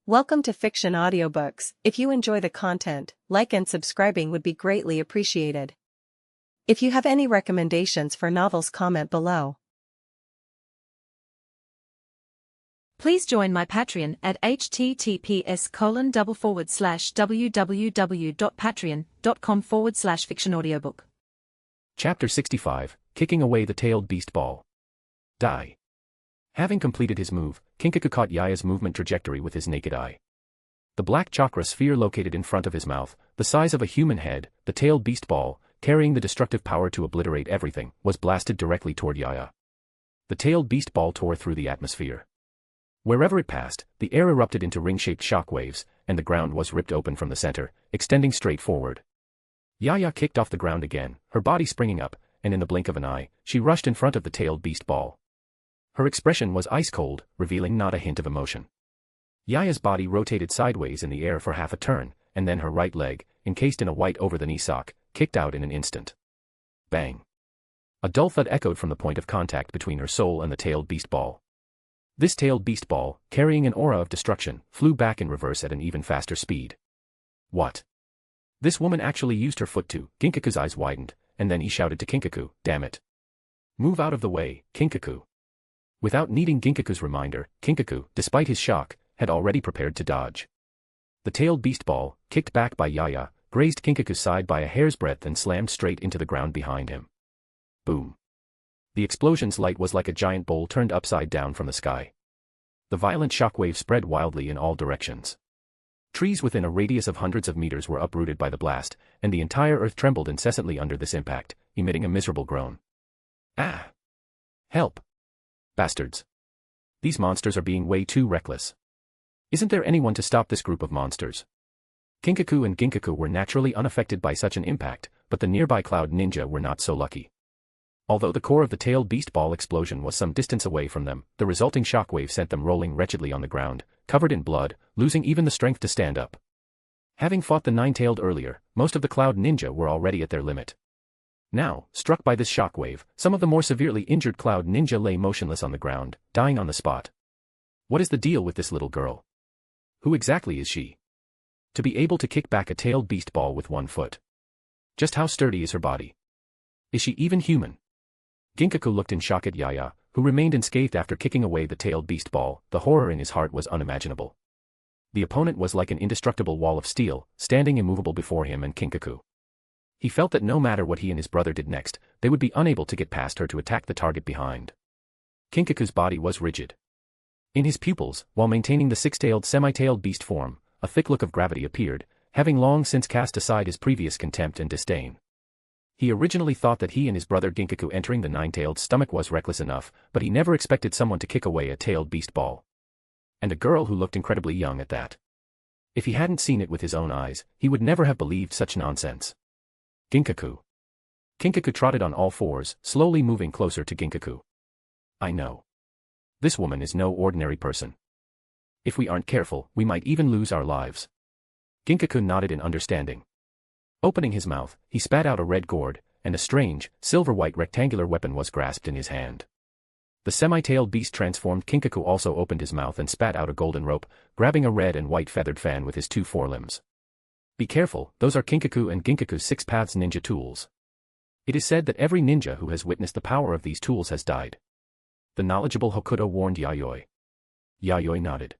Welcome to Fiction Audiobooks. If you enjoy the content, like and subscribing would be greatly appreciated. If you have any recommendations for novels, comment below. Please join my Patreon at https://www.patreon.com/fictionaudiobook. Chapter 65, Kicking Away the Tailed Beast Ball. Die. Having completed his move, Kinkaku caught Yaya's movement trajectory with his naked eye. The black chakra sphere located in front of his mouth, the size of a human head, the tailed beast ball, carrying the destructive power to obliterate everything, was blasted directly toward Yaya. The tailed beast ball tore through the atmosphere. Wherever it passed, the air erupted into ring-shaped shock waves, and the ground was ripped open from the center, extending straight forward. Yaya kicked off the ground again, her body springing up, and in the blink of an eye, she rushed in front of the tailed beast ball. Her expression was ice-cold, revealing not a hint of emotion. Yaya's body rotated sideways in the air for half a turn, and then her right leg, encased in a white over-the-knee sock, kicked out in an instant. Bang! A dull thud echoed from the point of contact between her soul and the tailed beast ball. This tailed beast ball, carrying an aura of destruction, flew back in reverse at an even faster speed. What? This woman actually used her foot too. Kinkaku's eyes widened, and then he shouted to Kinkaku, "Damn it! Move out of the way, Kinkaku!" Without needing Kinkaku's reminder, Kinkaku, despite his shock, had already prepared to dodge. The tailed beast ball, kicked back by Yaya, grazed Kinkaku's side by a hair's breadth and slammed straight into the ground behind him. Boom. The explosion's light was like a giant bowl turned upside down from the sky. The violent shockwave spread wildly in all directions. Trees within a radius of hundreds of meters were uprooted by the blast, and the entire earth trembled incessantly under this impact, emitting a miserable groan. Ah! Help! Bastards. These monsters are being way too reckless. Isn't there anyone to stop this group of monsters? Kinkaku and Ginkaku were naturally unaffected by such an impact, but the nearby Cloud Ninja were not so lucky. Although the core of the tailed beast ball explosion was some distance away from them, the resulting shockwave sent them rolling wretchedly on the ground, covered in blood, losing even the strength to stand up. Having fought the nine-tailed earlier, most of the Cloud Ninja were already at their limit. Now, struck by this shockwave, some of the more severely injured Cloud Ninja lay motionless on the ground, dying on the spot. What is the deal with this little girl? Who exactly is she? To be able to kick back a tailed beast ball with one foot. Just how sturdy is her body? Is she even human? Ginkaku looked in shock at Yaya, who remained unscathed after kicking away the tailed beast ball. The horror in his heart was unimaginable. The opponent was like an indestructible wall of steel, standing immovable before him and Kinkaku. He felt that no matter what he and his brother did next, they would be unable to get past her to attack the target behind. Kinkaku's body was rigid. In his pupils, while maintaining the six-tailed semi-tailed beast form, a thick look of gravity appeared, having long since cast aside his previous contempt and disdain. He originally thought that he and his brother Ginkaku entering the nine-tailed stomach was reckless enough, but he never expected someone to kick away a tailed beast ball. And a girl who looked incredibly young at that. If he hadn't seen it with his own eyes, he would never have believed such nonsense. Ginkaku. Kinkaku trotted on all fours, slowly moving closer to Ginkaku. I know. This woman is no ordinary person. If we aren't careful, we might even lose our lives. Ginkaku nodded in understanding. Opening his mouth, he spat out a red gourd, and a strange, silver-white rectangular weapon was grasped in his hand. The semi-tailed beast transformed Kinkaku also opened his mouth and spat out a golden rope, grabbing a red and white feathered fan with his two forelimbs. Be careful, those are Kinkaku and Ginkaku's six paths ninja tools. It is said that every ninja who has witnessed the power of these tools has died. The knowledgeable Hokuto warned Yayoi. Yayoi nodded.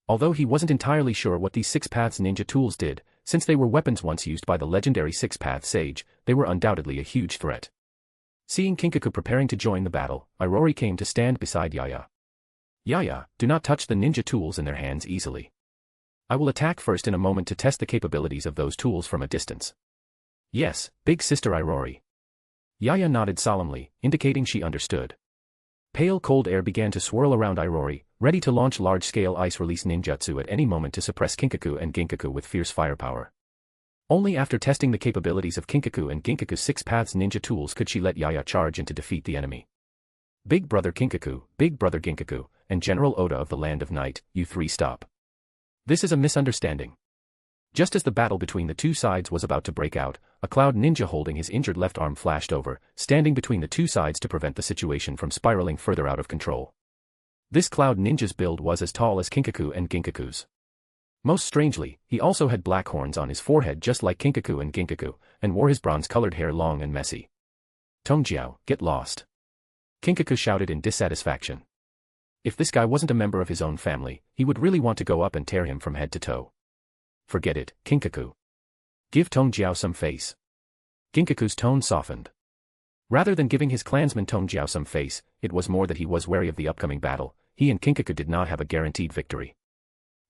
Although he wasn't entirely sure what these six paths ninja tools did, since they were weapons once used by the legendary six-path sage, they were undoubtedly a huge threat. Seeing Kinkaku preparing to join the battle, Irori came to stand beside Yaya. Yaya, do not touch the ninja tools in their hands easily. I will attack first in a moment to test the capabilities of those tools from a distance. Yes, big sister Irori. Yaya nodded solemnly, indicating she understood. Pale cold air began to swirl around Irori, ready to launch large-scale ice-release ninjutsu at any moment to suppress Kinkaku and Ginkaku with fierce firepower. Only after testing the capabilities of Kinkaku and Ginkaku's six paths ninja tools could she let Yaya charge in to defeat the enemy. Big brother Kinkaku, big brother Ginkaku, and General Oda of the Land of Night, you three stop. This is a misunderstanding. Just as the battle between the two sides was about to break out, a Cloud Ninja holding his injured left arm flashed over, standing between the two sides to prevent the situation from spiraling further out of control. This Cloud Ninja's build was as tall as Kinkaku and Ginkaku's. Most strangely, he also had black horns on his forehead just like Kinkaku and Ginkaku, and wore his bronze-colored hair long and messy. "Tongjiao, get lost!" Kinkaku shouted in dissatisfaction. If this guy wasn't a member of his own family, he would really want to go up and tear him from head to toe. "Forget it, Kinkaku. Give Tongjiao some face." Ginkaku's tone softened. Rather than giving his clansman Tongjiao some face, it was more that he was wary of the upcoming battle. He and Kinkaku did not have a guaranteed victory.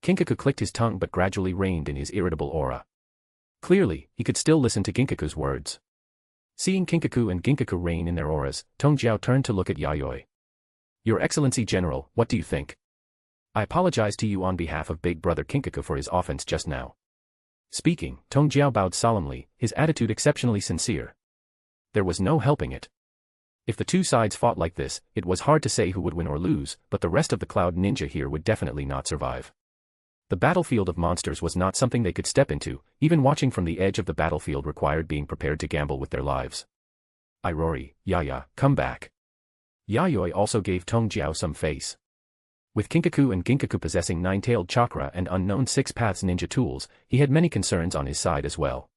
Kinkaku clicked his tongue but gradually reined in his irritable aura. Clearly, he could still listen to Ginkaku's words. Seeing Kinkaku and Ginkaku rein in their auras, Tongjiao turned to look at Yayoi. "Your Excellency General, what do you think? I apologize to you on behalf of Big Brother Kinkaku for his offense just now." Speaking, Tongjiao bowed solemnly, his attitude exceptionally sincere. There was no helping it. If the two sides fought like this, it was hard to say who would win or lose, but the rest of the Cloud Ninja here would definitely not survive. The battlefield of monsters was not something they could step into, even watching from the edge of the battlefield required being prepared to gamble with their lives. "Irori, Yaya, come back." Yayoi also gave Tongjiao some face. With Kinkaku and Ginkaku possessing nine-tailed chakra and unknown six paths ninja tools, he had many concerns on his side as well.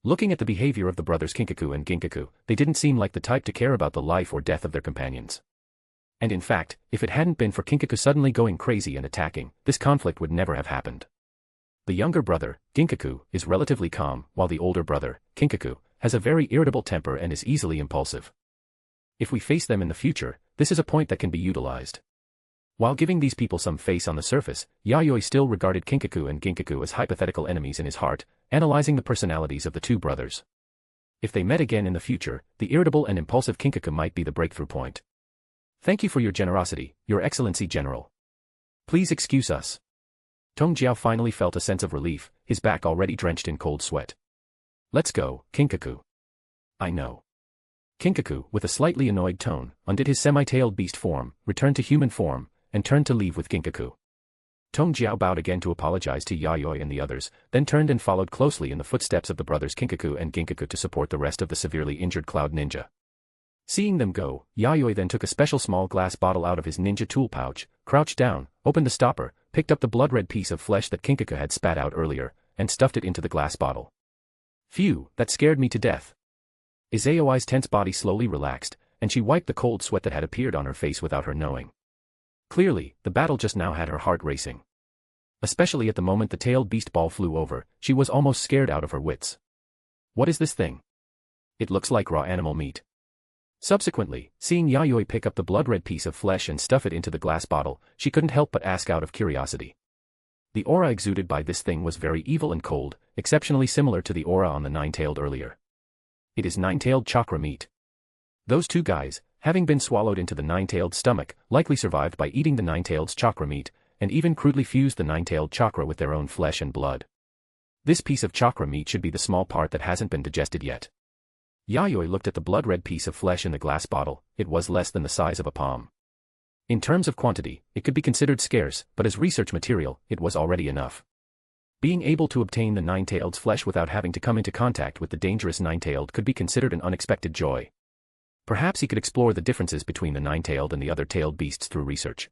Looking at the behavior of the brothers Kinkaku and Ginkaku, they didn't seem like the type to care about the life or death of their companions. And in fact, if it hadn't been for Kinkaku suddenly going crazy and attacking, this conflict would never have happened. The younger brother, Ginkaku, is relatively calm, while the older brother, Kinkaku, has a very irritable temper and is easily impulsive. If we face them in the future, this is a point that can be utilized. While giving these people some face on the surface, Yayoi still regarded Kinkaku and Ginkaku as hypothetical enemies in his heart, analyzing the personalities of the two brothers. If they met again in the future, the irritable and impulsive Kinkaku might be the breakthrough point. "Thank you for your generosity, Your Excellency General. Please excuse us." Tongjiao finally felt a sense of relief, his back already drenched in cold sweat. "Let's go, Kinkaku." "I know." Kinkaku, with a slightly annoyed tone, undid his semi-tailed beast form, returned to human form, and turned to leave with Ginkaku. Tongjiao bowed again to apologize to Yayoi and the others, then turned and followed closely in the footsteps of the brothers Kinkaku and Ginkaku to support the rest of the severely injured Cloud Ninja. Seeing them go, Yayoi then took a special small glass bottle out of his ninja tool pouch, crouched down, opened the stopper, picked up the blood-red piece of flesh that Kinkaku had spat out earlier, and stuffed it into the glass bottle. "Phew, that scared me to death." Izaoi's tense body slowly relaxed, and she wiped the cold sweat that had appeared on her face without her knowing. Clearly, the battle just now had her heart racing. Especially at the moment the tailed beast ball flew over, she was almost scared out of her wits. "What is this thing? It looks like raw animal meat." Subsequently, seeing Yayoi pick up the blood-red piece of flesh and stuff it into the glass bottle, she couldn't help but ask out of curiosity. The aura exuded by this thing was very evil and cold, exceptionally similar to the aura on the nine-tailed earlier. "It is nine-tailed chakra meat." Those two guys, having been swallowed into the nine-tailed stomach, likely survived by eating the nine-tailed's chakra meat, and even crudely fused the nine-tailed chakra with their own flesh and blood. This piece of chakra meat should be the small part that hasn't been digested yet. Yayoi looked at the blood-red piece of flesh in the glass bottle. It was less than the size of a palm. In terms of quantity, it could be considered scarce, but as research material, it was already enough. Being able to obtain the nine-tailed's flesh without having to come into contact with the dangerous nine-tailed could be considered an unexpected joy. Perhaps he could explore the differences between the nine-tailed and the other tailed beasts through research.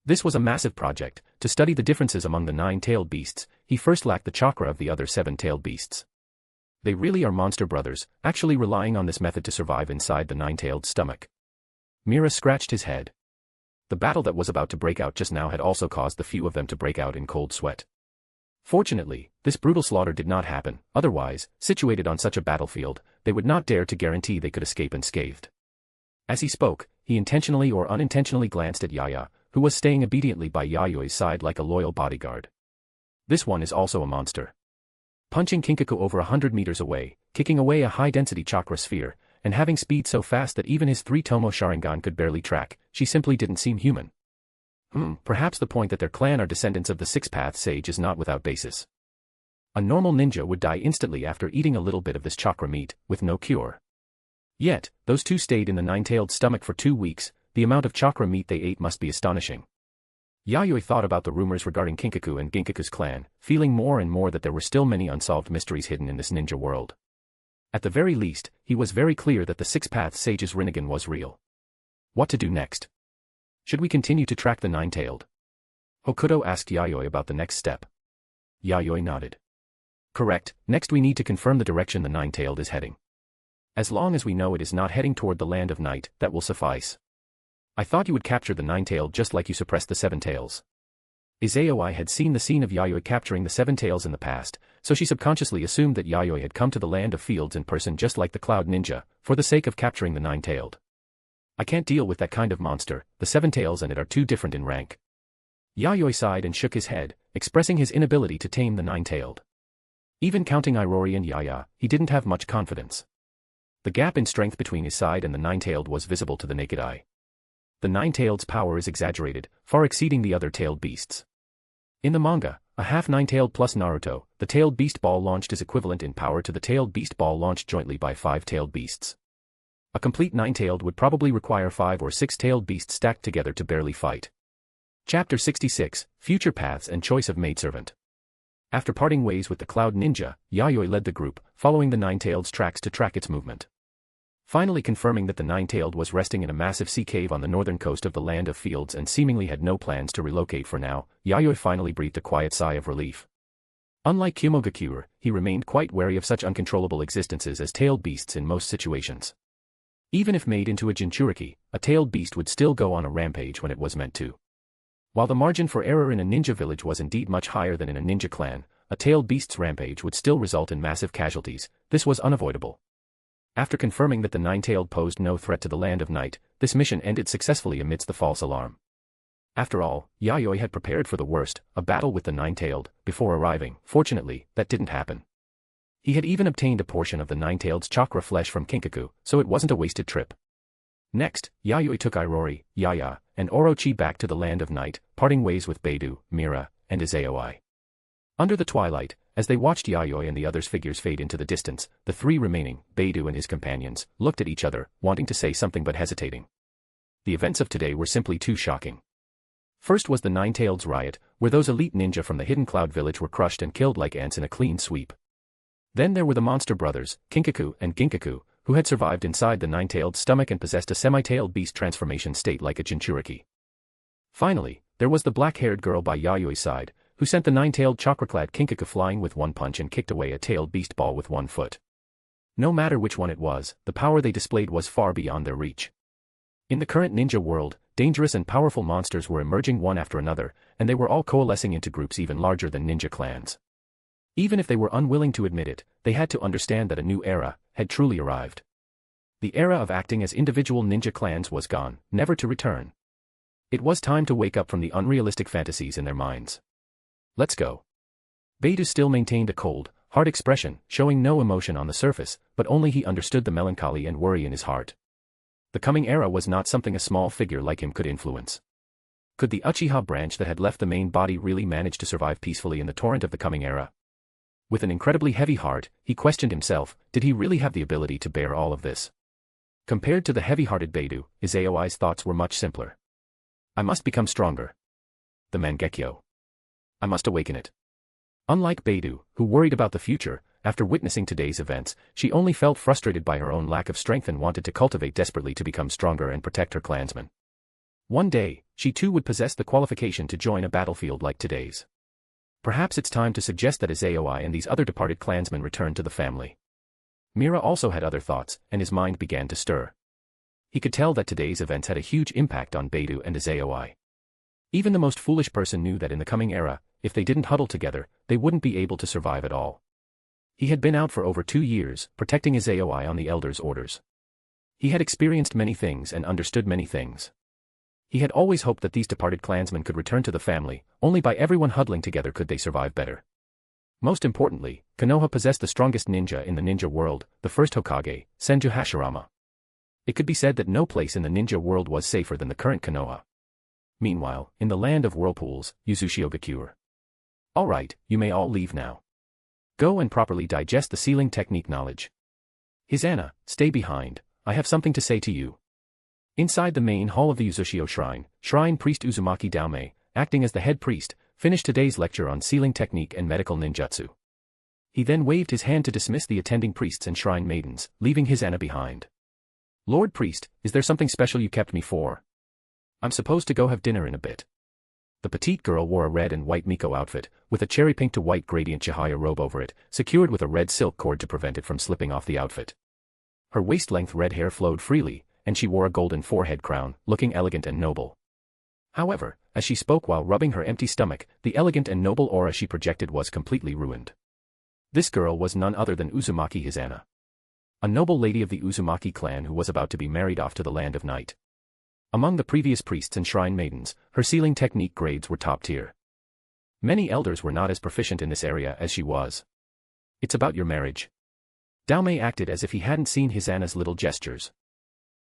This was a massive project. To study the differences among the nine-tailed beasts, he first lacked the chakra of the other seven-tailed beasts. They really are monster brothers, actually relying on this method to survive inside the nine-tailed stomach. Mira scratched his head. The battle that was about to break out just now had also caused the few of them to break out in cold sweat. Fortunately, this brutal slaughter did not happen, otherwise, situated on such a battlefield, they would not dare to guarantee they could escape unscathed. As he spoke, he intentionally or unintentionally glanced at Yaya, who was staying obediently by Yayoi's side like a loyal bodyguard. This one is also a monster. Punching Kinkaku over 100 meters away, kicking away a high-density chakra sphere, and having speed so fast that even his 3-Tomo Sharingan could barely track, she simply didn't seem human. Perhaps the point that their clan are descendants of the six-path sage is not without basis. A normal ninja would die instantly after eating a little bit of this chakra meat, with no cure. Yet, those two stayed in the nine-tailed stomach for 2 weeks. The amount of chakra meat they ate must be astonishing. Yayoi thought about the rumors regarding Kinkaku and Ginkaku's clan, feeling more and more that there were still many unsolved mysteries hidden in this ninja world. At the very least, he was very clear that the six-path sage's Rinnegan was real. What to do next? Should we continue to track the nine-tailed? Hokuto asked Yayoi about the next step. Yayoi nodded. Correct, next we need to confirm the direction the nine-tailed is heading. As long as we know it is not heading toward the land of night, that will suffice. I thought you would capture the nine-tailed just like you suppressed the seven-tails. Yayoi had seen the scene of Yayoi capturing the seven-tails in the past, so she subconsciously assumed that Yayoi had come to the land of fields in person just like the Cloud Ninja, for the sake of capturing the nine-tailed. I can't deal with that kind of monster, the seven-tails and it are too different in rank. Yayoi sighed and shook his head, expressing his inability to tame the nine-tailed. Even counting Irori and Yaya, he didn't have much confidence. The gap in strength between his side and the nine-tailed was visible to the naked eye. The nine-tailed's power is exaggerated, far exceeding the other tailed beasts. In the manga, a half nine-tailed plus Naruto, the tailed beast ball launched is equivalent in power to the tailed beast ball launched jointly by 5 tailed beasts. A complete nine-tailed would probably require 5 or 6 tailed beasts stacked together to barely fight. Chapter 66, Future Paths and Choice of Maidservant. After parting ways with the Cloud Ninja, Yayoi led the group, following the nine-tailed's tracks to track its movement. Finally confirming that the nine-tailed was resting in a massive sea cave on the northern coast of the land of fields and seemingly had no plans to relocate for now, Yayoi finally breathed a quiet sigh of relief. Unlike Kumogakure, he remained quite wary of such uncontrollable existences as tailed beasts in most situations. Even if made into a Jinchuriki, a tailed beast would still go on a rampage when it was meant to. While the margin for error in a ninja village was indeed much higher than in a ninja clan, a tailed beast's rampage would still result in massive casualties. This was unavoidable. After confirming that the nine-tailed posed no threat to the land of night, this mission ended successfully amidst the false alarm. After all, Yayoi had prepared for the worst, a battle with the nine-tailed, before arriving. Fortunately, that didn't happen. He had even obtained a portion of the nine-tailed's chakra flesh from Kinkaku, so it wasn't a wasted trip. Next, Yayoi took Irori, Yaya, and Orochi back to the land of night, parting ways with Beidou, Mira, and Yayoi. Under the twilight, as they watched Yayoi and the others' figures fade into the distance, the three remaining, Beidou and his companions, looked at each other, wanting to say something but hesitating. The events of today were simply too shocking. First was the Nine-Taileds riot, where those elite ninja from the Hidden Cloud village were crushed and killed like ants in a clean sweep. Then there were the monster brothers, Kinkaku and Ginkaku, who had survived inside the nine-tailed stomach and possessed a semi-tailed beast transformation state like a Jinchuriki. Finally, there was the black-haired girl by Yayoi's side, who sent the nine-tailed chakra-clad Kinkaku flying with one punch and kicked away a tailed beast ball with one foot. No matter which one it was, the power they displayed was far beyond their reach. In the current ninja world, dangerous and powerful monsters were emerging one after another, and they were all coalescing into groups even larger than ninja clans. Even if they were unwilling to admit it, they had to understand that a new era had truly arrived. The era of acting as individual ninja clans was gone, never to return. It was time to wake up from the unrealistic fantasies in their minds. Let's go. Beidou still maintained a cold, hard expression, showing no emotion on the surface, but only he understood the melancholy and worry in his heart. The coming era was not something a small figure like him could influence. Could the Uchiha branch that had left the main body really manage to survive peacefully in the torrent of the coming era? With an incredibly heavy heart, he questioned himself, did he really have the ability to bear all of this? Compared to the heavy-hearted Beidou, Izaoi's thoughts were much simpler. I must become stronger. The Mangekyo. I must awaken it. Unlike Beidou, who worried about the future, after witnessing today's events, she only felt frustrated by her own lack of strength and wanted to cultivate desperately to become stronger and protect her clansmen. One day, she too would possess the qualification to join a battlefield like today's. Perhaps it's time to suggest that Izaoi and these other departed clansmen return to the family. Mira also had other thoughts, and his mind began to stir. He could tell that today's events had a huge impact on Beidou and Izaoi. Even the most foolish person knew that in the coming era, if they didn't huddle together, they wouldn't be able to survive at all. He had been out for over 2 years, protecting Izaoi on the elders' orders. He had experienced many things and understood many things. He had always hoped that these departed clansmen could return to the family, only by everyone huddling together could they survive better. Most importantly, Konoha possessed the strongest ninja in the ninja world, the first Hokage, Senju Hashirama. It could be said that no place in the ninja world was safer than the current Konoha. Meanwhile, in the land of whirlpools, Yuzushi Ogakure. Alright, you may all leave now. Go and properly digest the sealing technique knowledge. Hisana, stay behind, I have something to say to you. Inside the main hall of the Uzushio Shrine, Shrine Priest Uzumaki Daomei, acting as the head priest, finished today's lecture on sealing technique and medical ninjutsu. He then waved his hand to dismiss the attending priests and shrine maidens, leaving Hisana behind. Lord Priest, is there something special you kept me for? I'm supposed to go have dinner in a bit. The petite girl wore a red and white Miko outfit, with a cherry pink to white gradient chihaya robe over it, secured with a red silk cord to prevent it from slipping off the outfit. Her waist-length red hair flowed freely, and she wore a golden forehead crown, looking elegant and noble. However, as she spoke while rubbing her empty stomach, the elegant and noble aura she projected was completely ruined. This girl was none other than Uzumaki Hisana, a noble lady of the Uzumaki clan who was about to be married off to the land of night. Among the previous priests and shrine maidens, her sealing technique grades were top tier. Many elders were not as proficient in this area as she was. It's about your marriage. Daomei acted as if he hadn't seen Hisana's little gestures.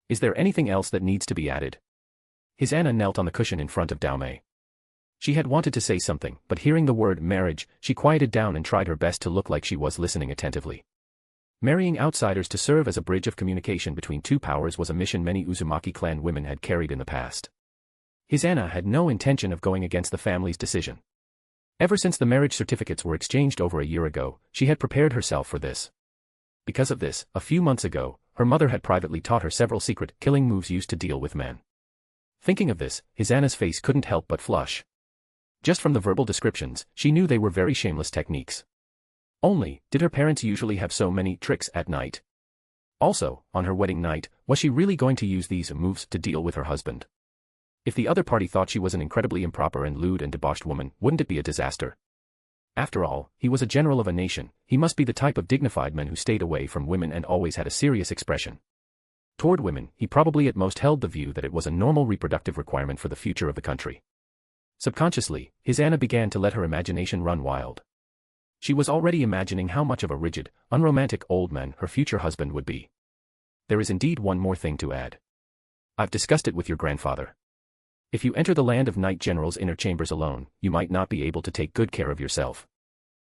Is there anything else that needs to be added? Hisana knelt on the cushion in front of Daomei. She had wanted to say something, but hearing the word marriage, she quieted down and tried her best to look like she was listening attentively. Marrying outsiders to serve as a bridge of communication between two powers was a mission many Uzumaki clan women had carried in the past. Hisana had no intention of going against the family's decision. Ever since the marriage certificates were exchanged over a year ago, she had prepared herself for this. Because of this, a few months ago, her mother had privately taught her several secret killing moves used to deal with men. Thinking of this, Hisana's face couldn't help but flush. Just from the verbal descriptions, she knew they were very shameless techniques. Only, did her parents usually have so many tricks at night? Also, on her wedding night, was she really going to use these moves to deal with her husband? If the other party thought she was an incredibly improper and lewd and debauched woman, wouldn't it be a disaster? After all, he was a general of a nation, he must be the type of dignified man who stayed away from women and always had a serious expression. Toward women, he probably at most held the view that it was a normal reproductive requirement for the future of the country. Subconsciously, Hisana began to let her imagination run wild. She was already imagining how much of a rigid, unromantic old man her future husband would be. There is indeed one more thing to add. I've discussed it with your grandfather. If you enter the land of night general's inner chambers alone, you might not be able to take good care of yourself.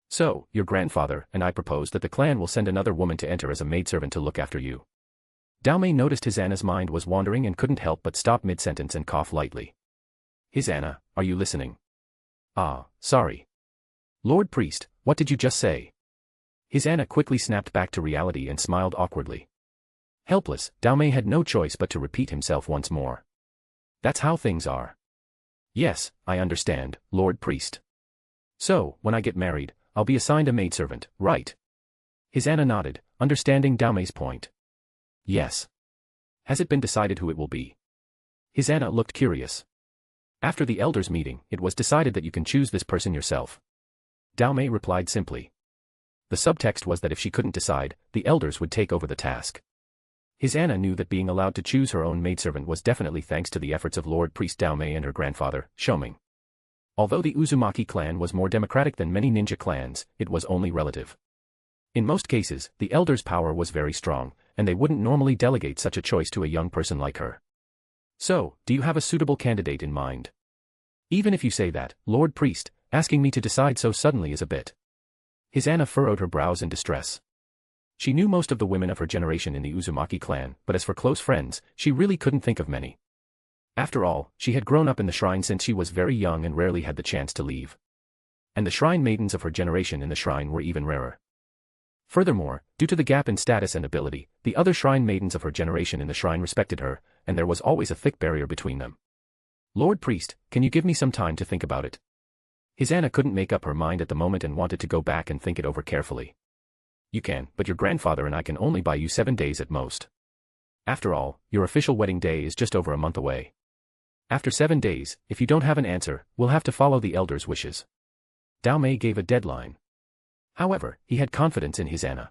So, your grandfather and I propose that the clan will send another woman to enter as a maidservant to look after you. Daomei noticed Hisana's mind was wandering and couldn't help but stop mid-sentence and cough lightly. Hisana, are you listening? Ah, sorry. Lord Priest, what did you just say? Hisana quickly snapped back to reality and smiled awkwardly. Helpless, Daomei had no choice but to repeat himself once more. That's how things are. Yes, I understand, Lord Priest. So, when I get married, I'll be assigned a maidservant, right? Hisana nodded, understanding Daomei's point. Yes. Has it been decided who it will be? Hisana looked curious. After the elders' meeting, it was decided that you can choose this person yourself. Daomei replied simply. The subtext was that if she couldn't decide, the elders would take over the task. Hisana knew that being allowed to choose her own maidservant was definitely thanks to the efforts of Lord Priest Daomei and her grandfather, Shoming. Although the Uzumaki clan was more democratic than many ninja clans, it was only relative. In most cases, the elders' power was very strong, and they wouldn't normally delegate such a choice to a young person like her. So, do you have a suitable candidate in mind? Even if you say that, Lord Priest, asking me to decide so suddenly is a bit. Hisana furrowed her brows in distress. She knew most of the women of her generation in the Uzumaki clan, but as for close friends, she really couldn't think of many. After all, she had grown up in the shrine since she was very young and rarely had the chance to leave. And the shrine maidens of her generation in the shrine were even rarer. Furthermore, due to the gap in status and ability, the other shrine maidens of her generation in the shrine respected her, and there was always a thick barrier between them. Lord Priest, can you give me some time to think about it? Hisana couldn't make up her mind at the moment and wanted to go back and think it over carefully. You can, but your grandfather and I can only buy you 7 days at most. After all, your official wedding day is just over a month away. After 7 days, if you don't have an answer, we'll have to follow the elders' wishes. Daomei gave a deadline. However, he had confidence in Hisana.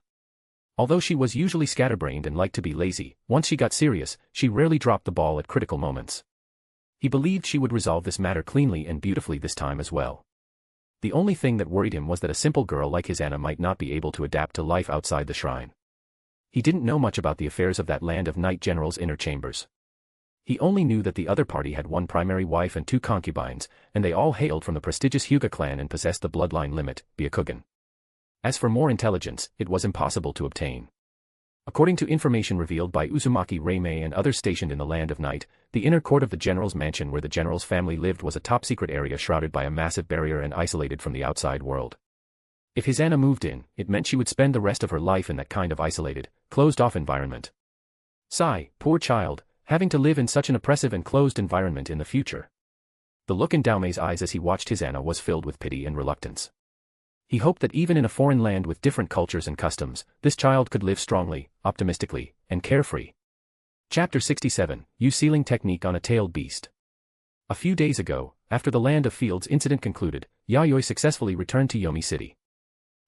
Although she was usually scatterbrained and liked to be lazy, once she got serious, she rarely dropped the ball at critical moments. He believed she would resolve this matter cleanly and beautifully this time as well. The only thing that worried him was that a simple girl like Hisana might not be able to adapt to life outside the shrine. He didn't know much about the affairs of that land of night general's inner chambers. He only knew that the other party had one primary wife and 2 concubines, and they all hailed from the prestigious Hyuga clan and possessed the bloodline limit, Byakugan. As for more intelligence, it was impossible to obtain. According to information revealed by Uzumaki Reimei and others stationed in the Land of Night, the inner court of the general's mansion where the general's family lived was a top-secret area shrouded by a massive barrier and isolated from the outside world. If Hisana moved in, it meant she would spend the rest of her life in that kind of isolated, closed-off environment. Sigh, poor child, having to live in such an oppressive and closed environment in the future. The look in Daome's eyes as he watched his Anna was filled with pity and reluctance. He hoped that even in a foreign land with different cultures and customs, this child could live strongly, optimistically, and carefree. Chapter 67, Use Sealing Technique on a Tailed Beast. A few days ago, after the Land of Fields incident concluded, Yayoi successfully returned to Yomi City.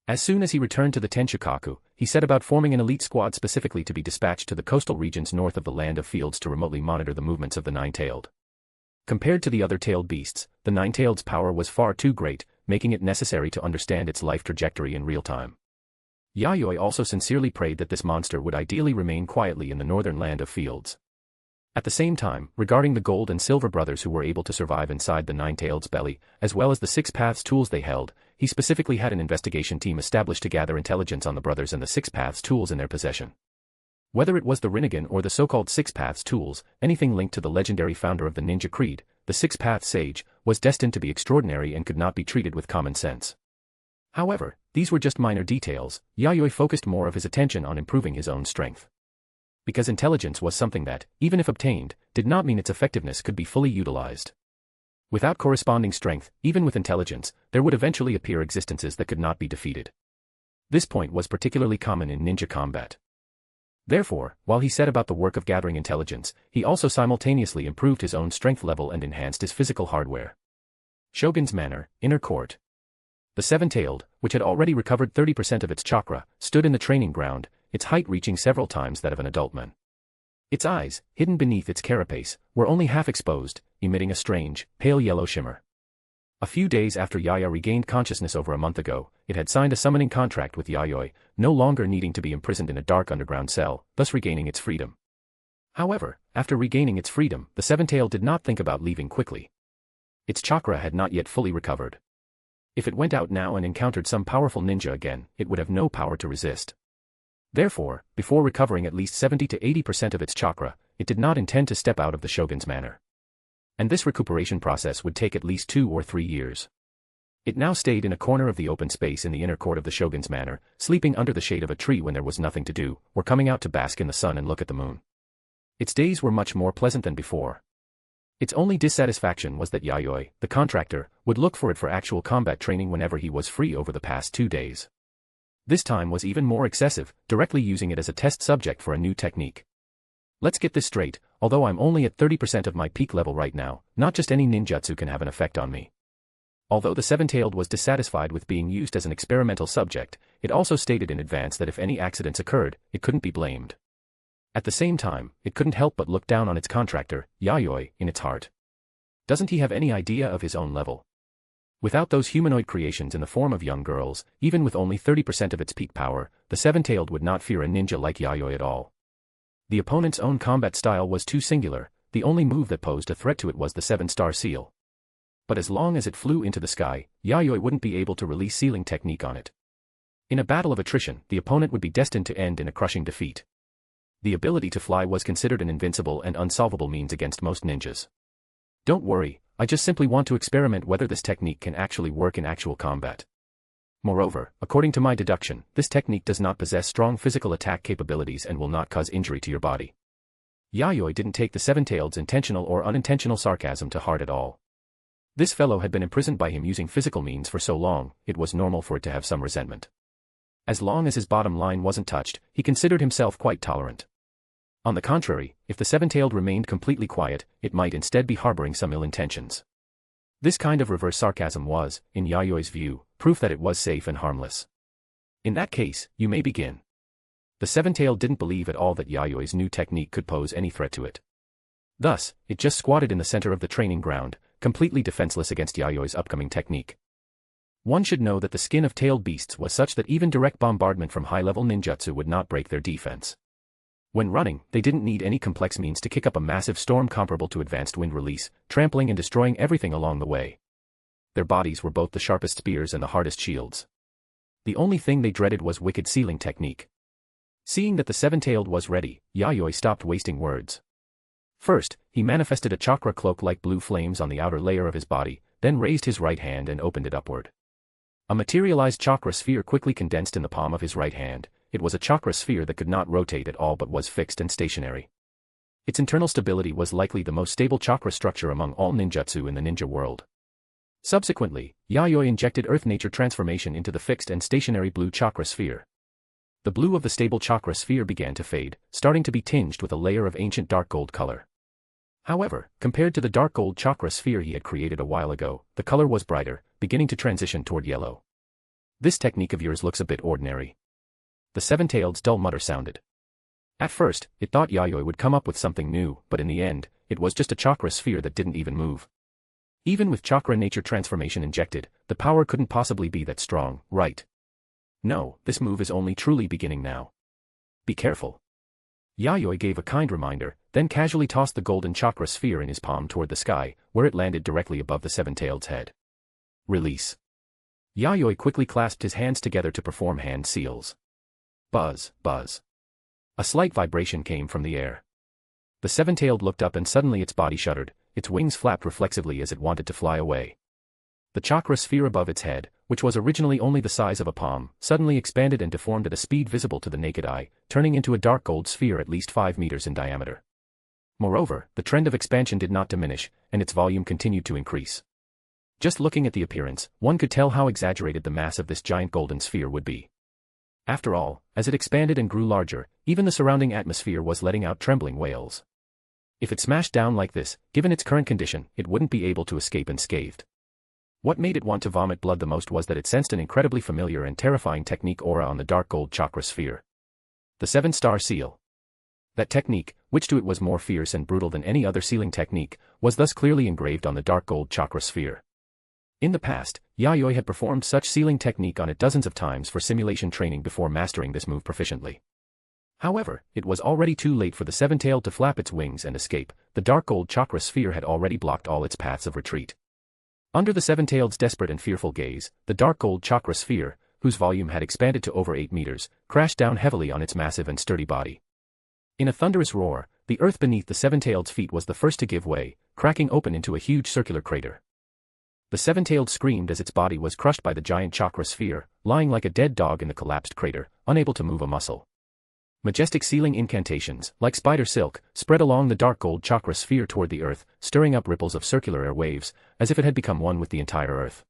As soon as he returned to the Tenshukaku, he set about forming an elite squad specifically to be dispatched to the coastal regions north of the Land of Fields to remotely monitor the movements of the nine-tailed. Compared to the other tailed beasts, the nine-tailed's power was far too great, making it necessary to understand its life trajectory in real time. Yayoi also sincerely prayed that this monster would ideally remain quietly in the northern Land of Fields. At the same time, regarding the Gold and Silver brothers who were able to survive inside the nine-tailed's belly, as well as the Six Paths tools they held, he specifically had an investigation team established to gather intelligence on the brothers and the Six Paths tools in their possession. Whether it was the Rinnegan or the so-called Six Paths tools, anything linked to the legendary founder of the ninja creed, the Six Paths Sage, was destined to be extraordinary and could not be treated with common sense. However, these were just minor details. Yayoi focused more of his attention on improving his own strength. Because intelligence was something that, even if obtained, did not mean its effectiveness could be fully utilized. Without corresponding strength, even with intelligence, there would eventually appear existences that could not be defeated. This point was particularly common in ninja combat. Therefore, while he set about the work of gathering intelligence, he also simultaneously improved his own strength level and enhanced his physical hardware. Shogun's Manor, Inner Court. The seven-tailed, which had already recovered 30% of its chakra, stood in the training ground, its height reaching several times that of an adult man. Its eyes, hidden beneath its carapace, were only half exposed, emitting a strange, pale yellow shimmer. A few days after Yaya regained consciousness over a month ago, it had signed a summoning contract with Yayoi, no longer needing to be imprisoned in a dark underground cell, thus regaining its freedom. However, after regaining its freedom, the seven-tailed did not think about leaving quickly. Its chakra had not yet fully recovered. If it went out now and encountered some powerful ninja again, it would have no power to resist. Therefore, before recovering at least 70 to 80% of its chakra, it did not intend to step out of the Shogun's Manor. And this recuperation process would take at least 2 or 3 years. It now stayed in a corner of the open space in the inner court of the Shogun's Manor, sleeping under the shade of a tree when there was nothing to do, or coming out to bask in the sun and look at the moon. Its days were much more pleasant than before. Its only dissatisfaction was that Yayoi, the contractor, would look for it for actual combat training whenever he was free over the past 2 days. This time was even more excessive, directly using it as a test subject for a new technique. Let's get this straight, although I'm only at 30% of my peak level right now, not just any ninjutsu can have an effect on me. Although the seven-tailed was dissatisfied with being used as an experimental subject, it also stated in advance that if any accidents occurred, it couldn't be blamed. At the same time, it couldn't help but look down on its contractor, Yayoi, in its heart. Doesn't he have any idea of his own level? Without those humanoid creations in the form of young girls, even with only 30% of its peak power, the seven-tailed would not fear a ninja like Yayoi at all. The opponent's own combat style was too singular, the only move that posed a threat to it was the 7-star seal. But as long as it flew into the sky, Yayoi wouldn't be able to release sealing technique on it. In a battle of attrition, the opponent would be destined to end in a crushing defeat. The ability to fly was considered an invincible and unsolvable means against most ninjas. Don't worry, I just simply want to experiment whether this technique can actually work in actual combat. Moreover, according to my deduction, this technique does not possess strong physical attack capabilities and will not cause injury to your body. Yayoi didn't take the seven-tailed's intentional or unintentional sarcasm to heart at all. This fellow had been imprisoned by him using physical means for so long, it was normal for it to have some resentment. As long as his bottom line wasn't touched, he considered himself quite tolerant. On the contrary, if the seven-tailed remained completely quiet, it might instead be harboring some ill intentions. This kind of reverse sarcasm was, in Yayoi's view, proof that it was safe and harmless. In that case, you may begin. The seven-tailed didn't believe at all that Yayoi's new technique could pose any threat to it. Thus, it just squatted in the center of the training ground, completely defenseless against Yayoi's upcoming technique. One should know that the skin of tailed beasts was such that even direct bombardment from high-level ninjutsu would not break their defense. When running, they didn't need any complex means to kick up a massive storm comparable to advanced wind release, trampling and destroying everything along the way. Their bodies were both the sharpest spears and the hardest shields. The only thing they dreaded was wicked sealing technique. Seeing that the seven-tailed was ready, Yayoi stopped wasting words. First, he manifested a chakra cloak like blue flames on the outer layer of his body, then raised his right hand and opened it upward. A materialized chakra sphere quickly condensed in the palm of his right hand. It was a chakra sphere that could not rotate at all but was fixed and stationary. Its internal stability was likely the most stable chakra structure among all ninjutsu in the ninja world. Subsequently, Yayoi injected Earth Nature transformation into the fixed and stationary blue chakra sphere. The blue of the stable chakra sphere began to fade, starting to be tinged with a layer of ancient dark gold color. However, compared to the dark gold chakra sphere he had created a while ago, the color was brighter, beginning to transition toward yellow. "This technique of yours looks a bit ordinary." The seven-tailed's dull mutter sounded. At first, it thought Yayoi would come up with something new, but in the end, it was just a chakra sphere that didn't even move. Even with chakra nature transformation injected, the power couldn't possibly be that strong, right? No, this move is only truly beginning now. Be careful. Yayoi gave a kind reminder, then casually tossed the golden chakra sphere in his palm toward the sky, where it landed directly above the seven-tailed's head. Release. Yayoi quickly clasped his hands together to perform hand seals. Buzz, buzz. A slight vibration came from the air. The seven-tailed looked up and suddenly its body shuddered, its wings flapped reflexively as it wanted to fly away. The chakra sphere above its head, which was originally only the size of a palm, suddenly expanded and deformed at a speed visible to the naked eye, turning into a dark gold sphere at least 5 meters in diameter. Moreover, the trend of expansion did not diminish, and its volume continued to increase. Just looking at the appearance, one could tell how exaggerated the mass of this giant golden sphere would be. After all, as it expanded and grew larger, even the surrounding atmosphere was letting out trembling wails. If it smashed down like this, given its current condition, it wouldn't be able to escape unscathed. What made it want to vomit blood the most was that it sensed an incredibly familiar and terrifying technique aura on the dark gold chakra sphere. The 7-star seal. That technique, which to it was more fierce and brutal than any other sealing technique, was thus clearly engraved on the dark gold chakra sphere. In the past, Yayoi had performed such sealing technique on it dozens of times for simulation training before mastering this move proficiently. However, it was already too late for the seven-tailed to flap its wings and escape. The dark gold chakra sphere had already blocked all its paths of retreat. Under the seven-tailed's desperate and fearful gaze, the dark gold chakra sphere, whose volume had expanded to over 8 meters, crashed down heavily on its massive and sturdy body. In a thunderous roar, the earth beneath the seven-tailed's feet was the first to give way, cracking open into a huge circular crater. The seven-tailed screamed as its body was crushed by the giant chakra sphere, lying like a dead dog in the collapsed crater, unable to move a muscle. Majestic sealing incantations, like spider silk, spread along the dark gold chakra sphere toward the earth, stirring up ripples of circular air waves, as if it had become one with the entire earth.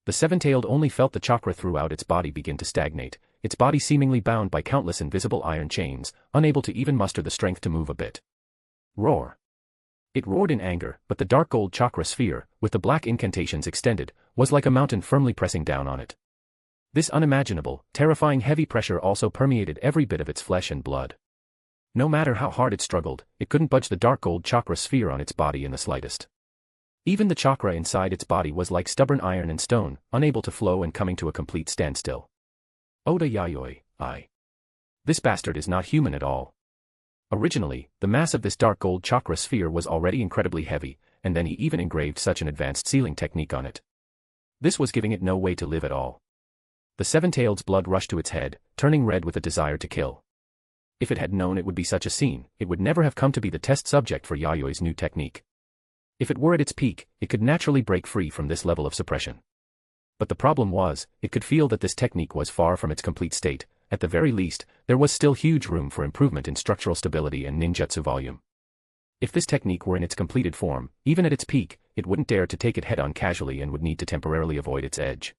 The seven-tailed only felt the chakra throughout its body begin to stagnate, its body seemingly bound by countless invisible iron chains, unable to even muster the strength to move a bit. Roar. It roared in anger, but the dark gold chakra sphere, with the black incantations extended, was like a mountain firmly pressing down on it. This unimaginable, terrifying heavy pressure also permeated every bit of its flesh and blood. No matter how hard it struggled, it couldn't budge the dark gold chakra sphere on its body in the slightest. Even the chakra inside its body was like stubborn iron and stone, unable to flow and coming to a complete standstill. Oda Yayoi, This bastard is not human at all. Originally, the mass of this dark gold chakra sphere was already incredibly heavy, and then he even engraved such an advanced sealing technique on it. This was giving it no way to live at all. The seven-tailed's blood rushed to its head, turning red with a desire to kill. If it had known it would be such a scene, it would never have come to be the test subject for Yayoi's new technique. If it were at its peak, it could naturally break free from this level of suppression. But the problem was, it could feel that this technique was far from its complete state. At the very least, there was still huge room for improvement in structural stability and ninjutsu volume. If this technique were in its completed form, even at its peak, it wouldn't dare to take it head-on casually and would need to temporarily avoid its edge.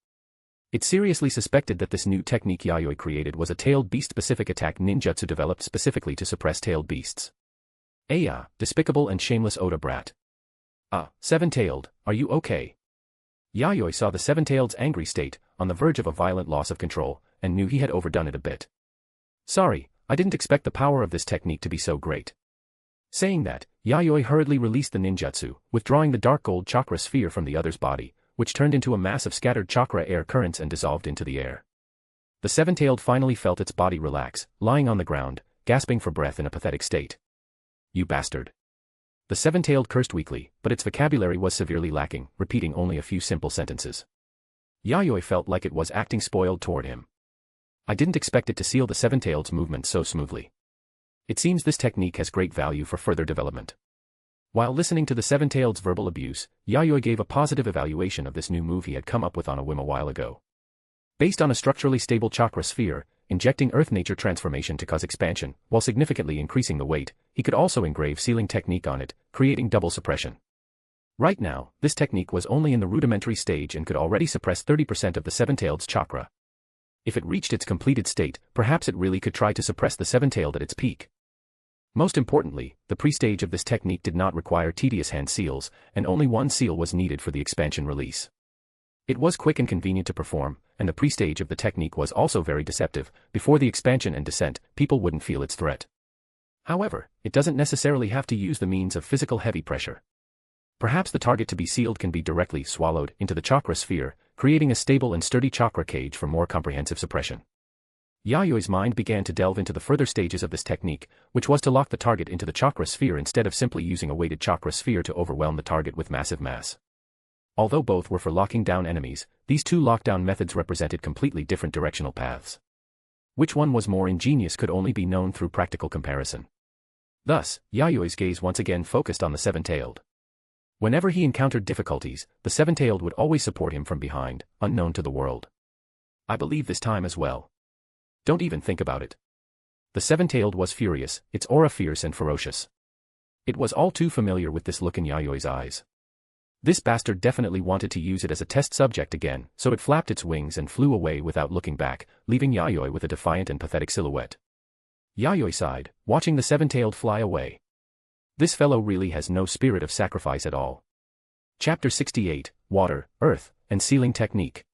It seriously suspected that this new technique Yayoi created was a tailed beast-specific attack ninjutsu developed specifically to suppress tailed beasts. Despicable and shameless Oda brat. Seven-tailed, are you okay? Yayoi saw the seven-tailed's angry state, on the verge of a violent loss of control, and knew he had overdone it a bit. Sorry, I didn't expect the power of this technique to be so great. Saying that, Yayoi hurriedly released the ninjutsu, withdrawing the dark gold chakra sphere from the other's body, which turned into a mass of scattered chakra air currents and dissolved into the air. The seven-tailed finally felt its body relax, lying on the ground, gasping for breath in a pathetic state. You bastard. The seven-tailed cursed weakly, but its vocabulary was severely lacking, repeating only a few simple sentences. Yayoi felt like it was acting spoiled toward him. I didn't expect it to seal the seven-tailed's movement so smoothly. It seems this technique has great value for further development. While listening to the seven-tailed's verbal abuse, Yayoi gave a positive evaluation of this new move he had come up with on a whim a while ago. Based on a structurally stable chakra sphere, injecting earth nature transformation to cause expansion, while significantly increasing the weight. He could also engrave sealing technique on it, creating double suppression. Right now, this technique was only in the rudimentary stage and could already suppress 30% of the seven-tailed's chakra. If it reached its completed state, perhaps it really could try to suppress the seven-tailed at its peak. Most importantly, the pre-stage of this technique did not require tedious hand seals, and only one seal was needed for the expansion release. It was quick and convenient to perform, and the pre-stage of the technique was also very deceptive. Before the expansion and descent, people wouldn't feel its threat. However, it doesn't necessarily have to use the means of physical heavy pressure. Perhaps the target to be sealed can be directly swallowed into the chakra sphere, creating a stable and sturdy chakra cage for more comprehensive suppression. Yayoi's mind began to delve into the further stages of this technique, which was to lock the target into the chakra sphere instead of simply using a weighted chakra sphere to overwhelm the target with massive mass. Although both were for locking down enemies, these two lockdown methods represented completely different directional paths. Which one was more ingenious could only be known through practical comparison. Thus, Yayoi's gaze once again focused on the seven-tailed. Whenever he encountered difficulties, the seven-tailed would always support him from behind, unknown to the world. I believe this time as well. Don't even think about it. The seven-tailed was furious, its aura fierce and ferocious. It was all too familiar with this look in Yayoi's eyes. This bastard definitely wanted to use it as a test subject again, so it flapped its wings and flew away without looking back, leaving Yayoi with a defiant and pathetic silhouette. Yayoi sighed, watching the seven-tailed fly away. This fellow really has no spirit of sacrifice at all. Chapter 68, Water, Earth, and Sealing Technique.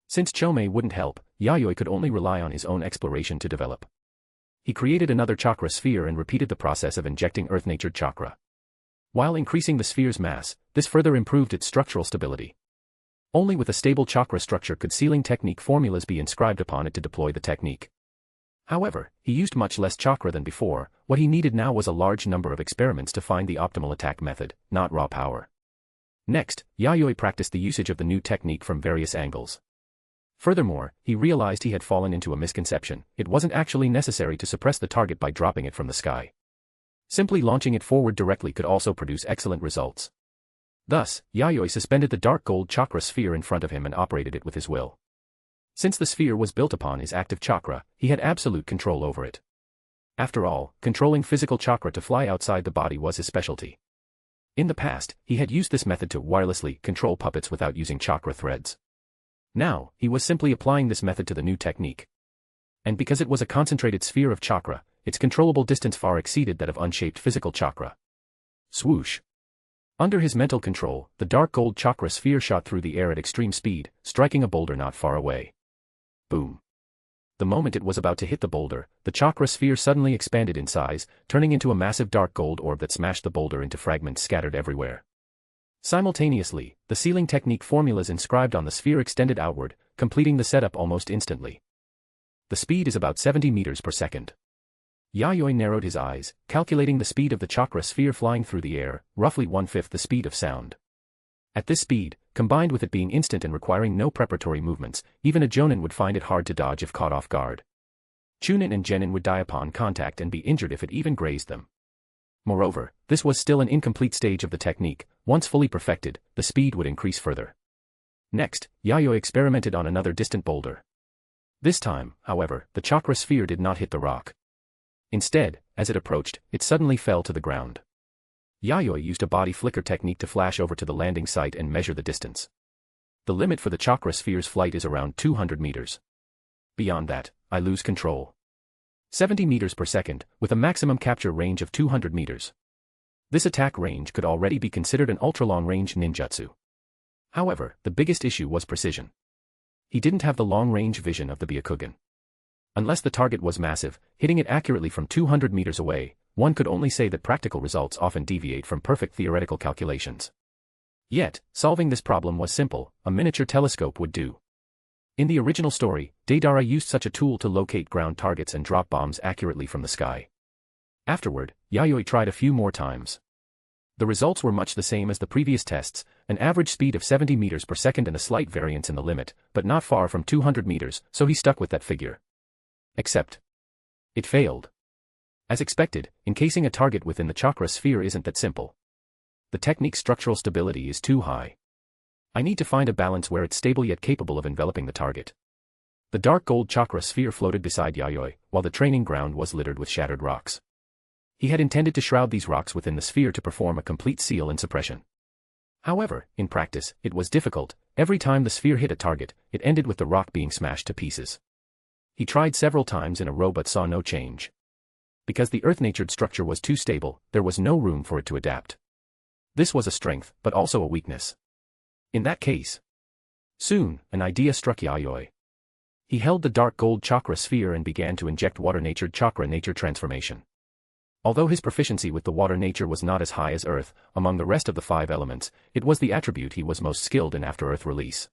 Since Chomei wouldn't help, Yayoi could only rely on his own exploration to develop. He created another chakra sphere and repeated the process of injecting earth-natured chakra. While increasing the sphere's mass, this further improved its structural stability. Only with a stable chakra structure could sealing technique formulas be inscribed upon it to deploy the technique. However, he used much less chakra than before. What he needed now was a large number of experiments to find the optimal attack method, not raw power. Next, Yayoi practiced the usage of the new technique from various angles. Furthermore, he realized he had fallen into a misconception. It wasn't actually necessary to suppress the target by dropping it from the sky. Simply launching it forward directly could also produce excellent results. Thus, Yayoi suspended the dark gold chakra sphere in front of him and operated it with his will. Since the sphere was built upon his active chakra, he had absolute control over it. After all, controlling physical chakra to fly outside the body was his specialty. In the past, he had used this method to wirelessly control puppets without using chakra threads. Now, he was simply applying this method to the new technique. And because it was a concentrated sphere of chakra, its controllable distance far exceeded that of unshaped physical chakra. Swoosh! Under his mental control, the dark gold chakra sphere shot through the air at extreme speed, striking a boulder not far away. Boom! The moment it was about to hit the boulder, the chakra sphere suddenly expanded in size, turning into a massive dark gold orb that smashed the boulder into fragments scattered everywhere. Simultaneously, the sealing technique formulas inscribed on the sphere extended outward, completing the setup almost instantly. The speed is about 70 meters per second. Yayoi narrowed his eyes, calculating the speed of the chakra sphere flying through the air, roughly 1/5 the speed of sound. At this speed, combined with it being instant and requiring no preparatory movements, even a jonin would find it hard to dodge if caught off guard. Chunin and genin would die upon contact and be injured if it even grazed them. Moreover, this was still an incomplete stage of the technique. Once fully perfected, the speed would increase further. Next, Yayoi experimented on another distant boulder. This time, however, the chakra sphere did not hit the rock. Instead, as it approached, it suddenly fell to the ground. Yayoi used a body flicker technique to flash over to the landing site and measure the distance. The limit for the chakra sphere's flight is around 200 meters. Beyond that, I lose control. 70 meters per second, with a maximum capture range of 200 meters. This attack range could already be considered an ultra-long-range ninjutsu. However, the biggest issue was precision. He didn't have the long-range vision of the Byakugan. Unless the target was massive, hitting it accurately from 200 meters away, one could only say that practical results often deviate from perfect theoretical calculations. Yet, solving this problem was simple. A miniature telescope would do. In the original story, Deidara used such a tool to locate ground targets and drop bombs accurately from the sky. Afterward, Yayoi tried a few more times. The results were much the same as the previous tests, an average speed of 70 meters per second and a slight variance in the limit, but not far from 200 meters, so he stuck with that figure. Except, it failed. As expected, encasing a target within the chakra sphere isn't that simple. The technique's structural stability is too high. I need to find a balance where it's stable yet capable of enveloping the target. The dark gold chakra sphere floated beside Yayoi, while the training ground was littered with shattered rocks. He had intended to shroud these rocks within the sphere to perform a complete seal and suppression. However, in practice, it was difficult. Every time the sphere hit a target, it ended with the rock being smashed to pieces. He tried several times in a row but saw no change. Because the earth-natured structure was too stable, there was no room for it to adapt. This was a strength, but also a weakness. In that case. Soon, an idea struck Yayoi. He held the dark gold chakra sphere and began to inject water-natured chakra nature transformation. Although his proficiency with the water nature was not as high as earth, among the rest of the 5 elements, it was the attribute he was most skilled in after earth release.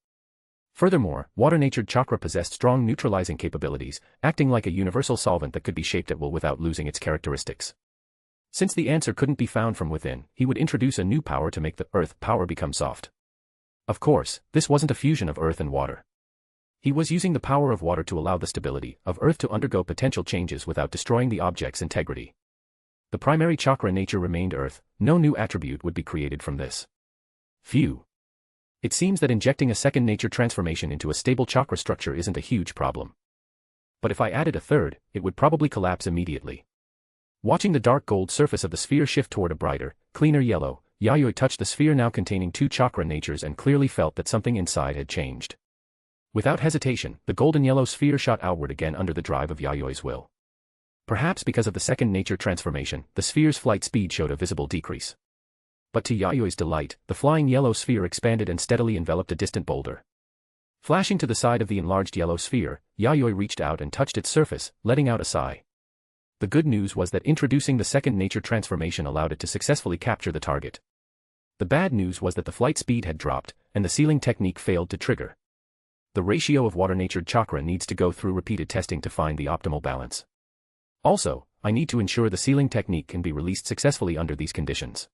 Furthermore, water-natured chakra possessed strong neutralizing capabilities, acting like a universal solvent that could be shaped at will without losing its characteristics. Since the answer couldn't be found from within, he would introduce a new power to make the earth power become soft. Of course, this wasn't a fusion of earth and water. He was using the power of water to allow the stability of earth to undergo potential changes without destroying the object's integrity. The primary chakra nature remained earth, no new attribute would be created from this. Phew. It seems that injecting a second nature transformation into a stable chakra structure isn't a huge problem. But if I added a third, it would probably collapse immediately. Watching the dark gold surface of the sphere shift toward a brighter, cleaner yellow, Yayoi touched the sphere now containing 2 chakra natures and clearly felt that something inside had changed. Without hesitation, the golden yellow sphere shot outward again under the drive of Yayoi's will. Perhaps because of the second nature transformation, the sphere's flight speed showed a visible decrease. But to Yayoi's delight, the flying yellow sphere expanded and steadily enveloped a distant boulder. Flashing to the side of the enlarged yellow sphere, Yayoi reached out and touched its surface, letting out a sigh. The good news was that introducing the second nature transformation allowed it to successfully capture the target. The bad news was that the flight speed had dropped, and the sealing technique failed to trigger. The ratio of water-natured chakra needs to go through repeated testing to find the optimal balance. Also, I need to ensure the sealing technique can be released successfully under these conditions.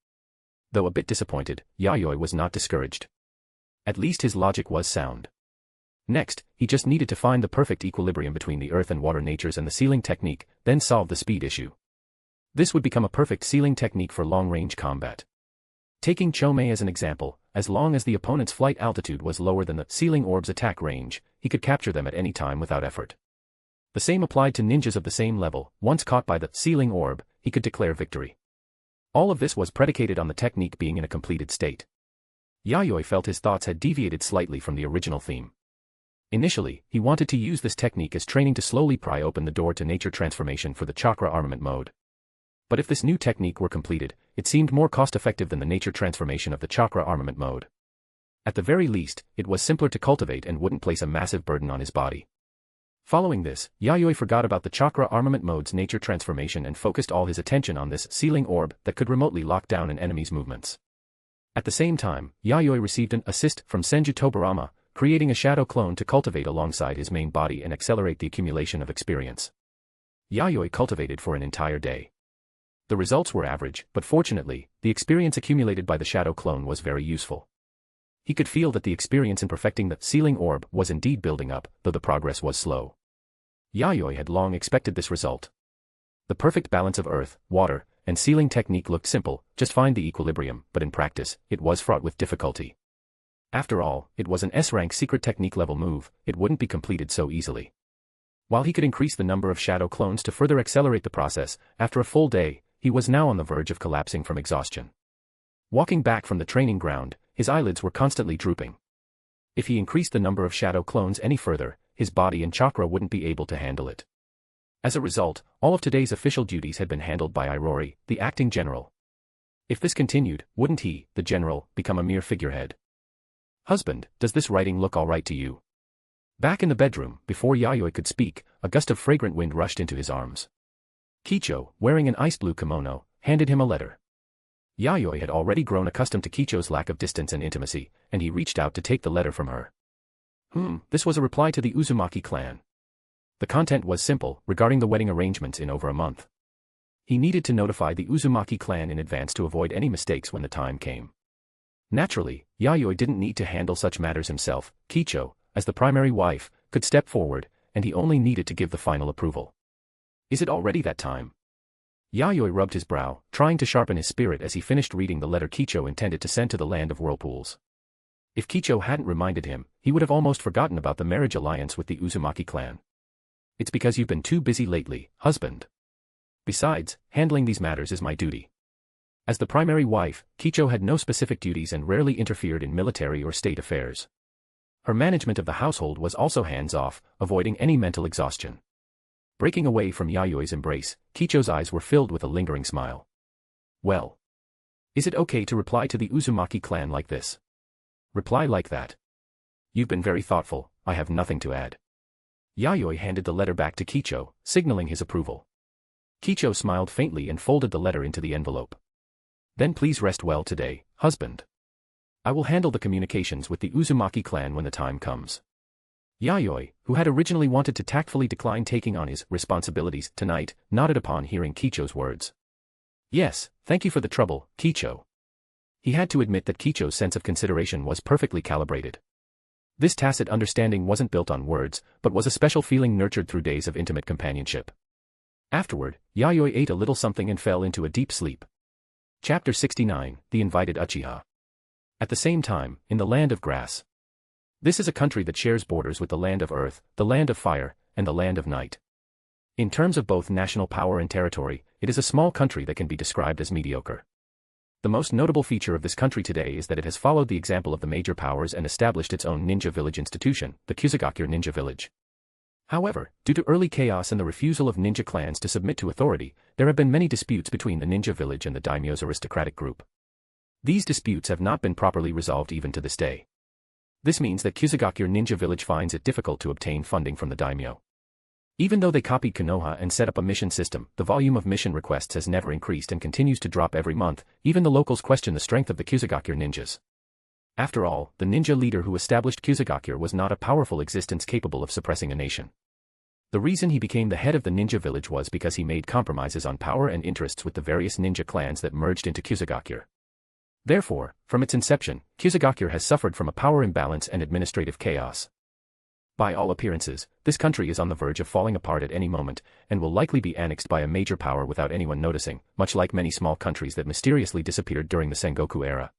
Though a bit disappointed, Yayoi was not discouraged. At least his logic was sound. Next, he just needed to find the perfect equilibrium between the earth and water natures and the sealing technique, then solve the speed issue. This would become a perfect sealing technique for long-range combat. Taking Chomei as an example, as long as the opponent's flight altitude was lower than the sealing orb's attack range, he could capture them at any time without effort. The same applied to ninjas of the same level. Once caught by the sealing orb, he could declare victory. All of this was predicated on the technique being in a completed state. Yayoi felt his thoughts had deviated slightly from the original theme. Initially, he wanted to use this technique as training to slowly pry open the door to nature transformation for the chakra armament mode. But if this new technique were completed, it seemed more cost-effective than the nature transformation of the chakra armament mode. At the very least, it was simpler to cultivate and wouldn't place a massive burden on his body. Following this, Yayoi forgot about the chakra armament mode's nature transformation and focused all his attention on this sealing orb that could remotely lock down an enemy's movements. At the same time, Yayoi received an assist from Senju Tobarama, creating a shadow clone to cultivate alongside his main body and accelerate the accumulation of experience. Yayoi cultivated for an entire day. The results were average, but fortunately, the experience accumulated by the shadow clone was very useful. He could feel that the experience in perfecting the sealing orb was indeed building up, though the progress was slow. Yayoi had long expected this result. The perfect balance of earth, water, and sealing technique looked simple, just find the equilibrium, but in practice, it was fraught with difficulty. After all, it was an S-rank secret technique level move, it wouldn't be completed so easily. While he could increase the number of shadow clones to further accelerate the process, after a full day, he was now on the verge of collapsing from exhaustion. Walking back from the training ground, his eyelids were constantly drooping. If he increased the number of shadow clones any further, his body and chakra wouldn't be able to handle it. As a result, all of today's official duties had been handled by Irori, the acting general. If this continued, wouldn't he, the general, become a mere figurehead? Husband, does this writing look all right to you? Back in the bedroom, before Yayoi could speak, a gust of fragrant wind rushed into his arms. Kicho, wearing an ice blue kimono, handed him a letter. Yayoi had already grown accustomed to Kicho's lack of distance and intimacy, and he reached out to take the letter from her. This was a reply to the Uzumaki clan. The content was simple, regarding the wedding arrangements in over a month. He needed to notify the Uzumaki clan in advance to avoid any mistakes when the time came. Naturally, Yayoi didn't need to handle such matters himself. Kicho, as the primary wife, could step forward, and he only needed to give the final approval. Is it already that time? Yayoi rubbed his brow, trying to sharpen his spirit as he finished reading the letter Kicho intended to send to the land of whirlpools. If Kicho hadn't reminded him, he would have almost forgotten about the marriage alliance with the Uzumaki clan. It's because you've been too busy lately, husband. Besides, handling these matters is my duty. As the primary wife, Kicho had no specific duties and rarely interfered in military or state affairs. Her management of the household was also hands-off, avoiding any mental exhaustion. Breaking away from Yayoi's embrace, Kicho's eyes were filled with a lingering smile. Well. Is it okay to reply to the Uzumaki clan like this? Reply like that. You've been very thoughtful, I have nothing to add. Yayoi handed the letter back to Kicho, signaling his approval. Kicho smiled faintly and folded the letter into the envelope. Then please rest well today, husband. I will handle the communications with the Uzumaki clan when the time comes. Yayoi, who had originally wanted to tactfully decline taking on his responsibilities tonight, nodded upon hearing Kicho's words. Yes, thank you for the trouble, Kicho. He had to admit that Kicho's sense of consideration was perfectly calibrated. This tacit understanding wasn't built on words, but was a special feeling nurtured through days of intimate companionship. Afterward, Yayoi ate a little something and fell into a deep sleep. Chapter 69, The Invited Uchiha. At the same time, in the Land of Grass. This is a country that shares borders with the Land of Earth, the Land of Fire, and the Land of Night. In terms of both national power and territory, it is a small country that can be described as mediocre. The most notable feature of this country today is that it has followed the example of the major powers and established its own ninja village institution, the Kusagakure Ninja Village. However, due to early chaos and the refusal of ninja clans to submit to authority, there have been many disputes between the ninja village and the daimyo's aristocratic group. These disputes have not been properly resolved even to this day. This means that Kusagakure Ninja Village finds it difficult to obtain funding from the daimyo. Even though they copied Konoha and set up a mission system, the volume of mission requests has never increased and continues to drop every month. Even the locals question the strength of the Kusagakure ninjas. After all, the ninja leader who established Kusagakure was not a powerful existence capable of suppressing a nation. The reason he became the head of the ninja village was because he made compromises on power and interests with the various ninja clans that merged into Kusagakure. Therefore, from its inception, Kusagakure has suffered from a power imbalance and administrative chaos. By all appearances, this country is on the verge of falling apart at any moment, and will likely be annexed by a major power without anyone noticing, much like many small countries that mysteriously disappeared during the Sengoku era.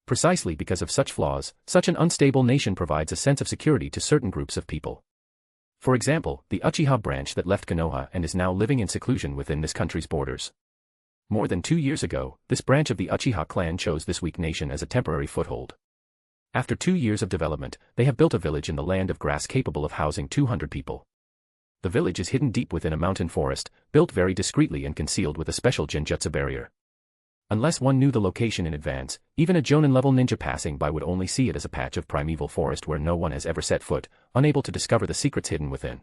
Precisely because of such flaws, such an unstable nation provides a sense of security to certain groups of people. For example, the Uchiha branch that left Konoha and is now living in seclusion within this country's borders. More than 2 years ago, this branch of the Uchiha clan chose this weak nation as a temporary foothold. After 2 years of development, they have built a village in the Land of Grass capable of housing 200 people. The village is hidden deep within a mountain forest, built very discreetly and concealed with a special genjutsu barrier. Unless one knew the location in advance, even a Jonin-level ninja passing by would only see it as a patch of primeval forest where no one has ever set foot, unable to discover the secrets hidden within.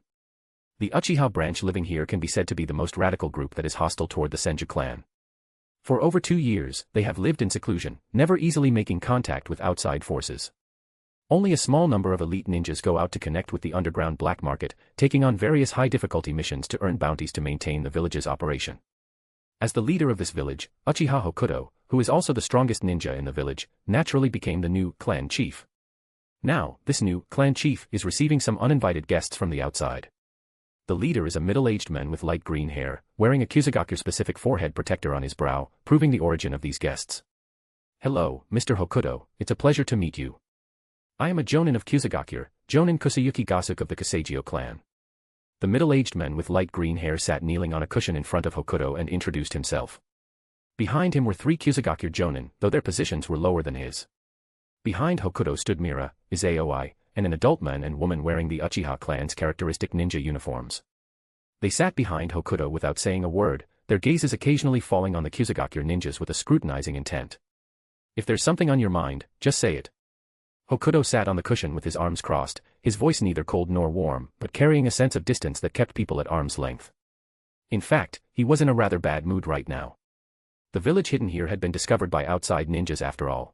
The Uchiha branch living here can be said to be the most radical group that is hostile toward the Senju clan. For over 2 years, they have lived in seclusion, never easily making contact with outside forces. Only a small number of elite ninjas go out to connect with the underground black market, taking on various high-difficulty missions to earn bounties to maintain the village's operation. As the leader of this village, Uchiha Hokuto, who is also the strongest ninja in the village, naturally became the new clan chief. Now, this new clan chief is receiving some uninvited guests from the outside. The leader is a middle-aged man with light green hair, wearing a Kusagakure-specific forehead protector on his brow, proving the origin of these guests. Hello, Mr. Hokuto, it's a pleasure to meet you. I am a Jonin of Kusagakure, Jonin Kusayuki Gasuk of the Kusagio clan. The middle-aged man with light green hair sat kneeling on a cushion in front of Hokuto and introduced himself. Behind him were 3 Kusagakure Jonin, though their positions were lower than his. Behind Hokuto stood Mira, Izayoi, and an adult man and woman wearing the Uchiha clan's characteristic ninja uniforms. They sat behind Hokuto without saying a word, their gazes occasionally falling on the Kusagakure ninjas with a scrutinizing intent. If there's something on your mind, just say it. Hokuto sat on the cushion with his arms crossed, his voice neither cold nor warm, but carrying a sense of distance that kept people at arm's length. In fact, he was in a rather bad mood right now. The village hidden here had been discovered by outside ninjas after all.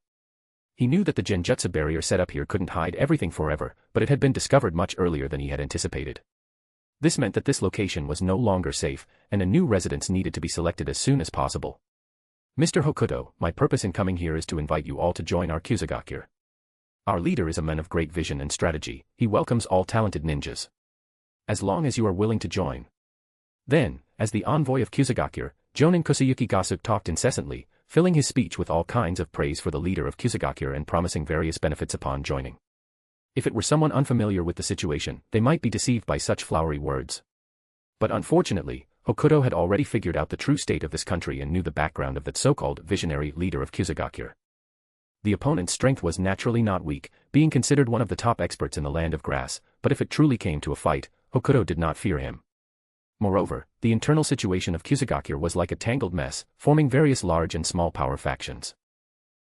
He knew that the genjutsu barrier set up here couldn't hide everything forever, but it had been discovered much earlier than he had anticipated. This meant that this location was no longer safe, and a new residence needed to be selected as soon as possible. Mr. Hokuto, my purpose in coming here is to invite you all to join our Kusagakure. Our leader is a man of great vision and strategy, he welcomes all talented ninjas. As long as you are willing to join. Then, as the envoy of Kusagakure, Jonin Kusayuki Gasuk talked incessantly, filling his speech with all kinds of praise for the leader of Kusagakure and promising various benefits upon joining. If it were someone unfamiliar with the situation, they might be deceived by such flowery words. But unfortunately, Hokuto had already figured out the true state of this country and knew the background of that so-called visionary leader of Kusagakure. The opponent's strength was naturally not weak, being considered one of the top experts in the land of grass, but if it truly came to a fight, Hokuto did not fear him. Moreover, the internal situation of Kusagakure was like a tangled mess, forming various large and small power factions.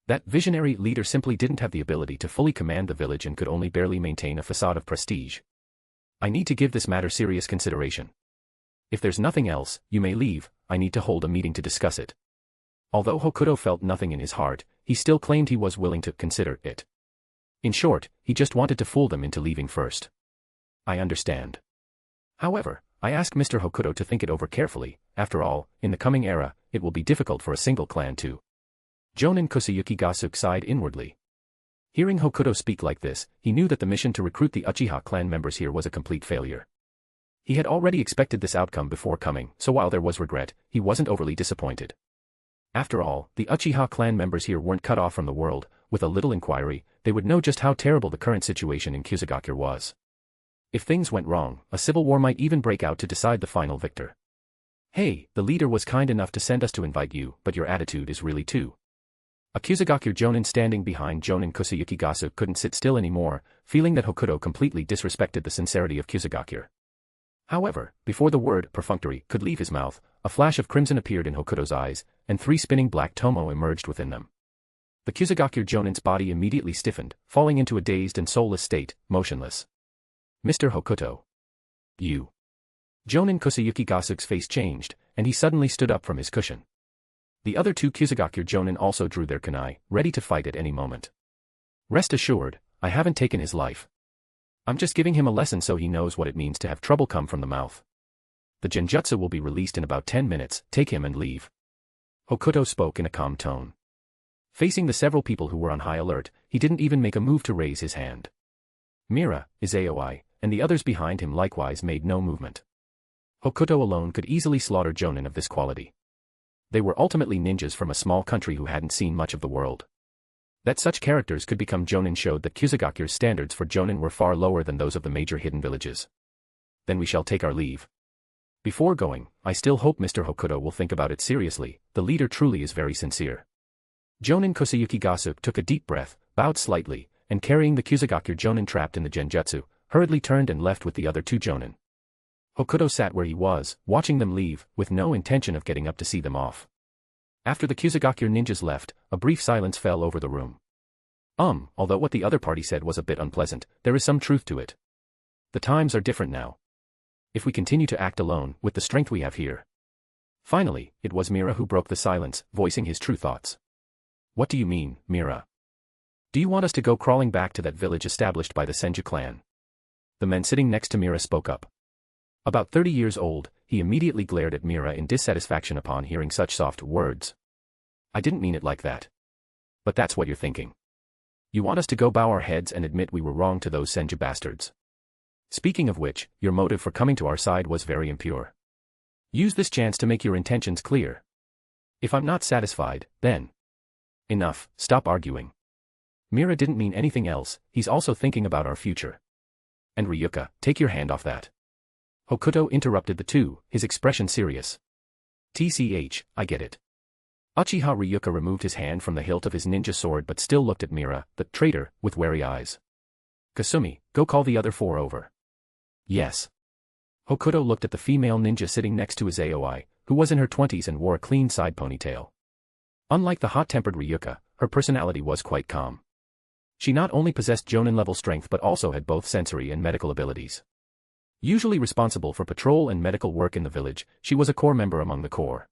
That visionary leader simply didn't have the ability to fully command the village and could only barely maintain a facade of prestige. I need to give this matter serious consideration. If there's nothing else, you may leave, I need to hold a meeting to discuss it. Although Hokuto felt nothing in his heart, he still claimed he was willing to consider it. In short, he just wanted to fool them into leaving first. I understand. However, I ask Mr. Hokuto to think it over carefully. After all, in the coming era, it will be difficult for a single clan to. Jonin Kusayuki Gasuke sighed inwardly. Hearing Hokuto speak like this, he knew that the mission to recruit the Uchiha clan members here was a complete failure. He had already expected this outcome before coming, so while there was regret, he wasn't overly disappointed. After all, the Uchiha clan members here weren't cut off from the world. With a little inquiry, they would know just how terrible the current situation in Kusagakure was. If things went wrong, a civil war might even break out to decide the final victor. Hey, the leader was kind enough to send us to invite you, but your attitude is really too. A Kusagakure Jonin standing behind Jonin Kusayuki Gasuke couldn't sit still anymore, feeling that Hokuto completely disrespected the sincerity of Kusagakure. However, before the word perfunctory could leave his mouth, a flash of crimson appeared in Hokuto's eyes, and 3 spinning black tomo emerged within them. The Kusagakure Jonin's body immediately stiffened, falling into a dazed and soulless state, motionless. Mr. Hokuto. You. Jonin Kusayuki Gasuke's face changed, and he suddenly stood up from his cushion. The other 2 Kusagakure Jonin also drew their kunai, ready to fight at any moment. Rest assured, I haven't taken his life. I'm just giving him a lesson so he knows what it means to have trouble come from the mouth. The genjutsu will be released in about 10 minutes, take him and leave. Hokuto spoke in a calm tone. Facing the several people who were on high alert, he didn't even make a move to raise his hand. Mira, Yayoi, and the others behind him likewise made no movement. Hokuto alone could easily slaughter Jonin of this quality. They were ultimately ninjas from a small country who hadn't seen much of the world. That such characters could become Jonin showed that Kusagakure's standards for Jonin were far lower than those of the major hidden villages. Then we shall take our leave. Before going, I still hope Mr. Hokuto will think about it seriously, the leader truly is very sincere. Jonin Kusayuki Gasuke took a deep breath, bowed slightly, and carrying the Kusagakure Jonin trapped in the genjutsu, hurriedly turned and left with the other 2 Jonin. Hokuto sat where he was, watching them leave, with no intention of getting up to see them off. After the Kusagakure ninjas left, a brief silence fell over the room. Although what the other party said was a bit unpleasant, there is some truth to it. The times are different now. If we continue to act alone, with the strength we have here. Finally, it was Mira who broke the silence, voicing his true thoughts. What do you mean, Mira? Do you want us to go crawling back to that village established by the Senju clan? The man sitting next to Mira spoke up. About 30 years old, he immediately glared at Mira in dissatisfaction upon hearing such soft words. I didn't mean it like that. But that's what you're thinking. You want us to go bow our heads and admit we were wrong to those Senju bastards. Speaking of which, your motive for coming to our side was very impure. Use this chance to make your intentions clear. If I'm not satisfied, then. Enough, stop arguing. Mira didn't mean anything else, he's also thinking about our future. And Ryuka, take your hand off that. Hokuto interrupted the 2, his expression serious. TCH, I get it. Uchiha Ryuka removed his hand from the hilt of his ninja sword but still looked at Mira, the traitor, with wary eyes. Kasumi, go call the other 4 over. Yes. Hokuto looked at the female ninja sitting next to his Yayoi, who was in her 20s and wore a clean side ponytail. Unlike the hot-tempered Ryuka, her personality was quite calm. She not only possessed Jonin-level strength but also had both sensory and medical abilities. Usually responsible for patrol and medical work in the village, she was a core member among the core.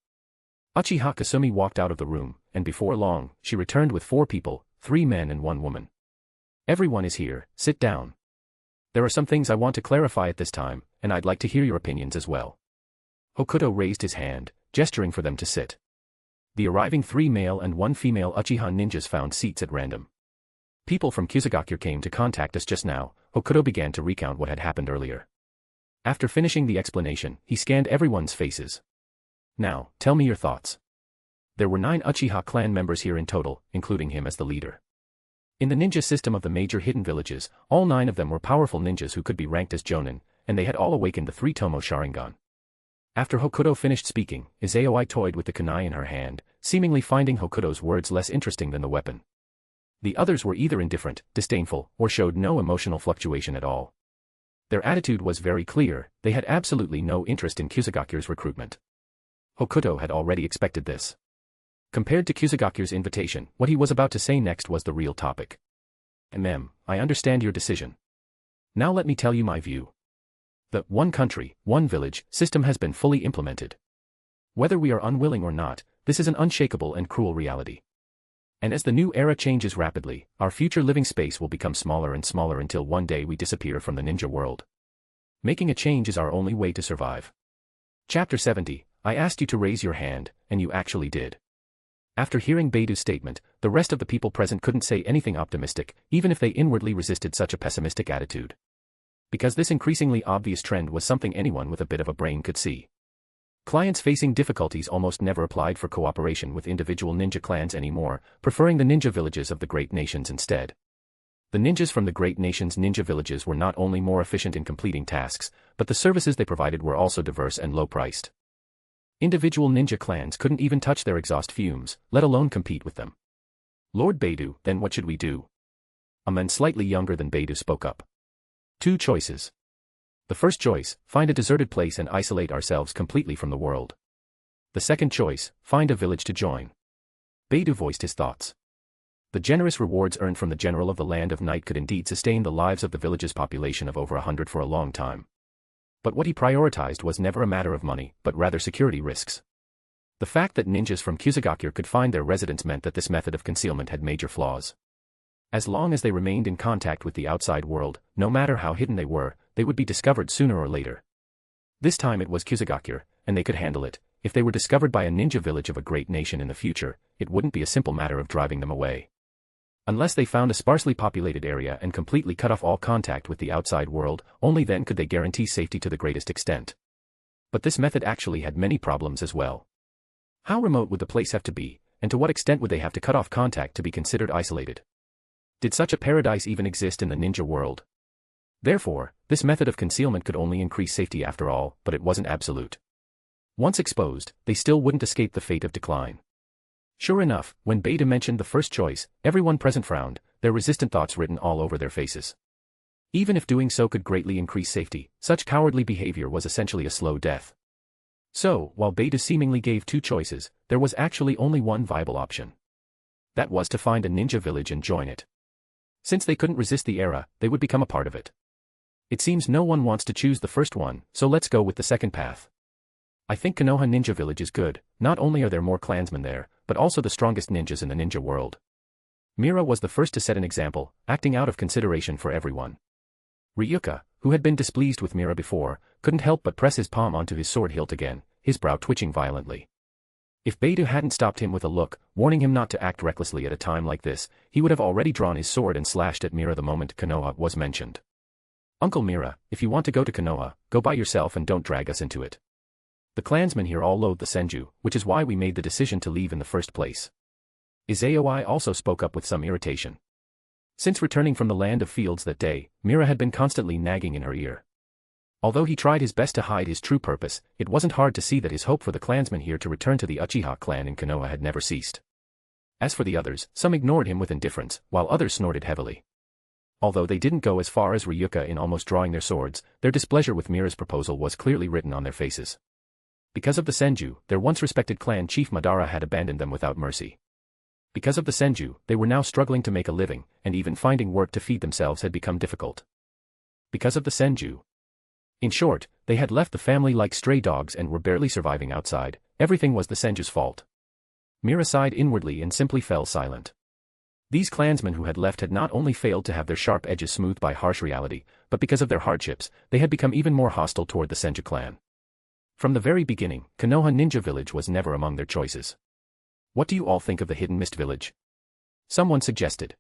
Uchiha Kasumi walked out of the room, and before long, she returned with 4 people, 3 men and 1 woman. Everyone is here, sit down. There are some things I want to clarify at this time, and I'd like to hear your opinions as well. Hokuto raised his hand, gesturing for them to sit. The arriving 3 male and 1 female Uchiha ninjas found seats at random. People from Kusagakure came to contact us just now, Hokuto began to recount what had happened earlier. After finishing the explanation, he scanned everyone's faces. Now, tell me your thoughts. There were 9 Uchiha clan members here in total, including him as the leader. In the ninja system of the major hidden villages, all 9 of them were powerful ninjas who could be ranked as Jonin, and they had all awakened the 3 Tomo Sharingan. After Hokuto finished speaking, Yayoi toyed with the kunai in her hand, seemingly finding Hokuto's words less interesting than the weapon. The others were either indifferent, disdainful, or showed no emotional fluctuation at all. Their attitude was very clear, they had absolutely no interest in Kusagakure's recruitment. Hokuto had already expected this. Compared to Kusagakure's invitation, what he was about to say next was the real topic. I understand your decision. Now let me tell you my view. The one country, one village system has been fully implemented. Whether we are unwilling or not, this is an unshakable and cruel reality. And as the new era changes rapidly, our future living space will become smaller and smaller until one day we disappear from the ninja world. Making a change is our only way to survive. Chapter 70, I asked you to raise your hand, and you actually did. After hearing Beidu's statement, the rest of the people present couldn't say anything optimistic, even if they inwardly resisted such a pessimistic attitude. Because this increasingly obvious trend was something anyone with a bit of a brain could see. Clients facing difficulties almost never applied for cooperation with individual ninja clans anymore, preferring the ninja villages of the great nations instead. The ninjas from the great nations' ninja villages were not only more efficient in completing tasks, but the services they provided were also diverse and low-priced. Individual ninja clans couldn't even touch their exhaust fumes, let alone compete with them. Lord Beidu, then what should we do? A man slightly younger than Beidu spoke up. 2 choices. The first choice, find a deserted place and isolate ourselves completely from the world. The second choice, find a village to join. Beidu voiced his thoughts. The generous rewards earned from the general of the Land of Night could indeed sustain the lives of the village's population of over 100 for a long time. But what he prioritized was never a matter of money, but rather security risks. The fact that ninjas from Kusagakure could find their residence meant that this method of concealment had major flaws. As long as they remained in contact with the outside world, no matter how hidden they would be discovered sooner or later. This time it was Kusagakure, and they could handle it. If they were discovered by a ninja village of a great nation in the future, it wouldn't be a simple matter of driving them away. Unless they found a sparsely populated area and completely cut off all contact with the outside world, only then could they guarantee safety to the greatest extent. But this method actually had many problems as well. How remote would the place have to be, and to what extent would they have to cut off contact to be considered isolated? Did such a paradise even exist in the ninja world? Therefore, this method of concealment could only increase safety after all, but it wasn't absolute. Once exposed, they still wouldn't escape the fate of decline. Sure enough, when Beidu mentioned the first choice, everyone present frowned, their resistant thoughts written all over their faces. Even if doing so could greatly increase safety, such cowardly behavior was essentially a slow death. So, while Beidu seemingly gave 2 choices, there was actually only one viable option. That was to find a ninja village and join it. Since they couldn't resist the era, they would become a part of it. It seems no one wants to choose the first one, so let's go with the second path. I think Konoha Ninja Village is good, not only are there more clansmen there, but also the strongest ninjas in the ninja world. Mira was the first to set an example, acting out of consideration for everyone. Ryuka, who had been displeased with Mira before, couldn't help but press his palm onto his sword hilt again, his brow twitching violently. If Beidu hadn't stopped him with a look, warning him not to act recklessly at a time like this, he would have already drawn his sword and slashed at Mira the moment Konoha was mentioned. Uncle Mira, if you want to go to Konoha, go by yourself and don't drag us into it. The clansmen here all loathe the Senju, which is why we made the decision to leave in the first place. Yayoi also spoke up with some irritation. Since returning from the land of fields that day, Mira had been constantly nagging in her ear. Although he tried his best to hide his true purpose, it wasn't hard to see that his hope for the clansmen here to return to the Uchiha clan in Konoha had never ceased. As for the others, some ignored him with indifference, while others snorted heavily. Although they didn't go as far as Ryuka in almost drawing their swords, their displeasure with Mira's proposal was clearly written on their faces. Because of the Senju, their once respected clan chief Madara had abandoned them without mercy. Because of the Senju, they were now struggling to make a living, and even finding work to feed themselves had become difficult. Because of the Senju. In short, they had left the family like stray dogs and were barely surviving outside. Everything was the Senju's fault. Mira sighed inwardly and simply fell silent. These clansmen who had left had not only failed to have their sharp edges smoothed by harsh reality, but because of their hardships, they had become even more hostile toward the Senju clan. From the very beginning, Konoha Ninja Village was never among their choices. What do you all think of the Hidden Mist Village? Someone suggested.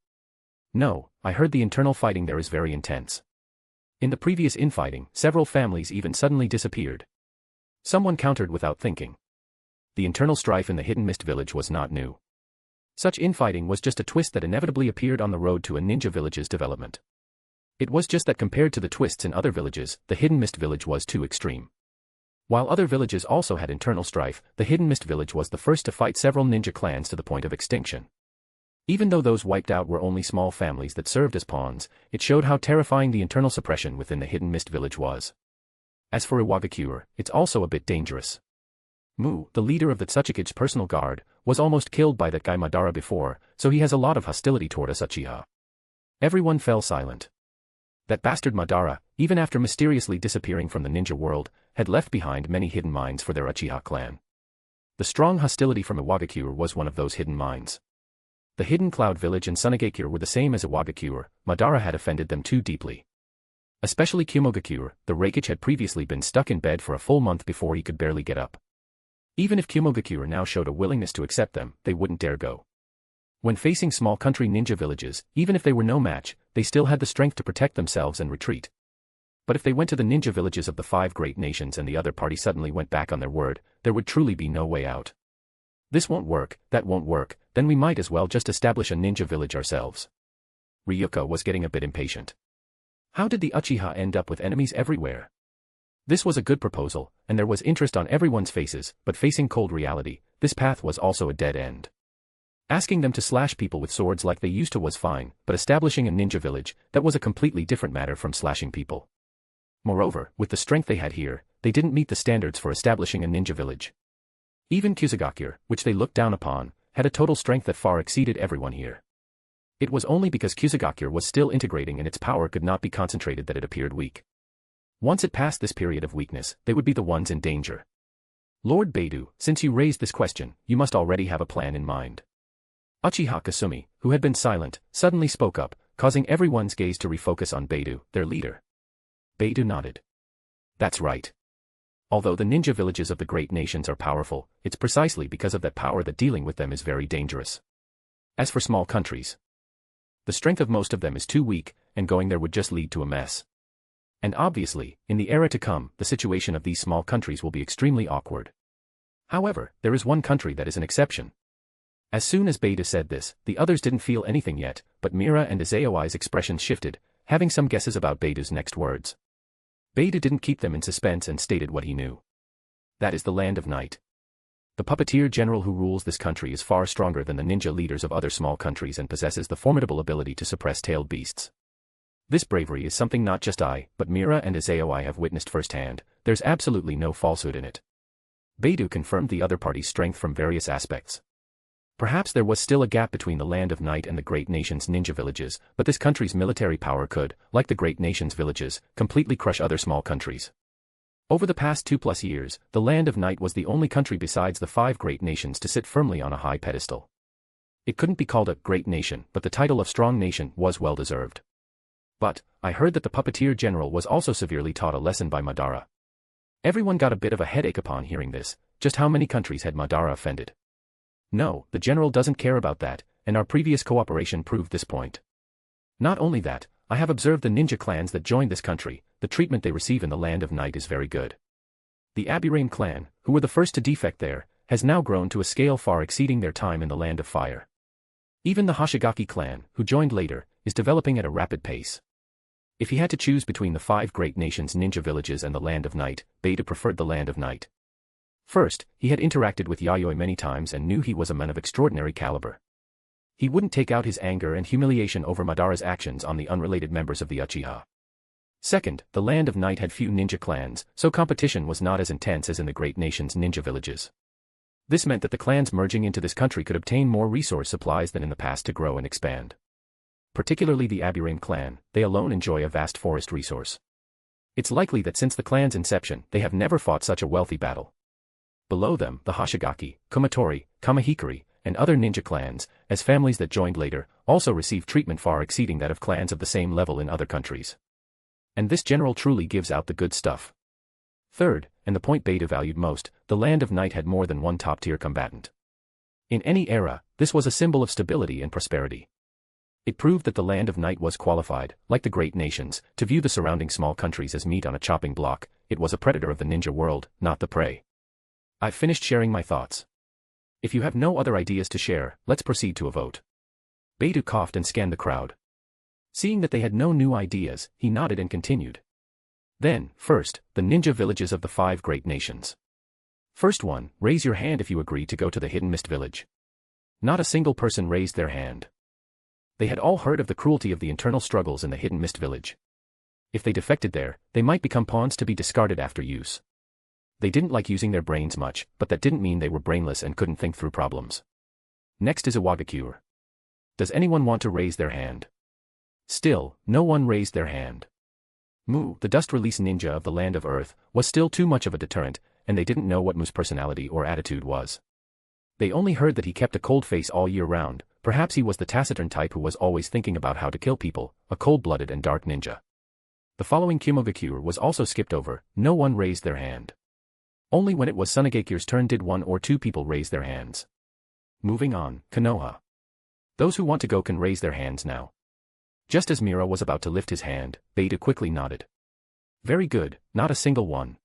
No, I heard the internal fighting there is very intense. In the previous infighting, several families even suddenly disappeared. Someone countered without thinking. the internal strife in the Hidden Mist Village was not new. Such infighting was just a twist that inevitably appeared on the road to a ninja village's development. It was just that compared to the twists in other villages, the Hidden Mist Village was too extreme. While other villages also had internal strife, the Hidden Mist Village was the first to fight several ninja clans to the point of extinction. Even though those wiped out were only small families that served as pawns, it showed how terrifying the internal suppression within the Hidden Mist Village was. As for Iwagakure, it's also a bit dangerous. Mu, the leader of the Tsuchikige's personal guard, was almost killed by that guy Madara before, so he has a lot of hostility toward us Uchiha. Everyone fell silent. That bastard Madara, even after mysteriously disappearing from the ninja world, had left behind many hidden mines for their Uchiha clan. The strong hostility from Iwagakure was one of those hidden mines. The Hidden Cloud Village and Sunagakure were the same as Iwagakure. Madara had offended them too deeply. Especially Kumogakure, the Reikage had previously been stuck in bed for a full month before he could barely get up. Even if Kumogakure now showed a willingness to accept them, they wouldn't dare go. When facing small country ninja villages, even if they were no match, they still had the strength to protect themselves and retreat. But if they went to the ninja villages of the 5 great nations and the other party suddenly went back on their word, there would truly be no way out. This won't work, that won't work, then we might as well just establish a ninja village ourselves. Ryuko was getting a bit impatient. How did the Uchiha end up with enemies everywhere? This was a good proposal, and there was interest on everyone's faces, but facing cold reality, this path was also a dead end. Asking them to slash people with swords like they used to was fine, but establishing a ninja village, that was a completely different matter from slashing people. Moreover, with the strength they had here, they didn't meet the standards for establishing a ninja village. Even Kusagakure, which they looked down upon, had a total strength that far exceeded everyone here. It was only because Kusagakure was still integrating and its power could not be concentrated that it appeared weak. Once it passed this period of weakness, they would be the ones in danger. Lord Beidou, since you raised this question, you must already have a plan in mind. Uchiha Kasumi, who had been silent, suddenly spoke up, causing everyone's gaze to refocus on Beidou, their leader. Beidou nodded. That's right. Although the ninja villages of the great nations are powerful, it's precisely because of that power that dealing with them is very dangerous. As for small countries, the strength of most of them is too weak, and going there would just lead to a mess. And obviously, in the era to come, the situation of these small countries will be extremely awkward. However, there is one country that is an exception. As soon as Beidou said this, the others didn't feel anything yet, but Mira and Izaoi's expressions shifted, having some guesses about Beidou's next words. Beidou didn't keep them in suspense and stated what he knew. That is the Land of Night. The puppeteer general who rules this country is far stronger than the ninja leaders of other small countries and possesses the formidable ability to suppress tailed beasts. This bravery is something not just I, but Mira and Izaoi have witnessed firsthand. There's absolutely no falsehood in it. Beidou confirmed the other party's strength from various aspects. Perhaps there was still a gap between the Land of Night and the great nation's ninja villages, but this country's military power could, like the great nation's villages, completely crush other small countries. Over the past 2+ years, the Land of Night was the only country besides the 5 great nations to sit firmly on a high pedestal. It couldn't be called a great nation, but the title of strong nation was well deserved. But, I heard that the puppeteer general was also severely taught a lesson by Madara. Everyone got a bit of a headache upon hearing this. Just how many countries had Madara offended? No, the general doesn't care about that, and our previous cooperation proved this point. Not only that, I have observed the ninja clans that joined this country, the treatment they receive in the Land of Night is very good. The Aburaim clan, who were the first to defect there, has now grown to a scale far exceeding their time in the Land of Fire. Even the Hoshigaki clan, who joined later, is developing at a rapid pace. If he had to choose between the 5 great nations' ninja villages and the Land of Night, Beidou preferred the Land of Night. First, he had interacted with Yayoi many times and knew he was a man of extraordinary caliber. He wouldn't take out his anger and humiliation over Madara's actions on the unrelated members of the Uchiha. Second, the Land of Night had few ninja clans, so competition was not as intense as in the great nation's ninja villages. This meant that the clans merging into this country could obtain more resource supplies than in the past to grow and expand. Particularly the Aburaim clan, they alone enjoy a vast forest resource. It's likely that since the clan's inception, they have never fought such a wealthy battle. Below them, the Hoshigaki, Kumatori, Kamihikari, and other ninja clans, as families that joined later, also receive treatment far exceeding that of clans of the same level in other countries. And this general truly gives out the good stuff. Third, and the point Beidou valued most, the Land of Night had more than one top-tier combatant. In any era, this was a symbol of stability and prosperity. It proved that the Land of Night was qualified, like the great nations, to view the surrounding small countries as meat on a chopping block. It was a predator of the ninja world, not the prey. I've finished sharing my thoughts. If you have no other ideas to share, let's proceed to a vote. Beidou coughed and scanned the crowd. Seeing that they had no new ideas, he nodded and continued. Then, first, the ninja villages of the 5 great nations. First one, raise your hand if you agree to go to the Hidden Mist village. Not a single person raised their hand. They had all heard of the cruelty of the internal struggles in the Hidden Mist village. If they defected there, they might become pawns to be discarded after use. They didn't like using their brains much, but that didn't mean they were brainless and couldn't think through problems. Next is Iwagakure. Does anyone want to raise their hand? Still, no one raised their hand. Mu, the dust release ninja of the land of Earth, was still too much of a deterrent, and they didn't know what Mu's personality or attitude was. They only heard that he kept a cold face all year round. Perhaps he was the taciturn type who was always thinking about how to kill people, a cold-blooded and dark ninja. The following Kimogakure was also skipped over. No one raised their hand. Only when it was Sunegakure's turn did 1 or 2 people raise their hands. Moving on, Konoha. Those who want to go can raise their hands now. Just as Mira was about to lift his hand, Beidou quickly nodded. Very good, not a single one.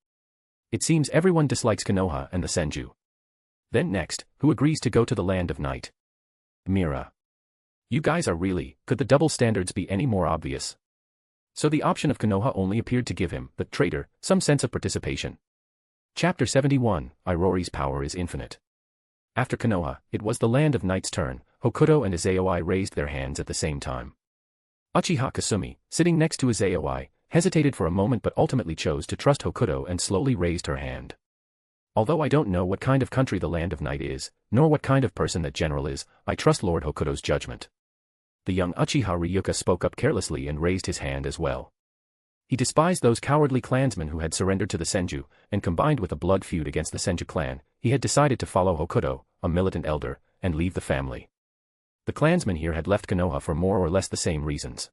It seems everyone dislikes Konoha and the Senju. Then next, who agrees to go to the land of night? Mira. You guys are really, could the double standards be any more obvious? So the option of Konoha only appeared to give him, the traitor, some sense of participation. Chapter 71, Irori's power is infinite. After Konoha, it was the land of night's turn. Hokuto and Izayoi raised their hands at the same time. Uchiha Kasumi, sitting next to Izayoi, hesitated for a moment but ultimately chose to trust Hokuto and slowly raised her hand. Although I don't know what kind of country the land of night is, nor what kind of person that general is, I trust Lord Hokuto's judgment. The young Uchiha Ryuka spoke up carelessly and raised his hand as well. He despised those cowardly clansmen who had surrendered to the Senju, and combined with a blood feud against the Senju clan, he had decided to follow Hokuto, a militant elder, and leave the family. The clansmen here had left Konoha for more or less the same reasons.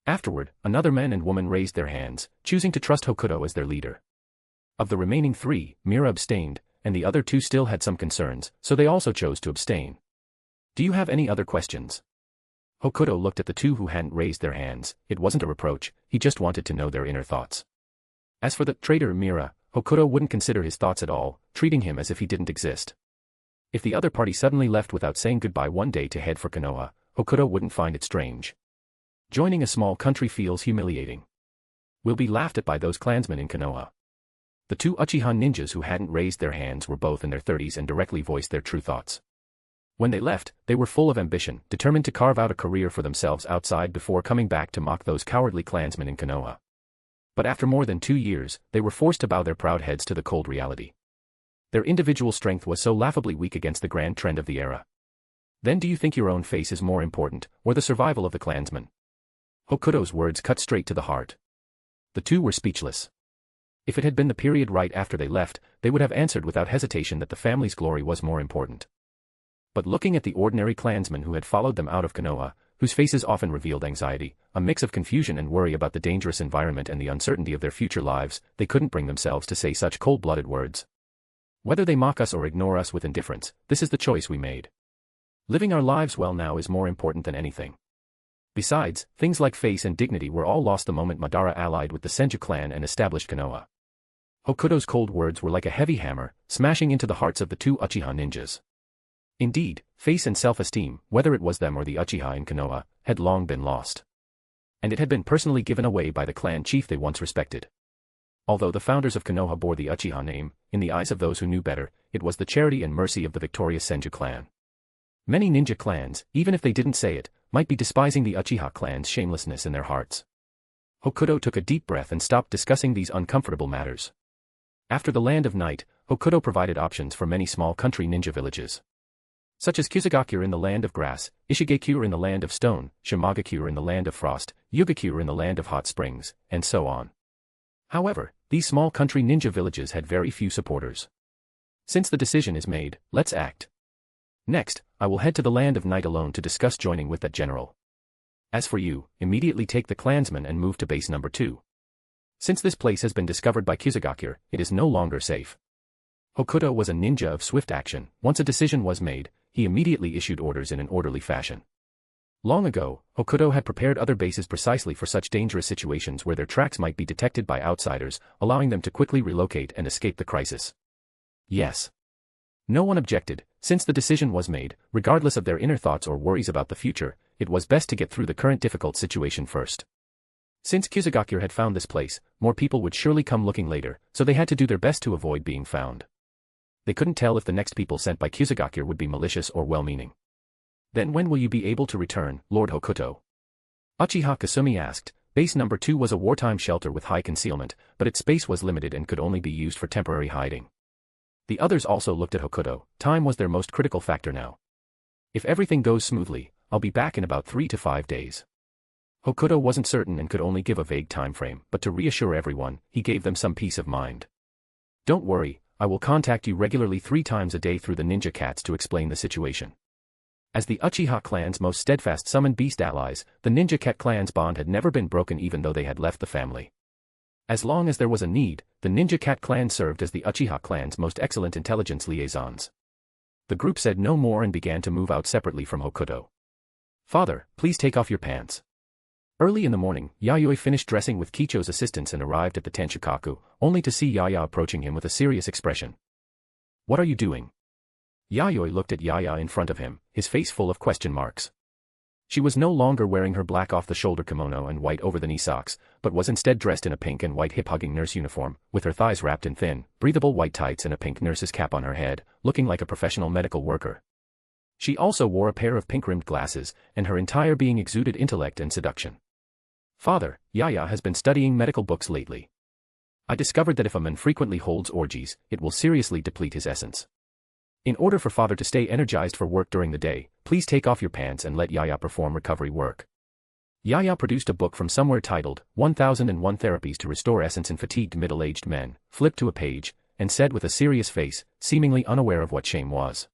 Afterward, another man and woman raised their hands, choosing to trust Hokuto as their leader. Of the remaining 3, Mira abstained, and the other 2 still had some concerns, so they also chose to abstain. Do you have any other questions? Hokuto looked at the 2 who hadn't raised their hands. It wasn't a reproach, he just wanted to know their inner thoughts. As for the traitor Mira, Hokuto wouldn't consider his thoughts at all, treating him as if he didn't exist. If the other party suddenly left without saying goodbye one day to head for Konoha, Hokuto wouldn't find it strange. Joining a small country feels humiliating. Will be laughed at by those clansmen in Konoha. The 2 Uchiha ninjas who hadn't raised their hands were both in their 30s and directly voiced their true thoughts. When they left, they were full of ambition, determined to carve out a career for themselves outside before coming back to mock those cowardly clansmen in Konoha. But after more than 2 years, they were forced to bow their proud heads to the cold reality. Their individual strength was so laughably weak against the grand trend of the era. Then do you think your own face is more important, or the survival of the clansmen? Hokuto's words cut straight to the heart. The 2 were speechless. If it had been the period right after they left, they would have answered without hesitation that the family's glory was more important. But looking at the ordinary clansmen who had followed them out of Konoha, whose faces often revealed anxiety, a mix of confusion and worry about the dangerous environment and the uncertainty of their future lives, they couldn't bring themselves to say such cold-blooded words. Whether they mock us or ignore us with indifference, this is the choice we made. Living our lives well now is more important than anything. Besides, things like face and dignity were all lost the moment Madara allied with the Senju clan and established Konoha. Hokuto's cold words were like a heavy hammer, smashing into the hearts of the 2 Uchiha ninjas. Indeed, face and self-esteem, whether it was them or the Uchiha in Konoha, had long been lost. And it had been personally given away by the clan chief they once respected. Although the founders of Konoha bore the Uchiha name, in the eyes of those who knew better, it was the charity and mercy of the victorious Senju clan. Many ninja clans, even if they didn't say it, might be despising the Uchiha clan's shamelessness in their hearts. Hokuto took a deep breath and stopped discussing these uncomfortable matters. After the land of night, Hokuto provided options for many small country ninja villages. Such as Kusagakure in the land of grass, Ishigakure in the land of stone, Shimagakure in the land of frost, Yugakure in the land of hot springs, and so on. However, these small country ninja villages had very few supporters. Since the decision is made, let's act. Next, I will head to the land of night alone to discuss joining with that general. As for you, immediately take the clansmen and move to base number 2. Since this place has been discovered by Kusagakure, it is no longer safe. Hokuto was a ninja of swift action. Once a decision was made, he immediately issued orders in an orderly fashion. Long ago, Hokuto had prepared other bases precisely for such dangerous situations where their tracks might be detected by outsiders, allowing them to quickly relocate and escape the crisis. Yes. No one objected, since the decision was made, regardless of their inner thoughts or worries about the future, it was best to get through the current difficult situation first. Since Kusagakure had found this place, more people would surely come looking later, so they had to do their best to avoid being found. They couldn't tell if the next people sent by Kusagakure would be malicious or well-meaning. Then when will you be able to return, Lord Hokuto? Uchiha Kasumi asked. Base number 2 was a wartime shelter with high concealment, but its space was limited and could only be used for temporary hiding. The others also looked at Hokuto. Time was their most critical factor now. If everything goes smoothly, I'll be back in about 3 to 5 days. Hokuto wasn't certain and could only give a vague time frame, but to reassure everyone, he gave them some peace of mind. Don't worry, I will contact you regularly 3 times a day through the ninja cats to explain the situation. As the Uchiha clan's most steadfast summoned beast allies, the Ninja Cat clan's bond had never been broken even though they had left the family. As long as there was a need, the Ninja Cat clan served as the Uchiha clan's most excellent intelligence liaisons. The group said no more and began to move out separately from Hokuto. Father, please take off your pants. Early in the morning, Yayoi finished dressing with Kicho's assistance and arrived at the Tenshikaku, only to see Yaya approaching him with a serious expression. What are you doing? Yayoi looked at Yaya in front of him, his face full of question marks. She was no longer wearing her black off-the-shoulder kimono and white over-the-knee socks, but was instead dressed in a pink and white hip-hugging nurse uniform, with her thighs wrapped in thin, breathable white tights and a pink nurse's cap on her head, looking like a professional medical worker. She also wore a pair of pink-rimmed glasses, and her entire being exuded intellect and seduction. Father, Yaya has been studying medical books lately. I discovered that if a man frequently holds orgies, it will seriously deplete his essence. In order for father to stay energized for work during the day, please take off your pants and let Yaya perform recovery work. Yaya produced a book from somewhere titled 1001 Therapies to Restore Essence in Fatigued Middle-Aged Men, flipped to a page, and said with a serious face, seemingly unaware of what shame was.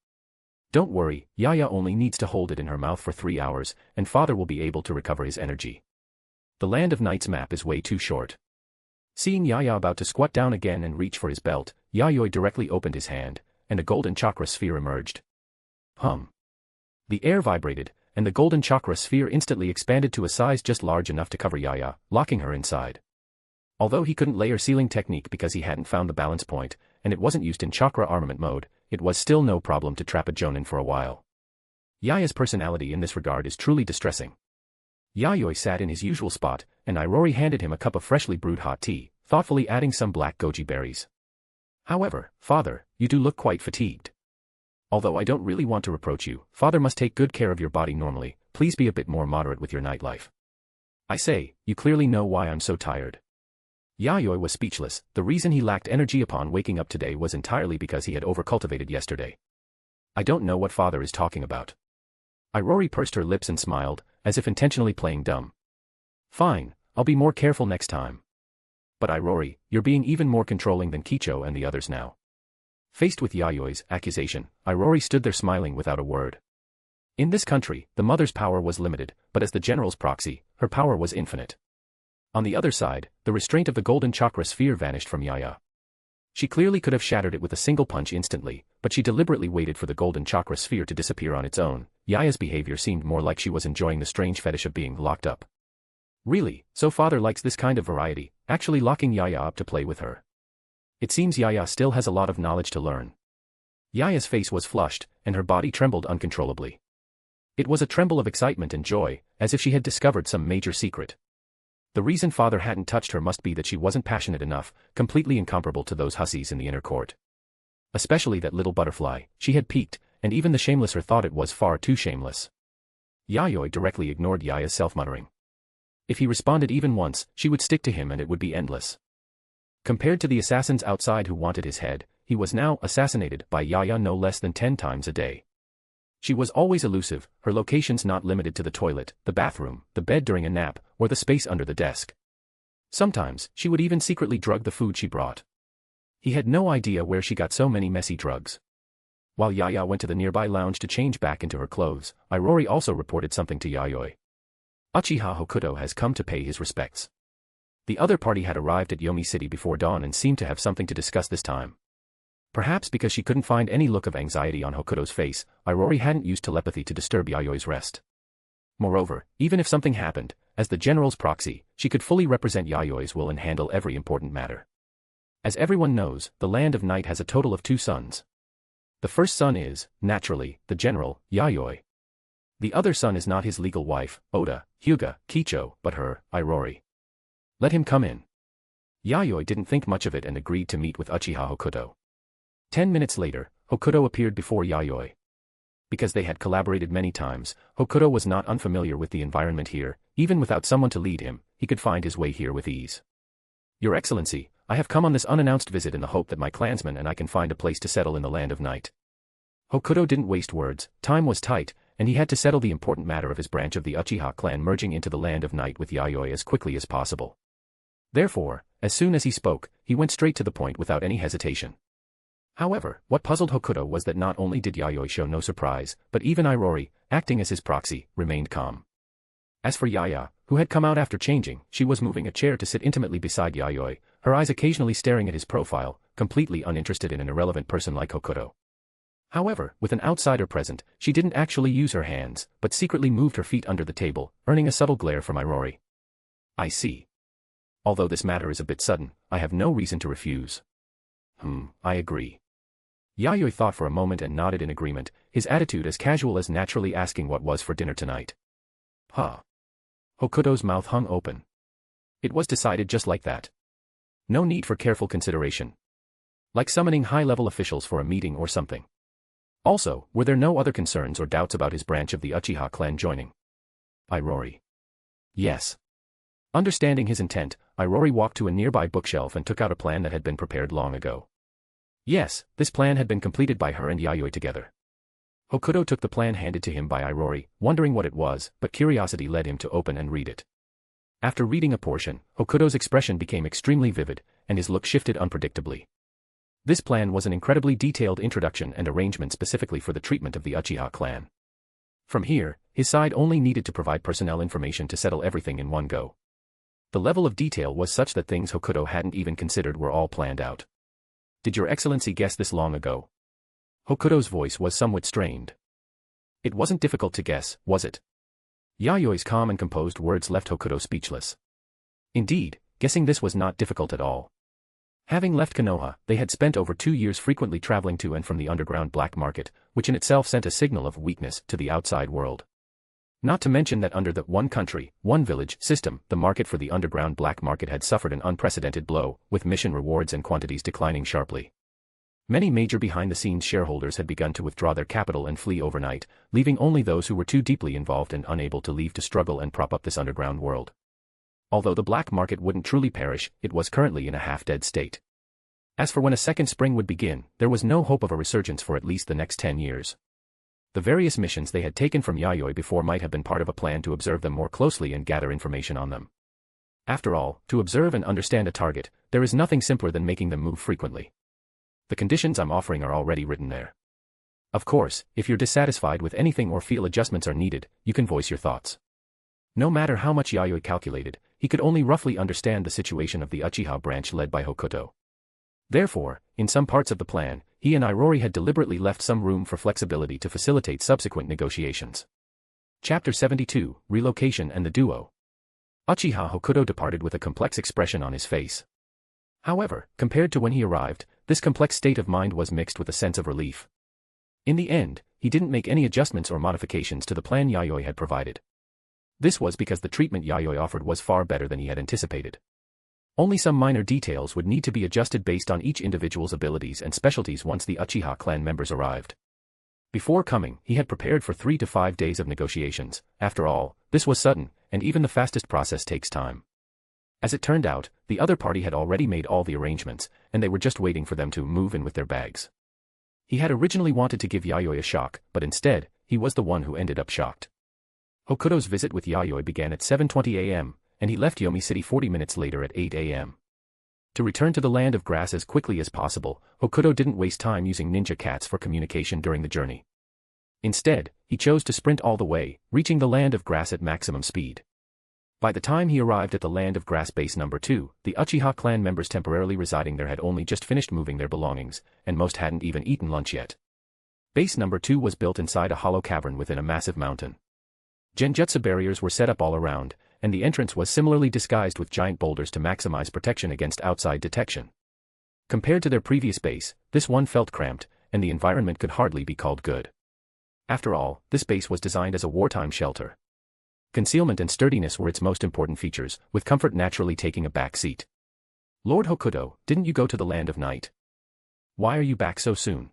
Don't worry, Yaya only needs to hold it in her mouth for 3 hours, and father will be able to recover his energy. The Land of Night's map is way too short. Seeing Yaya about to squat down again and reach for his belt, Yayoi directly opened his hand, and a golden chakra sphere emerged. The air vibrated, and the golden chakra sphere instantly expanded to a size just large enough to cover Yaya, locking her inside. Although he couldn't layer sealing technique because he hadn't found the balance point, and it wasn't used in chakra armament mode, it was still no problem to trap a jonin for a while. Yaya's personality in this regard is truly distressing. Yayoi sat in his usual spot, and Irori handed him a cup of freshly brewed hot tea, thoughtfully adding some black goji berries. However, father, you do look quite fatigued. Although I don't really want to reproach you, father must take good care of your body normally, please be a bit more moderate with your nightlife. I say, you clearly know why I'm so tired. Yayoi was speechless. The reason he lacked energy upon waking up today was entirely because he had overcultivated yesterday. I don't know what father is talking about. Irori pursed her lips and smiled, as if intentionally playing dumb. Fine, I'll be more careful next time. But Irori, you're being even more controlling than Kicho and the others now. Faced with Yayoi's accusation, Irori stood there smiling without a word. In this country, the mother's power was limited, but as the general's proxy, her power was infinite. On the other side, the restraint of the golden chakra sphere vanished from Yaya. She clearly could have shattered it with a single punch instantly, but she deliberately waited for the golden chakra sphere to disappear on its own. Yaya's behavior seemed more like she was enjoying the strange fetish of being locked up. Really, so father likes this kind of variety, actually locking Yaya up to play with her. It seems Yaya still has a lot of knowledge to learn. Yaya's face was flushed, and her body trembled uncontrollably. It was a tremble of excitement and joy, as if she had discovered some major secret. The reason father hadn't touched her must be that she wasn't passionate enough, completely incomparable to those hussies in the inner court. Especially that little butterfly, she had peaked, and even the shamelesser thought it was far too shameless. Yayoi directly ignored Yaya's self-muttering. If he responded even once, she would stick to him and it would be endless. Compared to the assassins outside who wanted his head, he was now assassinated by Yaya no less than 10 times a day. She was always elusive, her locations not limited to the toilet, the bathroom, the bed during a nap, or the space under the desk. Sometimes, she would even secretly drug the food she brought. He had no idea where she got so many messy drugs. While Yaya went to the nearby lounge to change back into her clothes, Irori also reported something to Yayoi. Uchiha Hokuto has come to pay his respects. The other party had arrived at Yomi City before dawn and seemed to have something to discuss this time. Perhaps because she couldn't find any look of anxiety on Hokuto's face, Irori hadn't used telepathy to disturb Yayoi's rest. Moreover, even if something happened, as the general's proxy, she could fully represent Yayoi's will and handle every important matter. As everyone knows, the Land of Night has a total of 2 suns. The first son is, naturally, the general, Yayoi. The other son is not his legal wife, Oda, Hyuga, Kicho, but her, Irori. Let him come in. Yayoi didn't think much of it and agreed to meet with Uchiha Hokuto. 10 minutes later, Hokuto appeared before Yayoi. Because they had collaborated many times, Hokuto was not unfamiliar with the environment here. Even without someone to lead him, he could find his way here with ease. Your Excellency, I have come on this unannounced visit in the hope that my clansmen and I can find a place to settle in the Land of Night. Hokuto didn't waste words. Time was tight, and he had to settle the important matter of his branch of the Uchiha clan merging into the Land of Night with Yayoi as quickly as possible. Therefore, as soon as he spoke, he went straight to the point without any hesitation. However, what puzzled Hokuto was that not only did Yayoi show no surprise, but even Irori, acting as his proxy, remained calm. As for Yaya, who had come out after changing, she was moving a chair to sit intimately beside Yayoi, her eyes occasionally staring at his profile, completely uninterested in an irrelevant person like Hokuto. However, with an outsider present, she didn't actually use her hands, but secretly moved her feet under the table, earning a subtle glare from Irori. I see. Although this matter is a bit sudden, I have no reason to refuse. I agree. Yayoi thought for a moment and nodded in agreement, his attitude as casual as naturally asking what was for dinner tonight. Hokuto's mouth hung open. It was decided just like that. No need for careful consideration. Like summoning high-level officials for a meeting or something. Also, were there no other concerns or doubts about his branch of the Uchiha clan joining? Irori. Yes. Understanding his intent, Irori walked to a nearby bookshelf and took out a plan that had been prepared long ago. Yes, this plan had been completed by her and Yayoi together. Hokuto took the plan handed to him by Irori, wondering what it was, but curiosity led him to open and read it. After reading a portion, Hokuto's expression became extremely vivid, and his look shifted unpredictably. This plan was an incredibly detailed introduction and arrangement specifically for the treatment of the Uchiha clan. From here, his side only needed to provide personnel information to settle everything in one go. The level of detail was such that things Hokuto hadn't even considered were all planned out. Did Your Excellency guess this long ago? Hokuto's voice was somewhat strained. It wasn't difficult to guess, was it? Yayoi's calm and composed words left Hokuto speechless. Indeed, guessing this was not difficult at all. Having left Konoha, they had spent over 2 years frequently traveling to and from the underground black market, which in itself sent a signal of weakness to the outside world. Not to mention that under the one country, one village system, the market for the underground black market had suffered an unprecedented blow, with mission rewards and quantities declining sharply. Many major behind-the-scenes shareholders had begun to withdraw their capital and flee overnight, leaving only those who were too deeply involved and unable to leave to struggle and prop up this underground world. Although the black market wouldn't truly perish, it was currently in a half-dead state. As for when a second spring would begin, there was no hope of a resurgence for at least the next 10 years. The various missions they had taken from Yayoi before might have been part of a plan to observe them more closely and gather information on them. After all, to observe and understand a target, there is nothing simpler than making them move frequently. The conditions I'm offering are already written there. Of course, if you're dissatisfied with anything or feel adjustments are needed, you can voice your thoughts. No matter how much Yayoi calculated, he could only roughly understand the situation of the Uchiha branch led by Hokuto. Therefore, in some parts of the plan, he and Irori had deliberately left some room for flexibility to facilitate subsequent negotiations. Chapter 72, Relocation and the Duo. Uchiha Hokuto departed with a complex expression on his face. However, compared to when he arrived, this complex state of mind was mixed with a sense of relief. In the end, he didn't make any adjustments or modifications to the plan Yayoi had provided. This was because the treatment Yayoi offered was far better than he had anticipated. Only some minor details would need to be adjusted based on each individual's abilities and specialties once the Uchiha clan members arrived. Before coming, he had prepared for 3 to 5 days of negotiations. After all, this was sudden, and even the fastest process takes time. As it turned out, the other party had already made all the arrangements, and they were just waiting for them to move in with their bags. He had originally wanted to give Yayoi a shock, but instead, he was the one who ended up shocked. Hokuto's visit with Yayoi began at 7:20 a.m., and he left Yomi City 40 minutes later at 8 a.m. To return to the Land of Grass as quickly as possible, Hokuto didn't waste time using ninja cats for communication during the journey. Instead, he chose to sprint all the way, reaching the Land of Grass at maximum speed. By the time he arrived at the Land of Grass Base Number 2, the Uchiha clan members temporarily residing there had only just finished moving their belongings, and most hadn't even eaten lunch yet. Base Number 2 was built inside a hollow cavern within a massive mountain. Genjutsu barriers were set up all around, and the entrance was similarly disguised with giant boulders to maximize protection against outside detection. Compared to their previous base, this one felt cramped, and the environment could hardly be called good. After all, this base was designed as a wartime shelter. Concealment and sturdiness were its most important features, with comfort naturally taking a back seat. Lord Hokuto, didn't you go to the Land of Night? Why are you back so soon?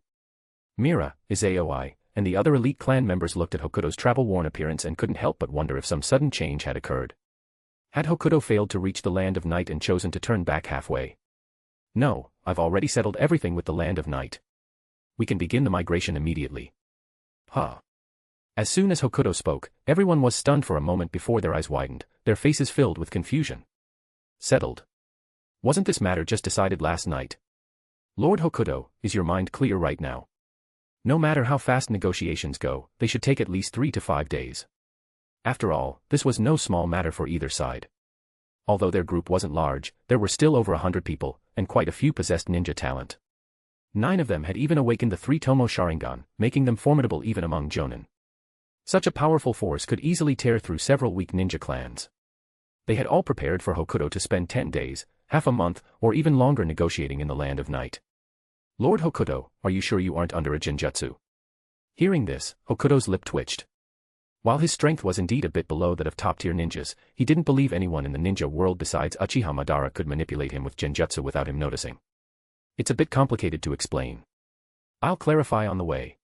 Mira, Yayoi, and the other elite clan members looked at Hokuto's travel-worn appearance and couldn't help but wonder if some sudden change had occurred. Had Hokuto failed to reach the Land of Night and chosen to turn back halfway? No, I've already settled everything with the Land of Night. We can begin the migration immediately. Huh. As soon as Hokuto spoke, everyone was stunned for a moment before their eyes widened, their faces filled with confusion. Settled. Wasn't this matter just decided last night? Lord Hokuto, is your mind clear right now? No matter how fast negotiations go, they should take at least 3 to 5 days. After all, this was no small matter for either side. Although their group wasn't large, there were still over 100 people, and quite a few possessed ninja talent. 9 of them had even awakened the 3 Tomo Sharingan, making them formidable even among Jonin. Such a powerful force could easily tear through several weak ninja clans. They had all prepared for Hokuto to spend 10 days, half a month, or even longer negotiating in the Land of Night. Lord Hokuto, are you sure you aren't under a genjutsu? Hearing this, Hokuto's lip twitched. While his strength was indeed a bit below that of top-tier ninjas, he didn't believe anyone in the ninja world besides Uchiha Madara could manipulate him with genjutsu without him noticing. It's a bit complicated to explain. I'll clarify on the way.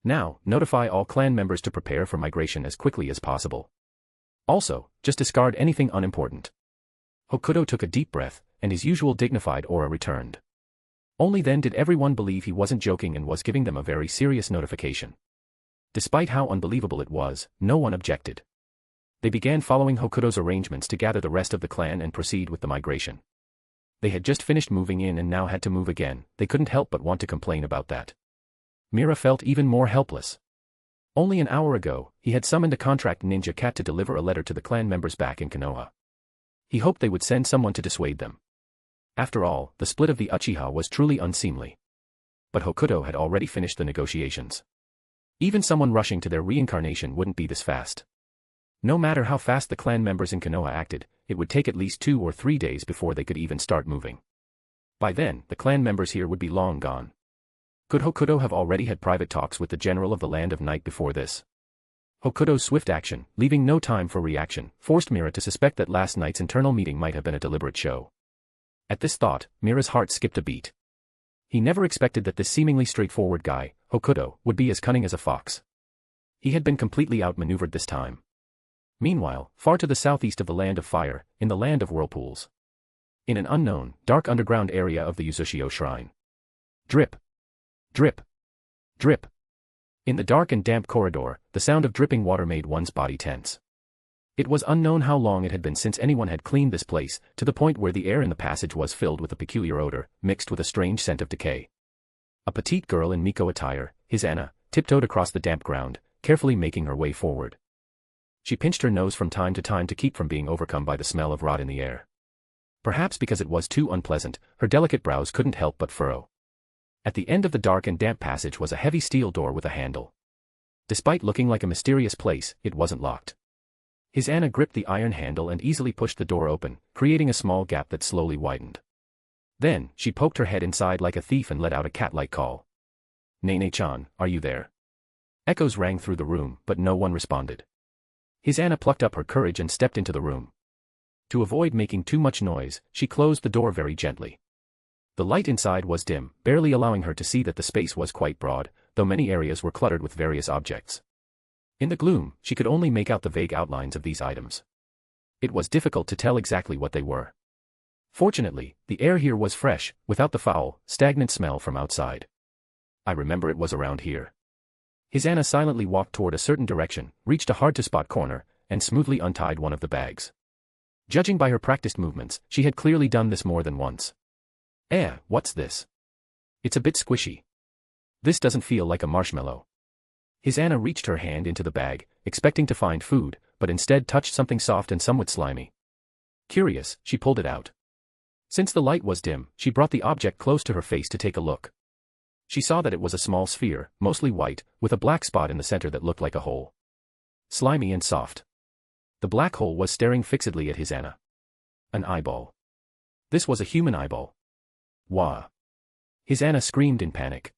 Now, notify all clan members to prepare for migration as quickly as possible. Also, just discard anything unimportant. Hokuto took a deep breath, and his usual dignified aura returned. Only then did everyone believe he wasn't joking and was giving them a very serious notification. Despite how unbelievable it was, no one objected. They began following Hokuto's arrangements to gather the rest of the clan and proceed with the migration. They had just finished moving in and now had to move again, they couldn't help but want to complain about that. Mira felt even more helpless. Only an hour ago, he had summoned a contract ninja cat to deliver a letter to the clan members back in Konoha. He hoped they would send someone to dissuade them. After all, the split of the Uchiha was truly unseemly. But Hokuto had already finished the negotiations. Even someone rushing to their reincarnation wouldn't be this fast. No matter how fast the clan members in Konoha acted, it would take at least 2 or 3 days before they could even start moving. By then, the clan members here would be long gone. Could Hokuto have already had private talks with the general of the Land of Night before this? Hokuto's swift action, leaving no time for reaction, forced Mira to suspect that last night's internal meeting might have been a deliberate show. At this thought, Mira's heart skipped a beat. He never expected that this seemingly straightforward guy, Hokuto, would be as cunning as a fox. He had been completely outmaneuvered this time. Meanwhile, far to the southeast of the Land of Fire, in the Land of Whirlpools. In an unknown, dark underground area of the Uzushio Shrine. Drip. Drip. Drip. In the dark and damp corridor, the sound of dripping water made one's body tense. It was unknown how long it had been since anyone had cleaned this place, to the point where the air in the passage was filled with a peculiar odor, mixed with a strange scent of decay. A petite girl in Miko attire, his Anna, tiptoed across the damp ground, carefully making her way forward. She pinched her nose from time to time to keep from being overcome by the smell of rot in the air. Perhaps because it was too unpleasant, her delicate brows couldn't help but furrow. At the end of the dark and damp passage was a heavy steel door with a handle. Despite looking like a mysterious place, it wasn't locked. His Anna gripped the iron handle and easily pushed the door open, creating a small gap that slowly widened. Then, she poked her head inside like a thief and let out a cat-like call. "Nene-chan, are you there?" Echoes rang through the room, but no one responded. His Anna plucked up her courage and stepped into the room. To avoid making too much noise, she closed the door very gently. The light inside was dim, barely allowing her to see that the space was quite broad, though many areas were cluttered with various objects. In the gloom, she could only make out the vague outlines of these items. It was difficult to tell exactly what they were. Fortunately, the air here was fresh, without the foul, stagnant smell from outside. I remember it was around here. His Anna silently walked toward a certain direction, reached a hard-to-spot corner, and smoothly untied one of the bags. Judging by her practiced movements, she had clearly done this more than once. What's this? It's a bit squishy. This doesn't feel like a marshmallow. His Anna reached her hand into the bag, expecting to find food, but instead touched something soft and somewhat slimy. Curious, she pulled it out. Since the light was dim, she brought the object close to her face to take a look. She saw that it was a small sphere, mostly white, with a black spot in the center that looked like a hole. Slimy and soft. The black hole was staring fixedly at his Anna. An eyeball. This was a human eyeball. Wah! His Anna screamed in panic.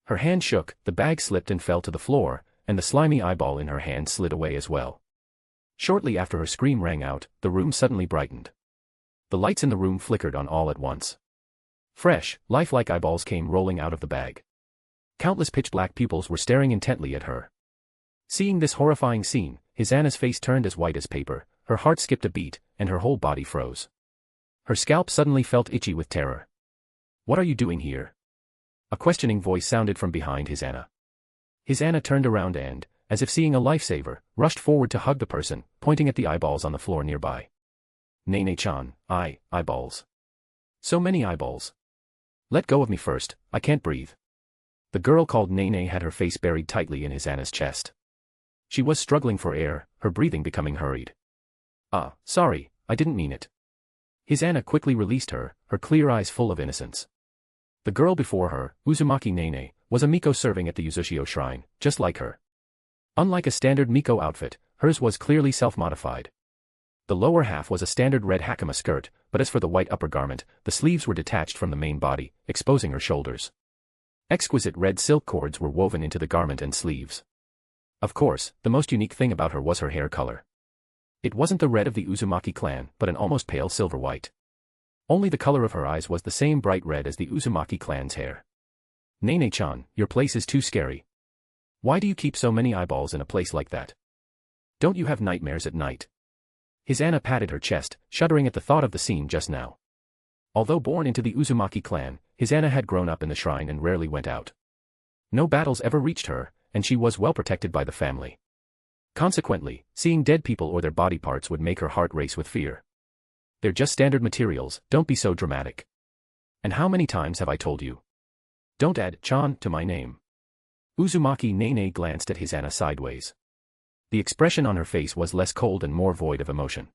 Her hand shook, the bag slipped and fell to the floor, and the slimy eyeball in her hand slid away as well. Shortly after her scream rang out, the room suddenly brightened. The lights in the room flickered on all at once. Fresh, lifelike eyeballs came rolling out of the bag. Countless pitch-black pupils were staring intently at her. Seeing this horrifying scene, Hisana's face turned as white as paper, her heart skipped a beat, and her whole body froze. Her scalp suddenly felt itchy with terror. "What are you doing here?" A questioning voice sounded from behind Hisana. Hisana turned around and, as if seeing a lifesaver, rushed forward to hug the person, pointing at the eyeballs on the floor nearby. "Nene-chan, eyeballs. So many eyeballs. Let go of me first, I can't breathe." The girl called Nene had her face buried tightly in Hisana's chest. She was struggling for air, her breathing becoming hurried. Sorry, I didn't mean it." Hisana quickly released her, her clear eyes full of innocence. The girl before her, Uzumaki Nene, was a Miko serving at the Uzushio shrine, just like her. Unlike a standard Miko outfit, hers was clearly self-modified. The lower half was a standard red hakama skirt, but as for the white upper garment, the sleeves were detached from the main body, exposing her shoulders. Exquisite red silk cords were woven into the garment and sleeves. Of course, the most unique thing about her was her hair color. It wasn't the red of the Uzumaki clan, but an almost pale silver white. Only the color of her eyes was the same bright red as the Uzumaki clan's hair. "Nene-chan, your place is too scary. Why do you keep so many eyeballs in a place like that? Don't you have nightmares at night?" Hisana patted her chest, shuddering at the thought of the scene just now. Although born into the Uzumaki clan, Hisana had grown up in the shrine and rarely went out. No battles ever reached her, and she was well protected by the family. Consequently, seeing dead people or their body parts would make her heart race with fear. "They're just standard materials, don't be so dramatic. And how many times have I told you? Don't add 'chan' to my name." Uzumaki Nene glanced at Hisana sideways. The expression on her face was less cold and more void of emotion.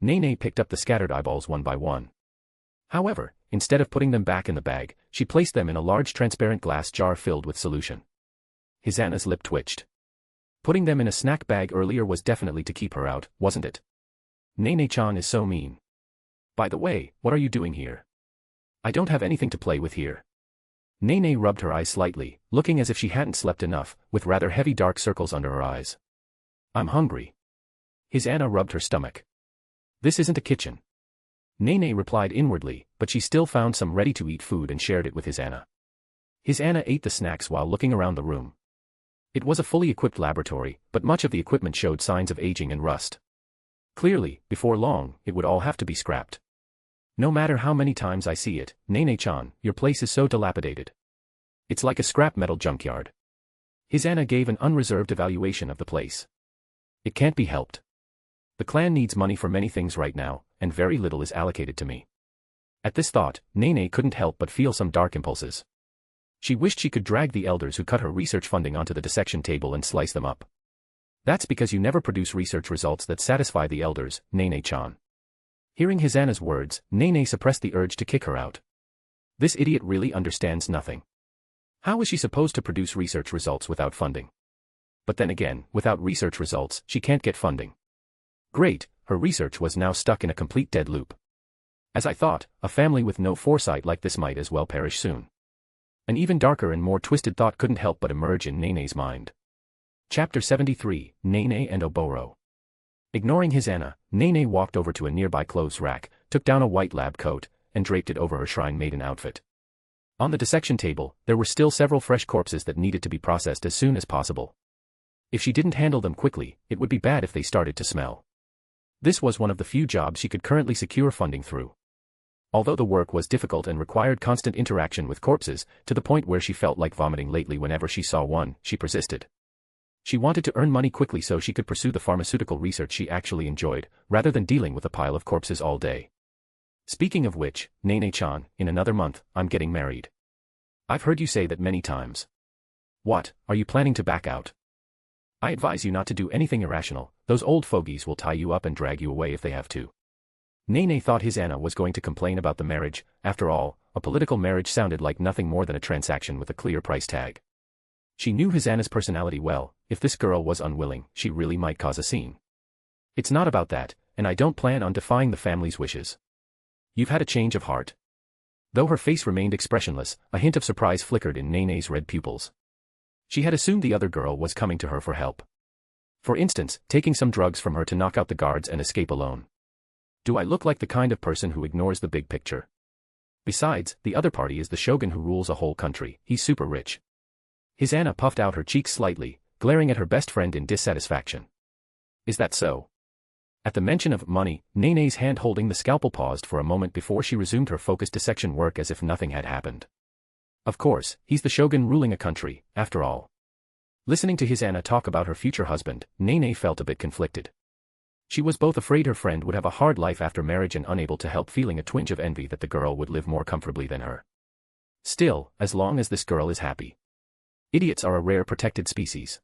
Nene picked up the scattered eyeballs one by one. However, instead of putting them back in the bag, she placed them in a large transparent glass jar filled with solution. Hisana's lip twitched. Putting them in a snack bag earlier was definitely to keep her out, wasn't it? "Nene-chan is so mean. By the way, what are you doing here? I don't have anything to play with here." Nene rubbed her eyes slightly, looking as if she hadn't slept enough, with rather heavy dark circles under her eyes. "I'm hungry." Hisana rubbed her stomach. "This isn't a kitchen." Nene replied inwardly, but she still found some ready-to-eat food and shared it with Hisana. Hisana ate the snacks while looking around the room. It was a fully equipped laboratory, but much of the equipment showed signs of aging and rust. Clearly, before long, it would all have to be scrapped. "No matter how many times I see it, Nene-chan, your place is so dilapidated. It's like a scrap metal junkyard." Hisana gave an unreserved evaluation of the place. "It can't be helped. The clan needs money for many things right now, and very little is allocated to me." At this thought, Nene couldn't help but feel some dark impulses. She wished she could drag the elders who cut her research funding onto the dissection table and slice them up. "That's because you never produce research results that satisfy the elders, Nene-chan." Hearing Hisana's words, Nene suppressed the urge to kick her out. This idiot really understands nothing. How is she supposed to produce research results without funding? But then again, without research results, she can't get funding. Great, her research was now stuck in a complete dead loop. As I thought, a family with no foresight like this might as well perish soon. An even darker and more twisted thought couldn't help but emerge in Nene's mind. Chapter 73, Nene and Oboro. Ignoring Hisana, Nene walked over to a nearby clothes rack, took down a white lab coat, and draped it over her shrine maiden outfit. On the dissection table, there were still several fresh corpses that needed to be processed as soon as possible. If she didn't handle them quickly, it would be bad if they started to smell. This was one of the few jobs she could currently secure funding through. Although the work was difficult and required constant interaction with corpses, to the point where she felt like vomiting lately whenever she saw one, she persisted. She wanted to earn money quickly so she could pursue the pharmaceutical research she actually enjoyed, rather than dealing with a pile of corpses all day. Speaking of which, Nene-chan, in another month, I'm getting married. I've heard you say that many times. What, are you planning to back out? I advise you not to do anything irrational, those old fogies will tie you up and drag you away if they have to. Nene thought Hisana was going to complain about the marriage. After all, a political marriage sounded like nothing more than a transaction with a clear price tag. She knew Hisana's personality well. If this girl was unwilling, she really might cause a scene. It's not about that, and I don't plan on defying the family's wishes. You've had a change of heart. Though her face remained expressionless, a hint of surprise flickered in Nene's red pupils. She had assumed the other girl was coming to her for help. For instance, taking some drugs from her to knock out the guards and escape alone. Do I look like the kind of person who ignores the big picture? Besides, the other party is the shogun who rules a whole country. He's super rich. Hisana puffed out her cheeks slightly, glaring at her best friend in dissatisfaction. Is that so? At the mention of money, Nene's hand holding the scalpel paused for a moment before she resumed her focused dissection work as if nothing had happened. Of course, he's the shogun ruling a country, after all. Listening to Hisana talk about her future husband, Nene felt a bit conflicted. She was both afraid her friend would have a hard life after marriage and unable to help feeling a twinge of envy that the girl would live more comfortably than her. Still, as long as this girl is happy. Idiots are a rare protected species.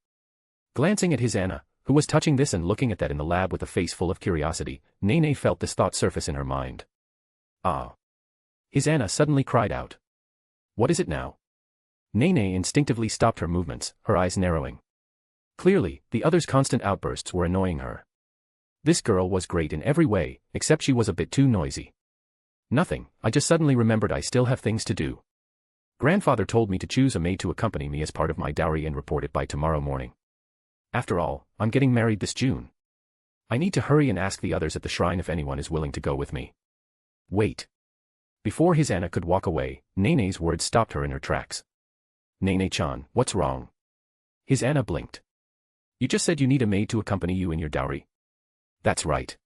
Glancing at Hisana, who was touching this and looking at that in the lab with a face full of curiosity, Nene felt this thought surface in her mind. Ah! Hisana suddenly cried out. What is it now? Nene instinctively stopped her movements, her eyes narrowing. Clearly, the other's constant outbursts were annoying her. This girl was great in every way, except she was a bit too noisy. Nothing, I just suddenly remembered I still have things to do. Grandfather told me to choose a maid to accompany me as part of my dowry and report it by tomorrow morning. After all, I'm getting married this June. I need to hurry and ask the others at the shrine if anyone is willing to go with me. Wait. Before Hisana could walk away, Nene's words stopped her in her tracks. Nene-chan, what's wrong? Hisana blinked. You just said you need a maid to accompany you in your dowry. That's right.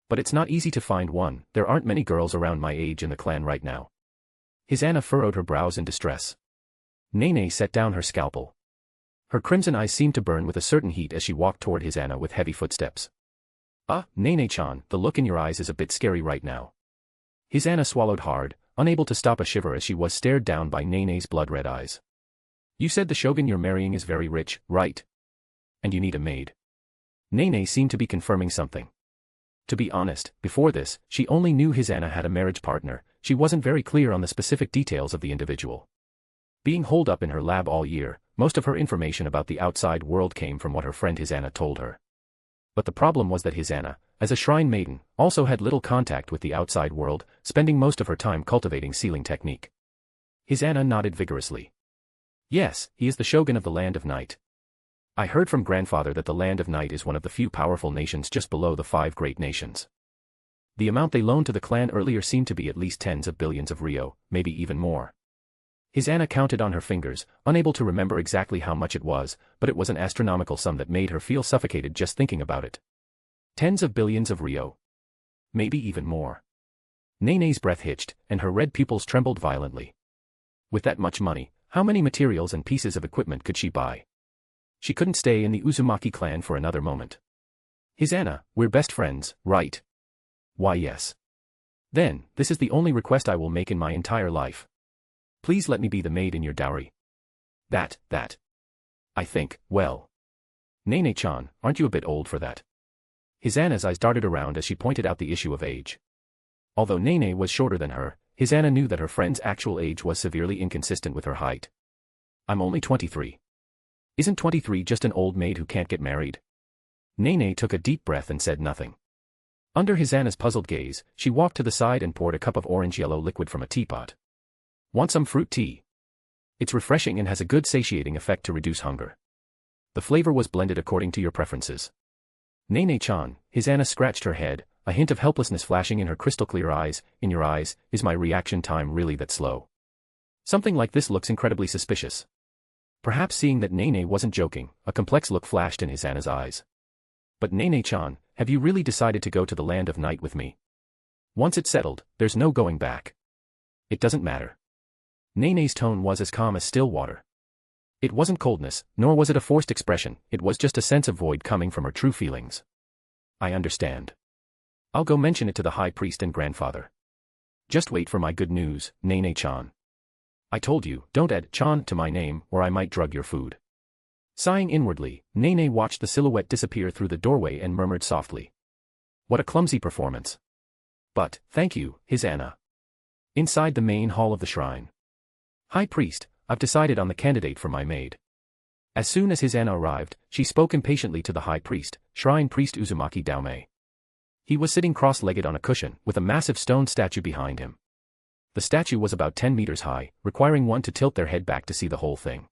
But it's not easy to find one, there aren't many girls around my age in the clan right now. Hisana furrowed her brows in distress. Nene set down her scalpel. Her crimson eyes seemed to burn with a certain heat as she walked toward Hisana with heavy footsteps. Nene-chan, the look in your eyes is a bit scary right now. Hisana swallowed hard, unable to stop a shiver as she was stared down by Nene's blood-red eyes. You said the shogun you're marrying is very rich, right? And you need a maid. Nene seemed to be confirming something. To be honest, before this, she only knew Hisana had a marriage partner, she wasn't very clear on the specific details of the individual. Being holed up in her lab all year, most of her information about the outside world came from what her friend Hisana told her. But the problem was that Hisana, as a shrine maiden, also had little contact with the outside world, spending most of her time cultivating sealing technique. Hisana nodded vigorously. Yes, he is the shogun of the Land of Night. I heard from grandfather that the Land of Night is one of the few powerful nations just below the 5 great nations. The amount they loaned to the clan earlier seemed to be at least tens of billions of ryo, maybe even more. Hisana counted on her fingers, unable to remember exactly how much it was, but it was an astronomical sum that made her feel suffocated just thinking about it. Tens of billions of ryo. Maybe even more. Nene's breath hitched, and her red pupils trembled violently. With that much money, how many materials and pieces of equipment could she buy? She couldn't stay in the Uzumaki clan for another moment. Hisana, we're best friends, right? Why yes. Then, this is the only request I will make in my entire life. Please let me be the maid in your dowry. That. I think, well. Nene-chan, aren't you a bit old for that? Hisana's eyes darted around as she pointed out the issue of age. Although Nene was shorter than her, Hisana knew that her friend's actual age was severely inconsistent with her height. I'm only 23. Isn't 23 just an old maid who can't get married? Nene took a deep breath and said nothing. Under Hisana's puzzled gaze, she walked to the side and poured a cup of orange-yellow liquid from a teapot. Want some fruit tea? It's refreshing and has a good satiating effect to reduce hunger. The flavor was blended according to your preferences. Nene-chan, Hisana scratched her head, a hint of helplessness flashing in her crystal-clear eyes. In your eyes, is my reaction time really that slow? Something like this looks incredibly suspicious. Perhaps seeing that Nene wasn't joking, a complex look flashed in Hisana's eyes. But Nene-chan, have you really decided to go to the Land of Night with me? Once it's settled, there's no going back. It doesn't matter. Nene's tone was as calm as still water. It wasn't coldness, nor was it a forced expression, it was just a sense of void coming from her true feelings. I understand. I'll go mention it to the high priest and grandfather. Just wait for my good news, Nene-chan. I told you, don't add chan to my name, or I might drug your food. Sighing inwardly, Nene watched the silhouette disappear through the doorway and murmured softly. What a clumsy performance. But, thank you, Hisana. Inside the main hall of the shrine. High priest, I've decided on the candidate for my maid. As soon as Hisana arrived, she spoke impatiently to the high priest, shrine priest Uzumaki Daume. He was sitting cross-legged on a cushion, with a massive stone statue behind him. The statue was about 10 meters high, requiring one to tilt their head back to see the whole thing.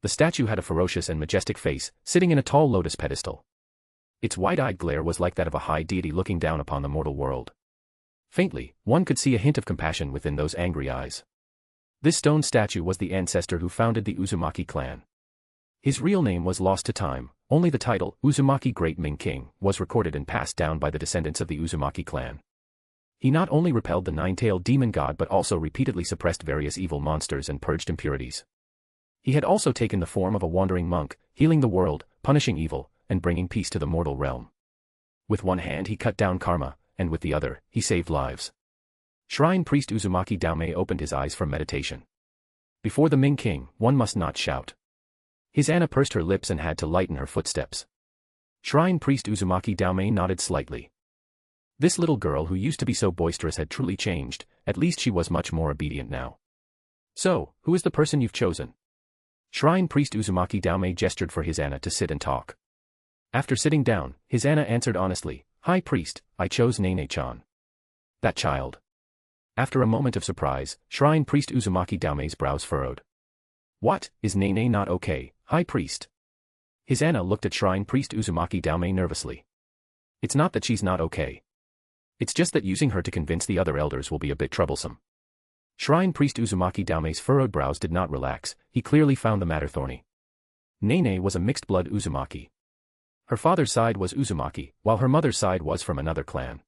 The statue had a ferocious and majestic face, sitting in a tall lotus pedestal. Its wide-eyed glare was like that of a high deity looking down upon the mortal world. Faintly, one could see a hint of compassion within those angry eyes. This stone statue was the ancestor who founded the Uzumaki clan. His real name was lost to time, only the title, Uzumaki Great Ming King, was recorded and passed down by the descendants of the Uzumaki clan. He not only repelled the nine-tailed demon god but also repeatedly suppressed various evil monsters and purged impurities. He had also taken the form of a wandering monk, healing the world, punishing evil, and bringing peace to the mortal realm. With one hand he cut down karma, and with the other, he saved lives. Shrine priest Uzumaki Daomei opened his eyes from meditation. Before the Ming King, one must not shout. His Anna pursed her lips and had to lighten her footsteps. Shrine priest Uzumaki Daomei nodded slightly. This little girl who used to be so boisterous had truly changed, at least she was much more obedient now. So, who is the person you've chosen? Shrine priest Uzumaki Daomei gestured for his Anna to sit and talk. After sitting down, his Anna answered honestly, High priest, I chose Nene-chan. That child. After a moment of surprise, Shrine priest Uzumaki Daomei's brows furrowed. What, is Nene not okay, High priest? His Anna looked at Shrine priest Uzumaki Daomei nervously. It's not that she's not okay. It's just that using her to convince the other elders will be a bit troublesome. Shrine priest Uzumaki Daomei's furrowed brows did not relax, he clearly found the matter thorny. Nene was a mixed-blood Uzumaki. Her father's side was Uzumaki, while her mother's side was from another clan.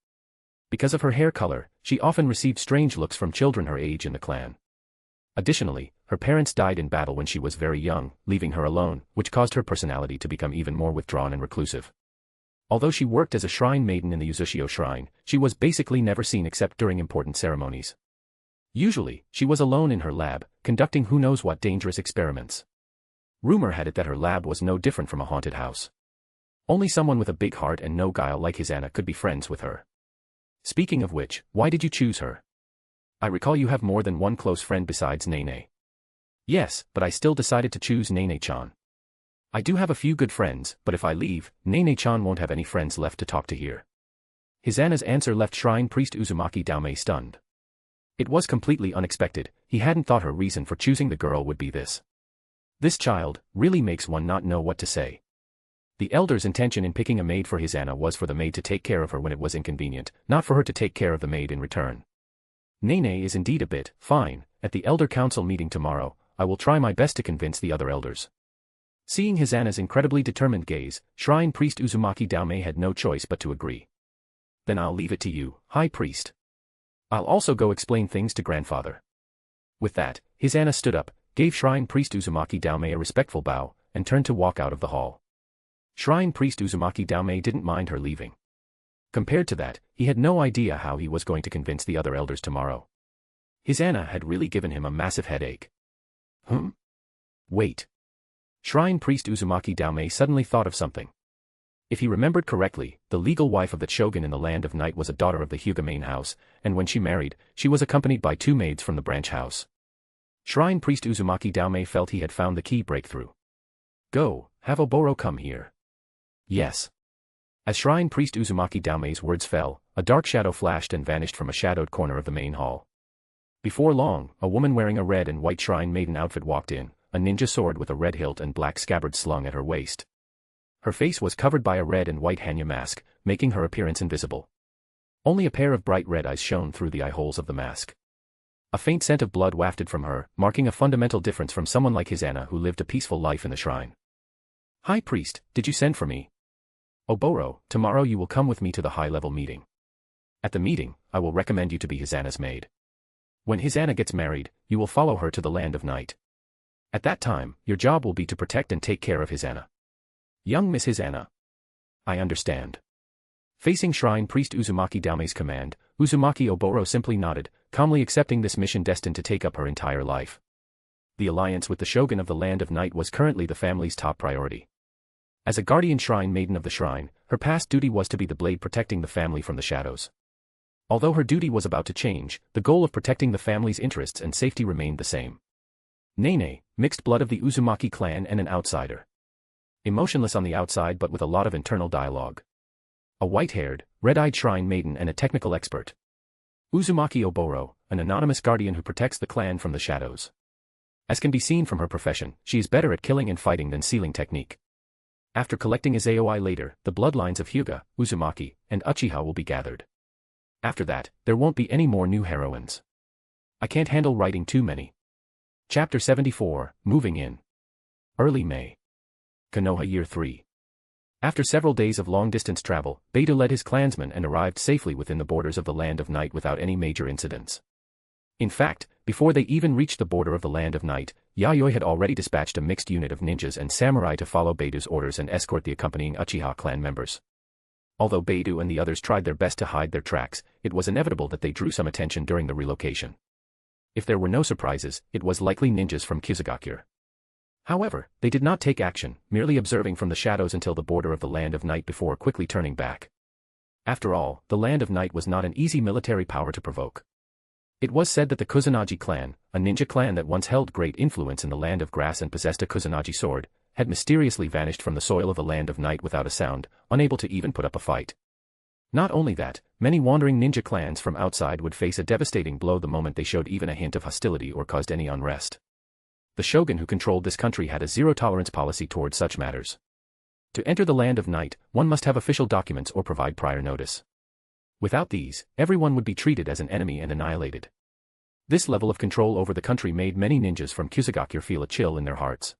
Because of her hair color, she often received strange looks from children her age in the clan. Additionally, her parents died in battle when she was very young, leaving her alone, which caused her personality to become even more withdrawn and reclusive. Although she worked as a shrine maiden in the Uzushio shrine, she was basically never seen except during important ceremonies. Usually, she was alone in her lab, conducting who knows what dangerous experiments. Rumor had it that her lab was no different from a haunted house. Only someone with a big heart and no guile like his Anna could be friends with her. Speaking of which, why did you choose her? I recall you have more than one close friend besides Nene. Yes, but I still decided to choose Nene-chan. I do have a few good friends, but if I leave, Nene-chan won't have any friends left to talk to here. His Anna's answer left Shrine priest Uzumaki Daomei stunned. It was completely unexpected, he hadn't thought her reason for choosing the girl would be this. This child really makes one not know what to say. The elder's intention in picking a maid for his Anna was for the maid to take care of her when it was inconvenient, not for her to take care of the maid in return. Nene is indeed a bit fine. At the elder council meeting tomorrow, I will try my best to convince the other elders. Seeing his Anna's incredibly determined gaze, Shrine priest Uzumaki Daomei had no choice but to agree. Then I'll leave it to you, High priest. I'll also go explain things to grandfather. With that, his Anna stood up, gave Shrine priest Uzumaki Daomei a respectful bow, and turned to walk out of the hall. Shrine priest Uzumaki Daomei didn't mind her leaving. Compared to that, he had no idea how he was going to convince the other elders tomorrow. His Anna had really given him a massive headache. Wait. Shrine priest Uzumaki Daomei suddenly thought of something. If he remembered correctly, the legal wife of the shogun in the Land of Night was a daughter of the Hyuga main house, and when she married, she was accompanied by two maids from the branch house. Shrine priest Uzumaki Daomei felt he had found the key breakthrough. Go, have Oboro come here. Yes. As Shrine priest Uzumaki Daomei's words fell, a dark shadow flashed and vanished from a shadowed corner of the main hall. Before long, a woman wearing a red and white shrine maiden outfit walked in, a ninja sword with a red hilt and black scabbard slung at her waist. Her face was covered by a red and white Hanya mask, making her appearance invisible. Only a pair of bright red eyes shone through the eye holes of the mask. A faint scent of blood wafted from her, marking a fundamental difference from someone like his Anna who lived a peaceful life in the shrine. High priest, did you send for me? Oboro, tomorrow you will come with me to the high-level meeting. At the meeting, I will recommend you to be his Anna's maid. When his Anna gets married, you will follow her to the Land of Night. At that time, your job will be to protect and take care of his Anna. Young Miss his Anna. I understand. Facing Shrine priest Uzumaki Daomei's command, Uzumaki Oboro simply nodded, calmly accepting this mission destined to take up her entire life. The alliance with the shogun of the Land of Night was currently the family's top priority. As a guardian shrine maiden of the shrine, her past duty was to be the blade protecting the family from the shadows. Although her duty was about to change, the goal of protecting the family's interests and safety remained the same. Nene, mixed blood of the Uzumaki clan and an outsider. Emotionless on the outside but with a lot of internal dialogue. A white-haired, red-eyed shrine maiden and a technical expert. Uzumaki Oboro, a an anonymous guardian who protects the clan from the shadows. As can be seen from her profession, she is better at killing and fighting than sealing technique. After collecting Yayoi later, the bloodlines of Hyuga, Uzumaki, and Uchiha will be gathered. After that, there won't be any more new heroines. I can't handle writing too many. Chapter 74, Moving In. Early May. Konoha Year 3. After several days of long-distance travel, Beidou led his clansmen and arrived safely within the borders of the Land of Night without any major incidents. In fact, before they even reached the border of the Land of Night, Yayoi had already dispatched a mixed unit of ninjas and samurai to follow Beidou's orders and escort the accompanying Uchiha clan members. Although Beidou and the others tried their best to hide their tracks, it was inevitable that they drew some attention during the relocation. If there were no surprises, it was likely ninjas from Kusagakure. However, they did not take action, merely observing from the shadows until the border of the Land of Night before quickly turning back. After all, the Land of Night was not an easy military power to provoke. It was said that the Kusanagi clan, a ninja clan that once held great influence in the Land of Grass and possessed a Kusanagi sword, had mysteriously vanished from the soil of the Land of Night without a sound, unable to even put up a fight. Not only that, many wandering ninja clans from outside would face a devastating blow the moment they showed even a hint of hostility or caused any unrest. The shogun who controlled this country had a zero-tolerance policy towards such matters. To enter the Land of Night, one must have official documents or provide prior notice. Without these, everyone would be treated as an enemy and annihilated. This level of control over the country made many ninjas from Kusagakure feel a chill in their hearts.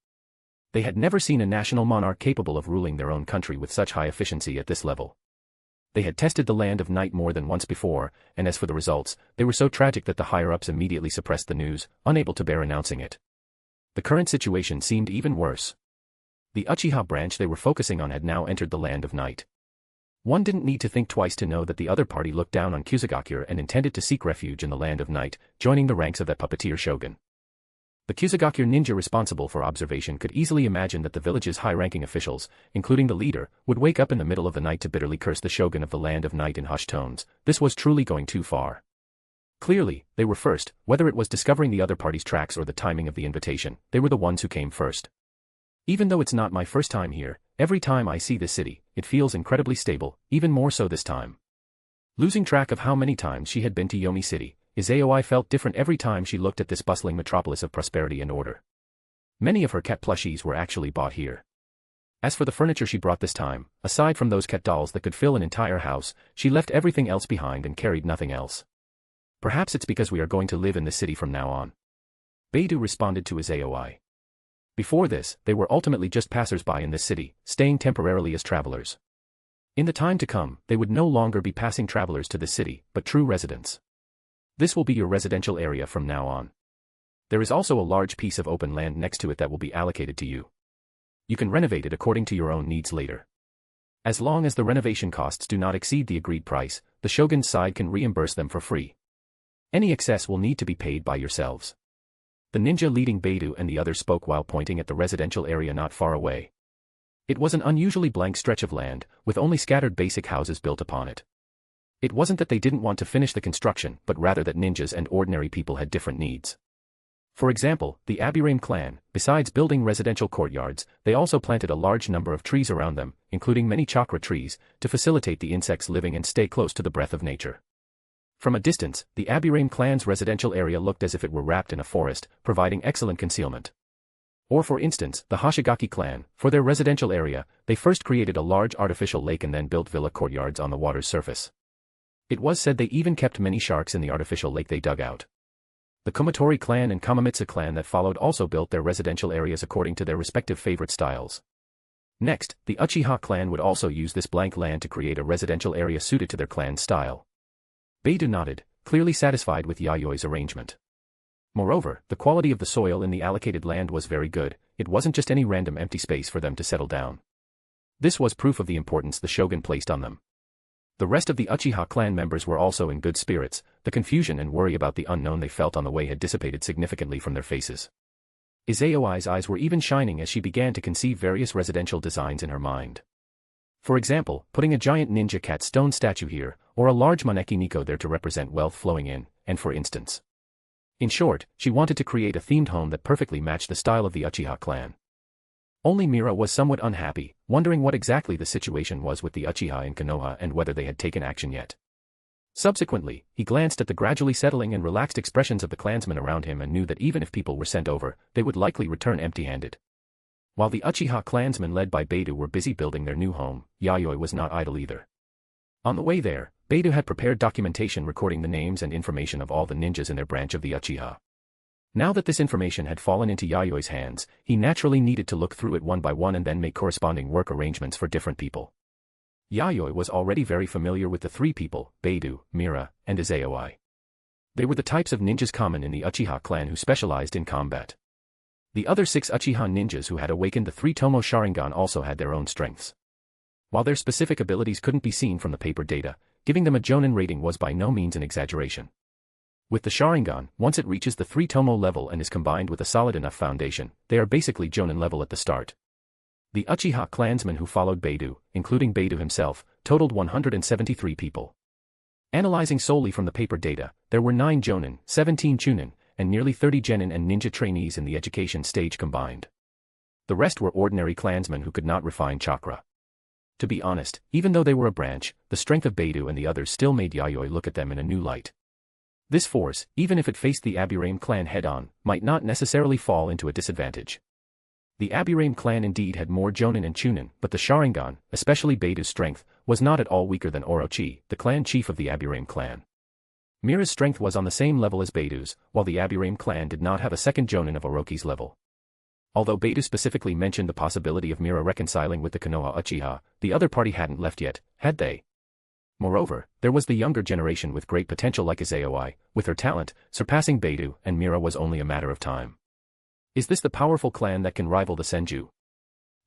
They had never seen a national monarch capable of ruling their own country with such high efficiency at this level. They had tested the Land of Night more than once before, and as for the results, they were so tragic that the higher-ups immediately suppressed the news, unable to bear announcing it. The current situation seemed even worse. The Uchiha branch they were focusing on had now entered the Land of Night. One didn't need to think twice to know that the other party looked down on Kusagakure and intended to seek refuge in the Land of Night, joining the ranks of that puppeteer shogun. The Kusagakure ninja responsible for observation could easily imagine that the village's high-ranking officials, including the leader, would wake up in the middle of the night to bitterly curse the shogun of the Land of Night in hushed tones. This was truly going too far. Clearly, they were first, whether it was discovering the other party's tracks or the timing of the invitation, they were the ones who came first. Even though it's not my first time here, every time I see this city, it feels incredibly stable, even more so this time. Losing track of how many times she had been to Yomi City, Yayoi felt different every time she looked at this bustling metropolis of prosperity and order. Many of her cat plushies were actually bought here. As for the furniture she brought this time, aside from those cat dolls that could fill an entire house, she left everything else behind and carried nothing else. Perhaps it's because we are going to live in this city from now on. Beidou responded to Yayoi. Before this, they were ultimately just passers-by in this city, staying temporarily as travelers. In the time to come, they would no longer be passing travelers to this city, but true residents. This will be your residential area from now on. There is also a large piece of open land next to it that will be allocated to you. You can renovate it according to your own needs later. As long as the renovation costs do not exceed the agreed price, the shogun's side can reimburse them for free. Any excess will need to be paid by yourselves. The ninja leading Beidou and the others spoke while pointing at the residential area not far away. It was an unusually blank stretch of land, with only scattered basic houses built upon it. It wasn't that they didn't want to finish the construction, but rather that ninjas and ordinary people had different needs. For example, the Aburame clan, besides building residential courtyards, they also planted a large number of trees around them, including many chakra trees, to facilitate the insects living and stay close to the breath of nature. From a distance, the Aburame clan's residential area looked as if it were wrapped in a forest, providing excellent concealment. Or for instance, the Hoshigaki clan, for their residential area, they first created a large artificial lake and then built villa courtyards on the water's surface. It was said they even kept many sharks in the artificial lake they dug out. The Kumatori clan and Kamamitsu clan that followed also built their residential areas according to their respective favorite styles. Next, the Uchiha clan would also use this blank land to create a residential area suited to their clan's style. Beidou nodded, clearly satisfied with Yayoi's arrangement. Moreover, the quality of the soil in the allocated land was very good, it wasn't just any random empty space for them to settle down. This was proof of the importance the shogun placed on them. The rest of the Uchiha clan members were also in good spirits, the confusion and worry about the unknown they felt on the way had dissipated significantly from their faces. Yayoi's eyes were even shining as she began to conceive various residential designs in her mind. For example, putting a giant ninja cat stone statue here, or a large maneki Nico there to represent wealth flowing in, and for instance. In short, she wanted to create a themed home that perfectly matched the style of the Uchiha clan. Only Mira was somewhat unhappy, wondering what exactly the situation was with the Uchiha in Konoha and whether they had taken action yet. Subsequently, he glanced at the gradually settling and relaxed expressions of the clansmen around him and knew that even if people were sent over, they would likely return empty-handed. While the Uchiha clansmen led by Beidou were busy building their new home, Yayoi was not idle either. On the way there, Beidou had prepared documentation recording the names and information of all the ninjas in their branch of the Uchiha. Now that this information had fallen into Yayoi's hands, he naturally needed to look through it one by one and then make corresponding work arrangements for different people. Yayoi was already very familiar with the three people, Beidou, Mira, and Yayoi. They were the types of ninjas common in the Uchiha clan who specialized in combat. The other 6 Uchiha ninjas who had awakened the 3 Tomo Sharingan also had their own strengths. While their specific abilities couldn't be seen from the paper data, giving them a Jonin rating was by no means an exaggeration. With the Sharingan, once it reaches the 3 Tomo level and is combined with a solid enough foundation, they are basically Jonin level at the start. The Uchiha clansmen who followed Beidou, including Beidou himself, totaled 173 people. Analyzing solely from the paper data, there were 9 Jonin, 17 Chunin, and nearly 30 Genin and ninja trainees in the education stage combined. The rest were ordinary clansmen who could not refine chakra. To be honest, even though they were a branch, the strength of Beidou and the others still made Yayoi look at them in a new light. This force, even if it faced the Aburame clan head-on, might not necessarily fall into a disadvantage. The Aburame clan indeed had more Jonin and Chunin, but the Sharingan, especially Beidou's strength, was not at all weaker than Orochi, the clan chief of the Aburame clan. Mira's strength was on the same level as Beidou's, while the Aburame clan did not have a second Jonin of Orochi's level. Although Beidou specifically mentioned the possibility of Mira reconciling with the Konoha Uchiha, the other party hadn't left yet, had they? Moreover, there was the younger generation with great potential like Yayoi, with her talent, surpassing Beidou, and Mira was only a matter of time. Is this the powerful clan that can rival the Senju?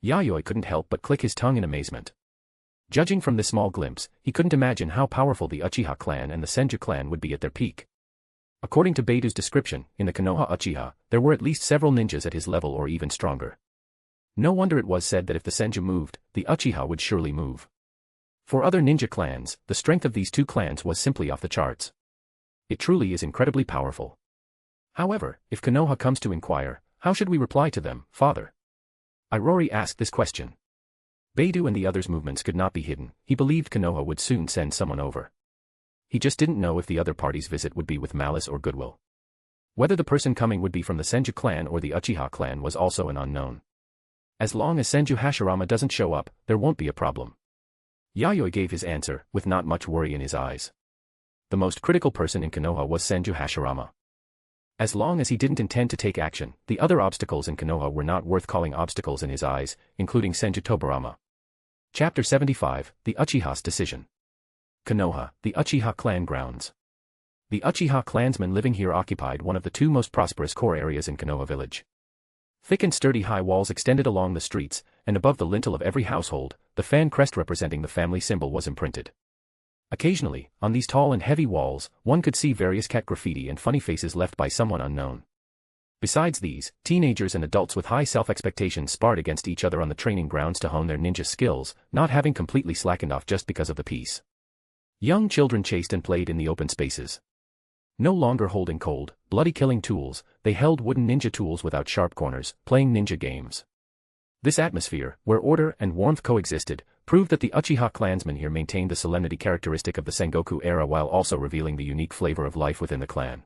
Yayoi couldn't help but click his tongue in amazement. Judging from this small glimpse, he couldn't imagine how powerful the Uchiha clan and the Senju clan would be at their peak. According to Beidou's description, in the Konoha Uchiha, there were at least several ninjas at his level or even stronger. No wonder it was said that if the Senju moved, the Uchiha would surely move. For other ninja clans, the strength of these two clans was simply off the charts. It truly is incredibly powerful. However, if Konoha comes to inquire, how should we reply to them, father? Irori asked this question. Beidou and the others' movements could not be hidden. He believed Konoha would soon send someone over. He just didn't know if the other party's visit would be with malice or goodwill. Whether the person coming would be from the Senju clan or the Uchiha clan was also an unknown. As long as Senju Hashirama doesn't show up, there won't be a problem. Yayoi gave his answer, with not much worry in his eyes. The most critical person in Konoha was Senju Hashirama. As long as he didn't intend to take action, the other obstacles in Konoha were not worth calling obstacles in his eyes, including Senju Tobarama. Chapter 75, The Uchiha's Decision. Konoha, the Uchiha clan grounds. The Uchiha clansmen living here occupied one of the 2 most prosperous core areas in Konoha village. Thick and sturdy high walls extended along the streets, and above the lintel of every household, the fan crest representing the family symbol was imprinted. Occasionally, on these tall and heavy walls, one could see various cat graffiti and funny faces left by someone unknown. Besides these, teenagers and adults with high self-expectations sparred against each other on the training grounds to hone their ninja skills, not having completely slackened off just because of the peace. Young children chased and played in the open spaces. No longer holding cold, bloody killing tools, they held wooden ninja tools without sharp corners, playing ninja games. This atmosphere, where order and warmth coexisted, proved that the Uchiha clansmen here maintained the solemnity characteristic of the Sengoku era while also revealing the unique flavor of life within the clan.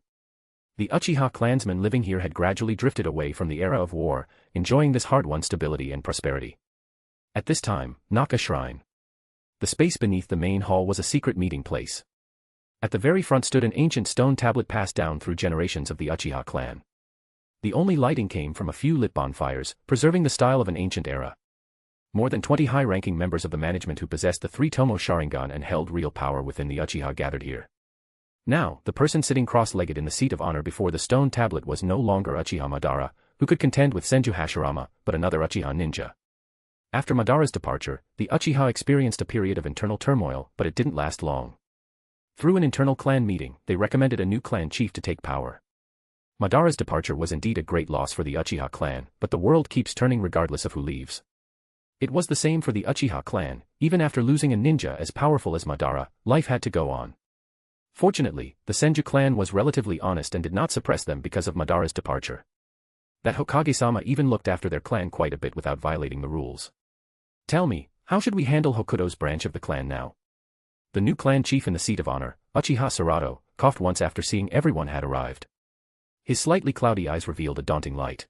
The Uchiha clansmen living here had gradually drifted away from the era of war, enjoying this hard-won stability and prosperity. At this time, Naka Shrine. The space beneath the main hall was a secret meeting place. At the very front stood an ancient stone tablet passed down through generations of the Uchiha clan. The only lighting came from a few lit bonfires, preserving the style of an ancient era. More than 20 high-ranking members of the management who possessed the 3 Tomo Sharingan and held real power within the Uchiha gathered here. Now, the person sitting cross-legged in the seat of honor before the stone tablet was no longer Uchiha Madara, who could contend with Senju Hashirama, but another Uchiha ninja. After Madara's departure, the Uchiha experienced a period of internal turmoil, but it didn't last long. Through an internal clan meeting, they recommended a new clan chief to take power. Madara's departure was indeed a great loss for the Uchiha clan, but the world keeps turning regardless of who leaves. It was the same for the Uchiha clan. Even after losing a ninja as powerful as Madara, life had to go on. Fortunately, the Senju clan was relatively honest and did not suppress them because of Madara's departure. That Hokage-sama even looked after their clan quite a bit without violating the rules. Tell me, how should we handle Hokuto's branch of the clan now? The new clan chief in the seat of honor, Uchiha Serato, coughed once after seeing everyone had arrived. His slightly cloudy eyes revealed a daunting light.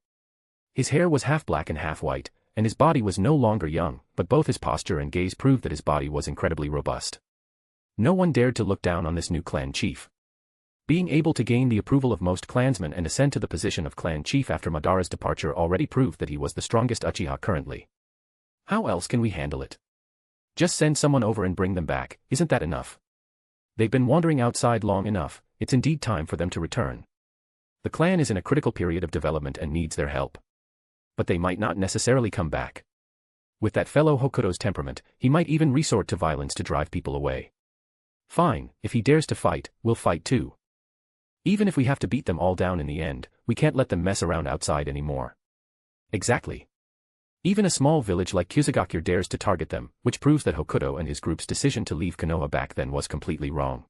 His hair was half black and half white, and his body was no longer young, but both his posture and gaze proved that his body was incredibly robust. No one dared to look down on this new clan chief. Being able to gain the approval of most clansmen and ascend to the position of clan chief after Madara's departure already proved that he was the strongest Uchiha currently. How else can we handle it? Just send someone over and bring them back, isn't that enough? They've been wandering outside long enough, it's indeed time for them to return. The clan is in a critical period of development and needs their help. But they might not necessarily come back. With that fellow Hokuto's temperament, he might even resort to violence to drive people away. Fine, if he dares to fight, we'll fight too. Even if we have to beat them all down in the end, we can't let them mess around outside anymore. Exactly. Even a small village like Kusagakure dares to target them, which proves that Hokuto and his group's decision to leave Konoha back then was completely wrong.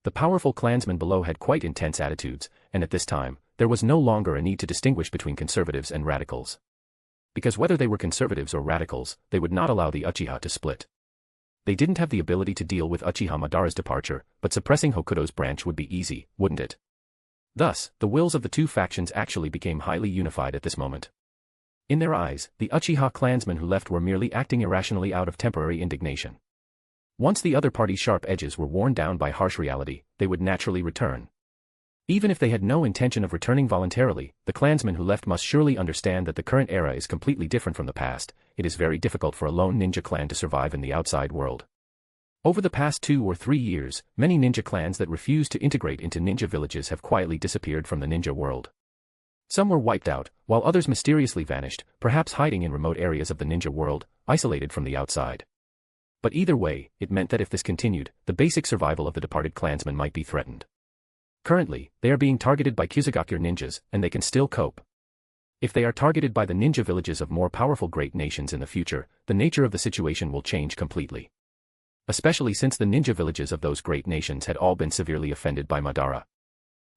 The powerful clansmen below had quite intense attitudes, and at this time, there was no longer a need to distinguish between conservatives and radicals. Because whether they were conservatives or radicals, they would not allow the Uchiha to split. They didn't have the ability to deal with Uchiha Madara's departure, but suppressing Hokuto's branch would be easy, wouldn't it? Thus, the wills of the two factions actually became highly unified at this moment. In their eyes, the Uchiha clansmen who left were merely acting irrationally out of temporary indignation. Once the other party's sharp edges were worn down by harsh reality, they would naturally return. Even if they had no intention of returning voluntarily, the clansmen who left must surely understand that the current era is completely different from the past. It is very difficult for a lone ninja clan to survive in the outside world. Over the past 2 or 3 years, many ninja clans that refused to integrate into ninja villages have quietly disappeared from the ninja world. Some were wiped out, while others mysteriously vanished, perhaps hiding in remote areas of the ninja world, isolated from the outside. But either way, it meant that if this continued, the basic survival of the departed clansmen might be threatened. Currently, they are being targeted by Kusagakure ninjas, and they can still cope. If they are targeted by the ninja villages of more powerful great nations in the future, the nature of the situation will change completely. Especially since the ninja villages of those great nations had all been severely offended by Madara.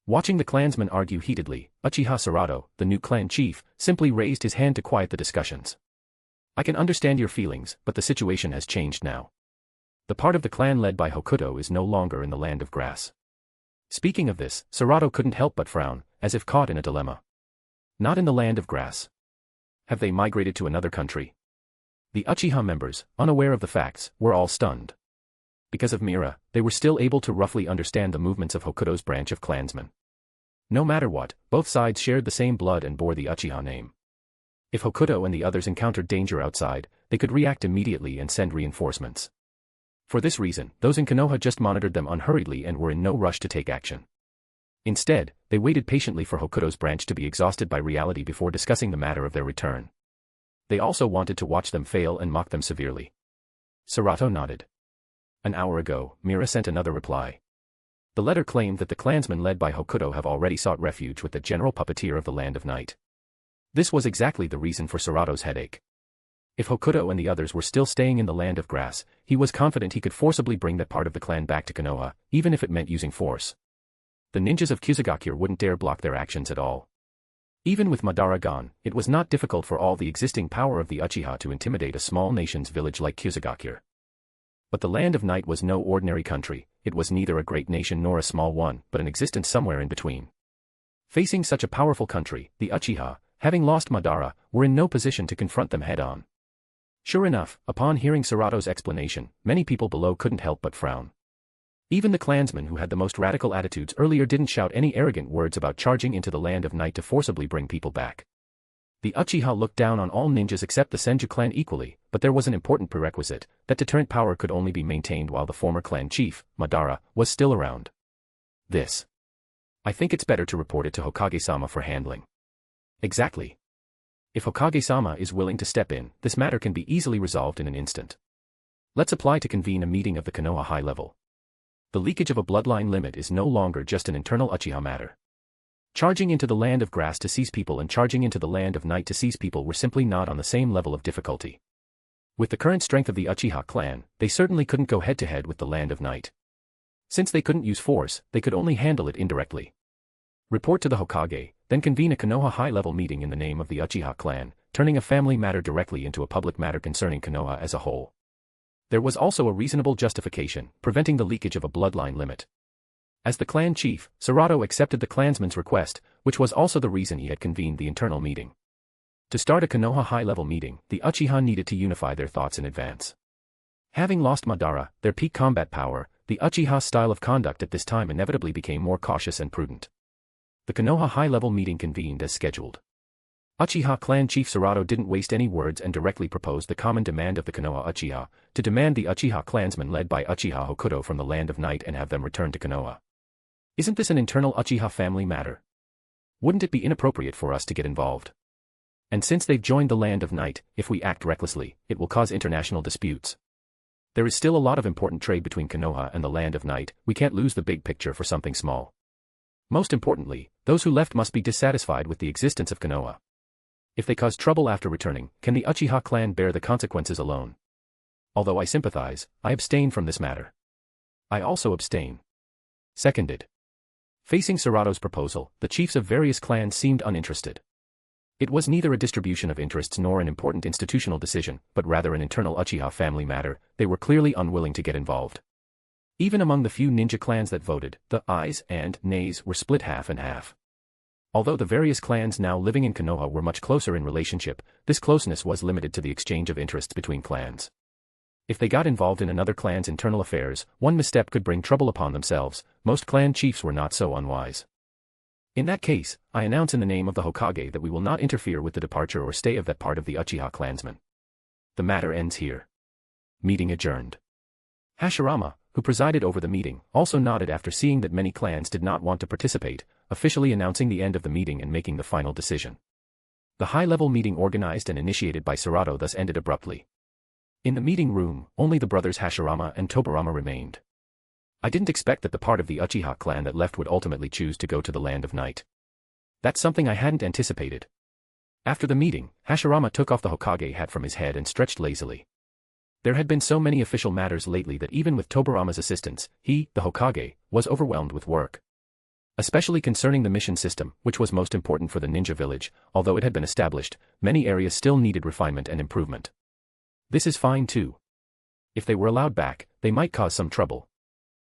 Watching the clansmen argue heatedly, Uchiha Serato, the new clan chief, simply raised his hand to quiet the discussions. I can understand your feelings, but the situation has changed now. The part of the clan led by Hokuto is no longer in the land of grass. Speaking of this, Serato couldn't help but frown, as if caught in a dilemma. Not in the land of grass. Have they migrated to another country? The Uchiha members, unaware of the facts, were all stunned. Because of Mira, they were still able to roughly understand the movements of Hokuto's branch of clansmen. No matter what, both sides shared the same blood and bore the Uchiha name. If Hokuto and the others encountered danger outside, they could react immediately and send reinforcements. For this reason, those in Konoha just monitored them unhurriedly and were in no rush to take action. Instead, they waited patiently for Hokuto's branch to be exhausted by reality before discussing the matter of their return. They also wanted to watch them fail and mock them severely. Serato nodded. An hour ago, Mira sent another reply. The letter claimed that the clansmen led by Hokuto have already sought refuge with the general puppeteer of the Land of Night. This was exactly the reason for Serato's headache. If Hokuto and the others were still staying in the Land of Grass, he was confident he could forcibly bring that part of the clan back to Konoha, even if it meant using force. The ninjas of Kusagakure wouldn't dare block their actions at all. Even with Madara gone, it was not difficult for all the existing power of the Uchiha to intimidate a small nation's village like Kusagakure. But the Land of Night was no ordinary country, it was neither a great nation nor a small one, but an existence somewhere in between. Facing such a powerful country, the Uchiha, having lost Madara, were in no position to confront them head-on. Sure enough, upon hearing Serato's explanation, many people below couldn't help but frown. Even the clansmen who had the most radical attitudes earlier didn't shout any arrogant words about charging into the Land of Night to forcibly bring people back. The Uchiha looked down on all ninjas except the Senju clan equally, but there was an important prerequisite, that deterrent power could only be maintained while the former clan chief, Madara, was still around. This. I think it's better to report it to Hokage-sama for handling. Exactly. If Hokage-sama is willing to step in, this matter can be easily resolved in an instant. Let's apply to convene a meeting of the Konoha high level. The leakage of a bloodline limit is no longer just an internal Uchiha matter. Charging into the Land of Grass to seize people and charging into the Land of Night to seize people were simply not on the same level of difficulty. With the current strength of the Uchiha clan, they certainly couldn't go head-to-head with the Land of Night. Since they couldn't use force, they could only handle it indirectly. Report to the Hokage, then convene a Konoha high-level meeting in the name of the Uchiha clan, turning a family matter directly into a public matter concerning Konoha as a whole. There was also a reasonable justification, preventing the leakage of a bloodline limit. As the clan chief, Serato accepted the clansman's request, which was also the reason he had convened the internal meeting. To start a Konoha high-level meeting, the Uchiha needed to unify their thoughts in advance. Having lost Madara, their peak combat power, the Uchiha's style of conduct at this time inevitably became more cautious and prudent. The Konoha high-level meeting convened as scheduled. Uchiha clan chief Serato didn't waste any words and directly proposed the common demand of the Konoha Uchiha, to demand the Uchiha clansmen led by Uchiha Hokuto from the Land of Night and have them return to Konoha. Isn't this an internal Uchiha family matter? Wouldn't it be inappropriate for us to get involved? And since they've joined the Land of Night, if we act recklessly, it will cause international disputes. There is still a lot of important trade between Konoha and the Land of Night, we can't lose the big picture for something small. Most importantly, those who left must be dissatisfied with the existence of Konoha. If they cause trouble after returning, can the Uchiha clan bear the consequences alone? Although I sympathize, I abstain from this matter. I also abstain. Seconded. Facing Serato's proposal, the chiefs of various clans seemed uninterested. It was neither a distribution of interests nor an important institutional decision, but rather an internal Uchiha family matter. They were clearly unwilling to get involved. Even among the few ninja clans that voted, the ayes and nays were split half and half. Although the various clans now living in Konoha were much closer in relationship, this closeness was limited to the exchange of interests between clans. If they got involved in another clan's internal affairs, one misstep could bring trouble upon themselves. Most clan chiefs were not so unwise. In that case, I announce in the name of the Hokage that we will not interfere with the departure or stay of that part of the Uchiha clansmen. The matter ends here. Meeting adjourned. Hashirama, who presided over the meeting, also nodded after seeing that many clans did not want to participate, officially announcing the end of the meeting and making the final decision. The high-level meeting organized and initiated by Serato thus ended abruptly. In the meeting room, only the brothers Hashirama and Tobirama remained. I didn't expect that the part of the Uchiha clan that left would ultimately choose to go to the Land of Night. That's something I hadn't anticipated. After the meeting, Hashirama took off the Hokage hat from his head and stretched lazily. There had been so many official matters lately that even with Tobirama's assistance, he, the Hokage, was overwhelmed with work. Especially concerning the mission system, which was most important for the ninja village, although it had been established, many areas still needed refinement and improvement. This is fine too. If they were allowed back, they might cause some trouble.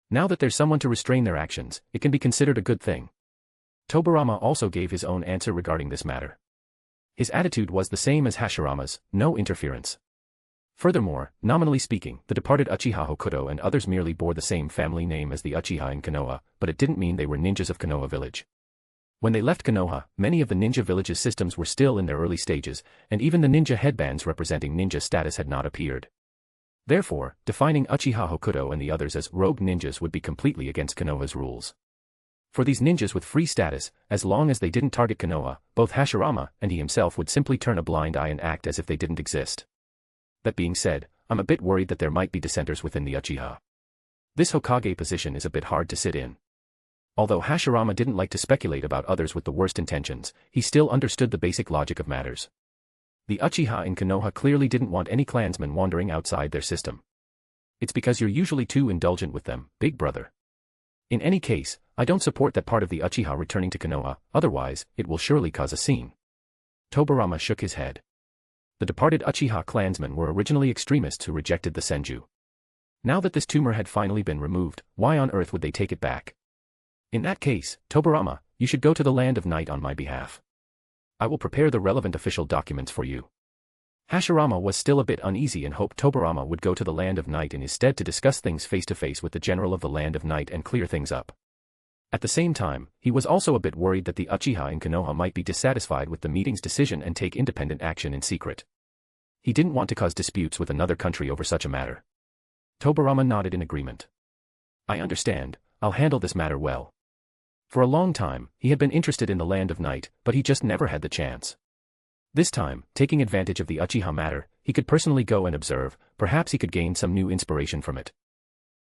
Now that there's someone to restrain their actions, it can be considered a good thing. Tobirama also gave his own answer regarding this matter. His attitude was the same as Hashirama's, no interference. Furthermore, nominally speaking, the departed Uchiha Hokuto and others merely bore the same family name as the Uchiha in Konoha, but it didn't mean they were ninjas of Konoha village. When they left Konoha, many of the ninja village's systems were still in their early stages, and even the ninja headbands representing ninja status had not appeared. Therefore, defining Uchiha Hokuto and the others as rogue ninjas would be completely against Konoha's rules. For these ninjas with free status, as long as they didn't target Konoha, both Hashirama and he himself would simply turn a blind eye and act as if they didn't exist. That being said, I'm a bit worried that there might be dissenters within the Uchiha. This Hokage position is a bit hard to sit in. Although Hashirama didn't like to speculate about others with the worst intentions, he still understood the basic logic of matters. The Uchiha in Konoha clearly didn't want any clansmen wandering outside their system. It's because you're usually too indulgent with them, big brother. In any case, I don't support that part of the Uchiha returning to Konoha, otherwise, it will surely cause a scene. Tobirama shook his head. The departed Uchiha clansmen were originally extremists who rejected the Senju. Now that this tumor had finally been removed, why on earth would they take it back? In that case, Tobirama, you should go to the Land of Night on my behalf. I will prepare the relevant official documents for you. Hashirama was still a bit uneasy and hoped Tobirama would go to the Land of Night in his stead to discuss things face-to-face with the general of the Land of Night and clear things up. At the same time, he was also a bit worried that the Uchiha in Konoha might be dissatisfied with the meeting's decision and take independent action in secret. He didn't want to cause disputes with another country over such a matter. Tobirama nodded in agreement. I understand, I'll handle this matter well. For a long time, he had been interested in the Land of Night, but he just never had the chance. This time, taking advantage of the Uchiha matter, he could personally go and observe, perhaps he could gain some new inspiration from it.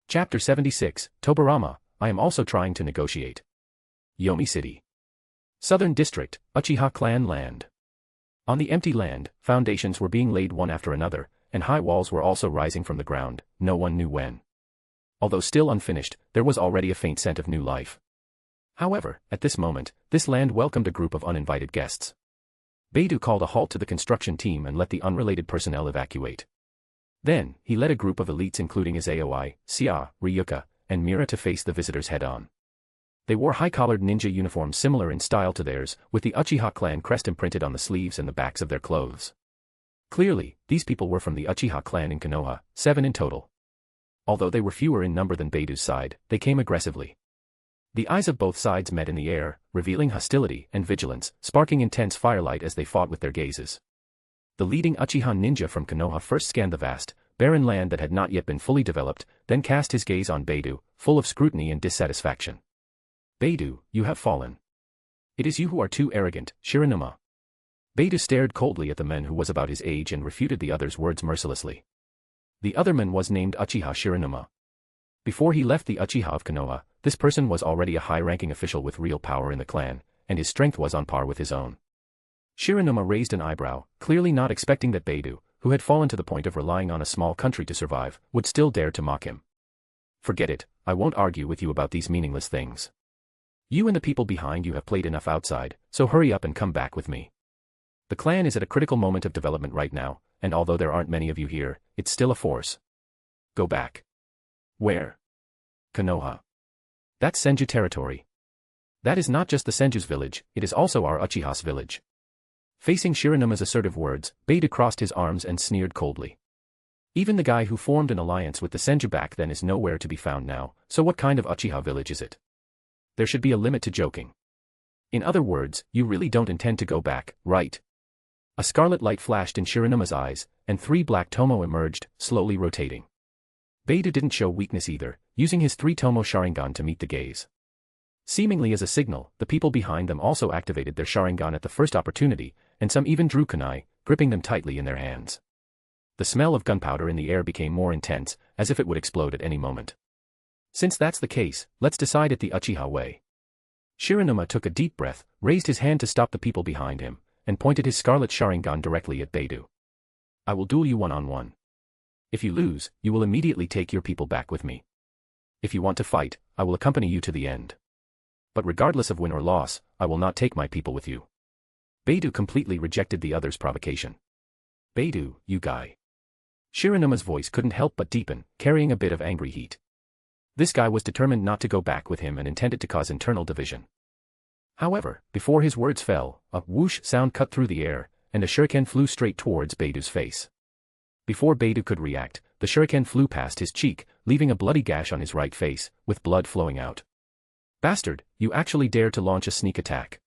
Chapter 76, Tobirama, I am also trying to negotiate. Yomi City. Southern District, Uchiha Clan Land. On the empty land, foundations were being laid one after another, and high walls were also rising from the ground, no one knew when. Although still unfinished, there was already a faint scent of new life. However, at this moment, this land welcomed a group of uninvited guests. Beidou called a halt to the construction team and let the unrelated personnel evacuate. Then, he led a group of elites including his Yayoi, Sia, Ryuka, and Mira to face the visitors head-on. They wore high-collared ninja uniforms similar in style to theirs, with the Uchiha clan crest imprinted on the sleeves and the backs of their clothes. Clearly, these people were from the Uchiha clan in Konoha, 7 in total. Although they were fewer in number than Beidu's side, they came aggressively. The eyes of both sides met in the air, revealing hostility and vigilance, sparking intense firelight as they fought with their gazes. The leading Uchiha ninja from Konoha first scanned the vast, barren land that had not yet been fully developed, then cast his gaze on Beidu, full of scrutiny and dissatisfaction. Beidu, you have fallen. It is you who are too arrogant, Shiranuma. Beidu stared coldly at the man who was about his age and refuted the other's words mercilessly. The other man was named Uchiha Shiranuma. Before he left the Uchiha of Konoha, this person was already a high-ranking official with real power in the clan, and his strength was on par with his own. Shiranuma raised an eyebrow, clearly not expecting that Beidu, who had fallen to the point of relying on a small country to survive, would still dare to mock him. Forget it, I won't argue with you about these meaningless things. You and the people behind you have played enough outside, so hurry up and come back with me. The clan is at a critical moment of development right now, and although there aren't many of you here, it's still a force. Go back. Where? Konoha. That's Senju territory. That is not just the Senju's village, it is also our Uchiha's village. Facing Shiranuma's assertive words, Beidu crossed his arms and sneered coldly. Even the guy who formed an alliance with the Senju back then is nowhere to be found now, so what kind of Uchiha village is it? There should be a limit to joking. In other words, you really don't intend to go back, right? A scarlet light flashed in Shiranuma's eyes, and 3 black tomo emerged, slowly rotating. Beidu didn't show weakness either, using his 3 tomo Sharingan to meet the gaze. Seemingly as a signal, the people behind them also activated their Sharingan at the first opportunity, and some even drew kunai, gripping them tightly in their hands. The smell of gunpowder in the air became more intense, as if it would explode at any moment. Since that's the case, let's decide it the Uchiha way. Shiranuma took a deep breath, raised his hand to stop the people behind him, and pointed his scarlet Sharingan directly at Beidu. I will duel you one-on-one. If you lose, you will immediately take your people back with me. If you want to fight, I will accompany you to the end. But regardless of win or loss, I will not take my people with you. Beidu completely rejected the other's provocation. Beidu, you guy. Shiranuma's voice couldn't help but deepen, carrying a bit of angry heat. This guy was determined not to go back with him and intended to cause internal division. However, before his words fell, a whoosh sound cut through the air, and a shuriken flew straight towards Beidu's face. Before Beidu could react, the shuriken flew past his cheek, leaving a bloody gash on his right face, with blood flowing out. Bastard, you actually dared to launch a sneak attack.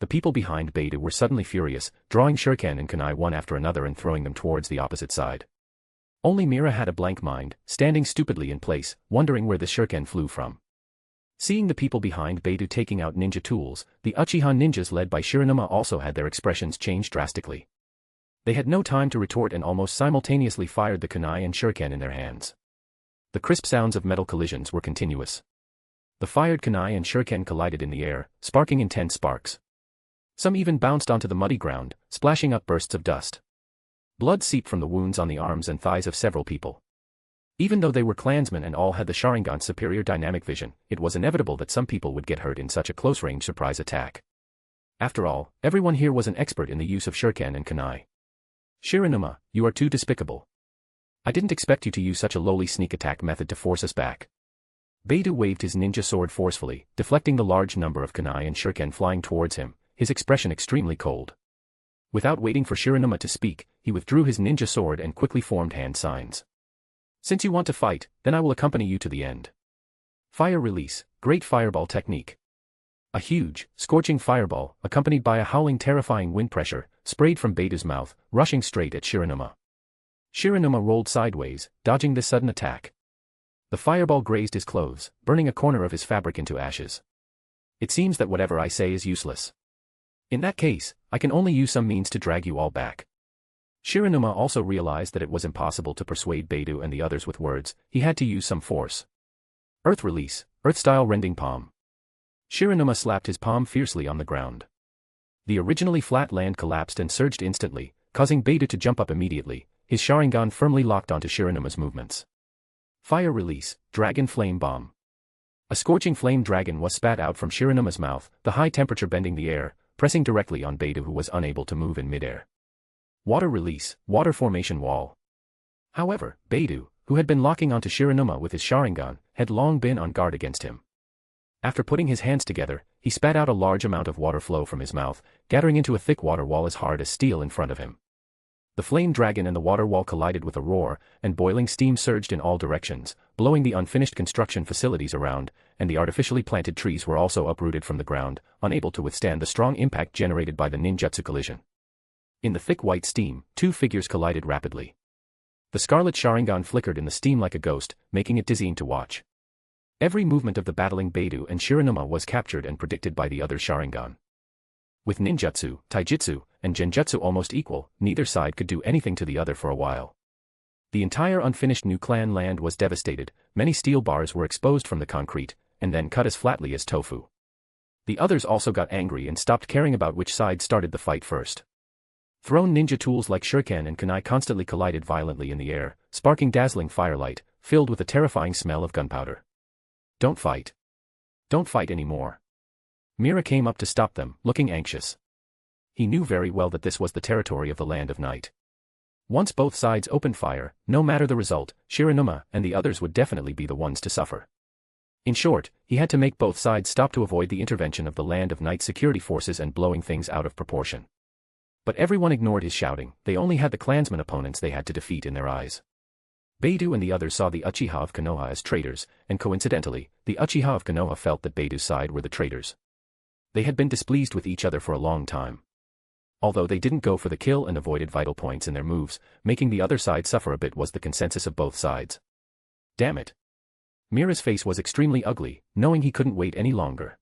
The people behind Beidu were suddenly furious, drawing shuriken and kunai one after another and throwing them towards the opposite side. Only Mira had a blank mind, standing stupidly in place, wondering where the shuriken flew from. Seeing the people behind Beidu taking out ninja tools, the Uchiha ninjas led by Shiranuma also had their expressions change drastically. They had no time to retort and almost simultaneously fired the kunai and shuriken in their hands. The crisp sounds of metal collisions were continuous. The fired kunai and shuriken collided in the air, sparking intense sparks. Some even bounced onto the muddy ground, splashing up bursts of dust. Blood seeped from the wounds on the arms and thighs of several people. Even though they were clansmen and all had the Sharingan's superior dynamic vision, it was inevitable that some people would get hurt in such a close-range surprise attack. After all, everyone here was an expert in the use of shuriken and kunai. Shiranuma, you are too despicable. I didn't expect you to use such a lowly sneak attack method to force us back. Beidu waved his ninja sword forcefully, deflecting the large number of kunai and shuriken flying towards him, his expression extremely cold. Without waiting for Shiranuma to speak, he withdrew his ninja sword and quickly formed hand signs. Since you want to fight, then I will accompany you to the end. Fire release, great fireball technique. A huge, scorching fireball, accompanied by a howling terrifying wind pressure, sprayed from Beidu's mouth, rushing straight at Shiranuma. Shiranuma rolled sideways, dodging this sudden attack. The fireball grazed his clothes, burning a corner of his fabric into ashes. It seems that whatever I say is useless. In that case, I can only use some means to drag you all back. Shiranuma also realized that it was impossible to persuade Beidu and the others with words, he had to use some force. Earth release, earth-style rending palm. Shiranuma slapped his palm fiercely on the ground. The originally flat land collapsed and surged instantly, causing Beidu to jump up immediately, his Sharingan firmly locked onto Shiranuma's movements. Fire release, dragon flame bomb. A scorching flame dragon was spat out from Shiranuma's mouth, the high temperature bending the air, pressing directly on Beidu who was unable to move in midair. Water release, water formation wall. However, Beidou, who had been locking onto Shiranuma with his Sharingan, had long been on guard against him. After putting his hands together, he spat out a large amount of water flow from his mouth, gathering into a thick water wall as hard as steel in front of him. The flame dragon and the water wall collided with a roar, and boiling steam surged in all directions, blowing the unfinished construction facilities around, and the artificially planted trees were also uprooted from the ground, unable to withstand the strong impact generated by the ninjutsu collision. In the thick white steam, two figures collided rapidly. The scarlet Sharingan flickered in the steam like a ghost, making it dizzying to watch. Every movement of the battling Beidou and Shiranuma was captured and predicted by the other Sharingan. With ninjutsu, taijutsu, and genjutsu almost equal, neither side could do anything to the other for a while. The entire unfinished New Clan land was devastated, many steel bars were exposed from the concrete, and then cut as flatly as tofu. The others also got angry and stopped caring about which side started the fight first. Thrown ninja tools like shuriken and kunai constantly collided violently in the air, sparking dazzling firelight, filled with a terrifying smell of gunpowder. Don't fight. Don't fight anymore. Mira came up to stop them, looking anxious. He knew very well that this was the territory of the Land of Night. Once both sides opened fire, no matter the result, Shiranuma and the others would definitely be the ones to suffer. In short, he had to make both sides stop to avoid the intervention of the Land of Night security forces and blowing things out of proportion. But everyone ignored his shouting, they only had the clansmen opponents they had to defeat in their eyes. Beidou and the others saw the Uchiha of Konoha as traitors, and coincidentally, the Uchiha of Konoha felt that Beidou's side were the traitors. They had been displeased with each other for a long time. Although they didn't go for the kill and avoided vital points in their moves, making the other side suffer a bit was the consensus of both sides. Damn it. Mira's face was extremely ugly, knowing he couldn't wait any longer.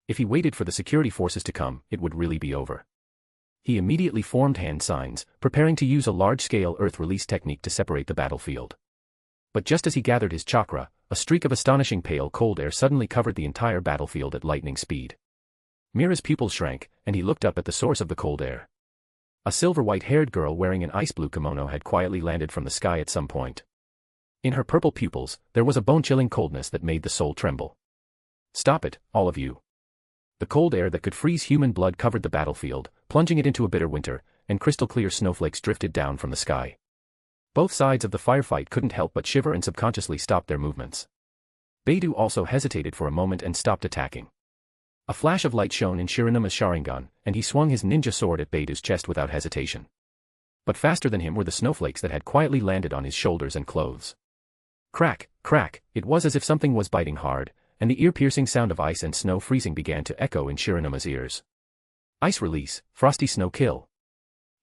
If he waited for the security forces to come, it would really be over. He immediately formed hand signs, preparing to use a large-scale earth release technique to separate the battlefield. But just as he gathered his chakra, a streak of astonishing pale cold air suddenly covered the entire battlefield at lightning speed. Mira's pupils shrank, and he looked up at the source of the cold air. A silver white-haired girl wearing an ice-blue kimono had quietly landed from the sky at some point. In her purple pupils, there was a bone-chilling coldness that made the soul tremble. Stop it, all of you. The cold air that could freeze human blood covered the battlefield, plunging it into a bitter winter, and crystal-clear snowflakes drifted down from the sky. Both sides of the firefight couldn't help but shiver and subconsciously stop their movements. Beidou also hesitated for a moment and stopped attacking. A flash of light shone in Shiranuma's Sharingan, and he swung his ninja sword at Beidou's chest without hesitation. But faster than him were the snowflakes that had quietly landed on his shoulders and clothes. Crack, crack, it was as if something was biting hard, and the ear-piercing sound of ice and snow freezing began to echo in Shiranuma's ears. Ice release, frosty snow kill.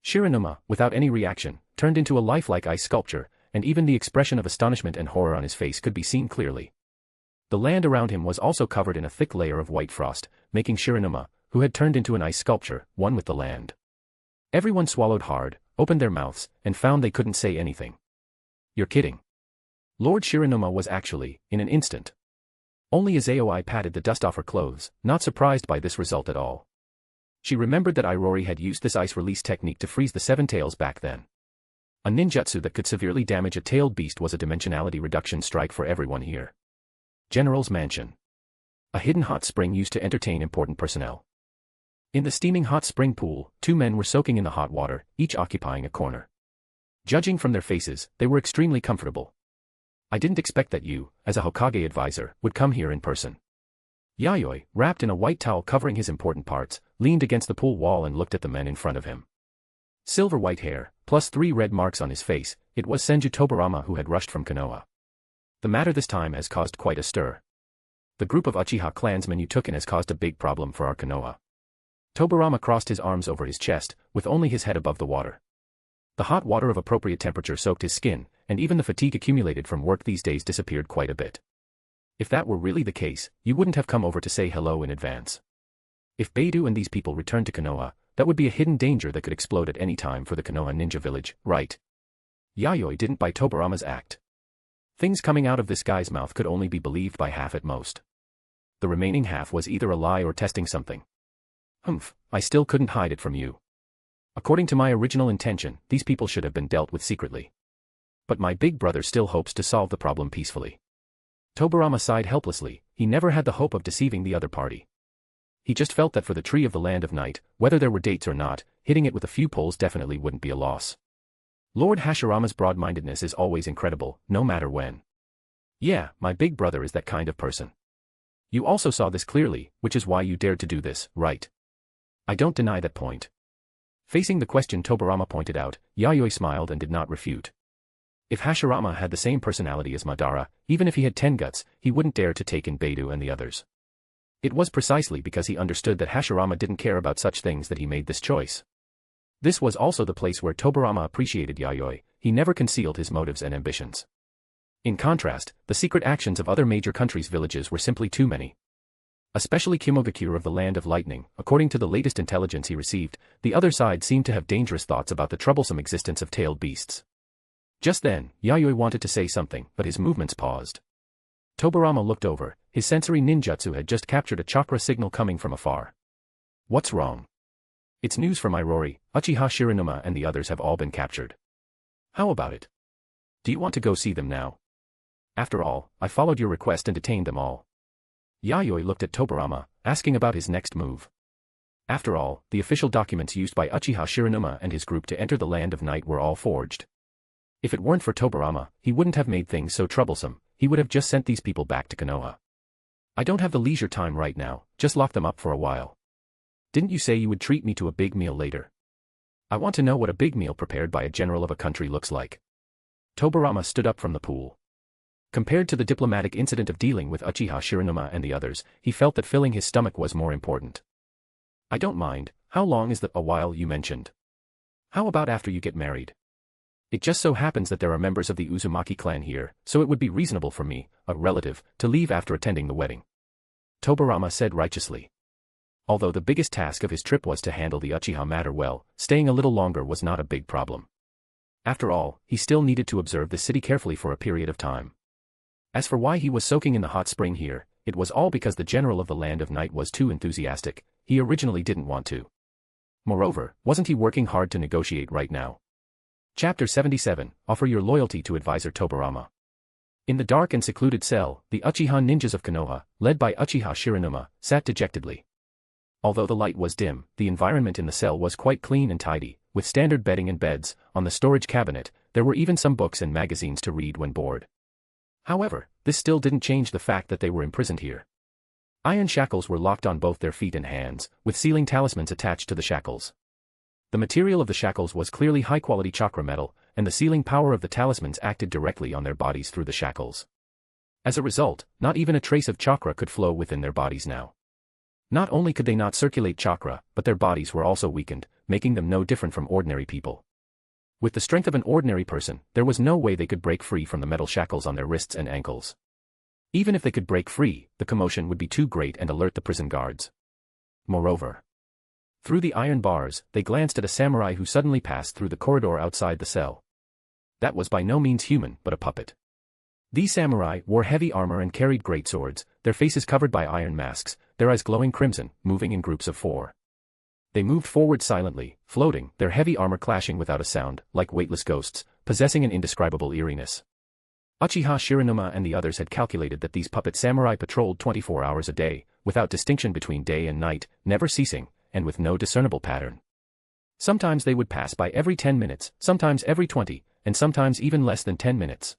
Shiranuma, without any reaction, turned into a lifelike ice sculpture, and even the expression of astonishment and horror on his face could be seen clearly. The land around him was also covered in a thick layer of white frost, making Shiranuma, who had turned into an ice sculpture, one with the land. Everyone swallowed hard, opened their mouths, and found they couldn't say anything. You're kidding. Lord Shiranuma was actually, in an instant. Only as Yayoi patted the dust off her clothes, not surprised by this result at all. She remembered that Irori had used this ice release technique to freeze the seven tails back then. A ninjutsu that could severely damage a tailed beast was a dimensionality reduction strike for everyone here. General's Mansion. A hidden hot spring used to entertain important personnel. In the steaming hot spring pool, two men were soaking in the hot water, each occupying a corner. Judging from their faces, they were extremely comfortable. I didn't expect that you, as a Hokage advisor, would come here in person. Yayoi, wrapped in a white towel covering his important parts, leaned against the pool wall and looked at the men in front of him. Silver white hair, plus 3 red marks on his face, it was Senju Tobarama who had rushed from Konoha. The matter this time has caused quite a stir. The group of Uchiha clansmen you took in has caused a big problem for our Konoha. Tobarama crossed his arms over his chest, with only his head above the water. The hot water of appropriate temperature soaked his skin, and even the fatigue accumulated from work these days disappeared quite a bit. If that were really the case, you wouldn't have come over to say hello in advance. If Beidou and these people returned to Konoha, that would be a hidden danger that could explode at any time for the Konoha ninja village, right? Yayoi didn't buy Tobarama's act. Things coming out of this guy's mouth could only be believed by half at most. The remaining half was either a lie or testing something. Humph, I still couldn't hide it from you. According to my original intention, these people should have been dealt with secretly. But my big brother still hopes to solve the problem peacefully. Tobarama sighed helplessly, he never had the hope of deceiving the other party. He just felt that for the tree of the Land of Night, whether there were dates or not, hitting it with a few poles definitely wouldn't be a loss. Lord Hashirama's broad-mindedness is always incredible, no matter when. Yeah, my big brother is that kind of person. You also saw this clearly, which is why you dared to do this, right? I don't deny that point. Facing the question Tobirama pointed out, Yayoi smiled and did not refute. If Hashirama had the same personality as Madara, even if he had 10 guts, he wouldn't dare to take in Beidou and the others. It was precisely because he understood that Hashirama didn't care about such things that he made this choice. This was also the place where Tobirama appreciated Yayoi. He never concealed his motives and ambitions. In contrast, the secret actions of other major countries' villages were simply too many. Especially Kimogakure of the Land of Lightning, according to the latest intelligence he received, the other side seemed to have dangerous thoughts about the troublesome existence of tailed beasts. Just then, Yayoi wanted to say something, but his movements paused. Tobirama looked over. His sensory ninjutsu had just captured a chakra signal coming from afar. What's wrong? It's news from Irori. Uchiha Shiranuma and the others have all been captured. How about it? Do you want to go see them now? After all, I followed your request and detained them all. Yayoi looked at Tobirama, asking about his next move. After all, the official documents used by Uchiha Shiranuma and his group to enter the Land of Night were all forged. If it weren't for Tobirama, he wouldn't have made things so troublesome. He would have just sent these people back to Konoha. I don't have the leisure time right now, just lock them up for a while. Didn't you say you would treat me to a big meal later? I want to know what a big meal prepared by a general of a country looks like. Tobirama stood up from the pool. Compared to the diplomatic incident of dealing with Uchiha Shiranuma and the others, he felt that filling his stomach was more important. I don't mind. How long is a while you mentioned? How about after you get married? It just so happens that there are members of the Uzumaki clan here, so it would be reasonable for me, a relative, to leave after attending the wedding. Tobirama said righteously. Although the biggest task of his trip was to handle the Uchiha matter well, staying a little longer was not a big problem. After all, he still needed to observe the city carefully for a period of time. As for why he was soaking in the hot spring here, it was all because the general of the Land of Night was too enthusiastic. He originally didn't want to. Moreover, wasn't he working hard to negotiate right now? Chapter 77, Offer Your Loyalty to Advisor Tobirama. In the dark and secluded cell, the Uchiha ninjas of Konoha, led by Uchiha Shiranuma, sat dejectedly. Although the light was dim, the environment in the cell was quite clean and tidy, with standard bedding and beds. On the storage cabinet, there were even some books and magazines to read when bored. However, this still didn't change the fact that they were imprisoned here. Iron shackles were locked on both their feet and hands, with sealing talismans attached to the shackles. The material of the shackles was clearly high-quality chakra metal, and the sealing power of the talismans acted directly on their bodies through the shackles. As a result, not even a trace of chakra could flow within their bodies now. Not only could they not circulate chakra, but their bodies were also weakened, making them no different from ordinary people. With the strength of an ordinary person, there was no way they could break free from the metal shackles on their wrists and ankles. Even if they could break free, the commotion would be too great and alert the prison guards. Moreover, through the iron bars, they glanced at a samurai who suddenly passed through the corridor outside the cell. That was by no means human, but a puppet. These samurai wore heavy armor and carried great swords, their faces covered by iron masks, their eyes glowing crimson, moving in groups of 4. They moved forward silently, floating, their heavy armor clashing without a sound, like weightless ghosts, possessing an indescribable eeriness. Uchiha Shiranuma and the others had calculated that these puppet samurai patrolled 24 hours a day, without distinction between day and night, never ceasing, and with no discernible pattern. Sometimes they would pass by every 10 minutes, sometimes every 20, and sometimes even less than 10 minutes.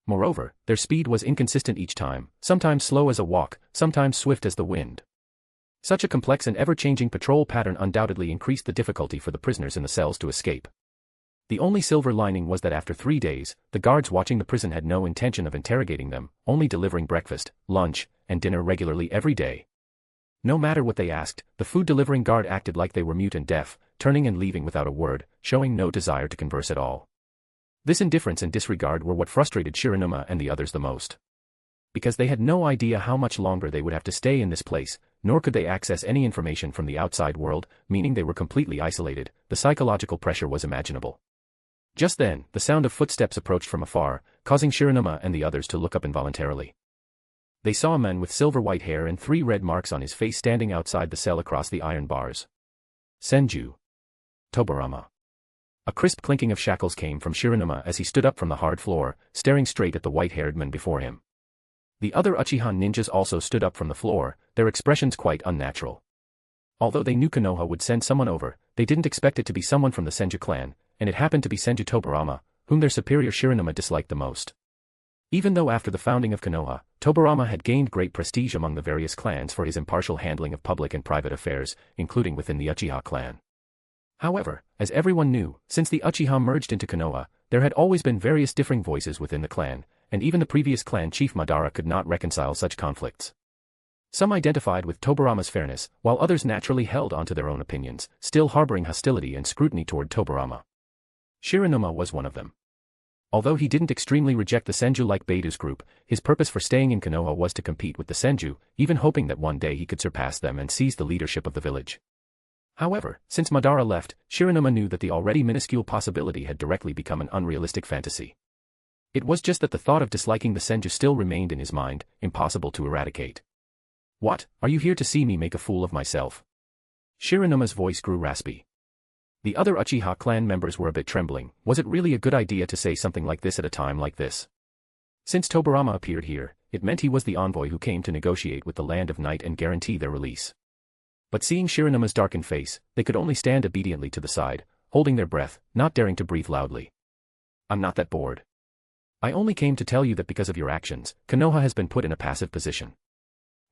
Moreover, their speed was inconsistent each time, sometimes slow as a walk, sometimes swift as the wind. Such a complex and ever-changing patrol pattern undoubtedly increased the difficulty for the prisoners in the cells to escape. The only silver lining was that after 3 days, the guards watching the prison had no intention of interrogating them, only delivering breakfast, lunch, and dinner regularly every day. No matter what they asked, the food-delivering guard acted like they were mute and deaf, turning and leaving without a word, showing no desire to converse at all. This indifference and disregard were what frustrated Shiranuma and the others the most. Because they had no idea how much longer they would have to stay in this place, nor could they access any information from the outside world, meaning they were completely isolated. The psychological pressure was imaginable. Just then, the sound of footsteps approached from afar, causing Shiranuma and the others to look up involuntarily. They saw a man with silver-white hair and 3 red marks on his face standing outside the cell across the iron bars. Senju. Tobirama. A crisp clinking of shackles came from Shiranuma as he stood up from the hard floor, staring straight at the white-haired man before him. The other Uchiha ninjas also stood up from the floor, their expressions quite unnatural. Although they knew Konoha would send someone over, they didn't expect it to be someone from the Senju clan, and it happened to be Senju Tobarama, whom their superior Shiranuma disliked the most. Even though after the founding of Konoha, Tobarama had gained great prestige among the various clans for his impartial handling of public and private affairs, including within the Uchiha clan. However, as everyone knew, since the Uchiha merged into Konoha, there had always been various differing voices within the clan, and even the previous clan chief Madara could not reconcile such conflicts. Some identified with Tobarama's fairness, while others naturally held onto their own opinions, still harboring hostility and scrutiny toward Tobarama. Shiranuma was one of them. Although he didn't extremely reject the Senju like Beido's group, his purpose for staying in Konoha was to compete with the Senju, even hoping that one day he could surpass them and seize the leadership of the village. However, since Madara left, Shiranuma knew that the already minuscule possibility had directly become an unrealistic fantasy. It was just that the thought of disliking the Senju still remained in his mind, impossible to eradicate. "What, are you here to see me make a fool of myself?" Shiranuma's voice grew raspy. The other Uchiha clan members were a bit trembling. Was it really a good idea to say something like this at a time like this? Since Tobarama appeared here, it meant he was the envoy who came to negotiate with the Land of Night and guarantee their release. But seeing Shiranuma's darkened face, they could only stand obediently to the side, holding their breath, not daring to breathe loudly. "I'm not that bored. I only came to tell you that because of your actions, Konoha has been put in a passive position.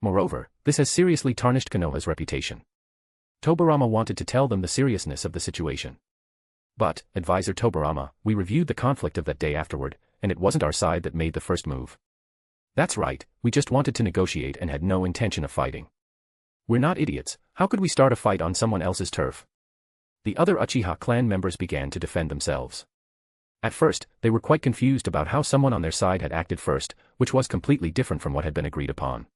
Moreover, this has seriously tarnished Konoha's reputation." Tobarama wanted to tell them the seriousness of the situation. "But, Advisor Tobarama, we reviewed the conflict of that day afterward, and it wasn't our side that made the first move." "That's right, we just wanted to negotiate and had no intention of fighting. We're not idiots, how could we start a fight on someone else's turf?" The other Uchiha clan members began to defend themselves. At first, they were quite confused about how someone on their side had acted first, which was completely different from what had been agreed upon.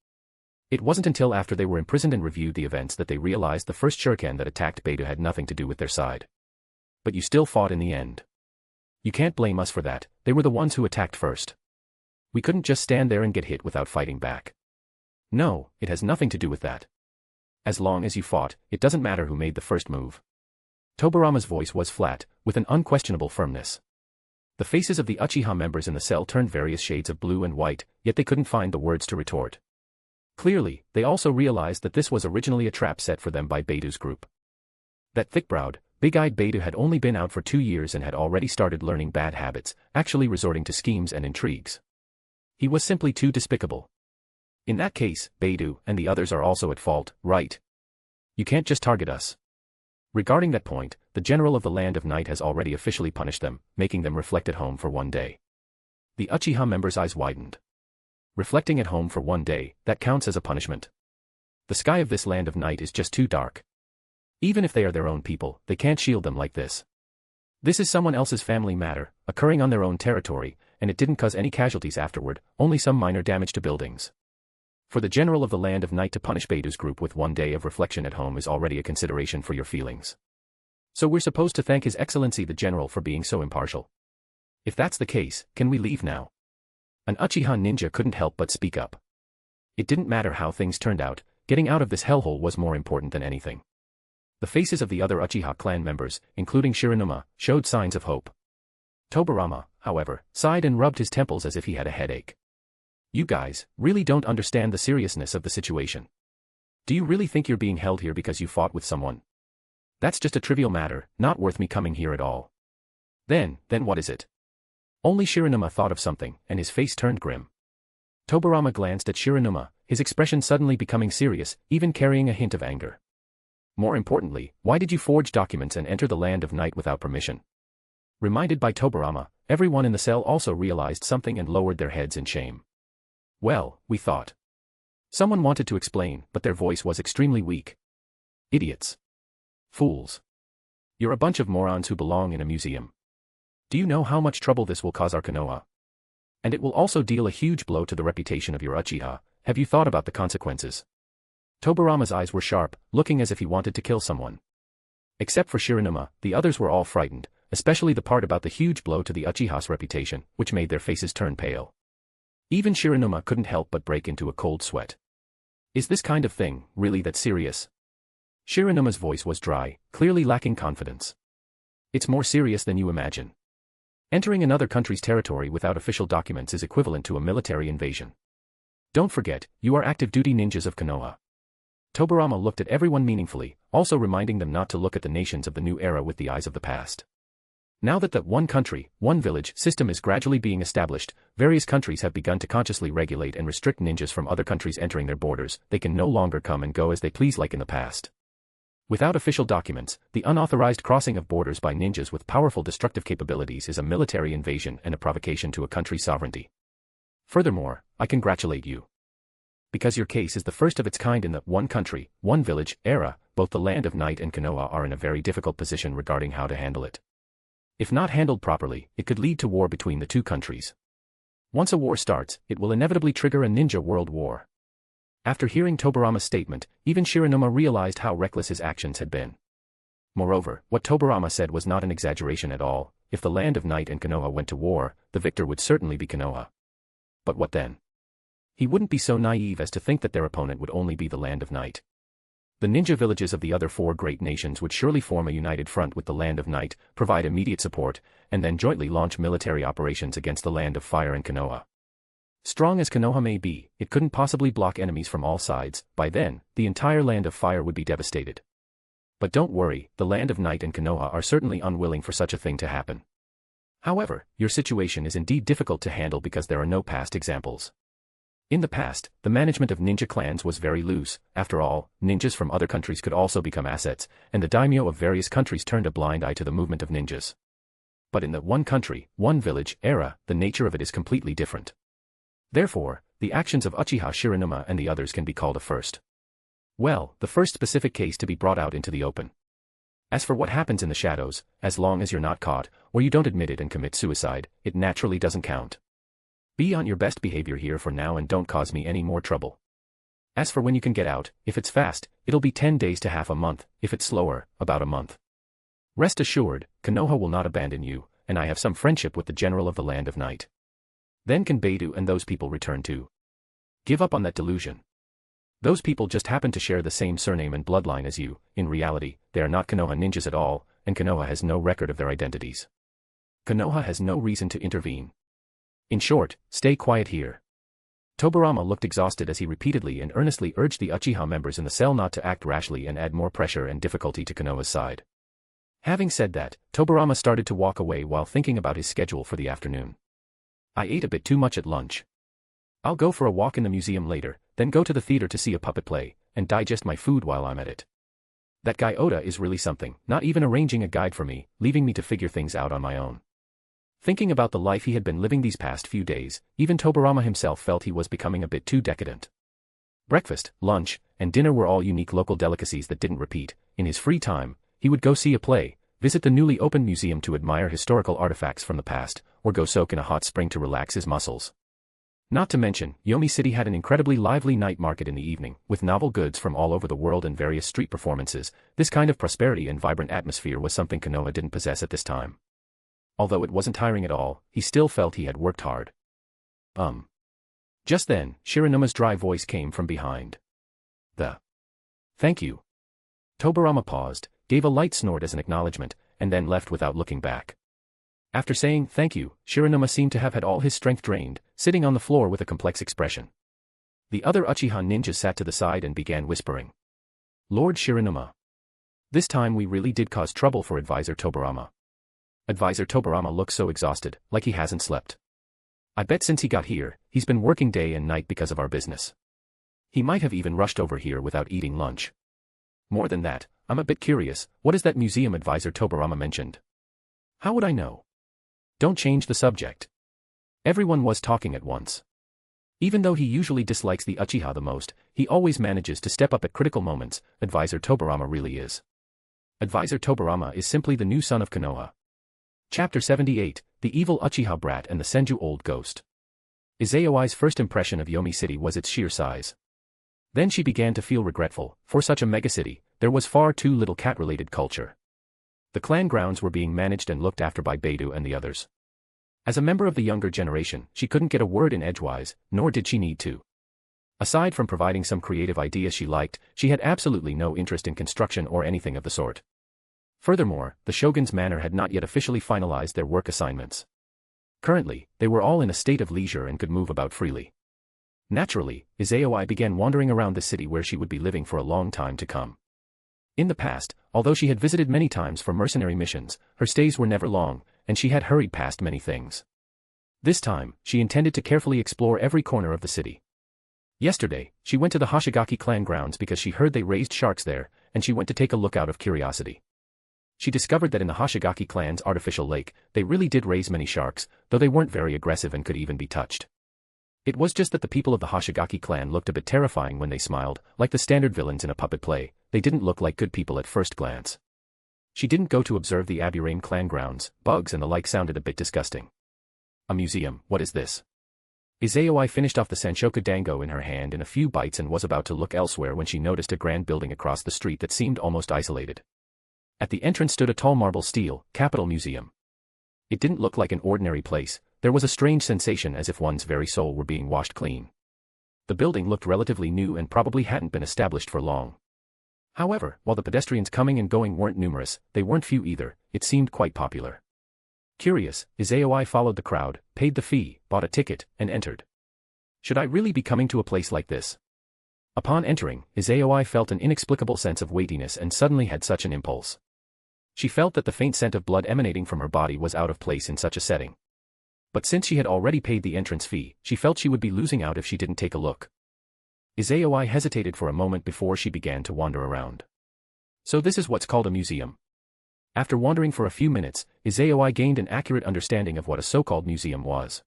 It wasn't until after they were imprisoned and reviewed the events that they realized the first shuriken that attacked Beido had nothing to do with their side. "But you still fought in the end. You can't blame us for that, they were the ones who attacked first. We couldn't just stand there and get hit without fighting back. No, it has nothing to do with that. As long as you fought, it doesn't matter who made the first move." Tobarama's voice was flat, with an unquestionable firmness. The faces of the Uchiha members in the cell turned various shades of blue and white, yet they couldn't find the words to retort. Clearly, they also realized that this was originally a trap set for them by Beido's group. That thick-browed, big-eyed Beido had only been out for 2 years and had already started learning bad habits, actually resorting to schemes and intrigues. He was simply too despicable. In that case, Beido and the others are also at fault, right? You can't just target us. Regarding that point, the general of the Land of Night has already officially punished them, making them reflect at home for 1 day. The Uchiha members' eyes widened. Reflecting at home for 1 day, that counts as a punishment. The sky of this Land of Night is just too dark. Even if they are their own people, they can't shield them like this. This is someone else's family matter, occurring on their own territory, and it didn't cause any casualties afterward, only some minor damage to buildings. For the general of the Land of Night to punish Beido's group with 1 day of reflection at home is already a consideration for your feelings. So we're supposed to thank His Excellency the General for being so impartial. If that's the case, can we leave now? An Uchiha ninja couldn't help but speak up. It didn't matter how things turned out, getting out of this hellhole was more important than anything. The faces of the other Uchiha clan members, including Shiranuma, showed signs of hope. Tobarama, however, sighed and rubbed his temples as if he had a headache. "You guys really don't understand the seriousness of the situation. Do you really think you're being held here because you fought with someone? That's just a trivial matter, not worth me coming here at all. Then what is it?" Only Shiranuma thought of something, and his face turned grim. Tobarama glanced at Shiranuma, his expression suddenly becoming serious, even carrying a hint of anger. "More importantly, why did you forge documents and enter the Land of Night without permission?" Reminded by Tobarama, everyone in the cell also realized something and lowered their heads in shame. "Well, we thought." Someone wanted to explain, but their voice was extremely weak. "Idiots. Fools. You're a bunch of morons who belong in a museum. Do you know how much trouble this will cause our Konoha? And it will also deal a huge blow to the reputation of your Uchiha. Have you thought about the consequences?" Tobarama's eyes were sharp, looking as if he wanted to kill someone. Except for Shiranuma, the others were all frightened, especially the part about the huge blow to the Uchiha's reputation, which made their faces turn pale. Even Shiranuma couldn't help but break into a cold sweat. "Is this kind of thing really that serious?" Shiranuma's voice was dry, clearly lacking confidence. "It's more serious than you imagine. Entering another country's territory without official documents is equivalent to a military invasion. Don't forget, you are active duty ninjas of Konoha." Tobarama looked at everyone meaningfully, also reminding them not to look at the nations of the new era with the eyes of the past. Now that the one country, one village system is gradually being established, various countries have begun to consciously regulate and restrict ninjas from other countries entering their borders. They can no longer come and go as they please like in the past. Without official documents, the unauthorized crossing of borders by ninjas with powerful destructive capabilities is a military invasion and a provocation to a country's sovereignty. Furthermore, I congratulate you. Because your case is the first of its kind in the one country, one village era, both the Land of Night and Konoha are in a very difficult position regarding how to handle it. If not handled properly, it could lead to war between the two countries. Once a war starts, it will inevitably trigger a ninja world war. After hearing Tobarama's statement, even Shiranuma realized how reckless his actions had been. Moreover, what Tobarama said was not an exaggeration at all. If the Land of Night and Konoha went to war, the victor would certainly be Konoha. But what then? He wouldn't be so naive as to think that their opponent would only be the Land of Night. The ninja villages of the other four great nations would surely form a united front with the Land of Night, provide immediate support, and then jointly launch military operations against the Land of Fire and Konoha. Strong as Konoha may be, it couldn't possibly block enemies from all sides. By then, the entire Land of Fire would be devastated. But don't worry, the Land of Night and Konoha are certainly unwilling for such a thing to happen. However, your situation is indeed difficult to handle because there are no past examples. In the past, the management of ninja clans was very loose. After all, ninjas from other countries could also become assets, and the daimyo of various countries turned a blind eye to the movement of ninjas. But in the one country, one village era, the nature of it is completely different. Therefore, the actions of Uchiha Shiranuma and the others can be called a first. Well, the first specific case to be brought out into the open. As for what happens in the shadows, as long as you're not caught, or you don't admit it and commit suicide, it naturally doesn't count. Be on your best behavior here for now and don't cause me any more trouble. As for when you can get out, if it's fast, it'll be 10 days to half a month, if it's slower, about a month. Rest assured, Konoha will not abandon you, and I have some friendship with the general of the Land of Night. Then can Beidou and those people return too. Give up on that delusion. Those people just happen to share the same surname and bloodline as you. In reality, they are not Konoha ninjas at all, and Konoha has no record of their identities. Konoha has no reason to intervene. In short, stay quiet here. Tobarama looked exhausted as he repeatedly and earnestly urged the Uchiha members in the cell not to act rashly and add more pressure and difficulty to Konoha's side. Having said that, Tobarama started to walk away while thinking about his schedule for the afternoon. I ate a bit too much at lunch. I'll go for a walk in the museum later, then go to the theater to see a puppet play, and digest my food while I'm at it. That guy Oda is really something, not even arranging a guide for me, leaving me to figure things out on my own. Thinking about the life he had been living these past few days, even Tobarama himself felt he was becoming a bit too decadent. Breakfast, lunch, and dinner were all unique local delicacies that didn't repeat. In his free time, he would go see a play, visit the newly opened museum to admire historical artifacts from the past, or go soak in a hot spring to relax his muscles. Not to mention, Yomi City had an incredibly lively night market in the evening, with novel goods from all over the world and various street performances. This kind of prosperity and vibrant atmosphere was something Konoha didn't possess at this time. Although it wasn't tiring at all, he still felt he had worked hard. Just then, Shiranuma's dry voice came from behind. Thank you. Tobarama paused, gave a light snort as an acknowledgement, and then left without looking back. After saying thank you, Shiranuma seemed to have had all his strength drained, sitting on the floor with a complex expression. The other Uchiha ninjas sat to the side and began whispering. Lord Shiranuma. This time we really did cause trouble for Advisor Tobarama. Advisor Tobarama looks so exhausted, like he hasn't slept. I bet since he got here, he's been working day and night because of our business. He might have even rushed over here without eating lunch. More than that, I'm a bit curious, what is that museum Advisor Tobarama mentioned? How would I know? Don't change the subject. Everyone was talking at once. Even though he usually dislikes the Uchiha the most, he always manages to step up at critical moments. Advisor Tobarama really is. Advisor Tobarama is simply the new son of Konoha. Chapter 78, The Evil Uchiha Brat and the Senju Old Ghost. Izaoi's first impression of Yomi City was its sheer size. Then she began to feel regretful. For such a megacity, there was far too little cat-related culture. The clan grounds were being managed and looked after by Beidou and the others. As a member of the younger generation, she couldn't get a word in edgewise, nor did she need to. Aside from providing some creative ideas she liked, she had absolutely no interest in construction or anything of the sort. Furthermore, the shogun's manor had not yet officially finalized their work assignments. Currently, they were all in a state of leisure and could move about freely. Naturally, Izaoi began wandering around the city where she would be living for a long time to come. In the past, although she had visited many times for mercenary missions, her stays were never long, and she had hurried past many things. This time, she intended to carefully explore every corner of the city. Yesterday, she went to the Hoshigaki clan grounds because she heard they raised sharks there, and she went to take a look out of curiosity. She discovered that in the Hoshigaki clan's artificial lake, they really did raise many sharks, though they weren't very aggressive and could even be touched. It was just that the people of the Hoshigaki clan looked a bit terrifying when they smiled, like the standard villains in a puppet play. They didn't look like good people at first glance. She didn't go to observe the Aburain clan grounds. Bugs and the like sounded a bit disgusting. A museum, what is this? Izayoi finished off the Sanshoka dango in her hand in a few bites and was about to look elsewhere when she noticed a grand building across the street that seemed almost isolated. At the entrance stood a tall marble stele, Capital Museum. It didn't look like an ordinary place. There was a strange sensation as if one's very soul were being washed clean. The building looked relatively new and probably hadn't been established for long. However, while the pedestrians coming and going weren't numerous, they weren't few either. It seemed quite popular. Curious, Izayoi followed the crowd, paid the fee, bought a ticket, and entered. Should I really be coming to a place like this? Upon entering, Izayoi felt an inexplicable sense of weightiness and suddenly had such an impulse. She felt that the faint scent of blood emanating from her body was out of place in such a setting. But since she had already paid the entrance fee, she felt she would be losing out if she didn't take a look. Izayoi hesitated for a moment before she began to wander around. So this is what's called a museum. After wandering for a few minutes, Izayoi gained an accurate understanding of what a so-called museum was.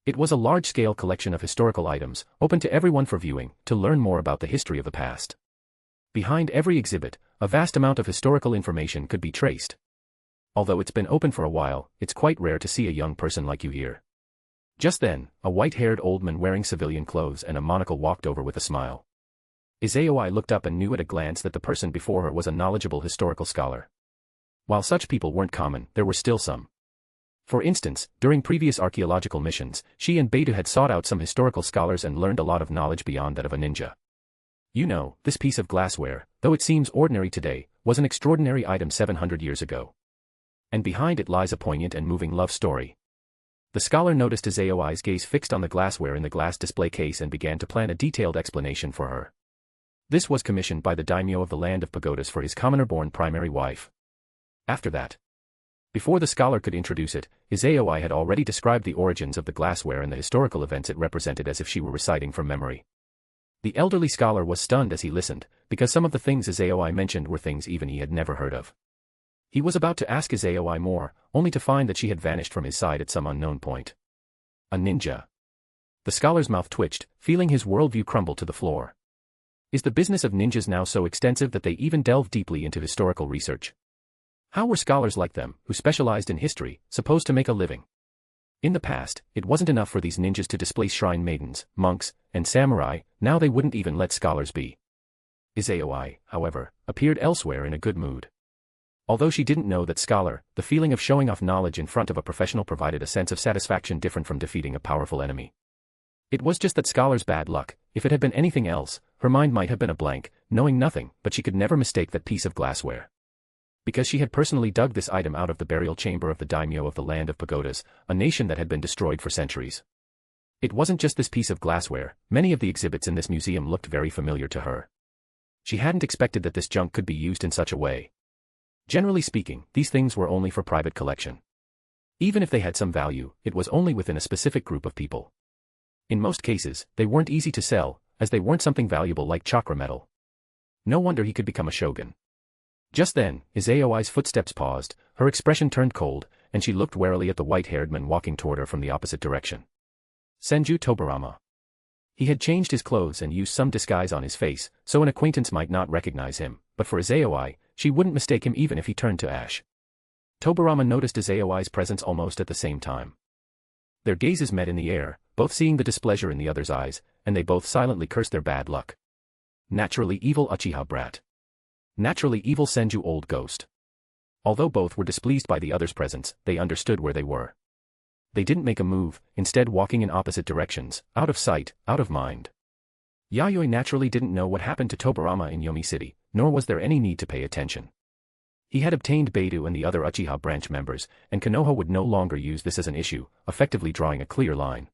It was a large-scale collection of historical items, open to everyone for viewing, to learn more about the history of the past. Behind every exhibit, a vast amount of historical information could be traced. Although it's been open for a while, it's quite rare to see a young person like you here. Just then, a white-haired old man wearing civilian clothes and a monocle walked over with a smile. Izayoi looked up and knew at a glance that the person before her was a knowledgeable historical scholar. While such people weren't common, there were still some. For instance, during previous archaeological missions, she and Beidou had sought out some historical scholars and learned a lot of knowledge beyond that of a ninja. You know, this piece of glassware, though it seems ordinary today, was an extraordinary item 700 years ago. And behind it lies a poignant and moving love story. The scholar noticed Izayoi's gaze fixed on the glassware in the glass display case and began to plan a detailed explanation for her. This was commissioned by the daimyo of the land of pagodas for his commoner-born primary wife. After that, before the scholar could introduce it, Izayoi had already described the origins of the glassware and the historical events it represented as if she were reciting from memory. The elderly scholar was stunned as he listened, because some of the things Izayoi mentioned were things even he had never heard of. He was about to ask Izayoi more, only to find that she had vanished from his side at some unknown point. A ninja. The scholar's mouth twitched, feeling his worldview crumble to the floor. Is the business of ninjas now so extensive that they even delve deeply into historical research? How were scholars like them, who specialized in history, supposed to make a living? In the past, it wasn't enough for these ninjas to displace shrine maidens, monks, and samurai, now they wouldn't even let scholars be. Izayoi, however, appeared elsewhere in a good mood. Although she didn't know that scholar, the feeling of showing off knowledge in front of a professional provided a sense of satisfaction different from defeating a powerful enemy. It was just that scholar's bad luck. If it had been anything else, her mind might have been a blank, knowing nothing, but she could never mistake that piece of glassware. Because she had personally dug this item out of the burial chamber of the daimyo of the land of pagodas, a nation that had been destroyed for centuries. It wasn't just this piece of glassware, many of the exhibits in this museum looked very familiar to her. She hadn't expected that this junk could be used in such a way. Generally speaking, these things were only for private collection. Even if they had some value, it was only within a specific group of people. In most cases, they weren't easy to sell, as they weren't something valuable like chakra metal. No wonder he could become a shogun. Just then, Izayoi's footsteps paused, her expression turned cold, and she looked warily at the white-haired man walking toward her from the opposite direction. Senju Tobarama. He had changed his clothes and used some disguise on his face, so an acquaintance might not recognize him, but for Izayoi, she wouldn't mistake him even if he turned to ash. Tobarama noticed Izayoi's presence almost at the same time. Their gazes met in the air, both seeing the displeasure in the other's eyes, and they both silently cursed their bad luck. Naturally evil Uchiha brat. Naturally evil Senju old ghost. Although both were displeased by the other's presence, they understood where they were. They didn't make a move, instead walking in opposite directions, out of sight, out of mind. Yayoi naturally didn't know what happened to Tobarama in Yomi City, nor was there any need to pay attention. He had obtained Beidou and the other Uchiha branch members, and Konoha would no longer use this as an issue, effectively drawing a clear line.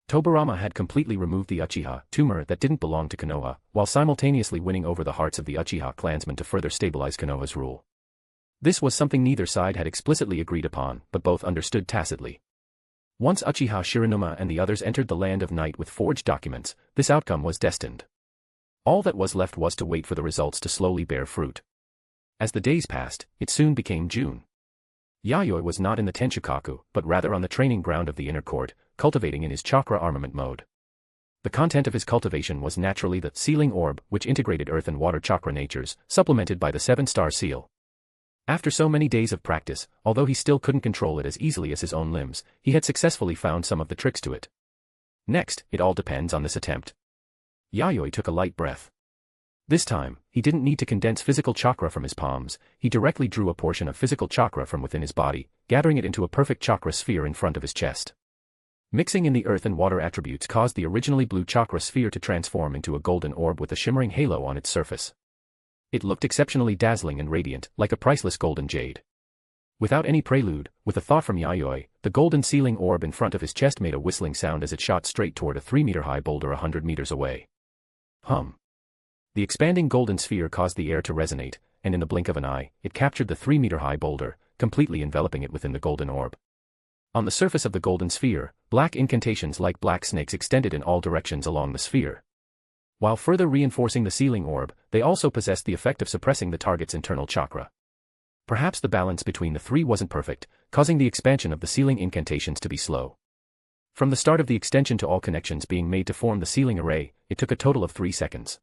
Tobarama had completely removed the Uchiha tumor that didn't belong to Konoha, while simultaneously winning over the hearts of the Uchiha clansmen to further stabilize Konoha's rule. This was something neither side had explicitly agreed upon, but both understood tacitly. Once Uchiha Shiranuma and the others entered the land of night with forged documents, this outcome was destined. All that was left was to wait for the results to slowly bear fruit. As the days passed, it soon became June. Yayoi was not in the Tenshukaku, but rather on the training ground of the inner court, cultivating in his chakra armament mode. The content of his cultivation was naturally the sealing orb, which integrated earth and water chakra natures, supplemented by the 7-star seal. After so many days of practice, although he still couldn't control it as easily as his own limbs, he had successfully found some of the tricks to it. Next, it all depends on this attempt. Yayoi took a light breath. This time, he didn't need to condense physical chakra from his palms, he directly drew a portion of physical chakra from within his body, gathering it into a perfect chakra sphere in front of his chest. Mixing in the earth and water attributes caused the originally blue chakra sphere to transform into a golden orb with a shimmering halo on its surface. It looked exceptionally dazzling and radiant, like a priceless golden jade. Without any prelude, with a thought from Yayoi, the golden sealing orb in front of his chest made a whistling sound as it shot straight toward a 3-meter-high boulder 100 meters away. Hum. The expanding golden sphere caused the air to resonate, and in the blink of an eye, it captured the 3-meter-high boulder, completely enveloping it within the golden orb. On the surface of the golden sphere, black incantations like black snakes extended in all directions along the sphere. While further reinforcing the sealing orb, they also possessed the effect of suppressing the target's internal chakra. Perhaps the balance between the three wasn't perfect, causing the expansion of the sealing incantations to be slow. From the start of the extension to all connections being made to form the sealing array, it took a total of 3 seconds.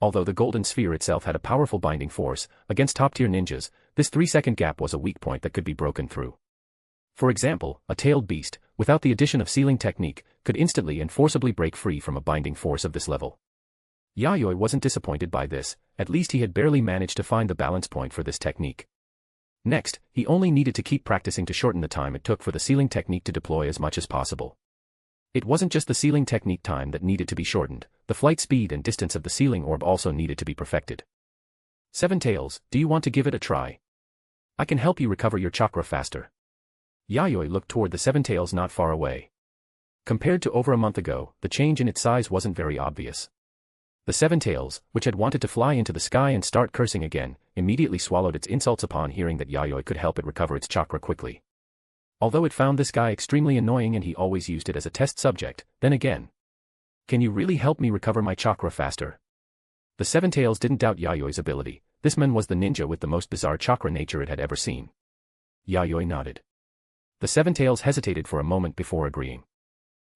Although the golden sphere itself had a powerful binding force, against top-tier ninjas, this 3-second gap was a weak point that could be broken through. For example, a tailed beast, without the addition of sealing technique, could instantly and forcibly break free from a binding force of this level. Yayoi wasn't disappointed by this, at least he had barely managed to find the balance point for this technique. Next, he only needed to keep practicing to shorten the time it took for the sealing technique to deploy as much as possible. It wasn't just the sealing technique time that needed to be shortened, the flight speed and distance of the sealing orb also needed to be perfected. 7 Tails, do you want to give it a try? I can help you recover your chakra faster. Yayoi looked toward the 7 Tails not far away. Compared to over a month ago, the change in its size wasn't very obvious. The 7 Tails, which had wanted to fly into the sky and start cursing again, immediately swallowed its insults upon hearing that Yayoi could help it recover its chakra quickly. Although it found this guy extremely annoying and he always used it as a test subject, then again. Can you really help me recover my chakra faster? The 7 Tails didn't doubt Yayoi's ability, this man was the ninja with the most bizarre chakra nature it had ever seen. Yayoi nodded. The 7 Tails hesitated for a moment before agreeing.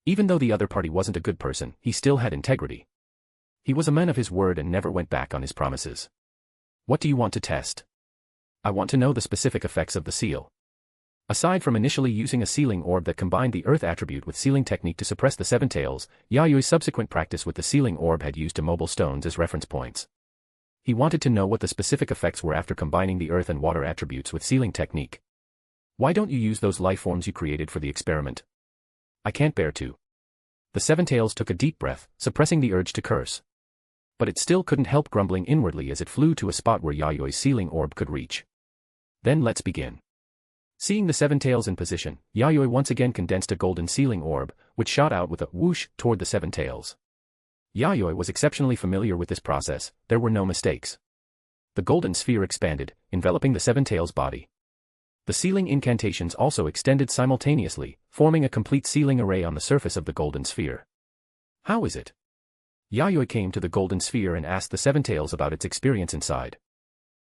Even though the other party wasn't a good person, he still had integrity. He was a man of his word and never went back on his promises. What do you want to test? I want to know the specific effects of the seal. Aside from initially using a sealing orb that combined the earth attribute with sealing technique to suppress the 7 Tails, Yayoi's subsequent practice with the sealing orb had used immobile stones as reference points. He wanted to know what the specific effects were after combining the earth and water attributes with sealing technique. Why don't you use those life forms you created for the experiment? I can't bear to. The 7 Tails took a deep breath, suppressing the urge to curse. But it still couldn't help grumbling inwardly as it flew to a spot where Yayoi's sealing orb could reach. Then let's begin. Seeing the 7 Tails in position, Yayoi once again condensed a golden sealing orb, which shot out with a whoosh toward the 7 Tails. Yayoi was exceptionally familiar with this process, there were no mistakes. The golden sphere expanded, enveloping the 7 Tails' body. The sealing incantations also extended simultaneously, forming a complete sealing array on the surface of the golden sphere. How is it? Yayoi came to the golden sphere and asked the 7 Tails about its experience inside.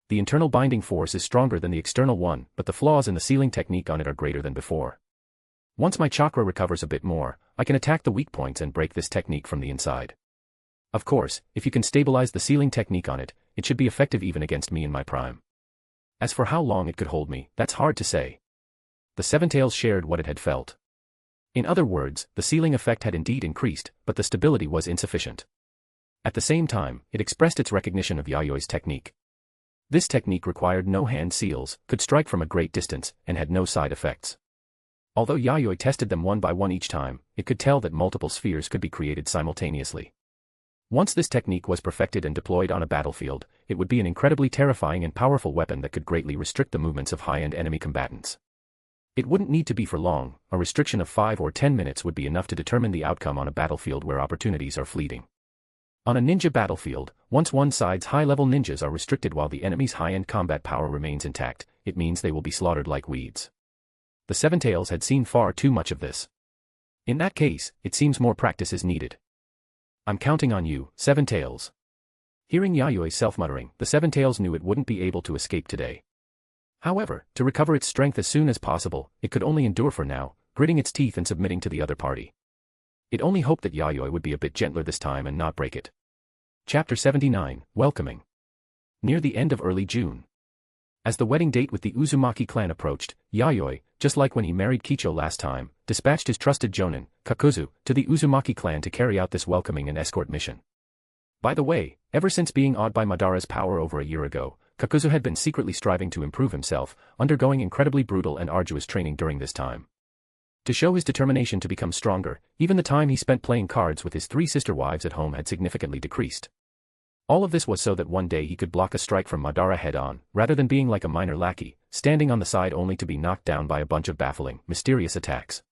The internal binding force is stronger than the external one, but the flaws in the sealing technique on it are greater than before. Once my chakra recovers a bit more, I can attack the weak points and break this technique from the inside. Of course, if you can stabilize the sealing technique on it, it should be effective even against me in my prime. As for how long it could hold me, that's hard to say. The 7 Tails shared what it had felt. In other words, the sealing effect had indeed increased, but the stability was insufficient. At the same time, it expressed its recognition of Yayoi's technique. This technique required no hand seals, could strike from a great distance, and had no side effects. Although Yayoi tested them one by one each time, it could tell that multiple spheres could be created simultaneously. Once this technique was perfected and deployed on a battlefield, it would be an incredibly terrifying and powerful weapon that could greatly restrict the movements of high-end enemy combatants. It wouldn't need to be for long, a restriction of 5 or 10 minutes would be enough to determine the outcome on a battlefield where opportunities are fleeting. On a ninja battlefield, once one side's high-level ninjas are restricted while the enemy's high-end combat power remains intact, it means they will be slaughtered like weeds. The Seven Tails had seen far too much of this. In that case, it seems more practice is needed. I'm counting on you, Seven Tails. Hearing Yayoi self-muttering, the Seven Tails knew it wouldn't be able to escape today. However, to recover its strength as soon as possible, it could only endure for now, gritting its teeth and submitting to the other party. It only hoped that Yayoi would be a bit gentler this time and not break it. Chapter 79, Welcoming. Near the end of early June. As the wedding date with the Uzumaki clan approached, Yayoi, just like when he married Kicho last time, dispatched his trusted jonin, Kakuzu, to the Uzumaki clan to carry out this welcoming and escort mission. By the way, ever since being awed by Madara's power over a year ago, Kakuzu had been secretly striving to improve himself, undergoing incredibly brutal and arduous training during this time. To show his determination to become stronger, even the time he spent playing cards with his three sister wives at home had significantly decreased. All of this was so that one day he could block a strike from Madara head-on, rather than being like a minor lackey, standing on the side only to be knocked down by a bunch of baffling, mysterious attacks.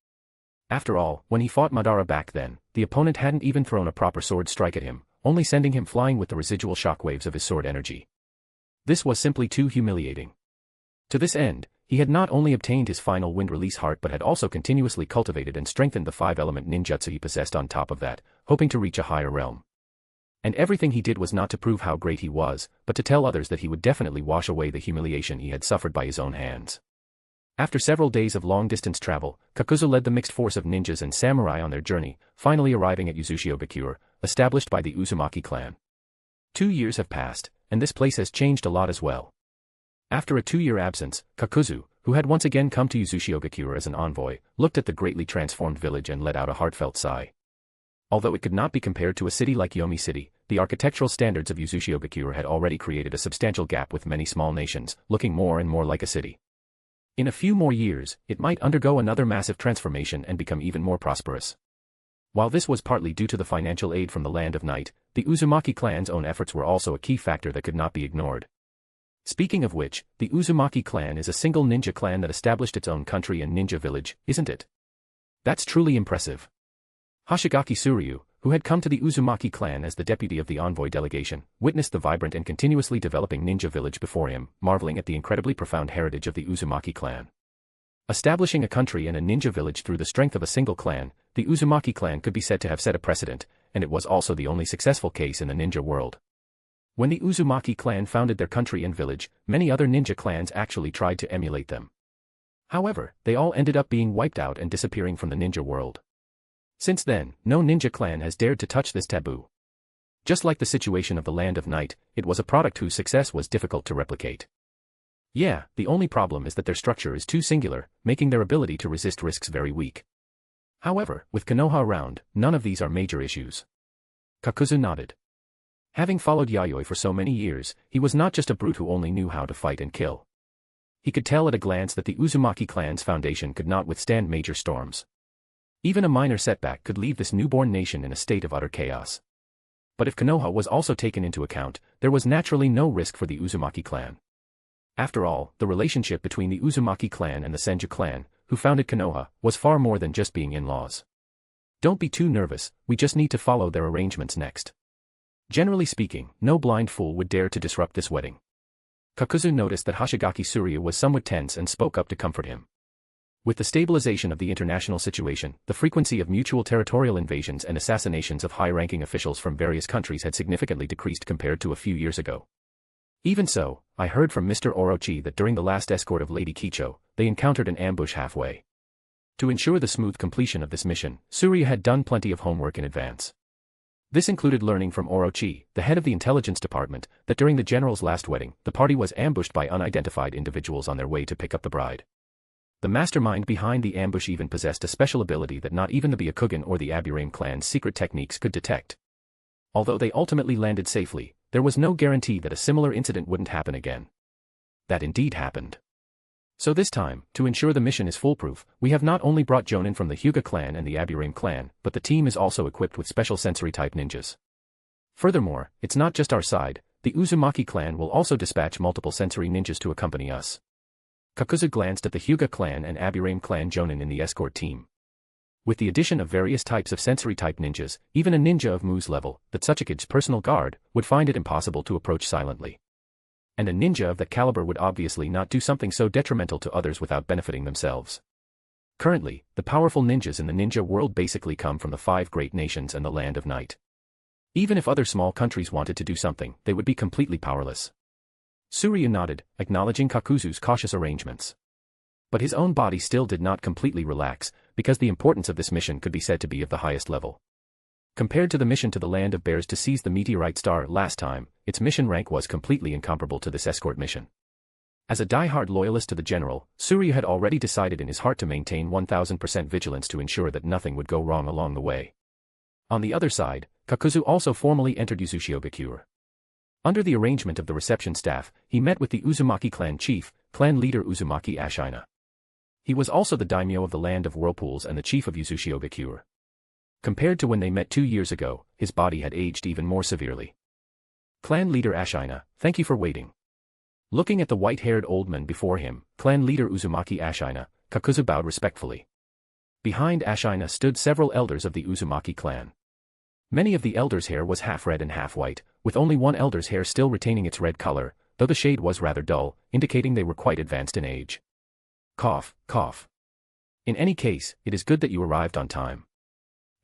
After all, when he fought Madara back then, the opponent hadn't even thrown a proper sword strike at him, only sending him flying with the residual shockwaves of his sword energy. This was simply too humiliating. To this end, he had not only obtained his final wind release heart but had also continuously cultivated and strengthened the 5-element ninjutsu he possessed on top of that, hoping to reach a higher realm. And everything he did was not to prove how great he was, but to tell others that he would definitely wash away the humiliation he had suffered by his own hands. After several days of long-distance travel, Kakuzu led the mixed force of ninjas and samurai on their journey, finally arriving at Uzushio-gakure, established by the Uzumaki clan. 2 years have passed, and this place has changed a lot as well. After a 2-year absence, Kakuzu, who had once again come to Uzushio-gakure as an envoy, looked at the greatly transformed village and let out a heartfelt sigh. Although it could not be compared to a city like Yomi City, the architectural standards of Uzushio-gakure had already created a substantial gap with many small nations, looking more and more like a city. In a few more years, it might undergo another massive transformation and become even more prosperous. While this was partly due to the financial aid from the Land of Night, the Uzumaki clan's own efforts were also a key factor that could not be ignored. Speaking of which, the Uzumaki clan is a single ninja clan that established its own country and ninja village, isn't it? That's truly impressive. Hoshigaki Suryu, who had come to the Uzumaki clan as the deputy of the envoy delegation, witnessed the vibrant and continuously developing ninja village before him, marveling at the incredibly profound heritage of the Uzumaki clan. Establishing a country and a ninja village through the strength of a single clan, the Uzumaki clan could be said to have set a precedent, and it was also the only successful case in the ninja world. When the Uzumaki clan founded their country and village, many other ninja clans actually tried to emulate them. However, they all ended up being wiped out and disappearing from the ninja world. Since then, no ninja clan has dared to touch this taboo. Just like the situation of the Land of Night, it was a product whose success was difficult to replicate. Yeah, the only problem is that their structure is too singular, making their ability to resist risks very weak. However, with Konoha around, none of these are major issues. Kakuzu nodded. Having followed Yayoi for so many years, he was not just a brute who only knew how to fight and kill. He could tell at a glance that the Uzumaki clan's foundation could not withstand major storms. Even a minor setback could leave this newborn nation in a state of utter chaos. But if Konoha was also taken into account, there was naturally no risk for the Uzumaki clan. After all, the relationship between the Uzumaki clan and the Senju clan, who founded Konoha, was far more than just being in-laws. Don't be too nervous, we just need to follow their arrangements next. Generally speaking, no blind fool would dare to disrupt this wedding. Kakuzu noticed that Hoshigaki Suryu was somewhat tense and spoke up to comfort him. With the stabilization of the international situation, the frequency of mutual territorial invasions and assassinations of high-ranking officials from various countries had significantly decreased compared to a few years ago. Even so, I heard from Mr. Orochi that during the last escort of Lady Kicho, they encountered an ambush halfway. To ensure the smooth completion of this mission, Surya had done plenty of homework in advance. This included learning from Orochi, the head of the intelligence department, that during the general's last wedding, the party was ambushed by unidentified individuals on their way to pick up the bride. The mastermind behind the ambush even possessed a special ability that not even the Byakugan or the Aburame clan's secret techniques could detect. Although they ultimately landed safely, there was no guarantee that a similar incident wouldn't happen again. That indeed happened. So this time, to ensure the mission is foolproof, we have not only brought Jonin from the Hyuga clan and the Aburame clan, but the team is also equipped with special sensory-type ninjas. Furthermore, it's not just our side, the Uzumaki clan will also dispatch multiple sensory ninjas to accompany us. Kakuzu glanced at the Hyuga clan and Aburame clan Jonin in the escort team. With the addition of various types of sensory-type ninjas, even a ninja of Mu's level, the Tsuchikage personal guard, would find it impossible to approach silently. And a ninja of that caliber would obviously not do something so detrimental to others without benefiting themselves. Currently, the powerful ninjas in the ninja world basically come from the 5 great nations and the Land of Night. Even if other small countries wanted to do something, they would be completely powerless. Suryu nodded, acknowledging Kakuzu's cautious arrangements. But his own body still did not completely relax, because the importance of this mission could be said to be of the highest level. Compared to the mission to the Land of Bears to seize the meteorite star last time, its mission rank was completely incomparable to this escort mission. As a die-hard loyalist to the general, Suryu had already decided in his heart to maintain 1000% vigilance to ensure that nothing would go wrong along the way. On the other side, Kakuzu also formally entered Uzushio-gakure. Under the arrangement of the reception staff, he met with the Uzumaki clan chief, clan leader Uzumaki Ashina. He was also the daimyo of the Land of Whirlpools and the chief of Uzushio-gakure. Compared to when they met 2 years ago, his body had aged even more severely. Clan leader Ashina, thank you for waiting. Looking at the white-haired old man before him, clan leader Uzumaki Ashina, Kakuzu bowed respectfully. Behind Ashina stood several elders of the Uzumaki clan. Many of the elders' hair was half red and half white, with only one elder's hair still retaining its red color, though the shade was rather dull, indicating they were quite advanced in age. Cough, cough. In any case, it is good that you arrived on time.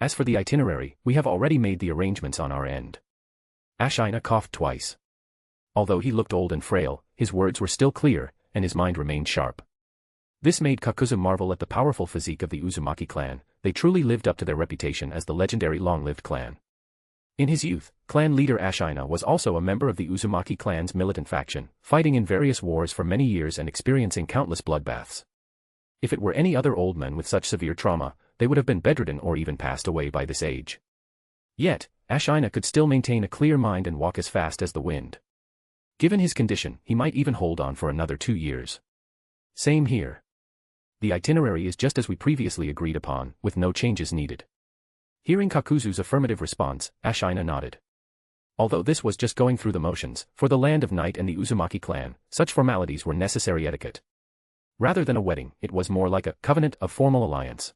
As for the itinerary, we have already made the arrangements on our end. Ashina coughed twice. Although he looked old and frail, his words were still clear, and his mind remained sharp. This made Kakuzu marvel at the powerful physique of the Uzumaki clan. They truly lived up to their reputation as the legendary long-lived clan. In his youth, clan leader Ashina was also a member of the Uzumaki clan's militant faction, fighting in various wars for many years and experiencing countless bloodbaths. If it were any other old men with such severe trauma, they would have been bedridden or even passed away by this age. Yet, Ashina could still maintain a clear mind and walk as fast as the wind. Given his condition, he might even hold on for another 2 years. Same here. The itinerary is just as we previously agreed upon, with no changes needed. Hearing Kakuzu's affirmative response, Ashina nodded. Although this was just going through the motions, for the Land of Night and the Uzumaki clan, such formalities were necessary etiquette. Rather than a wedding, it was more like a covenant of formal alliance.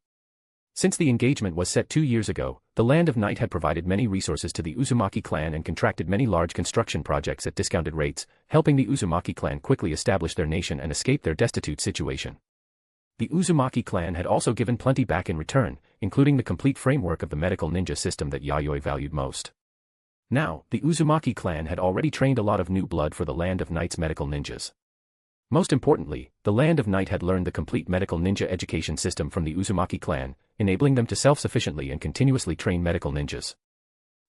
Since the engagement was set 2 years ago, the Land of Night had provided many resources to the Uzumaki clan and contracted many large construction projects at discounted rates, helping the Uzumaki clan quickly establish their nation and escape their destitute situation. The Uzumaki clan had also given plenty back in return, including the complete framework of the medical ninja system that Yayoi valued most. Now, the Uzumaki clan had already trained a lot of new blood for the Land of Night's medical ninjas. Most importantly, the Land of Night had learned the complete medical ninja education system from the Uzumaki clan, enabling them to self-sufficiently and continuously train medical ninjas.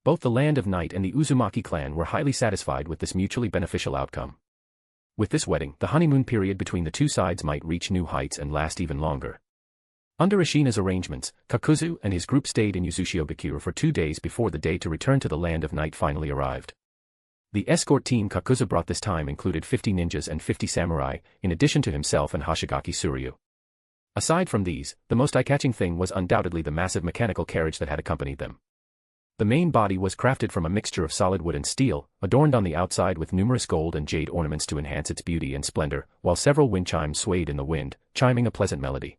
Both the Land of Night and the Uzumaki clan were highly satisfied with this mutually beneficial outcome. With this wedding, the honeymoon period between the two sides might reach new heights and last even longer. Under Ashina's arrangements, Kakuzu and his group stayed in Uzushio-gakure for 2 days before the day to return to the Land of Night finally arrived. The escort team Kakuzu brought this time included 50 ninjas and 50 samurai, in addition to himself and Hoshigaki Suryu. Aside from these, the most eye-catching thing was undoubtedly the massive mechanical carriage that had accompanied them. The main body was crafted from a mixture of solid wood and steel, adorned on the outside with numerous gold and jade ornaments to enhance its beauty and splendor, while several wind chimes swayed in the wind, chiming a pleasant melody.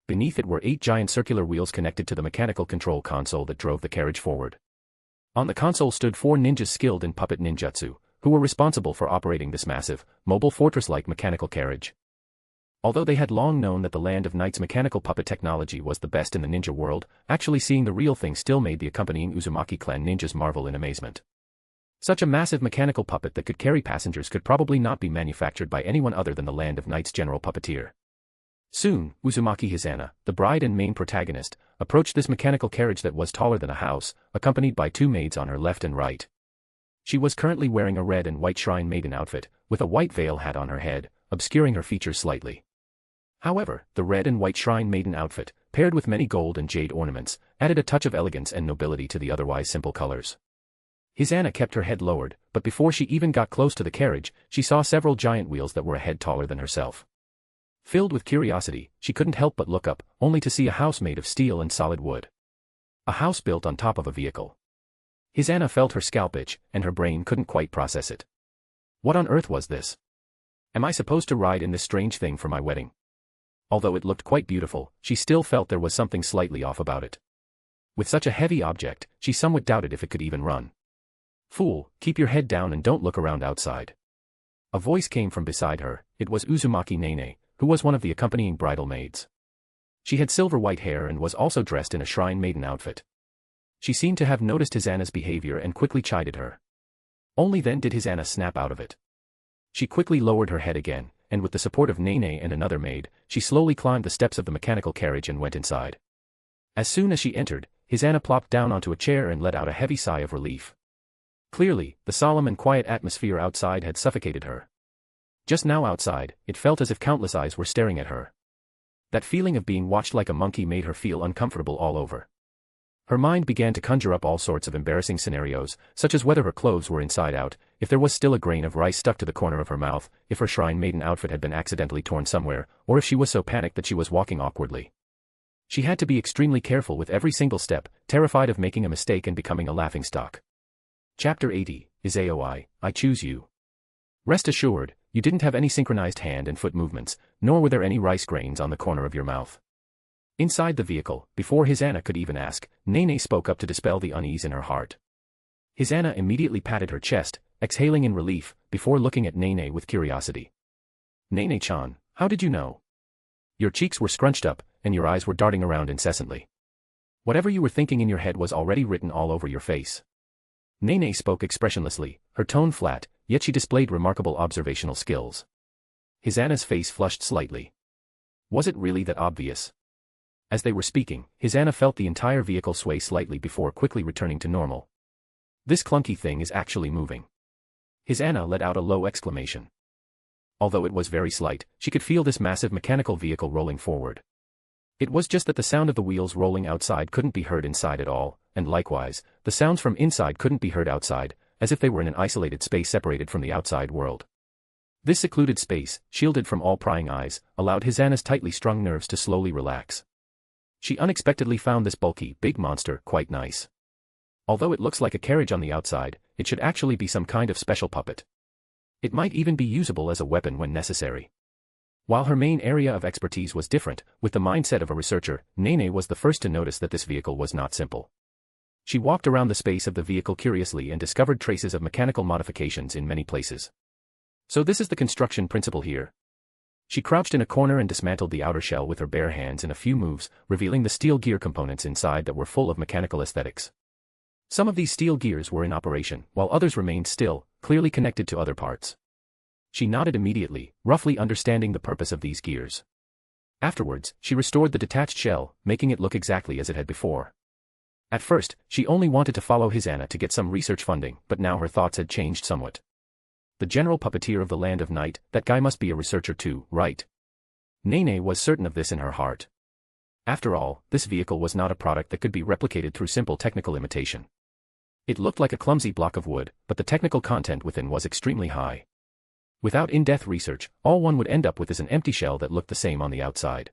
Beneath it were 8 giant circular wheels connected to the mechanical control console that drove the carriage forward. On the console stood 4 ninjas skilled in puppet ninjutsu, who were responsible for operating this massive, mobile fortress-like mechanical carriage. Although they had long known that the Land of Night's mechanical puppet technology was the best in the ninja world, actually seeing the real thing still made the accompanying Uzumaki clan ninjas marvel in amazement. Such a massive mechanical puppet that could carry passengers could probably not be manufactured by anyone other than the Land of Night's general puppeteer. Soon, Uzumaki Hizana, the bride and main protagonist, approached this mechanical carriage that was taller than a house, accompanied by 2 maids on her left and right. She was currently wearing a red and white shrine maiden outfit, with a white veil hat on her head, obscuring her features slightly. However, the red and white shrine maiden outfit, paired with many gold and jade ornaments, added a touch of elegance and nobility to the otherwise simple colors. Hizana kept her head lowered, but before she even got close to the carriage, she saw several giant wheels that were a head taller than herself. Filled with curiosity, she couldn't help but look up, only to see a house made of steel and solid wood. A house built on top of a vehicle. Hizana felt her scalp itch, and her brain couldn't quite process it. What on earth was this? Am I supposed to ride in this strange thing for my wedding? Although it looked quite beautiful, she still felt there was something slightly off about it. With such a heavy object, she somewhat doubted if it could even run. "Fool, keep your head down and don't look around outside." A voice came from beside her. It was Uzumaki Nene, who was one of the accompanying bridal maids. She had silver-white hair and was also dressed in a shrine maiden outfit. She seemed to have noticed Hisana's behavior and quickly chided her. Only then did Hisana snap out of it. She quickly lowered her head again, and with the support of Nene and another maid, she slowly climbed the steps of the mechanical carriage and went inside. As soon as she entered, Hisana plopped down onto a chair and let out a heavy sigh of relief. Clearly, the solemn and quiet atmosphere outside had suffocated her. Just now outside, it felt as if countless eyes were staring at her. That feeling of being watched like a monkey made her feel uncomfortable all over. Her mind began to conjure up all sorts of embarrassing scenarios, such as whether her clothes were inside out, if there was still a grain of rice stuck to the corner of her mouth, if her shrine maiden outfit had been accidentally torn somewhere, or if she was so panicked that she was walking awkwardly. She had to be extremely careful with every single step, terrified of making a mistake and becoming a laughingstock. Chapter 80, Yayoi, I choose you. Rest assured, you didn't have any synchronized hand and foot movements, nor were there any rice grains on the corner of your mouth. Inside the vehicle, before Hisana could even ask, Nene spoke up to dispel the unease in her heart. Hisana immediately patted her chest, exhaling in relief, before looking at Nene with curiosity. "Nene-chan, how did you know? Your cheeks were scrunched up, and your eyes were darting around incessantly. Whatever you were thinking in your head was already written all over your face." Nene spoke expressionlessly, her tone flat, yet she displayed remarkable observational skills. Hisana's face flushed slightly. Was it really that obvious? As they were speaking, Hisana felt the entire vehicle sway slightly before quickly returning to normal. This clunky thing is actually moving. Hisana let out a low exclamation. Although it was very slight, she could feel this massive mechanical vehicle rolling forward. It was just that the sound of the wheels rolling outside couldn't be heard inside at all, and likewise, the sounds from inside couldn't be heard outside, as if they were in an isolated space separated from the outside world. This secluded space, shielded from all prying eyes, allowed Hisana's tightly strung nerves to slowly relax. She unexpectedly found this bulky, big monster quite nice. Although it looks like a carriage on the outside, it should actually be some kind of special puppet. It might even be usable as a weapon when necessary. While her main area of expertise was different, with the mindset of a researcher, Nene was the first to notice that this vehicle was not simple. She walked around the space of the vehicle curiously and discovered traces of mechanical modifications in many places. So this is the construction principle here. She crouched in a corner and dismantled the outer shell with her bare hands in a few moves, revealing the steel gear components inside that were full of mechanical aesthetics. Some of these steel gears were in operation, while others remained still, clearly connected to other parts. She nodded immediately, roughly understanding the purpose of these gears. Afterwards, she restored the detached shell, making it look exactly as it had before. At first, she only wanted to follow Hisana to get some research funding, but now her thoughts had changed somewhat. The general puppeteer of the Land of Night, that guy must be a researcher too, right? Nene was certain of this in her heart. After all, this vehicle was not a product that could be replicated through simple technical imitation. It looked like a clumsy block of wood, but the technical content within was extremely high. Without in-depth research, all one would end up with is an empty shell that looked the same on the outside.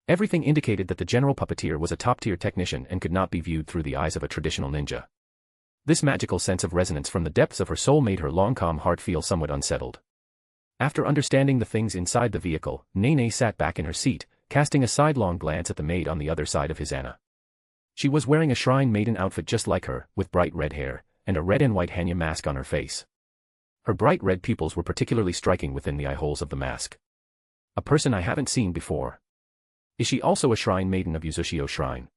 Everything indicated that the general puppeteer was a top-tier technician and could not be viewed through the eyes of a traditional ninja. This magical sense of resonance from the depths of her soul made her long calm heart feel somewhat unsettled. After understanding the things inside the vehicle, Nene sat back in her seat, casting a sidelong glance at the maid on the other side of Hisana. She was wearing a shrine maiden outfit just like her, with bright red hair, and a red and white Hanya mask on her face. Her bright red pupils were particularly striking within the eye holes of the mask. A person I haven't seen before. Is she also a shrine maiden of Yuzushio Shrine?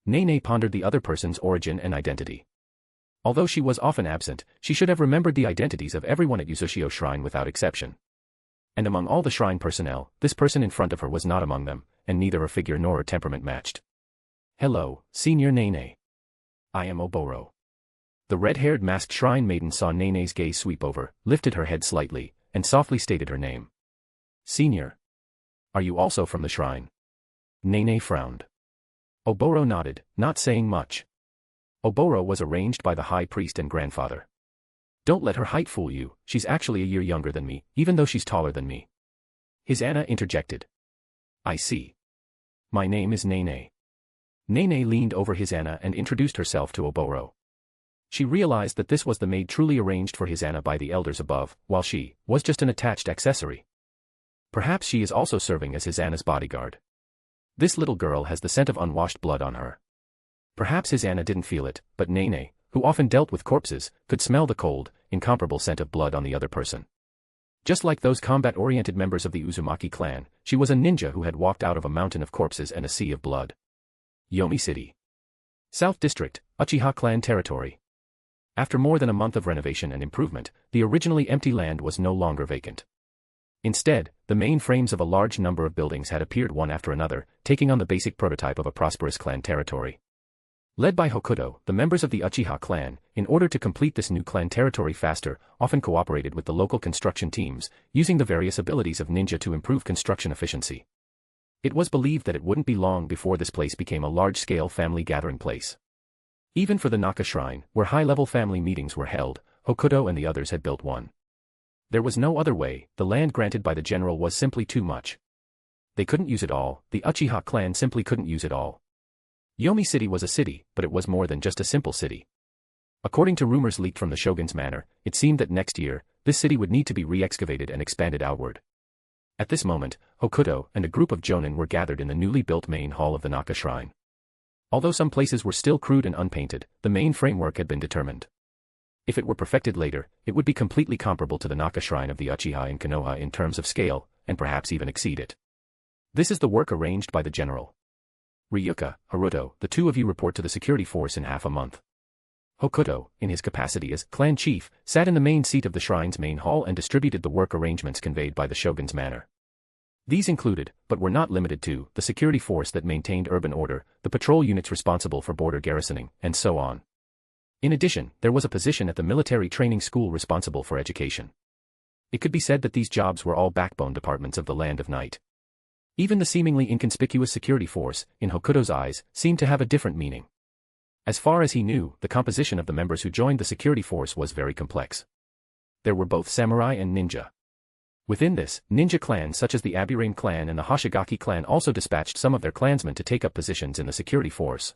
Nene pondered the other person's origin and identity. Although she was often absent, she should have remembered the identities of everyone at Yuzushio Shrine without exception. And among all the shrine personnel, this person in front of her was not among them, and neither her figure nor her temperament matched. "Hello, Senior Nene. I am Oboro." The red-haired masked shrine maiden saw Nene's gaze sweep over, lifted her head slightly, and softly stated her name. "Senior. Are you also from the shrine?" Nene frowned. Oboro nodded, not saying much. Oboro was arranged by the high priest and grandfather. "Don't let her height fool you, she's actually a year younger than me, even though she's taller than me." Hisana interjected. "I see. My name is Nene." Nene leaned over Hisana and introduced herself to Oboro. She realized that this was the maid truly arranged for Hisana by the elders above, while she was just an attached accessory. Perhaps she is also serving as Hisana's bodyguard. This little girl has the scent of unwashed blood on her. Perhaps Hisana didn't feel it, but Nene, who often dealt with corpses, could smell the cold, incomparable scent of blood on the other person. Just like those combat-oriented members of the Uzumaki clan, she was a ninja who had walked out of a mountain of corpses and a sea of blood. Yomi City. South District, Uchiha clan territory. After more than a month of renovation and improvement, the originally empty land was no longer vacant. Instead, the main frames of a large number of buildings had appeared one after another, taking on the basic prototype of a prosperous clan territory. Led by Hokuto, the members of the Uchiha clan, in order to complete this new clan territory faster, often cooperated with the local construction teams, using the various abilities of ninja to improve construction efficiency. It was believed that it wouldn't be long before this place became a large-scale family gathering place. Even for the Naka Shrine, where high-level family meetings were held, Hokuto and the others had built one. There was no other way, the land granted by the general was simply too much. They couldn't use it all, the Uchiha clan simply couldn't use it all. Yomi City was a city, but it was more than just a simple city. According to rumors leaked from the shogun's manor, it seemed that next year, this city would need to be re-excavated and expanded outward. At this moment, Hokuto and a group of jonin were gathered in the newly built main hall of the Naka Shrine. Although some places were still crude and unpainted, the main framework had been determined. If it were perfected later, it would be completely comparable to the Naka Shrine of the Uchiha in Konoha in terms of scale, and perhaps even exceed it. This is the work arranged by the general. Ryuka, Haruto, the two of you report to the security force in half a month. Hokuto, in his capacity as clan chief, sat in the main seat of the shrine's main hall and distributed the work arrangements conveyed by the shogun's manor. These included, but were not limited to, the security force that maintained urban order, the patrol units responsible for border garrisoning, and so on. In addition, there was a position at the military training school responsible for education. It could be said that these jobs were all backbone departments of the Land of Night. Even the seemingly inconspicuous security force, in Hokuto's eyes, seemed to have a different meaning. As far as he knew, the composition of the members who joined the security force was very complex. There were both samurai and ninja. Within this, ninja clans such as the Aburame clan and the Hoshigaki clan also dispatched some of their clansmen to take up positions in the security force.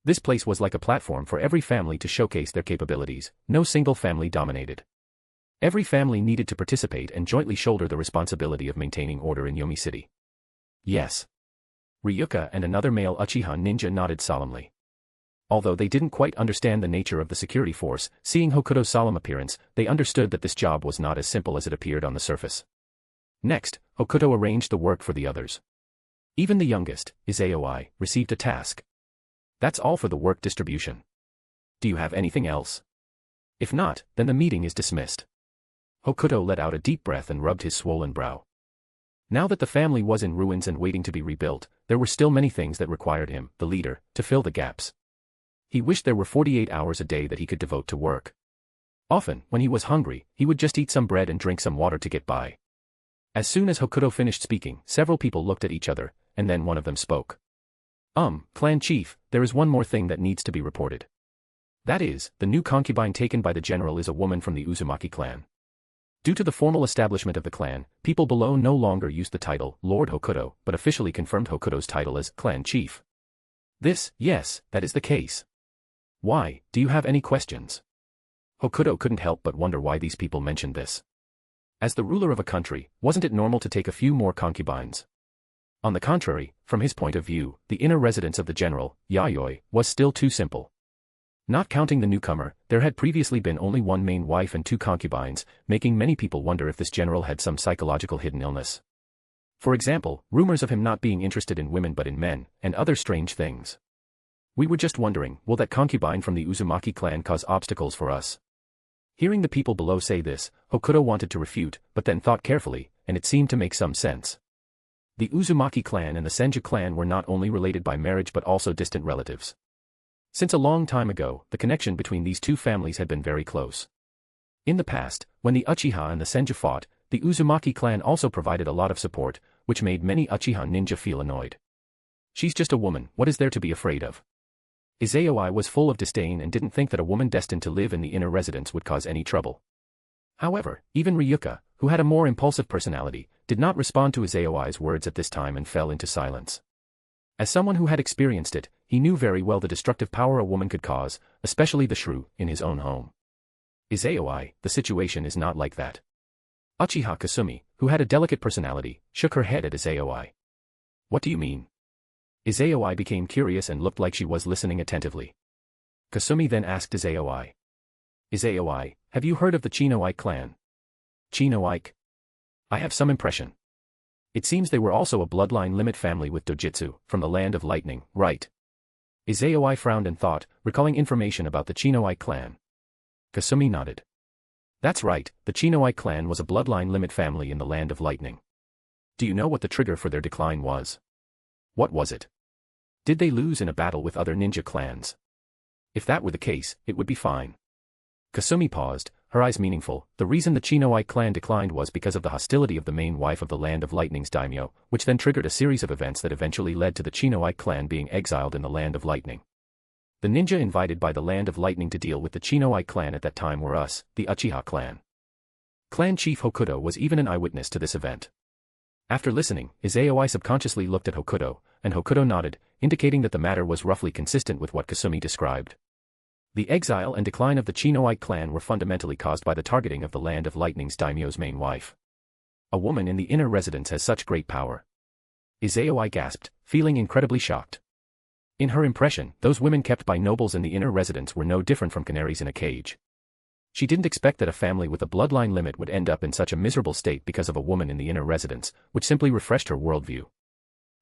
This place was like a platform for every family to showcase their capabilities, no single family dominated. Every family needed to participate and jointly shoulder the responsibility of maintaining order in Yomi City. Yes. Ryuka and another male Uchiha ninja nodded solemnly. Although they didn't quite understand the nature of the security force, seeing Hokuto's solemn appearance, they understood that this job was not as simple as it appeared on the surface. Next, Hokuto arranged the work for the others. Even the youngest, Yayoi, received a task. That's all for the work distribution. Do you have anything else? If not, then the meeting is dismissed. Hokuto let out a deep breath and rubbed his swollen brow. Now that the family was in ruins and waiting to be rebuilt, there were still many things that required him, the leader, to fill the gaps. He wished there were 48 hours a day that he could devote to work. Often, when he was hungry, he would just eat some bread and drink some water to get by. As soon as Hokuto finished speaking, several people looked at each other, and then one of them spoke. Clan chief, there is one more thing that needs to be reported. That is, the new concubine taken by the general is a woman from the Uzumaki clan. Due to the formal establishment of the clan, people below no longer used the title Lord Hokuto, but officially confirmed Hokuto's title as clan chief. Yes, that is the case. Why, do you have any questions? Hokuto couldn't help but wonder why these people mentioned this. As the ruler of a country, wasn't it normal to take a few more concubines? On the contrary, from his point of view, the inner residence of the general, Yayoi, was still too simple. Not counting the newcomer, there had previously been only one main wife and 2 concubines, making many people wonder if this general had some psychological hidden illness. For example, rumors of him not being interested in women but in men, and other strange things. We were just wondering, will that concubine from the Uzumaki clan cause obstacles for us? Hearing the people below say this, Hokuto wanted to refute, but then thought carefully, and it seemed to make some sense. The Uzumaki clan and the Senju clan were not only related by marriage but also distant relatives. Since a long time ago, the connection between these two families had been very close. In the past, when the Uchiha and the Senju fought, the Uzumaki clan also provided a lot of support, which made many Uchiha ninja feel annoyed. She's just a woman, what is there to be afraid of? Yayoi was full of disdain and didn't think that a woman destined to live in the inner residence would cause any trouble. However, even Ryuka, who had a more impulsive personality, did not respond to Yayoi's words at this time and fell into silence. As someone who had experienced it, he knew very well the destructive power a woman could cause, especially the shrew, in his own home. Yayoi, the situation is not like that. Uchiha Kasumi, who had a delicate personality, shook her head at Yayoi. What do you mean? Yayoi became curious and looked like she was listening attentively. Kasumi then asked Yayoi. Yayoi, have you heard of the Chinoike clan? Chinoike? I have some impression. It seems they were also a bloodline limit family with dojutsu, from the land of lightning, right? Yayoi frowned and thought, recalling information about the Chinoike clan. Kasumi nodded. That's right, the Chinoike clan was a bloodline limit family in the land of lightning. Do you know what the trigger for their decline was? What was it? Did they lose in a battle with other ninja clans? If that were the case, it would be fine. Kasumi paused, her eyes meaningful. The reason the Chinoike clan declined was because of the hostility of the main wife of the Land of Lightning's daimyo, which then triggered a series of events that eventually led to the Chinoike clan being exiled in the Land of Lightning. The ninja invited by the Land of Lightning to deal with the Chinoike clan at that time were us, the Uchiha clan. Clan chief Hokuto was even an eyewitness to this event. After listening, Yayoi subconsciously looked at Hokuto, and Hokuto nodded, indicating that the matter was roughly consistent with what Kasumi described. The exile and decline of the Chinoike clan were fundamentally caused by the targeting of the Land of Lightning's daimyo's main wife. A woman in the inner residence has such great power. Yayoi gasped, feeling incredibly shocked. In her impression, those women kept by nobles in the inner residence were no different from canaries in a cage. She didn't expect that a family with a bloodline limit would end up in such a miserable state because of a woman in the inner residence, which simply refreshed her worldview.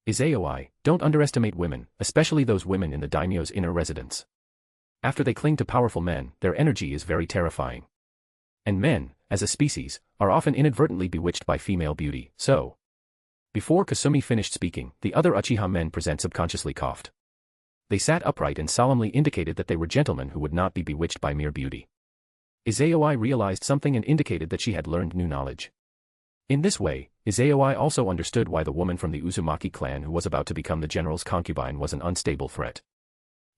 Yayoi, don't underestimate women, especially those women in the daimyo's inner residence. After they cling to powerful men, their energy is very terrifying. And men, as a species, are often inadvertently bewitched by female beauty, so. Before Kasumi finished speaking, the other Uchiha men present subconsciously coughed. They sat upright and solemnly indicated that they were gentlemen who would not be bewitched by mere beauty. Yayoi realized something and indicated that she had learned new knowledge. In this way, Yayoi also understood why the woman from the Uzumaki clan who was about to become the general's concubine was an unstable threat.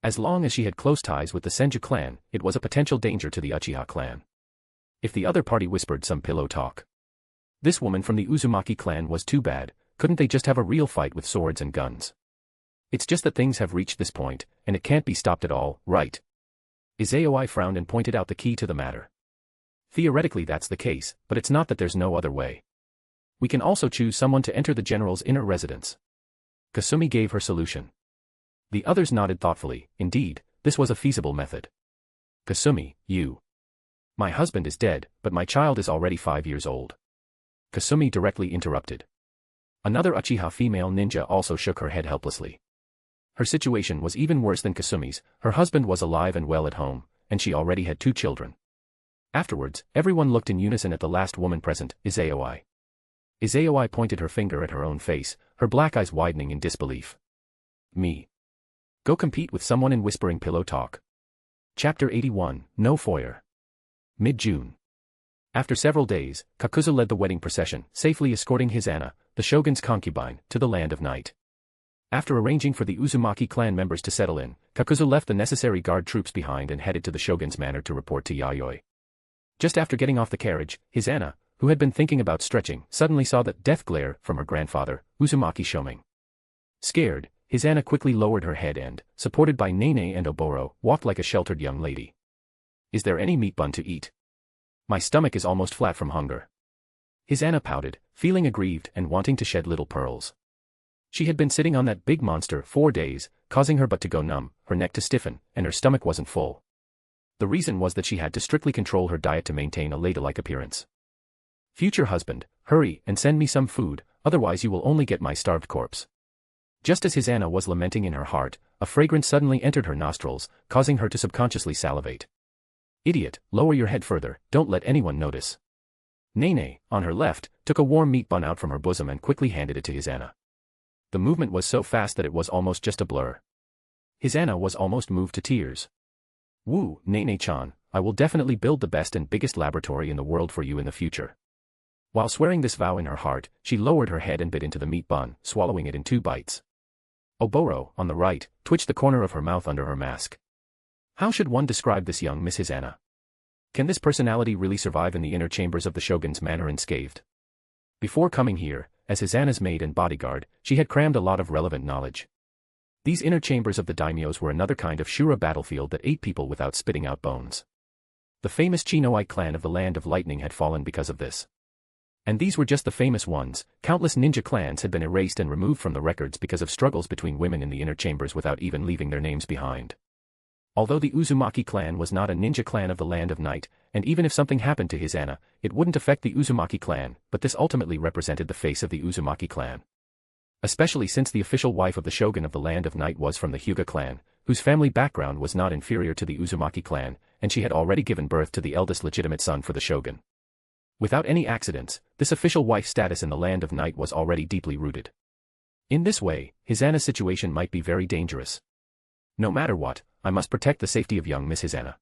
As long as she had close ties with the Senju clan, it was a potential danger to the Uchiha clan. If the other party whispered some pillow talk. This woman from the Uzumaki clan was too bad, couldn't they just have a real fight with swords and guns? It's just that things have reached this point, and it can't be stopped at all, right? Yayoi frowned and pointed out the key to the matter. Theoretically that's the case, but it's not that there's no other way. We can also choose someone to enter the general's inner residence. Kasumi gave her solution. The others nodded thoughtfully. Indeed, this was a feasible method. Kasumi, you. My husband is dead, but my child is already 5 years old. Kasumi directly interrupted. Another Uchiha female ninja also shook her head helplessly. Her situation was even worse than Kasumi's. Her husband was alive and well at home, and she already had 2 children. Afterwards, everyone looked in unison at the last woman present, Yayoi. Yayoi pointed her finger at her own face, her black eyes widening in disbelief. Me. Go compete with someone in whispering pillow talk. Chapter 81, No Foyer. Mid-June. After several days, Kakuzu led the wedding procession, safely escorting Hisana, the shogun's concubine, to the land of night. After arranging for the Uzumaki clan members to settle in, Kakuzu left the necessary guard troops behind and headed to the shogun's manor to report to Yayoi. Just after getting off the carriage, Hisana, who had been thinking about stretching, suddenly saw that death glare from her grandfather, Uzumaki Shoming. Scared, Hisana quickly lowered her head and, supported by Nene and Oboro, walked like a sheltered young lady. Is there any meat bun to eat? My stomach is almost flat from hunger. Hisana pouted, feeling aggrieved and wanting to shed little pearls. She had been sitting on that big monster 4 days, causing her butt to go numb, her neck to stiffen, and her stomach wasn't full. The reason was that she had to strictly control her diet to maintain a ladylike appearance. Future husband, hurry and send me some food, otherwise you will only get my starved corpse. Just as Hisana was lamenting in her heart, a fragrance suddenly entered her nostrils, causing her to subconsciously salivate. Idiot, lower your head further, don't let anyone notice. Nene, on her left, took a warm meat bun out from her bosom and quickly handed it to Hisana. The movement was so fast that it was almost just a blur. Hisana was almost moved to tears. Woo, Nene-chan, I will definitely build the best and biggest laboratory in the world for you in the future. While swearing this vow in her heart, she lowered her head and bit into the meat bun, swallowing it in 2 bites. Oboro, on the right, twitched the corner of her mouth under her mask. How should one describe this young Miss Hisana? Can this personality really survive in the inner chambers of the shogun's manor unscathed? Before coming here, as Hisana's maid and bodyguard, she had crammed a lot of relevant knowledge. These inner chambers of the daimyos were another kind of Shura battlefield that ate people without spitting out bones. The famous Chinoike clan of the Land of Lightning had fallen because of this. And these were just the famous ones. Countless ninja clans had been erased and removed from the records because of struggles between women in the inner chambers without even leaving their names behind. Although the Uzumaki clan was not a ninja clan of the Land of Night, and even if something happened to Hisana, it wouldn't affect the Uzumaki clan, but this ultimately represented the face of the Uzumaki clan. Especially since the official wife of the shogun of the Land of Night was from the Hyuga clan, whose family background was not inferior to the Uzumaki clan, and she had already given birth to the eldest legitimate son for the shogun. Without any accidents, this official wife status in the Land of Night was already deeply rooted. In this way, Hisana's situation might be very dangerous. No matter what, I must protect the safety of young Miss Hisana.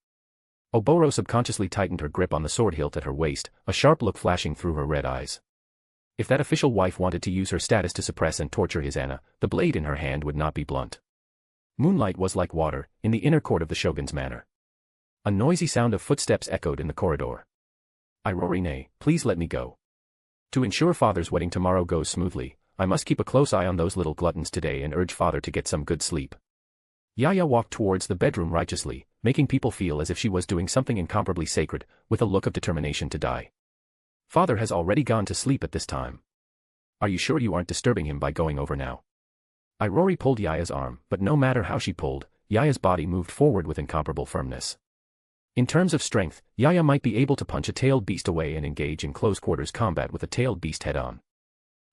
Oboro subconsciously tightened her grip on the sword hilt at her waist, a sharp look flashing through her red eyes. If that official wife wanted to use her status to suppress and torture Hisana, the blade in her hand would not be blunt. Moonlight was like water, in the inner court of the shogun's manor. A noisy sound of footsteps echoed in the corridor. Irorine, please let me go. To ensure father's wedding tomorrow goes smoothly, I must keep a close eye on those little gluttons today and urge father to get some good sleep. Yaya walked towards the bedroom righteously, making people feel as if she was doing something incomparably sacred, with a look of determination to die. Father has already gone to sleep at this time. Are you sure you aren't disturbing him by going over now? Irori pulled Yaya's arm, but no matter how she pulled, Yaya's body moved forward with incomparable firmness. In terms of strength, Yaya might be able to punch a tailed beast away and engage in close-quarters combat with a tailed beast head-on.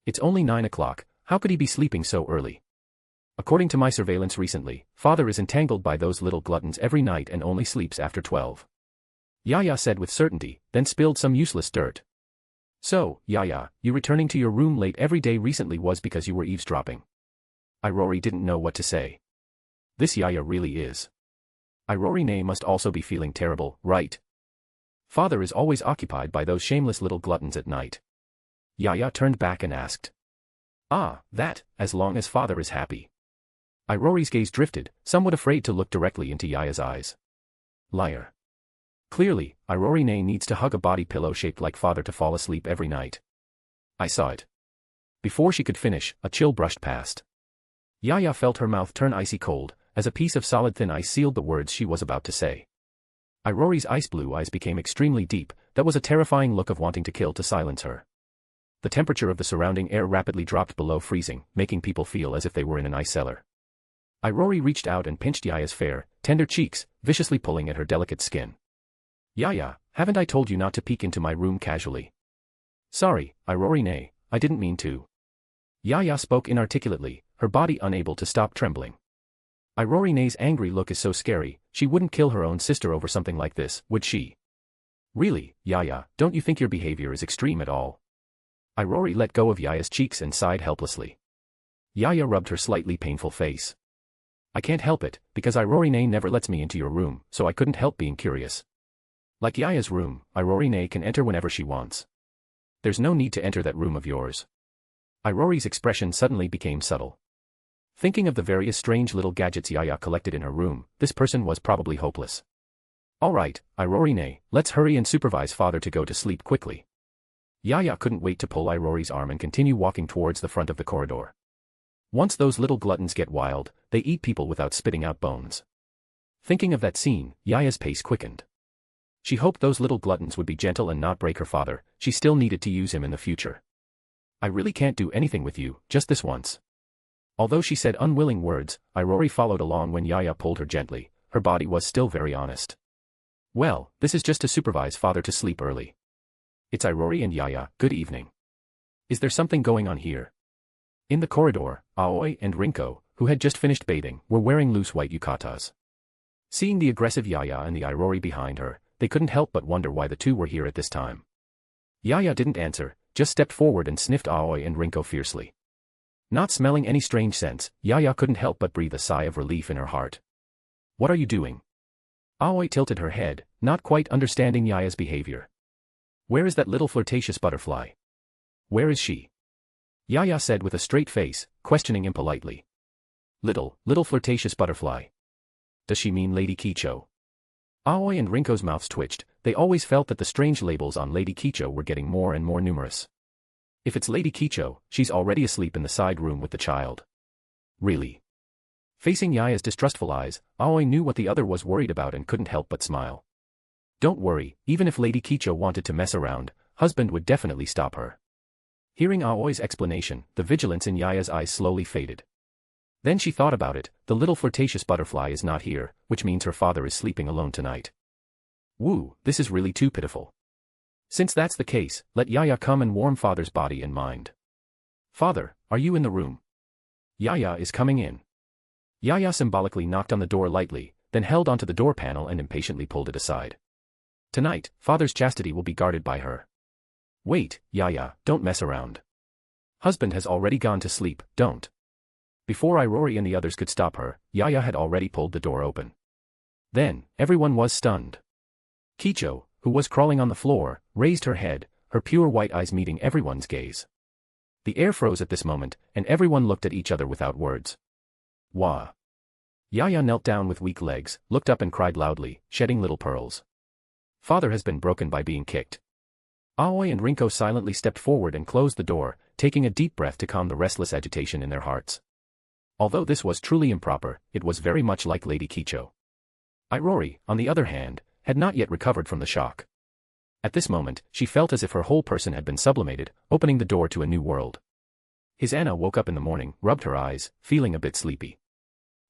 It's only 9 o'clock, how could he be sleeping so early? According to my surveillance recently, father is entangled by those little gluttons every night and only sleeps after 12. Yaya said with certainty, then spilled some useless dirt. So, Yaya, you returning to your room late every day recently was because you were eavesdropping. Irori didn't know what to say. This Yaya really is. Irorine must also be feeling terrible, right? Father is always occupied by those shameless little gluttons at night. Yaya turned back and asked. Ah, that, as long as father is happy. Irori's gaze drifted, somewhat afraid to look directly into Yaya's eyes. Liar. Clearly, Irorine needs to hug a body pillow shaped like father to fall asleep every night. I saw it. Before she could finish, a chill brushed past. Yaya felt her mouth turn icy cold, as a piece of solid thin ice sealed the words she was about to say. Irori's ice-blue eyes became extremely deep, that was a terrifying look of wanting to kill to silence her. The temperature of the surrounding air rapidly dropped below freezing, making people feel as if they were in an ice cellar. Irori reached out and pinched Yaya's fair, tender cheeks, viciously pulling at her delicate skin. Yaya, haven't I told you not to peek into my room casually? Sorry, Irorine, I didn't mean to. Yaya spoke inarticulately, her body unable to stop trembling. Irorine's angry look is so scary, she wouldn't kill her own sister over something like this, would she? Really, Yaya, don't you think your behavior is extreme at all? Irori let go of Yaya's cheeks and sighed helplessly. Yaya rubbed her slightly painful face. I can't help it, because Irorine never lets me into your room, so I couldn't help being curious. Like Yaya's room, Irorine can enter whenever she wants. There's no need to enter that room of yours. Irori's expression suddenly became subtle. Thinking of the various strange little gadgets Yaya collected in her room, this person was probably hopeless. Alright, Irorine, let's hurry and supervise father to go to sleep quickly. Yaya couldn't wait to pull Irori's arm and continue walking towards the front of the corridor. Once those little gluttons get wild, they eat people without spitting out bones. Thinking of that scene, Yaya's pace quickened. She hoped those little gluttons would be gentle and not break her father, she still needed to use him in the future. I really can't do anything with you, just this once. Although she said unwilling words, Irori followed along when Yaya pulled her gently, her body was still very honest. Well, this is just to supervise father to sleep early. It's Irori and Yaya, good evening. Is there something going on here? In the corridor, Aoi and Rinko, who had just finished bathing, were wearing loose white yukatas. Seeing the aggressive Yaya and the Irori behind her, they couldn't help but wonder why the two were here at this time. Yaya didn't answer, just stepped forward and sniffed Aoi and Rinko fiercely. Not smelling any strange scents, Yaya couldn't help but breathe a sigh of relief in her heart. What are you doing? Aoi tilted her head, not quite understanding Yaya's behavior. Where is that little flirtatious butterfly? Where is she? Yaya said with a straight face, questioning impolitely. Little flirtatious butterfly. Does she mean Lady Kicho? Aoi and Rinko's mouths twitched, they always felt that the strange labels on Lady Kicho were getting more and more numerous. If it's Lady Kicho, she's already asleep in the side room with the child. Really? Facing Yaya's distrustful eyes, Aoi knew what the other was worried about and couldn't help but smile. Don't worry, even if Lady Kicho wanted to mess around, husband would definitely stop her. Hearing Aoi's explanation, the vigilance in Yaya's eyes slowly faded. Then she thought about it, the little flirtatious butterfly is not here, which means her father is sleeping alone tonight. Woo, this is really too pitiful. Since that's the case, let Yaya come and warm father's body and mind. Father, are you in the room? Yaya is coming in. Yaya symbolically knocked on the door lightly, then held onto the door panel and impatiently pulled it aside. Tonight, father's chastity will be guarded by her. Wait, Yaya, don't mess around. Husband has already gone to sleep, don't. Before Rory and the others could stop her, Yaya had already pulled the door open. Then, everyone was stunned. Kicho, who was crawling on the floor, raised her head, her pure white eyes meeting everyone's gaze. The air froze at this moment, and everyone looked at each other without words. Wah. Yaya knelt down with weak legs, looked up and cried loudly, shedding little pearls. Father has been broken by being kicked. Aoi and Rinko silently stepped forward and closed the door, taking a deep breath to calm the restless agitation in their hearts. Although this was truly improper, it was very much like Lady Kicho. Rory, on the other hand, had not yet recovered from the shock. At this moment, she felt as if her whole person had been sublimated, opening the door to a new world. His Anna woke up in the morning, rubbed her eyes, feeling a bit sleepy.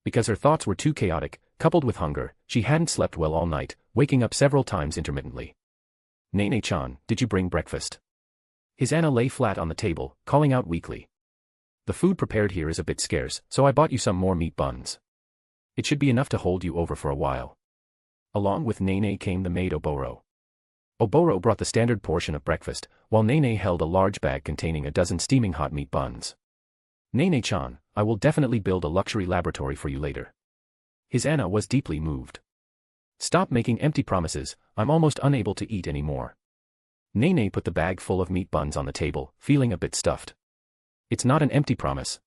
Because her thoughts were too chaotic, coupled with hunger, she hadn't slept well all night, waking up several times intermittently. Nene-chan, did you bring breakfast? His Anna lay flat on the table, calling out weakly. The food prepared here is a bit scarce, so I bought you some more meat buns. It should be enough to hold you over for a while. Along with Nene came the maid Oboro. Oboro brought the standard portion of breakfast, while Nene held a large bag containing a dozen steaming hot meat buns. Nene-chan, I will definitely build a luxury laboratory for you later. His Anna was deeply moved. Stop making empty promises, I'm almost unable to eat anymore. Nene put the bag full of meat buns on the table, feeling a bit stuffed. It's not an empty promise.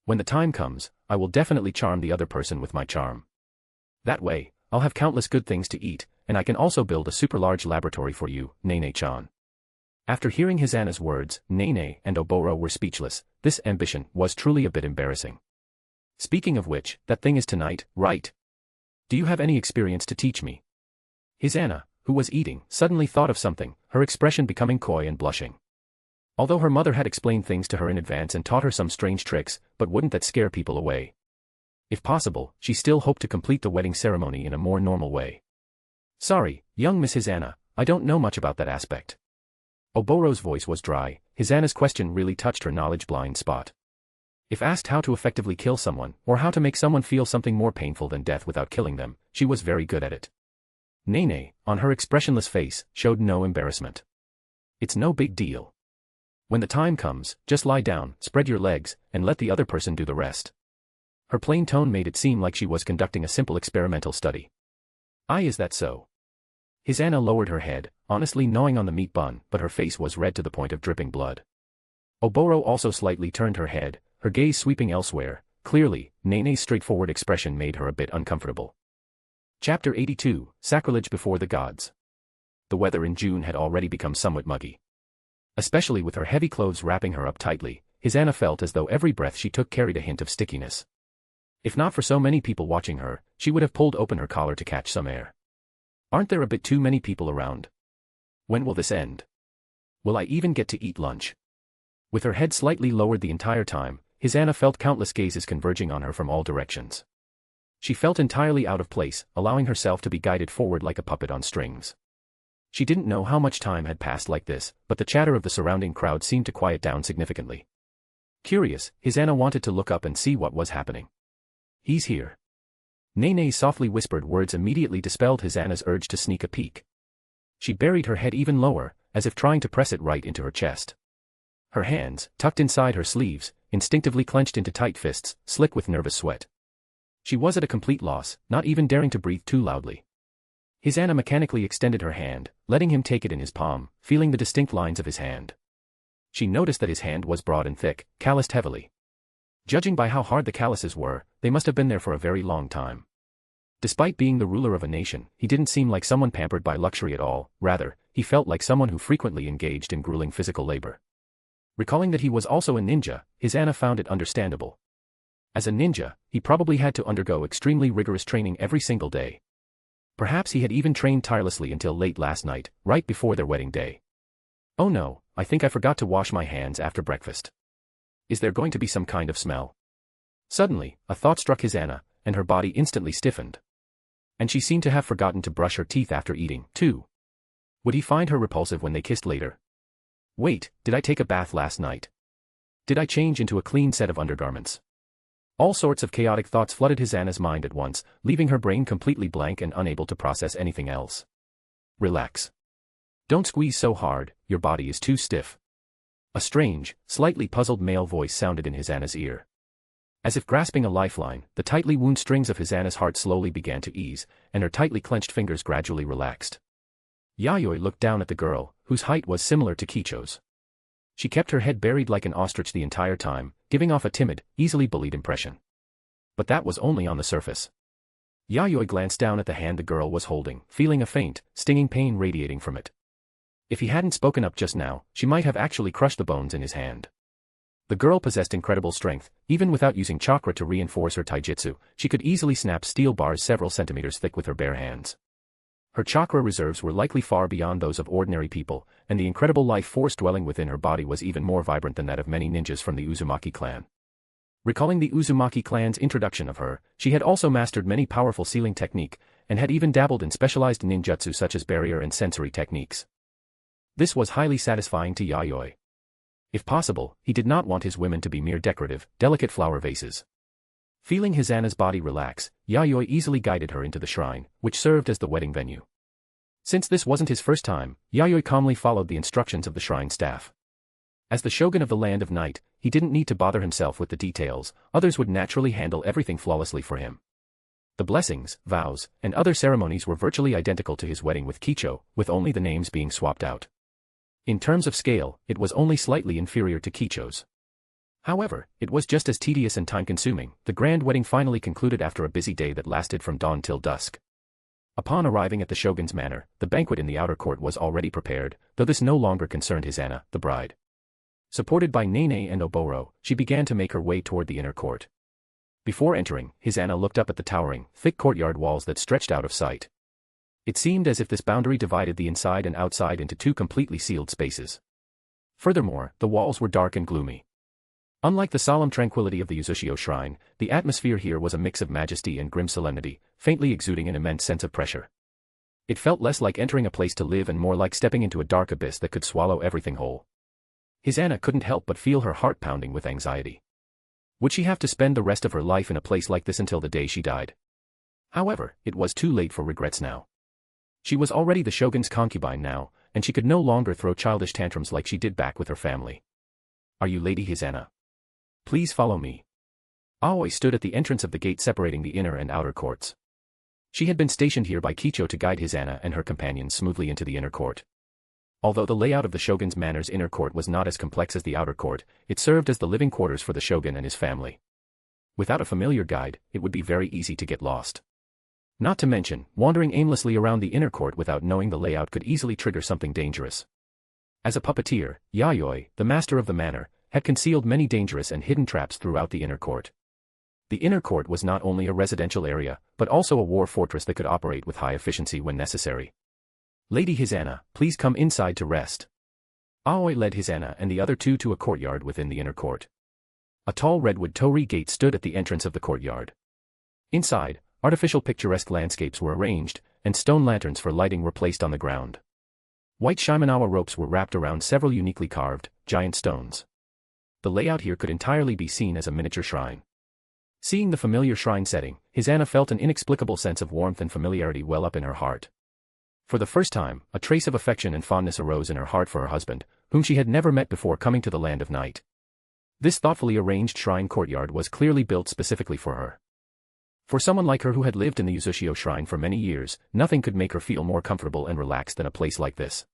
When the time comes, I will definitely charm the other person with my charm. That way, I'll have countless good things to eat, and I can also build a super large laboratory for you, Nene-chan. After hearing his Anna's words, Nene and Oboro were speechless. This ambition was truly a bit embarrassing. Speaking of which, that thing is tonight, right? Do you have any experience to teach me? His Anna, who was eating, suddenly thought of something, her expression becoming coy and blushing. Although her mother had explained things to her in advance and taught her some strange tricks, but wouldn't that scare people away? If possible, she still hoped to complete the wedding ceremony in a more normal way. Sorry, young Miss Hisanna, I don't know much about that aspect. Oboro's voice was dry. Hisanna's question really touched her knowledge blind spot. If asked how to effectively kill someone, or how to make someone feel something more painful than death without killing them, she was very good at it. Nene, on her expressionless face, showed no embarrassment. It's no big deal. When the time comes, just lie down, spread your legs, and let the other person do the rest. Her plain tone made it seem like she was conducting a simple experimental study. Is that so? His Anna lowered her head, honestly gnawing on the meat bun, but her face was red to the point of dripping blood. Oboro also slightly turned her head, her gaze sweeping elsewhere. Clearly, Nene's straightforward expression made her a bit uncomfortable. Chapter 82, Sacrilege Before the Gods. The weather in June had already become somewhat muggy. Especially with her heavy clothes wrapping her up tightly, his Anna felt as though every breath she took carried a hint of stickiness. If not for so many people watching her, she would have pulled open her collar to catch some air. Aren't there a bit too many people around? When will this end? Will I even get to eat lunch? With her head slightly lowered the entire time, his Anna felt countless gazes converging on her from all directions. She felt entirely out of place, allowing herself to be guided forward like a puppet on strings. She didn't know how much time had passed like this, but the chatter of the surrounding crowd seemed to quiet down significantly. Curious, his Anna wanted to look up and see what was happening. He's here. Nene's softly whispered words immediately dispelled his Anna's urge to sneak a peek. She buried her head even lower, as if trying to press it right into her chest. Her hands, tucked inside her sleeves, instinctively clenched into tight fists, slick with nervous sweat. She was at a complete loss, not even daring to breathe too loudly. His Anna mechanically extended her hand, letting him take it in his palm, feeling the distinct lines of his hand. She noticed that his hand was broad and thick, calloused heavily. Judging by how hard the calluses were, they must have been there for a very long time. Despite being the ruler of a nation, he didn't seem like someone pampered by luxury at all, rather, he felt like someone who frequently engaged in grueling physical labor. Recalling that he was also a ninja, his Anna found it understandable. As a ninja, he probably had to undergo extremely rigorous training every single day. Perhaps he had even trained tirelessly until late last night, right before their wedding day. Oh no, I think I forgot to wash my hands after breakfast. Is there going to be some kind of smell? Suddenly, a thought struck Hisana, and her body instantly stiffened. And she seemed to have forgotten to brush her teeth after eating, too. Would he find her repulsive when they kissed later? Wait, did I take a bath last night? Did I change into a clean set of undergarments? All sorts of chaotic thoughts flooded Hisana's mind at once, leaving her brain completely blank and unable to process anything else. Relax. Don't squeeze so hard, your body is too stiff. A strange, slightly puzzled male voice sounded in Hisana's ear. As if grasping a lifeline, the tightly wound strings of Hisana's heart slowly began to ease, and her tightly clenched fingers gradually relaxed. Yayoi looked down at the girl, whose height was similar to Kicho's. She kept her head buried like an ostrich the entire time, giving off a timid, easily bullied impression. But that was only on the surface. Yayoi glanced down at the hand the girl was holding, feeling a faint, stinging pain radiating from it. If he hadn't spoken up just now, she might have actually crushed the bones in his hand. The girl possessed incredible strength. Even without using chakra to reinforce her taijutsu, she could easily snap steel bars several centimeters thick with her bare hands. Her chakra reserves were likely far beyond those of ordinary people, and the incredible life force dwelling within her body was even more vibrant than that of many ninjas from the Uzumaki clan. Recalling the Uzumaki clan's introduction of her, she had also mastered many powerful sealing technique, and had even dabbled in specialized ninjutsu such as barrier and sensory techniques. This was highly satisfying to Yayoi. If possible, he did not want his women to be mere decorative, delicate flower vases. Feeling Hisana's body relax, Yayoi easily guided her into the shrine, which served as the wedding venue. Since this wasn't his first time, Yayoi calmly followed the instructions of the shrine staff. As the shogun of the Land of Night, he didn't need to bother himself with the details, others would naturally handle everything flawlessly for him. The blessings, vows, and other ceremonies were virtually identical to his wedding with Kicho, with only the names being swapped out. In terms of scale, it was only slightly inferior to Kicho's. However, it was just as tedious and time-consuming. The grand wedding finally concluded after a busy day that lasted from dawn till dusk. Upon arriving at the shogun's manor, the banquet in the outer court was already prepared, though this no longer concerned Hisana, the bride. Supported by Nene and Oboro, she began to make her way toward the inner court. Before entering, Hisana looked up at the towering, thick courtyard walls that stretched out of sight. It seemed as if this boundary divided the inside and outside into two completely sealed spaces. Furthermore, the walls were dark and gloomy. Unlike the solemn tranquility of the Uzushio shrine, the atmosphere here was a mix of majesty and grim solemnity, faintly exuding an immense sense of pressure. It felt less like entering a place to live and more like stepping into a dark abyss that could swallow everything whole. Hisana couldn't help but feel her heart pounding with anxiety. Would she have to spend the rest of her life in a place like this until the day she died? However, it was too late for regrets now. She was already the shogun's concubine now, and she could no longer throw childish tantrums like she did back with her family. Are you Lady Hisana? Please follow me. Aoi stood at the entrance of the gate separating the inner and outer courts. She had been stationed here by Kicho to guide Hisana and her companions smoothly into the inner court. Although the layout of the shogun's manor's inner court was not as complex as the outer court, it served as the living quarters for the shogun and his family. Without a familiar guide, it would be very easy to get lost. Not to mention, wandering aimlessly around the inner court without knowing the layout could easily trigger something dangerous. As a puppeteer, Yayoi, the master of the manor, had concealed many dangerous and hidden traps throughout the inner court. The inner court was not only a residential area, but also a war fortress that could operate with high efficiency when necessary. Lady Hisana, please come inside to rest. Aoi led Hisana and the other two to a courtyard within the inner court. A tall redwood torii gate stood at the entrance of the courtyard. Inside, artificial picturesque landscapes were arranged, and stone lanterns for lighting were placed on the ground. White Shimenawa ropes were wrapped around several uniquely carved, giant stones. The layout here could entirely be seen as a miniature shrine. Seeing the familiar shrine setting, Hisana felt an inexplicable sense of warmth and familiarity well up in her heart. For the first time, a trace of affection and fondness arose in her heart for her husband, whom she had never met before coming to the Land of Night. This thoughtfully arranged shrine courtyard was clearly built specifically for her. For someone like her who had lived in the Uzushio shrine for many years, nothing could make her feel more comfortable and relaxed than a place like this.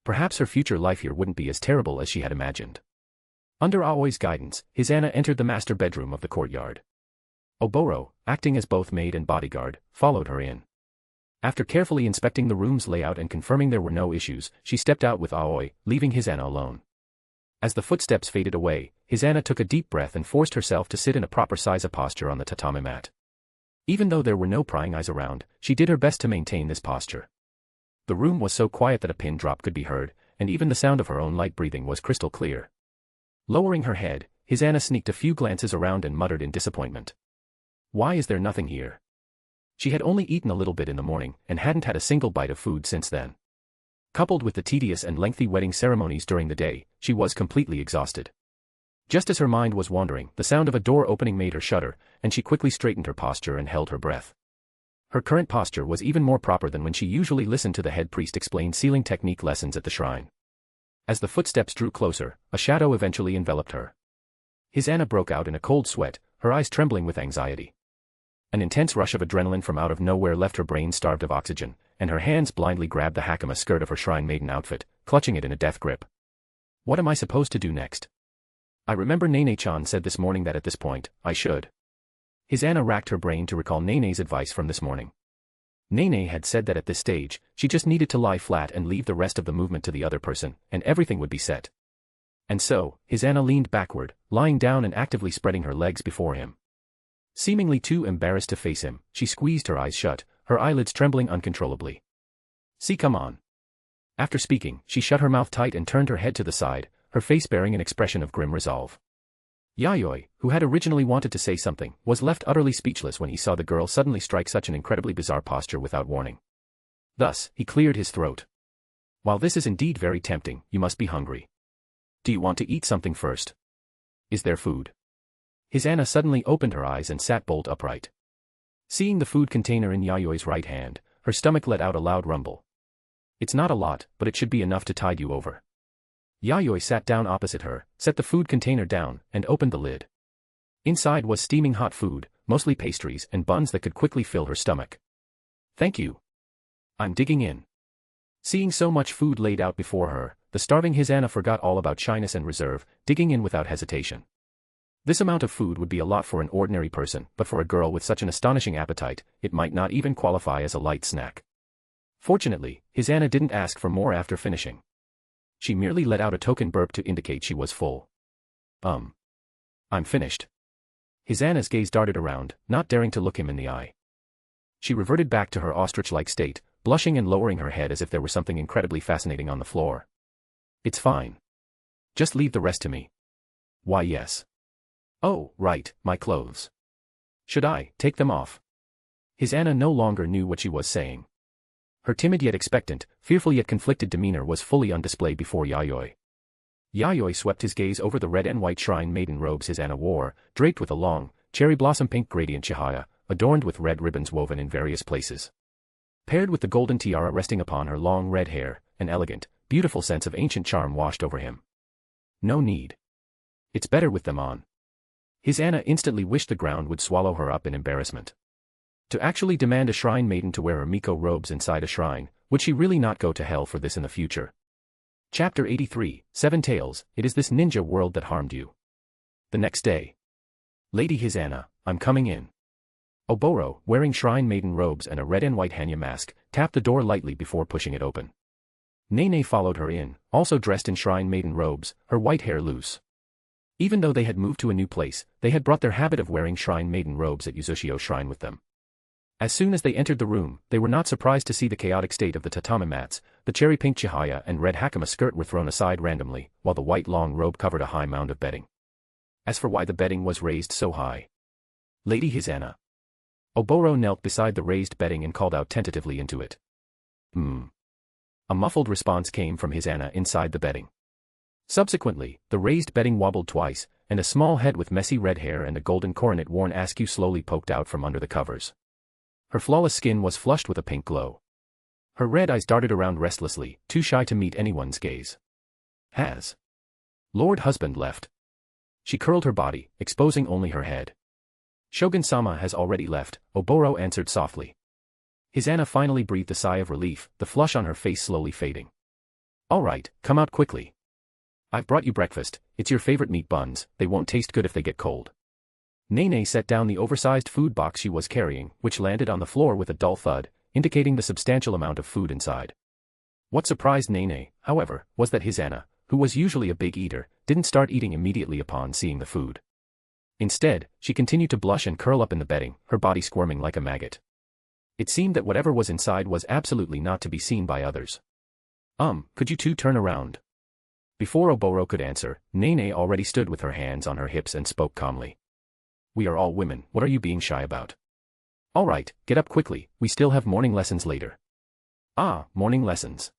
Perhaps her future life here wouldn't be as terrible as she had imagined. Under Aoi's guidance, Hisana entered the master bedroom of the courtyard. Oboro, acting as both maid and bodyguard, followed her in. After carefully inspecting the room's layout and confirming there were no issues, she stepped out with Aoi, leaving Hisana alone. As the footsteps faded away, Hisana took a deep breath and forced herself to sit in a proper size posture on the tatami mat. Even though there were no prying eyes around, she did her best to maintain this posture. The room was so quiet that a pin drop could be heard, and even the sound of her own light breathing was crystal clear. Lowering her head, Hisana sneaked a few glances around and muttered in disappointment. Why is there nothing here? She had only eaten a little bit in the morning and hadn't had a single bite of food since then. Coupled with the tedious and lengthy wedding ceremonies during the day, she was completely exhausted. Just as her mind was wandering, the sound of a door opening made her shudder, and she quickly straightened her posture and held her breath. Her current posture was even more proper than when she usually listened to the head priest explain sealing technique lessons at the shrine. As the footsteps drew closer, a shadow eventually enveloped her. Hisana broke out in a cold sweat, her eyes trembling with anxiety. An intense rush of adrenaline from out of nowhere left her brain starved of oxygen, and her hands blindly grabbed the hakama skirt of her shrine maiden outfit, clutching it in a death grip. What am I supposed to do next? I remember Nene-chan said this morning that at this point, I should. Hisana racked her brain to recall Nene's advice from this morning. Nene had said that at this stage, she just needed to lie flat and leave the rest of the movement to the other person, and everything would be set. And so, Hisana leaned backward, lying down and actively spreading her legs before him. Seemingly too embarrassed to face him, she squeezed her eyes shut, her eyelids trembling uncontrollably. See, come on. After speaking, she shut her mouth tight and turned her head to the side, her face bearing an expression of grim resolve. Yayoi, who had originally wanted to say something, was left utterly speechless when he saw the girl suddenly strike such an incredibly bizarre posture without warning. Thus, he cleared his throat. While this is indeed very tempting, you must be hungry. Do you want to eat something first? Is there food? Hisana suddenly opened her eyes and sat bolt upright. Seeing the food container in Yayoi's right hand, her stomach let out a loud rumble. It's not a lot, but it should be enough to tide you over. Yayoi sat down opposite her, set the food container down, and opened the lid. Inside was steaming hot food, mostly pastries and buns that could quickly fill her stomach. Thank you. I'm digging in. Seeing so much food laid out before her, the starving Hisana forgot all about shyness and reserve, digging in without hesitation. This amount of food would be a lot for an ordinary person, but for a girl with such an astonishing appetite, it might not even qualify as a light snack. Fortunately, Hisana didn't ask for more after finishing. She merely let out a token burp to indicate she was full. I'm finished. Hisana's gaze darted around, not daring to look him in the eye. She reverted back to her ostrich-like state, blushing and lowering her head as if there were something incredibly fascinating on the floor. It's fine. Just leave the rest to me. Why, yes. Oh, right, my clothes. Should I take them off? Hisana no longer knew what she was saying. Her timid yet expectant, fearful yet conflicted demeanor was fully on display before Yayoi. Yayoi swept his gaze over the red and white shrine maiden robes Hisana wore, draped with a long, cherry blossom pink gradient chihaya, adorned with red ribbons woven in various places. Paired with the golden tiara resting upon her long red hair, an elegant, beautiful sense of ancient charm washed over him. No need. It's better with them on. Hisana instantly wished the ground would swallow her up in embarrassment. To actually demand a shrine maiden to wear her Miko robes inside a shrine, would she really not go to hell for this in the future? Chapter 83, Seven Tales, It is this ninja world that harmed you. The next day. Lady Hisana, I'm coming in. Oboro, wearing shrine maiden robes and a red and white hanya mask, tapped the door lightly before pushing it open. Nene followed her in, also dressed in shrine maiden robes, her white hair loose. Even though they had moved to a new place, they had brought their habit of wearing shrine maiden robes at Yuzushio Shrine with them. As soon as they entered the room, they were not surprised to see the chaotic state of the tatami mats. The cherry pink chihaya and red hakama skirt were thrown aside randomly, while the white long robe covered a high mound of bedding. As for why the bedding was raised so high. Lady Hisana. Oboro knelt beside the raised bedding and called out tentatively into it. A muffled response came from Hisana inside the bedding. Subsequently, the raised bedding wobbled twice, and a small head with messy red hair and a golden coronet worn askew slowly poked out from under the covers. Her flawless skin was flushed with a pink glow. Her red eyes darted around restlessly, too shy to meet anyone's gaze. Has Lord Husband left? She curled her body, exposing only her head. Shogun-sama has already left, Oboro answered softly. Hisana finally breathed a sigh of relief, the flush on her face slowly fading. All right, come out quickly. I've brought you breakfast, it's your favorite meat buns, they won't taste good if they get cold. Nene set down the oversized food box she was carrying, which landed on the floor with a dull thud, indicating the substantial amount of food inside. What surprised Nene, however, was that Hisana, who was usually a big eater, didn't start eating immediately upon seeing the food. Instead, she continued to blush and curl up in the bedding, her body squirming like a maggot. It seemed that whatever was inside was absolutely not to be seen by others. Could you two turn around? Before Oboro could answer, Nene already stood with her hands on her hips and spoke calmly. We are all women, what are you being shy about? All right, get up quickly, we still have morning lessons later. Ah, morning lessons.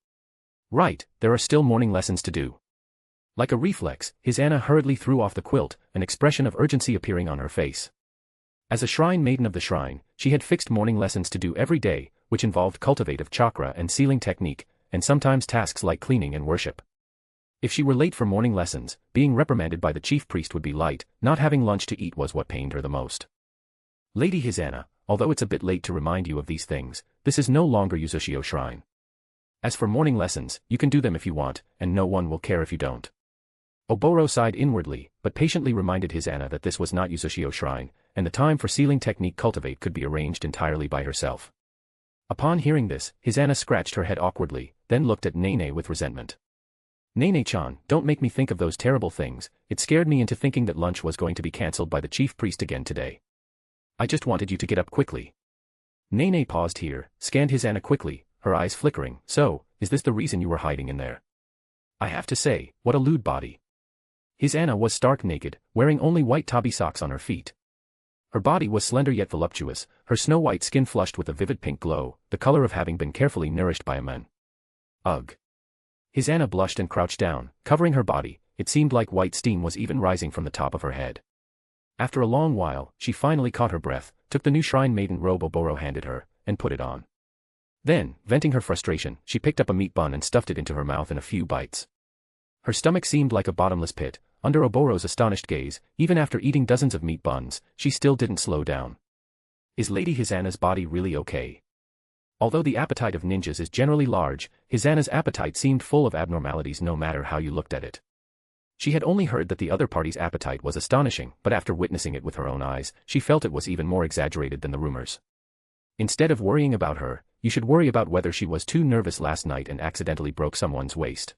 Right, there are still morning lessons to do. Like a reflex, his Anna hurriedly threw off the quilt, an expression of urgency appearing on her face. As a shrine maiden of the shrine, she had fixed morning lessons to do every day, which involved cultivative chakra and sealing technique, and sometimes tasks like cleaning and worship. If she were late for morning lessons, being reprimanded by the chief priest would be light, not having lunch to eat was what pained her the most. Lady Hisana, although it's a bit late to remind you of these things, this is no longer Yuzushio Shrine. As for morning lessons, you can do them if you want, and no one will care if you don't. Oboro sighed inwardly, but patiently reminded Hisana that this was not Yuzushio Shrine, and the time for sealing technique cultivate could be arranged entirely by herself. Upon hearing this, Hisana scratched her head awkwardly, then looked at Nene with resentment. Nene-chan, don't make me think of those terrible things, it scared me into thinking that lunch was going to be cancelled by the chief priest again today. I just wanted you to get up quickly. Nene paused here, scanned Hisana quickly, her eyes flickering. So, is this the reason you were hiding in there? I have to say, what a lewd body. Hisana was stark naked, wearing only white tabi socks on her feet. Her body was slender yet voluptuous, her snow-white skin flushed with a vivid pink glow, the color of having been carefully nourished by a man. Ugh. Hisana blushed and crouched down, covering her body. It seemed like white steam was even rising from the top of her head. After a long while, she finally caught her breath, took the new shrine maiden robe Oboro handed her, and put it on. Then, venting her frustration, she picked up a meat bun and stuffed it into her mouth in a few bites. Her stomach seemed like a bottomless pit. Under Oboro's astonished gaze, even after eating dozens of meat buns, she still didn't slow down. Is Lady Hisana's body really okay? Although the appetite of ninjas is generally large, Hisana's appetite seemed full of abnormalities no matter how you looked at it. She had only heard that the other party's appetite was astonishing, but after witnessing it with her own eyes, she felt it was even more exaggerated than the rumors. Instead of worrying about her, you should worry about whether she was too nervous last night and accidentally broke someone's waist.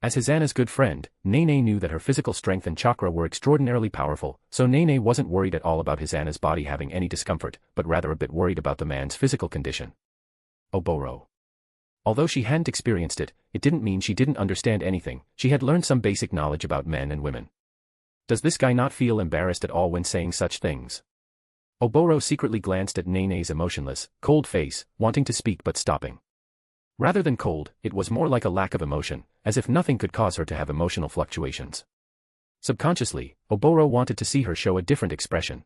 As Hisana's good friend, Nene knew that her physical strength and chakra were extraordinarily powerful, so Nene wasn't worried at all about Hisana's body having any discomfort, but rather a bit worried about the man's physical condition. Oboro. Although she hadn't experienced it, it didn't mean she didn't understand anything. She had learned some basic knowledge about men and women. Does this guy not feel embarrassed at all when saying such things? Oboro secretly glanced at Nene's emotionless, cold face, wanting to speak but stopping. Rather than cold, it was more like a lack of emotion, as if nothing could cause her to have emotional fluctuations. Subconsciously, Oboro wanted to see her show a different expression.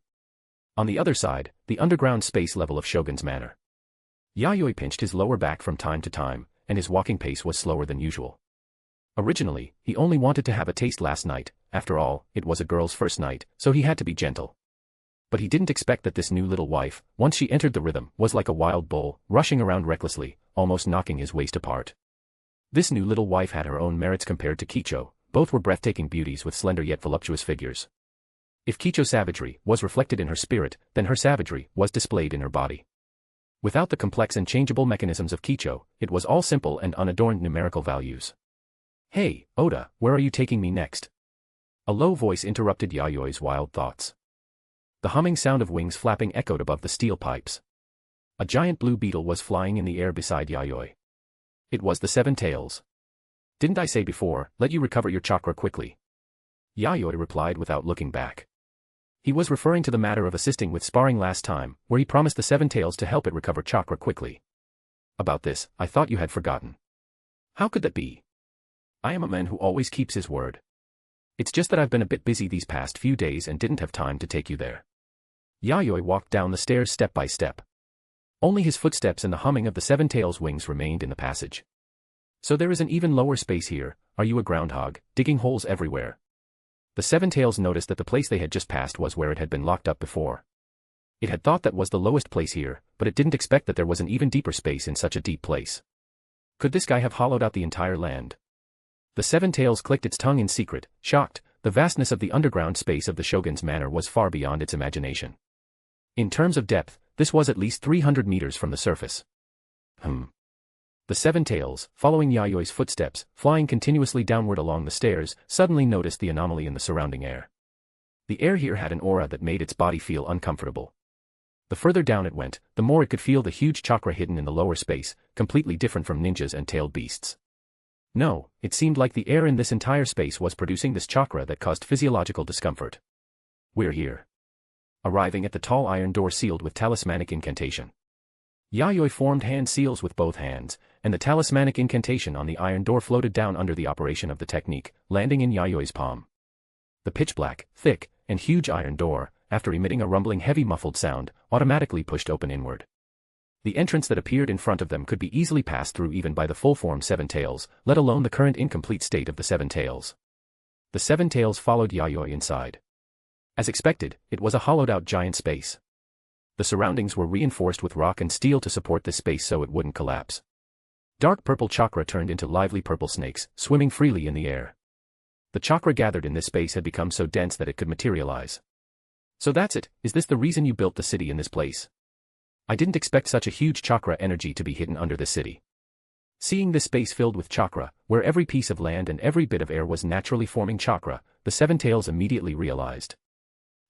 On the other side, the underground space level of Shogun's manor. Yayoi pinched his lower back from time to time, and his walking pace was slower than usual. Originally, he only wanted to have a taste last night. After all, it was a girl's first night, so he had to be gentle. But he didn't expect that this new little wife, once she entered the rhythm, was like a wild bull, rushing around recklessly, almost knocking his waist apart. This new little wife had her own merits compared to Kicho. Both were breathtaking beauties with slender yet voluptuous figures. If Kicho's savagery was reflected in her spirit, then her savagery was displayed in her body. Without the complex and changeable mechanisms of Kicho, it was all simple and unadorned numerical values. Hey, Oda, where are you taking me next? A low voice interrupted Yayoi's wild thoughts. The humming sound of wings flapping echoed above the steel pipes. A giant blue beetle was flying in the air beside Yayoi. It was the Seven Tails. Didn't I say before, let you recover your chakra quickly? Yayoi replied without looking back. He was referring to the matter of assisting with sparring last time, where he promised the Seven Tails to help it recover chakra quickly. About this, I thought you had forgotten. How could that be? I am a man who always keeps his word. It's just that I've been a bit busy these past few days and didn't have time to take you there. Yayoi walked down the stairs step by step. Only his footsteps and the humming of the Seven Tails' wings remained in the passage. So there is an even lower space here. Are you a groundhog, digging holes everywhere? The Seven Tails noticed that the place they had just passed was where it had been locked up before. It had thought that was the lowest place here, but it didn't expect that there was an even deeper space in such a deep place. Could this guy have hollowed out the entire land? The Seven Tails clicked its tongue in secret, shocked. The vastness of the underground space of the Shogun's manor was far beyond its imagination. In terms of depth, this was at least 300 meters from the surface. The Seven Tails, following Yayoi's footsteps, flying continuously downward along the stairs, suddenly noticed the anomaly in the surrounding air. The air here had an aura that made its body feel uncomfortable. The further down it went, the more it could feel the huge chakra hidden in the lower space, completely different from ninjas and tailed beasts. No, it seemed like the air in this entire space was producing this chakra that caused physiological discomfort. We're here. Arriving at the tall iron door sealed with talismanic incantation. Yayoi formed hand seals with both hands, and the talismanic incantation on the iron door floated down under the operation of the technique, landing in Yayoi's palm. The pitch-black, thick, and huge iron door, after emitting a rumbling heavy muffled sound, automatically pushed open inward. The entrance that appeared in front of them could be easily passed through even by the full-form Seven Tails, let alone the current incomplete state of the Seven Tails. The Seven Tails followed Yayoi inside. As expected, it was a hollowed-out giant space. The surroundings were reinforced with rock and steel to support this space so it wouldn't collapse. Dark purple chakra turned into lively purple snakes, swimming freely in the air. The chakra gathered in this space had become so dense that it could materialize. So that's it, is this the reason you built the city in this place? I didn't expect such a huge chakra energy to be hidden under this city. Seeing this space filled with chakra, where every piece of land and every bit of air was naturally forming chakra, the Seven Tails immediately realized.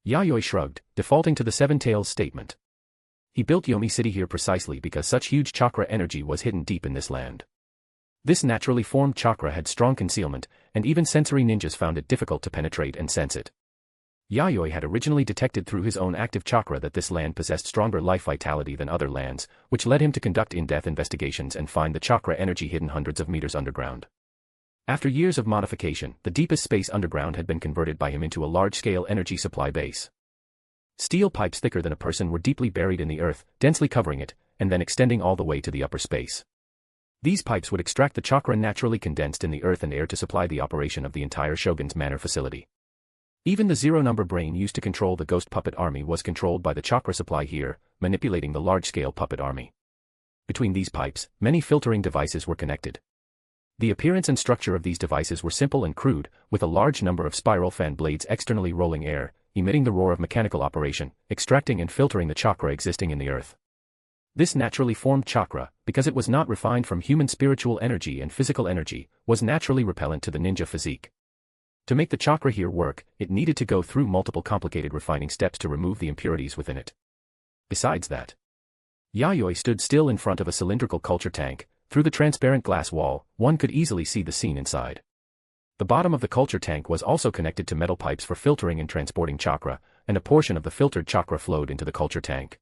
Yayoi shrugged, defaulting to the Seven Tails statement. He built Yomi City here precisely because such huge chakra energy was hidden deep in this land. This naturally formed chakra had strong concealment, and even sensory ninjas found it difficult to penetrate and sense it. Yayoi had originally detected through his own active chakra that this land possessed stronger life vitality than other lands, which led him to conduct in-depth investigations and find the chakra energy hidden hundreds of meters underground. After years of modification, the deepest space underground had been converted by him into a large-scale energy supply base. Steel pipes thicker than a person were deeply buried in the earth, densely covering it, and then extending all the way to the upper space. These pipes would extract the chakra naturally condensed in the earth and air to supply the operation of the entire Shogun's manor facility. Even the zero-number brain used to control the ghost puppet army was controlled by the chakra supply here, manipulating the large-scale puppet army. Between these pipes, many filtering devices were connected. The appearance and structure of these devices were simple and crude, with a large number of spiral fan blades externally rolling air, emitting the roar of mechanical operation, extracting and filtering the chakra existing in the earth. This naturally formed chakra, because it was not refined from human spiritual energy and physical energy, was naturally repellent to the ninja physique. To make the chakra here work, it needed to go through multiple complicated refining steps to remove the impurities within it. Besides that, Yayoi stood still in front of a cylindrical culture tank. Through the transparent glass wall, one could easily see the scene inside. The bottom of the culture tank was also connected to metal pipes for filtering and transporting chakra, and a portion of the filtered chakra flowed into the culture tank.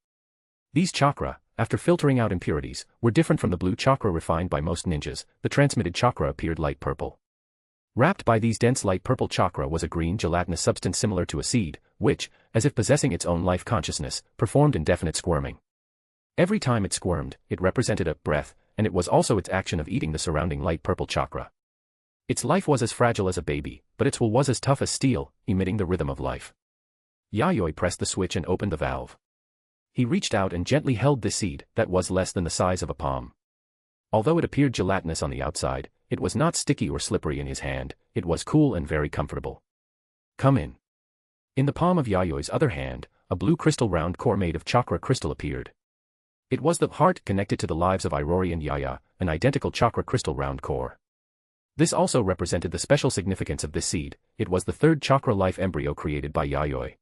These chakra, after filtering out impurities, were different from the blue chakra refined by most ninjas. The transmitted chakra appeared light purple. Wrapped by these dense light purple chakra was a green gelatinous substance similar to a seed, which, as if possessing its own life consciousness, performed indefinite squirming. Every time it squirmed, it represented a breath, and it was also its action of eating the surrounding light purple chakra. Its life was as fragile as a baby, but its will was as tough as steel, emitting the rhythm of life. Yayoi pressed the switch and opened the valve. He reached out and gently held this seed, that was less than the size of a palm. Although it appeared gelatinous on the outside, it was not sticky or slippery in his hand, it was cool and very comfortable. Come in. In the palm of Yayoi's other hand, a blue crystal round core made of chakra crystal appeared. It was the heart connected to the lives of Irori and Yaya, an identical chakra crystal round core. This also represented the special significance of this seed. It was the third chakra life embryo created by Yayoi.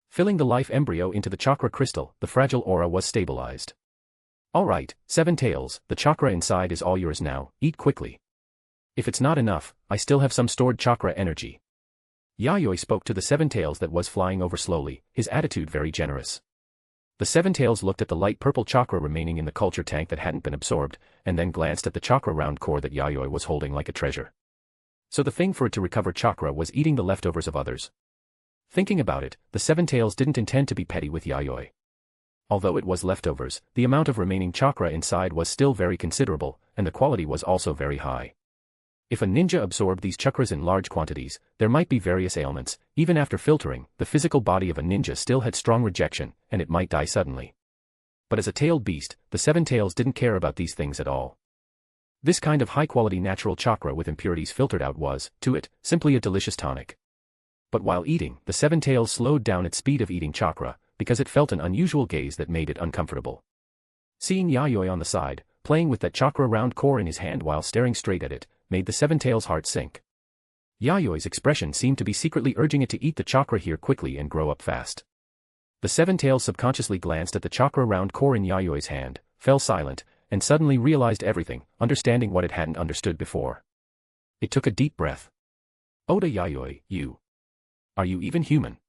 Filling the life embryo into the chakra crystal, the fragile aura was stabilized. Alright, Seven Tails, the chakra inside is all yours now, eat quickly. If it's not enough, I still have some stored chakra energy. Yayoi spoke to the Seven Tails that was flying over slowly, his attitude very generous. The Seven Tails looked at the light purple chakra remaining in the culture tank that hadn't been absorbed, and then glanced at the chakra round core that Yayoi was holding like a treasure. So the thing for it to recover chakra was eating the leftovers of others. Thinking about it, the Seven Tails didn't intend to be petty with Yayoi. Although it was leftovers, the amount of remaining chakra inside was still very considerable, and the quality was also very high. If a ninja absorbed these chakras in large quantities, there might be various ailments. Even after filtering, the physical body of a ninja still had strong rejection, and it might die suddenly. But as a tailed beast, the Seven Tails didn't care about these things at all. This kind of high-quality natural chakra with impurities filtered out was, to it, simply a delicious tonic. But while eating, the Seven Tails slowed down its speed of eating chakra, because it felt an unusual gaze that made it uncomfortable. Seeing Yayoi on the side, playing with that chakra round core in his hand while staring straight at it, made the Seven Tails' heart sink. Yayoi's expression seemed to be secretly urging it to eat the chakra here quickly and grow up fast. The Seven Tails subconsciously glanced at the chakra round core in Yayoi's hand, fell silent, and suddenly realized everything, understanding what it hadn't understood before. It took a deep breath. Oda Yayoi, you. Are you even human?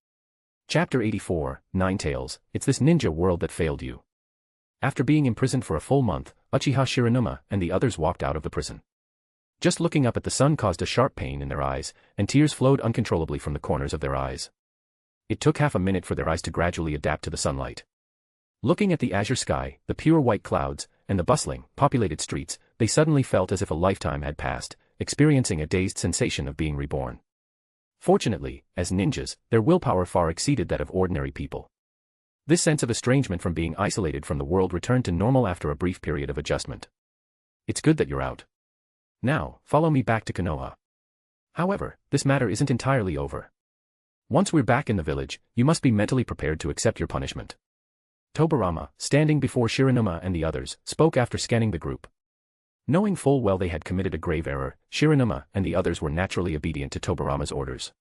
Chapter 84, Nine Tails, it's this ninja world that failed you. After being imprisoned for a full month, Uchiha Shiranuma and the others walked out of the prison. Just looking up at the sun caused a sharp pain in their eyes, and tears flowed uncontrollably from the corners of their eyes. It took half a minute for their eyes to gradually adapt to the sunlight. Looking at the azure sky, the pure white clouds, and the bustling, populated streets, they suddenly felt as if a lifetime had passed, experiencing a dazed sensation of being reborn. Fortunately, as ninjas, their willpower far exceeded that of ordinary people. This sense of estrangement from being isolated from the world returned to normal after a brief period of adjustment. It's good that you're out. Now, follow me back to Konoha. However, this matter isn't entirely over. Once we're back in the village, you must be mentally prepared to accept your punishment. Tobirama, standing before Shiranuma and the others, spoke after scanning the group. Knowing full well they had committed a grave error, Shiranuma and the others were naturally obedient to Tobirama's orders.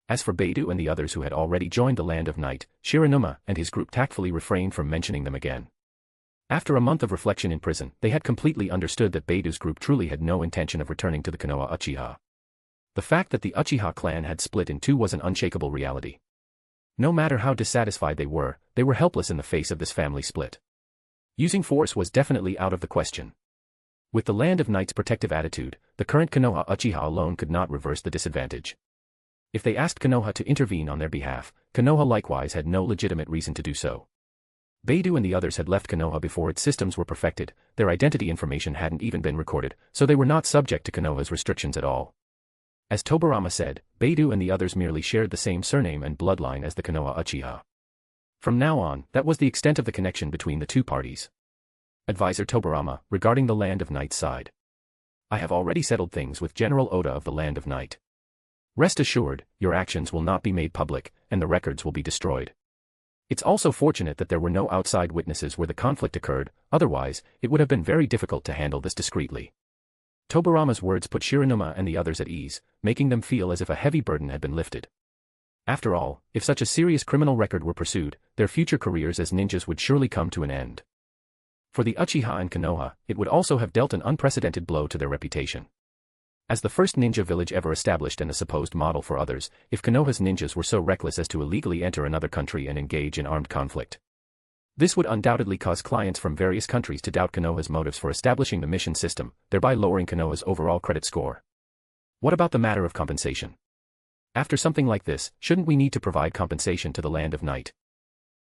As for Beidou and the others who had already joined the Land of Night, Shiranuma and his group tactfully refrained from mentioning them again. After a month of reflection in prison, they had completely understood that Beidou's group truly had no intention of returning to the Konoha Uchiha. The fact that the Uchiha clan had split in two was an unshakable reality. No matter how dissatisfied they were helpless in the face of this family split. Using force was definitely out of the question. With the Land of Night's protective attitude, the current Konoha Uchiha alone could not reverse the disadvantage. If they asked Konoha to intervene on their behalf, Konoha likewise had no legitimate reason to do so. Beidou and the others had left Konoha before its systems were perfected, their identity information hadn't even been recorded, so they were not subject to Konoha's restrictions at all. As Tobirama said, Beidou and the others merely shared the same surname and bloodline as the Konoha Uchiha. From now on, that was the extent of the connection between the two parties. Advisor Tobirama, regarding the Land of Night's side. I have already settled things with General Oda of the Land of Night. Rest assured, your actions will not be made public, and the records will be destroyed. It's also fortunate that there were no outside witnesses where the conflict occurred, otherwise, it would have been very difficult to handle this discreetly. Tobirama's words put Shiranuma and the others at ease, making them feel as if a heavy burden had been lifted. After all, if such a serious criminal record were pursued, their future careers as ninjas would surely come to an end. For the Uchiha and Konoha, it would also have dealt an unprecedented blow to their reputation. As the first ninja village ever established and a supposed model for others, if Konoha's ninjas were so reckless as to illegally enter another country and engage in armed conflict, this would undoubtedly cause clients from various countries to doubt Konoha's motives for establishing the mission system, thereby lowering Konoha's overall credit score. What about the matter of compensation? After something like this, shouldn't we need to provide compensation to the Land of Night?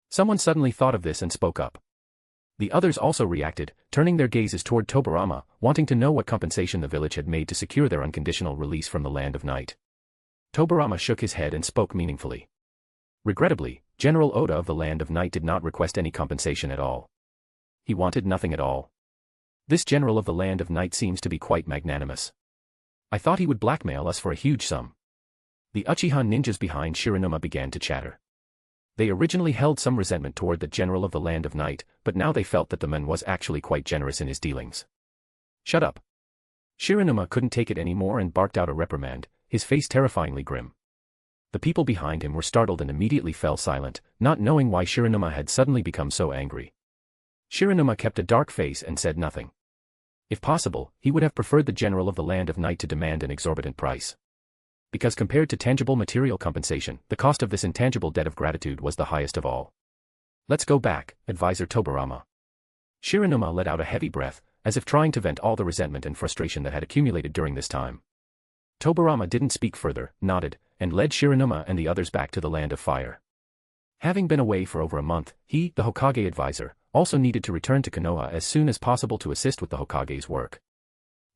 Someone suddenly thought of this and spoke up. The others also reacted, turning their gazes toward Tobirama, wanting to know what compensation the village had made to secure their unconditional release from the Land of Night. Tobirama shook his head and spoke meaningfully. Regrettably, General Oda of the Land of Night did not request any compensation at all. He wanted nothing at all. This general of the Land of Night seems to be quite magnanimous. I thought he would blackmail us for a huge sum. The Uchiha ninjas behind Shiranuma began to chatter. They originally held some resentment toward the general of the Land of Night, but now they felt that the man was actually quite generous in his dealings. Shut up. Shiranuma couldn't take it anymore and barked out a reprimand, his face terrifyingly grim. The people behind him were startled and immediately fell silent, not knowing why Shiranuma had suddenly become so angry. Shiranuma kept a dark face and said nothing. If possible, he would have preferred the general of the Land of Night to demand an exorbitant price. Because compared to tangible material compensation, the cost of this intangible debt of gratitude was the highest of all. Let's go back, Advisor Tobirama. Shiranuma let out a heavy breath, as if trying to vent all the resentment and frustration that had accumulated during this time. Tobirama didn't speak further, nodded, and led Shiranuma and the others back to the Land of Fire. Having been away for over a month, he, the Hokage advisor, also needed to return to Konoha as soon as possible to assist with the Hokage's work.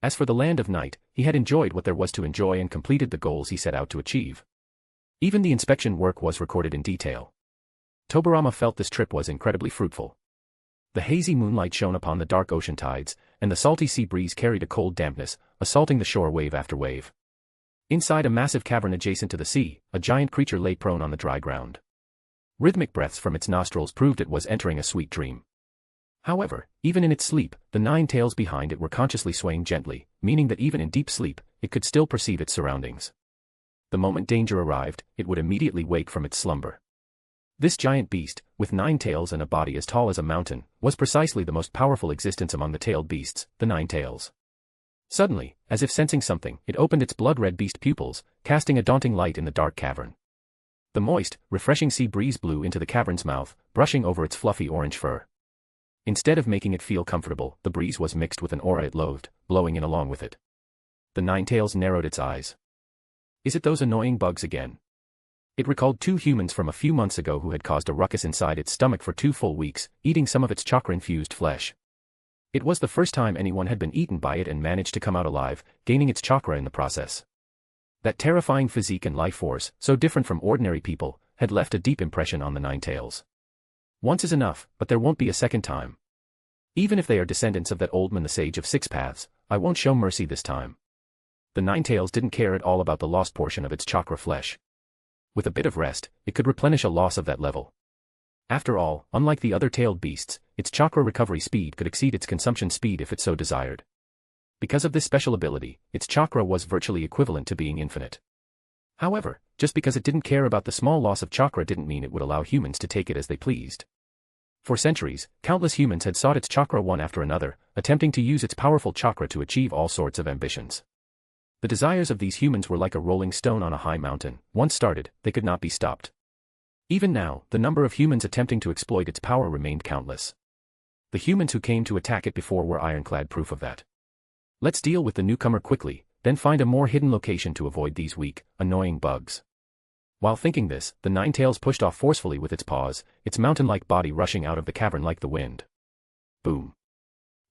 As for the Land of Night, he had enjoyed what there was to enjoy and completed the goals he set out to achieve. Even the inspection work was recorded in detail. Tobirama felt this trip was incredibly fruitful. The hazy moonlight shone upon the dark ocean tides, and the salty sea breeze carried a cold dampness, assaulting the shore wave after wave. Inside a massive cavern adjacent to the sea, a giant creature lay prone on the dry ground. Rhythmic breaths from its nostrils proved it was entering a sweet dream. However, even in its sleep, the 9 tails behind it were consciously swaying gently, meaning that even in deep sleep, it could still perceive its surroundings. The moment danger arrived, it would immediately wake from its slumber. This giant beast, with 9 tails and a body as tall as a mountain, was precisely the most powerful existence among the tailed beasts, the 9 tails. Suddenly, as if sensing something, it opened its blood-red beast pupils, casting a daunting light in the dark cavern. The moist, refreshing sea breeze blew into the cavern's mouth, brushing over its fluffy orange fur. Instead of making it feel comfortable, the breeze was mixed with an aura it loathed, blowing in along with it. The Ninetales narrowed its eyes. Is it those annoying bugs again? It recalled 2 humans from a few months ago who had caused a ruckus inside its stomach for 2 full weeks, eating some of its chakra-infused flesh. It was the first time anyone had been eaten by it and managed to come out alive, gaining its chakra in the process. That terrifying physique and life force, so different from ordinary people, had left a deep impression on the Ninetales. Once is enough, but there won't be a second time. Even if they are descendants of that old man the Sage of Six Paths, I won't show mercy this time. The Ninetales didn't care at all about the lost portion of its chakra flesh. With a bit of rest, it could replenish a loss of that level. After all, unlike the other tailed beasts, its chakra recovery speed could exceed its consumption speed if it so desired. Because of this special ability, its chakra was virtually equivalent to being infinite. However, just because it didn't care about the small loss of chakra didn't mean it would allow humans to take it as they pleased. For centuries, countless humans had sought its chakra one after another, attempting to use its powerful chakra to achieve all sorts of ambitions. The desires of these humans were like a rolling stone on a high mountain. Once started, they could not be stopped. Even now, the number of humans attempting to exploit its power remained countless. The humans who came to attack it before were ironclad proof of that. Let's deal with the newcomer quickly, then find a more hidden location to avoid these weak, annoying bugs. While thinking this, the Ninetales pushed off forcefully with its paws, its mountain-like body rushing out of the cavern like the wind. Boom.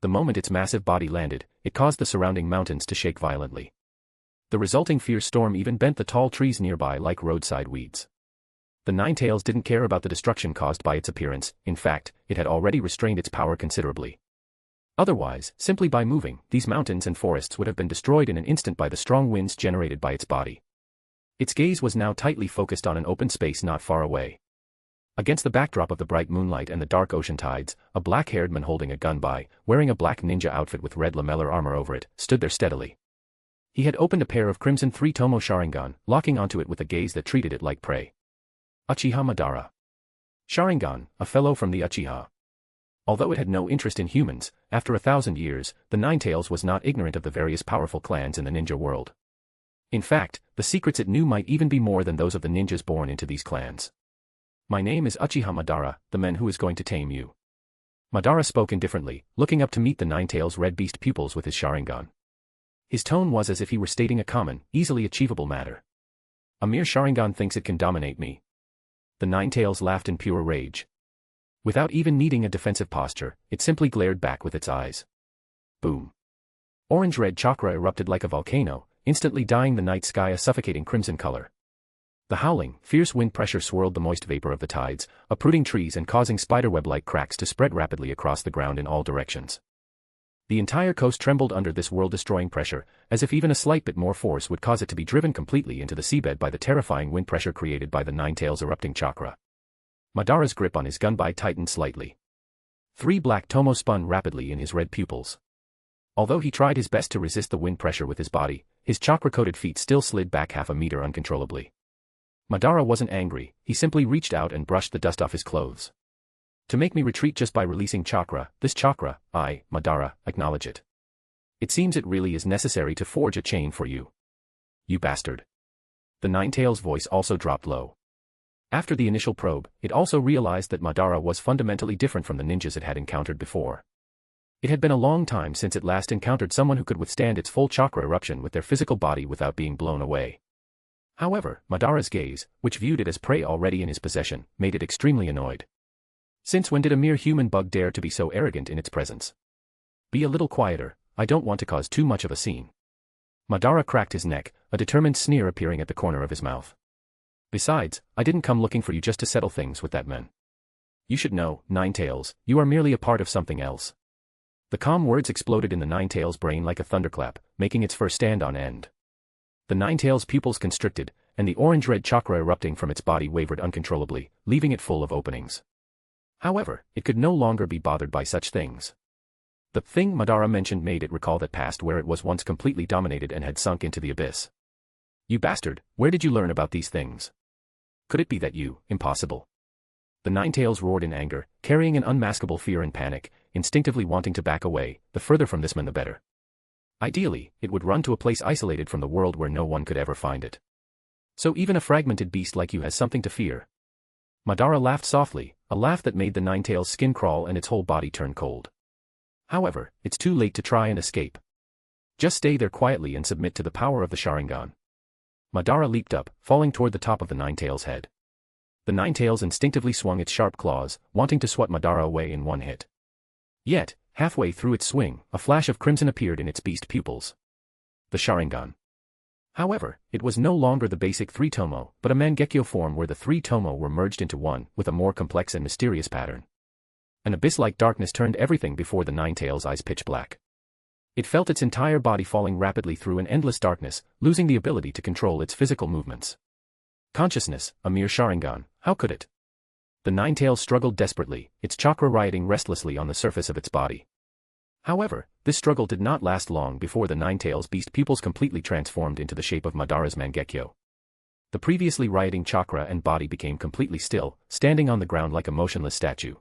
The moment its massive body landed, it caused the surrounding mountains to shake violently. The resulting fierce storm even bent the tall trees nearby like roadside weeds. The Ninetales didn't care about the destruction caused by its appearance. In fact, it had already restrained its power considerably. Otherwise, simply by moving, these mountains and forests would have been destroyed in an instant by the strong winds generated by its body. Its gaze was now tightly focused on an open space not far away. Against the backdrop of the bright moonlight and the dark ocean tides, a black-haired man holding a gun wearing a black ninja outfit with red lamellar armor over it, stood there steadily. He had opened a pair of crimson 3-tomo Sharingan, locking onto it with a gaze that treated it like prey. Uchiha Madara. Sharingan, a fellow from the Uchiha. Although it had no interest in humans, after 1,000 years, the Ninetales was not ignorant of the various powerful clans in the ninja world. In fact, the secrets it knew might even be more than those of the ninjas born into these clans. My name is Uchiha Madara, the man who is going to tame you. Madara spoke indifferently, looking up to meet the Ninetales' red beast pupils with his Sharingan. His tone was as if he were stating a common, easily achievable matter. A mere Sharingan thinks it can dominate me. The Ninetales laughed in pure rage. Without even needing a defensive posture, it simply glared back with its eyes. Boom. Orange-red chakra erupted like a volcano, instantly dyeing the night sky a suffocating crimson color. The howling, fierce wind pressure swirled the moist vapor of the tides, uprooting trees and causing spiderweb-like cracks to spread rapidly across the ground in all directions. The entire coast trembled under this world-destroying pressure, as if even a slight bit more force would cause it to be driven completely into the seabed by the terrifying wind pressure created by the Ninetales' erupting chakra. Madara's grip on his gun tightened slightly. 3 black tomo spun rapidly in his red pupils. Although he tried his best to resist the wind pressure with his body, his chakra-coated feet still slid back half a meter uncontrollably. Madara wasn't angry, he simply reached out and brushed the dust off his clothes. To make me retreat just by releasing chakra, this chakra, I, Madara, acknowledge it. It seems it really is necessary to forge a chain for you. You bastard. The Ninetales' voice also dropped low. After the initial probe, it also realized that Madara was fundamentally different from the ninjas it had encountered before. It had been a long time since it last encountered someone who could withstand its full chakra eruption with their physical body without being blown away. However, Madara's gaze, which viewed it as prey already in his possession, made it extremely annoyed. Since when did a mere human bug dare to be so arrogant in its presence? Be a little quieter, I don't want to cause too much of a scene. Madara cracked his neck, a determined sneer appearing at the corner of his mouth. Besides, I didn't come looking for you just to settle things with that man. You should know, Ninetales, you are merely a part of something else. The calm words exploded in the Ninetales' brain like a thunderclap, making its fur stand on end. The Ninetales' pupils constricted, and the orange-red chakra erupting from its body wavered uncontrollably, leaving it full of openings. However, it could no longer be bothered by such things. The thing Madara mentioned made it recall that past where it was once completely dominated and had sunk into the abyss. You bastard, where did you learn about these things? Could it be that you, impossible? The Ninetales roared in anger, carrying an unmaskable fear and panic, instinctively wanting to back away, the further from this man the better. Ideally, it would run to a place isolated from the world where no one could ever find it. So even a fragmented beast like you has something to fear. Madara laughed softly, a laugh that made the Ninetales' skin crawl and its whole body turn cold. However, it's too late to try and escape. Just stay there quietly and submit to the power of the Sharingan. Madara leaped up, falling toward the top of the Ninetales' head. The Ninetales instinctively swung its sharp claws, wanting to swat Madara away in one hit. Yet, halfway through its swing, a flash of crimson appeared in its beast pupils. The Sharingan. However, it was no longer the basic three tomo, but a Mangekyo form where the three tomo were merged into one, with a more complex and mysterious pattern. An abyss-like darkness turned everything before the Ninetales' eyes pitch black. It felt its entire body falling rapidly through an endless darkness, losing the ability to control its physical movements. Consciousness, a mere Sharingan, how could it? The Ninetales struggled desperately, its chakra rioting restlessly on the surface of its body. However, this struggle did not last long before the Ninetales' beast pupils completely transformed into the shape of Madara's Mangekyo. The previously rioting chakra and body became completely still, standing on the ground like a motionless statue.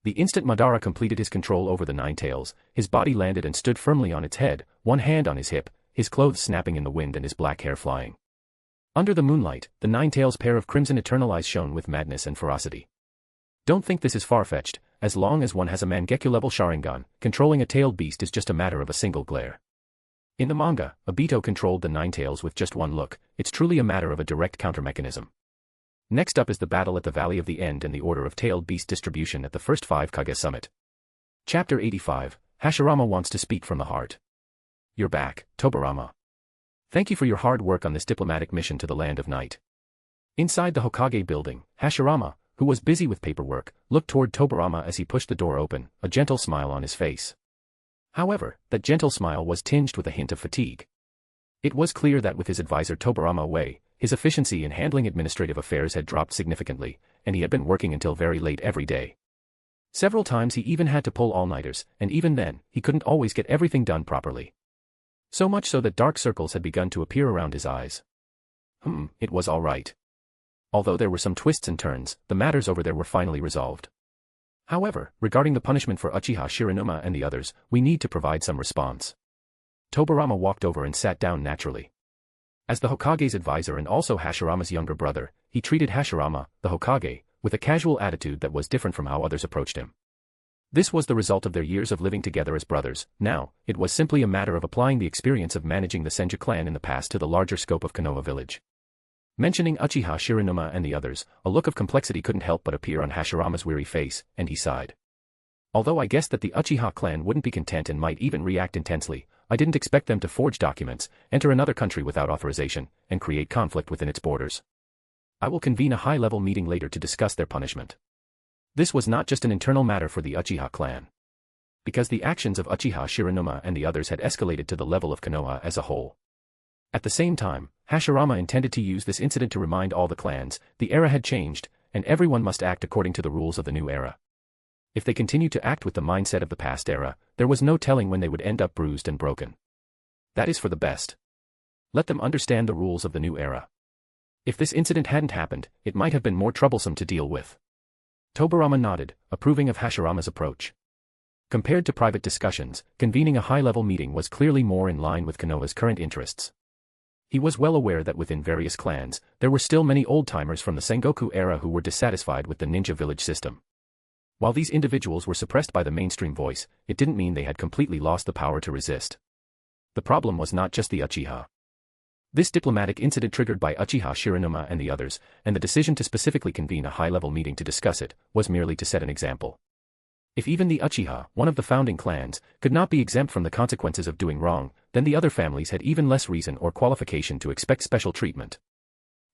The instant Madara completed his control over the Ninetales, his body landed and stood firmly on its head, one hand on his hip, his clothes snapping in the wind and his black hair flying. Under the moonlight, the Ninetales' pair of crimson eternal eyes shone with madness and ferocity. Don't think this is far-fetched, as long as one has a Mangekyo-level Sharingan, controlling a tailed beast is just a matter of a single glare. In the manga, Obito controlled the Ninetales with just one look, it's truly a matter of a direct counter-mechanism. Next up is the battle at the Valley of the End and the order of tailed beast distribution at the first 5 Kage Summit. Chapter 85, Hashirama wants to speak from the heart. You're back, Tobirama. Thank you for your hard work on this diplomatic mission to the Land of Night. Inside the Hokage building, Hashirama, who was busy with paperwork, looked toward Tobirama as he pushed the door open, a gentle smile on his face. However, that gentle smile was tinged with a hint of fatigue. It was clear that with his advisor Tobirama away, his efficiency in handling administrative affairs had dropped significantly, and he had been working until very late every day. Several times he even had to pull all-nighters, and even then, he couldn't always get everything done properly. So much so that dark circles had begun to appear around his eyes. It was all right. Although there were some twists and turns, the matters over there were finally resolved. However, regarding the punishment for Uchiha Shiranuma and the others, we need to provide some response. Tobirama walked over and sat down naturally. As the Hokage's advisor and also Hashirama's younger brother, he treated Hashirama, the Hokage, with a casual attitude that was different from how others approached him. This was the result of their years of living together as brothers. Now, it was simply a matter of applying the experience of managing the Senju clan in the past to the larger scope of Konoha village. Mentioning Uchiha Shiranuma and the others, a look of complexity couldn't help but appear on Hashirama's weary face, and he sighed. Although I guessed that the Uchiha clan wouldn't be content and might even react intensely, I didn't expect them to forge documents, enter another country without authorization, and create conflict within its borders. I will convene a high-level meeting later to discuss their punishment. This was not just an internal matter for the Uchiha clan. Because the actions of Uchiha Shiranuma and the others had escalated to the level of Konoha as a whole. At the same time, Hashirama intended to use this incident to remind all the clans, the era had changed, and everyone must act according to the rules of the new era. If they continued to act with the mindset of the past era, there was no telling when they would end up bruised and broken. That is for the best. Let them understand the rules of the new era. If this incident hadn't happened, it might have been more troublesome to deal with. Tobirama nodded, approving of Hashirama's approach. Compared to private discussions, convening a high-level meeting was clearly more in line with Konoha's current interests. He was well aware that within various clans, there were still many old-timers from the Sengoku era who were dissatisfied with the ninja village system. While these individuals were suppressed by the mainstream voice, it didn't mean they had completely lost the power to resist. The problem was not just the Uchiha. This diplomatic incident triggered by Uchiha Shiranuma and the others, and the decision to specifically convene a high-level meeting to discuss it, was merely to set an example. If even the Uchiha, one of the founding clans, could not be exempt from the consequences of doing wrong, then the other families had even less reason or qualification to expect special treatment.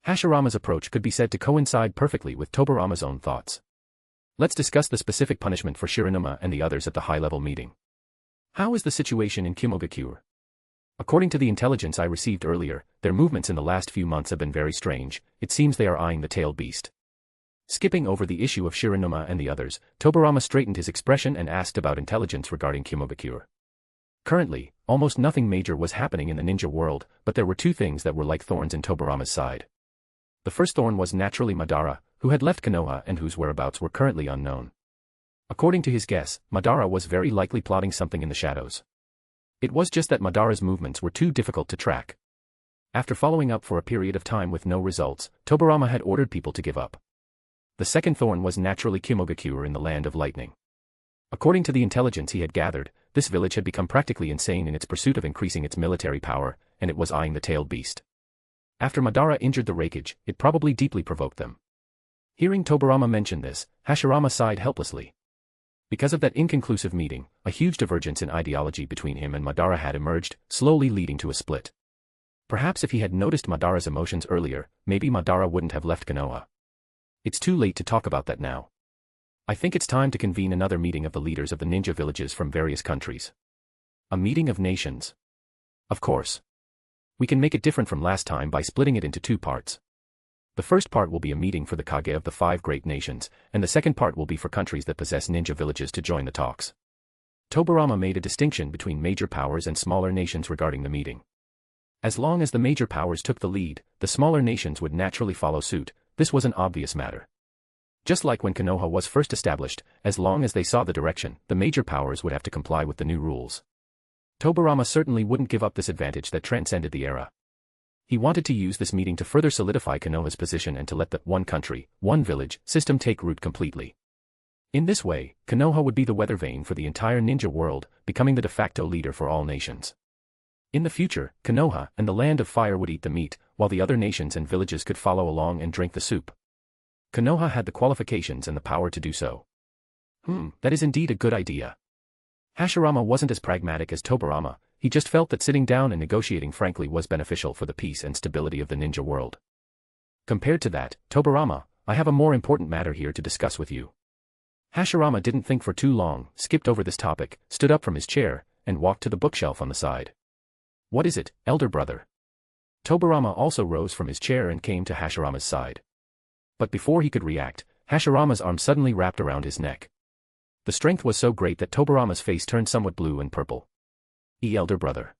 Hashirama's approach could be said to coincide perfectly with Tobirama's own thoughts. Let's discuss the specific punishment for Shiranuma and the others at the high-level meeting. How is the situation in Kimogakure? According to the intelligence I received earlier, their movements in the last few months have been very strange. It seems they are eyeing the tailed beast. Skipping over the issue of Shiranuma and the others, Tobirama straightened his expression and asked about intelligence regarding Kimogakure. Currently, almost nothing major was happening in the ninja world, but there were two things that were like thorns in Tobirama's side. The first thorn was naturally Madara, who had left Konoha and whose whereabouts were currently unknown. According to his guess, Madara was very likely plotting something in the shadows. It was just that Madara's movements were too difficult to track. After following up for a period of time with no results, Tobirama had ordered people to give up. The second thorn was naturally Kimogakure in the Land of Lightning. According to the intelligence he had gathered, this village had become practically insane in its pursuit of increasing its military power, and it was eyeing the tailed beast. After Madara injured the Raikage, it probably deeply provoked them. Hearing Tobirama mention this, Hashirama sighed helplessly. Because of that inconclusive meeting, a huge divergence in ideology between him and Madara had emerged, slowly leading to a split. Perhaps if he had noticed Madara's emotions earlier, maybe Madara wouldn't have left Konoha. It's too late to talk about that now. I think it's time to convene another meeting of the leaders of the ninja villages from various countries. A meeting of nations. Of course. We can make it different from last time by splitting it into two parts. The first part will be a meeting for the Kage of the 5 great nations, and the second part will be for countries that possess ninja villages to join the talks. Tobirama made a distinction between major powers and smaller nations regarding the meeting. As long as the major powers took the lead, the smaller nations would naturally follow suit. This was an obvious matter. Just like when Konoha was first established, as long as they saw the direction, the major powers would have to comply with the new rules. Tobirama certainly wouldn't give up this advantage that transcended the era. He wanted to use this meeting to further solidify Konoha's position and to let the one country, one village system take root completely. In this way, Konoha would be the weather vane for the entire ninja world, becoming the de facto leader for all nations. In the future, Konoha and the Land of Fire would eat the meat, while the other nations and villages could follow along and drink the soup. Konoha had the qualifications and the power to do so. That is indeed a good idea. Hashirama wasn't as pragmatic as Tobirama. He just felt that sitting down and negotiating frankly was beneficial for the peace and stability of the ninja world. Compared to that, Tobirama, I have a more important matter here to discuss with you. Hashirama didn't think for too long, skipped over this topic, stood up from his chair, and walked to the bookshelf on the side. What is it, elder brother? Tobirama also rose from his chair and came to Hashirama's side. But before he could react, Hashirama's arm suddenly wrapped around his neck. The strength was so great that Tobirama's face turned somewhat blue and purple. Elder brother.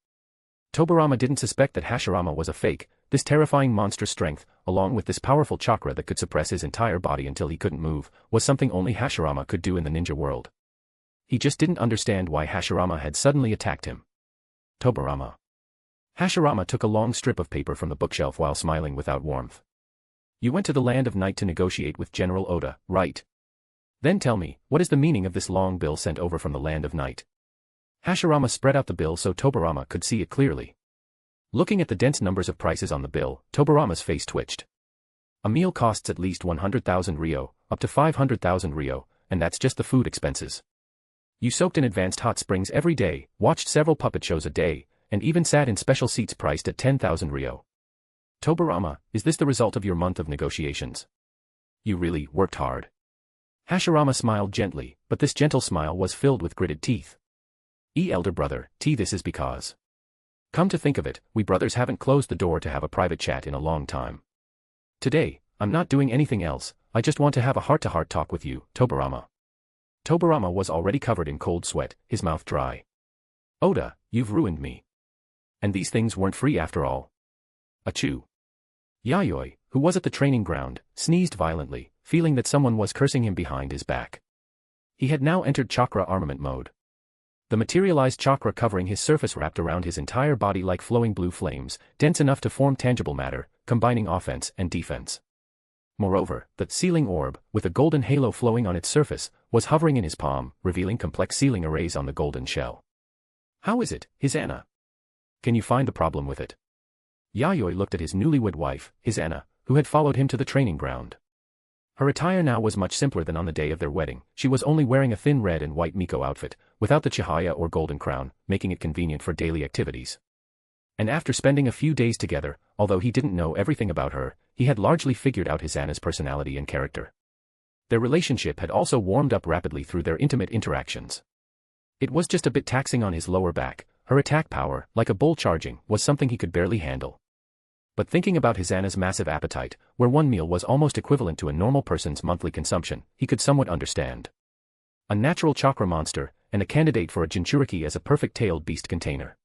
Tobirama didn't suspect that Hashirama was a fake. This terrifying monster strength, along with this powerful chakra that could suppress his entire body until he couldn't move, was something only Hashirama could do in the ninja world. He just didn't understand why Hashirama had suddenly attacked him. Tobirama. Hashirama took a long strip of paper from the bookshelf while smiling without warmth. You went to the Land of Night to negotiate with General Oda, right? Then tell me, what is the meaning of this long bill sent over from the Land of Night? Hashirama spread out the bill so Tobirama could see it clearly. Looking at the dense numbers of prices on the bill, Tobirama's face twitched. A meal costs at least 100,000 ryo, up to 500,000 ryo, and that's just the food expenses. You soaked in advanced hot springs every day, watched several puppet shows a day, and even sat in special seats priced at 10,000 ryo. Tobirama, is this the result of your month of negotiations? You really worked hard. Hashirama smiled gently, but this gentle smile was filled with gritted teeth. Elder brother, this is because. Come to think of it, we brothers haven't closed the door to have a private chat in a long time. Today, I'm not doing anything else, I just want to have a heart-to-heart talk with you, Tobirama. Tobirama was already covered in cold sweat, his mouth dry. Oda, you've ruined me. And these things weren't free after all. Achoo. Yayoi, who was at the training ground, sneezed violently, feeling that someone was cursing him behind his back. He had now entered chakra armament mode. The materialized chakra covering his surface wrapped around his entire body like flowing blue flames, dense enough to form tangible matter, combining offense and defense. Moreover, the sealing orb, with a golden halo flowing on its surface, was hovering in his palm, revealing complex sealing arrays on the golden shell. How is it, Hisana? Can you find the problem with it? Yayoi looked at his newlywed wife, Hisana, who had followed him to the training ground. Her attire now was much simpler than on the day of their wedding. She was only wearing a thin red and white Miko outfit, without the chihaya or golden crown, making it convenient for daily activities. And after spending a few days together, although he didn't know everything about her, he had largely figured out Hisana's personality and character. Their relationship had also warmed up rapidly through their intimate interactions. It was just a bit taxing on his lower back. Her attack power, like a bull charging, was something he could barely handle. But thinking about Hisana's massive appetite, where one meal was almost equivalent to a normal person's monthly consumption, he could somewhat understand. A natural chakra monster, and a candidate for a Jinchuriki as a perfect-tailed beast container.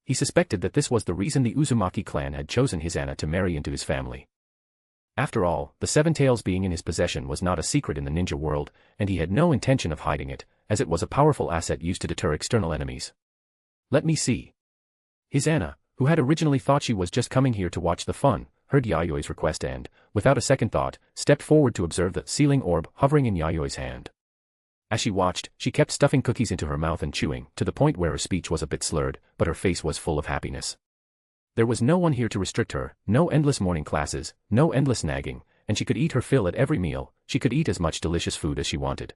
He suspected that this was the reason the Uzumaki clan had chosen Hisana to marry into his family. After all, the seven tails being in his possession was not a secret in the ninja world, and he had no intention of hiding it, as it was a powerful asset used to deter external enemies. Let me see. Hisana, who had originally thought she was just coming here to watch the fun, heard Yayoi's request and, without a second thought, stepped forward to observe the sealing orb hovering in Yayoi's hand. As she watched, she kept stuffing cookies into her mouth and chewing, to the point where her speech was a bit slurred, but her face was full of happiness. There was no one here to restrict her, no endless morning classes, no endless nagging, and she could eat her fill at every meal. She could eat as much delicious food as she wanted.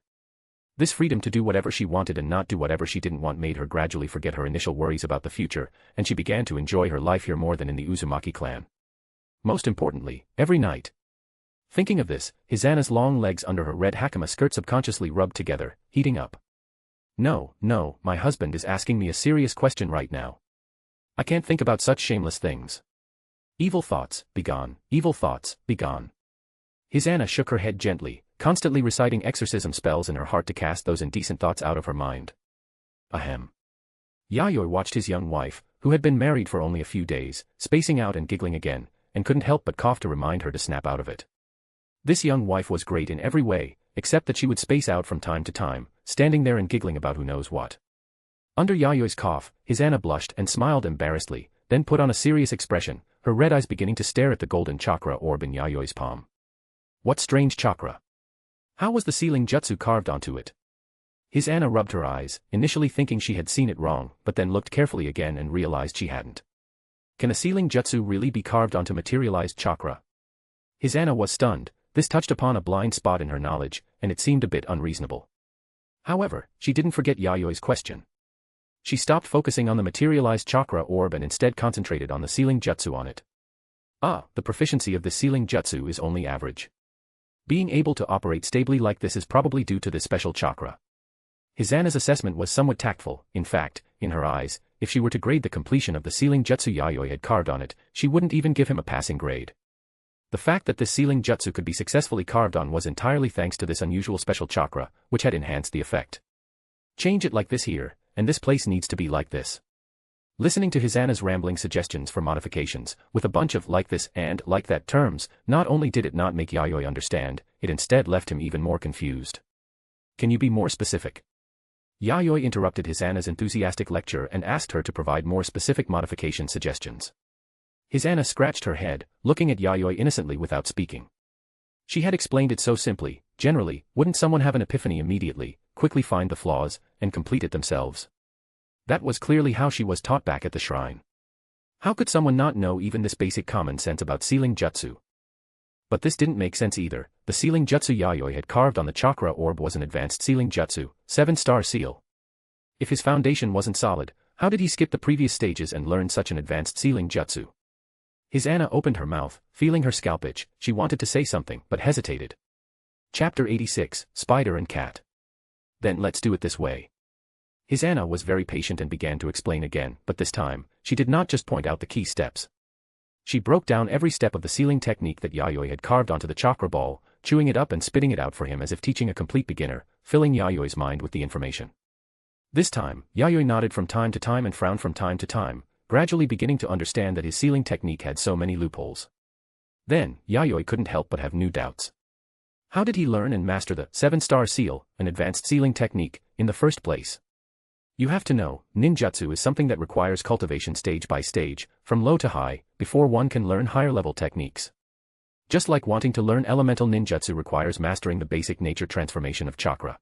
This freedom to do whatever she wanted and not do whatever she didn't want made her gradually forget her initial worries about the future, and she began to enjoy her life here more than in the Uzumaki clan. Most importantly, every night. Thinking of this, Hisana's long legs under her red hakama skirt subconsciously rubbed together, heating up. No, my husband is asking me a serious question right now. I can't think about such shameless things. Evil thoughts, begone, evil thoughts, begone. Hisana shook her head gently, constantly reciting exorcism spells in her heart to cast those indecent thoughts out of her mind. Ahem. Yayoi watched his young wife, who had been married for only a few days, spacing out and giggling again, and couldn't help but cough to remind her to snap out of it. This young wife was great in every way, except that she would space out from time to time, standing there and giggling about who knows what. Under Yayoi's cough, Hisana blushed and smiled embarrassedly, then put on a serious expression, her red eyes beginning to stare at the golden chakra orb in Yayoi's palm. What strange chakra? How was the sealing jutsu carved onto it? Hisana rubbed her eyes, initially thinking she had seen it wrong, but then looked carefully again and realized she hadn't. Can a sealing jutsu really be carved onto materialized chakra? Hisana was stunned. This touched upon a blind spot in her knowledge, and it seemed a bit unreasonable. However, she didn't forget Yayoi's question. She stopped focusing on the materialized chakra orb and instead concentrated on the sealing jutsu on it. The proficiency of this sealing jutsu is only average. Being able to operate stably like this is probably due to this special chakra. Hisana's assessment was somewhat tactful. In fact, in her eyes, if she were to grade the completion of the sealing jutsu Yayoi had carved on it, she wouldn't even give him a passing grade. The fact that this sealing jutsu could be successfully carved on was entirely thanks to this unusual special chakra, which had enhanced the effect. Change it like this here, and this place needs to be like this. Listening to Hisana's rambling suggestions for modifications, with a bunch of like this and like that terms, not only did it not make Yayoi understand, it instead left him even more confused. Can you be more specific? Yayoi interrupted Hisana's enthusiastic lecture and asked her to provide more specific modification suggestions. Hisana scratched her head, looking at Yayoi innocently without speaking. She had explained it so simply. Generally, wouldn't someone have an epiphany immediately, quickly find the flaws, and complete it themselves? That was clearly how she was taught back at the shrine. How could someone not know even this basic common sense about sealing jutsu? But this didn't make sense either. The sealing jutsu Yayoi had carved on the chakra orb was an advanced sealing jutsu, 7-star seal. If his foundation wasn't solid, how did he skip the previous stages and learn such an advanced sealing jutsu? Hisana opened her mouth, feeling her scalp itch. She wanted to say something, but hesitated. Chapter 86, Spider and Cat. Then let's do it this way. Hisana was very patient and began to explain again, but this time, she did not just point out the key steps. She broke down every step of the sealing technique that Yayoi had carved onto the chakra ball, chewing it up and spitting it out for him as if teaching a complete beginner, filling Yayoi's mind with the information. This time, Yayoi nodded from time to time and frowned from time to time, gradually beginning to understand that his sealing technique had so many loopholes. Then, Yayoi couldn't help but have new doubts. How did he learn and master the 7-star seal, an advanced sealing technique, in the first place? You have to know, ninjutsu is something that requires cultivation stage by stage, from low to high, before one can learn higher-level techniques. Just like wanting to learn elemental ninjutsu requires mastering the basic nature transformation of chakra.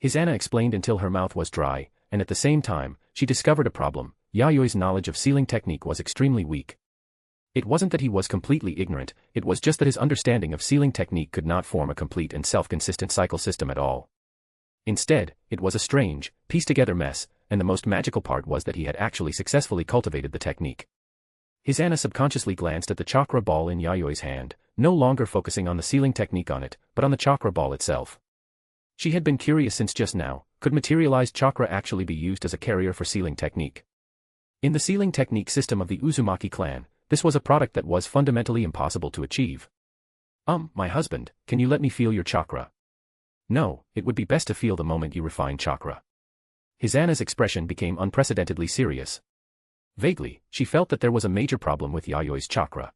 Hisana explained until her mouth was dry, and at the same time, she discovered a problem. Yayoi's knowledge of sealing technique was extremely weak. It wasn't that he was completely ignorant, it was just that his understanding of sealing technique could not form a complete and self-consistent cycle system at all. Instead, it was a strange, pieced-together mess, and the most magical part was that he had actually successfully cultivated the technique. Hisana subconsciously glanced at the chakra ball in Yayoi's hand, no longer focusing on the sealing technique on it, but on the chakra ball itself. She had been curious since just now, could materialized chakra actually be used as a carrier for sealing technique? In the sealing technique system of the Uzumaki clan, this was a product that was fundamentally impossible to achieve. My husband, can you let me feel your chakra? No, it would be best to feel the moment you refine chakra. Hisana's expression became unprecedentedly serious. Vaguely, she felt that there was a major problem with Yayoi's chakra.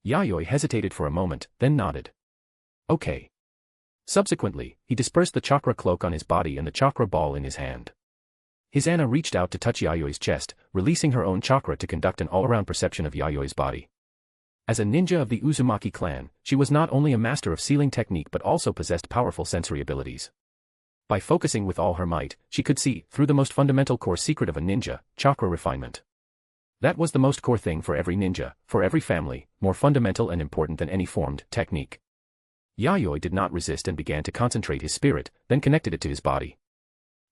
Yayoi hesitated for a moment, then nodded. Okay. Subsequently, he dispersed the chakra cloak on his body and the chakra ball in his hand. Hisana reached out to touch Yayoi's chest, releasing her own chakra to conduct an all-around perception of Yayoi's body. As a ninja of the Uzumaki clan, she was not only a master of sealing technique but also possessed powerful sensory abilities. By focusing with all her might, she could see, through the most fundamental core secret of a ninja, chakra refinement. That was the most core thing for every ninja, for every family, more fundamental and important than any formed technique. Yayoi did not resist and began to concentrate his spirit, then connected it to his body.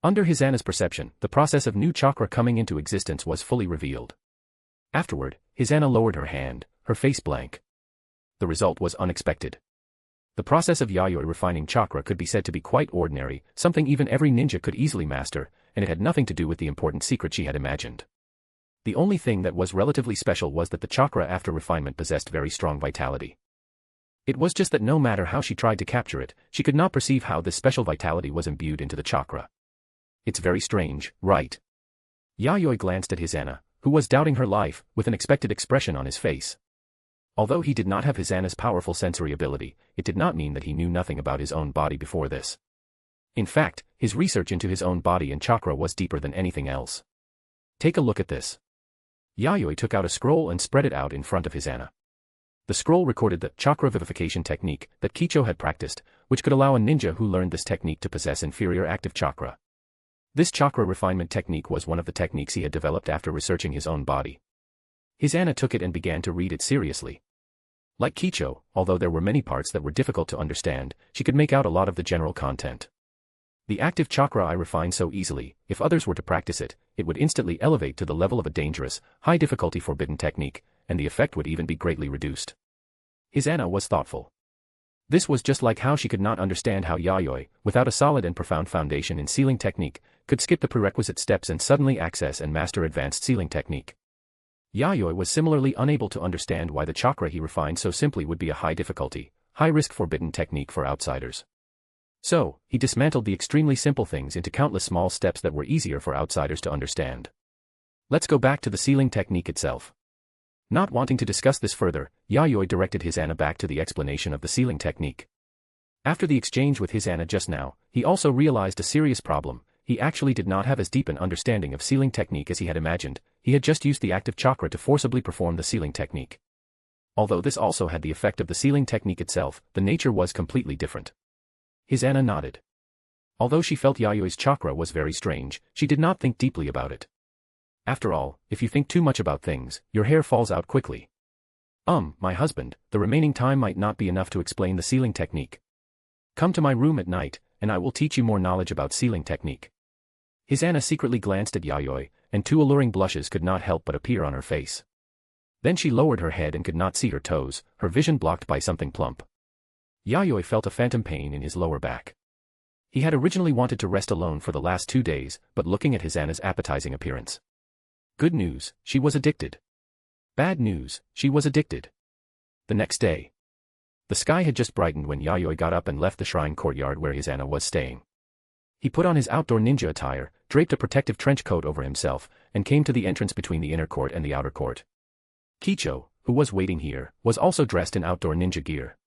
Under Hisana's perception, the process of new chakra coming into existence was fully revealed. Afterward, Hisana lowered her hand, her face blank. The result was unexpected. The process of Yayoi refining chakra could be said to be quite ordinary, something even every ninja could easily master, and it had nothing to do with the important secret she had imagined. The only thing that was relatively special was that the chakra after refinement possessed very strong vitality. It was just that no matter how she tried to capture it, she could not perceive how this special vitality was imbued into the chakra. It's very strange, right? Yayoi glanced at Hisana, who was doubting her life, with an expected expression on his face. Although he did not have Hisana's powerful sensory ability, it did not mean that he knew nothing about his own body before this. In fact, his research into his own body and chakra was deeper than anything else. Take a look at this. Yayoi took out a scroll and spread it out in front of Hisana. The scroll recorded the chakra vivification technique that Kicho had practiced, which could allow a ninja who learned this technique to possess inferior active chakra. This chakra refinement technique was one of the techniques he had developed after researching his own body. Hisana took it and began to read it seriously. Like Kicho, although there were many parts that were difficult to understand, she could make out a lot of the general content. The active chakra I refine so easily, if others were to practice it, it would instantly elevate to the level of a dangerous, high-difficulty forbidden technique, and the effect would even be greatly reduced. Hisana was thoughtful. This was just like how she could not understand how Yayoi, without a solid and profound foundation in sealing technique, could skip the prerequisite steps and suddenly access and master advanced sealing technique. Yayoi was similarly unable to understand why the chakra he refined so simply would be a high-difficulty, high-risk forbidden technique for outsiders. So, he dismantled the extremely simple things into countless small steps that were easier for outsiders to understand. Let's go back to the sealing technique itself. Not wanting to discuss this further, Yayoi directed Hisana back to the explanation of the sealing technique. After the exchange with Hisana just now, he also realized a serious problem. He actually did not have as deep an understanding of sealing technique as he had imagined. He had just used the active chakra to forcibly perform the sealing technique. Although this also had the effect of the sealing technique itself, the nature was completely different. Hisana nodded. Although she felt Yayoi's chakra was very strange, she did not think deeply about it. After all, if you think too much about things, your hair falls out quickly. My husband, the remaining time might not be enough to explain the sealing technique. Come to my room at night, and I will teach you more knowledge about sealing technique. Hisana secretly glanced at Yayoi, and two alluring blushes could not help but appear on her face. Then she lowered her head and could not see her toes, her vision blocked by something plump. Yayoi felt a phantom pain in his lower back. He had originally wanted to rest alone for the last 2 days, but looking at Hisana's appetizing appearance. Good news, she was addicted. Bad news, she was addicted. The next day. The sky had just brightened when Yayoi got up and left the shrine courtyard where Hisana was staying. He put on his outdoor ninja attire, draped a protective trench coat over himself, and came to the entrance between the inner court and the outer court. Kicho, who was waiting here, was also dressed in outdoor ninja gear.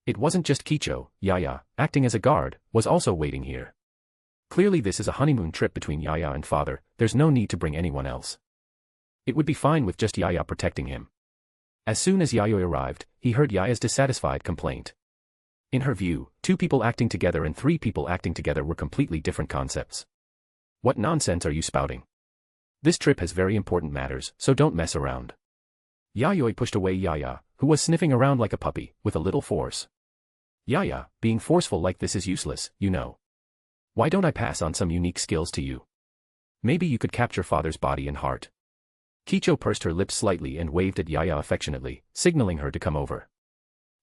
It wasn't just Kicho, Yaya, acting as a guard, was also waiting here. Clearly this is a honeymoon trip between Yaya and father, there's no need to bring anyone else. It would be fine with just Yaya protecting him. As soon as Yayoi arrived, he heard Yaya's dissatisfied complaint. In her view, 2 people acting together and 3 people acting together were completely different concepts. What nonsense are you spouting? This trip has very important matters, so don't mess around. Yayoi pushed away Yaya, who was sniffing around like a puppy, with a little force. Yaya, being forceful like this is useless, you know. Why don't I pass on some unique skills to you? Maybe you could capture father's body and heart. Kicho pursed her lips slightly and waved at Yaya affectionately, signaling her to come over.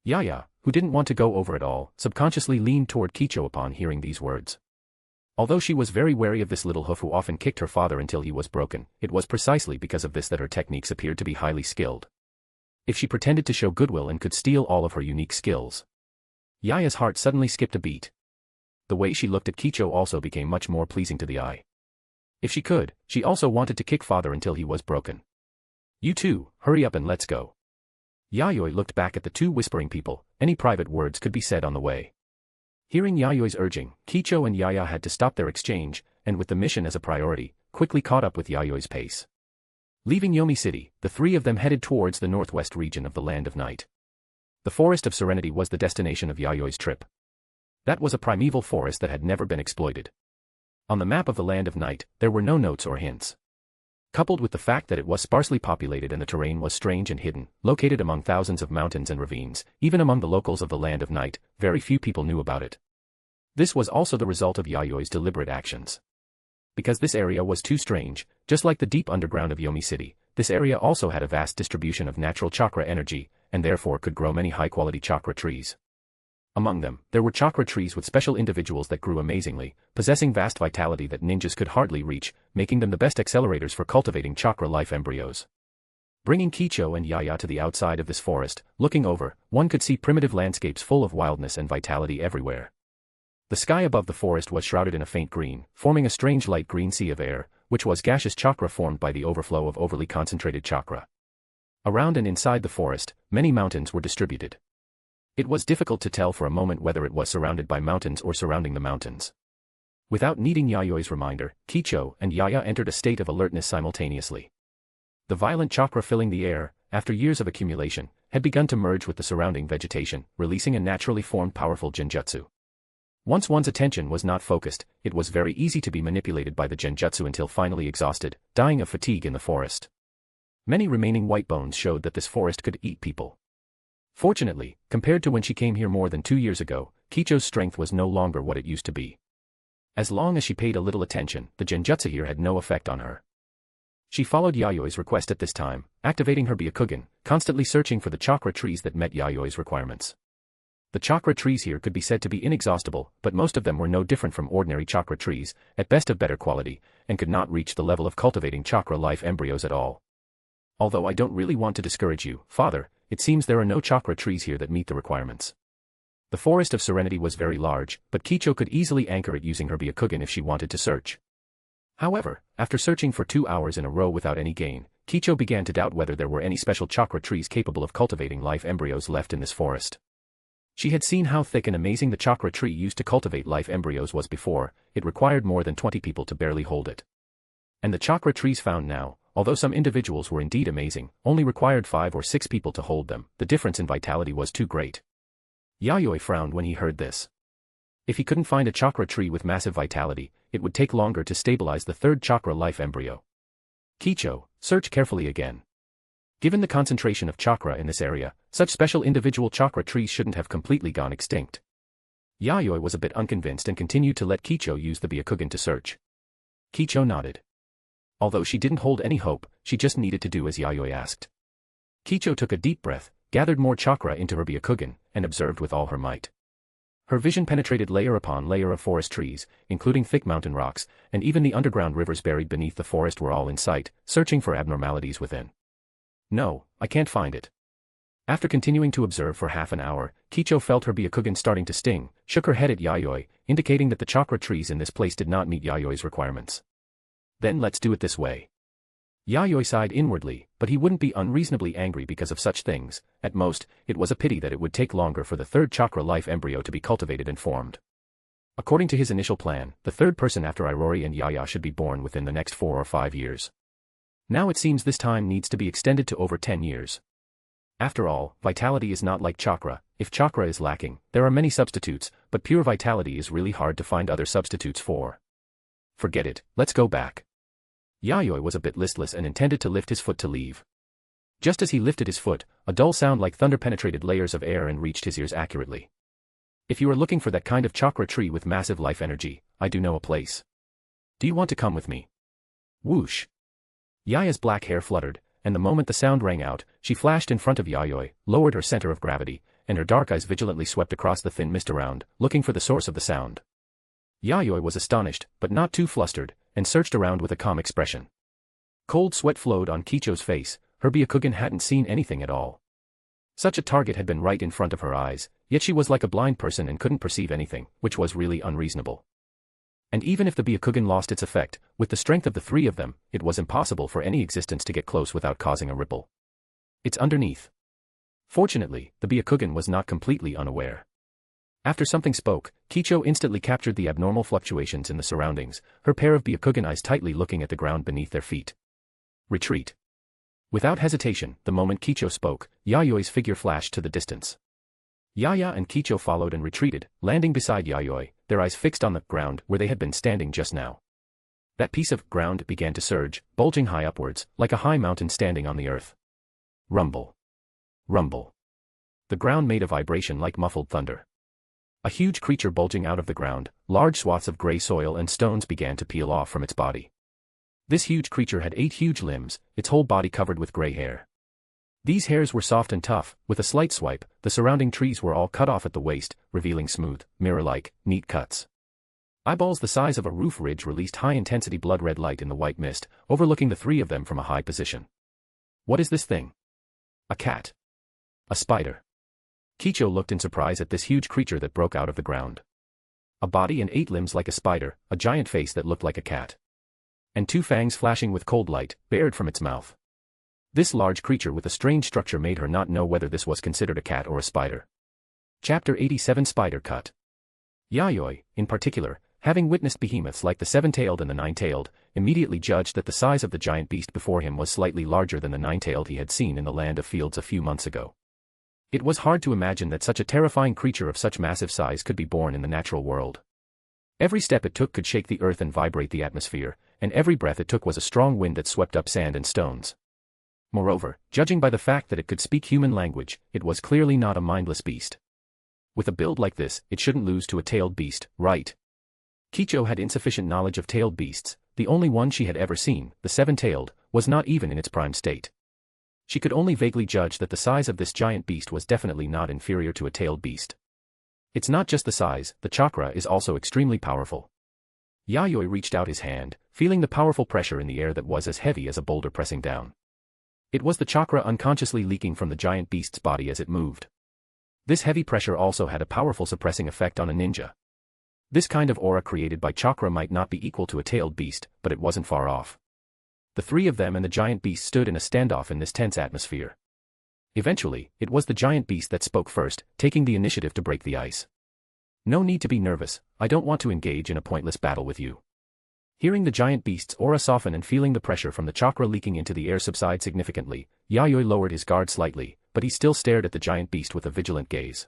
Yaya, who didn't want to go over at all, subconsciously leaned toward Kicho upon hearing these words. Although she was very wary of this little hoof who often kicked her father until he was broken, it was precisely because of this that her techniques appeared to be highly skilled. If she pretended to show goodwill and could steal all of her unique skills. Yaya's heart suddenly skipped a beat. The way she looked at Kicho also became much more pleasing to the eye. If she could, she also wanted to kick father until he was broken. You two, hurry up and let's go. Yayoi looked back at the 2 whispering people, any private words could be said on the way. Hearing Yayoi's urging, Kicho and Yaya had to stop their exchange, and with the mission as a priority, quickly caught up with Yayoi's pace. Leaving Yomi City, the three of them headed towards the northwest region of the Land of Night. The Forest of Serenity was the destination of Yayoi's trip. That was a primeval forest that had never been exploited. On the map of the Land of Night, there were no notes or hints. Coupled with the fact that it was sparsely populated and the terrain was strange and hidden, located among thousands of mountains and ravines, even among the locals of the Land of Night, very few people knew about it. This was also the result of Yayoi's deliberate actions. Because this area was too strange, just like the deep underground of Yomi City, this area also had a vast distribution of natural chakra energy, and therefore could grow many high-quality chakra trees. Among them, there were chakra trees with special individuals that grew amazingly, possessing vast vitality that ninjas could hardly reach, making them the best accelerators for cultivating chakra life embryos. Bringing Kicho and Yaya to the outside of this forest, looking over, one could see primitive landscapes full of wildness and vitality everywhere. The sky above the forest was shrouded in a faint green, forming a strange light green sea of air, which was gaseous chakra formed by the overflow of overly concentrated chakra. Around and inside the forest, many mountains were distributed. It was difficult to tell for a moment whether it was surrounded by mountains or surrounding the mountains. Without needing Yayoi's reminder, Kicho and Yaya entered a state of alertness simultaneously. The violent chakra filling the air, after years of accumulation, had begun to merge with the surrounding vegetation, releasing a naturally formed powerful genjutsu. Once one's attention was not focused, it was very easy to be manipulated by the genjutsu until finally exhausted, dying of fatigue in the forest. Many remaining white bones showed that this forest could eat people. Fortunately, compared to when she came here more than 2 years ago, Kicho's strength was no longer what it used to be. As long as she paid a little attention, the genjutsu here had no effect on her. She followed Yayoi's request at this time, activating her Byakugan, constantly searching for the chakra trees that met Yayoi's requirements. The chakra trees here could be said to be inexhaustible, but most of them were no different from ordinary chakra trees, at best of better quality, and could not reach the level of cultivating chakra life embryos at all. Although I don't really want to discourage you, Father, it seems there are no chakra trees here that meet the requirements. The Forest of Serenity was very large, but Kicho could easily anchor it using her Byakugan if she wanted to search. However, after searching for 2 hours in a row without any gain, Kicho began to doubt whether there were any special chakra trees capable of cultivating life embryos left in this forest. She had seen how thick and amazing the chakra tree used to cultivate life embryos was before, it required more than 20 people to barely hold it. And the chakra trees found now, although some individuals were indeed amazing, only required 5 or 6 people to hold them, the difference in vitality was too great. Yayoi frowned when he heard this. If he couldn't find a chakra tree with massive vitality, it would take longer to stabilize the third chakra life embryo. Kicho, search carefully again. Given the concentration of chakra in this area, such special individual chakra trees shouldn't have completely gone extinct. Yayoi was a bit unconvinced and continued to let Kicho use the Byakugan to search. Kicho nodded. Although she didn't hold any hope, she just needed to do as Yayoi asked. Kicho took a deep breath, gathered more chakra into her Byakugan, and observed with all her might. Her vision penetrated layer upon layer of forest trees, including thick mountain rocks, and even the underground rivers buried beneath the forest were all in sight, searching for abnormalities within. No, I can't find it. After continuing to observe for half an hour, Kicho felt her Byakugan starting to sting, shook her head at Yayoi, indicating that the chakra trees in this place did not meet Yayoi's requirements. Then let's do it this way. Yayoi sighed inwardly, but he wouldn't be unreasonably angry because of such things. At most, it was a pity that it would take longer for the third chakra life embryo to be cultivated and formed. According to his initial plan, the third person after Irori and Yaya should be born within the next 4 or 5 years. Now it seems this time needs to be extended to over 10 years. After all, vitality is not like chakra. If chakra is lacking, there are many substitutes, but pure vitality is really hard to find other substitutes for. Forget it, let's go back. Yayoi was a bit listless and intended to lift his foot to leave. Just as he lifted his foot, a dull sound like thunder penetrated layers of air and reached his ears accurately. If you are looking for that kind of chakra tree with massive life energy, I do know a place. Do you want to come with me? Whoosh. Yaya's black hair fluttered, and the moment the sound rang out, she flashed in front of Yayoi, lowered her center of gravity, and her dark eyes vigilantly swept across the thin mist around, looking for the source of the sound. Yayoi was astonished, but not too flustered, and searched around with a calm expression. Cold sweat flowed on Kicho's face, her Byakugan hadn't seen anything at all. Such a target had been right in front of her eyes, yet she was like a blind person and couldn't perceive anything, which was really unreasonable. And even if the Byakugan lost its effect, with the strength of the 3 of them, it was impossible for any existence to get close without causing a ripple. It's underneath. Fortunately, the Byakugan was not completely unaware. After something spoke, Kicho instantly captured the abnormal fluctuations in the surroundings, her pair of Byakugan eyes tightly looking at the ground beneath their feet. Retreat. Without hesitation, the moment Kicho spoke, Yayoi's figure flashed to the distance. Yaya and Kicho followed and retreated, landing beside Yayoi, their eyes fixed on the ground where they had been standing just now. That piece of ground began to surge, bulging high upwards, like a high mountain standing on the earth. Rumble. Rumble. The ground made a vibration like muffled thunder. A huge creature bulging out of the ground, large swaths of gray soil and stones began to peel off from its body. This huge creature had 8 huge limbs, its whole body covered with gray hair. These hairs were soft and tough, with a slight swipe, the surrounding trees were all cut off at the waist, revealing smooth, mirror-like, neat cuts. Eyeballs the size of a roof ridge released high-intensity blood-red light in the white mist, overlooking the 3 of them from a high position. What is this thing? A cat. A spider. Kicho looked in surprise at this huge creature that broke out of the ground. A body and 8 limbs like a spider, a giant face that looked like a cat. And 2 fangs flashing with cold light, bared from its mouth. This large creature with a strange structure made her not know whether this was considered a cat or a spider. Chapter 87 Spider Cut. Yayoi, in particular, having witnessed behemoths like the 7-tailed and the 9-tailed, immediately judged that the size of the giant beast before him was slightly larger than the 9-tailed he had seen in the land of fields a few months ago. It was hard to imagine that such a terrifying creature of such massive size could be born in the natural world. Every step it took could shake the earth and vibrate the atmosphere, and every breath it took was a strong wind that swept up sand and stones. Moreover, judging by the fact that it could speak human language, it was clearly not a mindless beast. With a build like this, it shouldn't lose to a tailed beast, right? Kicho had insufficient knowledge of tailed beasts, the only one she had ever seen, the 7-tailed, was not even in its prime state. She could only vaguely judge that the size of this giant beast was definitely not inferior to a tailed beast. It's not just the size, the chakra is also extremely powerful. Yayoi reached out his hand, feeling the powerful pressure in the air that was as heavy as a boulder pressing down. It was the chakra unconsciously leaking from the giant beast's body as it moved. This heavy pressure also had a powerful suppressing effect on a ninja. This kind of aura created by chakra might not be equal to a tailed beast, but it wasn't far off. The 3 of them and the giant beast stood in a standoff in this tense atmosphere. Eventually, it was the giant beast that spoke first, taking the initiative to break the ice. No need to be nervous, I don't want to engage in a pointless battle with you. Hearing the giant beast's aura soften and feeling the pressure from the chakra leaking into the air subside significantly, Yayoi lowered his guard slightly, but he still stared at the giant beast with a vigilant gaze.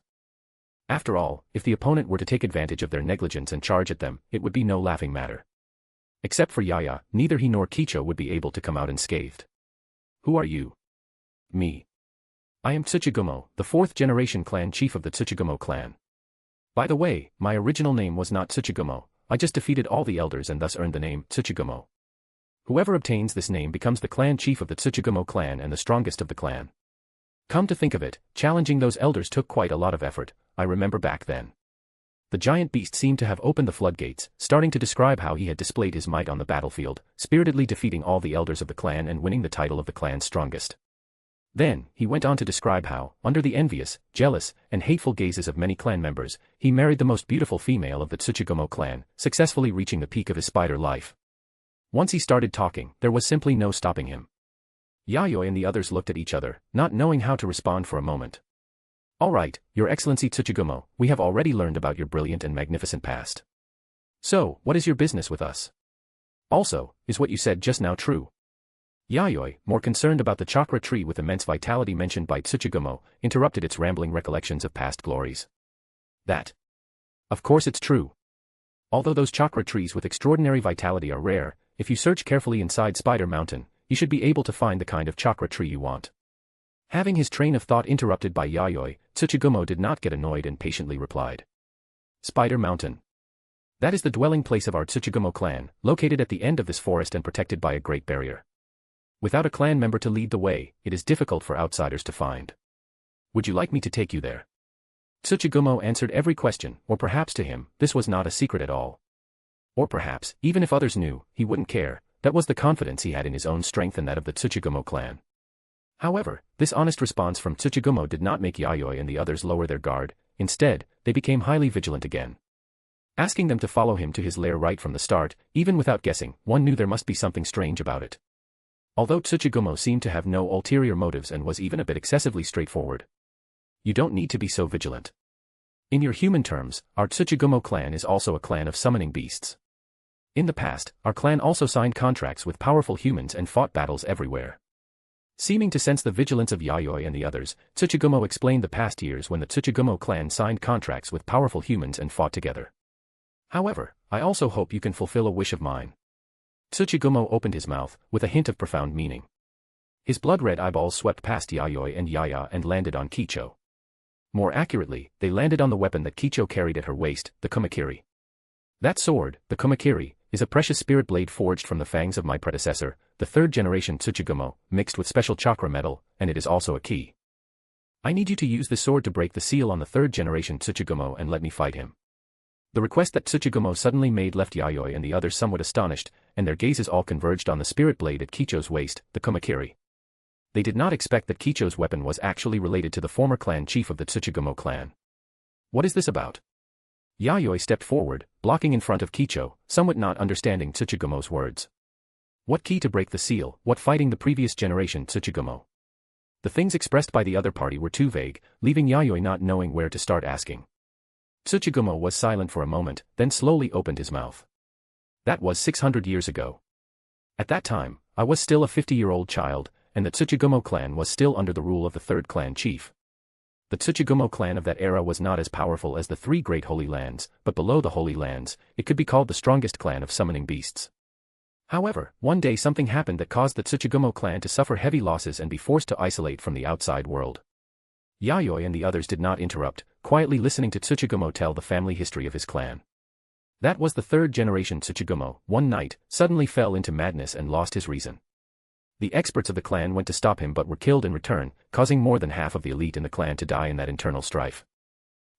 After all, if the opponent were to take advantage of their negligence and charge at them, it would be no laughing matter. Except for Yaya, neither he nor Kicho would be able to come out unscathed. Who are you? Me. I am Tsuchigumo, the 4th-generation clan chief of the Tsuchigumo clan. By the way, my original name was not Tsuchigumo, I just defeated all the elders and thus earned the name Tsuchigumo. Whoever obtains this name becomes the clan chief of the Tsuchigumo clan and the strongest of the clan. Come to think of it, challenging those elders took quite a lot of effort, I remember back then. The giant beast seemed to have opened the floodgates, starting to describe how he had displayed his might on the battlefield, spiritedly defeating all the elders of the clan and winning the title of the clan's strongest. Then, he went on to describe how, under the envious, jealous, and hateful gazes of many clan members, he married the most beautiful female of the Tsuchigumo clan, successfully reaching the peak of his spider life. Once he started talking, there was simply no stopping him. Yayoi and the others looked at each other, not knowing how to respond for a moment. All right, Your Excellency Tsuchigumo, we have already learned about your brilliant and magnificent past. So, what is your business with us? Also, is what you said just now true? Yayoi, more concerned about the chakra tree with immense vitality mentioned by Tsuchigumo, interrupted its rambling recollections of past glories. That. Of course it's true. Although those chakra trees with extraordinary vitality are rare, if you search carefully inside Spider Mountain, you should be able to find the kind of chakra tree you want. Having his train of thought interrupted by Yayoi, Tsuchigumo did not get annoyed and patiently replied. Spider Mountain. That is the dwelling place of our Tsuchigumo clan, located at the end of this forest and protected by a great barrier. Without a clan member to lead the way, it is difficult for outsiders to find. Would you like me to take you there? Tsuchigumo answered every question, or perhaps to him, this was not a secret at all. Or perhaps, even if others knew, he wouldn't care, that was the confidence he had in his own strength and that of the Tsuchigumo clan. However, this honest response from Tsuchigumo did not make Yayoi and the others lower their guard, instead, they became highly vigilant again. Asking them to follow him to his lair right from the start, even without guessing, one knew there must be something strange about it. Although Tsuchigumo seemed to have no ulterior motives and was even a bit excessively straightforward. You don't need to be so vigilant. In your human terms, our Tsuchigumo clan is also a clan of summoning beasts. In the past, our clan also signed contracts with powerful humans and fought battles everywhere. Seeming to sense the vigilance of Yayoi and the others, Tsuchigumo explained the past years when the Tsuchigumo clan signed contracts with powerful humans and fought together. However, I also hope you can fulfill a wish of mine. Tsuchigumo opened his mouth, with a hint of profound meaning. His blood-red eyeballs swept past Yayoi and Yaya and landed on Kicho. More accurately, they landed on the weapon that Kicho carried at her waist, the kumakiri. That sword, the kumakiri, is a precious spirit blade forged from the fangs of my predecessor, the third-generation Tsuchigumo, mixed with special chakra metal, and it is also a key. I need you to use this sword to break the seal on the third-generation Tsuchigumo and let me fight him. The request that Tsuchigumo suddenly made left Yayoi and the others somewhat astonished, and their gazes all converged on the spirit blade at Kicho's waist, the kumakiri. They did not expect that Kicho's weapon was actually related to the former clan chief of the Tsuchigumo clan. What is this about? Yayoi stepped forward, blocking in front of Kicho, somewhat not understanding Tsuchigumo's words. What key to break the seal, what fighting the previous generation Tsuchigumo? The things expressed by the other party were too vague, leaving Yayoi not knowing where to start asking. Tsuchigumo was silent for a moment, then slowly opened his mouth. That was 600 years ago. At that time, I was still a 50-year-old child, and the Tsuchigumo clan was still under the rule of the third clan chief. The Tsuchigumo clan of that era was not as powerful as the three great holy lands, but below the holy lands, it could be called the strongest clan of summoning beasts. However, one day something happened that caused the Tsuchigumo clan to suffer heavy losses and be forced to isolate from the outside world. Yayoi and the others did not interrupt, quietly listening to Tsuchigumo tell the family history of his clan. That was the third-generation Tsuchigumo, one night, suddenly fell into madness and lost his reason. The experts of the clan went to stop him but were killed in return, causing more than half of the elite in the clan to die in that internal strife.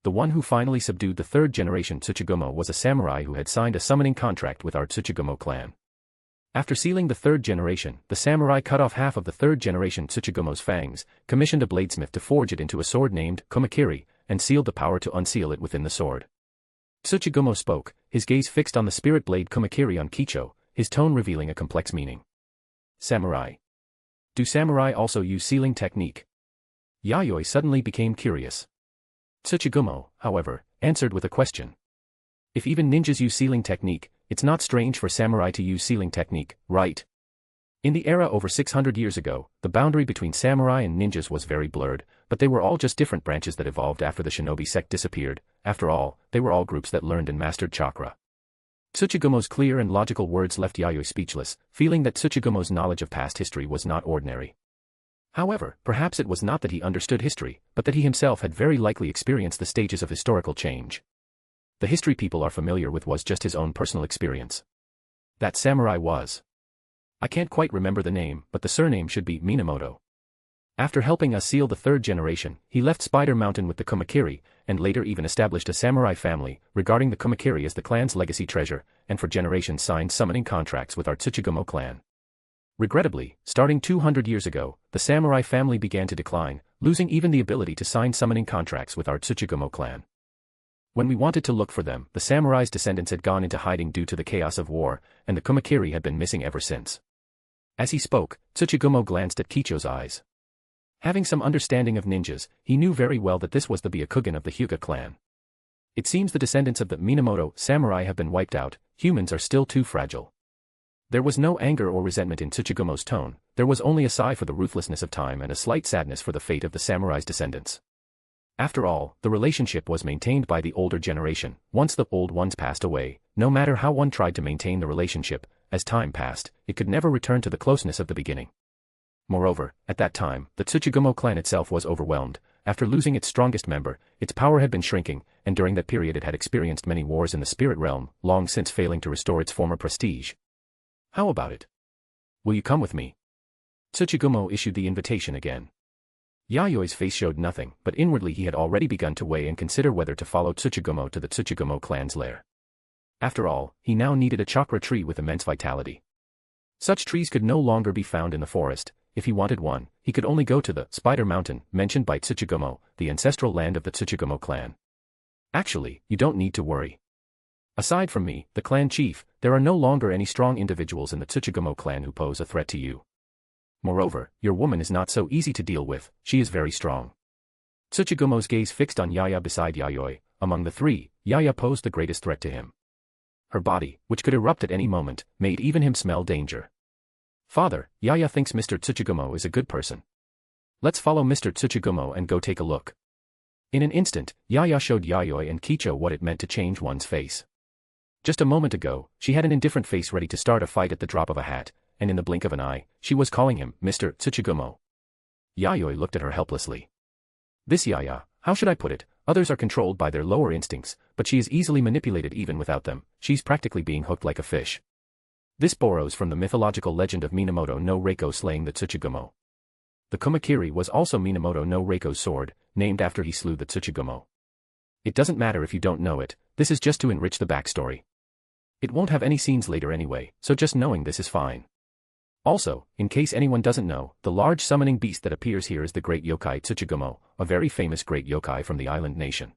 The one who finally subdued the third-generation Tsuchigumo was a samurai who had signed a summoning contract with our Tsuchigumo clan. After sealing the third generation, the samurai cut off half of the third-generation Tsuchigumo's fangs, commissioned a bladesmith to forge it into a sword named kumakiri, and sealed the power to unseal it within the sword. Tsuchigumo spoke, his gaze fixed on the spirit blade kumakiri on Kicho, his tone revealing a complex meaning. Samurai. Do samurai also use sealing technique? Yayoi suddenly became curious. Tsuchigumo, however, answered with a question. If even ninjas use sealing technique, it's not strange for samurai to use sealing technique, right? In the era over 600 years ago, the boundary between samurai and ninjas was very blurred, but they were all just different branches that evolved after the shinobi sect disappeared. After all, they were all groups that learned and mastered chakra. Tsuchigumo's clear and logical words left Yayoi speechless, feeling that Tsuchigumo's knowledge of past history was not ordinary. However, perhaps it was not that he understood history, but that he himself had very likely experienced the stages of historical change. The history people are familiar with was just his own personal experience. That samurai was. I can't quite remember the name, but the surname should be Minamoto. After helping us seal the third generation, he left Spider Mountain with the kumakiri, and later even established a samurai family, regarding the kumakiri as the clan's legacy treasure, and for generations signed summoning contracts with our Tsuchigumo clan. Regrettably, starting 200 years ago, the samurai family began to decline, losing even the ability to sign summoning contracts with our Tsuchigumo clan. When we wanted to look for them, the samurai's descendants had gone into hiding due to the chaos of war, and the kumakiri had been missing ever since. As he spoke, Tsuchigumo glanced at Kicho's eyes. Having some understanding of ninjas, he knew very well that this was the Byakugan of the Hyuga clan. It seems the descendants of the Minamoto samurai have been wiped out, humans are still too fragile. There was no anger or resentment in Tsuchigumo's tone, there was only a sigh for the ruthlessness of time and a slight sadness for the fate of the samurai's descendants. After all, the relationship was maintained by the older generation. Once the old ones passed away, no matter how one tried to maintain the relationship, as time passed, it could never return to the closeness of the beginning. Moreover, at that time, the Tsuchigumo clan itself was overwhelmed. After losing its strongest member, its power had been shrinking, and during that period it had experienced many wars in the spirit realm, long since failing to restore its former prestige. How about it? Will you come with me? Tsuchigumo issued the invitation again. Yayoi's face showed nothing, but inwardly he had already begun to weigh and consider whether to follow Tsuchigumo to the Tsuchigumo clan's lair. After all, he now needed a chakra tree with immense vitality. Such trees could no longer be found in the forest. If he wanted one, he could only go to the Spider Mountain, mentioned by Tsuchigumo, the ancestral land of the Tsuchigumo clan. Actually, you don't need to worry. Aside from me, the clan chief, there are no longer any strong individuals in the Tsuchigumo clan who pose a threat to you. Moreover, your woman is not so easy to deal with, she is very strong. Tsuchigumo's gaze fixed on Yaya beside Yayoi. Among the three, Yaya posed the greatest threat to him. Her body, which could erupt at any moment, made even him smell danger. Father, Yaya thinks Mr. Tsuchigumo is a good person. Let's follow Mr. Tsuchigumo and go take a look. In an instant, Yaya showed Yayoi and Kicho what it meant to change one's face. Just a moment ago, she had an indifferent face ready to start a fight at the drop of a hat, and in the blink of an eye, she was calling him Mr. Tsuchigumo. Yayoi looked at her helplessly. This Yaya, how should I put it, others are controlled by their lower instincts, but she is easily manipulated even without them, she's practically being hooked like a fish. This borrows from the mythological legend of Minamoto no Reiko slaying the Tsuchigumo. The Kumakiri was also Minamoto no Reiko's sword, named after he slew the Tsuchigumo. It doesn't matter if you don't know it, this is just to enrich the backstory. It won't have any scenes later anyway, so just knowing this is fine. Also, in case anyone doesn't know, the large summoning beast that appears here is the great yokai Tsuchigumo, a very famous great yokai from the island nation.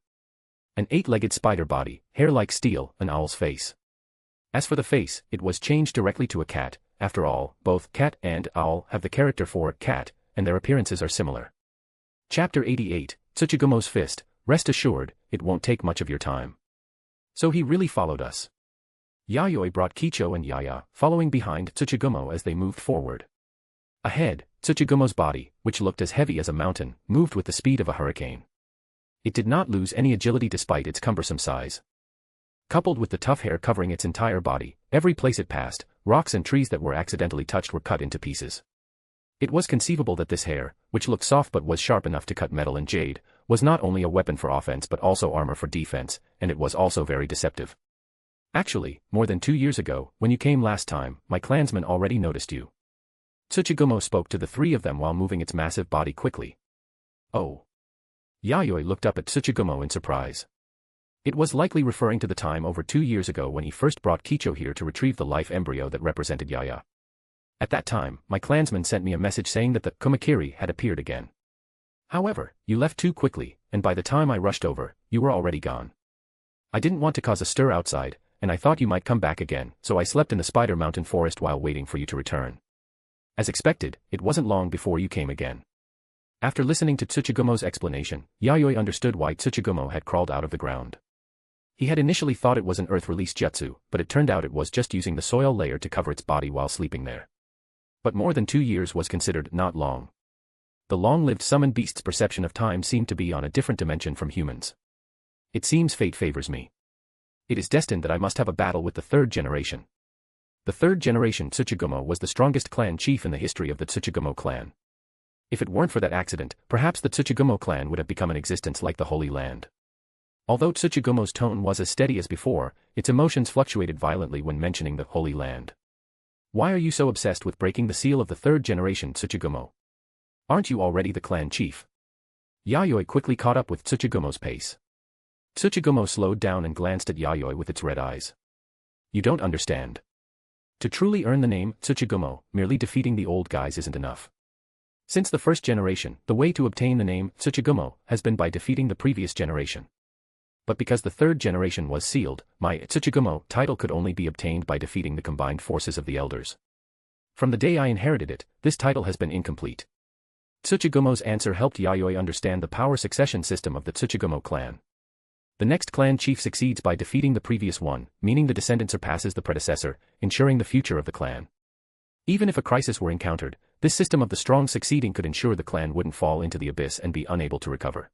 An 8-legged spider body, hair like steel, an owl's face. As for the face, it was changed directly to a cat. After all, both cat and owl have the character for cat, and their appearances are similar. Chapter 88, Tsuchigumo's Fist. Rest assured, it won't take much of your time. So he really followed us. Yayoi brought Kicho and Yaya, following behind Tsuchigumo as they moved forward. Ahead, Tsuchigumo's body, which looked as heavy as a mountain, moved with the speed of a hurricane. It did not lose any agility despite its cumbersome size. Coupled with the tough hair covering its entire body, every place it passed, rocks and trees that were accidentally touched were cut into pieces. It was conceivable that this hair, which looked soft but was sharp enough to cut metal and jade, was not only a weapon for offense but also armor for defense, and it was also very deceptive. Actually, more than 2 years ago, when you came last time, my clansmen already noticed you. Tsuchigumo spoke to the three of them while moving its massive body quickly. Oh. Yayoi looked up at Tsuchigumo in surprise. It was likely referring to the time over 2 years ago when he first brought Kicho here to retrieve the life embryo that represented Yaya. At that time, my clansmen sent me a message saying that the Kumakiri had appeared again. However, you left too quickly, and by the time I rushed over, you were already gone. I didn't want to cause a stir outside, and I thought you might come back again, so I slept in the Spider Mountain forest while waiting for you to return. As expected, it wasn't long before you came again. After listening to Tsuchigumo's explanation, Yayoi understood why Tsuchigumo had crawled out of the ground. He had initially thought it was an earth-release jutsu, but it turned out it was just using the soil layer to cover its body while sleeping there. But more than 2 years was considered not long. The long-lived summoned beast's perception of time seemed to be on a different dimension from humans. It seems fate favors me. It is destined that I must have a battle with the third generation. The third generation Tsuchigumo was the strongest clan chief in the history of the Tsuchigumo clan. If it weren't for that accident, perhaps the Tsuchigumo clan would have become an existence like the Holy Land. Although Tsuchigumo's tone was as steady as before, its emotions fluctuated violently when mentioning the Holy Land. Why are you so obsessed with breaking the seal of the third generation Tsuchigumo? Aren't you already the clan chief? Yayoi quickly caught up with Tsuchigumo's pace. Tsuchigumo slowed down and glanced at Yayoi with its red eyes. You don't understand. To truly earn the name Tsuchigumo, merely defeating the old guys isn't enough. Since the first generation, the way to obtain the name Tsuchigumo has been by defeating the previous generation. But because the third generation was sealed, my Tsuchigumo title could only be obtained by defeating the combined forces of the elders. From the day I inherited it, this title has been incomplete. Tsuchigumo's answer helped Yayoi understand the power succession system of the Tsuchigumo clan. The next clan chief succeeds by defeating the previous one, meaning the descendant surpasses the predecessor, ensuring the future of the clan. Even if a crisis were encountered, this system of the strong succeeding could ensure the clan wouldn't fall into the abyss and be unable to recover.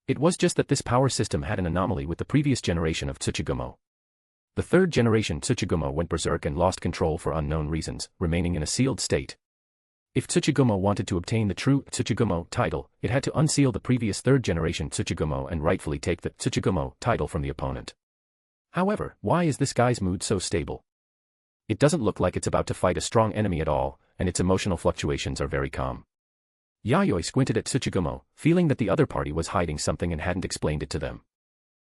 It was just that this power system had an anomaly with the previous generation of Tsuchigumo. The third generation Tsuchigumo went berserk and lost control for unknown reasons, remaining in a sealed state. If Tsuchigumo wanted to obtain the true Tsuchigumo title, it had to unseal the previous third generation Tsuchigumo and rightfully take the Tsuchigumo title from the opponent. However, why is this guy's mood so stable? It doesn't look like it's about to fight a strong enemy at all, and its emotional fluctuations are very calm. Yayoi squinted at Tsuchigumo, feeling that the other party was hiding something and hadn't explained it to them.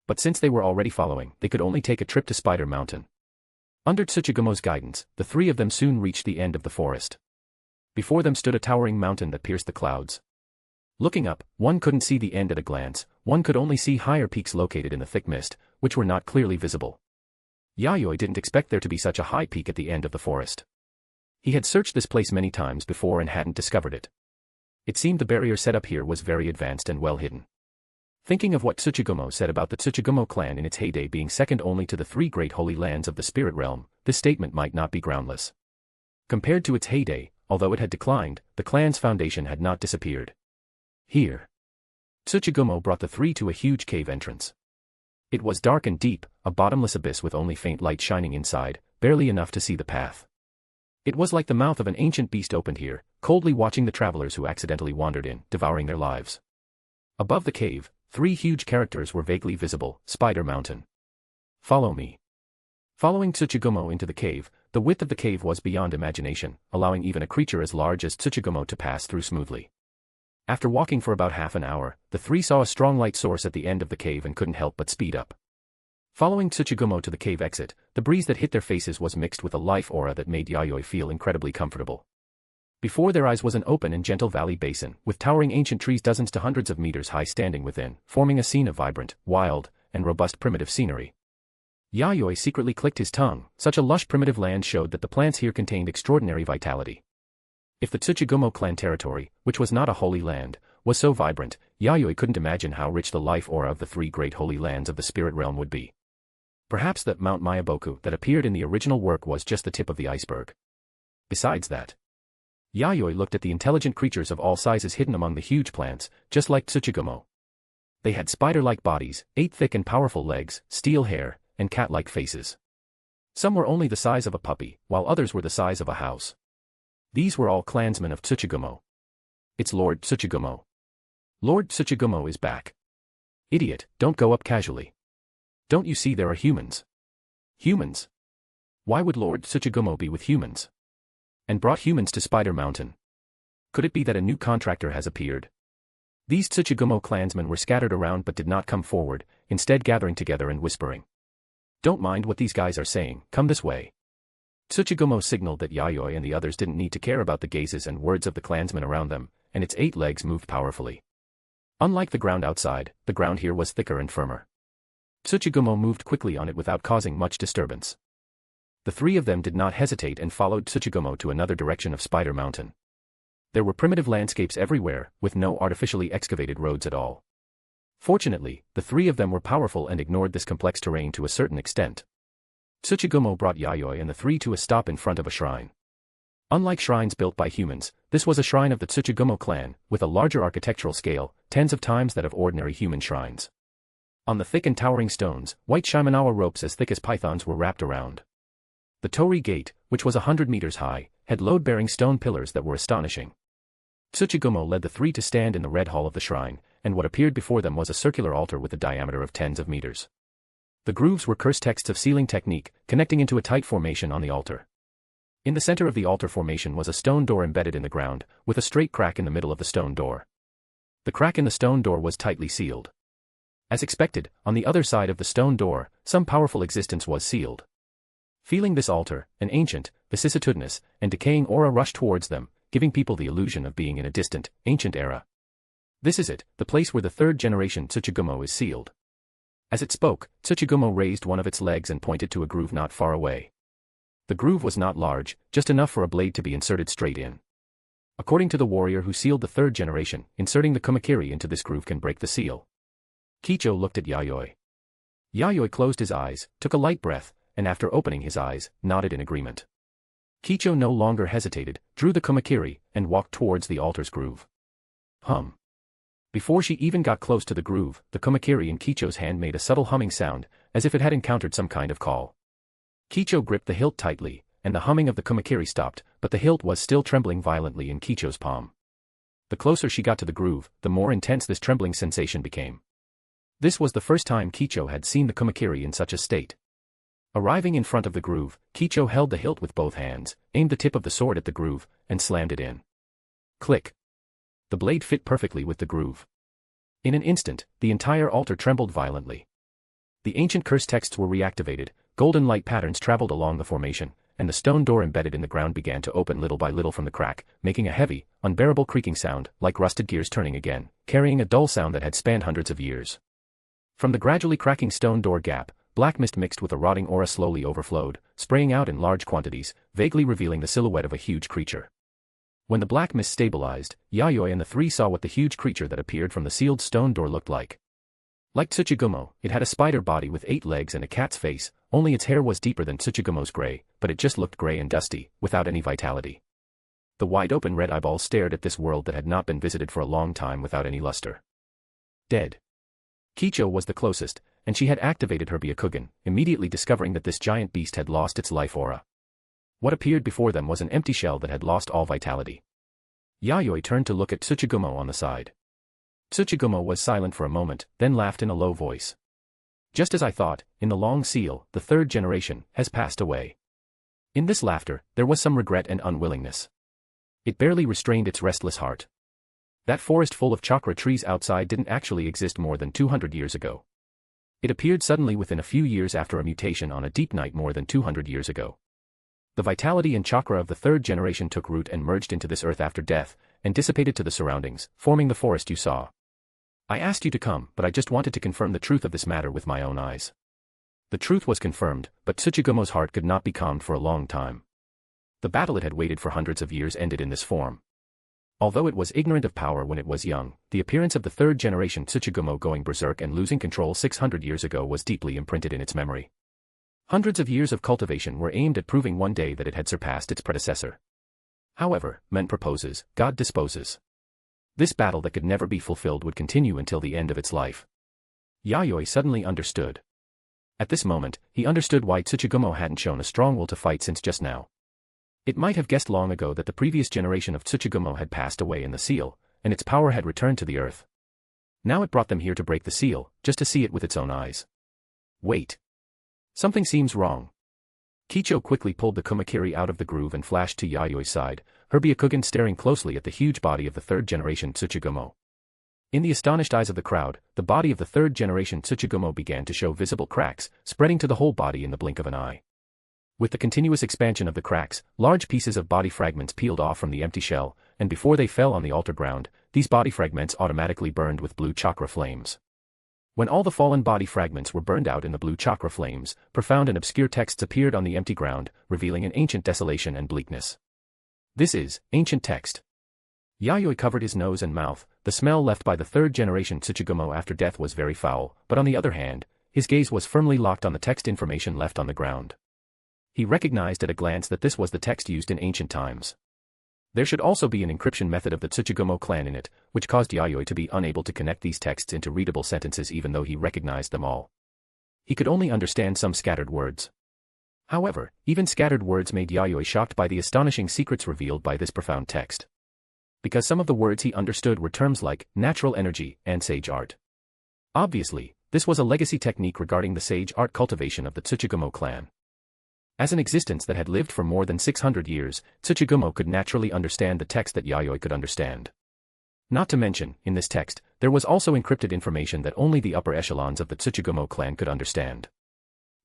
But since they were already following, they could only take a trip to Spider Mountain. Under Tsuchigumo's guidance, the three of them soon reached the end of the forest. Before them stood a towering mountain that pierced the clouds. Looking up, one couldn't see the end at a glance, one could only see higher peaks located in the thick mist, which were not clearly visible. Yayoi didn't expect there to be such a high peak at the end of the forest. He had searched this place many times before and hadn't discovered it. It seemed the barrier set up here was very advanced and well hidden. Thinking of what Tsuchigumo said about the Tsuchigumo clan in its heyday being second only to the three great holy lands of the spirit realm, this statement might not be groundless. Compared to its heyday, although it had declined, the clan's foundation had not disappeared. Here. Tsuchigumo brought the three to a huge cave entrance. It was dark and deep, a bottomless abyss with only faint light shining inside, barely enough to see the path. It was like the mouth of an ancient beast opened here, coldly watching the travelers who accidentally wandered in, devouring their lives. Above the cave, three huge characters were vaguely visible: Spider Mountain. Follow me. Following Tsuchigumo into the cave, the width of the cave was beyond imagination, allowing even a creature as large as Tsuchigumo to pass through smoothly. After walking for about half an hour, the three saw a strong light source at the end of the cave and couldn't help but speed up. Following Tsuchigumo to the cave exit, the breeze that hit their faces was mixed with a life aura that made Yayoi feel incredibly comfortable. Before their eyes was an open and gentle valley basin, with towering ancient trees dozens to hundreds of meters high standing within, forming a scene of vibrant, wild, and robust primitive scenery. Yayoi secretly clicked his tongue. Such a lush primitive land showed that the plants here contained extraordinary vitality. If the Tsuchigumo clan territory, which was not a holy land, was so vibrant, Yayoi couldn't imagine how rich the life aura of the three great holy lands of the spirit realm would be. Perhaps that Mount Mayaboku that appeared in the original work was just the tip of the iceberg. Besides that, Yayoi looked at the intelligent creatures of all sizes hidden among the huge plants, just like Tsuchigumo. They had spider-like bodies, 8 thick and powerful legs, steel hair, and cat-like faces. Some were only the size of a puppy, while others were the size of a house. These were all clansmen of Tsuchigumo. It's Lord Tsuchigumo. Lord Tsuchigumo is back. Idiot, don't go up casually. Don't you see there are humans? Humans? Why would Lord Tsuchigumo be with humans? And brought humans to Spider Mountain? Could it be that a new contractor has appeared? These Tsuchigumo clansmen were scattered around but did not come forward, instead gathering together and whispering. Don't mind what these guys are saying, come this way. Tsuchigumo signaled that Yayoi and the others didn't need to care about the gazes and words of the clansmen around them, and its 8 legs moved powerfully. Unlike the ground outside, the ground here was thicker and firmer. Tsuchigumo moved quickly on it without causing much disturbance. The three of them did not hesitate and followed Tsuchigumo to another direction of Spider Mountain. There were primitive landscapes everywhere, with no artificially excavated roads at all. Fortunately, the three of them were powerful and ignored this complex terrain to a certain extent. Tsuchigumo brought Yayoi and the three to a stop in front of a shrine. Unlike shrines built by humans, this was a shrine of the Tsuchigumo clan, with a larger architectural scale, tens of times that of ordinary human shrines. On the thick and towering stones, white Shimenawa ropes as thick as pythons were wrapped around. The torii gate, which was 100 meters high, had load-bearing stone pillars that were astonishing. Tsuchigumo led the three to stand in the red hall of the shrine, and what appeared before them was a circular altar with a diameter of tens of meters. The grooves were curse texts of sealing technique, connecting into a tight formation on the altar. In the center of the altar formation was a stone door embedded in the ground, with a straight crack in the middle of the stone door. The crack in the stone door was tightly sealed. As expected, on the other side of the stone door, some powerful existence was sealed. Feeling this altar, an ancient, vicissitudinous, and decaying aura rushed towards them, giving people the illusion of being in a distant, ancient era. This is it, the place where the third-generation Tsuchigumo is sealed. As it spoke, Tsuchigumo raised one of its legs and pointed to a groove not far away. The groove was not large, just enough for a blade to be inserted straight in. According to the warrior who sealed the third generation, inserting the kumakiri into this groove can break the seal. Kicho looked at Yayoi. Yayoi closed his eyes, took a light breath, and after opening his eyes, nodded in agreement. Kicho no longer hesitated, drew the kumakiri, and walked towards the altar's groove. Hum. Before she even got close to the groove, the kumakiri in Kicho's hand made a subtle humming sound, as if it had encountered some kind of call. Kicho gripped the hilt tightly, and the humming of the kumakiri stopped, but the hilt was still trembling violently in Kicho's palm. The closer she got to the groove, the more intense this trembling sensation became. This was the first time Kicho had seen the kumakiri in such a state. Arriving in front of the groove, Kicho held the hilt with both hands, aimed the tip of the sword at the groove, and slammed it in. Click. The blade fit perfectly with the groove. In an instant, the entire altar trembled violently. The ancient curse texts were reactivated, golden light patterns traveled along the formation, and the stone door embedded in the ground began to open little by little from the crack, making a heavy, unbearable creaking sound, like rusted gears turning again, carrying a dull sound that had spanned hundreds of years. From the gradually cracking stone door gap, black mist mixed with a rotting aura slowly overflowed, spraying out in large quantities, vaguely revealing the silhouette of a huge creature. When the black mist stabilized, Yayoi and the three saw what the huge creature that appeared from the sealed stone door looked like. Like Tsuchigumo, it had a spider body with 8 legs and a cat's face, only its hair was deeper than Tsuchigumo's gray, but it just looked gray and dusty, without any vitality. The wide-open red eyeballs stared at this world that had not been visited for a long time without any luster. Dead. Kicho was the closest, and she had activated her Byakugan, immediately discovering that this giant beast had lost its life aura. What appeared before them was an empty shell that had lost all vitality. Yayoi turned to look at Tsuchigumo on the side. Tsuchigumo was silent for a moment, then laughed in a low voice. Just as I thought, in the long seal, the 3rd generation has passed away. In this laughter, there was some regret and unwillingness. It barely restrained its restless heart. That forest full of chakra trees outside didn't actually exist more than 200 years ago. It appeared suddenly within a few years after a mutation on a deep night more than 200 years ago. The vitality and chakra of the 3rd generation took root and merged into this earth after death, and dissipated to the surroundings, forming the forest you saw. I asked you to come, but I just wanted to confirm the truth of this matter with my own eyes. The truth was confirmed, but Tsuchigumo's heart could not be calmed for a long time. The battle it had waited for hundreds of years ended in this form. Although it was ignorant of power when it was young, the appearance of the 3rd generation Tsuchigumo going berserk and losing control 600 years ago was deeply imprinted in its memory. Hundreds of years of cultivation were aimed at proving one day that it had surpassed its predecessor. However, man proposes, God disposes. This battle that could never be fulfilled would continue until the end of its life. Yayoi suddenly understood. At this moment, he understood why Tsuchigumo hadn't shown a strong will to fight since just now. It might have guessed long ago that the previous generation of Tsuchigumo had passed away in the seal, and its power had returned to the earth. Now it brought them here to break the seal, just to see it with its own eyes. Wait. Something seems wrong. Kicho quickly pulled the Kumakiri out of the groove and flashed to Yayoi's side, her Byakugan staring closely at the huge body of the 3rd generation Tsuchigumo. In the astonished eyes of the crowd, the body of the 3rd generation Tsuchigumo began to show visible cracks, spreading to the whole body in the blink of an eye. With the continuous expansion of the cracks, large pieces of body fragments peeled off from the empty shell, and before they fell on the altar ground, these body fragments automatically burned with blue chakra flames. When all the fallen body fragments were burned out in the blue chakra flames, profound and obscure texts appeared on the empty ground, revealing an ancient desolation and bleakness. This is ancient text. Yayoi covered his nose and mouth. The smell left by the 3rd generation Tsuchigumo after death was very foul, but on the other hand, his gaze was firmly locked on the text information left on the ground. He recognized at a glance that this was the text used in ancient times. There should also be an encryption method of the Tsuchigumo clan in it, which caused Yayoi to be unable to connect these texts into readable sentences even though he recognized them all. He could only understand some scattered words. However, even scattered words made Yayoi shocked by the astonishing secrets revealed by this profound text. Because some of the words he understood were terms like natural energy and sage art. Obviously, this was a legacy technique regarding the sage art cultivation of the Tsuchigumo clan. As an existence that had lived for more than 600 years, Tsuchigumo could naturally understand the text that Yayoi could understand. Not to mention, in this text, there was also encrypted information that only the upper echelons of the Tsuchigumo clan could understand.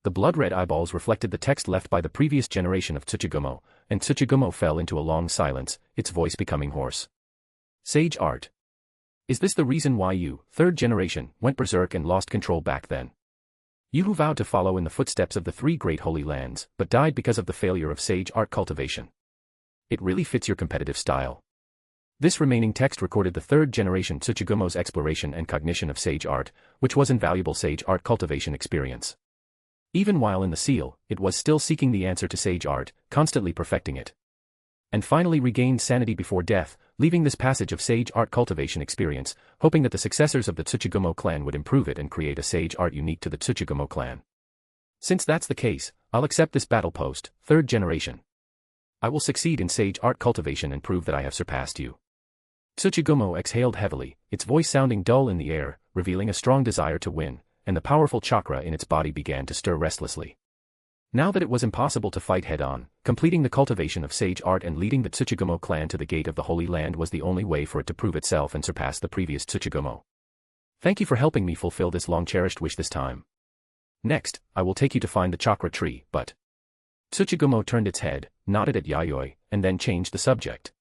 The blood-red eyeballs reflected the text left by the previous generation of Tsuchigumo, and Tsuchigumo fell into a long silence, its voice becoming hoarse. Sage art. Is this the reason why you, 3rd generation, went berserk and lost control back then? You who vowed to follow in the footsteps of the 3 great holy lands, but died because of the failure of sage art cultivation. It really fits your competitive style. This remaining text recorded the 3rd generation Tsuchigumo's exploration and cognition of sage art, which was invaluable sage art cultivation experience. Even while in the seal, it was still seeking the answer to sage art, constantly perfecting it. And finally regained sanity before death, leaving this passage of sage art cultivation experience, hoping that the successors of the Tsuchigumo clan would improve it and create a sage art unique to the Tsuchigumo clan. Since that's the case, I'll accept this battle post, 3rd generation. I will succeed in sage art cultivation and prove that I have surpassed you. Tsuchigumo exhaled heavily, its voice sounding dull in the air, revealing a strong desire to win, and the powerful chakra in its body began to stir restlessly. Now that it was impossible to fight head-on, completing the cultivation of sage art and leading the Tsuchigumo clan to the gate of the Holy Land was the only way for it to prove itself and surpass the previous Tsuchigumo. Thank you for helping me fulfill this long-cherished wish this time. Next, I will take you to find the chakra tree, but... Tsuchigumo turned its head, nodded at Yayoi, and then changed the subject.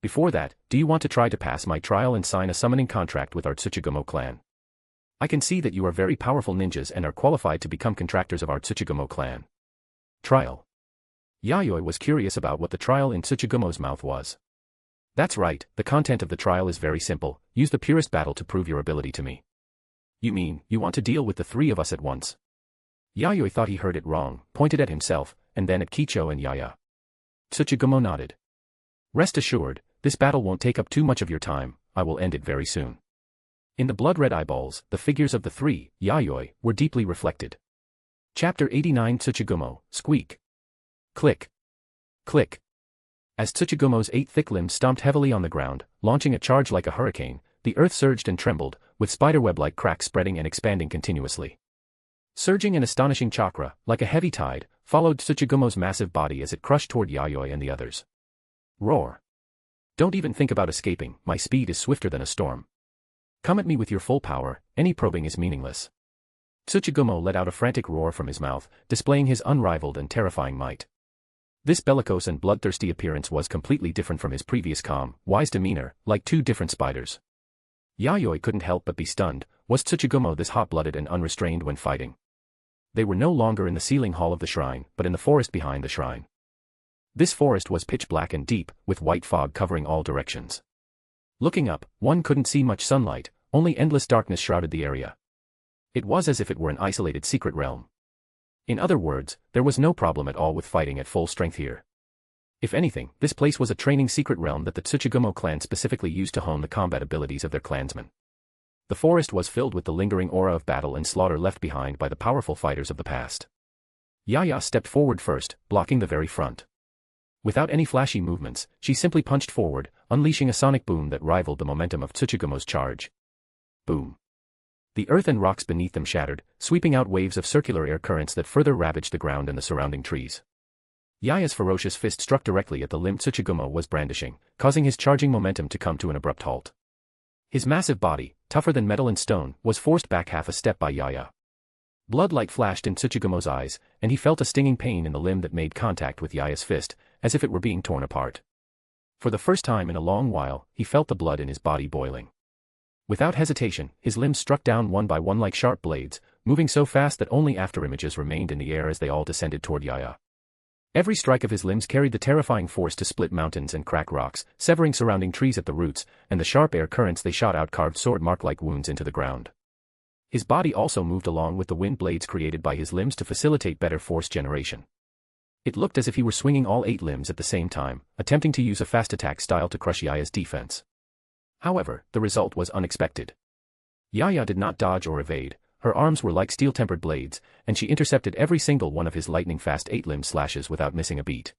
Before that, do you want to try to pass my trial and sign a summoning contract with our Tsuchigumo clan? I can see that you are very powerful ninjas and are qualified to become contractors of our Tsuchigumo clan. Trial. Yayoi was curious about what the trial in Tsuchigumo's mouth was. That's right, the content of the trial is very simple, use the purest battle to prove your ability to me. You mean, you want to deal with the three of us at once? Yayoi thought he heard it wrong, pointed at himself, and then at Kicho and Yaya. Tsuchigumo nodded. Rest assured, this battle won't take up too much of your time, I will end it very soon. In the blood-red eyeballs, the figures of the three, Yayoi, were deeply reflected. Chapter 89 Tsuchigumo, Squeak. Click. Click. As Tsuchigumo's 8 thick limbs stomped heavily on the ground, launching a charge like a hurricane, the earth surged and trembled, with spiderweb-like cracks spreading and expanding continuously. Surging and astonishing chakra, like a heavy tide, followed Tsuchigumo's massive body as it crushed toward Yayoi and the others. Roar. Don't even think about escaping, my speed is swifter than a storm. Come at me with your full power, any probing is meaningless. Tsuchigumo let out a frantic roar from his mouth, displaying his unrivaled and terrifying might. This bellicose and bloodthirsty appearance was completely different from his previous calm, wise demeanor, like two different spiders. Yayoi couldn't help but be stunned. Was Tsuchigumo this hot-blooded and unrestrained when fighting? They were no longer in the sealing hall of the shrine, but in the forest behind the shrine. This forest was pitch black and deep, with white fog covering all directions. Looking up, one couldn't see much sunlight, only endless darkness shrouded the area. It was as if it were an isolated secret realm. In other words, there was no problem at all with fighting at full strength here. If anything, this place was a training secret realm that the Tsuchigumo clan specifically used to hone the combat abilities of their clansmen. The forest was filled with the lingering aura of battle and slaughter left behind by the powerful fighters of the past. Yaya stepped forward first, blocking the very front. Without any flashy movements, she simply punched forward, unleashing a sonic boom that rivaled the momentum of Tsuchigumo's charge. Boom. The earth and rocks beneath them shattered, sweeping out waves of circular air currents that further ravaged the ground and the surrounding trees. Yaya's ferocious fist struck directly at the limb Tsuchigumo was brandishing, causing his charging momentum to come to an abrupt halt. His massive body, tougher than metal and stone, was forced back half a step by Yaya. Bloodlight flashed in Tsuchigumo's eyes, and he felt a stinging pain in the limb that made contact with Yaya's fist, as if it were being torn apart. For the first time in a long while, he felt the blood in his body boiling. Without hesitation, his limbs struck down one by one like sharp blades, moving so fast that only afterimages remained in the air as they all descended toward Yaya. Every strike of his limbs carried the terrifying force to split mountains and crack rocks, severing surrounding trees at the roots, and the sharp air currents they shot out carved sword mark-like wounds into the ground. His body also moved along with the wind blades created by his limbs to facilitate better force generation. It looked as if he were swinging all 8 limbs at the same time, attempting to use a fast attack style to crush Yaya's defense. However, the result was unexpected. Yaya did not dodge or evade, her arms were like steel-tempered blades, and she intercepted every single one of his lightning-fast 8-limb slashes without missing a beat.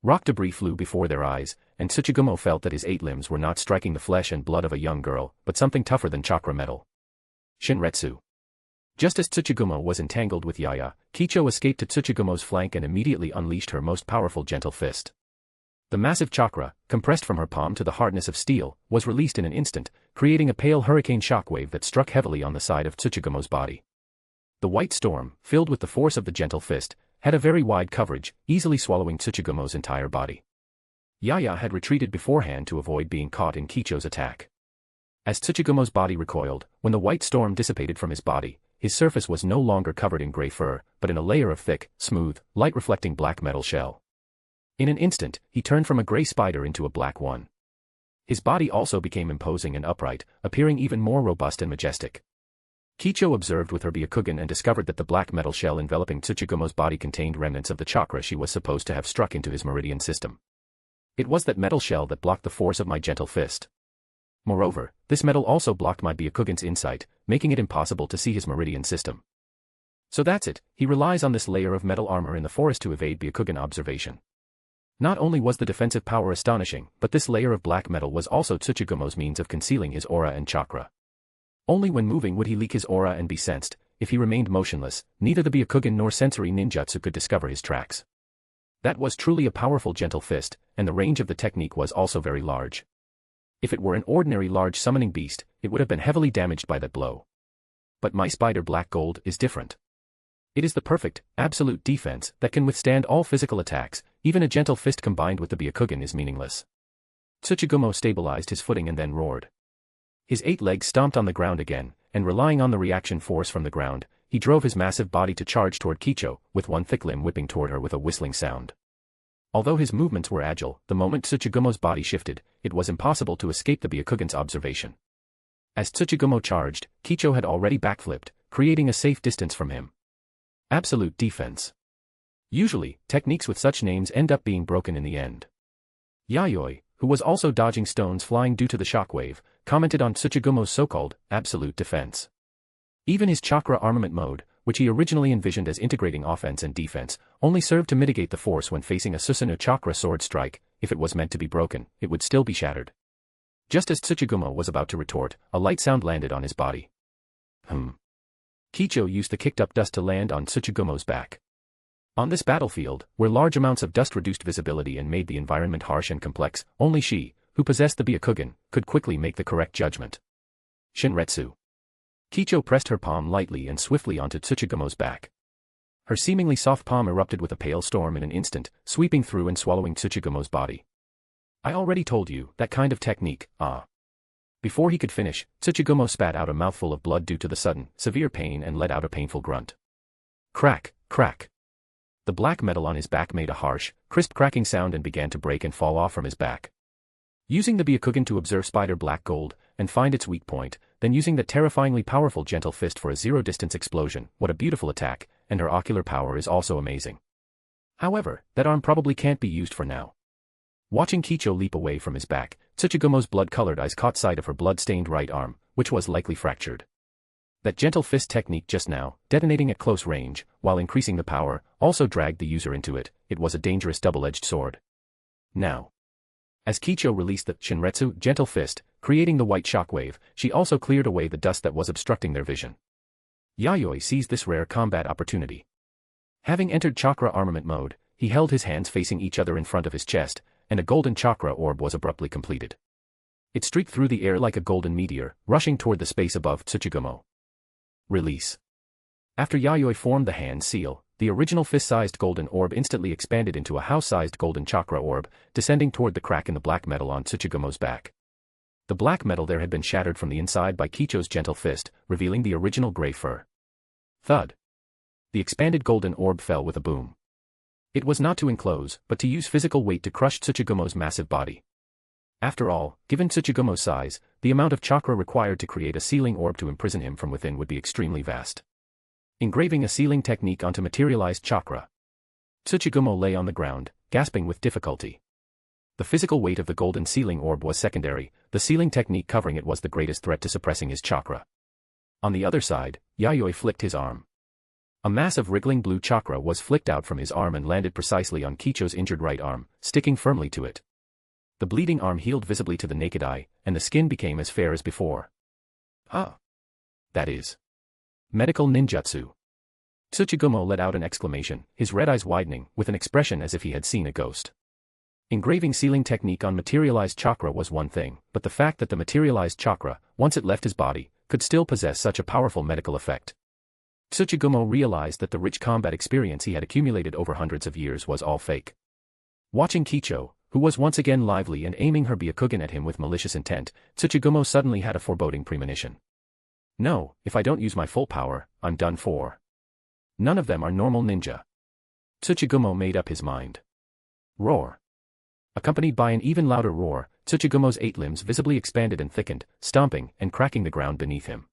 Rock debris flew before their eyes, and Tsuchigumo felt that his 8 limbs were not striking the flesh and blood of a young girl, but something tougher than chakra metal. Shinretsu. Just as Tsuchigumo was entangled with Yaya, Kicho escaped to Tsuchigumo's flank and immediately unleashed her most powerful gentle fist. The massive chakra, compressed from her palm to the hardness of steel, was released in an instant, creating a pale hurricane shockwave that struck heavily on the side of Tsuchigumo's body. The white storm, filled with the force of the gentle fist, had a very wide coverage, easily swallowing Tsuchigumo's entire body. Yaya had retreated beforehand to avoid being caught in Kicho's attack. As Tsuchigumo's body recoiled, when the white storm dissipated from his body, his surface was no longer covered in gray fur, but in a layer of thick, smooth, light-reflecting black metal shell. In an instant, he turned from a gray spider into a black one. His body also became imposing and upright, appearing even more robust and majestic. Kicho observed with her Byakugan and discovered that the black metal shell enveloping Tsuchigumo's body contained remnants of the chakra she was supposed to have struck into his meridian system. It was that metal shell that blocked the force of my gentle fist. Moreover, this metal also blocked my Byakugan's insight, making it impossible to see his meridian system. So that's it, he relies on this layer of metal armor in the forest to evade Byakugan observation. Not only was the defensive power astonishing, but this layer of black metal was also Tsuchigumo's means of concealing his aura and chakra. Only when moving would he leak his aura and be sensed. If he remained motionless, neither the Byakugan nor sensory ninjutsu could discover his tracks. That was truly a powerful gentle fist, and the range of the technique was also very large. If it were an ordinary large summoning beast, it would have been heavily damaged by that blow. But my spider black gold is different. It is the perfect, absolute defense that can withstand all physical attacks. Even a gentle fist combined with the Byakugan is meaningless. Tsuchigumo stabilized his footing and then roared. His 8 legs stomped on the ground again, and relying on the reaction force from the ground, he drove his massive body to charge toward Kicho, with one thick limb whipping toward her with a whistling sound. Although his movements were agile, the moment Tsuchigumo's body shifted, it was impossible to escape the Byakugan's observation. As Tsuchigumo charged, Kicho had already backflipped, creating a safe distance from him. Absolute defense. Usually, techniques with such names end up being broken in the end. Yayoi, who was also dodging stones flying due to the shockwave, commented on Tsuchigumo's so-called absolute defense. Even his chakra armament mode, which he originally envisioned as integrating offense and defense, only served to mitigate the force when facing a Susanoo chakra sword strike. If it was meant to be broken, it would still be shattered. Just as Tsuchigumo was about to retort, a light sound landed on his body. Kicho used the kicked-up dust to land on Tsuchigumo's back. On this battlefield, where large amounts of dust reduced visibility and made the environment harsh and complex, only she, who possessed the Byakugan, could quickly make the correct judgment. Shinretsu. Kicho pressed her palm lightly and swiftly onto Tsuchigumo's back. Her seemingly soft palm erupted with a pale storm in an instant, sweeping through and swallowing Tsuchigumo's body. I already told you, that kind of technique, Before he could finish, Tsuchigumo spat out a mouthful of blood due to the sudden, severe pain and let out a painful grunt. Crack, crack. The black metal on his back made a harsh, crisp cracking sound and began to break and fall off from his back. Using the Byakugan to observe Spider Black Gold, and find its weak point, then using the terrifyingly powerful Gentle Fist for a zero-distance explosion, what a beautiful attack, and her ocular power is also amazing. However, that arm probably can't be used for now. Watching Kicho leap away from his back, Tsuchigumo's blood-colored eyes caught sight of her blood-stained right arm, which was likely fractured. That Gentle Fist technique just now, detonating at close range, while increasing the power, also dragged the user into it. It was a dangerous double-edged sword. Now, as Kicho released the Shinretsu Gentle Fist, creating the white shockwave, she also cleared away the dust that was obstructing their vision. Yayoi seized this rare combat opportunity. Having entered chakra armament mode, he held his hands facing each other in front of his chest, and a golden chakra orb was abruptly completed. It streaked through the air like a golden meteor, rushing toward the space above Tsuchigumo. Release. After Yayoi formed the hand seal, the original fist-sized golden orb instantly expanded into a house-sized golden chakra orb, descending toward the crack in the black metal on Tsuchigumo's back. The black metal there had been shattered from the inside by Kicho's Gentle Fist, revealing the original gray fur. Thud. The expanded golden orb fell with a boom. It was not to enclose, but to use physical weight to crush Tsuchigumo's massive body. After all, given Tsuchigumo's size, the amount of chakra required to create a sealing orb to imprison him from within would be extremely vast. Engraving a sealing technique onto materialized chakra. Tsuchigumo lay on the ground, gasping with difficulty. The physical weight of the golden sealing orb was secondary, the sealing technique covering it was the greatest threat to suppressing his chakra. On the other side, Yayoi flicked his arm. A mass of wriggling blue chakra was flicked out from his arm and landed precisely on Kicho's injured right arm, sticking firmly to it. The bleeding arm healed visibly to the naked eye, and the skin became as fair as before. That is medical ninjutsu. Tsuchigumo let out an exclamation, his red eyes widening, with an expression as if he had seen a ghost. Engraving sealing technique on materialized chakra was one thing, but the fact that the materialized chakra, once it left his body, could still possess such a powerful medical effect. Tsuchigumo realized that the rich combat experience he had accumulated over hundreds of years was all fake. Watching Kicho, who was once again lively and aiming her Byakugan at him with malicious intent, Tsuchigumo suddenly had a foreboding premonition. No, if I don't use my full power, I'm done for. None of them are normal ninja. Tsuchigumo made up his mind. Roar. Accompanied by an even louder roar, Tsuchigumo's 8 limbs visibly expanded and thickened, stomping and cracking the ground beneath him.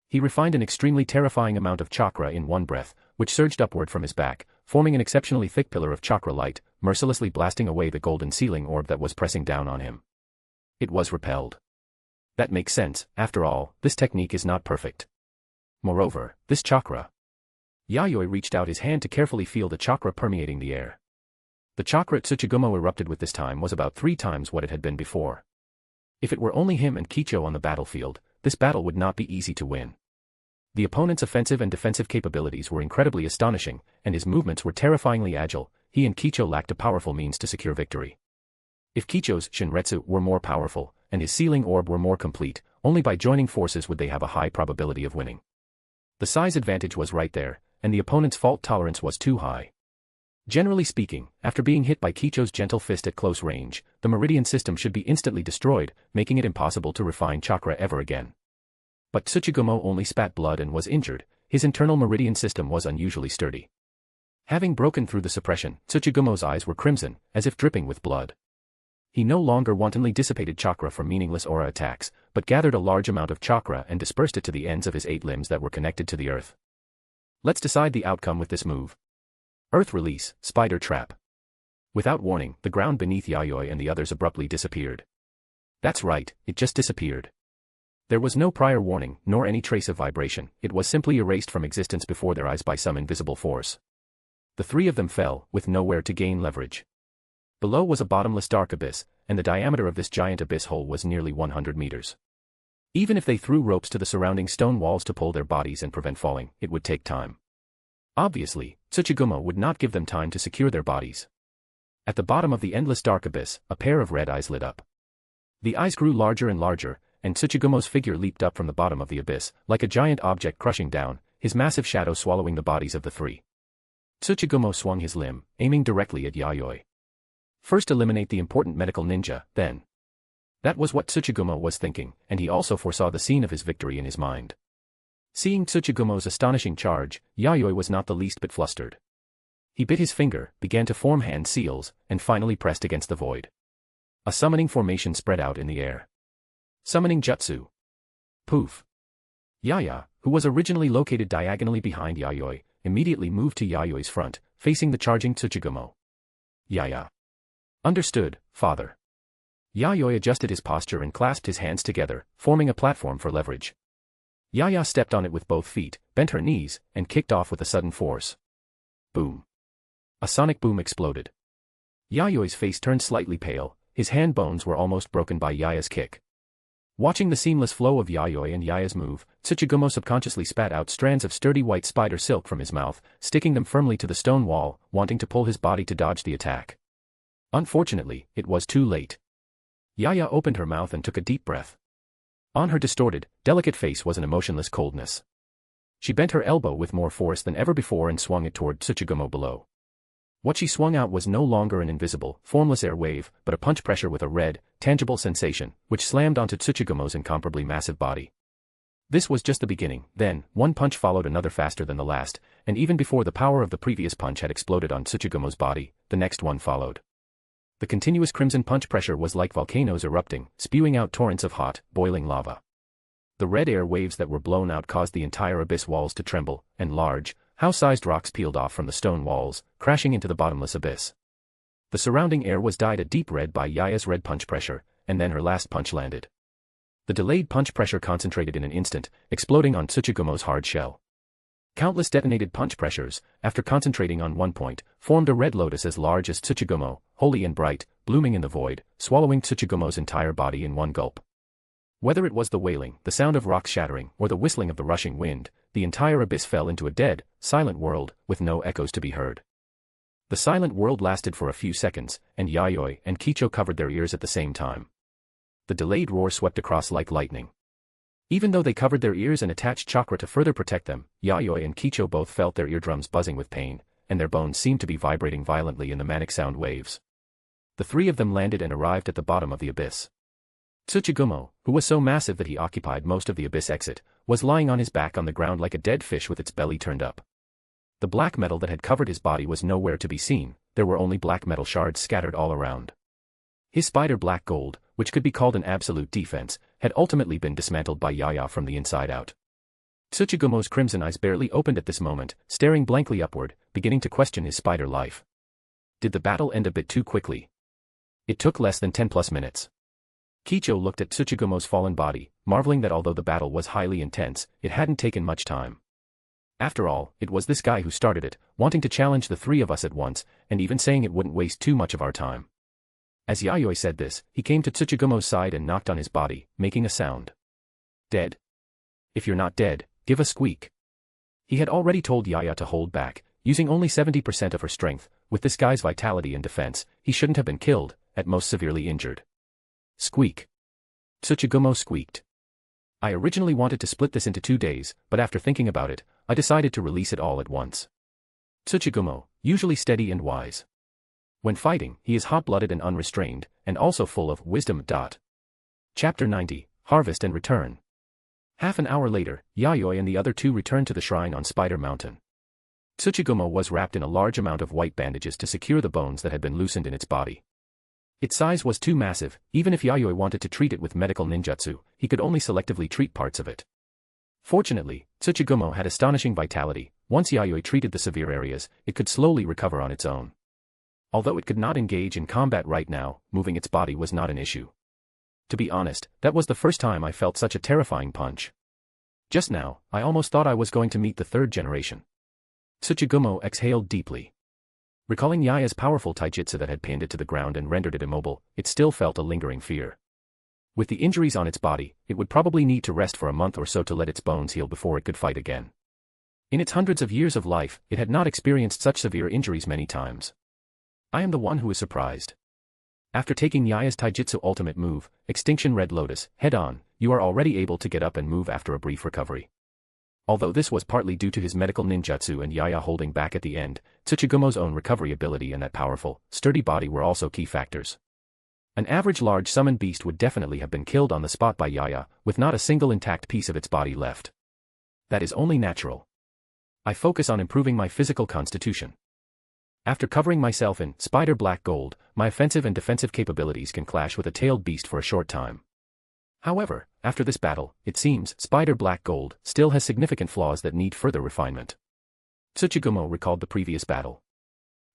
He refined an extremely terrifying amount of chakra in one breath, which surged upward from his back, forming an exceptionally thick pillar of chakra light, mercilessly blasting away the golden sealing orb that was pressing down on him. It was repelled. That makes sense, after all, this technique is not perfect. Moreover, this chakra. Yayoi reached out his hand to carefully feel the chakra permeating the air. The chakra Tsuchigumo erupted with this time was about 3 times what it had been before. If it were only him and Kicho on the battlefield, this battle would not be easy to win. The opponent's offensive and defensive capabilities were incredibly astonishing, and his movements were terrifyingly agile. He and Kicho lacked a powerful means to secure victory. If Kicho's Shinretsu were more powerful, and his sealing orb were more complete, only by joining forces would they have a high probability of winning. The size advantage was right there, and the opponent's fault tolerance was too high. Generally speaking, after being hit by Kicho's Gentle Fist at close range, the meridian system should be instantly destroyed, making it impossible to refine chakra ever again. But Tsuchigumo only spat blood and was injured. His internal meridian system was unusually sturdy. Having broken through the suppression, Tsuchigumo's eyes were crimson, as if dripping with blood. He no longer wantonly dissipated chakra from meaningless aura attacks, but gathered a large amount of chakra and dispersed it to the ends of his 8 limbs that were connected to the earth. Let's decide the outcome with this move. Earth release, spider trap. Without warning, the ground beneath Yayoi and the others abruptly disappeared. That's right, it just disappeared. There was no prior warning, nor any trace of vibration, it was simply erased from existence before their eyes by some invisible force. The 3 of them fell, with nowhere to gain leverage. Below was a bottomless dark abyss, and the diameter of this giant abyss hole was nearly 100 meters. Even if they threw ropes to the surrounding stone walls to pull their bodies and prevent falling, it would take time. Obviously, Tsuchigumo would not give them time to secure their bodies. At the bottom of the endless dark abyss, a pair of red eyes lit up. The eyes grew larger and larger, and Tsuchigumo's figure leaped up from the bottom of the abyss, like a giant object crushing down, his massive shadow swallowing the bodies of the 3. Tsuchigumo swung his limb, aiming directly at Yayoi. First eliminate the important medical ninja, then. That was what Tsuchigumo was thinking, and he also foresaw the scene of his victory in his mind. Seeing Tsuchigumo's astonishing charge, Yayoi was not the least bit flustered. He bit his finger, began to form hand seals, and finally pressed against the void. A summoning formation spread out in the air. Summoning jutsu. Poof. Yaya, who was originally located diagonally behind Yayoi, immediately moved to Yayoi's front, facing the charging Tsuchigumo. Yaya. Understood, father. Yayoi adjusted his posture and clasped his hands together, forming a platform for leverage. Yaya stepped on it with both feet, bent her knees, and kicked off with a sudden force. Boom. A sonic boom exploded. Yayoi's face turned slightly pale, his hand bones were almost broken by Yaya's kick. Watching the seamless flow of Yayoi and Yaya's move, Tsuchigumo subconsciously spat out strands of sturdy white spider silk from his mouth, sticking them firmly to the stone wall, wanting to pull his body to dodge the attack. Unfortunately, it was too late. Yaya opened her mouth and took a deep breath. On her distorted, delicate face was an emotionless coldness. She bent her elbow with more force than ever before and swung it toward Tsuchigumo below. What she swung out was no longer an invisible, formless air wave, but a punch pressure with a red, tangible sensation, which slammed onto Tsuchigumo's incomparably massive body. This was just the beginning, then, one punch followed another faster than the last, and even before the power of the previous punch had exploded on Tsuchigumo's body, the next one followed. The continuous crimson punch pressure was like volcanoes erupting, spewing out torrents of hot, boiling lava. The red air waves that were blown out caused the entire abyss walls to tremble, and large, house-sized rocks peeled off from the stone walls, crashing into the bottomless abyss. The surrounding air was dyed a deep red by Yaya's red punch pressure, and then her last punch landed. The delayed punch pressure concentrated in an instant, exploding on Tsuchigumo's hard shell. Countless detonated punch pressures, after concentrating on one point, formed a red lotus as large as Tsuchigumo, holy and bright, blooming in the void, swallowing Tsuchigumo's entire body in one gulp. Whether it was the wailing, the sound of rocks shattering, or the whistling of the rushing wind, the entire abyss fell into a dead, silent world, with no echoes to be heard. The silent world lasted for a few seconds, and Yayoi and Kicho covered their ears at the same time. The delayed roar swept across like lightning. Even though they covered their ears and attached chakra to further protect them, Yayoi and Kicho both felt their eardrums buzzing with pain, and their bones seemed to be vibrating violently in the manic sound waves. The 3 of them landed and arrived at the bottom of the abyss. Tsuchigumo, who was so massive that he occupied most of the abyss exit, was lying on his back on the ground like a dead fish with its belly turned up. The black metal that had covered his body was nowhere to be seen, there were only black metal shards scattered all around. His spider black gold, which could be called an absolute defense, had ultimately been dismantled by Yaya from the inside out. Tsuchigumo's crimson eyes barely opened at this moment, staring blankly upward, beginning to question his spider life. Did the battle end a bit too quickly? It took less than 10+ minutes. Kicho looked at Tsuchigumo's fallen body, marveling that although the battle was highly intense, it hadn't taken much time. After all, it was this guy who started it, wanting to challenge the 3 of us at once, and even saying it wouldn't waste too much of our time. As Yayoi said this, he came to Tsuchigumo's side and knocked on his body, making a sound. Dead? If you're not dead, give a squeak. He had already told Yaya to hold back, using only 70% of her strength. With this guy's vitality and defense, he shouldn't have been killed, at most severely injured. Squeak. Tsuchigumo squeaked. I originally wanted to split this into 2 days, but after thinking about it, I decided to release it all at once. Tsuchigumo, usually steady and wise. When fighting, he is hot-blooded and unrestrained, and also full of wisdom. Chapter 90, Harvest and Return. Half an hour later, Yayoi and the other 2 returned to the shrine on Spider Mountain. Tsuchigumo was wrapped in a large amount of white bandages to secure the bones that had been loosened in its body. Its size was too massive. Even if Yayoi wanted to treat it with medical ninjutsu, he could only selectively treat parts of it. Fortunately, Tsuchigumo had astonishing vitality. Once Yayoi treated the severe areas, it could slowly recover on its own. Although it could not engage in combat right now, moving its body was not an issue. To be honest, that was the first time I felt such a terrifying punch. Just now, I almost thought I was going to meet the third generation. Tsuchigumo exhaled deeply. Recalling Yaya's powerful taijutsu that had pinned it to the ground and rendered it immobile, it still felt a lingering fear. With the injuries on its body, it would probably need to rest for a month or so to let its bones heal before it could fight again. In its hundreds of years of life, it had not experienced such severe injuries many times. I am the one who is surprised. After taking Yaya's taijutsu ultimate move, Extinction Red Lotus, head-on, you are already able to get up and move after a brief recovery. Although this was partly due to his medical ninjutsu and Yaya holding back at the end, Tsuchigumo's own recovery ability and that powerful, sturdy body were also key factors. An average large summon beast would definitely have been killed on the spot by Yaya, with not a single intact piece of its body left. That is only natural. I focus on improving my physical constitution. After covering myself in Spider Black Gold, my offensive and defensive capabilities can clash with a tailed beast for a short time. However, after this battle, it seems Spider Black Gold still has significant flaws that need further refinement. Tsuchigumo recalled the previous battle.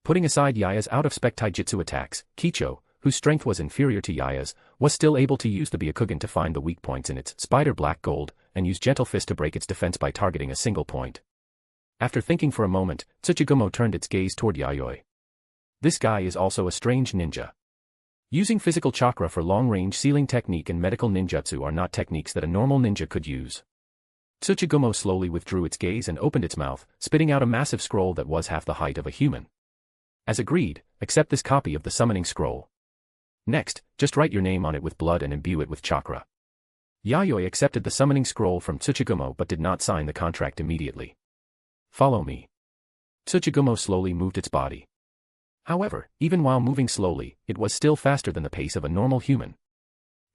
Putting aside Yaya's out-of-spec taijutsu attacks, Kicho, whose strength was inferior to Yaya's, was still able to use the Byakugan to find the weak points in its Spider Black Gold, and use Gentle Fist to break its defense by targeting a single point. After thinking for a moment, Tsuchigumo turned its gaze toward Yayoi. This guy is also a strange ninja. Using physical chakra for long-range sealing technique and medical ninjutsu are not techniques that a normal ninja could use. Tsuchigumo slowly withdrew its gaze and opened its mouth, spitting out a massive scroll that was half the height of a human. As agreed, accept this copy of the summoning scroll. Next, just write your name on it with blood and imbue it with chakra. Yayoi accepted the summoning scroll from Tsuchigumo but did not sign the contract immediately. Follow me. Tsuchigumo slowly moved its body. However, even while moving slowly, it was still faster than the pace of a normal human.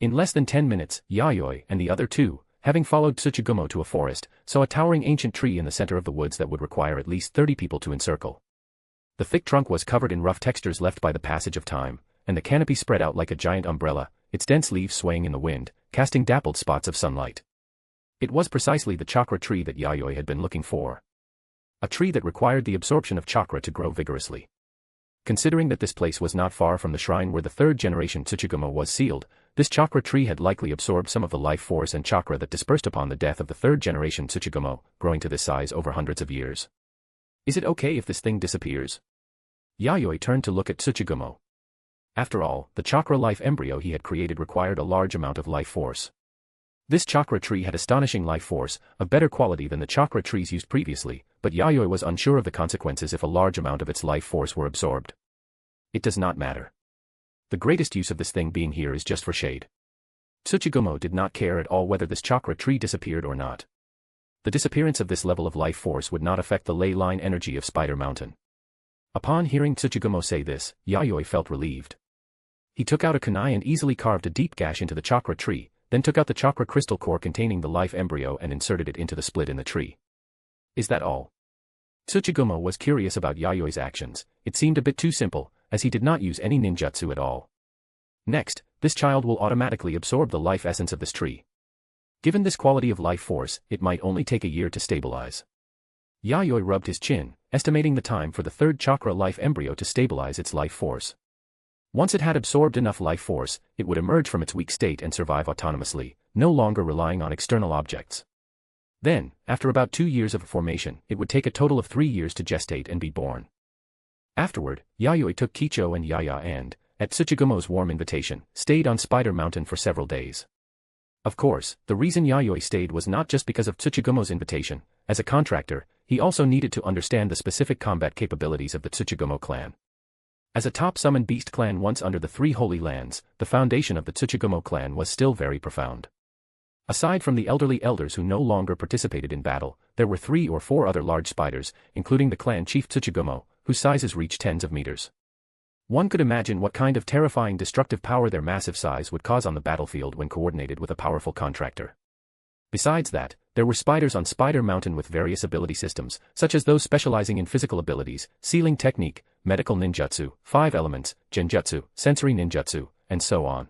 In less than 10 minutes, Yayoi and the other two, having followed Tsuchigumo to a forest, saw a towering ancient tree in the center of the woods that would require at least 30 people to encircle. The thick trunk was covered in rough textures left by the passage of time, and the canopy spread out like a giant umbrella, its dense leaves swaying in the wind, casting dappled spots of sunlight. It was precisely the chakra tree that Yayoi had been looking for. A tree that required the absorption of chakra to grow vigorously. Considering that this place was not far from the shrine where the third generation Tsuchigumo was sealed, this chakra tree had likely absorbed some of the life force and chakra that dispersed upon the death of the third generation Tsuchigumo, growing to this size over hundreds of years. Is it okay if this thing disappears? Yayoi turned to look at Tsuchigumo. After all, the chakra life embryo he had created required a large amount of life force. This chakra tree had astonishing life force, of better quality than the chakra trees used previously, but Yayoi was unsure of the consequences if a large amount of its life force were absorbed. It does not matter. The greatest use of this thing being here is just for shade. Tsuchigumo did not care at all whether this chakra tree disappeared or not. The disappearance of this level of life force would not affect the ley line energy of Spider Mountain. Upon hearing Tsuchigumo say this, Yayoi felt relieved. He took out a kunai and easily carved a deep gash into the chakra tree, then took out the chakra crystal core containing the life embryo and inserted it into the split in the tree. Is that all? Tsuchigumo was curious about Yayoi's actions. It seemed a bit too simple, as he did not use any ninjutsu at all. Next, this child will automatically absorb the life essence of this tree. Given this quality of life force, it might only take a year to stabilize. Yayoi rubbed his chin, estimating the time for the third chakra life embryo to stabilize its life force. Once it had absorbed enough life force, it would emerge from its weak state and survive autonomously, no longer relying on external objects. Then, after about 2 years of formation, it would take a total of 3 years to gestate and be born. Afterward, Yayoi took Kicho and Yaya and, at Tsuchigumo's warm invitation, stayed on Spider Mountain for several days. Of course, the reason Yayoi stayed was not just because of Tsuchigumo's invitation. As a contractor, he also needed to understand the specific combat capabilities of the Tsuchigumo clan. As a top summoned beast clan once under the Three Holy Lands, the foundation of the Tsuchigumo clan was still very profound. Aside from the elderly elders who no longer participated in battle, there were 3 or 4 other large spiders, including the clan chief Tsuchigumo, whose sizes reached tens of meters. One could imagine what kind of terrifying destructive power their massive size would cause on the battlefield when coordinated with a powerful contractor. Besides that, there were spiders on Spider Mountain with various ability systems, such as those specializing in physical abilities, sealing technique, medical ninjutsu, 5 elements, genjutsu, sensory ninjutsu, and so on.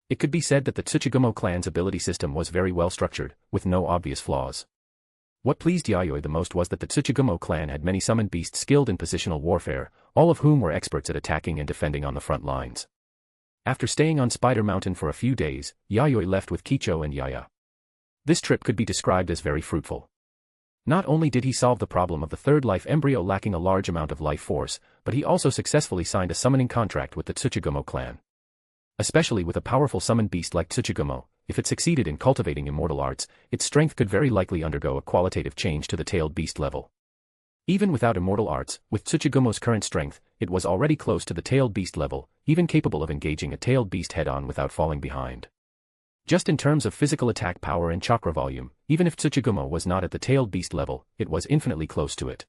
It could be said that the Tsuchigumo clan's ability system was very well structured, with no obvious flaws. What pleased Yayoi the most was that the Tsuchigumo clan had many summoned beasts skilled in positional warfare, all of whom were experts at attacking and defending on the front lines. After staying on Spider Mountain for a few days, Yayoi left with Kicho and Yaya. This trip could be described as very fruitful. Not only did he solve the problem of the third life embryo lacking a large amount of life force, but he also successfully signed a summoning contract with the Tsuchigumo clan. Especially with a powerful summoned beast like Tsuchigumo, if it succeeded in cultivating immortal arts, its strength could very likely undergo a qualitative change to the tailed beast level. Even without immortal arts, with Tsuchigumo's current strength, it was already close to the tailed beast level, even capable of engaging a tailed beast head-on without falling behind. Just in terms of physical attack power and chakra volume, even if Tsuchigumo was not at the tailed beast level, it was infinitely close to it.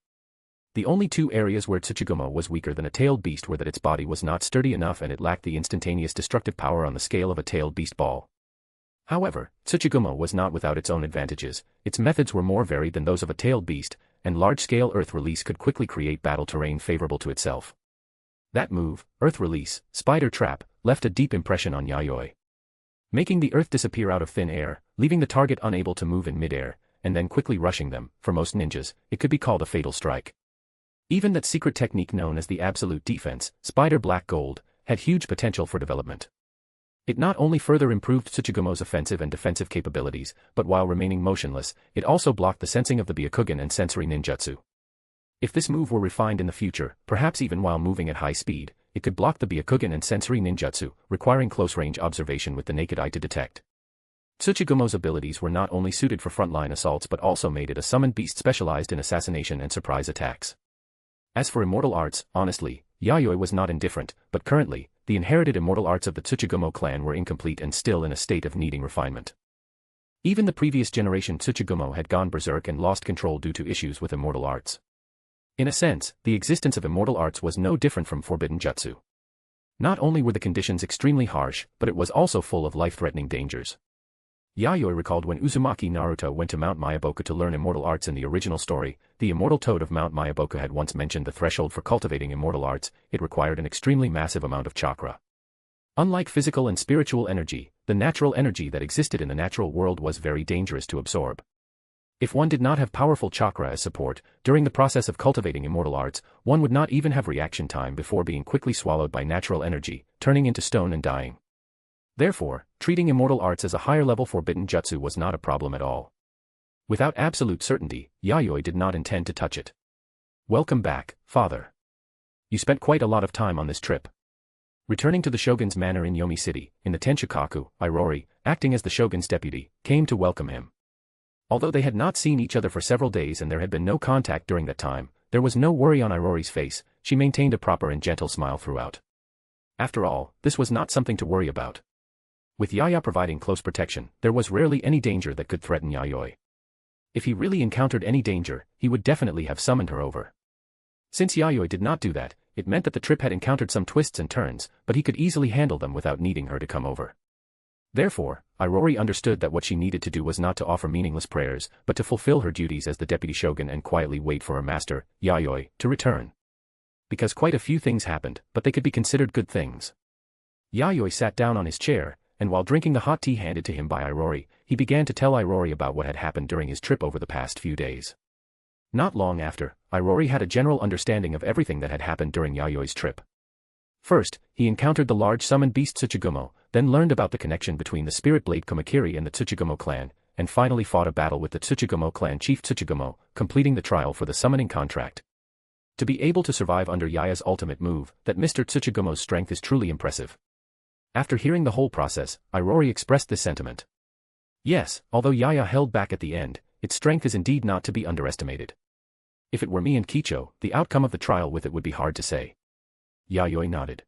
The only two areas where Tsuchigumo was weaker than a tailed beast were that its body was not sturdy enough and it lacked the instantaneous destructive power on the scale of a tailed beast ball. However, Tsuchigumo was not without its own advantages. Its methods were more varied than those of a tailed beast, and large-scale earth release could quickly create battle terrain favorable to itself. That move, earth release, spider trap, left a deep impression on Yayoi. Making the earth disappear out of thin air, leaving the target unable to move in midair, and then quickly rushing them, for most ninjas, it could be called a fatal strike. Even that secret technique known as the absolute defense, Spider Black Gold, had huge potential for development. It not only further improved Tsuchigumo's offensive and defensive capabilities, but while remaining motionless, it also blocked the sensing of the Byakugan and sensory ninjutsu. If this move were refined in the future, perhaps even while moving at high speed, it could block the Byakugan and sensory ninjutsu, requiring close-range observation with the naked eye to detect. Tsuchigumo's abilities were not only suited for frontline assaults but also made it a summoned beast specialized in assassination and surprise attacks. As for immortal arts, honestly, Yayoi was not indifferent, but currently, the inherited immortal arts of the Tsuchigumo clan were incomplete and still in a state of needing refinement. Even the previous generation Tsuchigumo had gone berserk and lost control due to issues with immortal arts. In a sense, the existence of immortal arts was no different from forbidden jutsu. Not only were the conditions extremely harsh, but it was also full of life-threatening dangers. Yayoi recalled when Uzumaki Naruto went to Mount Mayaboku to learn immortal arts in the original story, the immortal toad of Mount Mayaboku had once mentioned the threshold for cultivating immortal arts. It required an extremely massive amount of chakra. Unlike physical and spiritual energy, the natural energy that existed in the natural world was very dangerous to absorb. If one did not have powerful chakra as support, during the process of cultivating immortal arts, one would not even have reaction time before being quickly swallowed by natural energy, turning into stone and dying. Therefore, treating immortal arts as a higher-level forbidden jutsu was not a problem at all. Without absolute certainty, Yayoi did not intend to touch it. Welcome back, father. You spent quite a lot of time on this trip. Returning to the shogun's manor in Yomi City, in the Tenshukaku, Irori, acting as the shogun's deputy, came to welcome him. Although they had not seen each other for several days and there had been no contact during that time, there was no worry on Irori's face. She maintained a proper and gentle smile throughout. After all, this was not something to worry about. With Yaya providing close protection, there was rarely any danger that could threaten Yayoi. If he really encountered any danger, he would definitely have summoned her over. Since Yayoi did not do that, it meant that the trip had encountered some twists and turns, but he could easily handle them without needing her to come over. Therefore, Irori understood that what she needed to do was not to offer meaningless prayers, but to fulfill her duties as the deputy shogun and quietly wait for her master, Yayoi, to return. Because quite a few things happened, but they could be considered good things. Yayoi sat down on his chair, and while drinking the hot tea handed to him by Irori, he began to tell Irori about what had happened during his trip over the past few days. Not long after, Irori had a general understanding of everything that had happened during Yayoi's trip. First, he encountered the large summoned beast Tsuchigumo, then learned about the connection between the spirit blade Komakiri and the Tsuchigumo clan, and finally fought a battle with the Tsuchigumo clan chief Tsuchigumo, completing the trial for the summoning contract. To be able to survive under Yaya's ultimate move, that Mr. Tsuchigumo's strength is truly impressive. After hearing the whole process, Irori expressed this sentiment. Yes, although Yaya held back at the end, its strength is indeed not to be underestimated. If it were me and Kicho, the outcome of the trial with it would be hard to say. Yayoi nodded.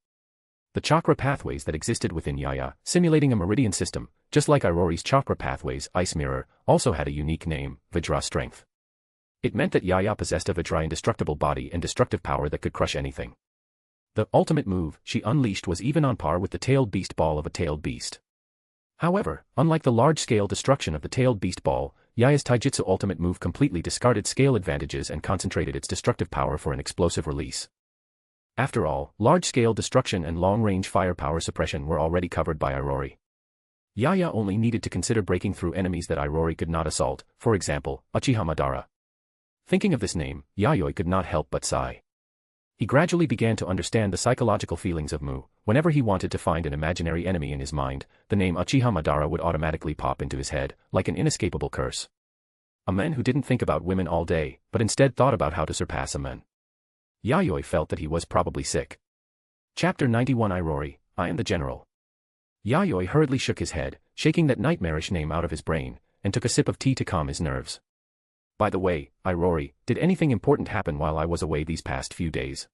The chakra pathways that existed within Yaya, simulating a meridian system, just like Irori's chakra pathways, Ice Mirror, also had a unique name, Vajra Strength. It meant that Yaya possessed a Vajra indestructible body and destructive power that could crush anything. The ultimate move she unleashed was even on par with the tailed beast ball of a tailed beast. However, unlike the large-scale destruction of the tailed beast ball, Yaya's taijutsu ultimate move completely discarded scale advantages and concentrated its destructive power for an explosive release. After all, large-scale destruction and long-range firepower suppression were already covered by Irori. Yaya only needed to consider breaking through enemies that Irori could not assault, for example, Uchiha Madara. Thinking of this name, Yayoi could not help but sigh. He gradually began to understand the psychological feelings of Mu. Whenever he wanted to find an imaginary enemy in his mind, the name Uchiha Madara would automatically pop into his head, like an inescapable curse. A man who didn't think about women all day, but instead thought about how to surpass a man. Yayoi felt that he was probably sick. Chapter 91 Irori, I am the general. Yayoi hurriedly shook his head, shaking that nightmarish name out of his brain, and took a sip of tea to calm his nerves. By the way, Irori, did anything important happen while I was away these past few days?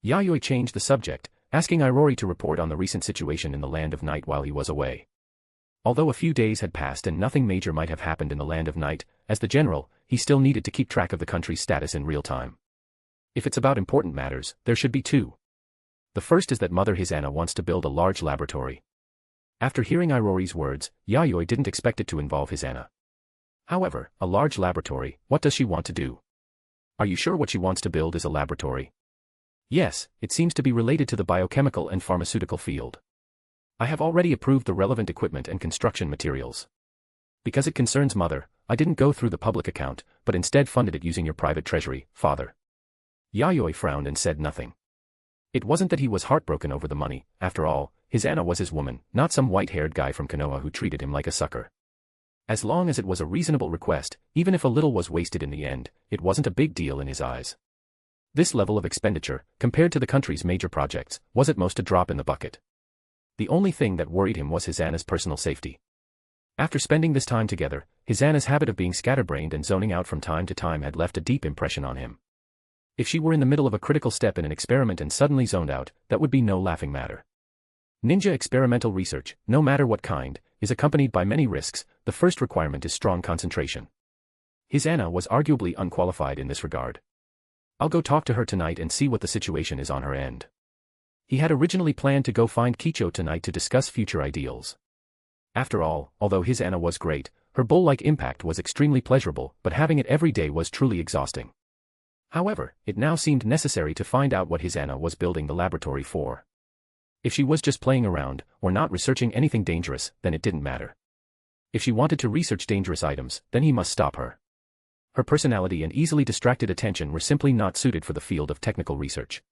Yayoi changed the subject, asking Irori to report on the recent situation in the Land of Night while he was away. Although a few days had passed and nothing major might have happened in the Land of Night, as the general, he still needed to keep track of the country's status in real time. If it's about important matters, there should be two. The first is that Mother Hisana wants to build a large laboratory. After hearing Irori's words, Yayoi didn't expect it to involve Hisana. However, a large laboratory, what does she want to do? Are you sure what she wants to build is a laboratory? Yes, it seems to be related to the biochemical and pharmaceutical field. I have already approved the relevant equipment and construction materials. Because it concerns Mother, I didn't go through the public account, but instead funded it using your private treasury, Father. Yayoi frowned and said nothing. It wasn't that he was heartbroken over the money, after all, Hisana was his woman, not some white-haired guy from Konoha who treated him like a sucker. As long as it was a reasonable request, even if a little was wasted in the end, it wasn't a big deal in his eyes. This level of expenditure, compared to the country's major projects, was at most a drop in the bucket. The only thing that worried him was Hisana's personal safety. After spending this time together, Hisana's habit of being scatterbrained and zoning out from time to time had left a deep impression on him. If she were in the middle of a critical step in an experiment and suddenly zoned out, that would be no laughing matter. Ninja experimental research, no matter what kind, is accompanied by many risks. The first requirement is strong concentration. Hisana was arguably unqualified in this regard. I'll go talk to her tonight and see what the situation is on her end. He had originally planned to go find Kicho tonight to discuss future ideals. After all, although Hisana was great, her bull-like impact was extremely pleasurable, but having it every day was truly exhausting. However, it now seemed necessary to find out what Hisana was building the laboratory for. If she was just playing around, or not researching anything dangerous, then it didn't matter. If she wanted to research dangerous items, then he must stop her. Her personality and easily distracted attention were simply not suited for the field of technical research.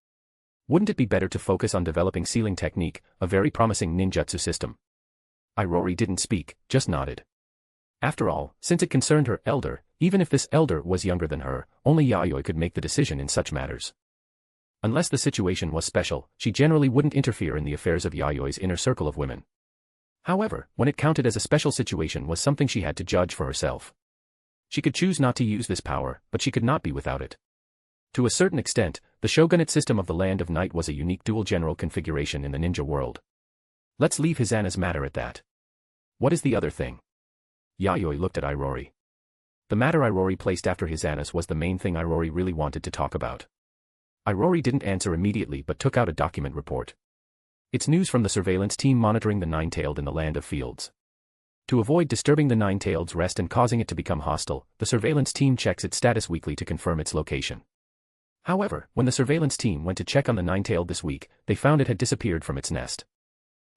Wouldn't it be better to focus on developing sealing technique, a very promising ninjutsu system? Irori didn't speak, just nodded. After all, since it concerned her elder, even if this elder was younger than her, only Yayoi could make the decision in such matters. Unless the situation was special, she generally wouldn't interfere in the affairs of Yayoi's inner circle of women. However, when it counted as a special situation was something she had to judge for herself. She could choose not to use this power, but she could not be without it. To a certain extent, the shogunate system of the Land of Night was a unique dual general configuration in the ninja world. Let's leave Hisana's matter at that. What is the other thing? Yayoi looked at Irori. The matter Irori placed after Hisana's was the main thing Irori really wanted to talk about. Irori didn't answer immediately but took out a document report. It's news from the surveillance team monitoring the Nine-Tailed in the Land of Fields. To avoid disturbing the Nine-Tailed's rest and causing it to become hostile, the surveillance team checks its status weekly to confirm its location. However, when the surveillance team went to check on the Nine-Tailed this week, they found it had disappeared from its nest.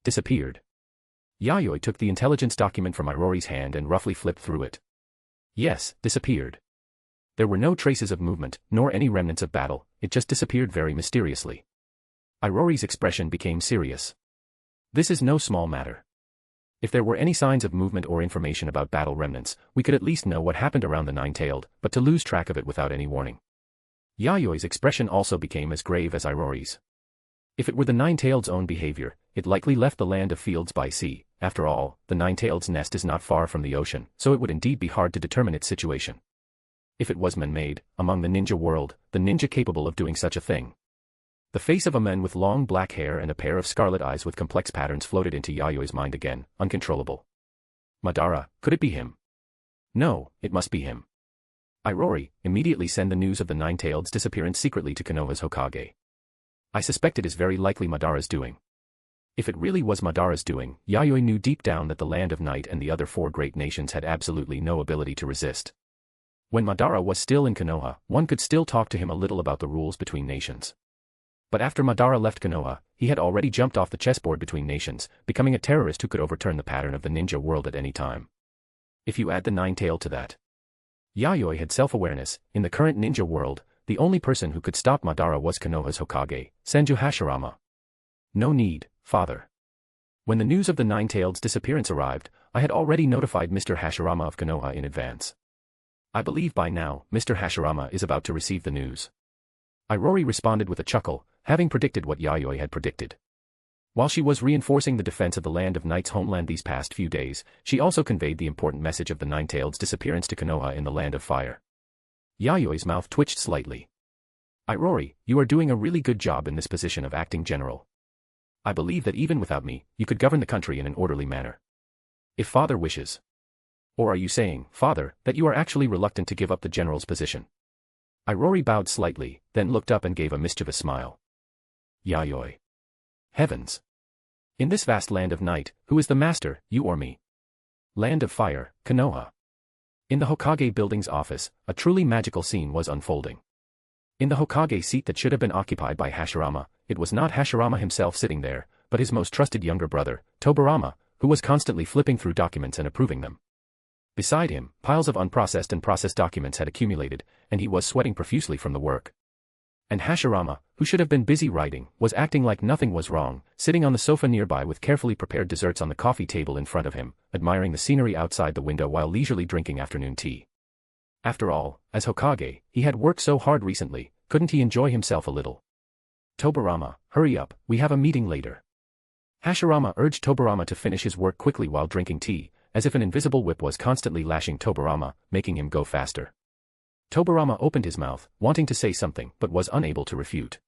Disappeared. Yayoi took the intelligence document from Irori's hand and roughly flipped through it. Yes, disappeared. There were no traces of movement, nor any remnants of battle, it just disappeared very mysteriously. Irori's expression became serious. This is no small matter. If there were any signs of movement or information about battle remnants, we could at least know what happened around the Nine-Tailed, but to lose track of it without any warning. Yayoi's expression also became as grave as Irori's. If it were the Nine-Tailed's own behavior, it likely left the Land of Fields by sea. After all, the Nine-Tailed's nest is not far from the ocean, so it would indeed be hard to determine its situation. If it was man-made, among the ninja world, the ninja capable of doing such a thing. The face of a man with long black hair and a pair of scarlet eyes with complex patterns floated into Yayoi's mind again, uncontrollable. Madara, could it be him? No, it must be him. Irori, immediately send the news of the Nine-Tailed's disappearance secretly to Konoha's Hokage. I suspect it is very likely Madara's doing. If it really was Madara's doing, Yayoi knew deep down that the Land of Night and the other four great nations had absolutely no ability to resist. When Madara was still in Konoha, one could still talk to him a little about the rules between nations. But after Madara left Konoha, he had already jumped off the chessboard between nations, becoming a terrorist who could overturn the pattern of the ninja world at any time. If you add the nine-tailed to that, Yayoi had self-awareness. In the current ninja world, the only person who could stop Madara was Konoha's Hokage, Senju Hashirama. No need, father. When the news of the nine-tailed's disappearance arrived, I had already notified Mr. Hashirama of Konoha in advance. I believe by now, Mr. Hashirama is about to receive the news. Irori responded with a chuckle, having predicted what Yayoi had predicted. While she was reinforcing the defense of the Land of Night's homeland these past few days, she also conveyed the important message of the nine-tailed's disappearance to Konoha in the Land of Fire. Yayoi's mouth twitched slightly. Irori, you are doing a really good job in this position of acting general. I believe that even without me, you could govern the country in an orderly manner. If father wishes. Or are you saying, father, that you are actually reluctant to give up the general's position? Irori bowed slightly, then looked up and gave a mischievous smile. Yayoi. Heavens! In this vast Land of Night, who is the master, you or me? Land of Fire, Konoha. In the Hokage building's office, a truly magical scene was unfolding. In the Hokage seat that should have been occupied by Hashirama, it was not Hashirama himself sitting there, but his most trusted younger brother, Tobirama, who was constantly flipping through documents and approving them. Beside him, piles of unprocessed and processed documents had accumulated, and he was sweating profusely from the work. And Hashirama, who should have been busy writing, was acting like nothing was wrong, sitting on the sofa nearby with carefully prepared desserts on the coffee table in front of him, admiring the scenery outside the window while leisurely drinking afternoon tea. After all, as Hokage, he had worked so hard recently, couldn't he enjoy himself a little? Tobirama, hurry up, we have a meeting later. Hashirama urged Tobirama to finish his work quickly while drinking tea, as if an invisible whip was constantly lashing Tobirama, making him go faster. Tobirama opened his mouth, wanting to say something, but was unable to refute.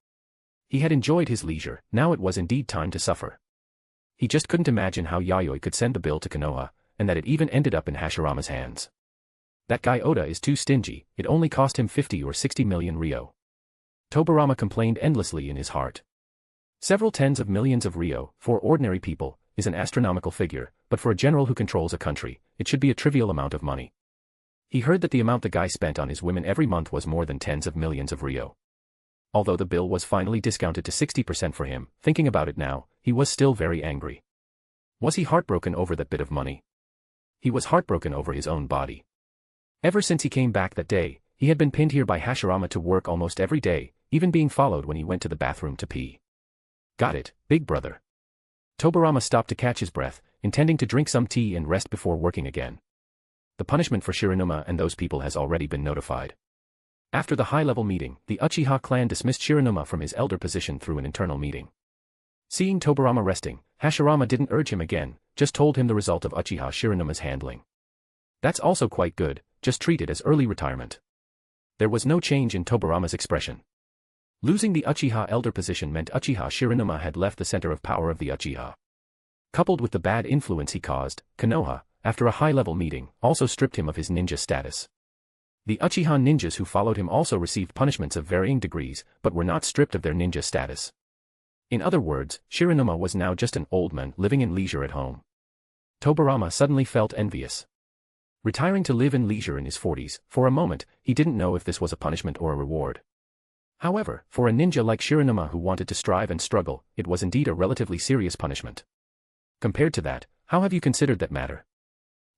He had enjoyed his leisure, now it was indeed time to suffer. He just couldn't imagine how Yayoi could send the bill to Konoha, and that it even ended up in Hashirama's hands. That guy Oda is too stingy, it only cost him 50 or 60 million ryo. Tobirama complained endlessly in his heart. Several tens of millions of ryo, for ordinary people, is an astronomical figure, but for a general who controls a country, it should be a trivial amount of money. He heard that the amount the guy spent on his women every month was more than tens of millions of ryo. Although the bill was finally discounted to 60% for him, thinking about it now, he was still very angry. Was he heartbroken over that bit of money? He was heartbroken over his own body. Ever since he came back that day, he had been pinned here by Hashirama to work almost every day, even being followed when he went to the bathroom to pee. Got it, big brother. Tobirama stopped to catch his breath, intending to drink some tea and rest before working again. The punishment for Shiranuma and those people has already been notified. After the high-level meeting, the Uchiha clan dismissed Shiranuma from his elder position through an internal meeting. Seeing Tobirama resting, Hashirama didn't urge him again, just told him the result of Uchiha Shiranuma's handling. That's also quite good, just treat it as early retirement. There was no change in Tobirama's expression. Losing the Uchiha elder position meant Uchiha Shiranuma had left the center of power of the Uchiha. Coupled with the bad influence he caused, Konoha, after a high-level meeting, also stripped him of his ninja status. The Uchiha ninjas who followed him also received punishments of varying degrees, but were not stripped of their ninja status. In other words, Shiranuma was now just an old man living in leisure at home. Tobirama suddenly felt envious. Retiring to live in leisure in his 40s, for a moment, he didn't know if this was a punishment or a reward. However, for a ninja like Shiranuma who wanted to strive and struggle, it was indeed a relatively serious punishment. Compared to that, how have you considered that matter?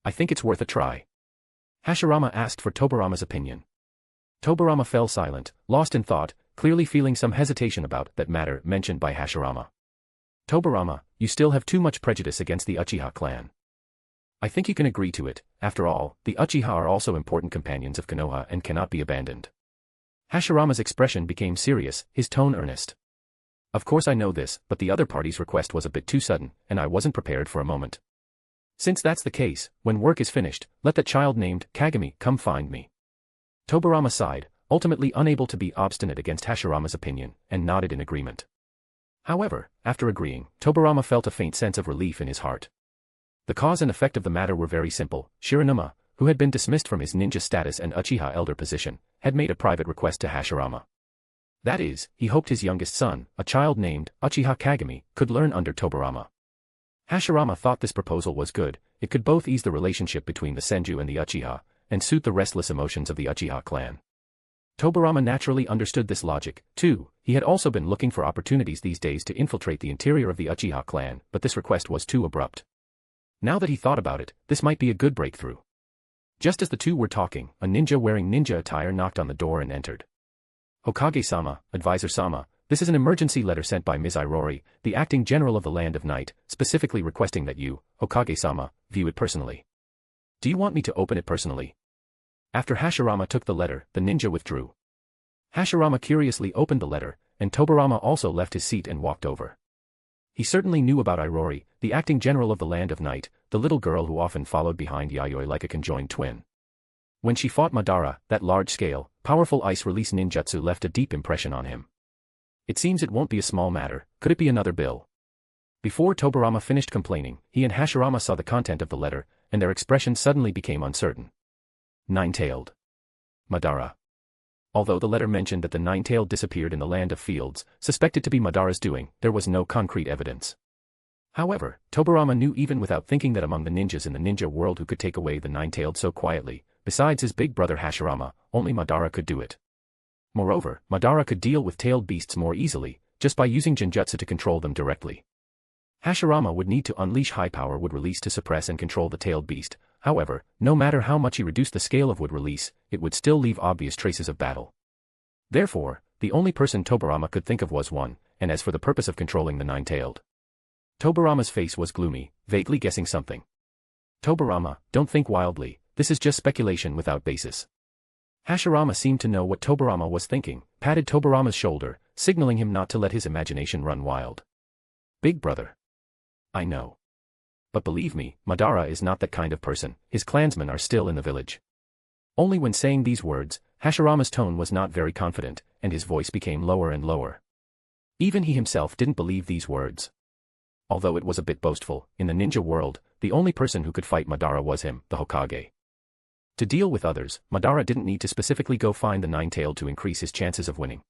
I think it's worth a try. Hashirama asked for Tobirama's opinion. Tobirama fell silent, lost in thought, clearly feeling some hesitation about that matter mentioned by Hashirama. Tobirama, you still have too much prejudice against the Uchiha clan. I think you can agree to it. After all, the Uchiha are also important companions of Konoha and cannot be abandoned. Hashirama's expression became serious, his tone earnest. Of course I know this, but the other party's request was a bit too sudden, and I wasn't prepared for a moment. Since that's the case, when work is finished, let that child named Kagami come find me. Tobirama sighed, ultimately unable to be obstinate against Hashirama's opinion, and nodded in agreement. However, after agreeing, Tobirama felt a faint sense of relief in his heart. The cause and effect of the matter were very simple. Shiranuma, who had been dismissed from his ninja status and Uchiha elder position, had made a private request to Hashirama. That is, he hoped his youngest son, a child named Uchiha Kagami, could learn under Tobarama. Hashirama thought this proposal was good. It could both ease the relationship between the Senju and the Uchiha, and suit the restless emotions of the Uchiha clan. Tobarama naturally understood this logic, too. He had also been looking for opportunities these days to infiltrate the interior of the Uchiha clan, but this request was too abrupt. Now that he thought about it, this might be a good breakthrough. Just as the two were talking, a ninja wearing ninja attire knocked on the door and entered. Hokage-sama, Advisor-sama, this is an emergency letter sent by Ms. Irori, the acting general of the Land of Night, specifically requesting that you, Hokage-sama, view it personally. Do you want me to open it personally? After Hashirama took the letter, the ninja withdrew. Hashirama curiously opened the letter, and Tobarama also left his seat and walked over. He certainly knew about Irori, the acting general of the Land of Night, the little girl who often followed behind Yayoi like a conjoined twin. When she fought Madara, that large-scale, powerful ice-release ninjutsu left a deep impression on him. It seems it won't be a small matter. Could it be another bill? Before Tobarama finished complaining, he and Hashirama saw the content of the letter, and their expressions suddenly became uncertain. Nine-tailed. Madara. Although the letter mentioned that the nine-tailed disappeared in the Land of Fields, suspected to be Madara's doing, there was no concrete evidence. However, Tobarama knew even without thinking that among the ninjas in the ninja world who could take away the nine-tailed so quietly, besides his big brother Hashirama, only Madara could do it. Moreover, Madara could deal with tailed beasts more easily, just by using genjutsu to control them directly. Hashirama would need to unleash high power wood release to suppress and control the tailed beast. However, no matter how much he reduced the scale of wood release, it would still leave obvious traces of battle. Therefore, the only person Tobarama could think of was one, and as for the purpose of controlling the nine-tailed. Tobarama's face was gloomy, vaguely guessing something. Tobarama, don't think wildly, this is just speculation without basis. Hashirama seemed to know what Tobarama was thinking, patted Tobarama's shoulder, signaling him not to let his imagination run wild. Big brother. I know. But believe me, Madara is not that kind of person. His clansmen are still in the village. Only when saying these words, Hashirama's tone was not very confident, and his voice became lower and lower. Even he himself didn't believe these words. Although it was a bit boastful, in the ninja world, the only person who could fight Madara was him, the Hokage. To deal with others, Madara didn't need to specifically go find the nine-tailed to increase his chances of winning.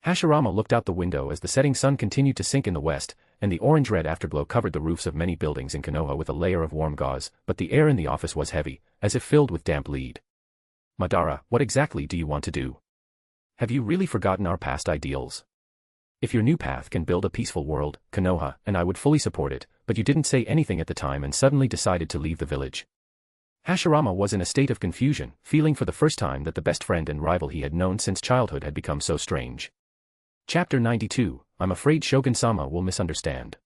Hashirama looked out the window as the setting sun continued to sink in the west, and the orange-red afterglow covered the roofs of many buildings in Konoha with a layer of warm gauze, but the air in the office was heavy, as if filled with damp lead. Madara, what exactly do you want to do? Have you really forgotten our past ideals? If your new path can build a peaceful world, Konoha, and I would fully support it, but you didn't say anything at the time and suddenly decided to leave the village. Hashirama was in a state of confusion, feeling for the first time that the best friend and rival he had known since childhood had become so strange. Chapter 92, I'm afraid Shogun-sama will misunderstand.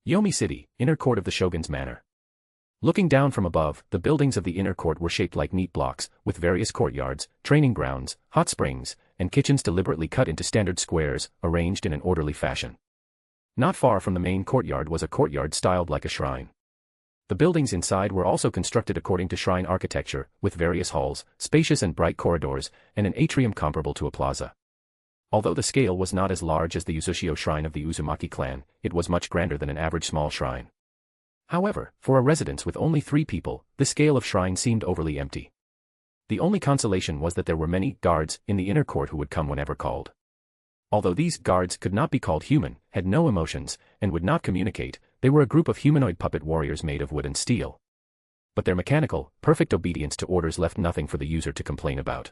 Yomi City, inner court of the Shogun's manor. Looking down from above, the buildings of the inner court were shaped like neat blocks, with various courtyards, training grounds, hot springs, and kitchens deliberately cut into standard squares, arranged in an orderly fashion. Not far from the main courtyard was a courtyard styled like a shrine. The buildings inside were also constructed according to shrine architecture, with various halls, spacious and bright corridors, and an atrium comparable to a plaza. Although the scale was not as large as the Uzushio shrine of the Uzumaki clan, it was much grander than an average small shrine. However, for a residence with only 3 people, the scale of shrine seemed overly empty. The only consolation was that there were many guards in the inner court who would come whenever called. Although these guards could not be called human, had no emotions, and would not communicate, they were a group of humanoid puppet warriors made of wood and steel. But their mechanical, perfect obedience to orders left nothing for the user to complain about.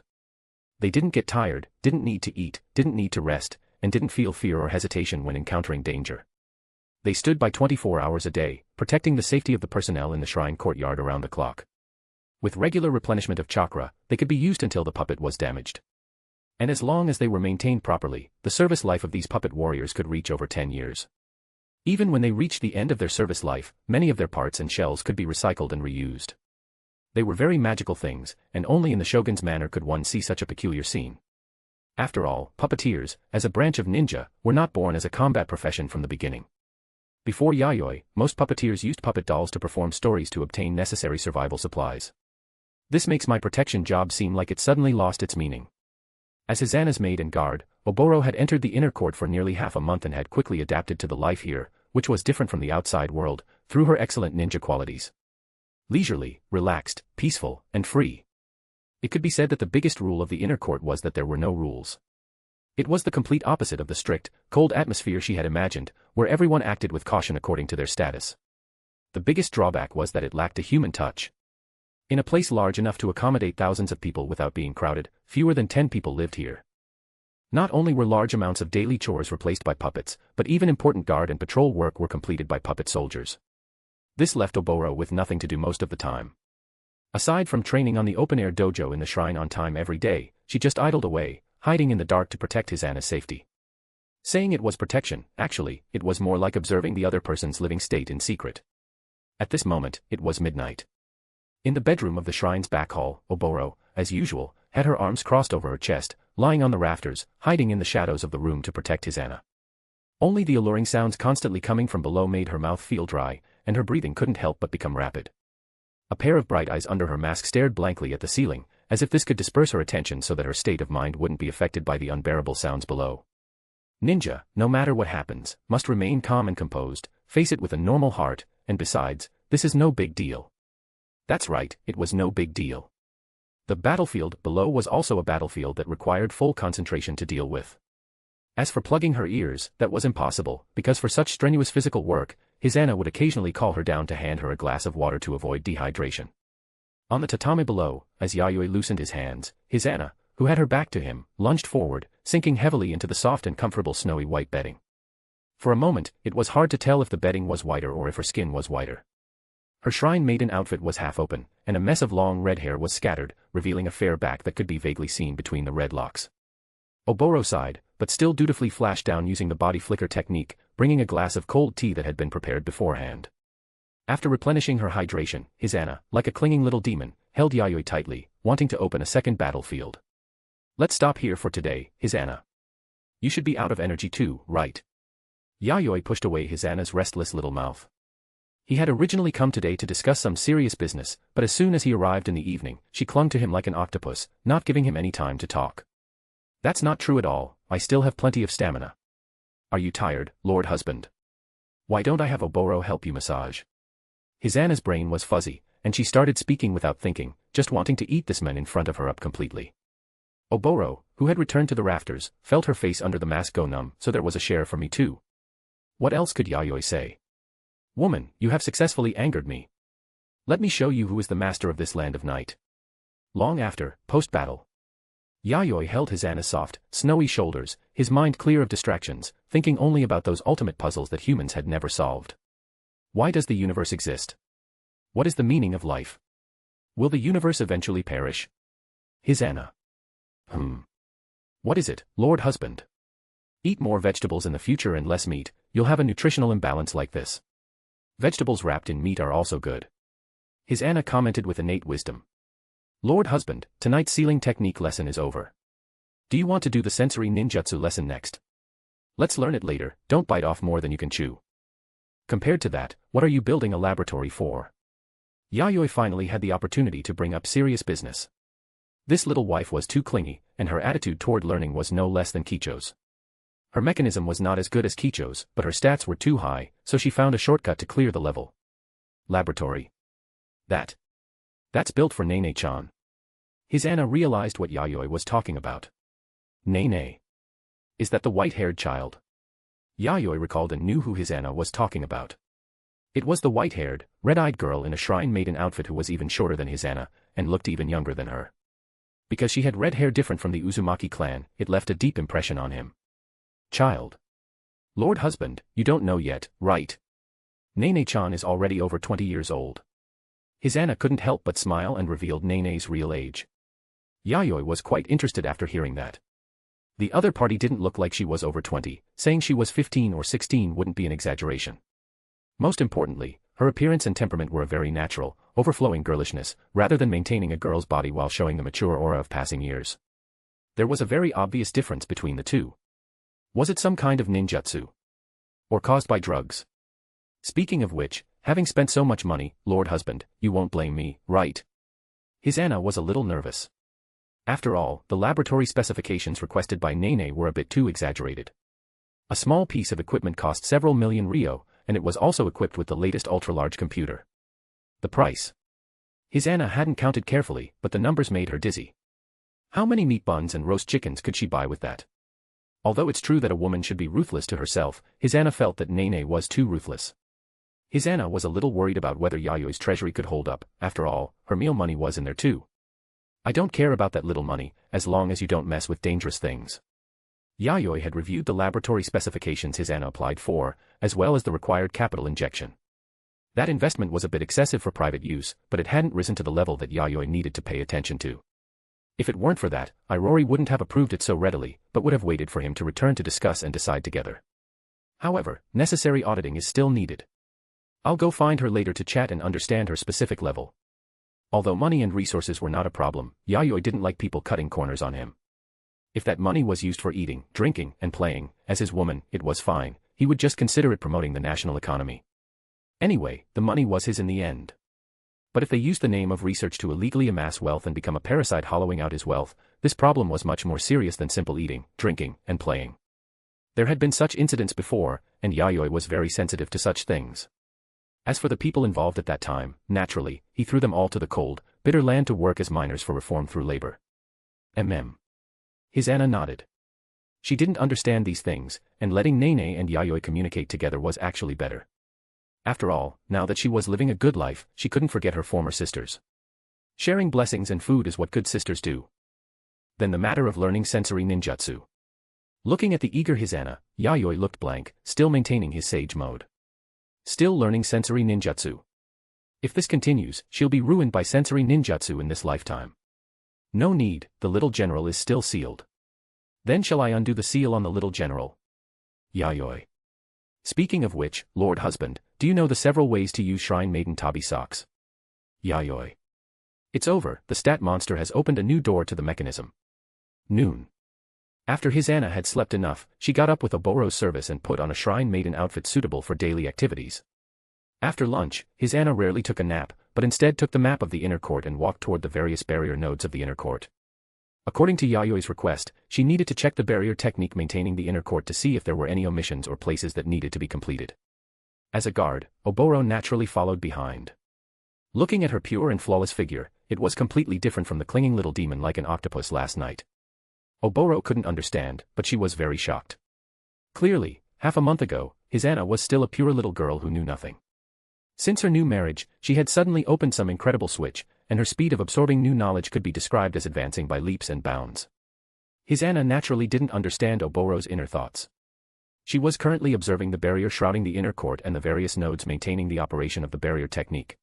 They didn't get tired, didn't need to eat, didn't need to rest, and didn't feel fear or hesitation when encountering danger. They stood by 24 hours a day, protecting the safety of the personnel in the shrine courtyard around the clock. With regular replenishment of chakra, they could be used until the puppet was damaged. And as long as they were maintained properly, the service life of these puppet warriors could reach over 10 years. Even when they reached the end of their service life, many of their parts and shells could be recycled and reused. They were very magical things, and only in the Shogun's manor could one see such a peculiar scene. After all, puppeteers, as a branch of ninja, were not born as a combat profession from the beginning. Before Yayoi, most puppeteers used puppet dolls to perform stories to obtain necessary survival supplies. This makes my protection job seem like it suddenly lost its meaning. As Hizana's maid and guard, Oboro had entered the inner court for nearly half a month and had quickly adapted to the life here, which was different from the outside world, through her excellent ninja qualities. Leisurely, relaxed, peaceful, and free. It could be said that the biggest rule of the inner court was that there were no rules. It was the complete opposite of the strict, cold atmosphere she had imagined, where everyone acted with caution according to their status. The biggest drawback was that it lacked a human touch. In a place large enough to accommodate thousands of people without being crowded, fewer than 10 people lived here. Not only were large amounts of daily chores replaced by puppets, but even important guard and patrol work were completed by puppet soldiers. This left Oboro with nothing to do most of the time. Aside from training on the open-air dojo in the shrine on time every day, she just idled away, hiding in the dark to protect Hisana's safety. Saying it was protection, actually, it was more like observing the other person's living state in secret. At this moment, it was midnight. In the bedroom of the shrine's back hall, Oboro, as usual, had her arms crossed over her chest, lying on the rafters, hiding in the shadows of the room to protect Hisana. Only the alluring sounds constantly coming from below made her mouth feel dry, and her breathing couldn't help but become rapid. A pair of bright eyes under her mask stared blankly at the ceiling, as if this could disperse her attention so that her state of mind wouldn't be affected by the unbearable sounds below. Ninja, no matter what happens, must remain calm and composed, face it with a normal heart, and besides, this is no big deal. That's right, it was no big deal. The battlefield below was also a battlefield that required full concentration to deal with. As for plugging her ears, that was impossible, because for such strenuous physical work, Hisana would occasionally call her down to hand her a glass of water to avoid dehydration. On the tatami below, as Yayoi loosened his hands, Hisana, who had her back to him, lunged forward, sinking heavily into the soft and comfortable snowy white bedding. For a moment, it was hard to tell if the bedding was whiter or if her skin was whiter. Her shrine maiden outfit was half open, and a mess of long red hair was scattered, revealing a fair back that could be vaguely seen between the red locks. Oboro sighed, but still dutifully flashed down using the body flicker technique, bringing a glass of cold tea that had been prepared beforehand. After replenishing her hydration, Hisana, like a clinging little demon, held Yayoi tightly, wanting to open a second battlefield. Let's stop here for today, Hisana. You should be out of energy too, right? Yayoi pushed away Hisana's restless little mouth. He had originally come today to discuss some serious business, but as soon as he arrived in the evening, she clung to him like an octopus, not giving him any time to talk. That's not true at all, I still have plenty of stamina. Are you tired, Lord Husband? Why don't I have Oboro help you massage? Hisana's brain was fuzzy, and she started speaking without thinking, just wanting to eat this man in front of her up completely. Oboro, who had returned to the rafters, felt her face under the mask go numb, so there was a share for me too. What else could Yayoi say? Woman, you have successfully angered me. Let me show you who is the master of this land of night. Long after, post-battle. Yayoi held Hisana's soft, snowy shoulders, his mind clear of distractions, thinking only about those ultimate puzzles that humans had never solved. Why does the universe exist? What is the meaning of life? Will the universe eventually perish? Hisana. What is it, Lord Husband? Eat more vegetables in the future and less meat, you'll have a nutritional imbalance like this. Vegetables wrapped in meat are also good. Hisana commented with innate wisdom. Lord Husband, tonight's sealing technique lesson is over. Do you want to do the sensory ninjutsu lesson next? Let's learn it later, don't bite off more than you can chew. Compared to that, what are you building a laboratory for? Yayoi finally had the opportunity to bring up serious business. This little wife was too clingy, and her attitude toward learning was no less than Kicho's. Her mechanism was not as good as Kicho's, but her stats were too high, so she found a shortcut to clear the level. Laboratory. That's built for Nene-chan. Hisana realized what Yayoi was talking about. Nene. Is that the white-haired child? Yayoi recalled and knew who Hisana was talking about. It was the white-haired, red-eyed girl in a shrine maiden outfit who was even shorter than Hisana, and looked even younger than her. Because she had red hair different from the Uzumaki clan, it left a deep impression on him. Child. Lord Husband, you don't know yet, right? Nene-chan is already over 20 years old. Hisana couldn't help but smile and revealed Nene's real age. Yayoi was quite interested after hearing that. The other party didn't look like she was over 20, saying she was 15 or 16 wouldn't be an exaggeration. Most importantly, her appearance and temperament were a very natural, overflowing girlishness, rather than maintaining a girl's body while showing the mature aura of passing years. There was a very obvious difference between the two. Was it some kind of ninjutsu? Or caused by drugs? Speaking of which, having spent so much money, Lord Husband, you won't blame me, right? Hisana was a little nervous. After all, the laboratory specifications requested by Nene were a bit too exaggerated. A small piece of equipment cost several million ryo, and it was also equipped with the latest ultra-large computer. The price. Hisana hadn't counted carefully, but the numbers made her dizzy. How many meat buns and roast chickens could she buy with that? Although it's true that a woman should be ruthless to herself, Hisana felt that Nene was too ruthless. Hisana was a little worried about whether Yayoi's treasury could hold up. After all, her meal money was in there too. I don't care about that little money, as long as you don't mess with dangerous things. Yayoi had reviewed the laboratory specifications Hisana applied for, as well as the required capital injection. That investment was a bit excessive for private use, but it hadn't risen to the level that Yayoi needed to pay attention to. If it weren't for that, Irori wouldn't have approved it so readily, but would have waited for him to return to discuss and decide together. However, necessary auditing is still needed. I'll go find her later to chat and understand her specific level. Although money and resources were not a problem, Yayoi didn't like people cutting corners on him. If that money was used for eating, drinking, and playing, as his woman, it was fine. He would just consider it promoting the national economy. Anyway, the money was his in the end. But if they used the name of research to illegally amass wealth and become a parasite hollowing out his wealth, this problem was much more serious than simple eating, drinking, and playing. There had been such incidents before, and Yayoi was very sensitive to such things. As for the people involved at that time, naturally, he threw them all to the cold, bitter land to work as miners for reform through labor. Hisana nodded. She didn't understand these things, and letting Nene and Yayoi communicate together was actually better. After all, now that she was living a good life, she couldn't forget her former sisters. Sharing blessings and food is what good sisters do. Then the matter of learning sensory ninjutsu. Looking at the eager Hisana, Yayoi looked blank, still maintaining his sage mode. Still learning sensory ninjutsu. If this continues, she'll be ruined by sensory ninjutsu in this lifetime. No need, the little general is still sealed. Then shall I undo the seal on the little general? Yayoi. Speaking of which, Lord Husband, do you know the several ways to use Shrine Maiden Tabi socks? Yayoi. It's over, the stat monster has opened a new door to the mechanism. Noon. After Hisana had slept enough, she got up with Oboro's service and put on a Shrine Maiden outfit suitable for daily activities. After lunch, Hisana rarely took a nap, but instead took the map of the inner court and walked toward the various barrier nodes of the inner court. According to Yayoi's request, she needed to check the barrier technique maintaining the inner court to see if there were any omissions or places that needed to be completed. As a guard, Oboro naturally followed behind. Looking at her pure and flawless figure, it was completely different from the clinging little demon like an octopus last night. Oboro couldn't understand, but she was very shocked. Clearly, half a month ago, Hisana was still a pure little girl who knew nothing. Since her new marriage, she had suddenly opened some incredible switch, and her speed of absorbing new knowledge could be described as advancing by leaps and bounds. Hisana naturally didn't understand Oboro's inner thoughts. She was currently observing the barrier shrouding the inner court and the various nodes maintaining the operation of the barrier technique.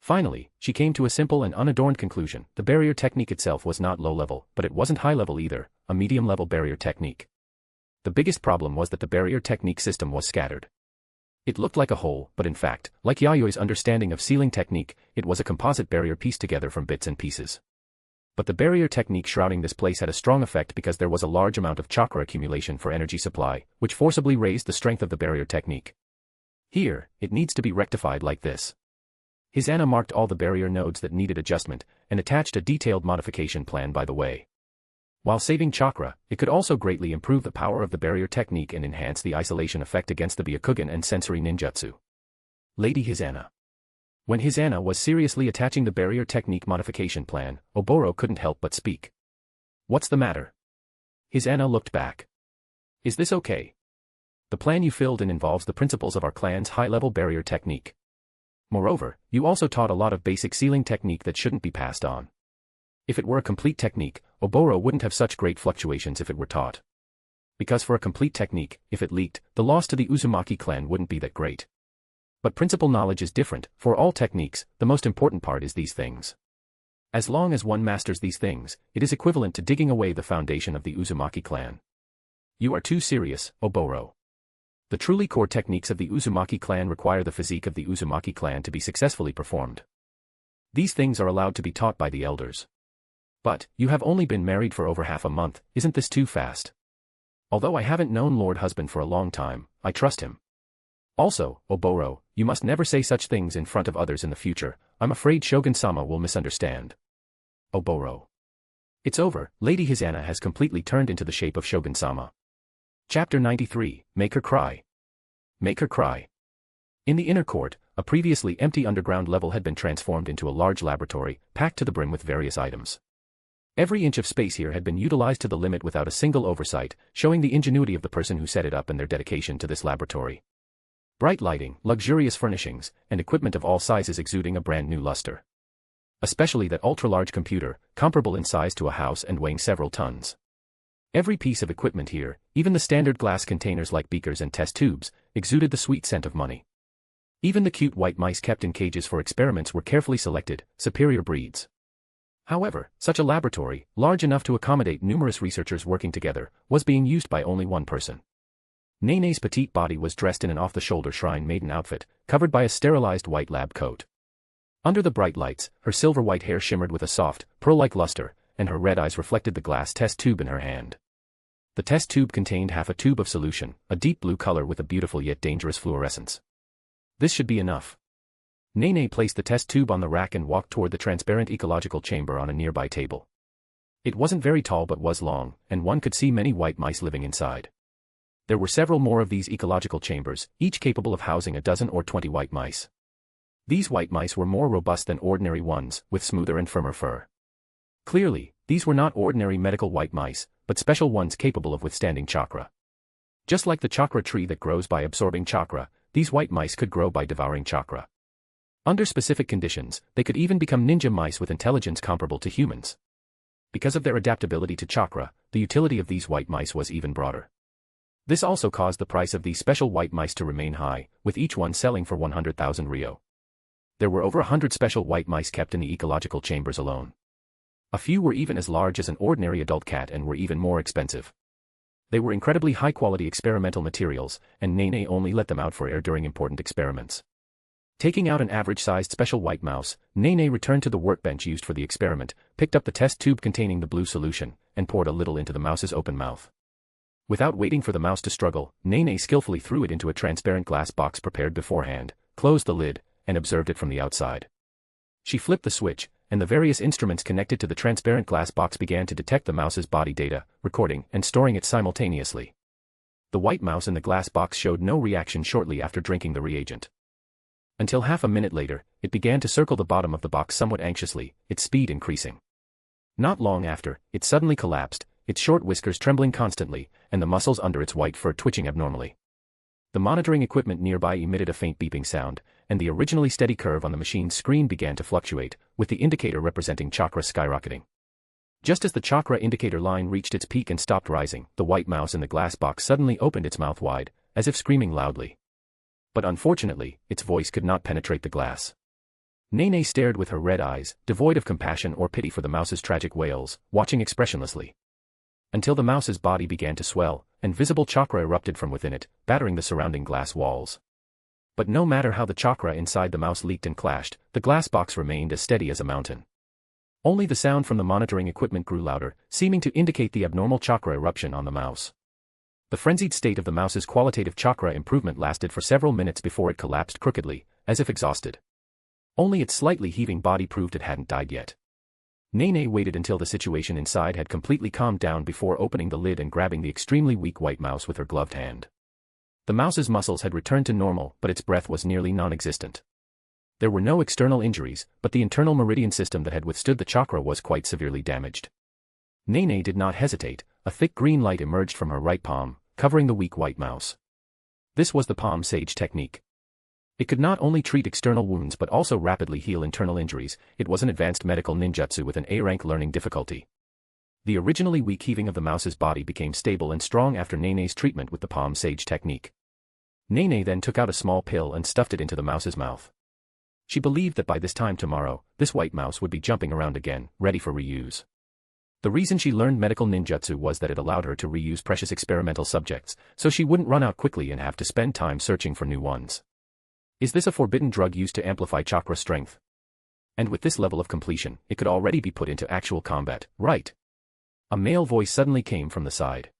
Finally, she came to a simple and unadorned conclusion: the barrier technique itself was not low-level, but it wasn't high-level either, a medium-level barrier technique. The biggest problem was that the barrier technique system was scattered. It looked like a whole, but in fact, like Yayoi's understanding of sealing technique, it was a composite barrier pieced together from bits and pieces. But the barrier technique shrouding this place had a strong effect because there was a large amount of chakra accumulation for energy supply, which forcibly raised the strength of the barrier technique. Here, it needs to be rectified like this. Hisana marked all the barrier nodes that needed adjustment, and attached a detailed modification plan by the way. While saving chakra, it could also greatly improve the power of the barrier technique and enhance the isolation effect against the Byakugan and sensory ninjutsu. Lady Hisana. When Hisana was seriously attaching the barrier technique modification plan, Oboro couldn't help but speak. What's the matter? Hisana looked back. Is this okay? The plan you filled in involves the principles of our clan's high-level barrier technique. Moreover, you also taught a lot of basic sealing technique that shouldn't be passed on. If it were a complete technique, Oboro wouldn't have such great fluctuations if it were taught. Because for a complete technique, if it leaked, the loss to the Uzumaki clan wouldn't be that great. But principal knowledge is different. For all techniques, the most important part is these things. As long as one masters these things, it is equivalent to digging away the foundation of the Uzumaki clan. You are too serious, Oboro. The truly core techniques of the Uzumaki clan require the physique of the Uzumaki clan to be successfully performed. These things are allowed to be taught by the elders. But, you have only been married for over half a month, isn't this too fast? Although I haven't known Lord Husband for a long time, I trust him. Also, Oboro, you must never say such things in front of others in the future. I'm afraid Shogun-sama will misunderstand. Oboro. It's over, Lady Hisana has completely turned into the shape of Shogun-sama. Chapter 93, Make Her Cry. Make Her Cry. In the inner court, a previously empty underground level had been transformed into a large laboratory, packed to the brim with various items. Every inch of space here had been utilized to the limit without a single oversight, showing the ingenuity of the person who set it up and their dedication to this laboratory. Bright lighting, luxurious furnishings, and equipment of all sizes exuding a brand new luster. Especially that ultra-large computer, comparable in size to a house and weighing several tons. Every piece of equipment here, even the standard glass containers like beakers and test tubes, exuded the sweet scent of money. Even the cute white mice kept in cages for experiments were carefully selected, superior breeds. However, such a laboratory, large enough to accommodate numerous researchers working together, was being used by only one person. Nene's petite body was dressed in an off-the-shoulder shrine maiden outfit, covered by a sterilized white lab coat. Under the bright lights, her silver-white hair shimmered with a soft, pearl-like luster, and her red eyes reflected the glass test tube in her hand. The test tube contained half a tube of solution, a deep blue color with a beautiful yet dangerous fluorescence. This should be enough. Nene placed the test tube on the rack and walked toward the transparent ecological chamber on a nearby table. It wasn't very tall but was long, and one could see many white mice living inside. There were several more of these ecological chambers, each capable of housing a dozen or 20 white mice. These white mice were more robust than ordinary ones, with smoother and firmer fur. Clearly, these were not ordinary medical white mice, but special ones capable of withstanding chakra. Just like the chakra tree that grows by absorbing chakra, these white mice could grow by devouring chakra. Under specific conditions, they could even become ninja mice with intelligence comparable to humans. Because of their adaptability to chakra, the utility of these white mice was even broader. This also caused the price of these special white mice to remain high, with each one selling for 100,000 Rio. There were over 100 special white mice kept in the ecological chambers alone. A few were even as large as an ordinary adult cat and were even more expensive. They were incredibly high-quality experimental materials, and Nene only let them out for air during important experiments. Taking out an average-sized special white mouse, Nene returned to the workbench used for the experiment, picked up the test tube containing the blue solution, and poured a little into the mouse's open mouth. Without waiting for the mouse to struggle, Nene skillfully threw it into a transparent glass box prepared beforehand, closed the lid, and observed it from the outside. She flipped the switch, and the various instruments connected to the transparent glass box began to detect the mouse's body data, recording and storing it simultaneously. The white mouse in the glass box showed no reaction shortly after drinking the reagent. Until half a minute later, it began to circle the bottom of the box somewhat anxiously, its speed increasing. Not long after, it suddenly collapsed, its short whiskers trembling constantly, and the muscles under its white fur twitching abnormally. The monitoring equipment nearby emitted a faint beeping sound, and the originally steady curve on the machine's screen began to fluctuate, with the indicator representing chakra skyrocketing. Just as the chakra indicator line reached its peak and stopped rising, the white mouse in the glass box suddenly opened its mouth wide, as if screaming loudly. But unfortunately, its voice could not penetrate the glass. Nene stared with her red eyes, devoid of compassion or pity for the mouse's tragic wails, watching expressionlessly. Until the mouse's body began to swell, and visible chakra erupted from within it, battering the surrounding glass walls. But no matter how the chakra inside the mouse leaked and clashed, the glass box remained as steady as a mountain. Only the sound from the monitoring equipment grew louder, seeming to indicate the abnormal chakra eruption on the mouse. The frenzied state of the mouse's qualitative chakra improvement lasted for several minutes before it collapsed crookedly, as if exhausted. Only its slightly heaving body proved it hadn't died yet. Nene waited until the situation inside had completely calmed down before opening the lid and grabbing the extremely weak white mouse with her gloved hand. The mouse's muscles had returned to normal, but its breath was nearly non-existent. There were no external injuries, but the internal meridian system that had withstood the chakra was quite severely damaged. Nene did not hesitate, a thick green light emerged from her right palm, covering the weak white mouse. This was the palm sage technique. It could not only treat external wounds but also rapidly heal internal injuries. It was an advanced medical ninjutsu with an A-rank learning difficulty. The originally weak heaving of the mouse's body became stable and strong after Nene's treatment with the palm sage technique. Nene then took out a small pill and stuffed it into the mouse's mouth. She believed that by this time tomorrow, this white mouse would be jumping around again, ready for reuse. The reason she learned medical ninjutsu was that it allowed her to reuse precious experimental subjects, so she wouldn't run out quickly and have to spend time searching for new ones. Is this a forbidden drug used to amplify chakra strength? And with this level of completion, it could already be put into actual combat, right? A male voice suddenly came from the side.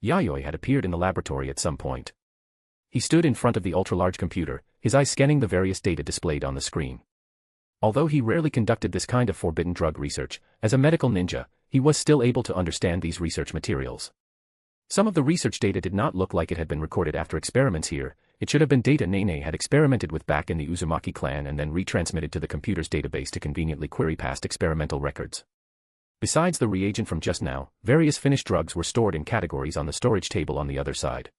Yayoi had appeared in the laboratory at some point. He stood in front of the ultra-large computer, his eyes scanning the various data displayed on the screen. Although he rarely conducted this kind of forbidden drug research, as a medical ninja, he was still able to understand these research materials. Some of the research data did not look like it had been recorded after experiments here. It should have been data Nene had experimented with back in the Uzumaki clan and then retransmitted to the computer's database to conveniently query past experimental records. Besides the reagent from just now, various finished drugs were stored in categories on the storage table on the other side.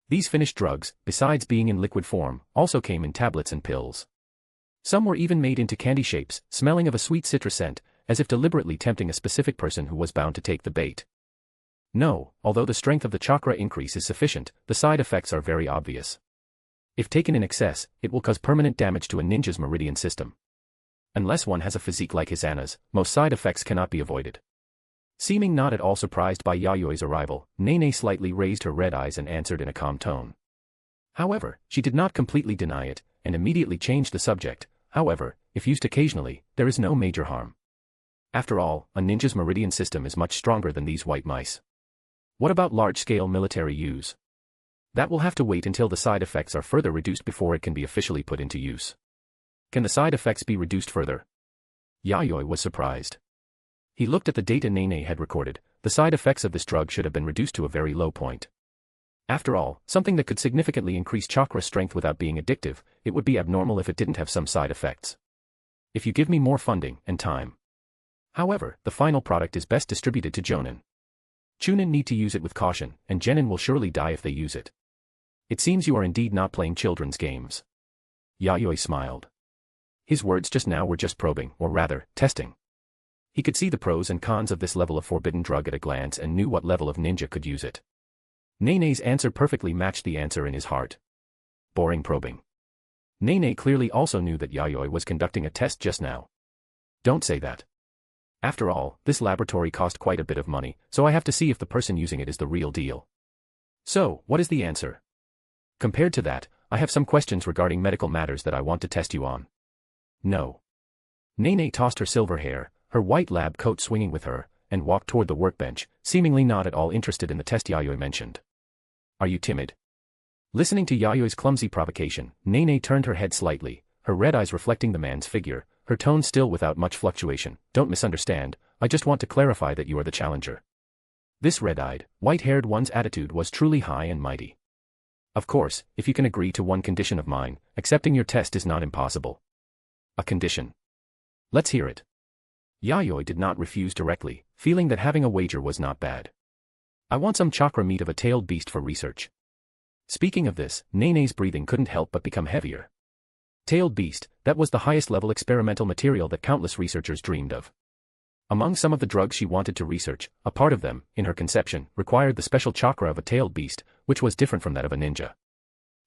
These finished drugs, besides being in liquid form, also came in tablets and pills. Some were even made into candy shapes, smelling of a sweet citrus scent, as if deliberately tempting a specific person who was bound to take the bait. No, although the strength of the chakra increase is sufficient, the side effects are very obvious. If taken in excess, it will cause permanent damage to a ninja's meridian system. Unless one has a physique like Hisane's, most side effects cannot be avoided. Seeming not at all surprised by Yayoi's arrival, Nene slightly raised her red eyes and answered in a calm tone. However, she did not completely deny it, and immediately changed the subject. However, if used occasionally, there is no major harm. After all, a ninja's meridian system is much stronger than these white mice. What about large-scale military use? That will have to wait until the side effects are further reduced before it can be officially put into use. Can the side effects be reduced further? Yayoi was surprised. He looked at the data Nene had recorded. The side effects of this drug should have been reduced to a very low point. After all, something that could significantly increase chakra strength without being addictive, it would be abnormal if it didn't have some side effects. If you give me more funding and time. However, the final product is best distributed to Jonin. Chunin need to use it with caution, and Genin will surely die if they use it. It seems you are indeed not playing children's games. Yayoi smiled. His words just now were just probing, or rather, testing. He could see the pros and cons of this level of forbidden drug at a glance and knew what level of ninja could use it. Nene's answer perfectly matched the answer in his heart. Boring probing. Nene clearly also knew that Yayoi was conducting a test just now. Don't say that. After all, this laboratory cost quite a bit of money, so I have to see if the person using it is the real deal. So, what is the answer? Compared to that, I have some questions regarding medical matters that I want to test you on. No. Nene tossed her silver hair, her white lab coat swinging with her, and walked toward the workbench, seemingly not at all interested in the test Yayoi mentioned. Are you timid? Listening to Yayoi's clumsy provocation, Nene turned her head slightly, her red eyes reflecting the man's figure, her tone still without much fluctuation. Don't misunderstand, I just want to clarify that you are the challenger. This red-eyed, white-haired one's attitude was truly high and mighty. Of course, if you can agree to one condition of mine, accepting your test is not impossible. A condition. Let's hear it. Yayoi did not refuse directly, feeling that having a wager was not bad. I want some chakra meat of a tailed beast for research. Speaking of this, Nene's breathing couldn't help but become heavier. Tailed beast, that was the highest level experimental material that countless researchers dreamed of. Among some of the drugs she wanted to research, a part of them, in her conception, required the special chakra of a tailed beast, which was different from that of a ninja.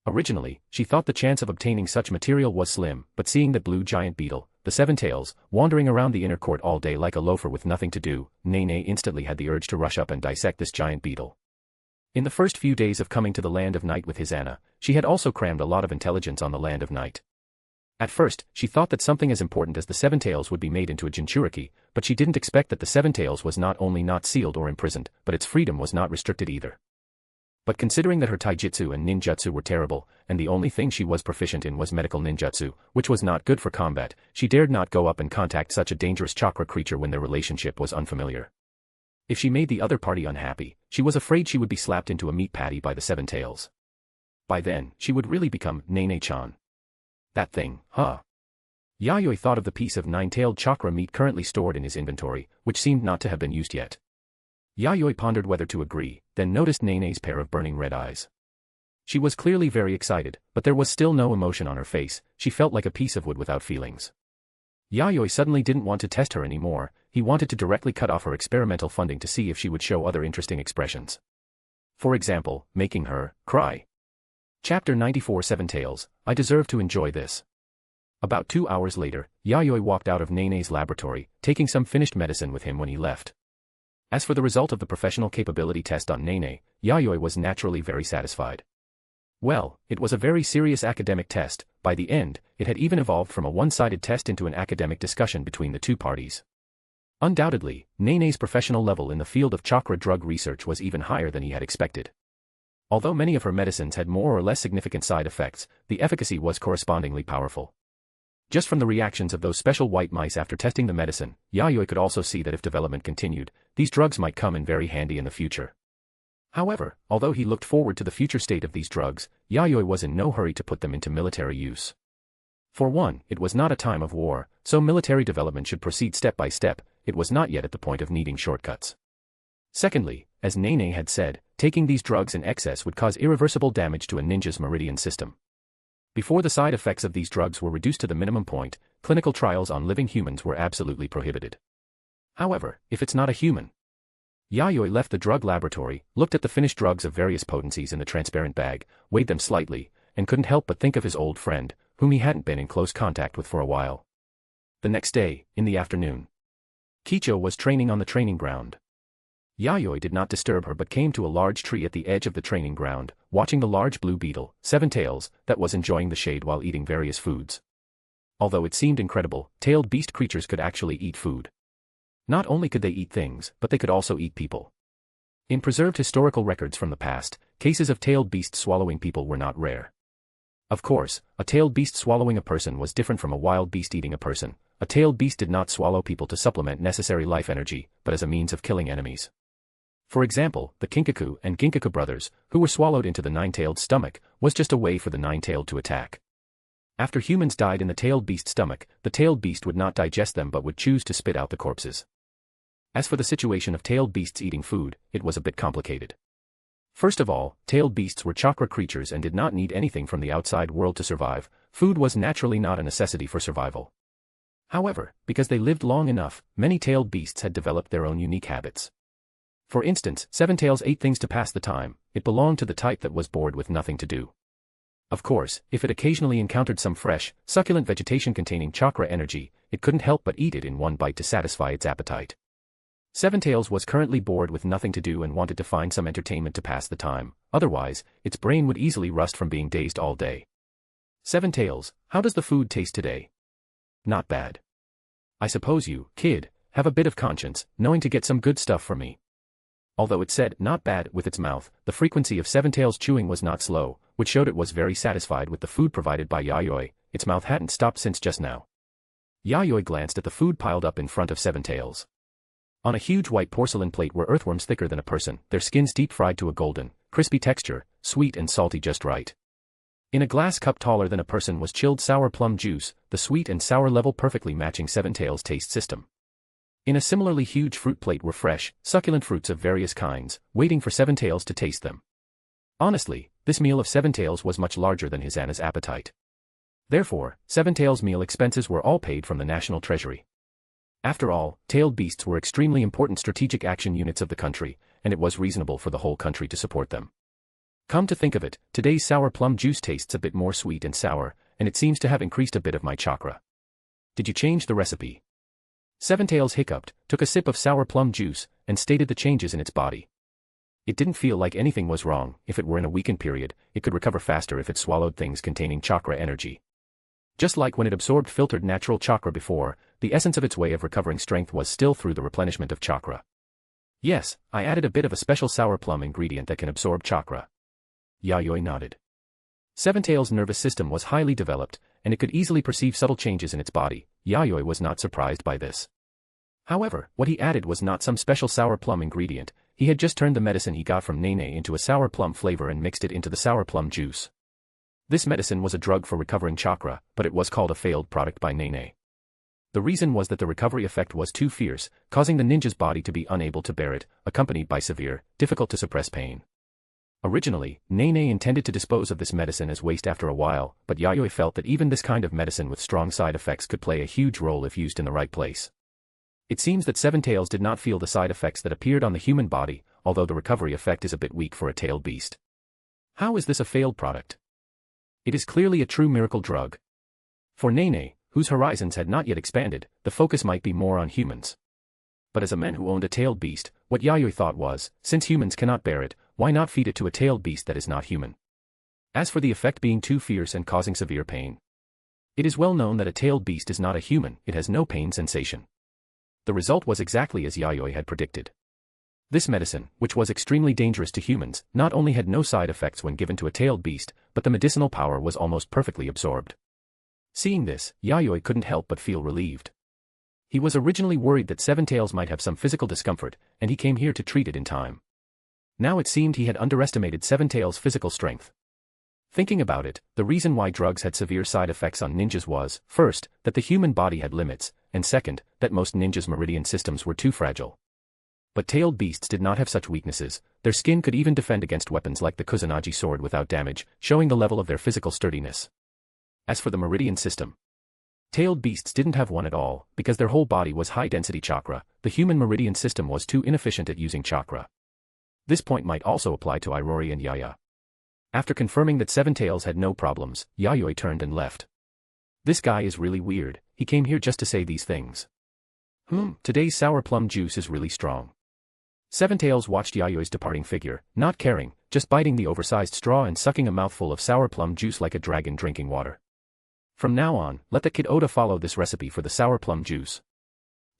Originally, she thought the chance of obtaining such material was slim, but seeing that blue giant beetle, the Seven Tails, wandering around the inner court all day like a loafer with nothing to do, Nene instantly had the urge to rush up and dissect this giant beetle. In the first few days of coming to the Land of Night with Hisane, she had also crammed a lot of intelligence on the Land of Night. At first, she thought that something as important as the Seven Tails would be made into a Jinchuriki, but she didn't expect that the Seven Tails was not only not sealed or imprisoned, but its freedom was not restricted either. But considering that her taijutsu and ninjutsu were terrible, and the only thing she was proficient in was medical ninjutsu, which was not good for combat, she dared not go up and contact such a dangerous chakra creature when their relationship was unfamiliar. If she made the other party unhappy, she was afraid she would be slapped into a meat patty by the Seven Tails. By then, she would really become Nene-chan. That thing, huh? Yayoi thought of the piece of nine-tailed chakra meat currently stored in his inventory, which seemed not to have been used yet. Yayoi pondered whether to agree, then noticed Nene's pair of burning red eyes. She was clearly very excited, but there was still no emotion on her face. She felt like a piece of wood without feelings. Yayoi suddenly didn't want to test her anymore. He wanted to directly cut off her experimental funding to see if she would show other interesting expressions. For example, making her cry. Chapter 94 Seven Tails, I deserve to enjoy this. About 2 hours later, Yayoi walked out of Nene's laboratory, taking some finished medicine with him when he left. As for the result of the professional capability test on Nene, Yayoi was naturally very satisfied. Well, it was a very serious academic test. By the end, it had even evolved from a one-sided test into an academic discussion between the two parties. Undoubtedly, Nene's professional level in the field of chakra drug research was even higher than he had expected. Although many of her medicines had more or less significant side effects, the efficacy was correspondingly powerful. Just from the reactions of those special white mice after testing the medicine, Yayoi could also see that if development continued, these drugs might come in very handy in the future. However, although he looked forward to the future state of these drugs, Yayoi was in no hurry to put them into military use. For one, it was not a time of war, so military development should proceed step by step. it was not yet at the point of needing shortcuts. Secondly, as Nene had said, taking these drugs in excess would cause irreversible damage to a ninja's meridian system. Before the side effects of these drugs were reduced to the minimum point, clinical trials on living humans were absolutely prohibited. However, if it's not a human. Yayoi left the drug laboratory, looked at the finished drugs of various potencies in the transparent bag, weighed them slightly, and couldn't help but think of his old friend, whom he hadn't been in close contact with for a while. The next day, in the afternoon, Kicho was training on the training ground. Yayoi did not disturb her but came to a large tree at the edge of the training ground, watching the large blue beetle, Seven Tails, that was enjoying the shade while eating various foods. Although it seemed incredible, tailed beast creatures could actually eat food. Not only could they eat things, but they could also eat people. In preserved historical records from the past, cases of tailed beasts swallowing people were not rare. Of course, a tailed beast swallowing a person was different from a wild beast eating a person. A tailed beast did not swallow people to supplement necessary life energy, but as a means of killing enemies. For example, the Kinkaku and Ginkaku brothers, who were swallowed into the nine-tailed stomach, was just a way for the nine-tailed to attack. After humans died in the tailed beast stomach, the tailed beast would not digest them but would choose to spit out the corpses. As for the situation of tailed beasts eating food, it was a bit complicated. First of all, tailed beasts were chakra creatures and did not need anything from the outside world to survive. Food was naturally not a necessity for survival. However, because they lived long enough, many tailed beasts had developed their own unique habits. For instance, Seven Tails ate things to pass the time. It belonged to the type that was bored with nothing to do. Of course, if it occasionally encountered some fresh, succulent vegetation containing chakra energy, it couldn't help but eat it in one bite to satisfy its appetite. Seven Tails was currently bored with nothing to do and wanted to find some entertainment to pass the time, otherwise, its brain would easily rust from being dazed all day. Seven Tails, how does the food taste today? Not bad. I suppose you, kid, have a bit of conscience, knowing to get some good stuff for me. Although it said not bad with its mouth, the frequency of Seven Tails' chewing was not slow, which showed it was very satisfied with the food provided by Yayoi. Its mouth hadn't stopped since just now. Yayoi glanced at the food piled up in front of Seven Tails. On a huge white porcelain plate were earthworms thicker than a person, their skins deep fried to a golden, crispy texture, sweet and salty just right. In a glass cup taller than a person was chilled sour plum juice, the sweet and sour level perfectly matching Seven Tails' taste system. In a similarly huge fruit plate were fresh, succulent fruits of various kinds, waiting for Seven Tails to taste them. Honestly, this meal of Seven Tails was much larger than his Anna's appetite. Therefore, Seven Tails' meal expenses were all paid from the national treasury. After all, tailed beasts were extremely important strategic action units of the country, and it was reasonable for the whole country to support them. Come to think of it, today's sour plum juice tastes a bit more sweet and sour, and it seems to have increased a bit of my chakra. Did you change the recipe? Seven Tails hiccuped, took a sip of sour plum juice, and stated the changes in its body. It didn't feel like anything was wrong. If it were in a weakened period, it could recover faster if it swallowed things containing chakra energy. Just like when it absorbed filtered natural chakra before, the essence of its way of recovering strength was still through the replenishment of chakra. Yes, I added a bit of a special sour plum ingredient that can absorb chakra. Yayoi nodded. Seven Tails' nervous system was highly developed, and it could easily perceive subtle changes in its body. Yayoi was not surprised by this. However, what he added was not some special sour plum ingredient. He had just turned the medicine he got from Nene into a sour plum flavor and mixed it into the sour plum juice. This medicine was a drug for recovering chakra, but it was called a failed product by Nene. The reason was that the recovery effect was too fierce, causing the ninja's body to be unable to bear it, accompanied by severe, difficult to suppress pain. Originally, Nene intended to dispose of this medicine as waste after a while, but Yayoi felt that even this kind of medicine with strong side effects could play a huge role if used in the right place. It seems that Seven Tails did not feel the side effects that appeared on the human body, although the recovery effect is a bit weak for a tailed beast. How is this a failed product? It is clearly a true miracle drug. For Nene, whose horizons had not yet expanded, the focus might be more on humans. But as a man who owned a tailed beast, what Yayoi thought was, since humans cannot bear it, why not feed it to a tailed beast that is not human? As for the effect being too fierce and causing severe pain, it is well known that a tailed beast is not a human, it has no pain sensation. The result was exactly as Yayoi had predicted. This medicine, which was extremely dangerous to humans, not only had no side effects when given to a tailed beast, but the medicinal power was almost perfectly absorbed. Seeing this, Yayoi couldn't help but feel relieved. He was originally worried that Seven Tails might have some physical discomfort, and he came here to treat it in time. Now it seemed he had underestimated Seven Tails' physical strength. Thinking about it, the reason why drugs had severe side effects on ninjas was, first, that the human body had limits, and second, that most ninjas' meridian systems were too fragile. But tailed beasts did not have such weaknesses, their skin could even defend against weapons like the Kusanagi sword without damage, showing the level of their physical sturdiness. As for the meridian system, tailed beasts didn't have one at all, because their whole body was high-density chakra. The human meridian system was too inefficient at using chakra. This point might also apply to Irori and Yaya. After confirming that Seven Tails had no problems, Yayoi turned and left. This guy is really weird, he came here just to say these things. Today's sour plum juice is really strong. Seven Tails watched Yayoi's departing figure, not caring, just biting the oversized straw and sucking a mouthful of sour plum juice like a dragon drinking water. From now on, let the kid Oda follow this recipe for the sour plum juice.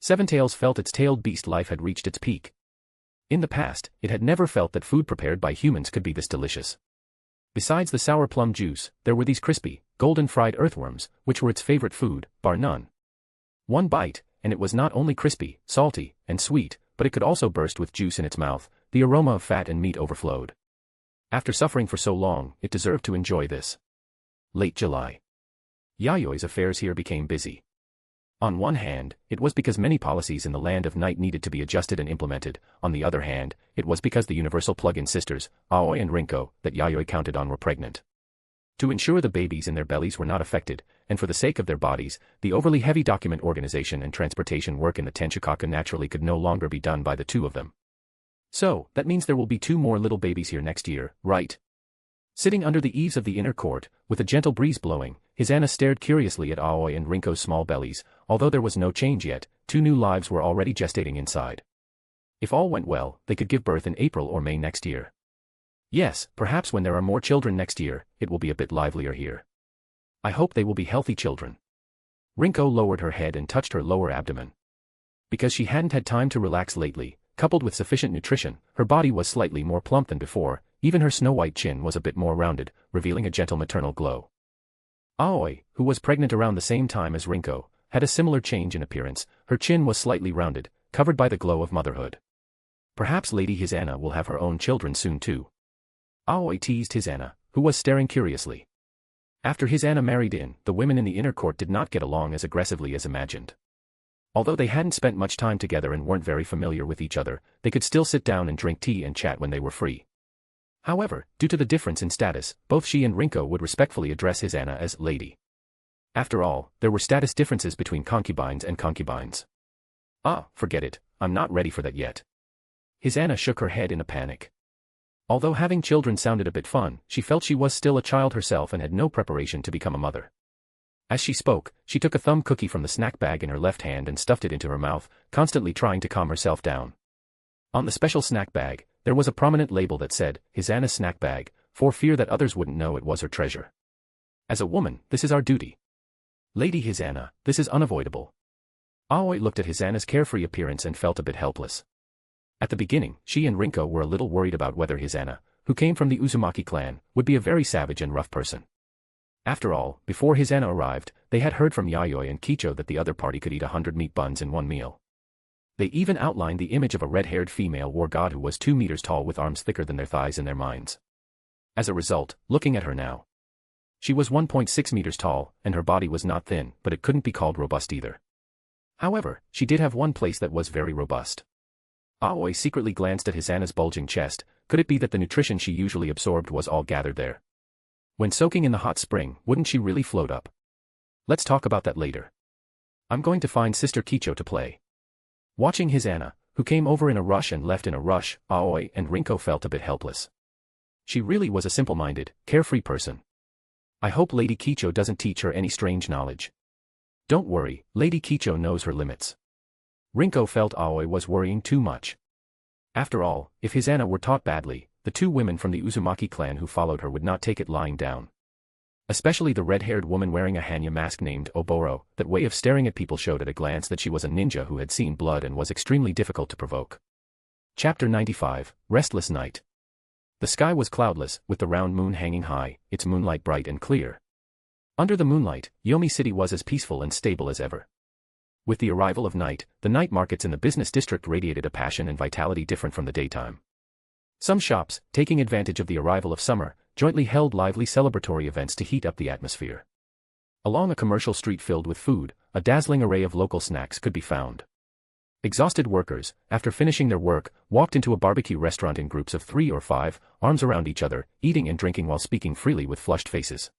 Seven Tails felt its tailed beast life had reached its peak. In the past, it had never felt that food prepared by humans could be this delicious. Besides the sour plum juice, there were these crispy, golden fried earthworms, which were its favorite food, bar none. One bite, and it was not only crispy, salty, and sweet, but it could also burst with juice in its mouth. The aroma of fat and meat overflowed. After suffering for so long, it deserved to enjoy this. Late July. Yayoi's affairs here became busy. On one hand, it was because many policies in the Land of Night needed to be adjusted and implemented. On the other hand, it was because the universal plug-in sisters, Aoi and Rinko, that Yayoi counted on were pregnant. To ensure the babies in their bellies were not affected, and for the sake of their bodies, the overly heavy document organization and transportation work in the Tenchikaka naturally could no longer be done by the two of them. So, that means there will be 2 more little babies here next year, right? Sitting under the eaves of the inner court, with a gentle breeze blowing, Hisana stared curiously at Aoi and Rinko's small bellies. Although there was no change yet, 2 new lives were already gestating inside. If all went well, they could give birth in April or May next year. Yes, perhaps when there are more children next year, it will be a bit livelier here. I hope they will be healthy children. Rinko lowered her head and touched her lower abdomen. Because she hadn't had time to relax lately, coupled with sufficient nutrition, her body was slightly more plump than before. Even her snow-white chin was a bit more rounded, revealing a gentle maternal glow. Aoi, who was pregnant around the same time as Rinko, had a similar change in appearance. Her chin was slightly rounded, covered by the glow of motherhood. Perhaps Lady Hisana will have her own children soon too. Aoi teased Hisana, who was staring curiously. After Hisana married in, the women in the inner court did not get along as aggressively as imagined. Although they hadn't spent much time together and weren't very familiar with each other, they could still sit down and drink tea and chat when they were free. However, due to the difference in status, both she and Rinko would respectfully address Hisana as lady. After all, there were status differences between concubines and concubines. Forget it, I'm not ready for that yet. Hisana shook her head in a panic. Although having children sounded a bit fun, she felt she was still a child herself and had no preparation to become a mother. As she spoke, she took a thumb cookie from the snack bag in her left hand and stuffed it into her mouth, constantly trying to calm herself down. On the special snack bag, there was a prominent label that said, Hisana's snack bag, for fear that others wouldn't know it was her treasure. As a woman, this is our duty. Lady Hisana, this is unavoidable. Aoi looked at Hisana's carefree appearance and felt a bit helpless. At the beginning, she and Rinko were a little worried about whether Hisana, who came from the Uzumaki clan, would be a very savage and rough person. After all, before Hisana arrived, they had heard from Yayoi and Kicho that the other party could eat 100 meat buns in one meal. They even outlined the image of a red-haired female war god who was 2 meters tall with arms thicker than their thighs in their minds. As a result, looking at her now, she was 1.6 meters tall, and her body was not thin, but it couldn't be called robust either. However, she did have one place that was very robust. Aoi secretly glanced at Hisana's bulging chest. Could it be that the nutrition she usually absorbed was all gathered there? When soaking in the hot spring, wouldn't she really float up? Let's talk about that later. I'm going to find Sister Kicho to play. Watching Hisana, who came over in a rush and left in a rush, Aoi and Rinko felt a bit helpless. She really was a simple-minded, carefree person. I hope Lady Kicho doesn't teach her any strange knowledge. Don't worry, Lady Kicho knows her limits. Rinko felt Aoi was worrying too much. After all, if Hisana were taught badly, the 2 women from the Uzumaki clan who followed her would not take it lying down. Especially the red-haired woman wearing a Hanya mask named Oboro. That way of staring at people showed at a glance that she was a ninja who had seen blood and was extremely difficult to provoke. Chapter 95, Restless Night. The sky was cloudless, with the round moon hanging high, its moonlight bright and clear. Under the moonlight, Yomi City was as peaceful and stable as ever. With the arrival of night, the night markets in the business district radiated a passion and vitality different from the daytime. Some shops, taking advantage of the arrival of summer, jointly held lively celebratory events to heat up the atmosphere. Along a commercial street filled with food, a dazzling array of local snacks could be found. Exhausted workers, after finishing their work, walked into a barbecue restaurant in groups of 3 or 5, arms around each other, eating and drinking while speaking freely with flushed faces.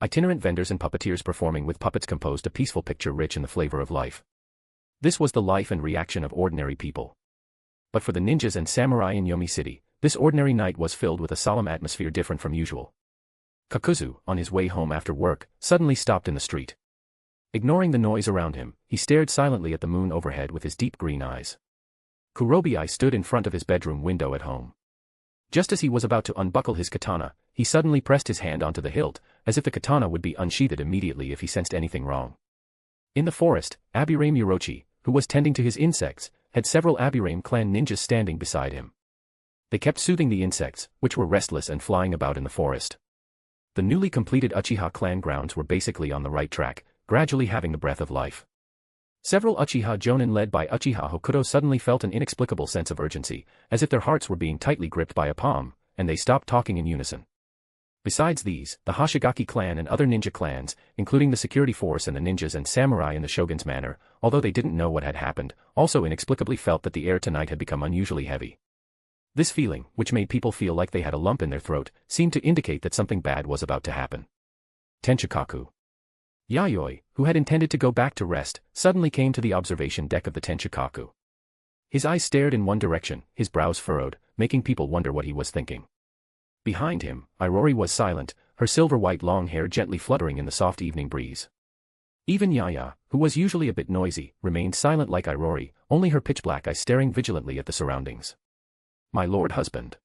Itinerant vendors and puppeteers performing with puppets composed a peaceful picture rich in the flavor of life. This was the life and reaction of ordinary people. But for the ninjas and samurai in Yomi City, this ordinary night was filled with a solemn atmosphere different from usual. Kakuzu, on his way home after work, suddenly stopped in the street. Ignoring the noise around him, he stared silently at the moon overhead with his deep green eyes. Kurobi stood in front of his bedroom window at home. Just as he was about to unbuckle his katana, he suddenly pressed his hand onto the hilt, as if the katana would be unsheathed immediately if he sensed anything wrong. In the forest, Abirame Yurochi, who was tending to his insects, had several Abirame clan ninjas standing beside him. They kept soothing the insects, which were restless and flying about in the forest. The newly completed Uchiha clan grounds were basically on the right track, gradually having the breath of life. Several Uchiha Jonin led by Uchiha Hokuto suddenly felt an inexplicable sense of urgency, as if their hearts were being tightly gripped by a palm, and they stopped talking in unison. Besides these, the Hashigaki clan and other ninja clans, including the security force and the ninjas and samurai in the shogun's manor, although they didn't know what had happened, also inexplicably felt that the air tonight had become unusually heavy. This feeling, which made people feel like they had a lump in their throat, seemed to indicate that something bad was about to happen. Tenchikaku. Yayoi, who had intended to go back to rest, suddenly came to the observation deck of the Tenchikaku. His eyes stared in one direction, his brows furrowed, making people wonder what he was thinking. Behind him, Irori was silent, her silver-white long hair gently fluttering in the soft evening breeze. Even Yaya, who was usually a bit noisy, remained silent like Irori, only her pitch-black eyes staring vigilantly at the surroundings. My lord husband.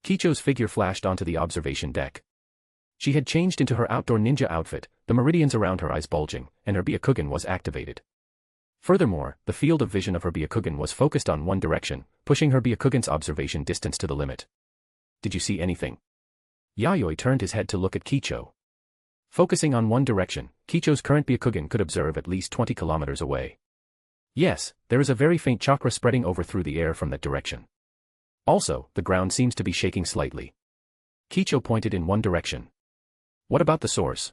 Kicho's figure flashed onto the observation deck. She had changed into her outdoor ninja outfit, the meridians around her eyes bulging, and her Byakugan was activated. Furthermore, the field of vision of her Byakugan was focused on one direction, pushing her Byakugan's observation distance to the limit. Did you see anything? Yayoi turned his head to look at Kicho. Focusing on one direction, Kicho's current Byakugan could observe at least 20 kilometers away. Yes, there is a very faint chakra spreading over through the air from that direction. Also, the ground seems to be shaking slightly. Kicho pointed in one direction. What about the source?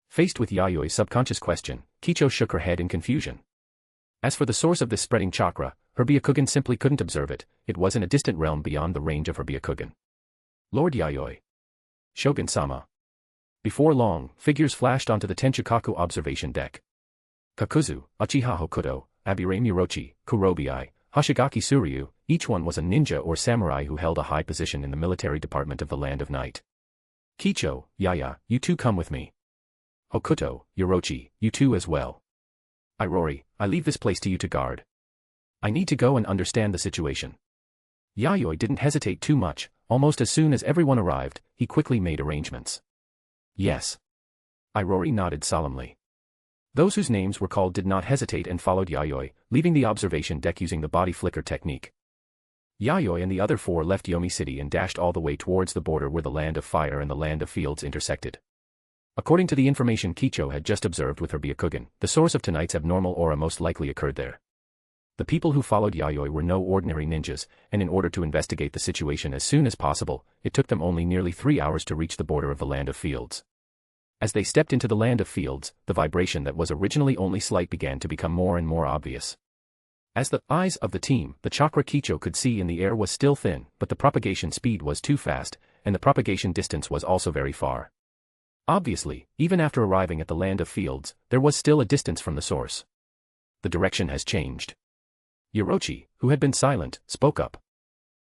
Faced with Yayoi's subconscious question, Kicho shook her head in confusion. As for the source of this spreading chakra, her Byakugan simply couldn't observe it, it was in a distant realm beyond the range of her Byakugan. Lord Yayoi. Shogun-sama. Before long, figures flashed onto the Tenchikaku observation deck. Kakuzu, Uchiha Hokuto, Abirame Yurochi, Kurobi, Hashigaki Suryu, each one was a ninja or samurai who held a high position in the military department of the Land of Night. Kicho, Yaya, you two come with me. Hokuto, Yurochi, you two as well. Irori, I leave this place to you to guard. I need to go and understand the situation. Yayoi didn't hesitate too much, almost as soon as everyone arrived, he quickly made arrangements. Yes. Irori nodded solemnly. Those whose names were called did not hesitate and followed Yayoi, leaving the observation deck using the body flicker technique. Yayoi and the other 4 left Yomi City and dashed all the way towards the border where the Land of Fire and the Land of Fields intersected. According to the information Kicho had just observed with her Byakugan, the source of tonight's abnormal aura most likely occurred there. The people who followed Yayoi were no ordinary ninjas, and in order to investigate the situation as soon as possible, it took them only nearly 3 hours to reach the border of the Land of Fields. As they stepped into the Land of Fields, the vibration that was originally only slight began to become more and more obvious. As the eyes of the team, the chakra Kicho could see in the air was still thin, but the propagation speed was too fast, and the propagation distance was also very far. Obviously, even after arriving at the Land of Fields, there was still a distance from the source. The direction has changed. Yurochi, who had been silent, spoke up.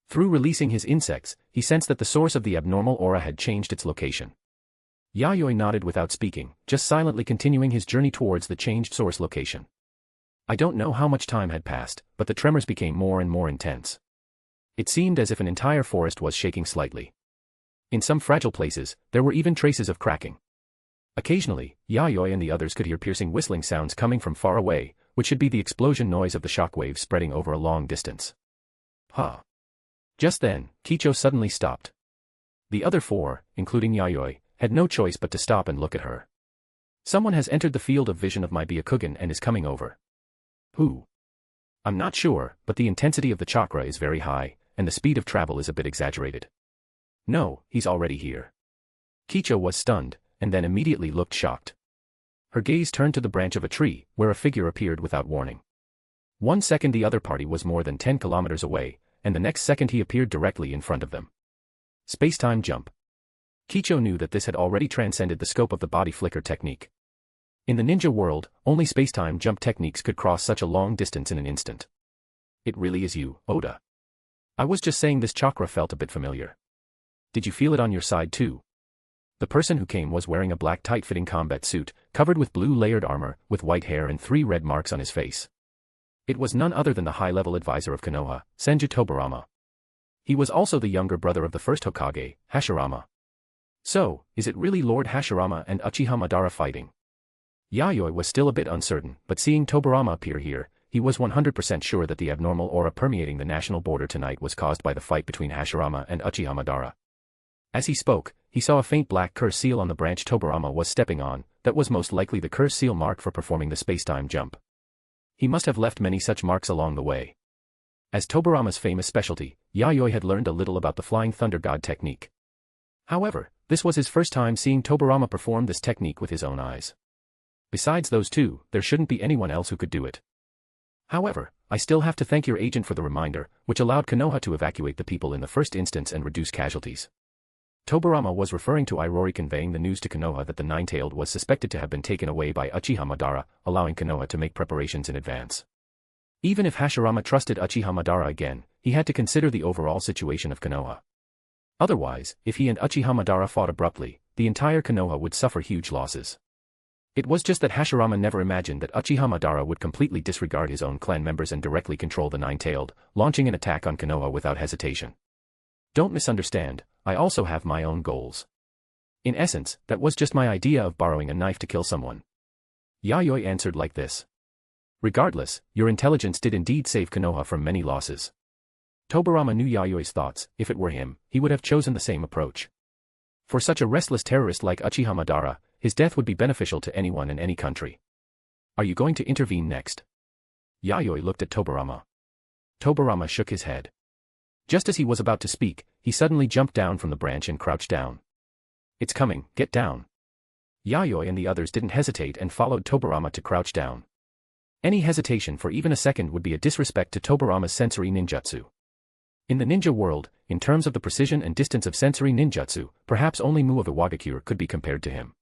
Through releasing his insects, he sensed that the source of the abnormal aura had changed its location. Yayoi nodded without speaking, just silently continuing his journey towards the changed source location. I don't know how much time had passed, but the tremors became more and more intense. It seemed as if an entire forest was shaking slightly. In some fragile places, there were even traces of cracking. Occasionally, Yayoi and the others could hear piercing whistling sounds coming from far away, which should be the explosion noise of the shockwaves spreading over a long distance. Huh. Just then, Kicho suddenly stopped. The other 4, including Yayoi, had no choice but to stop and look at her. Someone has entered the field of vision of my Byakugan and is coming over. Who? I'm not sure, but the intensity of the chakra is very high, and the speed of travel is a bit exaggerated. No, he's already here. Kicho was stunned, and then immediately looked shocked. Her gaze turned to the branch of a tree, where a figure appeared without warning. 1 second the other party was more than 10 kilometers away, and the next second he appeared directly in front of them. Space-time jump. Kicho knew that this had already transcended the scope of the body flicker technique. In the ninja world, only space-time jump techniques could cross such a long distance in an instant. It really is you, Oda. I was just saying this chakra felt a bit familiar. Did you feel it on your side too? The person who came was wearing a black tight-fitting combat suit, covered with blue layered armor, with white hair and 3 red marks on his face. It was none other than the high-level advisor of Konoha, Senju Tobirama. He was also the younger brother of the first Hokage, Hashirama. So, is it really Lord Hashirama and Uchiha Madara fighting? Yayoi was still a bit uncertain, but seeing Tobirama appear here, he was 100% sure that the abnormal aura permeating the national border tonight was caused by the fight between Hashirama and Uchiha Madara. As he spoke, he saw a faint black curse seal on the branch Tobirama was stepping on, that was most likely the curse seal mark for performing the space-time jump. He must have left many such marks along the way. As Tobirama's famous specialty, Yayoi had learned a little about the Flying Thunder God technique. However, this was his first time seeing Tobirama perform this technique with his own eyes. Besides those two, there shouldn't be anyone else who could do it. However, I still have to thank your agent for the reminder, which allowed Konoha to evacuate the people in the first instance and reduce casualties. Tobirama was referring to Irori conveying the news to Konoha that the Nine-Tailed was suspected to have been taken away by Uchiha Madara, allowing Konoha to make preparations in advance. Even if Hashirama trusted Uchiha Madara again, he had to consider the overall situation of Konoha. Otherwise, if he and Uchiha Madara fought abruptly, the entire Konoha would suffer huge losses. It was just that Hashirama never imagined that Uchiha Madara would completely disregard his own clan members and directly control the Nine-Tailed, launching an attack on Konoha without hesitation. Don't misunderstand, I also have my own goals. In essence, that was just my idea of borrowing a knife to kill someone. Yayoi answered like this. Regardless, your intelligence did indeed save Konoha from many losses. Tobirama knew Yayoi's thoughts. If it were him, he would have chosen the same approach. For such a restless terrorist like Uchiha Madara, his death would be beneficial to anyone in any country. Are you going to intervene next? Yayoi looked at Tobirama. Tobirama shook his head. Just as he was about to speak, he suddenly jumped down from the branch and crouched down. It's coming, get down. Yayoi and the others didn't hesitate and followed Tobirama to crouch down. Any hesitation for even a second would be a disrespect to Tobirama's sensory ninjutsu. In the ninja world, in terms of the precision and distance of sensory ninjutsu, perhaps only Mu of Iwagakure could be compared to him.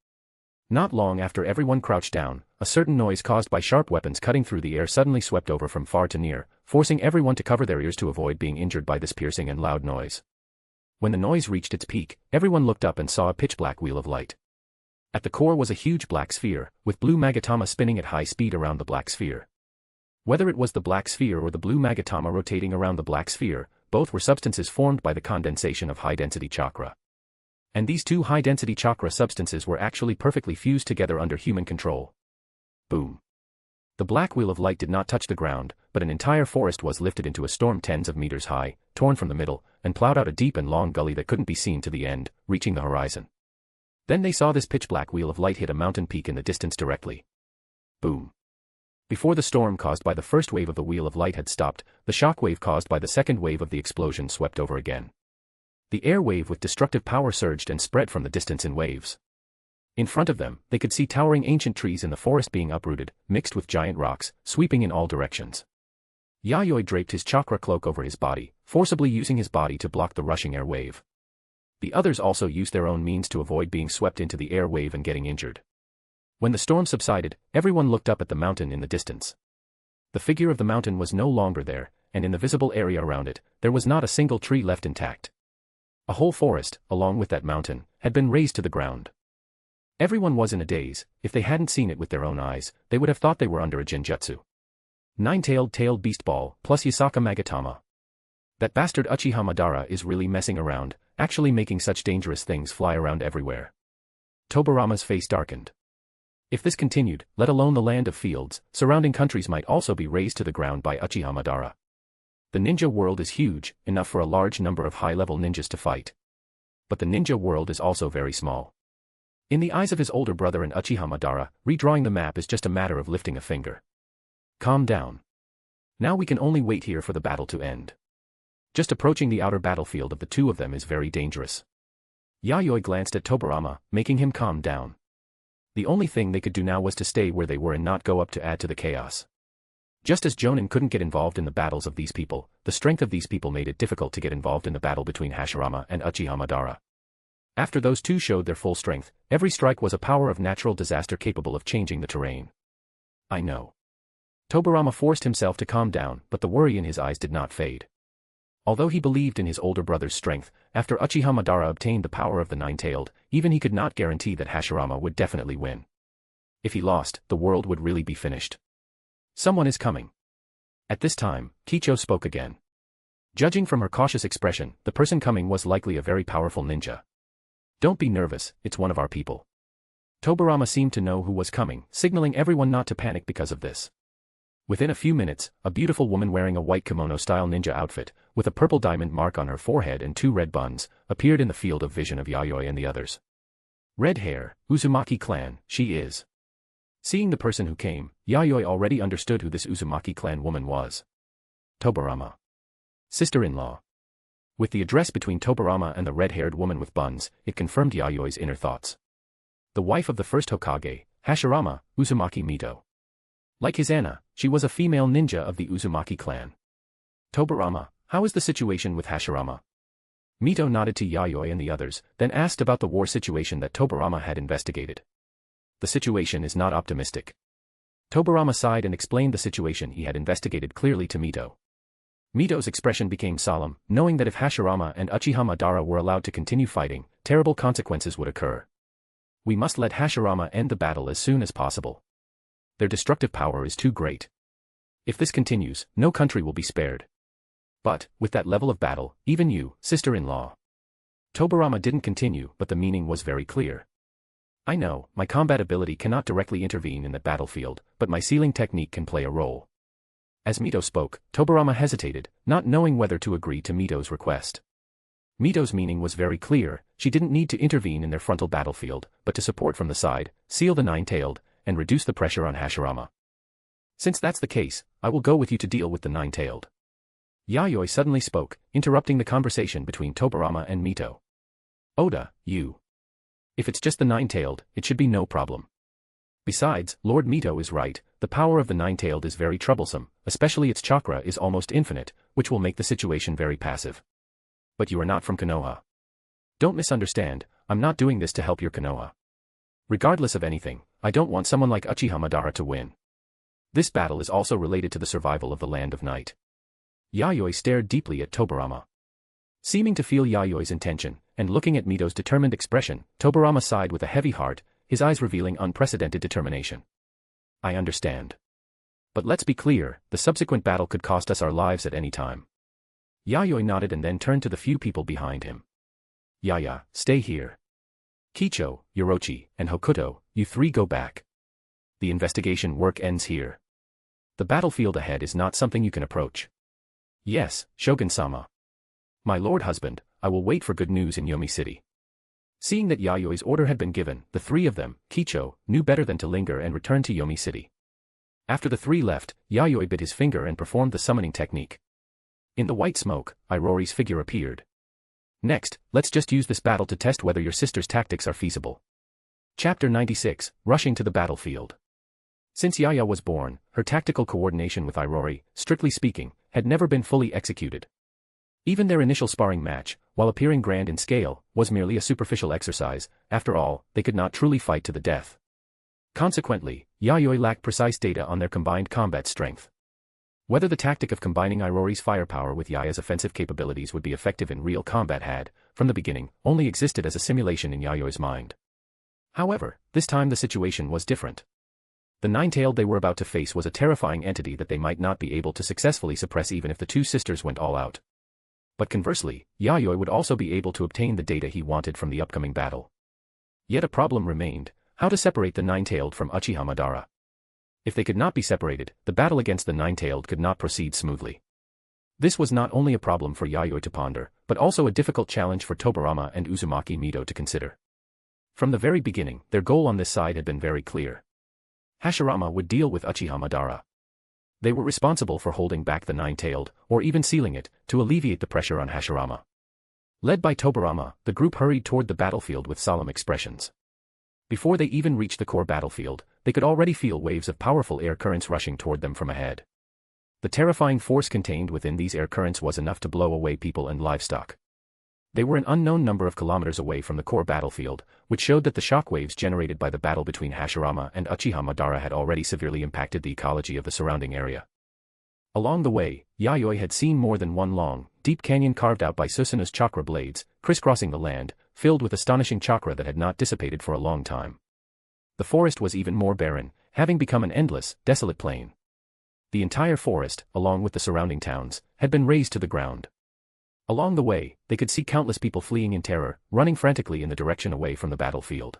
Not long after everyone crouched down, a certain noise caused by sharp weapons cutting through the air suddenly swept over from far to near, forcing everyone to cover their ears to avoid being injured by this piercing and loud noise. When the noise reached its peak, everyone looked up and saw a pitch-black wheel of light. At the core was a huge black sphere, with blue magatama spinning at high speed around the black sphere. Whether it was the black sphere or the blue magatama rotating around the black sphere, both were substances formed by the condensation of high-density chakra. And these two high-density chakra substances were actually perfectly fused together under human control. Boom. The black wheel of light did not touch the ground, but an entire forest was lifted into a storm tens of meters high, torn from the middle, and plowed out a deep and long gully that couldn't be seen to the end, reaching the horizon. Then they saw this pitch-black wheel of light hit a mountain peak in the distance directly. Boom. Before the storm caused by the first wave of the wheel of light had stopped, the shock wave caused by the second wave of the explosion swept over again. The air wave with destructive power surged and spread from the distance in waves. In front of them, they could see towering ancient trees in the forest being uprooted, mixed with giant rocks, sweeping in all directions. Yayoi draped his chakra cloak over his body, forcibly using his body to block the rushing air wave. The others also used their own means to avoid being swept into the air wave and getting injured. When the storm subsided, everyone looked up at the mountain in the distance. The figure of the mountain was no longer there, and in the visible area around it, there was not a single tree left intact. A whole forest, along with that mountain, had been razed to the ground. Everyone was in a daze. If they hadn't seen it with their own eyes, they would have thought they were under a genjutsu. Nine-tailed beast ball, plus Yasaka Magatama. That bastard Uchiha Madara is really messing around, actually making such dangerous things fly around everywhere. Tobirama's face darkened. If this continued, let alone the land of fields, surrounding countries might also be razed to the ground by Uchiha Madara. The ninja world is huge, enough for a large number of high-level ninjas to fight. But the ninja world is also very small. In the eyes of his older brother and Uchiha Madara, redrawing the map is just a matter of lifting a finger. Calm down. Now we can only wait here for the battle to end. Just approaching the outer battlefield of the two of them is very dangerous. Yayoi glanced at Tobirama, making him calm down. The only thing they could do now was to stay where they were and not go up to add to the chaos. Just as Jonin couldn't get involved in the battles of these people, the strength of these people made it difficult to get involved in the battle between Hashirama and Uchiha Madara. After those two showed their full strength, every strike was a power of natural disaster capable of changing the terrain. I know. Tobirama forced himself to calm down, but the worry in his eyes did not fade. Although he believed in his older brother's strength, after Uchiha Madara obtained the power of the Nine-Tailed, even he could not guarantee that Hashirama would definitely win. If he lost, the world would really be finished. Someone is coming. At this time, Kicho spoke again. Judging from her cautious expression, the person coming was likely a very powerful ninja. Don't be nervous, it's one of our people. Tobirama seemed to know who was coming, signaling everyone not to panic because of this. Within a few minutes, a beautiful woman wearing a white kimono-style ninja outfit, with a purple diamond mark on her forehead and 2 red buns, appeared in the field of vision of Yayoi and the others. Red hair, Uzumaki clan, she is. Seeing the person who came, Yayoi already understood who this Uzumaki clan woman was. Tobirama. Sister-in-law. With the address between Tobirama and the red-haired woman with buns, it confirmed Yayoi's inner thoughts. The wife of the first Hokage, Hashirama, Uzumaki Mito. Like his Anna, she was a female ninja of the Uzumaki clan. Tobirama, how is the situation with Hashirama? Mito nodded to Yayoi and the others, then asked about the war situation that Tobirama had investigated. The situation is not optimistic. Tobirama sighed and explained the situation he had investigated clearly to Mito. Mito's expression became solemn, knowing that if Hashirama and Uchiha Madara were allowed to continue fighting, terrible consequences would occur. We must let Hashirama end the battle as soon as possible. Their destructive power is too great. If this continues, no country will be spared. But, with that level of battle, even you, sister-in-law. Tobirama didn't continue, but the meaning was very clear. I know, my combat ability cannot directly intervene in the battlefield, but my sealing technique can play a role. As Mito spoke, Tobirama hesitated, not knowing whether to agree to Mito's request. Mito's meaning was very clear, she didn't need to intervene in their frontal battlefield, but to support from the side, seal the Nine-Tailed, and reduce the pressure on Hashirama. Since that's the case, I will go with you to deal with the Nine-Tailed. Yayoi suddenly spoke, interrupting the conversation between Tobirama and Mito. Oda, you. If it's just the Nine-Tailed, it should be no problem. Besides, Lord Mito is right, the power of the Nine-Tailed is very troublesome, especially its chakra is almost infinite, which will make the situation very passive. But you are not from Konoha. Don't misunderstand, I'm not doing this to help your Konoha. Regardless of anything, I don't want someone like Uchiha Madara to win. This battle is also related to the survival of the Land of Night. Yayoi stared deeply at Tobirama. Seeming to feel Yayoi's intention, and looking at Mito's determined expression, Tobirama sighed with a heavy heart, his eyes revealing unprecedented determination. I understand. But let's be clear, the subsequent battle could cost us our lives at any time. Yayoi nodded and then turned to the few people behind him. Yaya, stay here. Kicho, Yorochi, and Hokuto, you 3 go back. The investigation work ends here. The battlefield ahead is not something you can approach. Yes, Shogun-sama. My lord husband, I will wait for good news in Yomi City. Seeing that Yayoi's order had been given, the 3 of them, Kicho, knew better than to linger and return to Yomi City. After the 3 left, Yayoi bit his finger and performed the summoning technique. In the white smoke, Irori's figure appeared. Next, let's just use this battle to test whether your sister's tactics are feasible. Chapter 96, Rushing to the Battlefield. Since Yaya was born, her tactical coordination with Irori, strictly speaking, had never been fully executed. Even their initial sparring match, while appearing grand in scale, was merely a superficial exercise. After all, they could not truly fight to the death. Consequently, Yayoi lacked precise data on their combined combat strength. Whether the tactic of combining Irori's firepower with Yaya's offensive capabilities would be effective in real combat had, from the beginning, only existed as a simulation in Yayoi's mind. However, this time the situation was different. The Nine-Tailed they were about to face was a terrifying entity that they might not be able to successfully suppress even if the 2 sisters went all out. But conversely, Yayoi would also be able to obtain the data he wanted from the upcoming battle. Yet a problem remained, how to separate the Nine-Tailed from Uchiha Madara. If they could not be separated, the battle against the Nine-Tailed could not proceed smoothly. This was not only a problem for Yayoi to ponder, but also a difficult challenge for Tobirama and Uzumaki Mito to consider. From the very beginning, their goal on this side had been very clear. Hashirama would deal with Uchiha Madara. They were responsible for holding back the Nine-Tailed, or even sealing it, to alleviate the pressure on Hashirama. Led by Tobirama, the group hurried toward the battlefield with solemn expressions. Before they even reached the core battlefield, they could already feel waves of powerful air currents rushing toward them from ahead. The terrifying force contained within these air currents was enough to blow away people and livestock. They were an unknown number of kilometers away from the core battlefield, which showed that the shockwaves generated by the battle between Hashirama and Uchiha Madara had already severely impacted the ecology of the surrounding area. Along the way, Yayoi had seen more than one long, deep canyon carved out by Susanoo's chakra blades, crisscrossing the land, filled with astonishing chakra that had not dissipated for a long time. The forest was even more barren, having become an endless, desolate plain. The entire forest, along with the surrounding towns, had been razed to the ground. Along the way, they could see countless people fleeing in terror, running frantically in the direction away from the battlefield.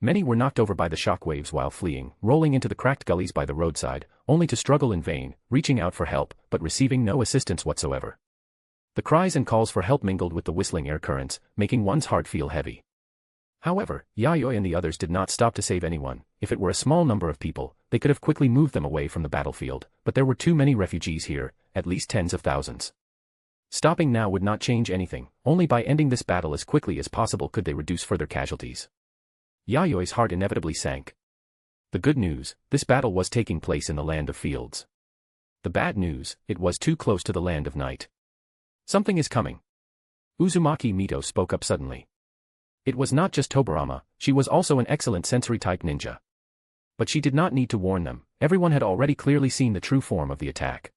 Many were knocked over by the shockwaves while fleeing, rolling into the cracked gullies by the roadside, only to struggle in vain, reaching out for help, but receiving no assistance whatsoever. The cries and calls for help mingled with the whistling air currents, making one's heart feel heavy. However, Yayoi and the others did not stop to save anyone. If it were a small number of people, they could have quickly moved them away from the battlefield, but there were too many refugees here, at least tens of thousands. Stopping now would not change anything, only by ending this battle as quickly as possible could they reduce further casualties. Yayoi's heart inevitably sank. The good news, this battle was taking place in the land of fields. The bad news, it was too close to the land of night. Something is coming. Uzumaki Mito spoke up suddenly. It was not just Tobirama, she was also an excellent sensory-type ninja. But she did not need to warn them, everyone had already clearly seen the true form of the attack.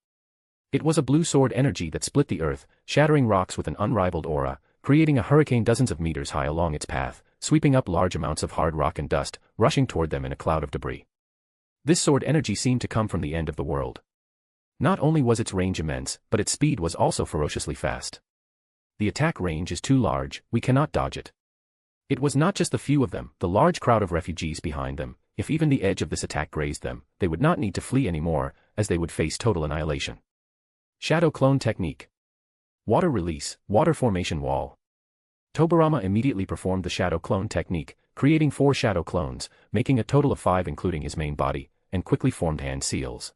It was a blue sword energy that split the earth, shattering rocks with an unrivaled aura, creating a hurricane dozens of meters high along its path, sweeping up large amounts of hard rock and dust, rushing toward them in a cloud of debris. This sword energy seemed to come from the end of the world. Not only was its range immense, but its speed was also ferociously fast. The attack range is too large, we cannot dodge it. It was not just the few of them, the large crowd of refugees behind them. If even the edge of this attack grazed them, they would not need to flee anymore, as they would face total annihilation. Shadow Clone Technique. Water Release, Water Formation Wall. Tobirama immediately performed the Shadow Clone Technique, creating 4 shadow clones, making a total of 5 including his main body, and quickly formed hand seals.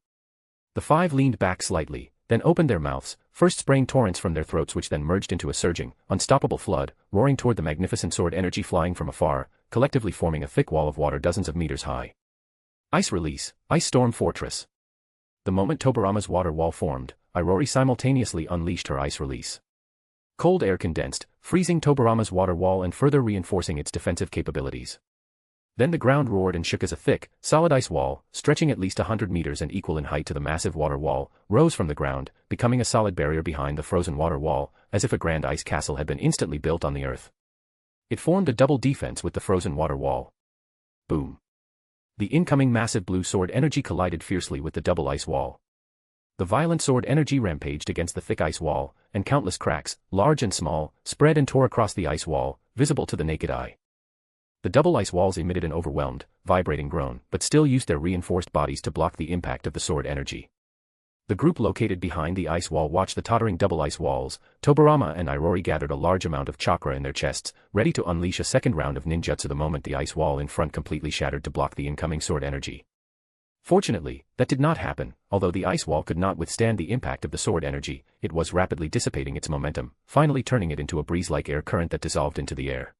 The 5 leaned back slightly, then opened their mouths, first spraying torrents from their throats which then merged into a surging, unstoppable flood, roaring toward the magnificent sword energy flying from afar, collectively forming a thick wall of water dozens of meters high. Ice Release, Ice Storm Fortress. The moment Tobirama's water wall formed, Irori simultaneously unleashed her ice release. Cold air condensed, freezing Tobirama's water wall and further reinforcing its defensive capabilities. Then the ground roared and shook as a thick, solid ice wall, stretching at least 100 meters and equal in height to the massive water wall, rose from the ground, becoming a solid barrier behind the frozen water wall, as if a grand ice castle had been instantly built on the earth. It formed a double defense with the frozen water wall. Boom. The incoming massive blue sword energy collided fiercely with the double ice wall. The violent sword energy rampaged against the thick ice wall, and countless cracks, large and small, spread and tore across the ice wall, visible to the naked eye. The double ice walls emitted an overwhelmed, vibrating groan, but still used their reinforced bodies to block the impact of the sword energy. The group located behind the ice wall watched the tottering double ice walls. Tobirama and Irori gathered a large amount of chakra in their chests, ready to unleash a second round of ninjutsu the moment the ice wall in front completely shattered to block the incoming sword energy. Fortunately, that did not happen. Although the ice wall could not withstand the impact of the sword energy, it was rapidly dissipating its momentum, finally turning it into a breeze-like air current that dissolved into the air.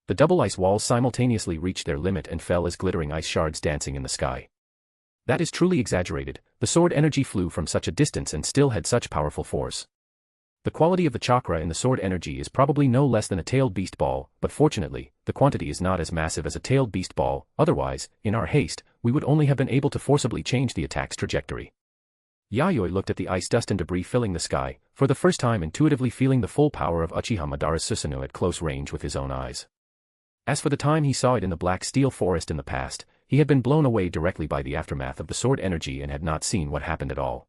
The double ice walls simultaneously reached their limit and fell as glittering ice shards dancing in the sky. That is truly exaggerated. The sword energy flew from such a distance and still had such powerful force. The quality of the chakra in the sword energy is probably no less than a tailed beast ball, but fortunately, the quantity is not as massive as a tailed beast ball. Otherwise, in our haste, we would only have been able to forcibly change the attack's trajectory. Yayoi looked at the ice dust and debris filling the sky, for the first time intuitively feeling the full power of Uchiha Madara's Susanoo at close range with his own eyes. As for the time he saw it in the black steel forest in the past, he had been blown away directly by the aftermath of the sword energy and had not seen what happened at all.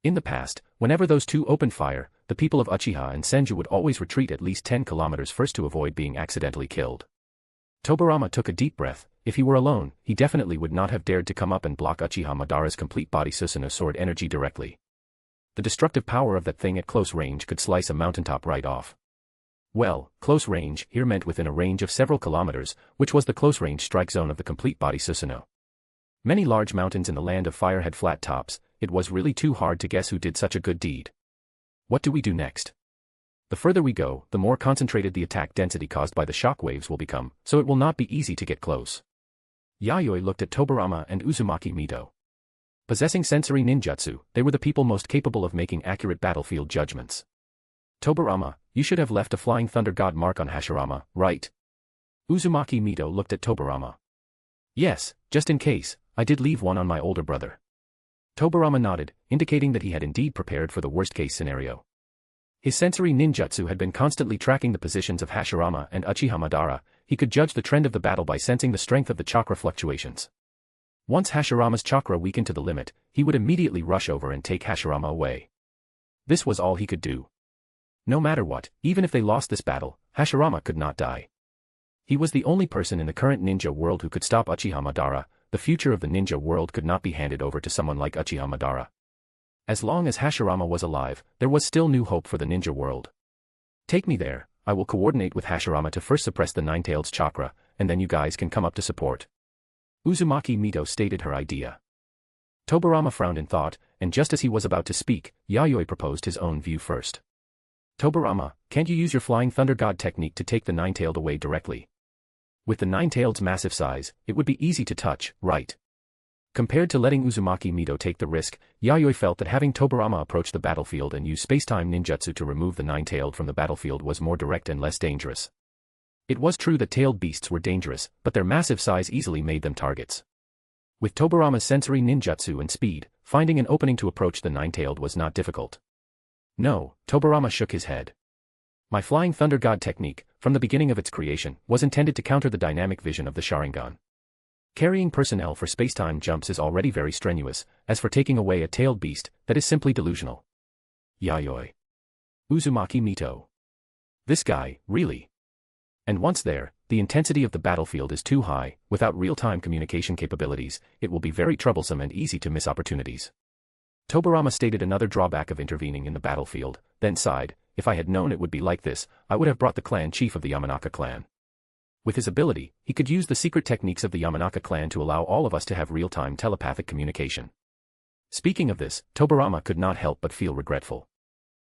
In the past, whenever those two opened fire, the people of Uchiha and Senju would always retreat at least 10 kilometers first to avoid being accidentally killed. Tobirama took a deep breath. If he were alone, he definitely would not have dared to come up and block Uchiha Madara's complete body Susanoo sword energy directly. The destructive power of that thing at close range could slice a mountaintop right off. Well, close range here meant within a range of several kilometers, which was the close range strike zone of the complete body Susanoo. Many large mountains in the land of fire had flat tops. It was really too hard to guess who did such a good deed. What do we do next? The further we go, the more concentrated the attack density caused by the shock waves will become, so it will not be easy to get close. Yayoi looked at Tobarama and Uzumaki Mito. Possessing sensory ninjutsu, they were the people most capable of making accurate battlefield judgments. Tobarama, you should have left a flying thunder god mark on Hashirama, right? Uzumaki Mito looked at Tobarama. Yes, just in case, I did leave one on my older brother. Tobarama nodded, indicating that he had indeed prepared for the worst-case scenario. His sensory ninjutsu had been constantly tracking the positions of Hashirama and Uchiha Madara. He could judge the trend of the battle by sensing the strength of the chakra fluctuations. Once Hashirama's chakra weakened to the limit, he would immediately rush over and take Hashirama away. This was all he could do. No matter what, even if they lost this battle, Hashirama could not die. He was the only person in the current ninja world who could stop Uchiha Madara. The future of the ninja world could not be handed over to someone like Uchiha Madara. As long as Hashirama was alive, there was still new hope for the ninja world. Take me there, I will coordinate with Hashirama to first suppress the Nine-Tailed chakra, and then you guys can come up to support. Uzumaki Mito stated her idea. Tobarama frowned in thought, and just as he was about to speak, Yayoi proposed his own view first. Tobarama, can't you use your Flying Thunder God technique to take the Nine-Tailed away directly? With the Nine-Tailed's massive size, it would be easy to touch, right? Compared to letting Uzumaki Mito take the risk, Yayoi felt that having Tobarama approach the battlefield and use space-time ninjutsu to remove the Nine-Tailed from the battlefield was more direct and less dangerous. It was true that tailed beasts were dangerous, but their massive size easily made them targets. With Tobarama's sensory ninjutsu and speed, finding an opening to approach the Nine-Tailed was not difficult. No, Tobarama shook his head. My Flying Thunder God technique, from the beginning of its creation, was intended to counter the dynamic vision of the Sharingan. Carrying personnel for space-time jumps is already very strenuous, as for taking away a tailed beast, that is simply delusional. Yayoi. Uzumaki Mito. This guy, really? And once there, the intensity of the battlefield is too high. Without real-time communication capabilities, it will be very troublesome and easy to miss opportunities. Tobarama stated another drawback of intervening in the battlefield, then sighed, if I had known it would be like this, I would have brought the clan chief of the Yamanaka clan. With his ability, he could use the secret techniques of the Yamanaka clan to allow all of us to have real-time telepathic communication. Speaking of this, Tobarama could not help but feel regretful.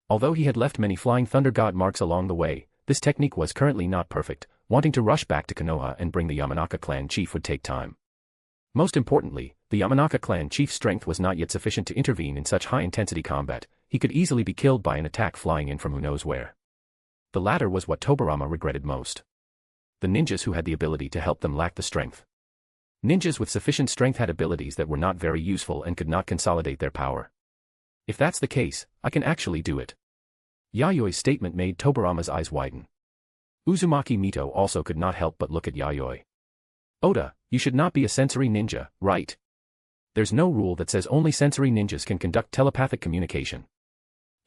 Although he had left many Flying Thunder God marks along the way, this technique was currently not perfect. Wanting to rush back to Konoha and bring the Yamanaka clan chief would take time. Most importantly, the Yamanaka clan chief's strength was not yet sufficient to intervene in such high-intensity combat. He could easily be killed by an attack flying in from who knows where. The latter was what Tobarama regretted most. The ninjas who had the ability to help them lacked the strength. Ninjas with sufficient strength had abilities that were not very useful and could not consolidate their power. If that's the case, I can actually do it. Yayoi's statement made Tobarama's eyes widen. Uzumaki Mito also could not help but look at Yayoi. Oda, you should not be a sensory ninja, right? There's no rule that says only sensory ninjas can conduct telepathic communication.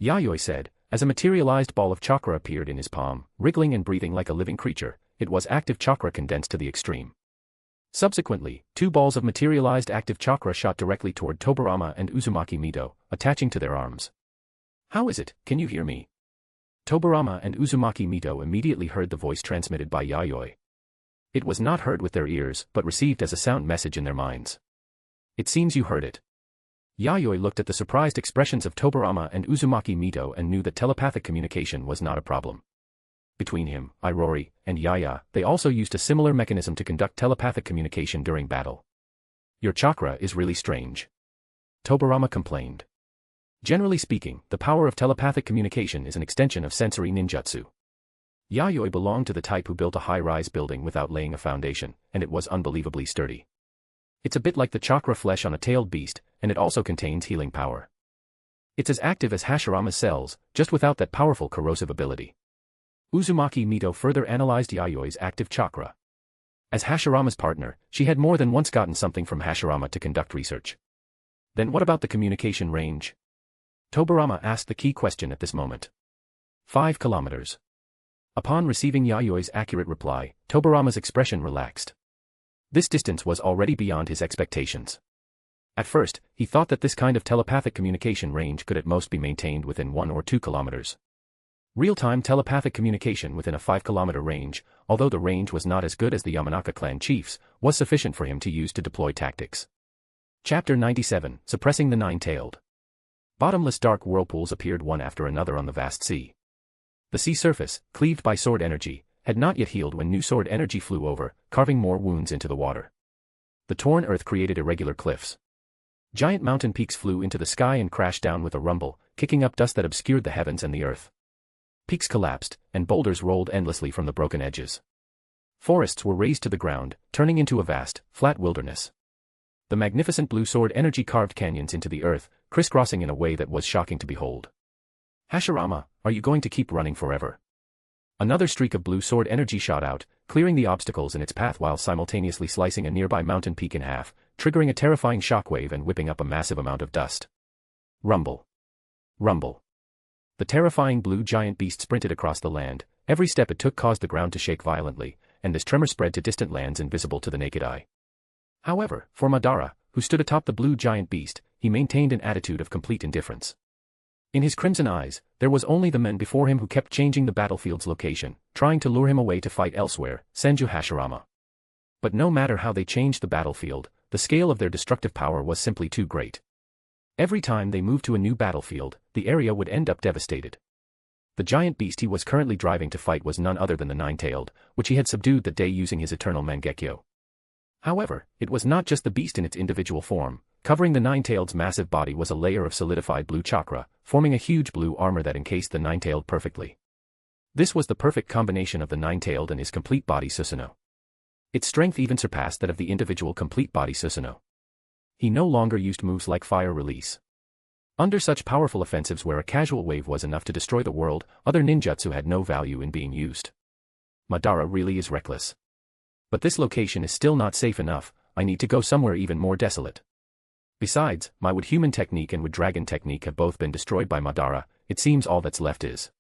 Yayoi said, as a materialized ball of chakra appeared in his palm, wriggling and breathing like a living creature. It was active chakra condensed to the extreme. Subsequently, two balls of materialized active chakra shot directly toward Tobarama and Uzumaki Mito, attaching to their arms. How is it, can you hear me? Tobarama and Uzumaki Mito immediately heard the voice transmitted by Yayoi. It was not heard with their ears, but received as a sound message in their minds. It seems you heard it. Yayoi looked at the surprised expressions of Tobarama and Uzumaki Mito and knew that telepathic communication was not a problem. Between him, Irori, and Yaya, they also used a similar mechanism to conduct telepathic communication during battle. Your chakra is really strange. Tobarama complained. Generally speaking, the power of telepathic communication is an extension of sensory ninjutsu. Yayoi belonged to the type who built a high-rise building without laying a foundation, and it was unbelievably sturdy. It's a bit like the chakra flesh on a tailed beast, and it also contains healing power. It's as active as Hashirama's cells, just without that powerful corrosive ability. Uzumaki Mito further analyzed Yayoi's active chakra. As Hashirama's partner, she had more than once gotten something from Hashirama to conduct research. Then what about the communication range? Tobarama asked the key question at this moment. 5 kilometers. Upon receiving Yayoi's accurate reply, Tobarama's expression relaxed. This distance was already beyond his expectations. At first, he thought that this kind of telepathic communication range could at most be maintained within 1 or 2 kilometers. Real-time telepathic communication within a 5-kilometer range, although the range was not as good as the Yamanaka clan chief's, was sufficient for him to use to deploy tactics. Chapter 97, Suppressing the Nine-Tailed. Bottomless dark whirlpools appeared one after another on the vast sea. The sea surface, cleaved by sword energy, had not yet healed when new sword energy flew over, carving more wounds into the water. The torn earth created irregular cliffs. Giant mountain peaks flew into the sky and crashed down with a rumble, kicking up dust that obscured the heavens and the earth. Peaks collapsed, and boulders rolled endlessly from the broken edges. Forests were razed to the ground, turning into a vast, flat wilderness. The magnificent blue sword energy carved canyons into the earth, crisscrossing in a way that was shocking to behold. Hashirama, are you going to keep running forever? Another streak of blue sword energy shot out, clearing the obstacles in its path while simultaneously slicing a nearby mountain peak in half, triggering a terrifying shockwave and whipping up a massive amount of dust. Rumble. Rumble. The terrifying blue giant beast sprinted across the land. Every step it took caused the ground to shake violently, and this tremor spread to distant lands invisible to the naked eye. However, for Madara, who stood atop the blue giant beast, he maintained an attitude of complete indifference. In his crimson eyes, there was only the men before him who kept changing the battlefield's location, trying to lure him away to fight elsewhere, Senju Hashirama. But no matter how they changed the battlefield, the scale of their destructive power was simply too great. Every time they moved to a new battlefield, the area would end up devastated. The giant beast he was currently driving to fight was none other than the Nine-Tailed, which he had subdued that day using his eternal Mangekyo. However, it was not just the beast in its individual form. Covering the Nine-Tailed's massive body was a layer of solidified blue chakra, forming a huge blue armor that encased the Nine-Tailed perfectly. This was the perfect combination of the Nine-Tailed and his complete body Susanoo. Its strength even surpassed that of the individual complete body Susanoo. He no longer used moves like fire release. Under such powerful offensives where a casual wave was enough to destroy the world, other ninjutsu had no value in being used. Madara really is reckless. But this location is still not safe enough. I need to go somewhere even more desolate. Besides, my wood human technique and wood dragon technique have both been destroyed by Madara. It seems all that's left is.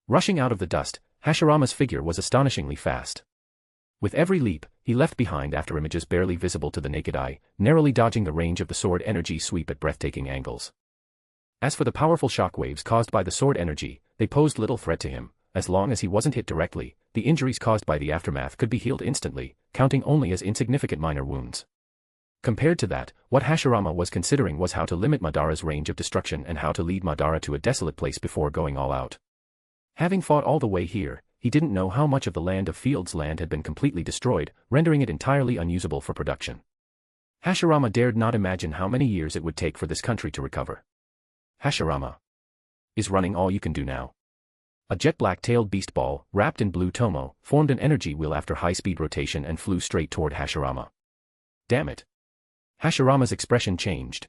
Rushing out of the dust, Hashirama's figure was astonishingly fast. With every leap, he left behind after images barely visible to the naked eye, narrowly dodging the range of the sword energy sweep at breathtaking angles. As for the powerful shockwaves caused by the sword energy, they posed little threat to him. As long as he wasn't hit directly, the injuries caused by the aftermath could be healed instantly, counting only as insignificant minor wounds. Compared to that, what Hashirama was considering was how to limit Madara's range of destruction and how to lead Madara to a desolate place before going all out. Having fought all the way here, he didn't know how much of the land of Field's land had been completely destroyed, rendering it entirely unusable for production. Hashirama dared not imagine how many years it would take for this country to recover. Hashirama. Is running all you can do now? A jet-black-tailed beast ball, wrapped in blue tomo, formed an energy wheel after high-speed rotation and flew straight toward Hashirama. Damn it. Hashirama's expression changed.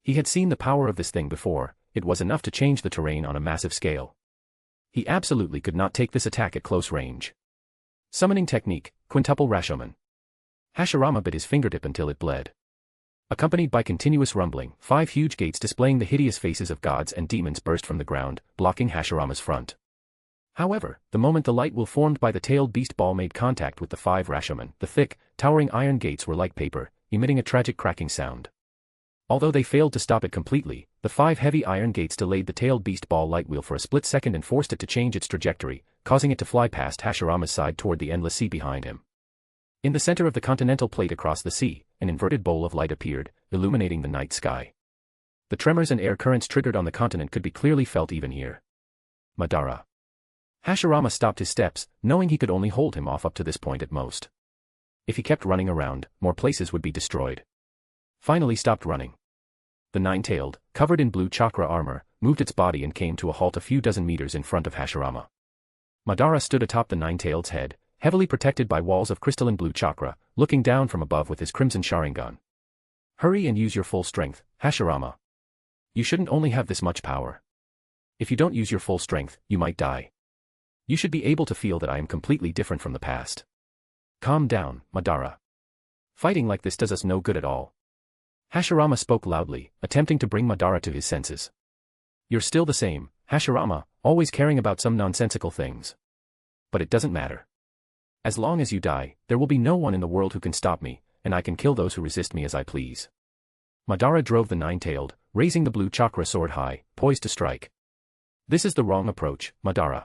He had seen the power of this thing before. It was enough to change the terrain on a massive scale. He absolutely could not take this attack at close range. Summoning technique, quintuple Rashomon. Hashirama bit his fingertip until it bled. Accompanied by continuous rumbling, 5 huge gates displaying the hideous faces of gods and demons burst from the ground, blocking Hashirama's front. However, the moment the light wheel formed by the tailed beast ball made contact with the 5 Rashomon, the thick, towering iron gates were like paper, emitting a tragic cracking sound. Although they failed to stop it completely, the 5 heavy iron gates delayed the tailed beast ball light wheel for a split second and forced it to change its trajectory, causing it to fly past Hashirama's side toward the endless sea behind him. In the center of the continental plate across the sea, an inverted bowl of light appeared, illuminating the night sky. The tremors and air currents triggered on the continent could be clearly felt even here. Madara. Hashirama stopped his steps, knowing he could only hold him off up to this point at most. If he kept running around, more places would be destroyed. Finally stopped running. The Nine-Tailed, covered in blue chakra armor, moved its body and came to a halt a few dozen meters in front of Hashirama. Madara stood atop the Nine-Tailed's head, heavily protected by walls of crystalline blue chakra, looking down from above with his crimson Sharingan. Hurry and use your full strength, Hashirama. You shouldn't only have this much power. If you don't use your full strength, you might die. You should be able to feel that I am completely different from the past. Calm down, Madara. Fighting like this does us no good at all. Hashirama spoke loudly, attempting to bring Madara to his senses. You're still the same, Hashirama, always caring about some nonsensical things. But it doesn't matter. As long as you die, there will be no one in the world who can stop me, and I can kill those who resist me as I please. Madara drove the Nine-Tailed, raising the blue chakra sword high, poised to strike. This is the wrong approach, Madara.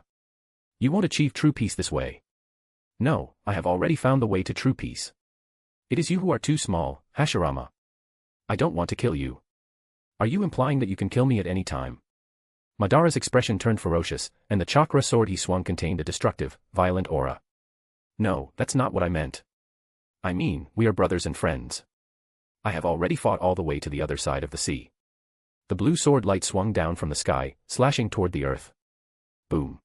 You won't achieve true peace this way. No, I have already found the way to true peace. It is you who are too small, Hashirama. I don't want to kill you. Are you implying that you can kill me at any time? Madara's expression turned ferocious, and the chakra sword he swung contained a destructive, violent aura. No, that's not what I meant. I mean, we are brothers and friends. I have already fought all the way to the other side of the sea. The blue sword light swung down from the sky, slashing toward the earth. Boom.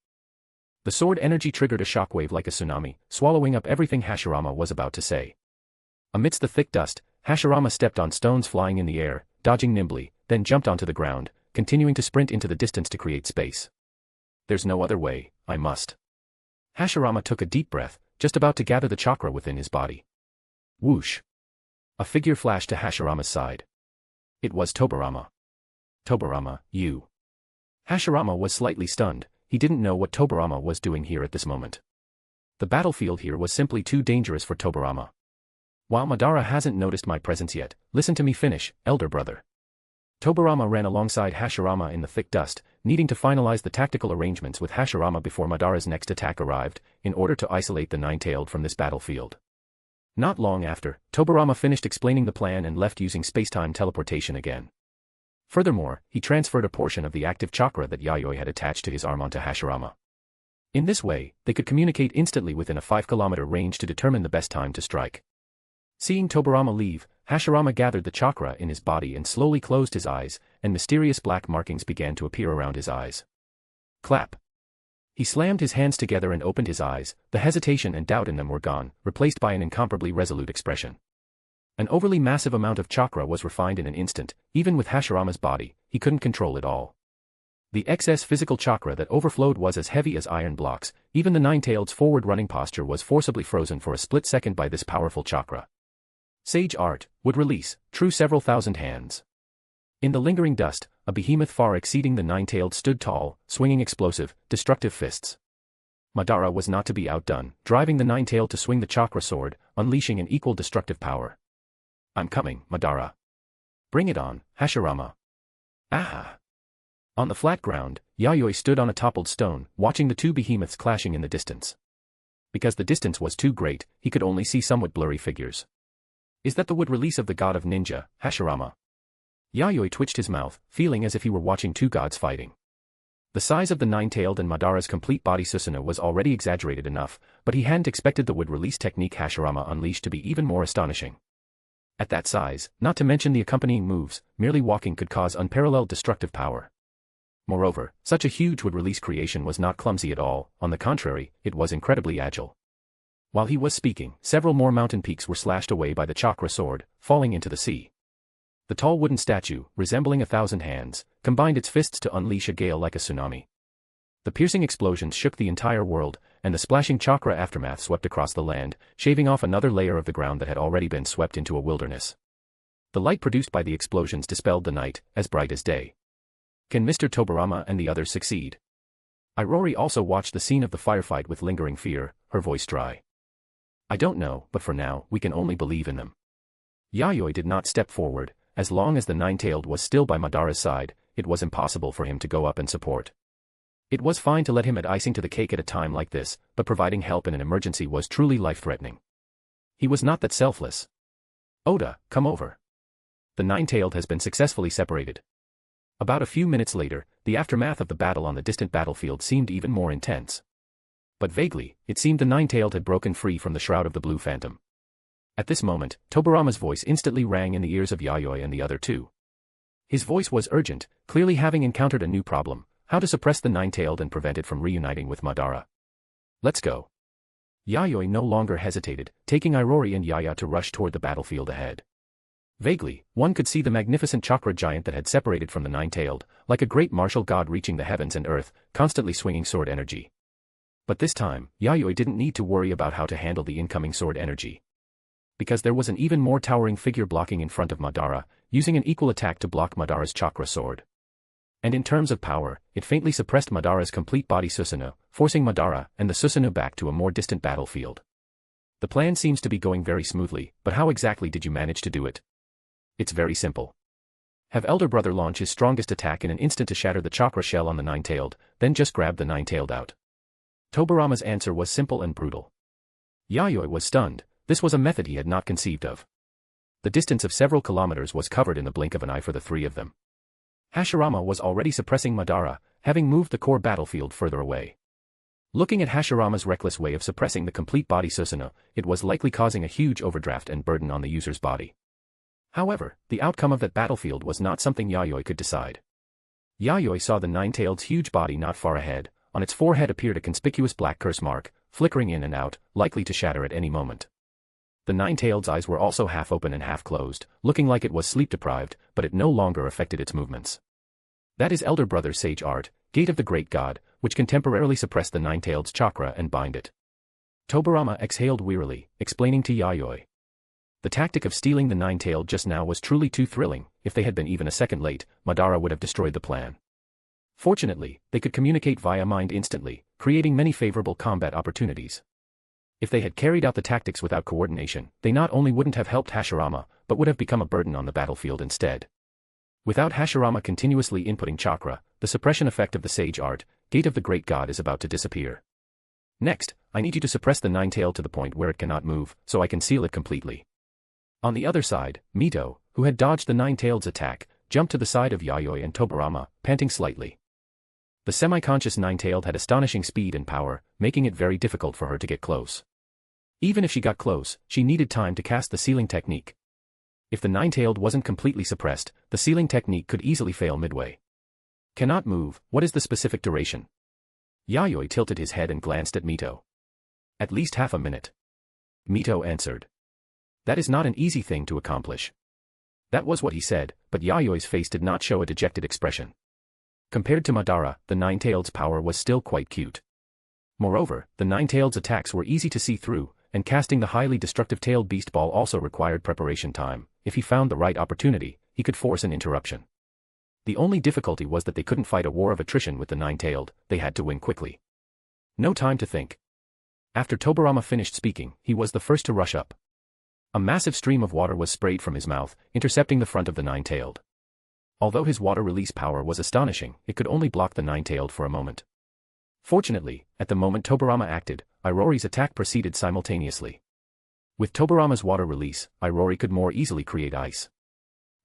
The sword energy triggered a shockwave like a tsunami, swallowing up everything Hashirama was about to say. Amidst the thick dust, Hashirama stepped on stones flying in the air, dodging nimbly, then jumped onto the ground, continuing to sprint into the distance to create space. There's no other way, I must. Hashirama took a deep breath, just about to gather the chakra within his body. Whoosh. A figure flashed to Hashirama's side. It was Tobirama. Tobirama, you. Hashirama was slightly stunned. He didn't know what Tobirama was doing here at this moment. The battlefield here was simply too dangerous for Tobirama. While Madara hasn't noticed my presence yet, listen to me finish, elder brother. Tobirama ran alongside Hashirama in the thick dust, needing to finalize the tactical arrangements with Hashirama before Madara's next attack arrived, in order to isolate the Nine-Tailed from this battlefield. Not long after, Tobirama finished explaining the plan and left using space-time teleportation again. Furthermore, he transferred a portion of the active chakra that Yayoi had attached to his arm onto Hashirama. In this way, they could communicate instantly within a 5-kilometer range to determine the best time to strike. Seeing Tobirama leave, Hashirama gathered the chakra in his body and slowly closed his eyes, and mysterious black markings began to appear around his eyes. Clap. He slammed his hands together and opened his eyes. The hesitation and doubt in them were gone, replaced by an incomparably resolute expression. An overly massive amount of chakra was refined in an instant. Even with Hashirama's body, he couldn't control it all. The excess physical chakra that overflowed was as heavy as iron blocks. Even the Nine-Tailed's forward-running posture was forcibly frozen for a split second by this powerful chakra. Sage art would release, true several thousand hands. In the lingering dust, a behemoth far exceeding the Nine-Tailed stood tall, swinging explosive, destructive fists. Madara was not to be outdone, driving the Nine-Tailed to swing the chakra sword, unleashing an equal destructive power. I'm coming, Madara. Bring it on, Hashirama. Ah! On the flat ground, Yayoi stood on a toppled stone, watching the two behemoths clashing in the distance. Because the distance was too great, he could only see somewhat blurry figures. Is that the wood release of the god of ninja, Hashirama? Yayoi twitched his mouth, feeling as if he were watching two gods fighting. The size of the Nine-Tailed and Madara's complete body Susanoo was already exaggerated enough, but he hadn't expected the wood release technique Hashirama unleashed to be even more astonishing. At that size, not to mention the accompanying moves, merely walking could cause unparalleled destructive power. Moreover, such a huge wood release creation was not clumsy at all, on the contrary, it was incredibly agile. While he was speaking, several more mountain peaks were slashed away by the chakra sword, falling into the sea. The tall wooden statue, resembling 1,000 hands, combined its fists to unleash a gale like a tsunami. The piercing explosions shook the entire world, and the splashing chakra aftermath swept across the land, shaving off another layer of the ground that had already been swept into a wilderness. The light produced by the explosions dispelled the night, as bright as day. Can Mr. Tobirama and the others succeed? Irori also watched the scene of the firefight with lingering fear, her voice dry. I don't know, but for now, we can only believe in them. Yayoi did not step forward. As long as the Nine-Tailed was still by Madara's side, it was impossible for him to go up and support. It was fine to let him add icing to the cake at a time like this, but providing help in an emergency was truly life-threatening. He was not that selfless. Oda, come over. The Nine-Tailed has been successfully separated. About a few minutes later, the aftermath of the battle on the distant battlefield seemed even more intense. But vaguely, it seemed the Nine-Tailed had broken free from the shroud of the Blue Phantom. At this moment, Tobirama's voice instantly rang in the ears of Yayoi and the other two. His voice was urgent, clearly having encountered a new problem: how to suppress the Nine-Tailed and prevent it from reuniting with Madara. Let's go. Yayoi no longer hesitated, taking Irori and Yaya to rush toward the battlefield ahead. Vaguely, one could see the magnificent chakra giant that had separated from the Nine-Tailed, like a great martial god reaching the heavens and earth, constantly swinging sword energy. But this time, Yayoi didn't need to worry about how to handle the incoming sword energy. Because there was an even more towering figure blocking in front of Madara, using an equal attack to block Madara's chakra sword. And in terms of power, it faintly suppressed Madara's complete body Susanoo, forcing Madara and the Susanoo back to a more distant battlefield. The plan seems to be going very smoothly, but how exactly did you manage to do it? It's very simple. Have Elder Brother launch his strongest attack in an instant to shatter the chakra shell on the Nine-Tailed, then just grab the Nine-Tailed out. Tobirama's answer was simple and brutal. Yayoi was stunned. This was a method he had not conceived of. The distance of several kilometers was covered in the blink of an eye for the three of them. Hashirama was already suppressing Madara, having moved the core battlefield further away. Looking at Hashirama's reckless way of suppressing the complete body Susanoo, it was likely causing a huge overdraft and burden on the user's body. However, the outcome of that battlefield was not something Yayoi could decide. Yayoi saw the Nine-Tailed's huge body not far ahead. On its forehead appeared a conspicuous black curse mark, flickering in and out, likely to shatter at any moment. The Nine-Tailed's eyes were also half open and half closed, looking like it was sleep-deprived, but it no longer affected its movements. That is Elder Brother's sage art, Gate of the Great God, which can temporarily suppress the Nine-Tailed's chakra and bind it. Tobirama exhaled wearily, explaining to Yayoi. The tactic of stealing the Nine-Tailed just now was truly too thrilling. If they had been even a second late, Madara would have destroyed the plan. Fortunately, they could communicate via mind instantly, creating many favorable combat opportunities. If they had carried out the tactics without coordination, they not only wouldn't have helped Hashirama, but would have become a burden on the battlefield instead. Without Hashirama continuously inputting chakra, the suppression effect of the sage art, Gate of the Great God, is about to disappear. Next, I need you to suppress the Nine-Tailed to the point where it cannot move, so I can seal it completely. On the other side, Mito, who had dodged the Nine-Tailed's attack, jumped to the side of Yayoi and Tobirama, panting slightly. The semi-conscious Nine-Tailed had astonishing speed and power, making it very difficult for her to get close. Even if she got close, she needed time to cast the sealing technique. If the Nine-Tailed wasn't completely suppressed, the sealing technique could easily fail midway. Cannot move, what is the specific duration? Yayoi tilted his head and glanced at Mito. At least half a minute. Mito answered. That is not an easy thing to accomplish. That was what he said, but Yayoi's face did not show a dejected expression. Compared to Madara, the Nine-Tailed's power was still quite cute. Moreover, the Nine-Tailed's attacks were easy to see through, and casting the highly destructive tailed beast ball also required preparation time. If he found the right opportunity, he could force an interruption. The only difficulty was that they couldn't fight a war of attrition with the Nine-Tailed, they had to win quickly. No time to think. After Tobirama finished speaking, he was the first to rush up. A massive stream of water was sprayed from his mouth, intercepting the front of the Nine-Tailed. Although his water release power was astonishing, it could only block the Nine-Tailed for a moment. Fortunately, at the moment Tobirama acted, Irori's attack proceeded simultaneously. With Tobirama's water release, Irori could more easily create ice.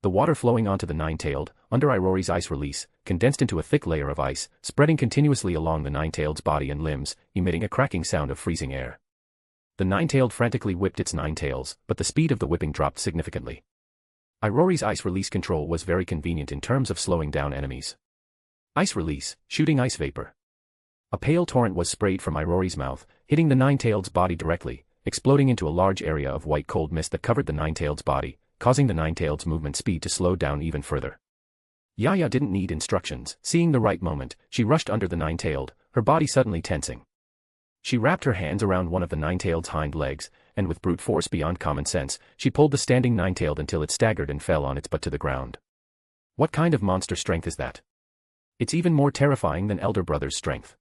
The water flowing onto the Nine-Tailed, under Irori's ice release, condensed into a thick layer of ice, spreading continuously along the Nine-Tailed's body and limbs, emitting a cracking sound of freezing air. The Nine-Tailed frantically whipped its nine tails, but the speed of the whipping dropped significantly. Irori's ice release control was very convenient in terms of slowing down enemies. Ice release, shooting ice vapor. A pale torrent was sprayed from Irori's mouth, hitting the Nine-Tailed's body directly, exploding into a large area of white cold mist that covered the Nine-Tailed's body, causing the Nine-Tailed's movement speed to slow down even further. Yaya didn't need instructions. Seeing the right moment, she rushed under the Nine-Tailed, her body suddenly tensing. She wrapped her hands around one of the Nine-Tailed's hind legs, and with brute force beyond common sense, she pulled the standing Nine-Tailed until it staggered and fell on its butt to the ground. What kind of monster strength is that? It's even more terrifying than Elder Brother's strength.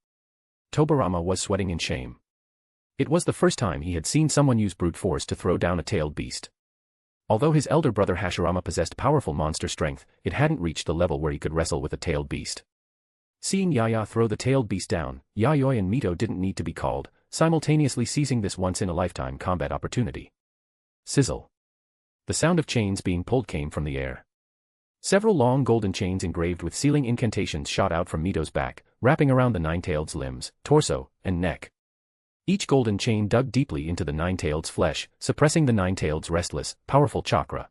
Tobirama was sweating in shame. It was the first time he had seen someone use brute force to throw down a tailed beast. Although his elder brother Hashirama possessed powerful monster strength, it hadn't reached the level where he could wrestle with a tailed beast. Seeing Yaya throw the tailed beast down, Yayoi and Mito didn't need to be called, simultaneously seizing this once-in-a-lifetime combat opportunity. Sizzle. The sound of chains being pulled came from the air. Several long golden chains engraved with sealing incantations shot out from Mito's back, wrapping around the Nine-Tailed's limbs, torso, and neck. Each golden chain dug deeply into the Nine-Tailed's flesh, suppressing the Nine-Tailed's restless, powerful chakra.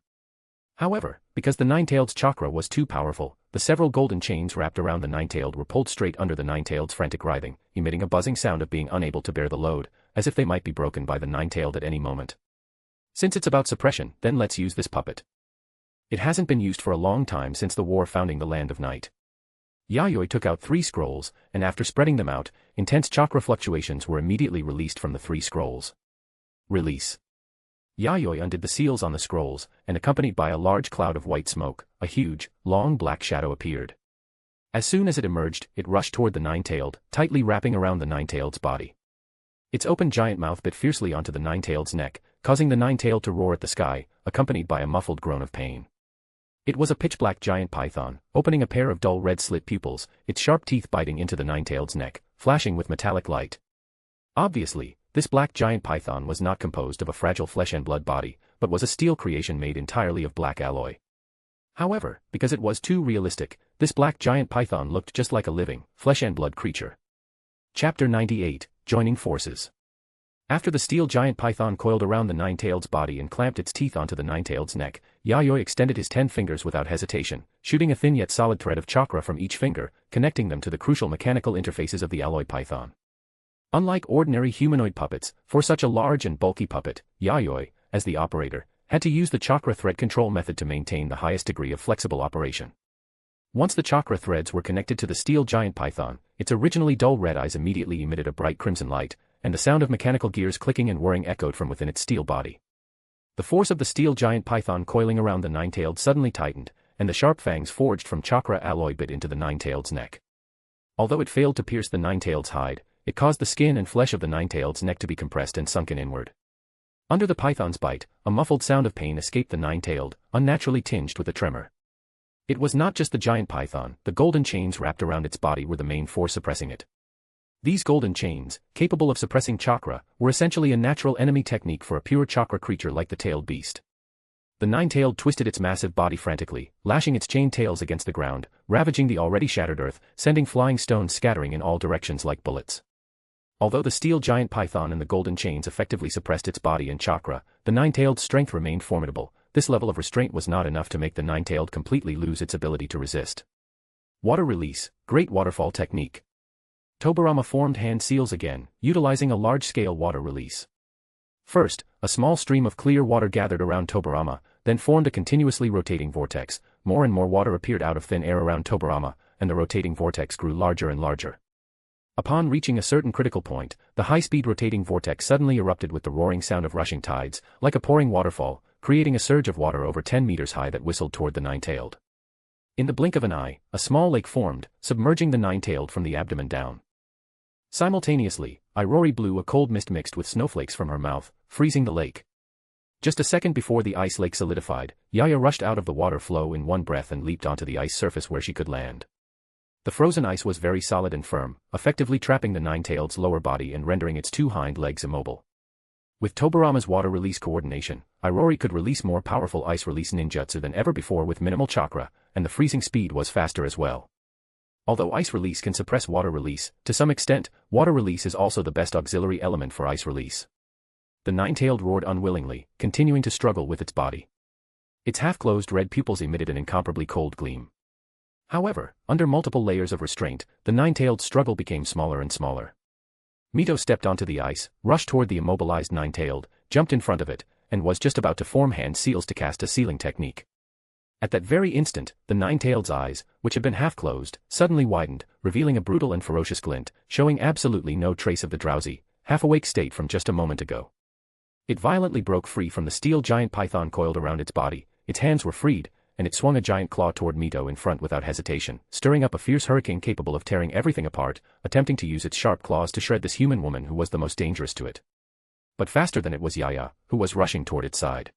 However, because the Nine-Tailed's chakra was too powerful, the several golden chains wrapped around the Nine-Tailed were pulled straight under the Nine-Tailed's frantic writhing, emitting a buzzing sound of being unable to bear the load, as if they might be broken by the Nine-Tailed at any moment. Since it's about suppression, then let's use this puppet. It hasn't been used for a long time since the war founding the Land of Night. Yayoi took out 3 scrolls, and after spreading them out, intense chakra fluctuations were immediately released from the 3 scrolls. Release. Yayoi undid the seals on the scrolls, and accompanied by a large cloud of white smoke, a huge, long black shadow appeared. As soon as it emerged, it rushed toward the Nine-Tailed, tightly wrapping around the Nine-Tailed's body. Its open giant mouth bit fiercely onto the Nine-Tailed's neck, causing the Nine-Tailed to roar at the sky, accompanied by a muffled groan of pain. It was a pitch-black giant python, opening a pair of dull red slit pupils, its sharp teeth biting into the Nine-Tailed's neck, flashing with metallic light. Obviously, this black giant python was not composed of a fragile flesh and blood body, but was a steel creation made entirely of black alloy. However, because it was too realistic, this black giant python looked just like a living, flesh-and-blood creature. Chapter 98, Joining Forces. After the steel giant python coiled around the Ninetailed's body and clamped its teeth onto the Ninetailed's neck, Yayoi extended his 10 fingers without hesitation, shooting a thin yet solid thread of chakra from each finger, connecting them to the crucial mechanical interfaces of the alloy python. Unlike ordinary humanoid puppets, for such a large and bulky puppet, Yayoi, as the operator, had to use the chakra thread control method to maintain the highest degree of flexible operation. Once the chakra threads were connected to the steel giant python, its originally dull red eyes immediately emitted a bright crimson light, and the sound of mechanical gears clicking and whirring echoed from within its steel body. The force of the steel giant python coiling around the Ninetailed suddenly tightened, and the sharp fangs forged from chakra alloy bit into the Ninetailed's neck. Although it failed to pierce the Ninetailed's hide, it caused the skin and flesh of the Ninetailed's neck to be compressed and sunken inward. Under the python's bite, a muffled sound of pain escaped the Ninetailed, unnaturally tinged with a tremor. It was not just the giant python, the golden chains wrapped around its body were the main force suppressing it. These golden chains, capable of suppressing chakra, were essentially a natural enemy technique for a pure chakra creature like the tailed beast. The Ninetailed twisted its massive body frantically, lashing its chained tails against the ground, ravaging the already shattered earth, sending flying stones scattering in all directions like bullets. Although the steel giant python and the golden chains effectively suppressed its body and chakra, the Ninetailed's strength remained formidable. This level of restraint was not enough to make the Ninetailed completely lose its ability to resist. Water release, Great Waterfall Technique. Tobirama formed hand seals again, utilizing a large-scale water release. First, a small stream of clear water gathered around Tobirama, then formed a continuously rotating vortex. More and more water appeared out of thin air around Tobirama, and the rotating vortex grew larger and larger. Upon reaching a certain critical point, the high-speed rotating vortex suddenly erupted with the roaring sound of rushing tides, like a pouring waterfall, creating a surge of water over 10 meters high that whistled toward the Ninetailed. In the blink of an eye, a small lake formed, submerging the Ninetailed from the abdomen down. Simultaneously, Irori blew a cold mist mixed with snowflakes from her mouth, freezing the lake. Just a second before the ice lake solidified, Yaya rushed out of the water flow in one breath and leaped onto the ice surface where she could land. The frozen ice was very solid and firm, effectively trapping the Ninetailed's lower body and rendering its two hind legs immobile. With Tobirama's water release coordination, Irori could release more powerful ice release ninjutsu than ever before with minimal chakra, and the freezing speed was faster as well. Although ice release can suppress water release, to some extent, water release is also the best auxiliary element for ice release. The Ninetailed roared unwillingly, continuing to struggle with its body. Its half-closed red pupils emitted an incomparably cold gleam. However, under multiple layers of restraint, the Ninetailed struggle became smaller and smaller. Mito stepped onto the ice, rushed toward the immobilized Ninetailed, jumped in front of it, and was just about to form hand seals to cast a sealing technique. At that very instant, the Ninetailed's eyes, which had been half-closed, suddenly widened, revealing a brutal and ferocious glint, showing absolutely no trace of the drowsy, half-awake state from just a moment ago. It violently broke free from the steel giant python coiled around its body, its hands were freed, and it swung a giant claw toward Mito in front without hesitation, stirring up a fierce hurricane capable of tearing everything apart, attempting to use its sharp claws to shred this human woman who was the most dangerous to it. But faster than it was Yaya, who was rushing toward its side.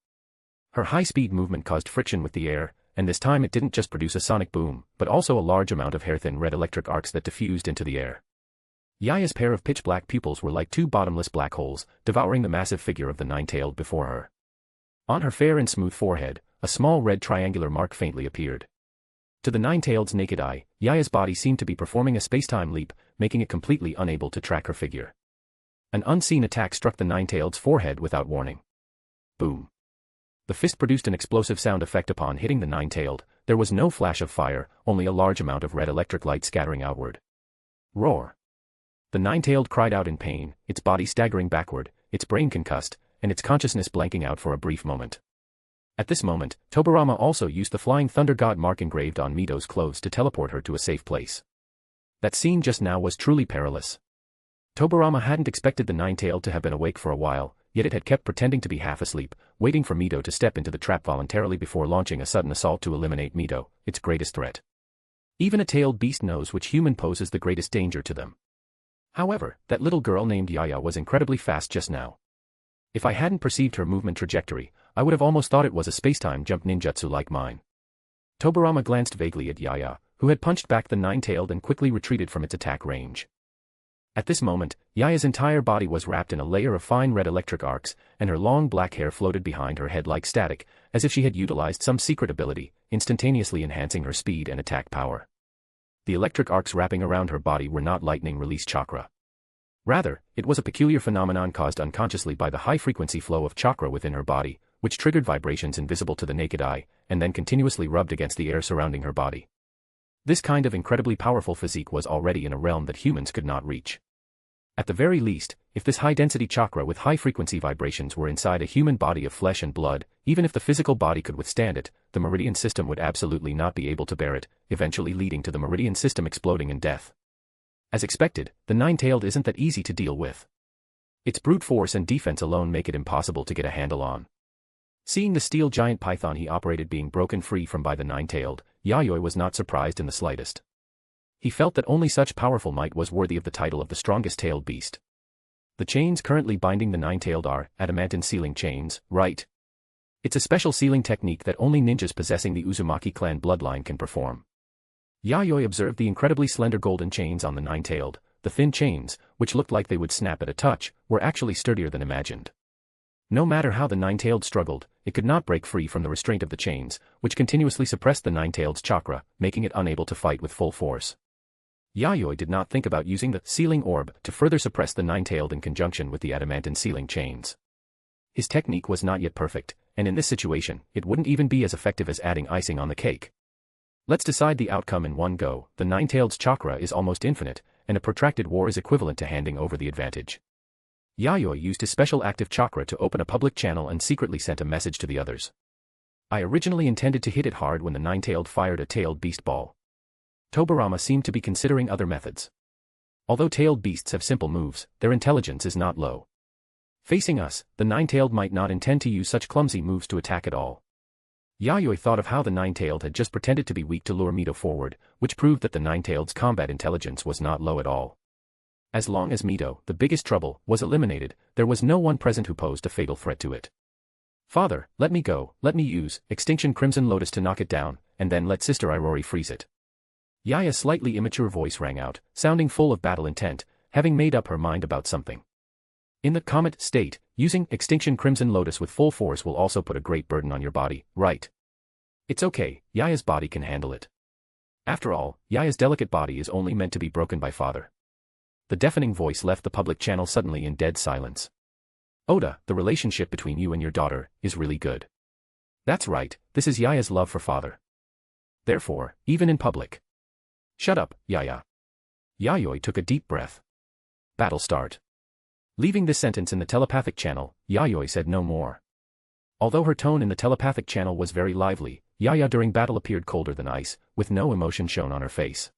Her high-speed movement caused friction with the air, and this time it didn't just produce a sonic boom, but also a large amount of hair-thin red electric arcs that diffused into the air. Yaya's pair of pitch-black pupils were like two bottomless black holes, devouring the massive figure of the Ninetailed before her. On her fair and smooth forehead, a small red triangular mark faintly appeared. To the Ninetailed's naked eye, Yaya's body seemed to be performing a space-time leap, making it completely unable to track her figure. An unseen attack struck the Ninetailed's forehead without warning. Boom. The fist produced an explosive sound effect upon hitting the Ninetailed. There was no flash of fire, only a large amount of red electric light scattering outward. Roar. The Ninetailed cried out in pain, its body staggering backward, its brain concussed, and its consciousness blanking out for a brief moment. At this moment, Tobirama also used the flying thunder god mark engraved on Mito's clothes to teleport her to a safe place. That scene just now was truly perilous. Tobirama hadn't expected the Ninetailed to have been awake for a while, yet it had kept pretending to be half asleep, waiting for Mito to step into the trap voluntarily before launching a sudden assault to eliminate Mito, its greatest threat. Even a tailed beast knows which human poses the greatest danger to them. However, that little girl named Yaya was incredibly fast just now. If I hadn't perceived her movement trajectory, I would have almost thought it was a space-time jump ninjutsu like mine. Tobirama glanced vaguely at Yaya, who had punched back the Ninetailed and quickly retreated from its attack range. At this moment, Yaya's entire body was wrapped in a layer of fine red electric arcs, and her long black hair floated behind her head like static, as if she had utilized some secret ability, instantaneously enhancing her speed and attack power. The electric arcs wrapping around her body were not lightning release chakra. Rather, it was a peculiar phenomenon caused unconsciously by the high-frequency flow of chakra within her body, which triggered vibrations invisible to the naked eye, and then continuously rubbed against the air surrounding her body. This kind of incredibly powerful physique was already in a realm that humans could not reach. At the very least, if this high-density chakra with high-frequency vibrations were inside a human body of flesh and blood, even if the physical body could withstand it, the meridian system would absolutely not be able to bear it, eventually leading to the meridian system exploding in death. As expected, the nine-tailed isn't that easy to deal with. Its brute force and defense alone make it impossible to get a handle on. Seeing the steel giant python he operated being broken free from by the nine-tailed, Yayoi was not surprised in the slightest. He felt that only such powerful might was worthy of the title of the strongest tailed beast. The chains currently binding the nine-tailed are adamantine sealing chains, right? It's a special sealing technique that only ninjas possessing the Uzumaki clan bloodline can perform. Yayoi observed the incredibly slender golden chains on the nine-tailed. The thin chains, which looked like they would snap at a touch, were actually sturdier than imagined. No matter how the nine-tailed struggled, it could not break free from the restraint of the chains, which continuously suppressed the nine-tailed's chakra, making it unable to fight with full force. Yayoi did not think about using the sealing orb to further suppress the nine-tailed in conjunction with the adamantine sealing chains. His technique was not yet perfect, and in this situation, it wouldn't even be as effective as adding icing on the cake. Let's decide the outcome in one go. The nine-tailed's chakra is almost infinite, and a protracted war is equivalent to handing over the advantage. Yayoi used his special active chakra to open a public channel and secretly sent a message to the others. I originally intended to hit it hard when the nine-tailed fired a tailed beast ball. Tobirama seemed to be considering other methods. Although tailed beasts have simple moves, their intelligence is not low. Facing us, the nine-tailed might not intend to use such clumsy moves to attack at all. Yayoi thought of how the nine-tailed had just pretended to be weak to lure Mito forward, which proved that the nine-tailed's combat intelligence was not low at all. As long as Mito, the biggest trouble, was eliminated, there was no one present who posed a fatal threat to it. Father, let me go, let me use Extinction Crimson Lotus to knock it down, and then let Sister Irori freeze it. Yaya's slightly immature voice rang out, sounding full of battle intent, having made up her mind about something. In the Comet state, using Extinction Crimson Lotus with full force will also put a great burden on your body, right? It's okay, Yaya's body can handle it. After all, Yaya's delicate body is only meant to be broken by Father. The deafening voice left the public channel suddenly in dead silence. Oda, the relationship between you and your daughter is really good. That's right, this is Yaya's love for Father. Therefore, even in public. Shut up, Yaya. Yayoi took a deep breath. Battle start. Leaving this sentence in the telepathic channel, Yayoi said no more. Although her tone in the telepathic channel was very lively, Yaya during battle appeared colder than ice, with no emotion shown on her face.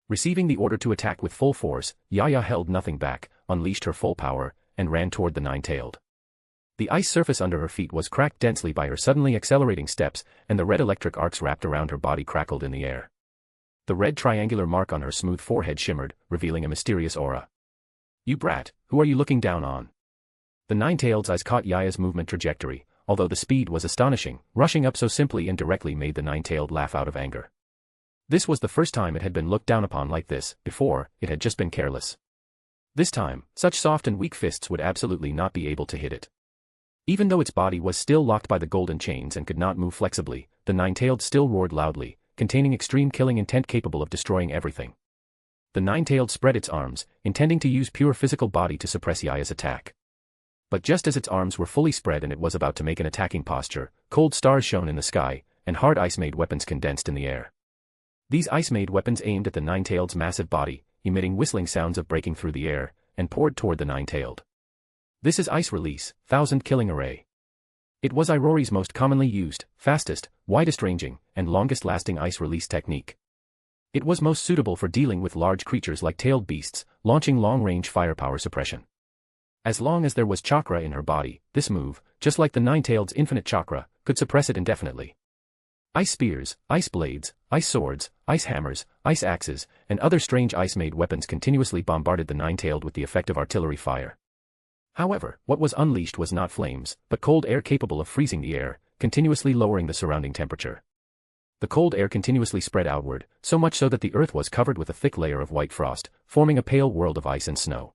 Receiving the order to attack with full force, Yaya held nothing back, unleashed her full power, and ran toward the nine-tailed. The ice surface under her feet was cracked densely by her suddenly accelerating steps, and the red electric arcs wrapped around her body crackled in the air. The red triangular mark on her smooth forehead shimmered, revealing a mysterious aura. You brat, who are you looking down on? The nine-tailed's eyes caught Yaya's movement trajectory, although the speed was astonishing, rushing up so simply and directly made the nine-tailed laugh out of anger. This was the first time it had been looked down upon like this. Before, it had just been careless. This time, such soft and weak fists would absolutely not be able to hit it. Even though its body was still locked by the golden chains and could not move flexibly, the nine-tailed still roared loudly, containing extreme killing intent capable of destroying everything. The nine-tailed spread its arms, intending to use pure physical body to suppress Yaya's attack. But just as its arms were fully spread and it was about to make an attacking posture, cold stars shone in the sky, and hard ice-made weapons condensed in the air. These ice-made weapons aimed at the nine-tailed's massive body, emitting whistling sounds of breaking through the air, and poured toward the nine-tailed. This is Ice Release, 1000 Killing Array. It was Irori's most commonly used, fastest, widest-ranging, and longest-lasting ice release technique. It was most suitable for dealing with large creatures like tailed beasts, launching long-range firepower suppression. As long as there was chakra in her body, this move, just like the nine-tailed's infinite chakra, could suppress it indefinitely. Ice spears, ice blades, ice swords, ice hammers, ice axes, and other strange ice-made weapons continuously bombarded the nine-tailed with the effect of artillery fire. However, what was unleashed was not flames, but cold air capable of freezing the air, continuously lowering the surrounding temperature. The cold air continuously spread outward, so much so that the earth was covered with a thick layer of white frost, forming a pale world of ice and snow.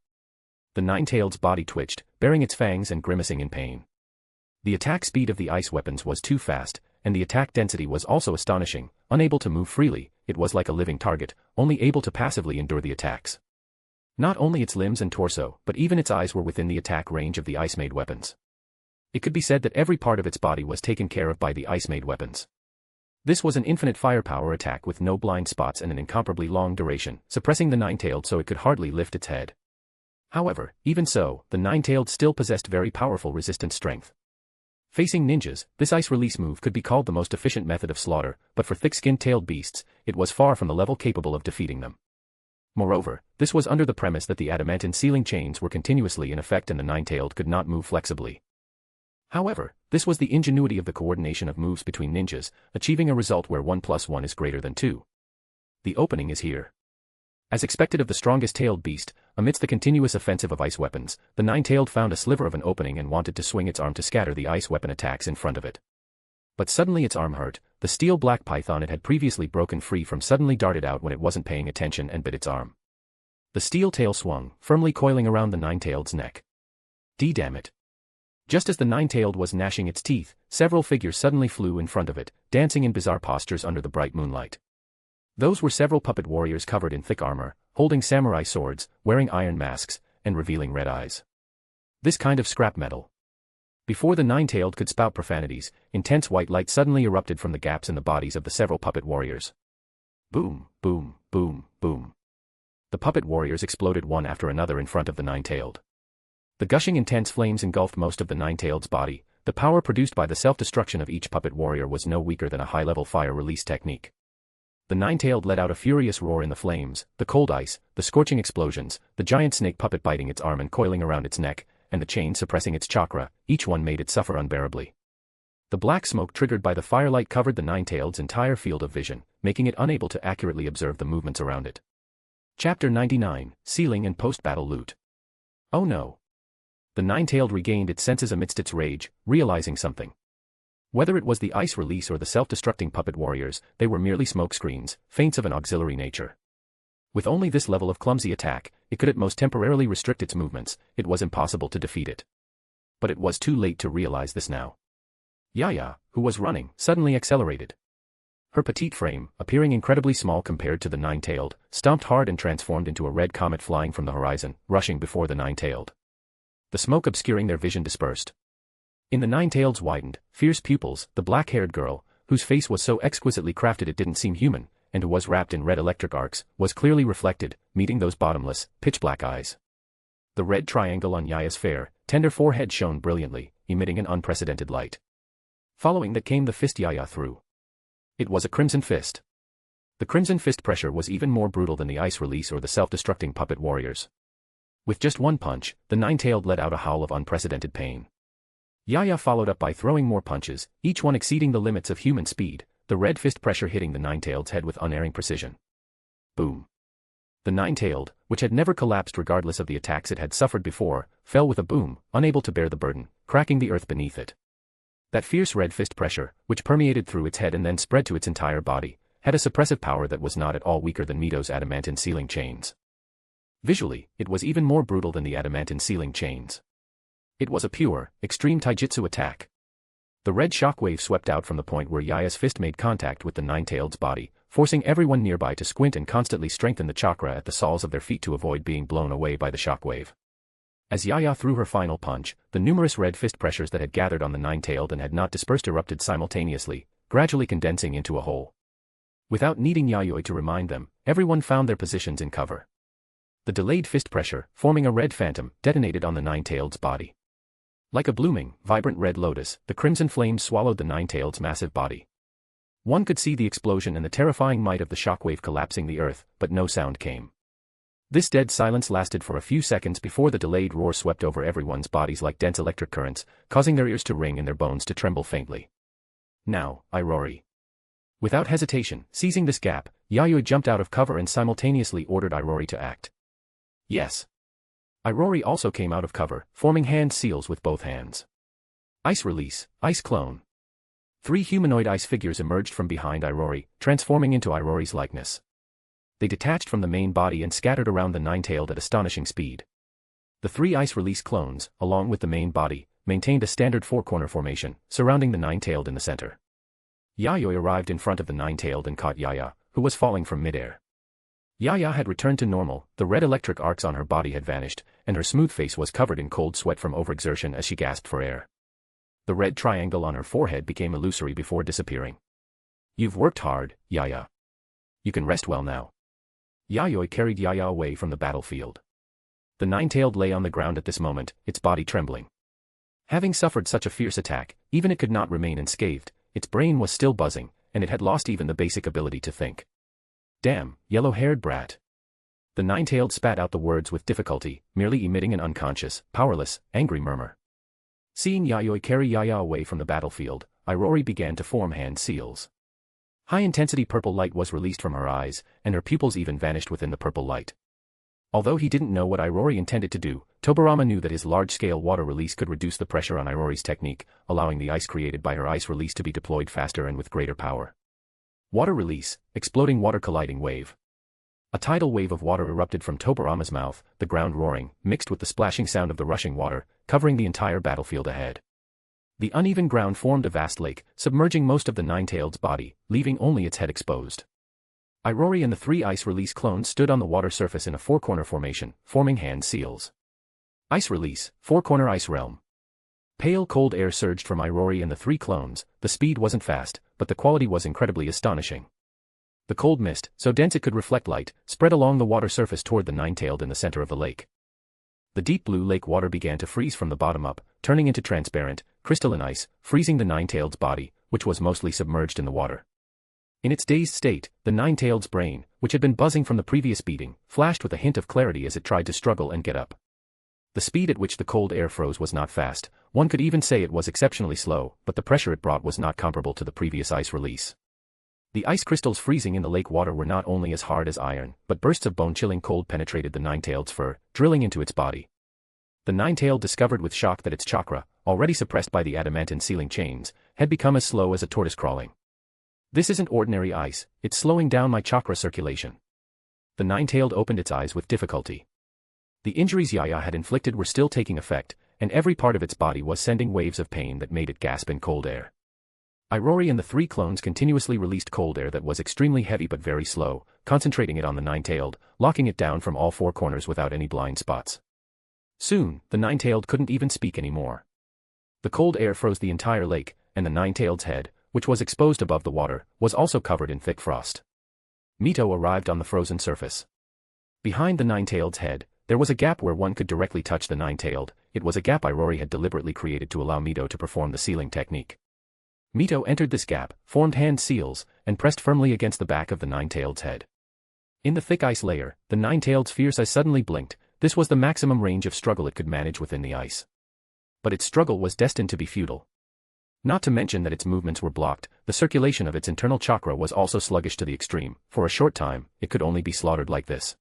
The nine-tailed's body twitched, baring its fangs and grimacing in pain. The attack speed of the ice weapons was too fast, and the attack density was also astonishing. Unable to move freely, it was like a living target, only able to passively endure the attacks. Not only its limbs and torso, but even its eyes were within the attack range of the ice-made weapons. It could be said that every part of its body was taken care of by the ice-made weapons. This was an infinite firepower attack with no blind spots and an incomparably long duration, suppressing the nine-tailed so it could hardly lift its head. However, even so, the nine-tailed still possessed very powerful resistance strength. Facing ninjas, this ice release move could be called the most efficient method of slaughter, but for thick-skinned tailed beasts, it was far from the level capable of defeating them. Moreover, this was under the premise that the adamantine sealing chains were continuously in effect and the nine-tailed could not move flexibly. However, this was the ingenuity of the coordination of moves between ninjas, achieving a result where 1 + 1 is greater than 2. The opening is here. As expected of the strongest tailed beast, amidst the continuous offensive of ice weapons, the nine-tailed found a sliver of an opening and wanted to swing its arm to scatter the ice weapon attacks in front of it. But suddenly its arm hurt. The steel black python it had previously broken free from suddenly darted out when it wasn't paying attention and bit its arm. The steel tail swung, firmly coiling around the nine-tailed's neck. Damn it. Just as the nine-tailed was gnashing its teeth, several figures suddenly flew in front of it, dancing in bizarre postures under the bright moonlight. Those were several puppet warriors covered in thick armor, holding samurai swords, wearing iron masks, and revealing red eyes. This kind of scrap metal. Before the nine-tailed could spout profanities, intense white light suddenly erupted from the gaps in the bodies of the several puppet warriors. Boom, boom, boom, boom. The puppet warriors exploded one after another in front of the nine-tailed. The gushing intense flames engulfed most of the nine-tailed's body. The power produced by the self-destruction of each puppet warrior was no weaker than a high-level fire release technique. The nine-tailed let out a furious roar in the flames, the cold ice, the scorching explosions, the giant snake puppet biting its arm and coiling around its neck, and the chain suppressing its chakra, each one made it suffer unbearably. The black smoke triggered by the firelight covered the nine-tailed's entire field of vision, making it unable to accurately observe the movements around it. Chapter 99, Sealing and Post-Battle Loot. Oh no. The nine-tailed regained its senses amidst its rage, realizing something. Whether it was the ice release or the self-destructing puppet warriors, they were merely smokescreens, feints of an auxiliary nature. With only this level of clumsy attack, it could at most temporarily restrict its movements. It was impossible to defeat it. But it was too late to realize this now. Yaya, who was running, suddenly accelerated. Her petite frame, appearing incredibly small compared to the nine-tailed, stomped hard and transformed into a red comet flying from the horizon, rushing before the nine-tailed. The smoke obscuring their vision dispersed. In the nine-tailed's widened, fierce pupils, the black-haired girl, whose face was so exquisitely crafted it didn't seem human, and who was wrapped in red electric arcs, was clearly reflected, meeting those bottomless, pitch-black eyes. The red triangle on Yaya's fair, tender forehead shone brilliantly, emitting an unprecedented light. Following that came the fist Yaya threw. It was a crimson fist. The crimson fist pressure was even more brutal than the ice release or the self-destructing puppet warriors. With just one punch, the nine-tailed let out a howl of unprecedented pain. Yaya followed up by throwing more punches, each one exceeding the limits of human speed, the red fist pressure hitting the nine-tailed's head with unerring precision. Boom. The nine-tailed, which had never collapsed regardless of the attacks it had suffered before, fell with a boom, unable to bear the burden, cracking the earth beneath it. That fierce red fist pressure, which permeated through its head and then spread to its entire body, had a suppressive power that was not at all weaker than Mito's adamantine sealing chains. Visually, it was even more brutal than the adamantine sealing chains. It was a pure, extreme taijutsu attack. The red shockwave swept out from the point where Yaya's fist made contact with the nine-tailed's body, forcing everyone nearby to squint and constantly strengthen the chakra at the soles of their feet to avoid being blown away by the shockwave. As Yaya threw her final punch, the numerous red fist pressures that had gathered on the nine-tailed and had not dispersed erupted simultaneously, gradually condensing into a whole. Without needing Yayoi to remind them, everyone found their positions in cover. The delayed fist pressure, forming a red phantom, detonated on the nine-tailed's body. Like a blooming, vibrant red lotus, the crimson flames swallowed the nine-tailed's massive body. One could see the explosion and the terrifying might of the shockwave collapsing the earth, but no sound came. This dead silence lasted for a few seconds before the delayed roar swept over everyone's bodies like dense electric currents, causing their ears to ring and their bones to tremble faintly. Now, Irori. Without hesitation, seizing this gap, Yayoi jumped out of cover and simultaneously ordered Irori to act. Yes. Irori also came out of cover, forming hand seals with both hands. Ice release, ice clone. 3 humanoid ice figures emerged from behind Irori, transforming into Irori's likeness. They detached from the main body and scattered around the nine-tailed at astonishing speed. The 3 ice release clones, along with the main body, maintained a standard 4-corner formation, surrounding the nine-tailed in the center. Yayoi arrived in front of the nine-tailed and caught Yaya, who was falling from midair. Yaya had returned to normal, the red electric arcs on her body had vanished, and her smooth face was covered in cold sweat from overexertion as she gasped for air. The red triangle on her forehead became illusory before disappearing. "You've worked hard, Yaya. You can rest well now." Yayoi carried Yaya away from the battlefield. The nine-tailed lay on the ground at this moment, its body trembling. Having suffered such a fierce attack, even it could not remain unscathed, its brain was still buzzing, and it had lost even the basic ability to think. "Damn, yellow-haired brat." The nine-tailed spat out the words with difficulty, merely emitting an unconscious, powerless, angry murmur. Seeing Yayoi carry Yaya away from the battlefield, Irori began to form hand seals. High-intensity purple light was released from her eyes, and her pupils even vanished within the purple light. Although he didn't know what Irori intended to do, Tobarama knew that his large-scale water release could reduce the pressure on Irori's technique, allowing the ice created by her ice release to be deployed faster and with greater power. Water release, exploding water colliding wave. A tidal wave of water erupted from Tobarama's mouth, the ground roaring, mixed with the splashing sound of the rushing water, covering the entire battlefield ahead. The uneven ground formed a vast lake, submerging most of the nine-tailed's body, leaving only its head exposed. Irori and the three ice release clones stood on the water surface in a four-corner formation, forming hand seals. Ice release, four-corner ice realm. Pale cold air surged from Irori and the three clones. The speed wasn't fast, but the quality was incredibly astonishing. The cold mist, so dense it could reflect light, spread along the water surface toward the nine-tailed in the center of the lake. The deep blue lake water began to freeze from the bottom up, turning into transparent, crystalline ice, freezing the nine-tailed's body, which was mostly submerged in the water. In its dazed state, the nine-tailed's brain, which had been buzzing from the previous beating, flashed with a hint of clarity as it tried to struggle and get up. The speed at which the cold air froze was not fast, one could even say it was exceptionally slow, but the pressure it brought was not comparable to the previous ice release. The ice crystals freezing in the lake water were not only as hard as iron, but bursts of bone-chilling cold penetrated the nine-tailed's fur, drilling into its body. The nine-tailed discovered with shock that its chakra, already suppressed by the adamantine sealing chains, had become as slow as a tortoise crawling. "This isn't ordinary ice, it's slowing down my chakra circulation." The nine-tailed opened its eyes with difficulty. The injuries Yaya had inflicted were still taking effect, and every part of its body was sending waves of pain that made it gasp in cold air. Irori and the three clones continuously released cold air that was extremely heavy but very slow, concentrating it on the nine-tailed, locking it down from all four corners without any blind spots. Soon, the nine-tailed couldn't even speak anymore. The cold air froze the entire lake, and the nine-tailed's head, which was exposed above the water, was also covered in thick frost. Mito arrived on the frozen surface. Behind the nine-tailed's head, there was a gap where one could directly touch the nine-tailed. It was a gap Irori had deliberately created to allow Mito to perform the sealing technique. Mito entered this gap, formed hand seals, and pressed firmly against the back of the nine-tailed's head. In the thick ice layer, the nine-tailed's fierce eyes suddenly blinked. This was the maximum range of struggle it could manage within the ice. But its struggle was destined to be futile. Not to mention that its movements were blocked, the circulation of its internal chakra was also sluggish to the extreme. For a short time, it could only be slaughtered like this.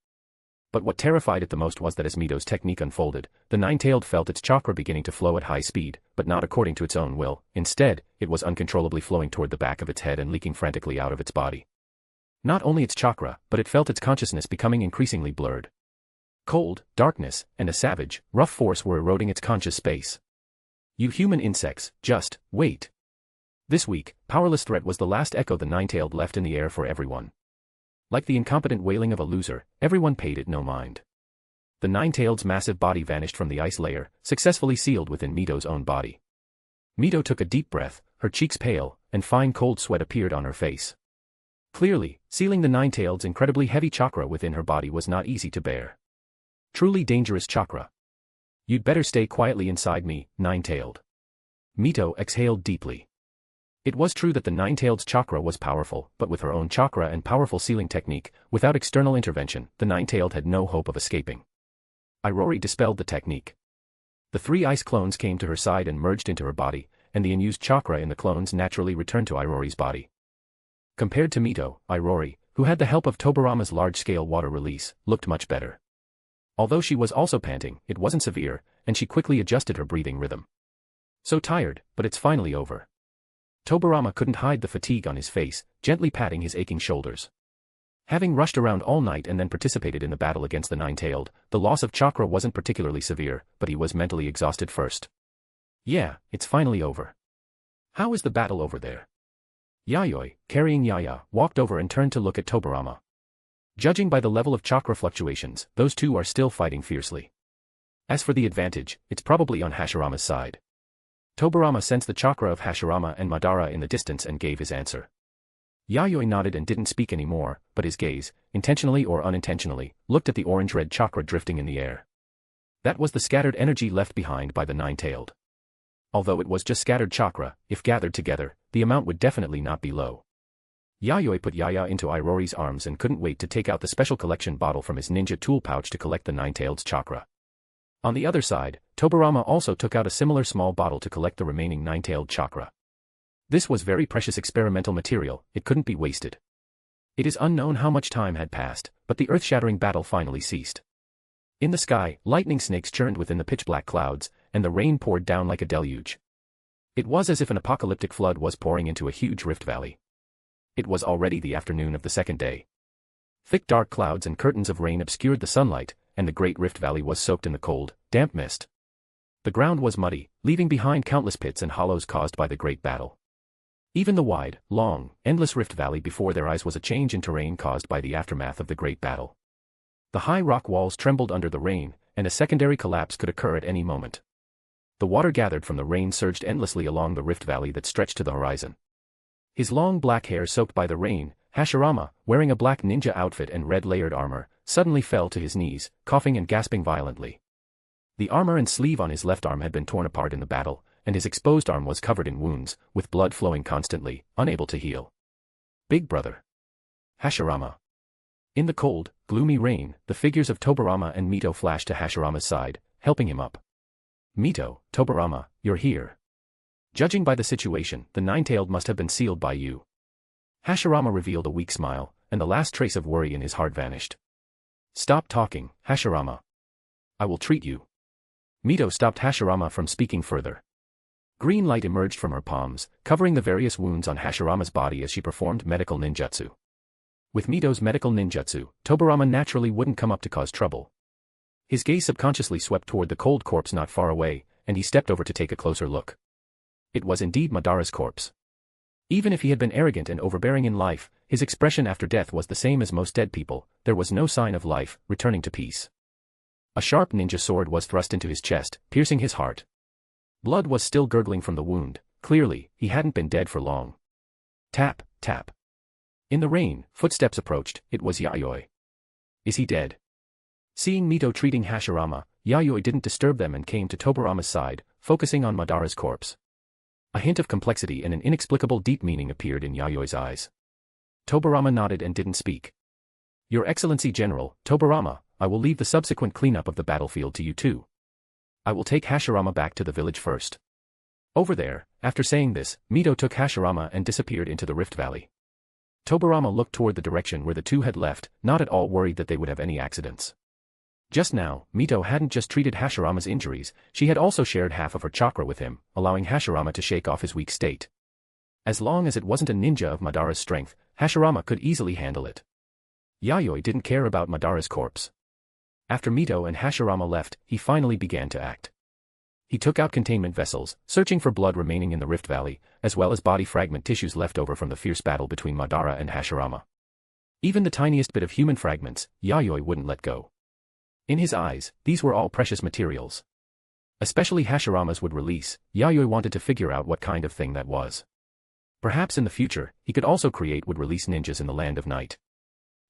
But what terrified it the most was that as Mito's technique unfolded, the nine-tailed felt its chakra beginning to flow at high speed, but not according to its own will. Instead, it was uncontrollably flowing toward the back of its head and leaking frantically out of its body. Not only its chakra, but it felt its consciousness becoming increasingly blurred. Cold, darkness, and a savage, rough force were eroding its conscious space. "You human insects, just wait." This weak, powerless threat was the last echo the nine-tailed left in the air for everyone. Like the incompetent wailing of a loser, everyone paid it no mind. The nine-tailed's massive body vanished from the ice layer, successfully sealed within Mito's own body. Mito took a deep breath, her cheeks pale, and fine cold sweat appeared on her face. Clearly, sealing the nine-tailed's incredibly heavy chakra within her body was not easy to bear. Truly dangerous chakra. "You'd better stay quietly inside me, nine-tailed." Mito exhaled deeply. It was true that the nine-tailed's chakra was powerful, but with her own chakra and powerful sealing technique, without external intervention, the nine-tailed had no hope of escaping. Irori dispelled the technique. The three ice clones came to her side and merged into her body, and the unused chakra in the clones naturally returned to Irori's body. Compared to Mito, Irori, who had the help of Tobarama's large-scale water release, looked much better. Although she was also panting, it wasn't severe, and she quickly adjusted her breathing rhythm. "So tired, but it's finally over." Tobarama couldn't hide the fatigue on his face, gently patting his aching shoulders. Having rushed around all night and then participated in the battle against the nine-tailed, the loss of chakra wasn't particularly severe, but he was mentally exhausted first. "Yeah, it's finally over. How is the battle over there?" Yayoi, carrying Yaya, walked over and turned to look at Tobirama. Judging by the level of chakra fluctuations, those two are still fighting fiercely. As for the advantage, it's probably on Hashirama's side. Tobirama sensed the chakra of Hashirama and Madara in the distance and gave his answer. Yayoi nodded and didn't speak anymore, but his gaze, intentionally or unintentionally, looked at the orange-red chakra drifting in the air. That was the scattered energy left behind by the nine-tailed. Although it was just scattered chakra, if gathered together, the amount would definitely not be low. Yayoi put Yaya into Irori's arms and couldn't wait to take out the special collection bottle from his ninja tool pouch to collect the nine-tailed's chakra. On the other side, Tobirama also took out a similar small bottle to collect the remaining nine-tailed chakra. This was very precious experimental material, it couldn't be wasted. It is unknown how much time had passed, but the earth-shattering battle finally ceased. In the sky, lightning snakes churned within the pitch-black clouds, and the rain poured down like a deluge. It was as if an apocalyptic flood was pouring into a huge rift valley. It was already the afternoon of the second day. Thick dark clouds and curtains of rain obscured the sunlight, and the great rift valley was soaked in the cold, damp mist. The ground was muddy, leaving behind countless pits and hollows caused by the great battle. Even the wide, long, endless rift valley before their eyes was a change in terrain caused by the aftermath of the great battle. The high rock walls trembled under the rain, and a secondary collapse could occur at any moment. The water gathered from the rain surged endlessly along the rift valley that stretched to the horizon. His long black hair soaked by the rain, Hashirama, wearing a black ninja outfit and red layered armor, suddenly fell to his knees, coughing and gasping violently. The armor and sleeve on his left arm had been torn apart in the battle, and his exposed arm was covered in wounds, with blood flowing constantly, unable to heal. Big brother. Hashirama. In the cold, gloomy rain, the figures of Tobirama and Mito flashed to Hashirama's side, helping him up. Mito, Tobirama, you're here. Judging by the situation, the nine-tailed must have been sealed by you. Hashirama revealed a weak smile, and the last trace of worry in his heart vanished. Stop talking, Hashirama. I will treat you. Mito stopped Hashirama from speaking further. Green light emerged from her palms, covering the various wounds on Hashirama's body as she performed medical ninjutsu. With Mito's medical ninjutsu, Tobirama naturally wouldn't come up to cause trouble. His gaze subconsciously swept toward the cold corpse not far away, and he stepped over to take a closer look. It was indeed Madara's corpse. Even if he had been arrogant and overbearing in life, his expression after death was the same as most dead people, there was no sign of life, returning to peace. A sharp ninja sword was thrust into his chest, piercing his heart. Blood was still gurgling from the wound, clearly, he hadn't been dead for long. Tap, tap. In the rain, footsteps approached, it was Yayoi. Is he dead? Seeing Mito treating Hashirama, Yayoi didn't disturb them and came to Tobirama's side, focusing on Madara's corpse. A hint of complexity and an inexplicable deep meaning appeared in Yayoi's eyes. Tobirama nodded and didn't speak. Your Excellency General, Tobirama, I will leave the subsequent cleanup of the battlefield to you too. I will take Hashirama back to the village first. Over there, after saying this, Mito took Hashirama and disappeared into the rift valley. Tobirama looked toward the direction where the two had left, not at all worried that they would have any accidents. Just now, Mito hadn't just treated Hashirama's injuries, she had also shared half of her chakra with him, allowing Hashirama to shake off his weak state. As long as it wasn't a ninja of Madara's strength, Hashirama could easily handle it. Yayoi didn't care about Madara's corpse. After Mito and Hashirama left, he finally began to act. He took out containment vessels, searching for blood remaining in the rift valley, as well as body fragment tissues left over from the fierce battle between Madara and Hashirama. Even the tiniest bit of human fragments, Yayoi wouldn't let go. In his eyes, these were all precious materials. Especially Hashirama's would release, Yayoi wanted to figure out what kind of thing that was. Perhaps in the future, he could also create would-release ninjas in the land of night.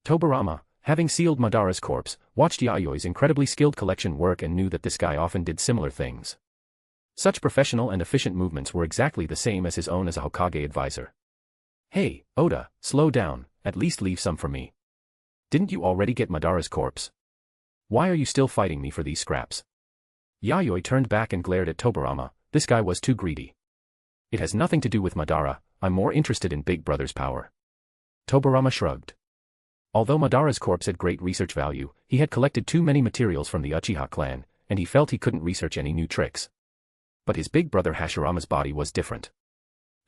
Tobirama, having sealed Madara's corpse, watched Yayoi's incredibly skilled collection work and knew that this guy often did similar things. Such professional and efficient movements were exactly the same as his own as a Hokage advisor. Hey, Oda, slow down, at least leave some for me. Didn't you already get Madara's corpse? Why are you still fighting me for these scraps? Yayoi turned back and glared at Tobirama, this guy was too greedy. It has nothing to do with Madara, I'm more interested in Big Brother's power. Tobirama shrugged. Although Madara's corpse had great research value, he had collected too many materials from the Uchiha clan, and he felt he couldn't research any new tricks. But his big brother Hashirama's body was different.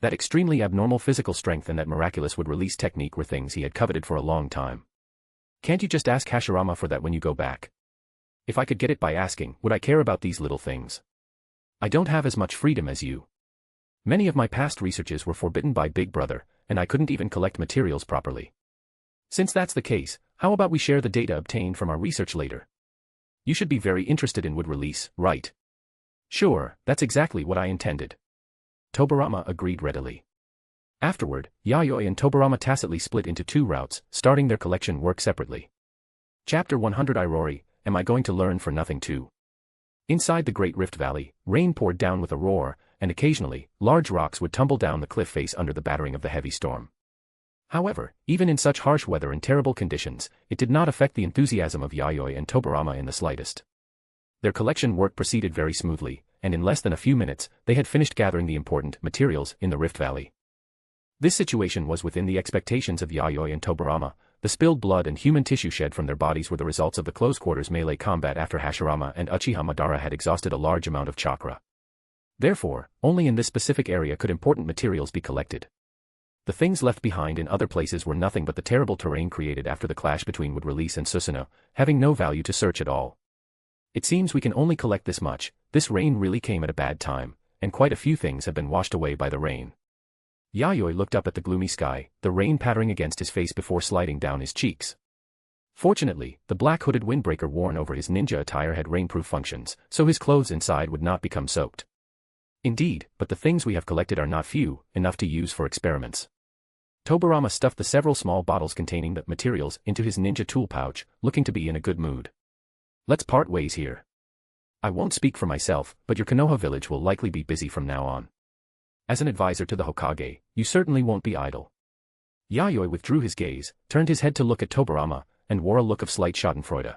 That extremely abnormal physical strength and that miraculous would-release technique were things he had coveted for a long time. Can't you just ask Hashirama for that when you go back? If I could get it by asking, would I care about these little things? I don't have as much freedom as you. Many of my past researches were forbidden by Big Brother, and I couldn't even collect materials properly. Since that's the case, how about we share the data obtained from our research later? You should be very interested in wood release, right? Sure, that's exactly what I intended. Tobarama agreed readily. Afterward, Yayoi and Tobarama tacitly split into two routes, starting their collection work separately. Chapter 100 Irori, Am I Going to Learn for Nothing Too? Inside the Great Rift Valley, rain poured down with a roar, and occasionally, large rocks would tumble down the cliff face under the battering of the heavy storm. However, even in such harsh weather and terrible conditions, it did not affect the enthusiasm of Yayoi and Tobarama in the slightest. Their collection work proceeded very smoothly, and in less than a few minutes, they had finished gathering the important materials in the Rift Valley. This situation was within the expectations of Yayoi and Tobarama. The spilled blood and human tissue shed from their bodies were the results of the close-quarters melee combat after Hashirama and Uchiha Madara had exhausted a large amount of chakra. Therefore, only in this specific area could important materials be collected. The things left behind in other places were nothing but the terrible terrain created after the clash between Wood Release and Susanoo, having no value to search at all. It seems we can only collect this much. This rain really came at a bad time, and quite a few things have been washed away by the rain. Yayoi looked up at the gloomy sky, the rain pattering against his face before sliding down his cheeks. Fortunately, the black hooded windbreaker worn over his ninja attire had rainproof functions, so his clothes inside would not become soaked. Indeed, but the things we have collected are not few, enough to use for experiments. Tobarama stuffed the several small bottles containing the materials into his ninja tool pouch, looking to be in a good mood. Let's part ways here. I won't speak for myself, but your Konoha village will likely be busy from now on. As an advisor to the Hokage, you certainly won't be idle. Yayoi withdrew his gaze, turned his head to look at Tobarama, and wore a look of slight schadenfreude.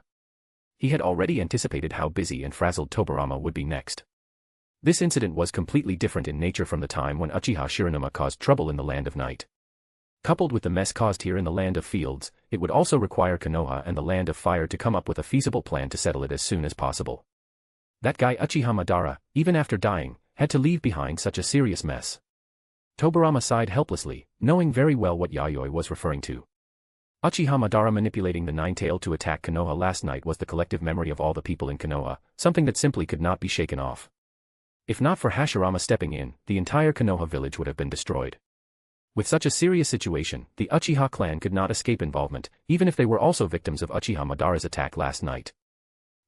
He had already anticipated how busy and frazzled Tobarama would be next. This incident was completely different in nature from the time when Uchiha Shiranuma caused trouble in the Land of Night. Coupled with the mess caused here in the Land of Fields, it would also require Konoha and the Land of Fire to come up with a feasible plan to settle it as soon as possible. That guy Uchiha Madara, even after dying, had to leave behind such a serious mess. Tobarama sighed helplessly, knowing very well what Yayoi was referring to. Uchiha Madara manipulating the Nine-Tailed to attack Konoha last night was the collective memory of all the people in Konoha, something that simply could not be shaken off. If not for Hashirama stepping in, the entire Konoha village would have been destroyed. With such a serious situation, the Uchiha clan could not escape involvement, even if they were also victims of Uchiha Madara's attack last night.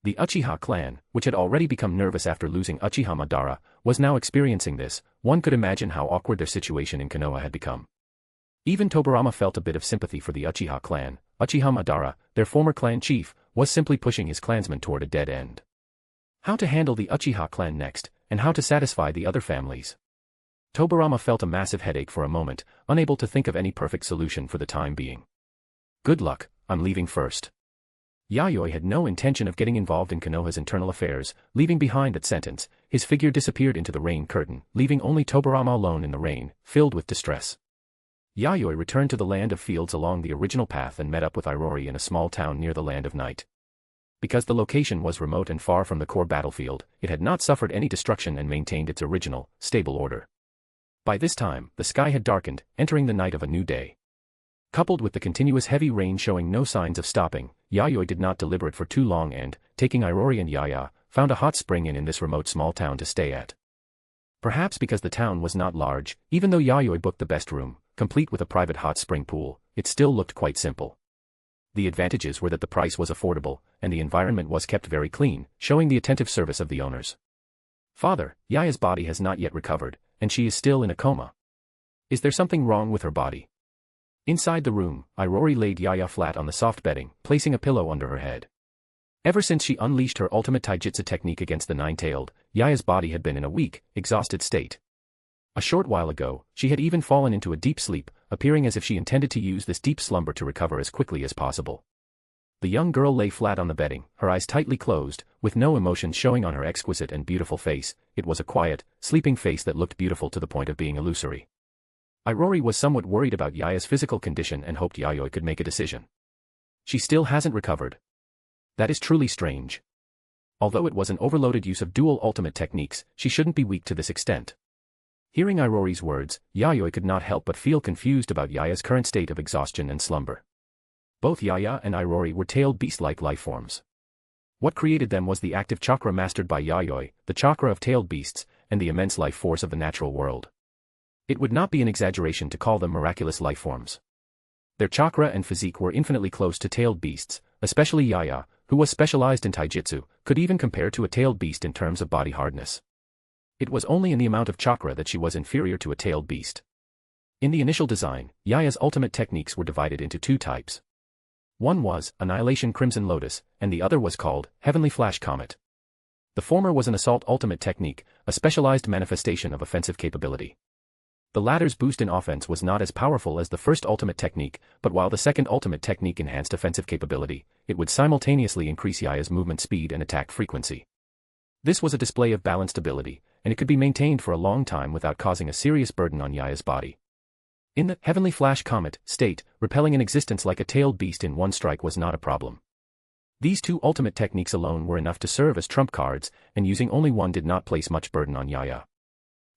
The Uchiha clan, which had already become nervous after losing Uchiha Madara, was now experiencing this. One could imagine how awkward their situation in Konoha had become. Even Tobarama felt a bit of sympathy for the Uchiha clan. Uchiha Madara, their former clan chief, was simply pushing his clansmen toward a dead end. How to handle the Uchiha clan next, and how to satisfy the other families? Tobarama felt a massive headache for a moment, unable to think of any perfect solution for the time being. Good luck, I'm leaving first. Yayoi had no intention of getting involved in Konoha's internal affairs. Leaving behind that sentence, his figure disappeared into the rain curtain, leaving only Tobarama alone in the rain, filled with distress. Yayoi returned to the Land of Fields along the original path and met up with Irori in a small town near the Land of Night. Because the location was remote and far from the core battlefield, it had not suffered any destruction and maintained its original, stable order. By this time, the sky had darkened, entering the night of a new day. Coupled with the continuous heavy rain showing no signs of stopping, Yayoi did not deliberate for too long and, taking Irori and Yaya, found a hot spring in this remote small town to stay at. Perhaps because the town was not large, even though Yayoi booked the best room, complete with a private hot spring pool, it still looked quite simple. The advantages were that the price was affordable, and the environment was kept very clean, showing the attentive service of the owners. Father, Yaya's body has not yet recovered, and she is still in a coma. Is there something wrong with her body? Inside the room, Irori laid Yaya flat on the soft bedding, placing a pillow under her head. Ever since she unleashed her ultimate taijutsu technique against the Nine-Tailed, Yaya's body had been in a weak, exhausted state. A short while ago, she had even fallen into a deep sleep, appearing as if she intended to use this deep slumber to recover as quickly as possible. The young girl lay flat on the bedding, her eyes tightly closed, with no emotion showing on her exquisite and beautiful face. It was a quiet, sleeping face that looked beautiful to the point of being illusory. Irori was somewhat worried about Yaya's physical condition and hoped Yayoi could make a decision. She still hasn't recovered. That is truly strange. Although it was an overloaded use of dual ultimate techniques, she shouldn't be weak to this extent. Hearing Irori's words, Yayoi could not help but feel confused about Yaya's current state of exhaustion and slumber. Both Yaya and Irori were tailed beast-like life forms. What created them was the active chakra mastered by Yayoi, the chakra of tailed beasts, and the immense life force of the natural world. It would not be an exaggeration to call them miraculous lifeforms. Their chakra and physique were infinitely close to tailed beasts, especially Yaya, who was specialized in taijutsu, could even compare to a tailed beast in terms of body hardness. It was only in the amount of chakra that she was inferior to a tailed beast. In the initial design, Yaya's ultimate techniques were divided into two types. One was Annihilation Crimson Lotus, and the other was called Heavenly Flash Comet. The former was an assault ultimate technique, a specialized manifestation of offensive capability. The latter's boost in offense was not as powerful as the first ultimate technique, but while the second ultimate technique enhanced offensive capability, it would simultaneously increase Yaya's movement speed and attack frequency. This was a display of balanced ability, and it could be maintained for a long time without causing a serious burden on Yaya's body. In the Heavenly Flash Comet state, repelling an existence like a tailed beast in one strike was not a problem. These two ultimate techniques alone were enough to serve as trump cards, and using only one did not place much burden on Yaya.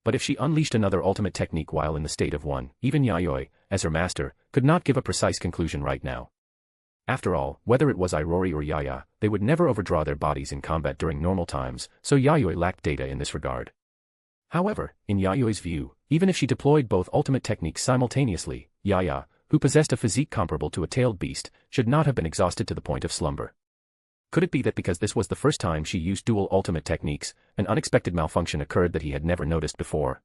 But if she unleashed another ultimate technique while in the state of one, even Yayoi, as her master, could not give a precise conclusion right now. After all, whether it was Irori or Yaya, they would never overdraw their bodies in combat during normal times, so Yayoi lacked data in this regard. However, in Yayoi's view, even if she deployed both ultimate techniques simultaneously, Yaya, who possessed a physique comparable to a tailed beast, should not have been exhausted to the point of slumber. Could it be that because this was the first time she used dual ultimate techniques, an unexpected malfunction occurred that he had never noticed before?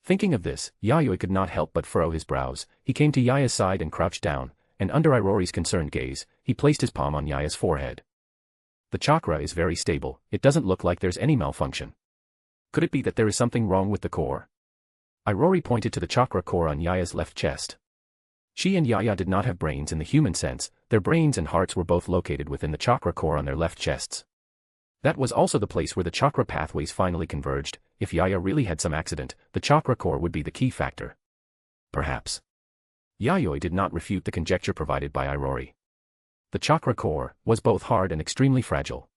Thinking of this, Yayoi could not help but furrow his brows. He came to Yaya's side and crouched down, and under Irori's concerned gaze, he placed his palm on Yaya's forehead. The chakra is very stable, it doesn't look like there's any malfunction. Could it be that there is something wrong with the core? Irori pointed to the chakra core on Yaya's left chest. She and Yaya did not have brains in the human sense, their brains and hearts were both located within the chakra core on their left chests. That was also the place where the chakra pathways finally converged. If Yaya really had some accident, the chakra core would be the key factor. Perhaps. Yayoi did not refute the conjecture provided by Irori. The chakra core was both hard and extremely fragile.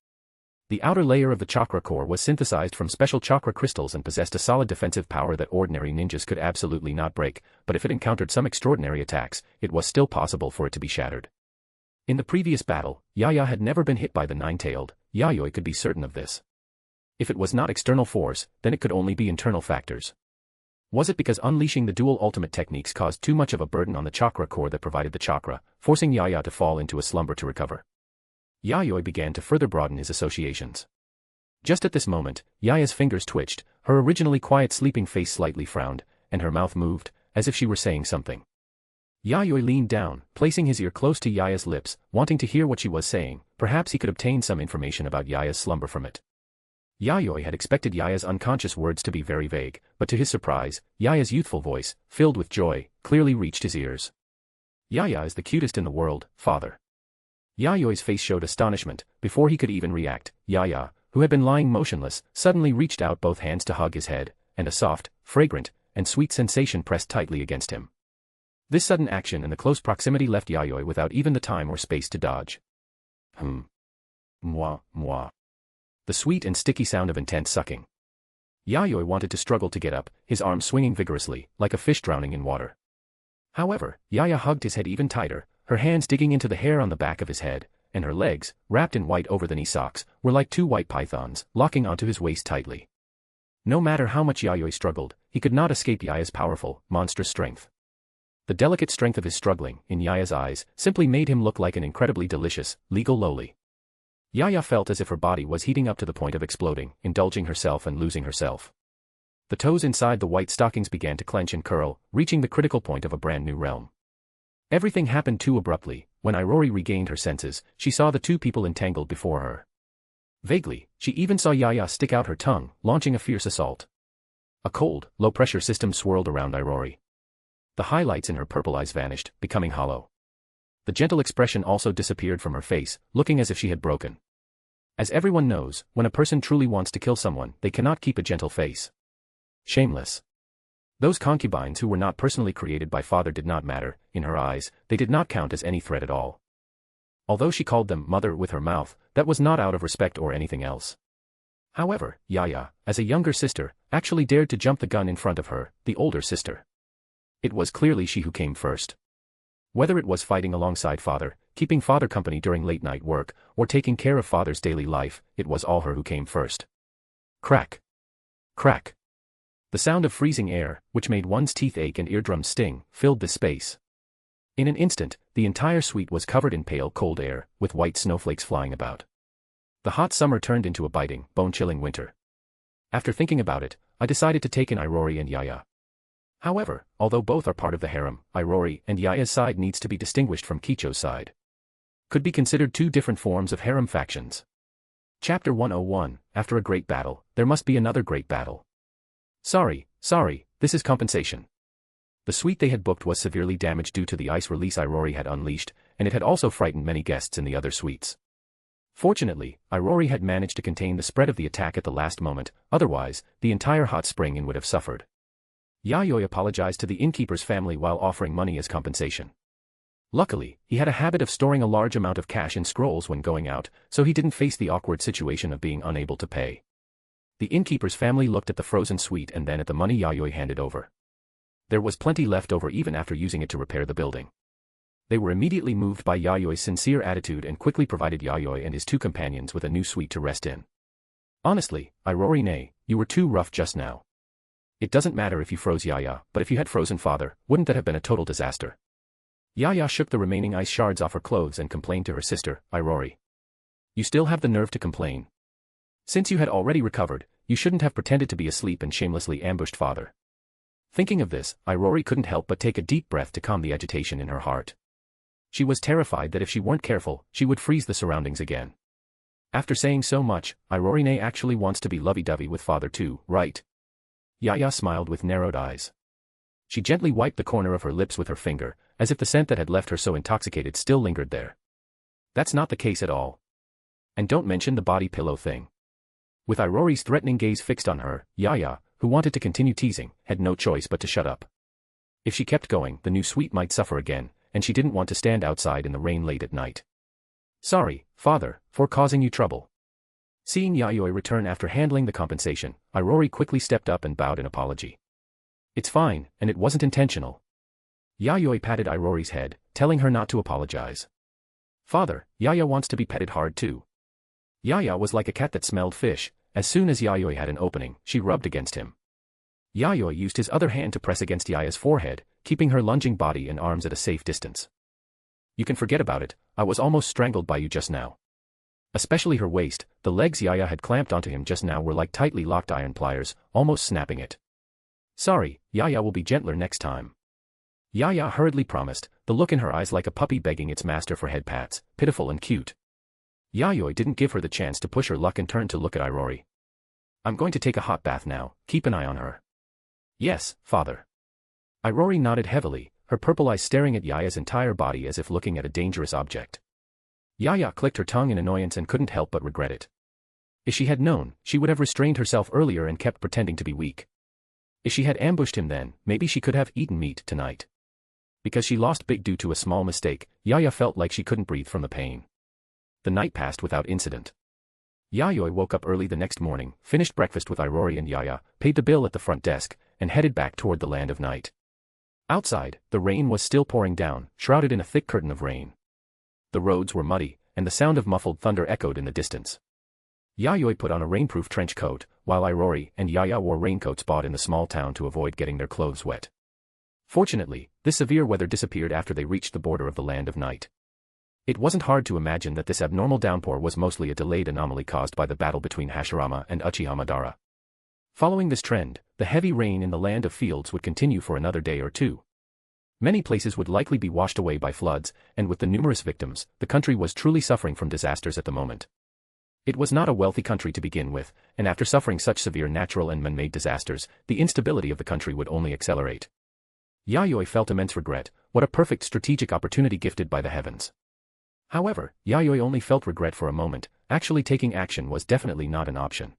The outer layer of the chakra core was synthesized from special chakra crystals and possessed a solid defensive power that ordinary ninjas could absolutely not break, but if it encountered some extraordinary attacks, it was still possible for it to be shattered. In the previous battle, Yaya had never been hit by the nine-tailed. Yayoi could be certain of this. If it was not external force, then it could only be internal factors. Was it because unleashing the dual ultimate techniques caused too much of a burden on the chakra core that provided the chakra, forcing Yaya to fall into a slumber to recover? Yayoi began to further broaden his associations. Just at this moment, Yaya's fingers twitched, her originally quiet sleeping face slightly frowned, and her mouth moved, as if she were saying something. Yayoi leaned down, placing his ear close to Yaya's lips, wanting to hear what she was saying. Perhaps he could obtain some information about Yaya's slumber from it. Yayoi had expected Yaya's unconscious words to be very vague, but to his surprise, Yaya's youthful voice, filled with joy, clearly reached his ears. Yaya is the cutest in the world, father. Yayoi's face showed astonishment. Before he could even react, Yaya, who had been lying motionless, suddenly reached out both hands to hug his head, and a soft, fragrant, and sweet sensation pressed tightly against him. This sudden action and the close proximity left Yayoi without even the time or space to dodge. Moi, moi. The sweet and sticky sound of intense sucking. Yayoi wanted to struggle to get up, his arms swinging vigorously, like a fish drowning in water. However, Yaya hugged his head even tighter, her hands digging into the hair on the back of his head, and her legs, wrapped in white over-the-knee socks, were like two white pythons, locking onto his waist tightly. No matter how much Yayoi struggled, he could not escape Yaya's powerful, monstrous strength. The delicate strength of his struggling, in Yaya's eyes, simply made him look like an incredibly delicious, legal loli. Yaya felt as if her body was heating up to the point of exploding, indulging herself and losing herself. The toes inside the white stockings began to clench and curl, reaching the critical point of a brand new realm. Everything happened too abruptly. When Irori regained her senses, she saw the two people entangled before her. Vaguely, she even saw Yaya stick out her tongue, launching a fierce assault. A cold, low-pressure system swirled around Irori. The highlights in her purple eyes vanished, becoming hollow. The gentle expression also disappeared from her face, looking as if she had broken. As everyone knows, when a person truly wants to kill someone, they cannot keep a gentle face. Shameless. Those concubines who were not personally created by father did not matter. In her eyes, they did not count as any threat at all. Although she called them mother with her mouth, that was not out of respect or anything else. However, Yaya, as a younger sister, actually dared to jump the gun in front of her, the older sister. It was clearly she who came first. Whether it was fighting alongside father, keeping father company during late-night work, or taking care of father's daily life, it was all her who came first. Crack. Crack. The sound of freezing air, which made one's teeth ache and eardrums sting, filled the space. In an instant, the entire suite was covered in pale cold air, with white snowflakes flying about. The hot summer turned into a biting, bone-chilling winter. After thinking about it, I decided to take in Irori and Yaya. However, although both are part of the harem, Irori and Yaya's side needs to be distinguished from Kicho's side. Could be considered two different forms of harem factions. Chapter 101, After a great battle, there must be another great battle. Sorry, this is compensation. The suite they had booked was severely damaged due to the ice release Irori had unleashed, and it had also frightened many guests in the other suites. Fortunately, Irori had managed to contain the spread of the attack at the last moment, otherwise, the entire hot spring inn would have suffered. Yayoi apologized to the innkeeper's family while offering money as compensation. Luckily, he had a habit of storing a large amount of cash in scrolls when going out, so he didn't face the awkward situation of being unable to pay. The innkeeper's family looked at the frozen suite and then at the money Yayoi handed over. There was plenty left over even after using it to repair the building. They were immediately moved by Yayoi's sincere attitude and quickly provided Yayoi and his two companions with a new suite to rest in. Honestly, Irori-ne, you were too rough just now. It doesn't matter if you froze Yaya, but if you had frozen father, wouldn't that have been a total disaster? Yaya shook the remaining ice shards off her clothes and complained to her sister, Irori. You still have the nerve to complain. Since you had already recovered, you shouldn't have pretended to be asleep and shamelessly ambushed father. Thinking of this, Irori couldn't help but take a deep breath to calm the agitation in her heart. She was terrified that if she weren't careful, she would freeze the surroundings again. After saying so much, Irori-ne actually wants to be lovey-dovey with father too, right? Yaya smiled with narrowed eyes. She gently wiped the corner of her lips with her finger, as if the scent that had left her so intoxicated still lingered there. That's not the case at all. And don't mention the body pillow thing. With Irori's threatening gaze fixed on her, Yaya, who wanted to continue teasing, had no choice but to shut up. If she kept going, the new suite might suffer again, and she didn't want to stand outside in the rain late at night. Sorry, father, for causing you trouble. Seeing Yayoi return after handling the compensation, Irori quickly stepped up and bowed in apology. It's fine, and it wasn't intentional. Yayoi patted Irori's head, telling her not to apologize. Father, Yaya wants to be petted hard too. Yaya was like a cat that smelled fish. As soon as Yayoi had an opening, she rubbed against him. Yayoi used his other hand to press against Yaya's forehead, keeping her lunging body and arms at a safe distance. You can forget about it, I was almost strangled by you just now. Especially her waist, the legs Yaya had clamped onto him just now were like tightly locked iron pliers, almost snapping it. Sorry, Yaya will be gentler next time. Yaya hurriedly promised, the look in her eyes like a puppy begging its master for head pats, pitiful and cute. Yayoi didn't give her the chance to push her luck and turned to look at Irori. I'm going to take a hot bath now, keep an eye on her. Yes, father. Irori nodded heavily, her purple eyes staring at Yaya's entire body as if looking at a dangerous object. Yaya clicked her tongue in annoyance and couldn't help but regret it. If she had known, she would have restrained herself earlier and kept pretending to be weak. If she had ambushed him then, maybe she could have eaten meat tonight. Because she lost big due to a small mistake, Yaya felt like she couldn't breathe from the pain. The night passed without incident. Yayoi woke up early the next morning, finished breakfast with Irori and Yaya, paid the bill at the front desk, and headed back toward the land of night. Outside, the rain was still pouring down, shrouded in a thick curtain of rain. The roads were muddy, and the sound of muffled thunder echoed in the distance. Yayoi put on a rainproof trench coat, while Irori and Yaya wore raincoats bought in the small town to avoid getting their clothes wet. Fortunately, this severe weather disappeared after they reached the border of the land of night. It wasn't hard to imagine that this abnormal downpour was mostly a delayed anomaly caused by the battle between Hashirama and Uchihama Dara. Following this trend, the heavy rain in the land of fields would continue for another day or two. Many places would likely be washed away by floods, and with the numerous victims, the country was truly suffering from disasters at the moment. It was not a wealthy country to begin with, and after suffering such severe natural and man-made disasters, the instability of the country would only accelerate. Yayoi felt immense regret, what a perfect strategic opportunity gifted by the heavens. However, Yayoi only felt regret for a moment, actually taking action was definitely not an option.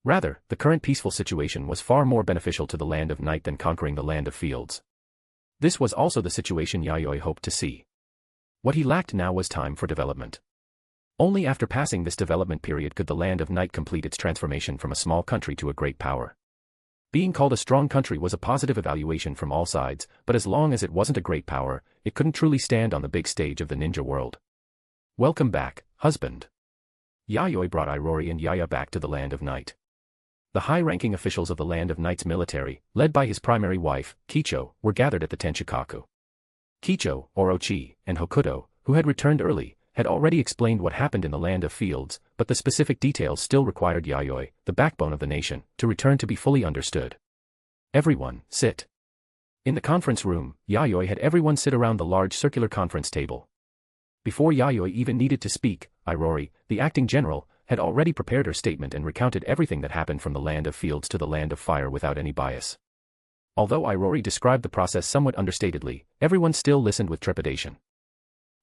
Rather, the current peaceful situation was far more beneficial to the land of night than conquering the land of fields. This was also the situation Yayoi hoped to see. What he lacked now was time for development. Only after passing this development period could the land of night complete its transformation from a small country to a great power. Being called a strong country was a positive evaluation from all sides, but as long as it wasn't a great power, it couldn't truly stand on the big stage of the ninja world. Welcome back, husband. Yayoi brought Irori and Yaya back to the land of night. The high-ranking officials of the Land of Night's military, led by his primary wife, Kicho, were gathered at the Tenshikaku. Kicho, Orochi, and Hokuto, who had returned early, had already explained what happened in the Land of Fields, but the specific details still required Yayoi, the backbone of the nation, to return to be fully understood. Everyone, sit. In the conference room, Yayoi had everyone sit around the large circular conference table. Before Yayoi even needed to speak, Irori, the acting general, had already prepared her statement and recounted everything that happened from the Land of Fields to the Land of Fire without any bias. Although Irori described the process somewhat understatedly, everyone still listened with trepidation.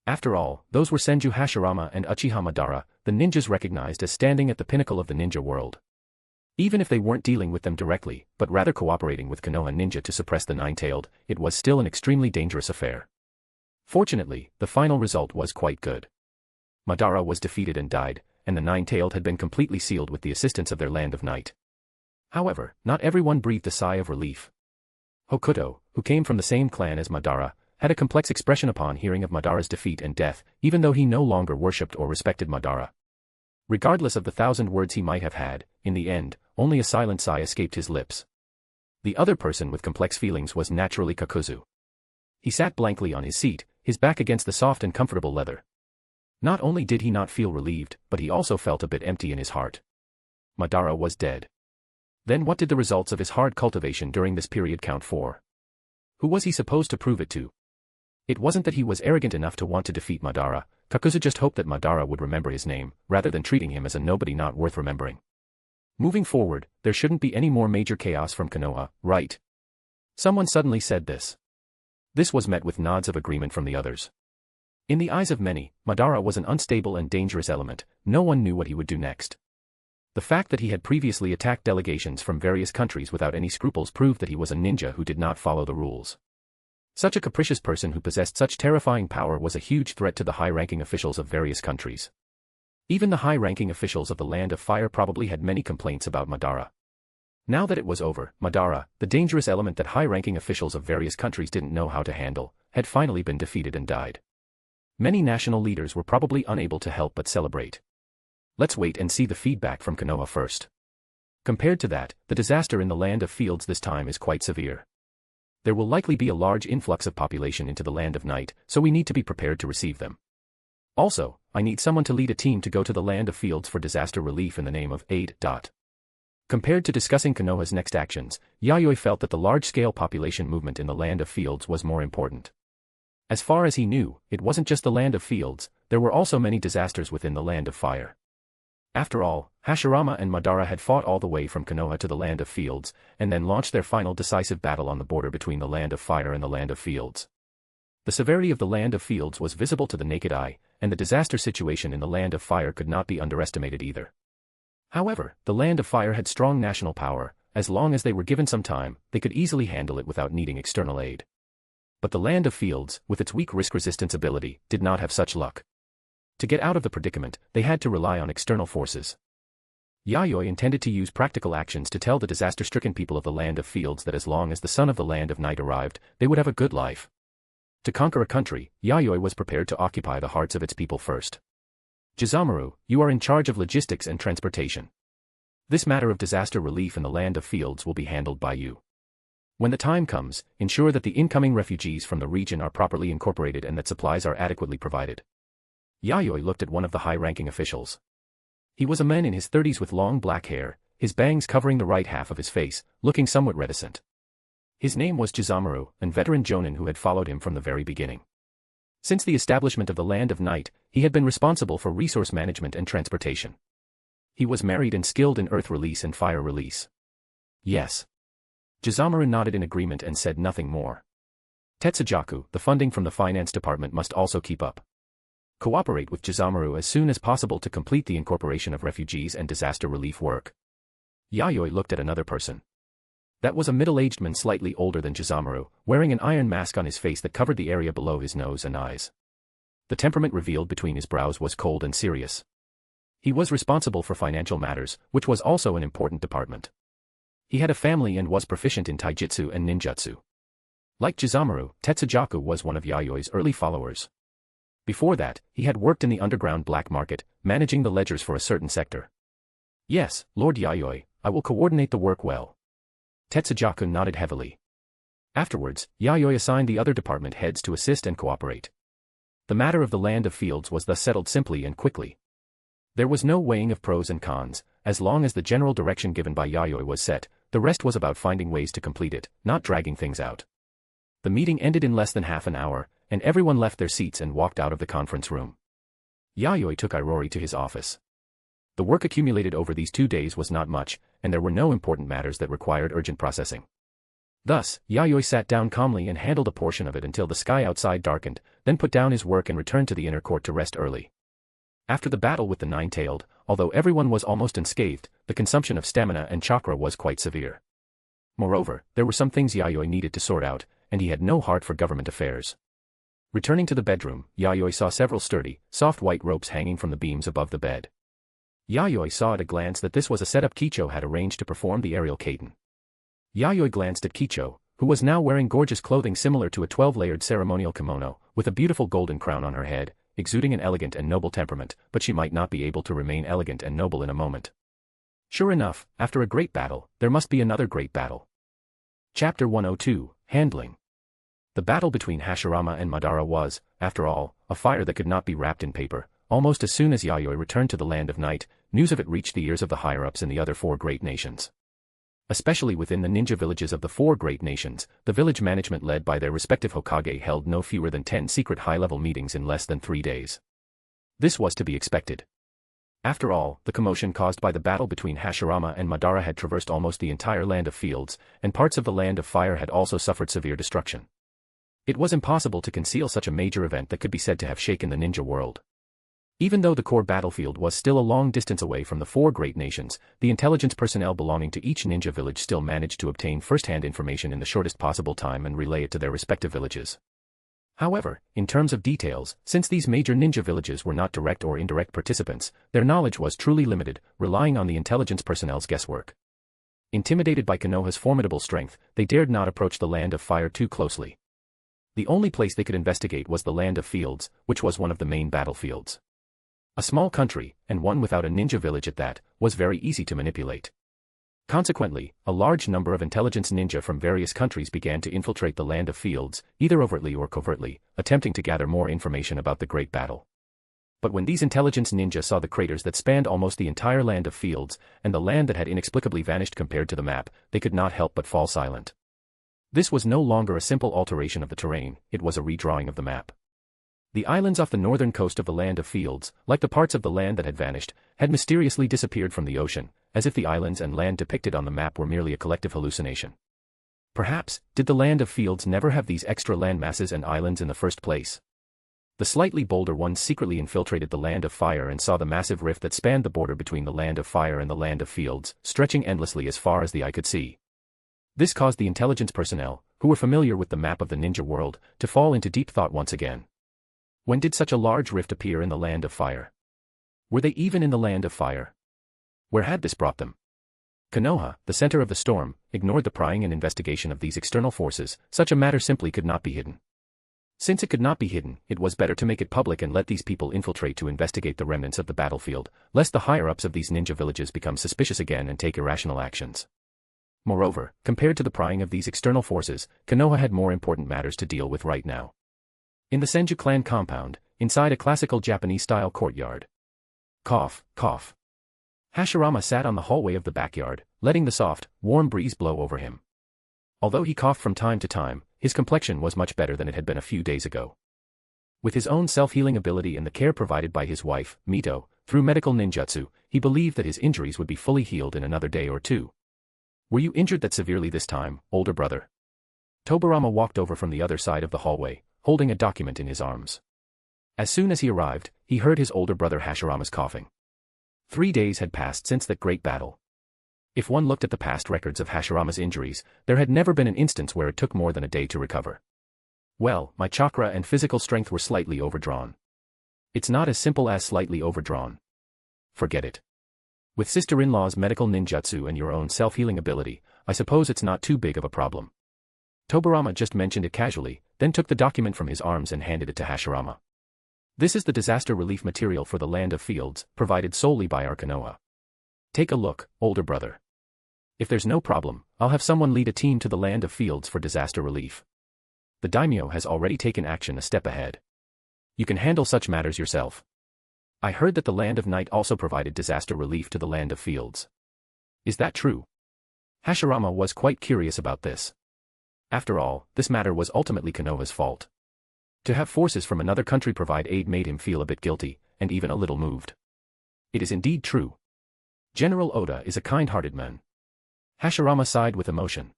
After all, those were Senju Hashirama and Uchiha Madara, the ninjas recognized as standing at the pinnacle of the ninja world. Even if they weren't dealing with them directly, but rather cooperating with Konoha ninja to suppress the Nine-Tailed, it was still an extremely dangerous affair. Fortunately, the final result was quite good. Madara was defeated and died, and the Nine-Tailed had been completely sealed with the assistance of their Land of Night. However, not everyone breathed a sigh of relief. Hokuto, who came from the same clan as Madara, had a complex expression upon hearing of Madara's defeat and death, even though he no longer worshipped or respected Madara. Regardless of the 1,000 words he might have had, in the end, only a silent sigh escaped his lips. The other person with complex feelings was naturally Kakuzu. He sat blankly on his seat, his back against the soft and comfortable leather. Not only did he not feel relieved, but he also felt a bit empty in his heart. Madara was dead. Then what did the results of his hard cultivation during this period count for? Who was he supposed to prove it to? It wasn't that he was arrogant enough to want to defeat Madara, Kakuzu just hoped that Madara would remember his name, rather than treating him as a nobody not worth remembering. Moving forward, there shouldn't be any more major chaos from Konoha, right? Someone suddenly said this. This was met with nods of agreement from the others. In the eyes of many, Madara was an unstable and dangerous element, no one knew what he would do next. The fact that he had previously attacked delegations from various countries without any scruples proved that he was a ninja who did not follow the rules. Such a capricious person who possessed such terrifying power was a huge threat to the high-ranking officials of various countries. Even the high-ranking officials of the Land of Fire probably had many complaints about Madara. Now that it was over, Madara, the dangerous element that high-ranking officials of various countries didn't know how to handle, had finally been defeated and died. Many national leaders were probably unable to help but celebrate. Let's wait and see the feedback from Konoha first. Compared to that, the disaster in the Land of Fields this time is quite severe. There will likely be a large influx of population into the Land of Night, so we need to be prepared to receive them. Also, I need someone to lead a team to go to the Land of Fields for disaster relief in the name of aid. Compared to discussing Konoha's next actions, Yayoi felt that the large-scale population movement in the Land of Fields was more important. As far as he knew, it wasn't just the Land of Fields, there were also many disasters within the Land of Fire. After all, Hashirama and Madara had fought all the way from Konoha to the Land of Fields, and then launched their final decisive battle on the border between the Land of Fire and the Land of Fields. The severity of the Land of Fields was visible to the naked eye, and the disaster situation in the Land of Fire could not be underestimated either. However, the Land of Fire had strong national power, as long as they were given some time, they could easily handle it without needing external aid. But the Land of Fields, with its weak risk-resistance ability, did not have such luck. To get out of the predicament, they had to rely on external forces. Yayoi intended to use practical actions to tell the disaster-stricken people of the Land of Fields that as long as the son of the Land of Night arrived, they would have a good life. To conquer a country, Yayoi was prepared to occupy the hearts of its people first. Jizomaru, you are in charge of logistics and transportation. This matter of disaster relief in the Land of Fields will be handled by you. When the time comes, ensure that the incoming refugees from the region are properly incorporated and that supplies are adequately provided. Yayoi looked at one of the high-ranking officials. He was a man in his 30s with long black hair, his bangs covering the right half of his face, looking somewhat reticent. His name was Jizomaru, a veteran jonin who had followed him from the very beginning. Since the establishment of the Land of Night, he had been responsible for resource management and transportation. He was married and skilled in earth release and fire release. Yes. Jizomaru nodded in agreement and said nothing more. Tetsujaku, the funding from the finance department must also keep up. Cooperate with Jizomaru as soon as possible to complete the incorporation of refugees and disaster relief work. Yayoi looked at another person. That was a middle-aged man slightly older than Jizomaru, wearing an iron mask on his face that covered the area below his nose and eyes. The temperament revealed between his brows was cold and serious. He was responsible for financial matters, which was also an important department. He had a family and was proficient in taijutsu and ninjutsu. Like Jizomaru, Tetsujaku was one of Yayoi's early followers. Before that, he had worked in the underground black market, managing the ledgers for a certain sector. Yes, Lord Yayoi, I will coordinate the work well. Tetsujaku nodded heavily. Afterwards, Yayoi assigned the other department heads to assist and cooperate. The matter of the land of fields was thus settled simply and quickly. There was no weighing of pros and cons. As long as the general direction given by Yayoi was set, the rest was about finding ways to complete it, not dragging things out. The meeting ended in less than half an hour, and everyone left their seats and walked out of the conference room. Yayoi took Irori to his office. The work accumulated over these 2 days was not much, and there were no important matters that required urgent processing. Thus, Yayoi sat down calmly and handled a portion of it until the sky outside darkened, then put down his work and returned to the inner court to rest early. After the battle with the nine-tailed, although everyone was almost unscathed, the consumption of stamina and chakra was quite severe. Moreover, there were some things Yayoi needed to sort out, and he had no heart for government affairs. Returning to the bedroom, Yayoi saw several sturdy, soft white ropes hanging from the beams above the bed. Yayoi saw at a glance that this was a setup Kicho had arranged to perform the aerial kaiten. Yayoi glanced at Kicho, who was now wearing gorgeous clothing similar to a 12-layered ceremonial kimono, with a beautiful golden crown on her head, exuding an elegant and noble temperament, but she might not be able to remain elegant and noble in a moment. Sure enough, after a great battle, there must be another great battle. Chapter 102, Handling. The battle between Hashirama and Madara was, after all, a fire that could not be wrapped in paper. Almost as soon as Yayoi returned to the Land of Night, news of it reached the ears of the higher-ups in the other 4 great nations. Especially within the ninja villages of the 4 great nations, the village management led by their respective Hokage held no fewer than 10 secret high-level meetings in less than 3 days. This was to be expected. After all, the commotion caused by the battle between Hashirama and Madara had traversed almost the entire Land of Fields, and parts of the Land of Fire had also suffered severe destruction. It was impossible to conceal such a major event that could be said to have shaken the ninja world. Even though the core battlefield was still a long distance away from the 4 great nations, the intelligence personnel belonging to each ninja village still managed to obtain first-hand information in the shortest possible time and relay it to their respective villages. However, in terms of details, since these major ninja villages were not direct or indirect participants, their knowledge was truly limited, relying on the intelligence personnel's guesswork. Intimidated by Konoha's formidable strength, they dared not approach the Land of Fire too closely. The only place they could investigate was the Land of Fields, which was one of the main battlefields. A small country, and one without a ninja village at that, was very easy to manipulate. Consequently, a large number of intelligence ninja from various countries began to infiltrate the Land of Fields, either overtly or covertly, attempting to gather more information about the great battle. But when these intelligence ninja saw the craters that spanned almost the entire Land of Fields, and the land that had inexplicably vanished compared to the map, they could not help but fall silent. This was no longer a simple alteration of the terrain, it was a redrawing of the map. The islands off the northern coast of the Land of Fields, like the parts of the land that had vanished, had mysteriously disappeared from the ocean, as if the islands and land depicted on the map were merely a collective hallucination. Perhaps, did the Land of Fields never have these extra land masses and islands in the first place? The slightly bolder ones secretly infiltrated the Land of Fire and saw the massive rift that spanned the border between the Land of Fire and the Land of Fields, stretching endlessly as far as the eye could see. This caused the intelligence personnel, who were familiar with the map of the ninja world, to fall into deep thought once again. When did such a large rift appear in the Land of Fire? Were they even in the Land of Fire? Where had this brought them? Konoha, the center of the storm, ignored the prying and investigation of these external forces. Such a matter simply could not be hidden. Since it could not be hidden, it was better to make it public and let these people infiltrate to investigate the remnants of the battlefield, lest the higher-ups of these ninja villages become suspicious again and take irrational actions. Moreover, compared to the prying of these external forces, Konoha had more important matters to deal with right now. In the Senju clan compound, inside a classical Japanese-style courtyard. Cough, cough. Hashirama sat on the hallway of the backyard, letting the soft, warm breeze blow over him. Although he coughed from time to time, his complexion was much better than it had been a few days ago. With his own self-healing ability and the care provided by his wife, Mito, through medical ninjutsu, he believed that his injuries would be fully healed in another day or 2. Were you injured that severely this time, older brother? Tobarama walked over from the other side of the hallway, holding a document in his arms. As soon as he arrived, he heard his older brother Hashirama's coughing. 3 days had passed since that great battle. If one looked at the past records of Hashirama's injuries, there had never been an instance where it took more than a day to recover. Well, my chakra and physical strength were slightly overdrawn. It's not as simple as slightly overdrawn. Forget it. With sister-in-law's medical ninjutsu and your own self-healing ability, I suppose it's not too big of a problem. Tobarama just mentioned it casually, then took the document from his arms and handed it to Hashirama. This is the disaster relief material for the Land of Fields, provided solely by our Konoha. Take a look, older brother. If there's no problem, I'll have someone lead a team to the land of fields for disaster relief. The daimyo has already taken action a step ahead. You can handle such matters yourself. I heard that the land of night also provided disaster relief to the land of fields. Is that true? Hashirama was quite curious about this. After all, this matter was ultimately Konoha's fault. To have forces from another country provide aid made him feel a bit guilty, and even a little moved. It is indeed true. General Oda is a kind-hearted man. Hashirama sighed with emotion.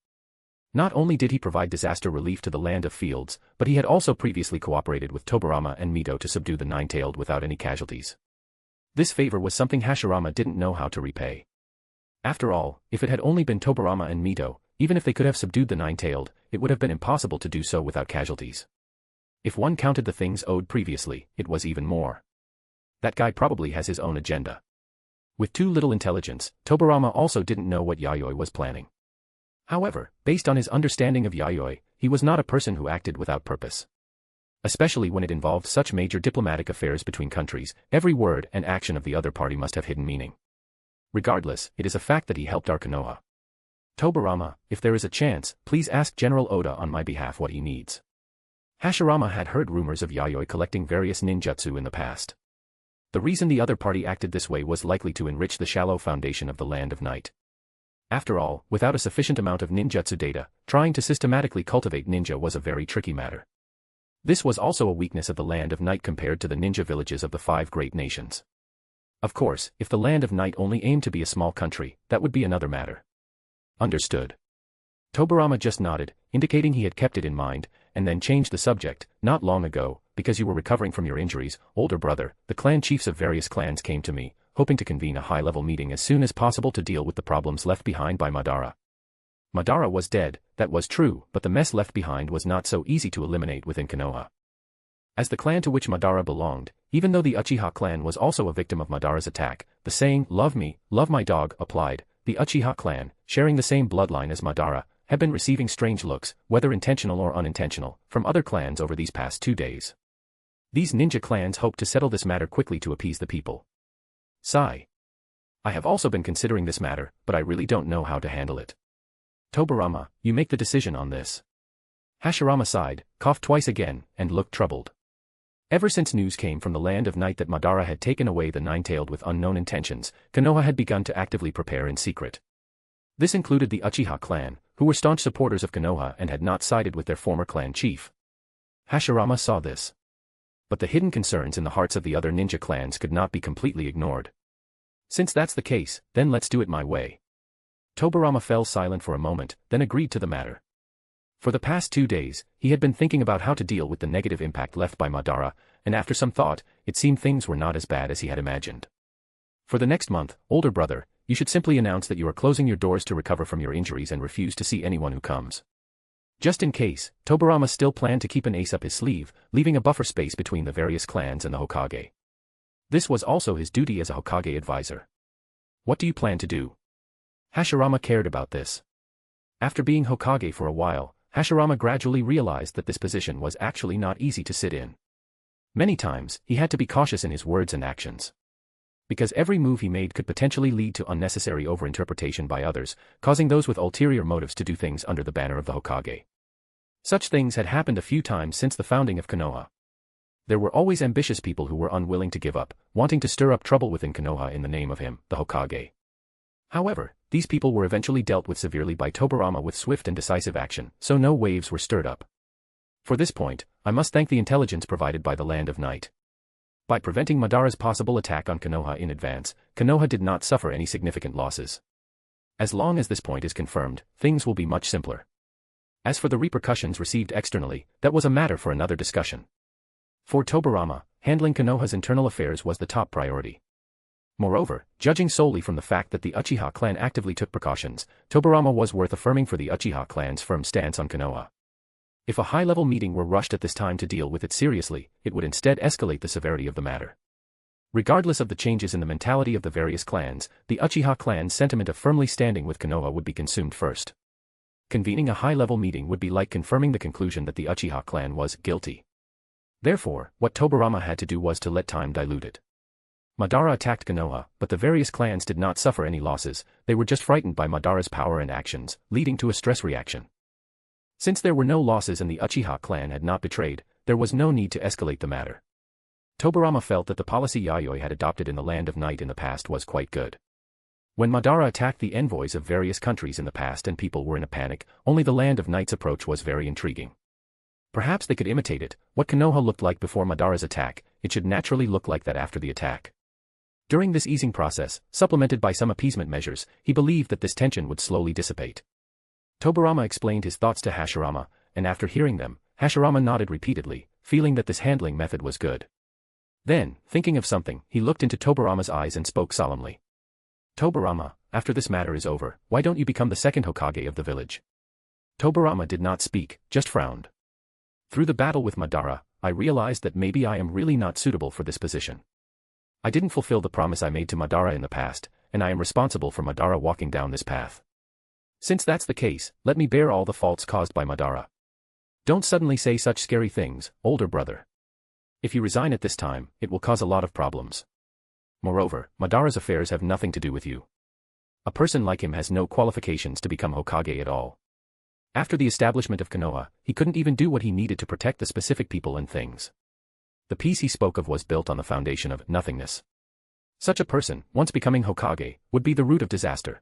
Not only did he provide disaster relief to the land of fields, but he had also previously cooperated with Tobirama and Mito to subdue the Nine-Tailed without any casualties. This favor was something Hashirama didn't know how to repay. After all, if it had only been Tobirama and Mito, even if they could have subdued the Nine-Tailed, it would have been impossible to do so without casualties. If one counted the things owed previously, it was even more. That guy probably has his own agenda. With too little intelligence, Tobirama also didn't know what Yayoi was planning. However, based on his understanding of Yayoi, he was not a person who acted without purpose. Especially when it involved such major diplomatic affairs between countries, every word and action of the other party must have hidden meaning. Regardless, it is a fact that he helped our Konoha. Tobirama, if there is a chance, please ask General Oda on my behalf what he needs. Hashirama had heard rumors of Yayoi collecting various ninjutsu in the past. The reason the other party acted this way was likely to enrich the shallow foundation of the Land of Night. After all, without a sufficient amount of ninjutsu data, trying to systematically cultivate ninja was a very tricky matter. This was also a weakness of the Land of Night compared to the ninja villages of the 5 great nations. Of course, if the Land of Night only aimed to be a small country, that would be another matter. Understood. Tobirama just nodded, indicating he had kept it in mind, and then changed the subject. Not long ago, because you were recovering from your injuries, older brother, the clan chiefs of various clans came to me, hoping to convene a high-level meeting as soon as possible to deal with the problems left behind by Madara. Madara was dead, that was true, but the mess left behind was not so easy to eliminate within Konoha. As the clan to which Madara belonged, even though the Uchiha clan was also a victim of Madara's attack, the saying, "Love me, love my dog," applied. The Uchiha clan, sharing the same bloodline as Madara, had been receiving strange looks, whether intentional or unintentional, from other clans over these past 2 days. These ninja clans hoped to settle this matter quickly to appease the people. Sigh. I have also been considering this matter, but I really don't know how to handle it. Tobirama, you make the decision on this. Hashirama sighed, coughed twice again, and looked troubled. Ever since news came from the Land of Night that Madara had taken away the Nine-Tailed with unknown intentions, Konoha had begun to actively prepare in secret. This included the Uchiha clan, who were staunch supporters of Konoha and had not sided with their former clan chief. Hashirama saw this. But the hidden concerns in the hearts of the other ninja clans could not be completely ignored. Since that's the case, then let's do it my way. Tobirama fell silent for a moment, then agreed to the matter. For the past 2 days, he had been thinking about how to deal with the negative impact left by Madara, and after some thought, it seemed things were not as bad as he had imagined. For the next month, older brother, you should simply announce that you are closing your doors to recover from your injuries and refuse to see anyone who comes. Just in case, Tobirama still planned to keep an ace up his sleeve, leaving a buffer space between the various clans and the Hokage. This was also his duty as a Hokage advisor. What do you plan to do? Hashirama cared about this. After being Hokage for a while, Hashirama gradually realized that this position was actually not easy to sit in. Many times, he had to be cautious in his words and actions. Because every move he made could potentially lead to unnecessary overinterpretation by others, causing those with ulterior motives to do things under the banner of the Hokage. Such things had happened a few times since the founding of Konoha. There were always ambitious people who were unwilling to give up, wanting to stir up trouble within Konoha in the name of him, the Hokage. However, these people were eventually dealt with severely by Tobirama with swift and decisive action, so no waves were stirred up. For this point, I must thank the intelligence provided by the Land of Night. By preventing Madara's possible attack on Konoha in advance, Konoha did not suffer any significant losses. As long as this point is confirmed, things will be much simpler. As for the repercussions received externally, that was a matter for another discussion. For Tobirama, handling Konoha's internal affairs was the top priority. Moreover, judging solely from the fact that the Uchiha clan actively took precautions, Tobirama was worth affirming for the Uchiha clan's firm stance on Konoha. If a high-level meeting were rushed at this time to deal with it seriously, it would instead escalate the severity of the matter. Regardless of the changes in the mentality of the various clans, the Uchiha clan's sentiment of firmly standing with Konoha would be consumed first. Convening a high-level meeting would be like confirming the conclusion that the Uchiha clan was guilty. Therefore, what Tobirama had to do was to let time dilute it. Madara attacked Konoha, but the various clans did not suffer any losses, they were just frightened by Madara's power and actions, leading to a stress reaction. Since there were no losses and the Uchiha clan had not betrayed, there was no need to escalate the matter. Tobirama felt that the policy Yayoi had adopted in the Land of Night in the past was quite good. When Madara attacked the envoys of various countries in the past and people were in a panic, only the Land of Night's approach was very intriguing. Perhaps they could imitate it. What Konoha looked like before Madara's attack, it should naturally look like that after the attack. During this easing process, supplemented by some appeasement measures, he believed that this tension would slowly dissipate. Tobirama explained his thoughts to Hashirama, and after hearing them, Hashirama nodded repeatedly, feeling that this handling method was good. Then, thinking of something, he looked into Tobirama's eyes and spoke solemnly. Tobirama, after this matter is over, why don't you become the second Hokage of the village? Tobirama did not speak, just frowned. Through the battle with Madara, I realized that maybe I am really not suitable for this position. I didn't fulfill the promise I made to Madara in the past, and I am responsible for Madara walking down this path. Since that's the case, let me bear all the faults caused by Madara. Don't suddenly say such scary things, older brother. If you resign at this time, it will cause a lot of problems. Moreover, Madara's affairs have nothing to do with you. A person like him has no qualifications to become Hokage at all. After the establishment of Konoha, he couldn't even do what he needed to protect the specific people and things. The peace he spoke of was built on the foundation of nothingness. Such a person, once becoming Hokage, would be the root of disaster.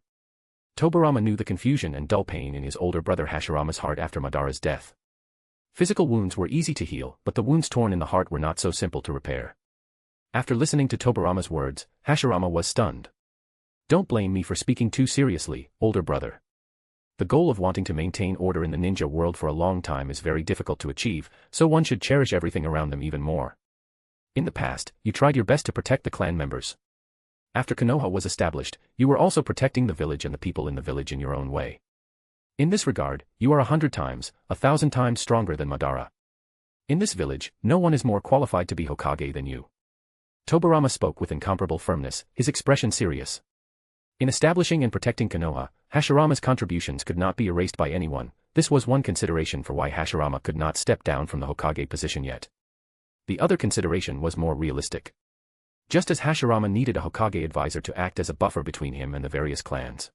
Tobirama knew the confusion and dull pain in his older brother Hashirama's heart after Madara's death. Physical wounds were easy to heal, but the wounds torn in the heart were not so simple to repair. After listening to Tobirama's words, Hashirama was stunned. Don't blame me for speaking too seriously, older brother. The goal of wanting to maintain order in the ninja world for a long time is very difficult to achieve, so one should cherish everything around them even more. In the past, you tried your best to protect the clan members. After Konoha was established, you were also protecting the village and the people in the village in your own way. In this regard, you are 100 times, 1,000 times stronger than Madara. In this village, no one is more qualified to be Hokage than you. Tobirama spoke with incomparable firmness, his expression serious. In establishing and protecting Konoha, Hashirama's contributions could not be erased by anyone. This was one consideration for why Hashirama could not step down from the Hokage position yet. The other consideration was more realistic. Just as Hashirama needed a Hokage advisor to act as a buffer between him and the various clans.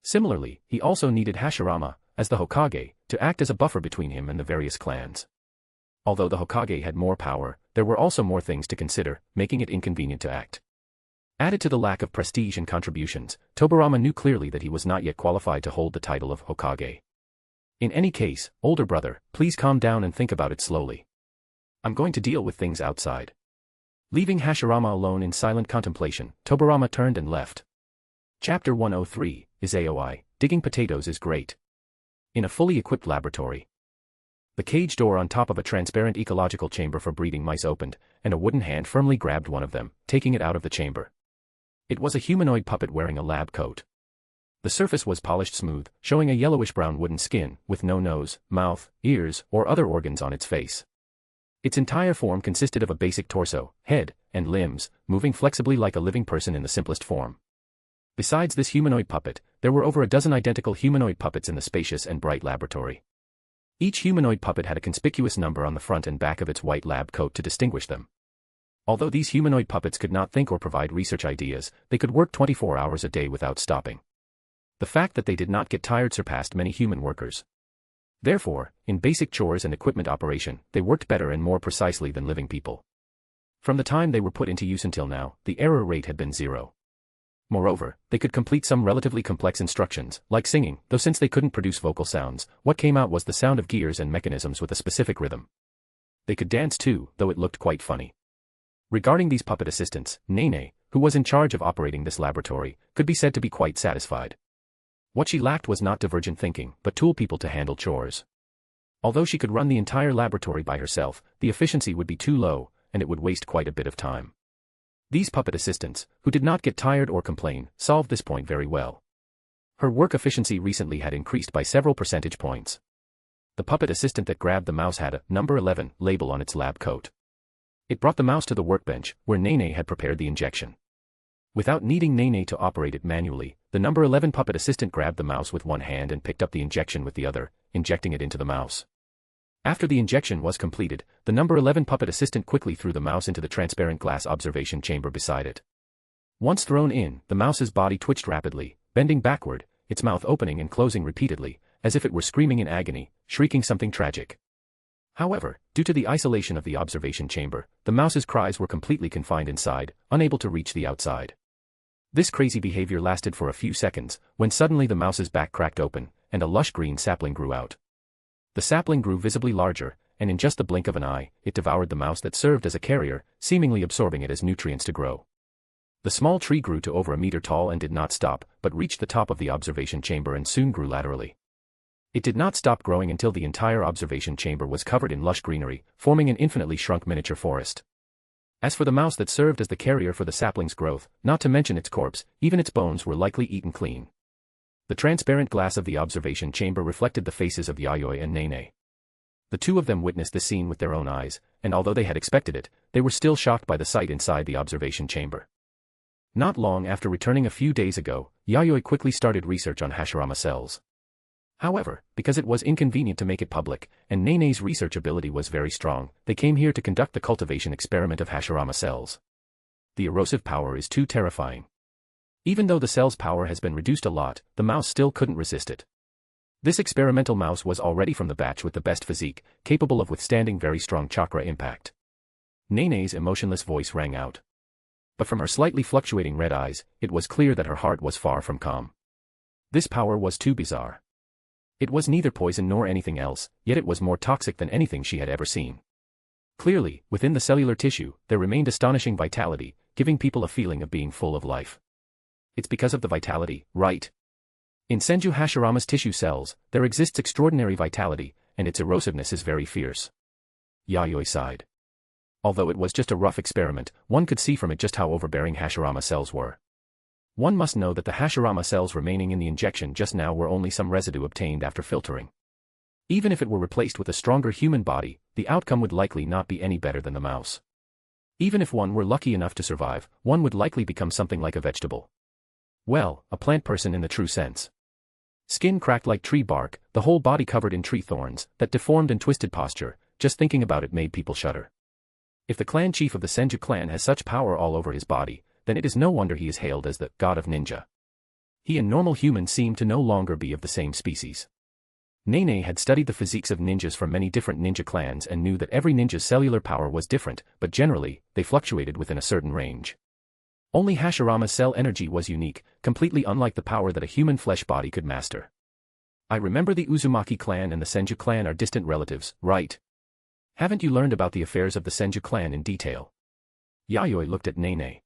Similarly, he also needed Hashirama, as the Hokage, to act as a buffer between him and the various clans. Although the Hokage had more power, there were also more things to consider, making it inconvenient to act. Added to the lack of prestige and contributions, Tobirama knew clearly that he was not yet qualified to hold the title of Hokage. In any case, older brother, please calm down and think about it slowly. I'm going to deal with things outside. Leaving Hashirama alone in silent contemplation, Tobirama turned and left. Chapter 103, Is Yayoi, Digging Potatoes is Great. In a fully equipped laboratory. The cage door on top of a transparent ecological chamber for breeding mice opened, and a wooden hand firmly grabbed one of them, taking it out of the chamber. It was a humanoid puppet wearing a lab coat. The surface was polished smooth, showing a yellowish-brown wooden skin, with no nose, mouth, ears, or other organs on its face. Its entire form consisted of a basic torso, head, and limbs, moving flexibly like a living person in the simplest form. Besides this humanoid puppet, there were over a dozen identical humanoid puppets in the spacious and bright laboratory. Each humanoid puppet had a conspicuous number on the front and back of its white lab coat to distinguish them. Although these humanoid puppets could not think or provide research ideas, they could work 24 hours a day without stopping. The fact that they did not get tired surpassed many human workers. Therefore, in basic chores and equipment operation, they worked better and more precisely than living people. From the time they were put into use until now, the error rate had been 0. Moreover, they could complete some relatively complex instructions, like singing, though since they couldn't produce vocal sounds, what came out was the sound of gears and mechanisms with a specific rhythm. They could dance too, though it looked quite funny. Regarding these puppet assistants, Nene, who was in charge of operating this laboratory, could be said to be quite satisfied. What she lacked was not divergent thinking, but tool people to handle chores. Although she could run the entire laboratory by herself, the efficiency would be too low, and it would waste quite a bit of time. These puppet assistants, who did not get tired or complain, solved this point very well. Her work efficiency recently had increased by several percentage points. The puppet assistant that grabbed the mouse had a number 11 label on its lab coat. It brought the mouse to the workbench, where Nene had prepared the injection. Without needing Nene to operate it manually, the number 11 puppet assistant grabbed the mouse with one hand and picked up the injection with the other, injecting it into the mouse. After the injection was completed, the number 11 puppet assistant quickly threw the mouse into the transparent glass observation chamber beside it. Once thrown in, the mouse's body twitched rapidly, bending backward, its mouth opening and closing repeatedly, as if it were screaming in agony, shrieking something tragic. However, due to the isolation of the observation chamber, the mouse's cries were completely confined inside, unable to reach the outside. This crazy behavior lasted for a few seconds, when suddenly the mouse's back cracked open, and a lush green sapling grew out. The sapling grew visibly larger, and in just the blink of an eye, it devoured the mouse that served as a carrier, seemingly absorbing it as nutrients to grow. The small tree grew to over a meter tall and did not stop, but reached the top of the observation chamber and soon grew laterally. It did not stop growing until the entire observation chamber was covered in lush greenery, forming an infinitely shrunk miniature forest. As for the mouse that served as the carrier for the sapling's growth, not to mention its corpse, even its bones were likely eaten clean. The transparent glass of the observation chamber reflected the faces of Yayoi and Nene. The two of them witnessed the scene with their own eyes, and although they had expected it, they were still shocked by the sight inside the observation chamber. Not long after returning a few days ago, Yayoi quickly started research on Hashirama cells. However, because it was inconvenient to make it public, and Nene's research ability was very strong, they came here to conduct the cultivation experiment of Hashirama cells. The erosive power is too terrifying. Even though the cell's power has been reduced a lot, the mouse still couldn't resist it. This experimental mouse was already from the batch with the best physique, capable of withstanding very strong chakra impact. Nene's emotionless voice rang out. But from her slightly fluctuating red eyes, it was clear that her heart was far from calm. This power was too bizarre. It was neither poison nor anything else, yet it was more toxic than anything she had ever seen. Clearly, within the cellular tissue, there remained astonishing vitality, giving people a feeling of being full of life. It's because of the vitality, right? In Senju Hashirama's tissue cells, there exists extraordinary vitality, and its erosiveness is very fierce. Yayoi sighed. Although it was just a rough experiment, one could see from it just how overbearing Hashirama cells were. One must know that the Hashirama cells remaining in the injection just now were only some residue obtained after filtering. Even if it were replaced with a stronger human body, the outcome would likely not be any better than the mouse. Even if one were lucky enough to survive, one would likely become something like a vegetable. Well, a plant person in the true sense. Skin cracked like tree bark, the whole body covered in tree thorns, that deformed and twisted posture, just thinking about it made people shudder. If the clan chief of the Senju clan has such power all over his body, then it is no wonder he is hailed as the god of ninja. He and normal humans seem to no longer be of the same species. Nene had studied the physiques of ninjas from many different ninja clans and knew that every ninja's cellular power was different, but generally, they fluctuated within a certain range. Only Hashirama's cell energy was unique, completely unlike the power that a human flesh body could master. I remember the Uzumaki clan and the Senju clan are distant relatives, right? Haven't you learned about the affairs of the Senju clan in detail? Yayoi looked at Nene.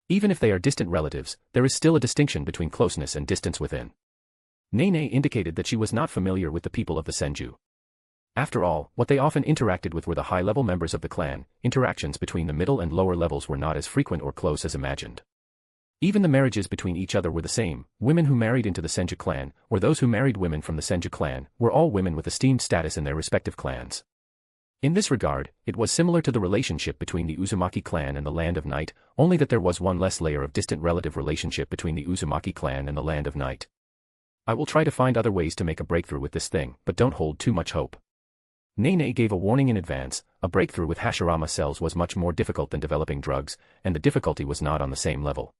Even if they are distant relatives, there is still a distinction between closeness and distance within. Nene indicated that she was not familiar with the people of the Senju. After all, what they often interacted with were the high-level members of the clan. Interactions between the middle and lower levels were not as frequent or close as imagined. Even the marriages between each other were the same. Women who married into the Senju clan, or those who married women from the Senju clan, were all women with esteemed status in their respective clans. In this regard, it was similar to the relationship between the Uzumaki clan and the Land of Night, only that there was one less layer of distant relative relationship between the Uzumaki clan and the Land of Night. I will try to find other ways to make a breakthrough with this thing, but don't hold too much hope. Nene gave a warning in advance. A breakthrough with Hashirama cells was much more difficult than developing drugs, and the difficulty was not on the same level.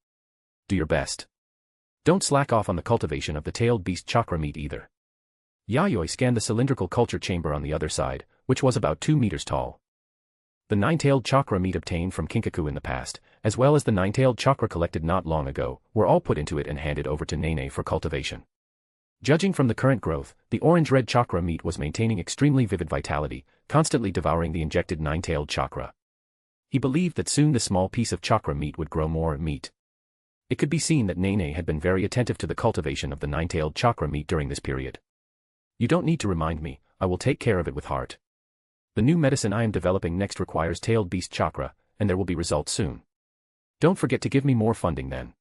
Do your best. Don't slack off on the cultivation of the tailed beast chakra meat either. Yayoi scanned the cylindrical culture chamber on the other side, which was about 2 meters tall. The 9-tailed chakra meat obtained from Kinkaku in the past, as well as the 9-tailed chakra collected not long ago, were all put into it and handed over to Nene for cultivation. Judging from the current growth, the orange-red chakra meat was maintaining extremely vivid vitality, constantly devouring the injected 9-tailed chakra. He believed that soon the small piece of chakra meat would grow more meat. It could be seen that Nene had been very attentive to the cultivation of the 9-tailed chakra meat during this period. You don't need to remind me, I will take care of it with heart. The new medicine I am developing next requires tailed beast chakra, and there will be results soon. Don't forget to give me more funding then.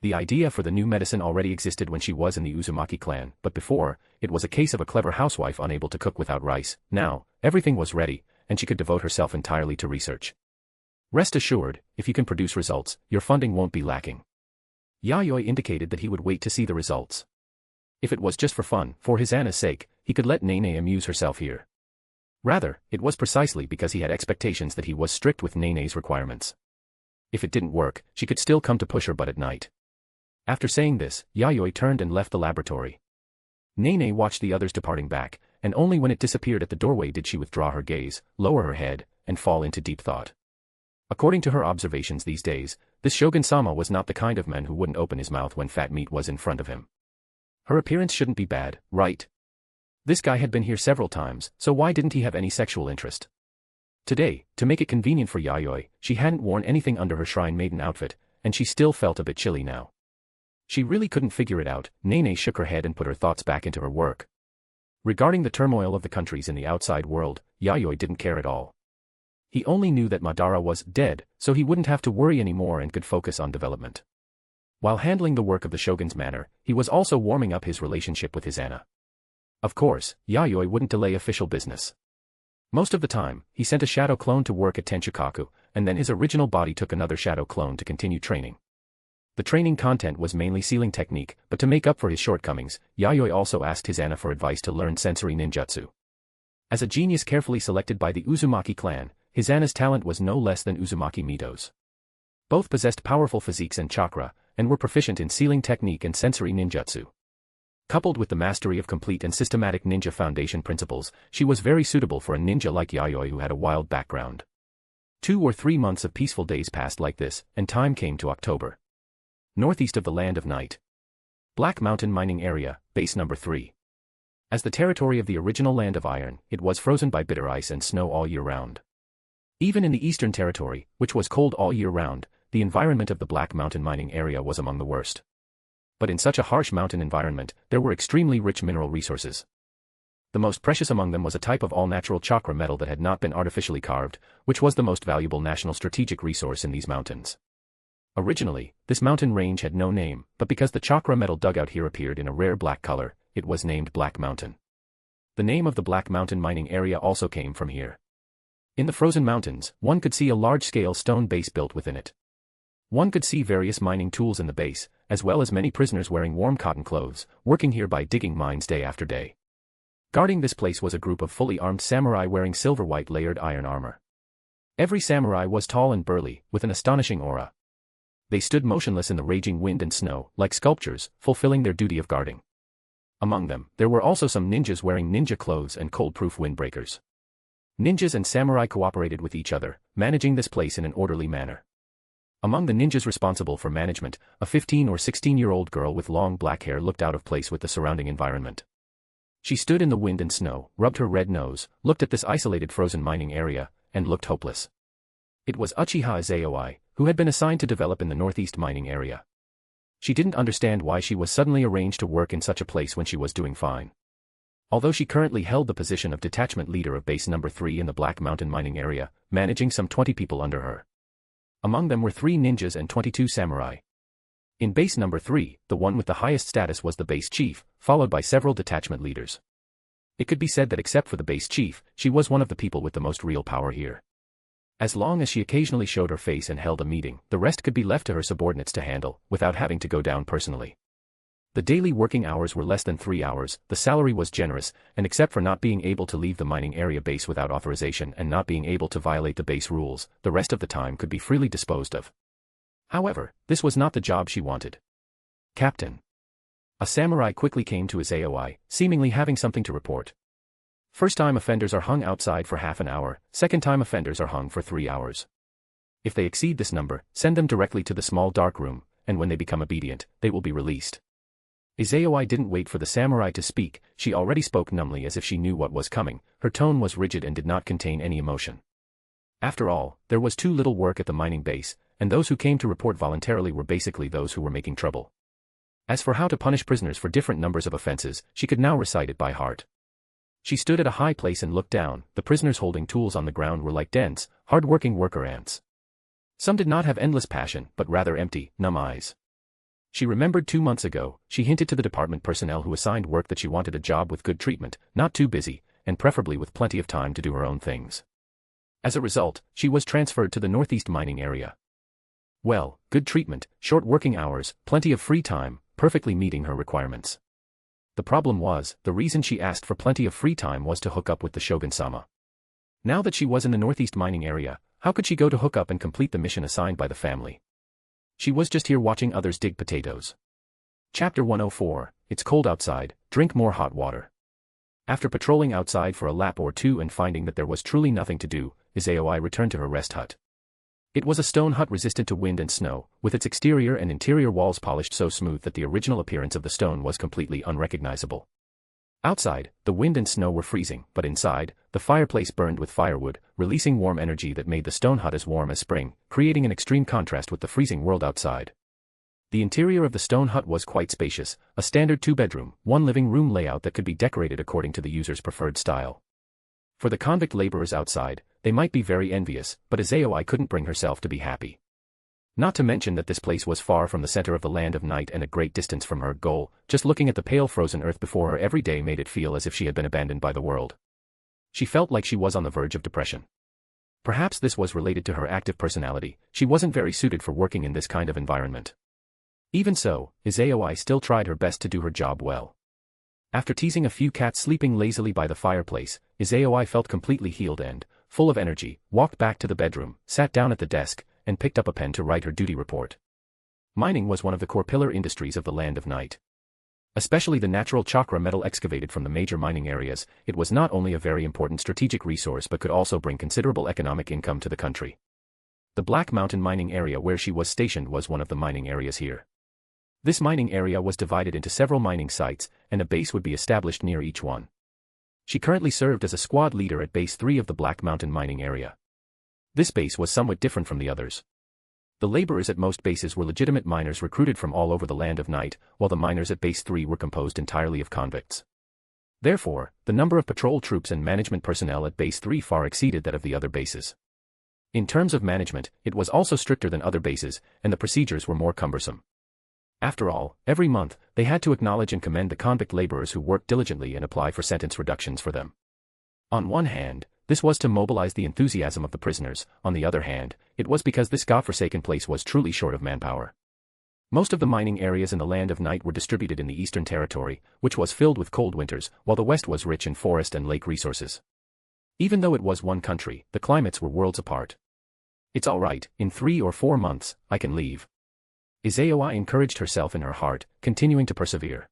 The idea for the new medicine already existed when she was in the Uzumaki clan, but before, it was a case of a clever housewife unable to cook without rice. Now, everything was ready, and she could devote herself entirely to research. Rest assured, if you can produce results, your funding won't be lacking. Yayoi indicated that he would wait to see the results. If it was just for fun, for his Anna's sake, he could let Nene amuse herself here. Rather, it was precisely because he had expectations that he was strict with Nene's requirements. If it didn't work, she could still come to push her butt at night. After saying this, Yayoi turned and left the laboratory. Nene watched the others departing back, and only when it disappeared at the doorway did she withdraw her gaze, lower her head, and fall into deep thought. According to her observations these days, this Shogun-sama was not the kind of man who wouldn't open his mouth when fat meat was in front of him. Her appearance shouldn't be bad, right? This guy had been here several times, so why didn't he have any sexual interest? Today, to make it convenient for Yayoi, she hadn't worn anything under her shrine maiden outfit, and she still felt a bit chilly now. She really couldn't figure it out. Nene shook her head and put her thoughts back into her work. Regarding the turmoil of the countries in the outside world, Yayoi didn't care at all. He only knew that Madara was dead, so he wouldn't have to worry anymore and could focus on development. While handling the work of the shogun's manor, he was also warming up his relationship with his Anna. Of course, Yayoi wouldn't delay official business. Most of the time, he sent a shadow clone to work at Tenchukaku, and then his original body took another shadow clone to continue training. The training content was mainly sealing technique, but to make up for his shortcomings, Yayoi also asked his Anna for advice to learn sensory ninjutsu. As a genius carefully selected by the Uzumaki clan, his Anna's talent was no less than Uzumaki Mito's. Both possessed powerful physiques and chakra, and were proficient in sealing technique and sensory ninjutsu. Coupled with the mastery of complete and systematic ninja foundation principles, she was very suitable for a ninja like Yayoi who had a wild background. 2 or 3 months of peaceful days passed like this, and time came to October. Northeast of the Land of Night. Black Mountain Mining Area, Base Number 3. As the territory of the original Land of Iron, it was frozen by bitter ice and snow all year round. Even in the Eastern Territory, which was cold all year round, the environment of the Black Mountain Mining Area was among the worst. But in such a harsh mountain environment, there were extremely rich mineral resources. The most precious among them was a type of all-natural chakra metal that had not been artificially carved, which was the most valuable national strategic resource in these mountains. Originally, this mountain range had no name, but because the chakra metal dug out here appeared in a rare black color, it was named Black Mountain. The name of the Black Mountain Mining Area also came from here. In the frozen mountains, one could see a large-scale stone base built within it. One could see various mining tools in the base, as well as many prisoners wearing warm cotton clothes, working here by digging mines day after day. Guarding this place was a group of fully armed samurai wearing silver-white layered iron armor. Every samurai was tall and burly, with an astonishing aura. They stood motionless in the raging wind and snow, like sculptures, fulfilling their duty of guarding. Among them, there were also some ninjas wearing ninja clothes and cold-proof windbreakers. Ninjas and samurai cooperated with each other, managing this place in an orderly manner. Among the ninjas responsible for management, a 15 or 16-year-old girl with long black hair looked out of place with the surrounding environment. She stood in the wind and snow, rubbed her red nose, looked at this isolated frozen mining area, and looked hopeless. It was Uchiha Yayoi, who had been assigned to develop in the northeast mining area. She didn't understand why she was suddenly arranged to work in such a place when she was doing fine. Although she currently held the position of detachment leader of Base Number 3 in the Black Mountain mining area, managing some 20 people under her. Among them were 3 ninjas and 22 samurai. In Base Number 3, the one with the highest status was the base chief, followed by several detachment leaders. It could be said that except for the base chief, she was one of the people with the most real power here. As long as she occasionally showed her face and held a meeting, the rest could be left to her subordinates to handle, without having to go down personally. The daily working hours were less than 3 hours, the salary was generous, and except for not being able to leave the mining area base without authorization and not being able to violate the base rules, the rest of the time could be freely disposed of. However, this was not the job she wanted. Captain. A samurai quickly came to his AOI, seemingly having something to report. First-time offenders are hung outside for half an hour, second-time offenders are hung for 3 hours. If they exceed this number, send them directly to the small dark room, and when they become obedient, they will be released. Izayoi didn't wait for the samurai to speak, she already spoke numbly as if she knew what was coming, her tone was rigid and did not contain any emotion. After all, there was too little work at the mining base, and those who came to report voluntarily were basically those who were making trouble. As for how to punish prisoners for different numbers of offenses, she could now recite it by heart. She stood at a high place and looked down, the prisoners holding tools on the ground were like dense, hard-working worker ants. Some did not have endless passion, but rather empty, numb eyes. She remembered 2 months ago, she hinted to the department personnel who assigned work that she wanted a job with good treatment, not too busy, and preferably with plenty of time to do her own things. As a result, she was transferred to the northeast mining area. Well, good treatment, short working hours, plenty of free time, perfectly meeting her requirements. The problem was, the reason she asked for plenty of free time was to hook up with the Shogun-sama. Now that she was in the northeast mining area, how could she go to hook up and complete the mission assigned by the family? She was just here watching others dig potatoes. Chapter 104, It's cold outside, drink more hot water. After patrolling outside for a lap or two and finding that there was truly nothing to do, Yayoi returned to her rest hut. It was a stone hut resistant to wind and snow, with its exterior and interior walls polished so smooth that the original appearance of the stone was completely unrecognizable. Outside, the wind and snow were freezing, but inside, the fireplace burned with firewood, releasing warm energy that made the stone hut as warm as spring, creating an extreme contrast with the freezing world outside. The interior of the stone hut was quite spacious, a standard 2-bedroom, 1 living room layout that could be decorated according to the user's preferred style. For the convict laborers outside, they might be very envious, but Yayoi couldn't bring herself to be happy. Not to mention that this place was far from the center of the land of night and a great distance from her goal. Just looking at the pale frozen earth before her every day made it feel as if she had been abandoned by the world. She felt like she was on the verge of depression. Perhaps this was related to her active personality. She wasn't very suited for working in this kind of environment. Even so, Yayoi still tried her best to do her job well. After teasing a few cats sleeping lazily by the fireplace, Yayoi felt completely healed and, full of energy, walked back to the bedroom, sat down at the desk, and picked up a pen to write her duty report. Mining was one of the core pillar industries of the land of night. Especially the natural chakra metal excavated from the major mining areas, it was not only a very important strategic resource but could also bring considerable economic income to the country. The Black Mountain mining area where she was stationed was one of the mining areas here. This mining area was divided into several mining sites, and a base would be established near each one. She currently served as a squad leader at Base 3 of the Black Mountain mining area. This base was somewhat different from the others. The laborers at most bases were legitimate miners recruited from all over the land of night, while the miners at Base 3 were composed entirely of convicts. Therefore, the number of patrol troops and management personnel at Base 3 far exceeded that of the other bases. In terms of management, it was also stricter than other bases, and the procedures were more cumbersome. After all, every month, they had to acknowledge and commend the convict laborers who worked diligently and apply for sentence reductions for them. On one hand, this was to mobilize the enthusiasm of the prisoners. On the other hand, it was because this godforsaken place was truly short of manpower. Most of the mining areas in the land of night were distributed in the Eastern Territory, which was filled with cold winters, while the West was rich in forest and lake resources. Even though it was one country, the climates were worlds apart. It's all right, in 3 or 4 months, I can leave. Yayoi encouraged herself in her heart, continuing to persevere.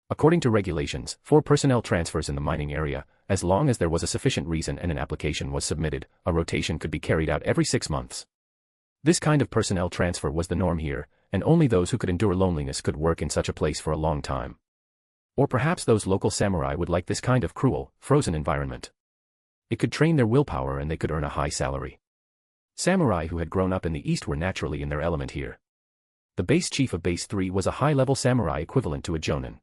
According to regulations, for personnel transfers in the mining area, as long as there was a sufficient reason and an application was submitted, a rotation could be carried out every 6 months. This kind of personnel transfer was the norm here, and only those who could endure loneliness could work in such a place for a long time. Or perhaps those local samurai would like this kind of cruel, frozen environment. It could train their willpower and they could earn a high salary. Samurai who had grown up in the East were naturally in their element here. The base chief of Base 3 was a high-level samurai equivalent to a jonin.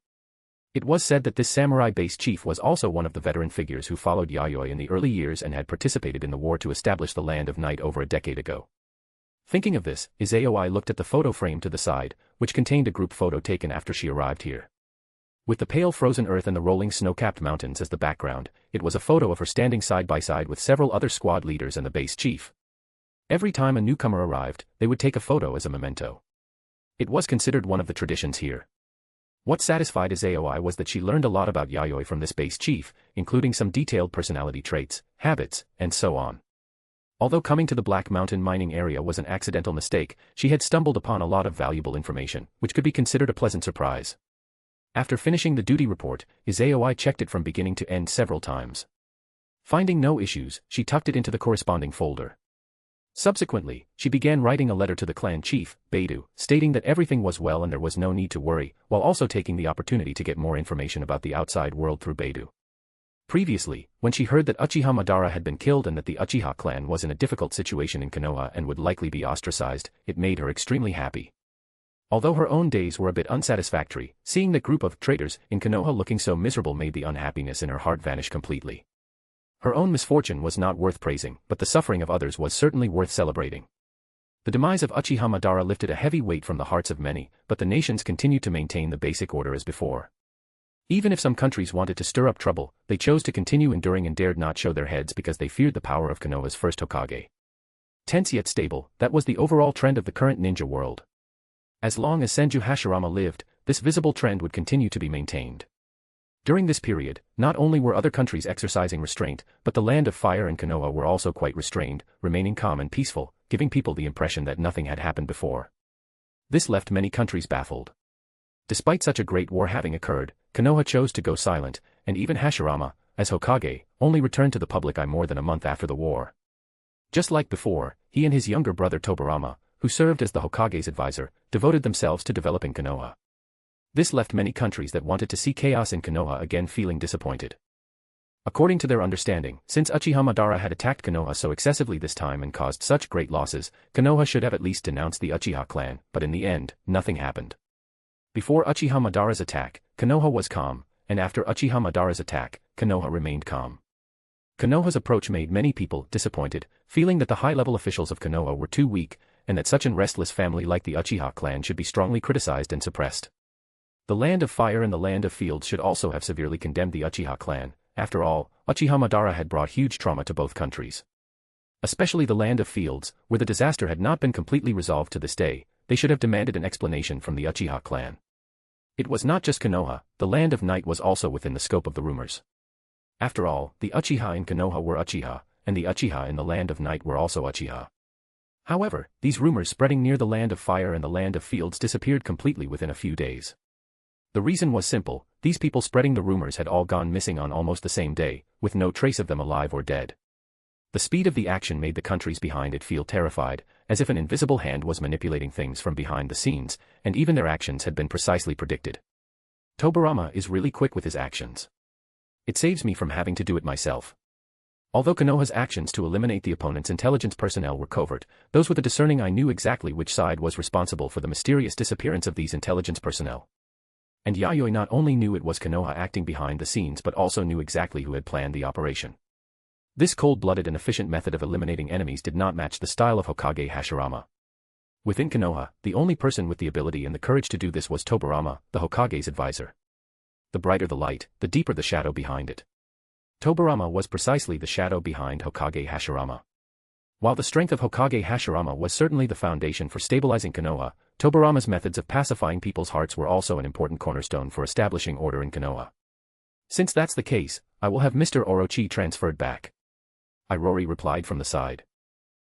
It was said that this samurai base chief was also one of the veteran figures who followed Yayoi in the early years and had participated in the war to establish the land of night over a decade ago. Thinking of this, Yayoi looked at the photo frame to the side, which contained a group photo taken after she arrived here. With the pale frozen earth and the rolling snow-capped mountains as the background, it was a photo of her standing side by side with several other squad leaders and the base chief. Every time a newcomer arrived, they would take a photo as a memento. It was considered one of the traditions here. What satisfied Yayoi was that she learned a lot about Yayoi from this base chief, including some detailed personality traits, habits, and so on. Although coming to the Black Mountain mining area was an accidental mistake, she had stumbled upon a lot of valuable information, which could be considered a pleasant surprise. After finishing the duty report, Yayoi checked it from beginning to end several times. Finding no issues, she tucked it into the corresponding folder. Subsequently, she began writing a letter to the clan chief, Beidou, stating that everything was well and there was no need to worry, while also taking the opportunity to get more information about the outside world through Beidou. Previously, when she heard that Uchiha Madara had been killed and that the Uchiha clan was in a difficult situation in Konoha and would likely be ostracized, it made her extremely happy. Although her own days were a bit unsatisfactory, seeing that group of traitors in Konoha looking so miserable made the unhappiness in her heart vanish completely. Her own misfortune was not worth praising, but the suffering of others was certainly worth celebrating. The demise of Uchiha Madara lifted a heavy weight from the hearts of many, but the nations continued to maintain the basic order as before. Even if some countries wanted to stir up trouble, they chose to continue enduring and dared not show their heads because they feared the power of Konoha's first Hokage. Tense yet stable, that was the overall trend of the current ninja world. As long as Senju Hashirama lived, this visible trend would continue to be maintained. During this period, not only were other countries exercising restraint, but the land of fire and Konoha were also quite restrained, remaining calm and peaceful, giving people the impression that nothing had happened before. This left many countries baffled. Despite such a great war having occurred, Konoha chose to go silent, and even Hashirama, as Hokage, only returned to the public eye more than a month after the war. Just like before, he and his younger brother Tobirama, who served as the Hokage's advisor, devoted themselves to developing Konoha. This left many countries that wanted to see chaos in Konoha again feeling disappointed. According to their understanding, since Uchiha Madara had attacked Konoha so excessively this time and caused such great losses, Konoha should have at least denounced the Uchiha clan, but in the end, nothing happened. Before Uchiha Madara's attack, Konoha was calm, and after Uchiha Madara's attack, Konoha remained calm. Konoha's approach made many people disappointed, feeling that the high-level officials of Konoha were too weak, and that such an restless family like the Uchiha clan should be strongly criticized and suppressed. The Land of Fire and the Land of Fields should also have severely condemned the Uchiha clan. After all, Uchiha Madara had brought huge trauma to both countries. Especially the Land of Fields, where the disaster had not been completely resolved to this day, they should have demanded an explanation from the Uchiha clan. It was not just Konoha, the Land of Night was also within the scope of the rumors. After all, the Uchiha in Konoha were Uchiha, and the Uchiha in the Land of Night were also Uchiha. However, these rumors spreading near the Land of Fire and the Land of Fields disappeared completely within a few days. The reason was simple, these people spreading the rumors had all gone missing on almost the same day, with no trace of them alive or dead. The speed of the action made the countries behind it feel terrified, as if an invisible hand was manipulating things from behind the scenes, and even their actions had been precisely predicted. Tobirama is really quick with his actions. It saves me from having to do it myself. Although Konoha's actions to eliminate the opponent's intelligence personnel were covert, those with a discerning eye knew exactly which side was responsible for the mysterious disappearance of these intelligence personnel. And Yayoi not only knew it was Konoha acting behind the scenes but also knew exactly who had planned the operation. This cold-blooded and efficient method of eliminating enemies did not match the style of Hokage Hashirama. Within Konoha, the only person with the ability and the courage to do this was Tobirama, the Hokage's advisor. The brighter the light, the deeper the shadow behind it. Tobirama was precisely the shadow behind Hokage Hashirama. While the strength of Hokage Hashirama was certainly the foundation for stabilizing Konoha, Tobirama's methods of pacifying people's hearts were also an important cornerstone for establishing order in Konoha. Since that's the case, I will have Mr. Orochi transferred back. Irori replied from the side.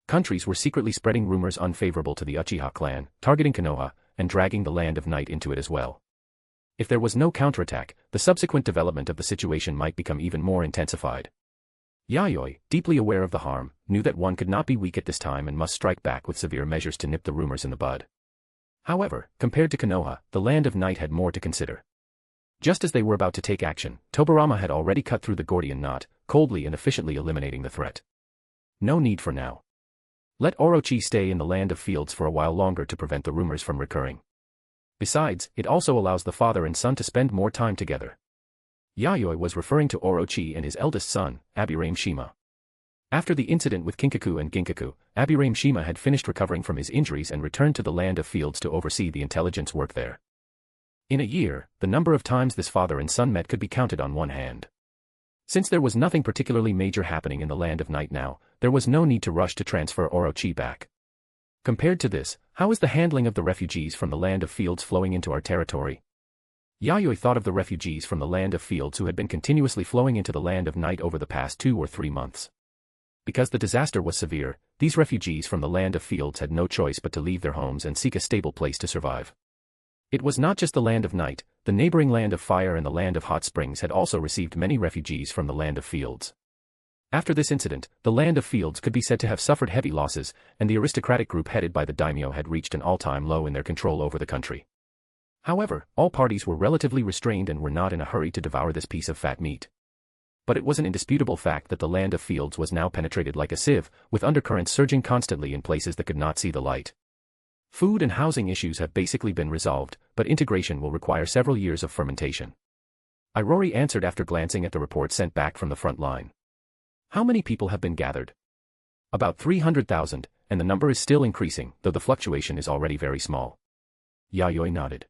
Countries were secretly spreading rumors unfavorable to the Uchiha clan, targeting Konoha, and dragging the Land of Night into it as well. If there was no counterattack, the subsequent development of the situation might become even more intensified. Yayoi, deeply aware of the harm, knew that one could not be weak at this time and must strike back with severe measures to nip the rumors in the bud. However, compared to Konoha, the Land of Night had more to consider. Just as they were about to take action, Tobirama had already cut through the Gordian knot, coldly and efficiently eliminating the threat. No need for now. Let Orochi stay in the Land of Fields for a while longer to prevent the rumors from recurring. Besides, it also allows the father and son to spend more time together. Yayoi was referring to Orochi and his eldest son, Abirame Shima. After the incident with Kinkaku and Ginkaku, Abirame Shima had finished recovering from his injuries and returned to the Land of Fields to oversee the intelligence work there. In a year, the number of times this father and son met could be counted on one hand. Since there was nothing particularly major happening in the Land of Night now, there was no need to rush to transfer Orochi back. Compared to this, how is the handling of the refugees from the Land of Fields flowing into our territory? Yayoi thought of the refugees from the Land of Fields who had been continuously flowing into the Land of Night over the past 2 or 3 months. Because the disaster was severe, these refugees from the Land of Fields had no choice but to leave their homes and seek a stable place to survive. It was not just the Land of Night, the neighboring Land of Fire and the Land of Hot Springs had also received many refugees from the Land of Fields. After this incident, the Land of Fields could be said to have suffered heavy losses, and the aristocratic group headed by the daimyo had reached an all-time low in their control over the country. However, all parties were relatively restrained and were not in a hurry to devour this piece of fat meat. But it was an indisputable fact that the Land of Fields was now penetrated like a sieve, with undercurrents surging constantly in places that could not see the light. Food and housing issues have basically been resolved, but integration will require several years of fermentation. Irori answered after glancing at the report sent back from the front line. How many people have been gathered? About 300,000, and the number is still increasing, though the fluctuation is already very small. Yayoi nodded.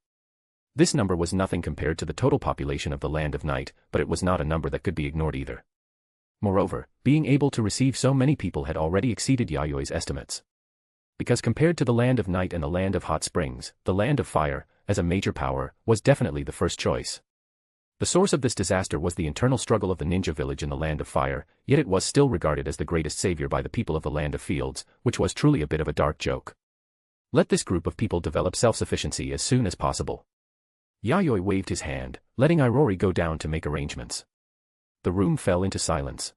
This number was nothing compared to the total population of the Land of Night, but it was not a number that could be ignored either. Moreover, being able to receive so many people had already exceeded Yayoi's estimates. Because compared to the Land of Night and the Land of Hot Springs, the Land of Fire, as a major power, was definitely the first choice. The source of this disaster was the internal struggle of the ninja village in the Land of Fire, yet it was still regarded as the greatest savior by the people of the Land of Fields, which was truly a bit of a dark joke. Let this group of people develop self-sufficiency as soon as possible. Yayoi waved his hand, letting Irori go down to make arrangements. The room fell into silence.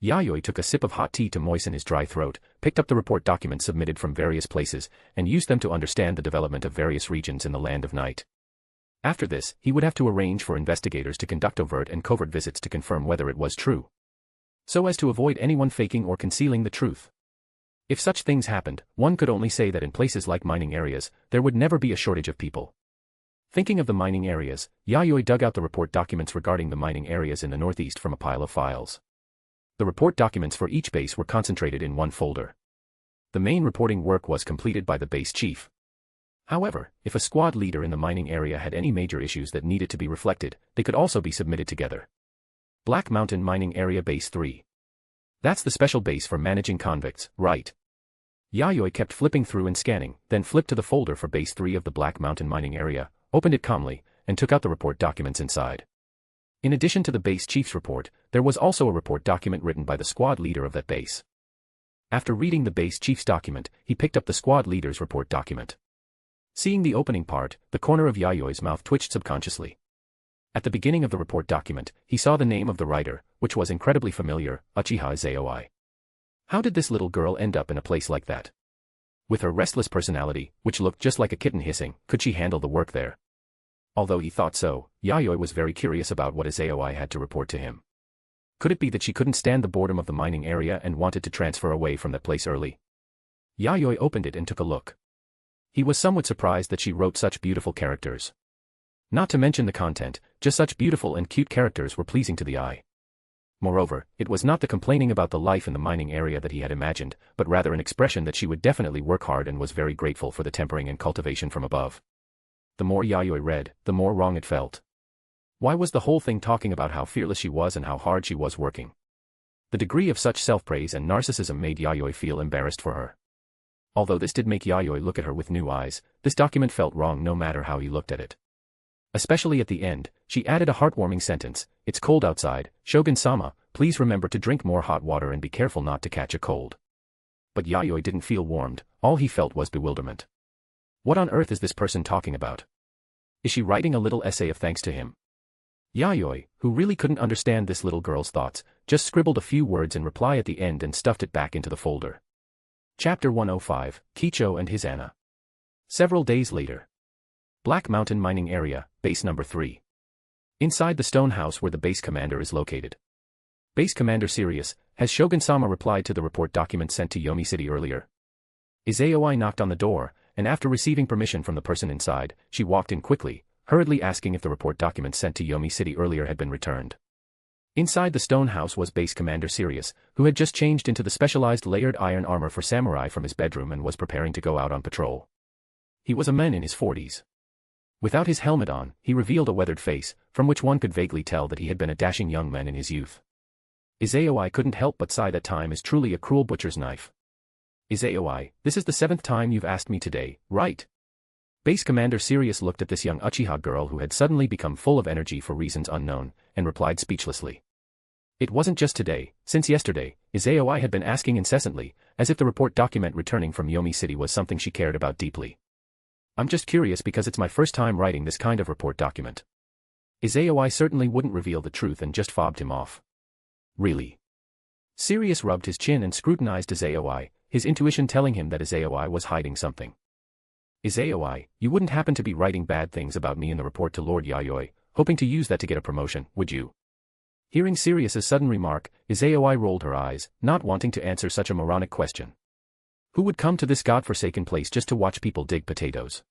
Yayoi took a sip of hot tea to moisten his dry throat, picked up the report documents submitted from various places, and used them to understand the development of various regions in the Land of Night. After this, he would have to arrange for investigators to conduct overt and covert visits to confirm whether it was true, so as to avoid anyone faking or concealing the truth. If such things happened, one could only say that in places like mining areas, there would never be a shortage of people. Thinking of the mining areas, Yayoi dug out the report documents regarding the mining areas in the northeast from a pile of files. The report documents for each base were concentrated in one folder. The main reporting work was completed by the base chief. However, if a squad leader in the mining area had any major issues that needed to be reflected, they could also be submitted together. Black Mountain Mining Area Base 3. That's the special base for managing convicts, right? Yayoi kept flipping through and scanning, then flipped to the folder for Base 3 of the Black Mountain Mining Area, opened it calmly, and took out the report documents inside. In addition to the base chief's report, there was also a report document written by the squad leader of that base. After reading the base chief's document, he picked up the squad leader's report document. Seeing the opening part, the corner of Yayoi's mouth twitched subconsciously. At the beginning of the report document, he saw the name of the writer, which was incredibly familiar, Uchiha Yayoi. How did this little girl end up in a place like that? With her restless personality, which looked just like a kitten hissing, could she handle the work there? Although he thought so, Yayoi was very curious about what Yayoi had to report to him. Could it be that she couldn't stand the boredom of the mining area and wanted to transfer away from that place early? Yayoi opened it and took a look. He was somewhat surprised that she wrote such beautiful characters. Not to mention the content, just such beautiful and cute characters were pleasing to the eye. Moreover, it was not the complaining about the life in the mining area that he had imagined, but rather an expression that she would definitely work hard and was very grateful for the tempering and cultivation from above. The more Yayoi read, the more wrong it felt. Why was the whole thing talking about how fearless she was and how hard she was working? The degree of such self-praise and narcissism made Yayoi feel embarrassed for her. Although this did make Yayoi look at her with new eyes, this document felt wrong no matter how he looked at it. Especially at the end, she added a heartwarming sentence, "It's cold outside, Shogun-sama, please remember to drink more hot water and be careful not to catch a cold." But Yayoi didn't feel warmed, all he felt was bewilderment. What on earth is this person talking about? Is she writing a little essay of thanks to him? Yayoi, who really couldn't understand this little girl's thoughts, just scribbled a few words in reply at the end and stuffed it back into the folder. Chapter 105, Kicho and his Anna. Several days later. Black Mountain Mining Area, Base Number 3. Inside the stone house where the base commander is located. Base Commander Sirius, has Shogun-sama replied to the report document sent to Yomi City earlier? Yayoi knocked on the door, and after receiving permission from the person inside, she walked in quickly, hurriedly asking if the report document sent to Yomi City earlier had been returned. Inside the stone house was Base Commander Sirius, who had just changed into the specialized layered iron armor for samurai from his bedroom and was preparing to go out on patrol. He was a man in his 40s. Without his helmet on, he revealed a weathered face, from which one could vaguely tell that he had been a dashing young man in his youth. Yayoi couldn't help but sigh that time is truly a cruel butcher's knife. Yayoi, this is the 7th time you've asked me today, right? Base Commander Sirius looked at this young Uchiha girl who had suddenly become full of energy for reasons unknown, and replied speechlessly. It wasn't just today, since yesterday, Yayoi had been asking incessantly, as if the report document returning from Yomi City was something she cared about deeply. I'm just curious because it's my first time writing this kind of report document. Yayoi certainly wouldn't reveal the truth and just fobbed him off. Really? Sirius rubbed his chin and scrutinized Yayoi, his intuition telling him that Yayoi was hiding something. Yayoi, you wouldn't happen to be writing bad things about me in the report to Lord Yayoi, hoping to use that to get a promotion, would you? Hearing Sirius's sudden remark, Yayoi rolled her eyes, not wanting to answer such a moronic question. Who would come to this godforsaken place just to watch people dig potatoes?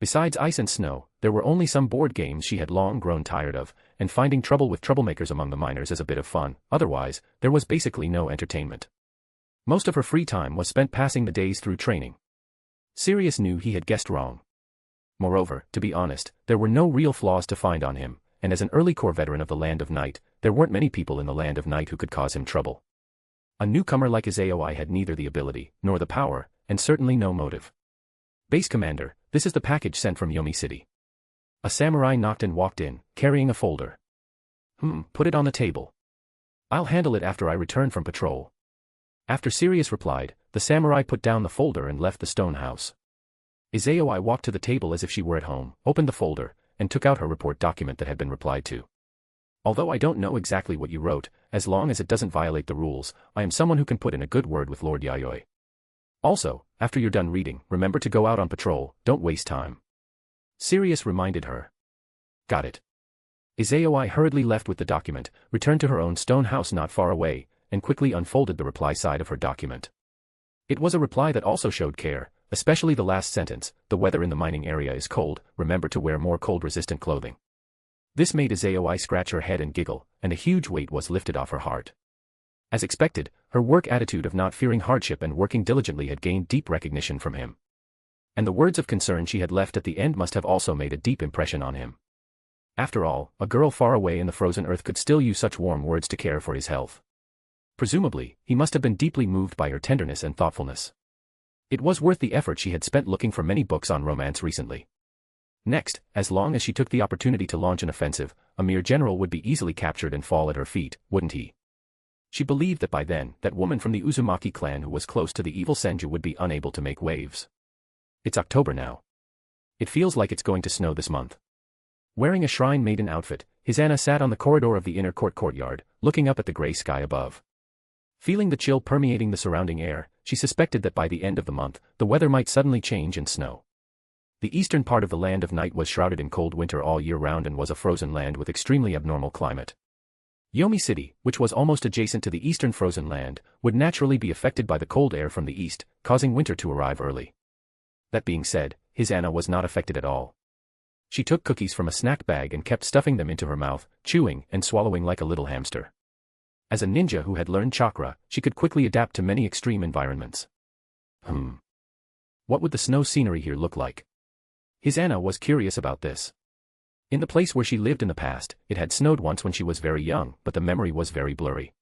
Besides ice and snow, there were only some board games she had long grown tired of, and finding trouble with troublemakers among the miners as a bit of fun, otherwise, there was basically no entertainment. Most of her free time was spent passing the days through training. Sirius knew he had guessed wrong. Moreover, to be honest, there were no real flaws to find on him, and as an early core veteran of the Land of Night, there weren't many people in the Land of Night who could cause him trouble. A newcomer like Yayoi had neither the ability, nor the power, and certainly no motive. Base Commander, this is the package sent from Yomi City. A samurai knocked and walked in, carrying a folder. Put it on the table. I'll handle it after I return from patrol. After Sirius replied, the samurai put down the folder and left the stone house. Yayoi walked to the table as if she were at home, opened the folder, and took out her report document that had been replied to. Although I don't know exactly what you wrote, as long as it doesn't violate the rules, I am someone who can put in a good word with Lord Yayoi. Also, after you're done reading, remember to go out on patrol, don't waste time. Sirius reminded her. Got it. Yayoi hurriedly left with the document, returned to her own stone house not far away, and quickly unfolded the reply side of her document. It was a reply that also showed care, especially the last sentence, the weather in the mining area is cold, remember to wear more cold-resistant clothing. This made Yayoi scratch her head and giggle, and a huge weight was lifted off her heart. As expected, her work attitude of not fearing hardship and working diligently had gained deep recognition from him. And the words of concern she had left at the end must have also made a deep impression on him. After all, a girl far away in the frozen earth could still use such warm words to care for his health. Presumably, he must have been deeply moved by her tenderness and thoughtfulness. It was worth the effort she had spent looking for many books on romance recently. Next, as long as she took the opportunity to launch an offensive, a mere general would be easily captured and fall at her feet, wouldn't he? She believed that by then, that woman from the Uzumaki clan who was close to the evil Senju would be unable to make waves. It's October now. It feels like it's going to snow this month. Wearing a shrine maiden outfit, Hisana sat on the corridor of the inner courtyard, looking up at the gray sky above. Feeling the chill permeating the surrounding air, she suspected that by the end of the month, the weather might suddenly change and snow. The eastern part of the land of night was shrouded in cold winter all year round and was a frozen land with extremely abnormal climate. Yomi City, which was almost adjacent to the eastern frozen land, would naturally be affected by the cold air from the east, causing winter to arrive early. That being said, Hisana was not affected at all. She took cookies from a snack bag and kept stuffing them into her mouth, chewing and swallowing like a little hamster. As a ninja who had learned chakra, she could quickly adapt to many extreme environments. What would the snow scenery here look like? Hisana was curious about this. In the place where she lived in the past, it had snowed once when she was very young, but the memory was very blurry.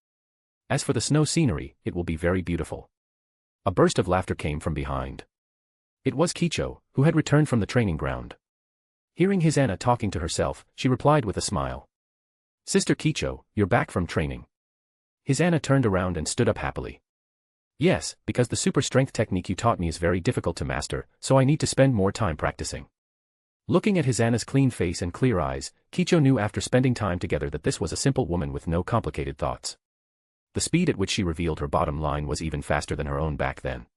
As for the snow scenery, it will be very beautiful. A burst of laughter came from behind. It was Kicho, who had returned from the training ground. Hearing Hisana talking to herself, she replied with a smile. Sister Kicho, you're back from training. Hisana turned around and stood up happily. Yes, because the super strength technique you taught me is very difficult to master, so I need to spend more time practicing. Looking at Hisana's clean face and clear eyes, Kicho knew after spending time together that this was a simple woman with no complicated thoughts. The speed at which she revealed her bottom line was even faster than her own back then.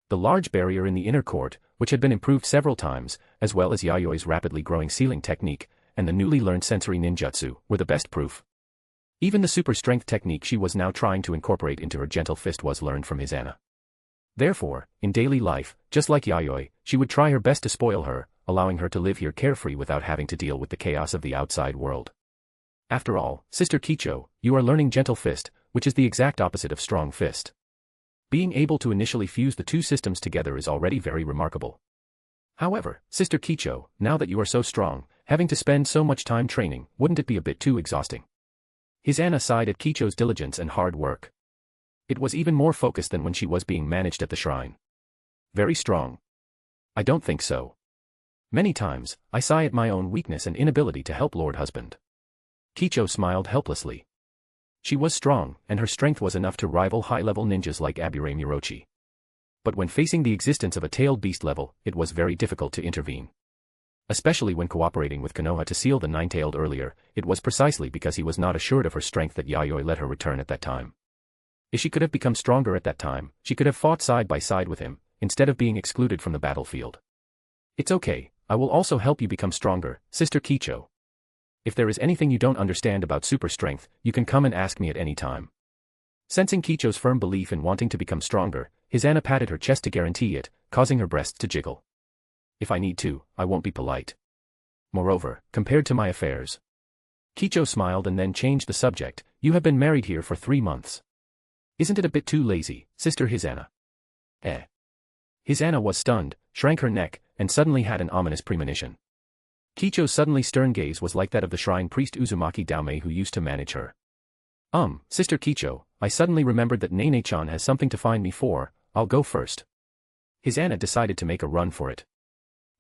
The large barrier in the inner court, which had been improved several times, as well as Yayoi's rapidly growing sealing technique, and the newly learned sensory ninjutsu, were the best proof. Even the super strength technique she was now trying to incorporate into her gentle fist was learned from Hisana. Therefore, in daily life, just like Yayoi, she would try her best to spoil her, allowing her to live here carefree without having to deal with the chaos of the outside world. After all, Sister Kicho, you are learning gentle fist, which is the exact opposite of strong fist. Being able to initially fuse the two systems together is already very remarkable. However, Sister Kicho, now that you are so strong, having to spend so much time training, wouldn't it be a bit too exhausting? Hisana sighed at Kicho's diligence and hard work. It was even more focused than when she was being managed at the shrine. Very strong. I don't think so. Many times, I sigh at my own weakness and inability to help Lord Husband. Kicho smiled helplessly. She was strong, and her strength was enough to rival high-level ninjas like Abure Murochi. But when facing the existence of a tailed beast level, it was very difficult to intervene. Especially when cooperating with Konoha to seal the nine-tailed earlier, it was precisely because he was not assured of her strength that Yayoi let her return at that time. If she could have become stronger at that time, she could have fought side by side with him, instead of being excluded from the battlefield. It's okay, I will also help you become stronger, Sister Kicho. If there is anything you don't understand about super strength, you can come and ask me at any time. Sensing Kicho's firm belief in wanting to become stronger, Hisana patted her chest to guarantee it, causing her breasts to jiggle. If I need to, I won't be polite. Moreover, compared to my affairs. Kicho smiled and then changed the subject. You have been married here for 3 months. Isn't it a bit too lazy, Sister Hisana? Hisana was stunned, shrank her neck, and suddenly had an ominous premonition. Kicho's suddenly stern gaze was like that of the shrine priest Uzumaki Daomei who used to manage her. Sister Kicho, I suddenly remembered that Nene-chan has something to find me for. I'll go first. Hisana decided to make a run for it.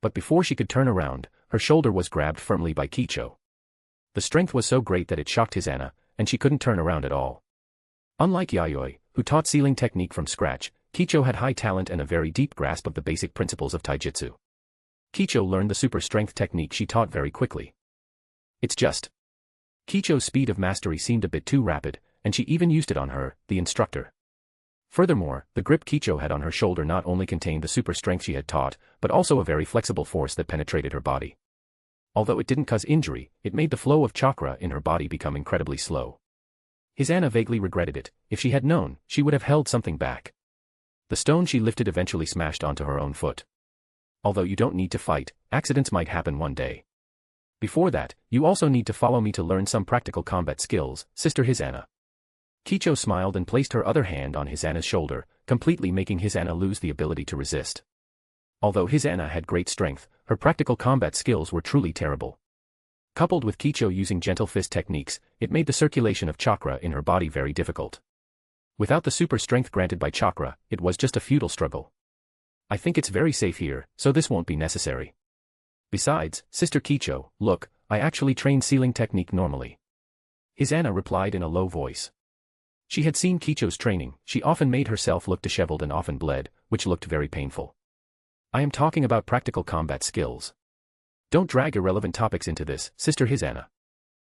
But before she could turn around, her shoulder was grabbed firmly by Kicho. The strength was so great that it shocked Hisana, and she couldn't turn around at all. Unlike Yayoi, who taught sealing technique from scratch, Kicho had high talent and a very deep grasp of the basic principles of taijutsu. Kicho learned the super strength technique she taught very quickly. It's just. Kicho's speed of mastery seemed a bit too rapid, and she even used it on her, the instructor. Furthermore, the grip Kicho had on her shoulder not only contained the super strength she had taught, but also a very flexible force that penetrated her body. Although it didn't cause injury, it made the flow of chakra in her body become incredibly slow. Hisana vaguely regretted it. If she had known, she would have held something back. The stone she lifted eventually smashed onto her own foot. Although you don't need to fight, accidents might happen one day. Before that, you also need to follow me to learn some practical combat skills, Sister Hisana. Kicho smiled and placed her other hand on Hisana's shoulder, completely making Hisana lose the ability to resist. Although Hisana had great strength, her practical combat skills were truly terrible. Coupled with Kicho using gentle fist techniques, it made the circulation of chakra in her body very difficult. Without the super strength granted by chakra, it was just a futile struggle. I think it's very safe here, so this won't be necessary. Besides, Sister Kicho, look, I actually train sealing technique normally. Hisana replied in a low voice. She had seen Kicho's training. She often made herself look disheveled and often bled, which looked very painful. I am talking about practical combat skills. Don't drag irrelevant topics into this, Sister Hisana.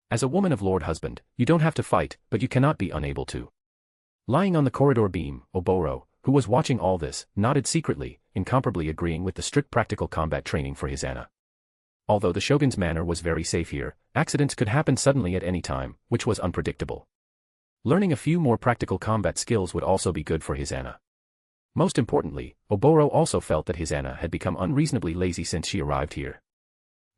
As a woman of Lord Husband, you don't have to fight, but you cannot be unable to. Lying on the corridor beam, Oboro, who was watching all this, nodded secretly, incomparably agreeing with the strict practical combat training for Hisana. Although the shogun's manor was very safe here, accidents could happen suddenly at any time, which was unpredictable. Learning a few more practical combat skills would also be good for Hisana. Most importantly, Oboro also felt that Hisana had become unreasonably lazy since she arrived here.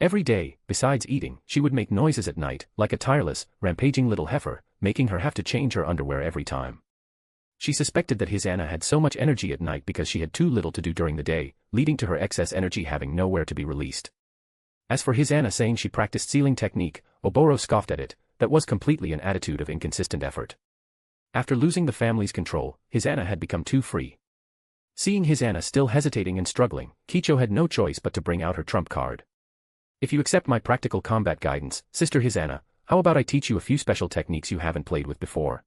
Every day, besides eating, she would make noises at night, like a tireless, rampaging little heifer, making her have to change her underwear every time. She suspected that Hisana had so much energy at night because she had too little to do during the day, leading to her excess energy having nowhere to be released. As for Hisana saying she practiced sealing technique, Oboro scoffed at it. That was completely an attitude of inconsistent effort. After losing the family's control, Hisana had become too free. Seeing Hisana still hesitating and struggling, Kicho had no choice but to bring out her trump card. If you accept my practical combat guidance, Sister Hisana, how about I teach you a few special techniques you haven't played with before?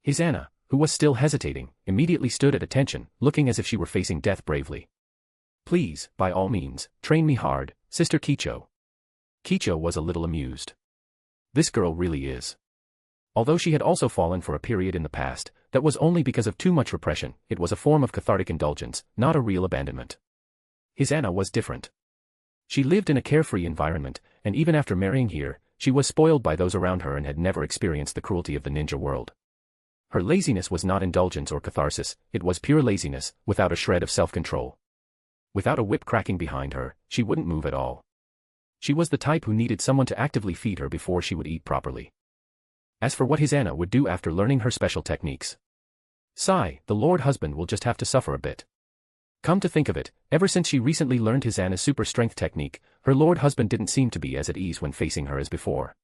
Hisana, who was still hesitating, immediately stood at attention, looking as if she were facing death bravely. Please, by all means, train me hard, Sister Kicho. Kicho was a little amused. This girl really is. Although she had also fallen for a period in the past, that was only because of too much repression. It was a form of cathartic indulgence, not a real abandonment. Hisana was different. She lived in a carefree environment, and even after marrying here, she was spoiled by those around her and had never experienced the cruelty of the ninja world. Her laziness was not indulgence or catharsis, it was pure laziness, without a shred of self-control. Without a whip cracking behind her, she wouldn't move at all. She was the type who needed someone to actively feed her before she would eat properly. As for what Hisana would do after learning her special techniques. Sigh, the Lord Husband will just have to suffer a bit. Come to think of it, ever since she recently learned Hisana's super strength technique, her Lord Husband didn't seem to be as at ease when facing her as before.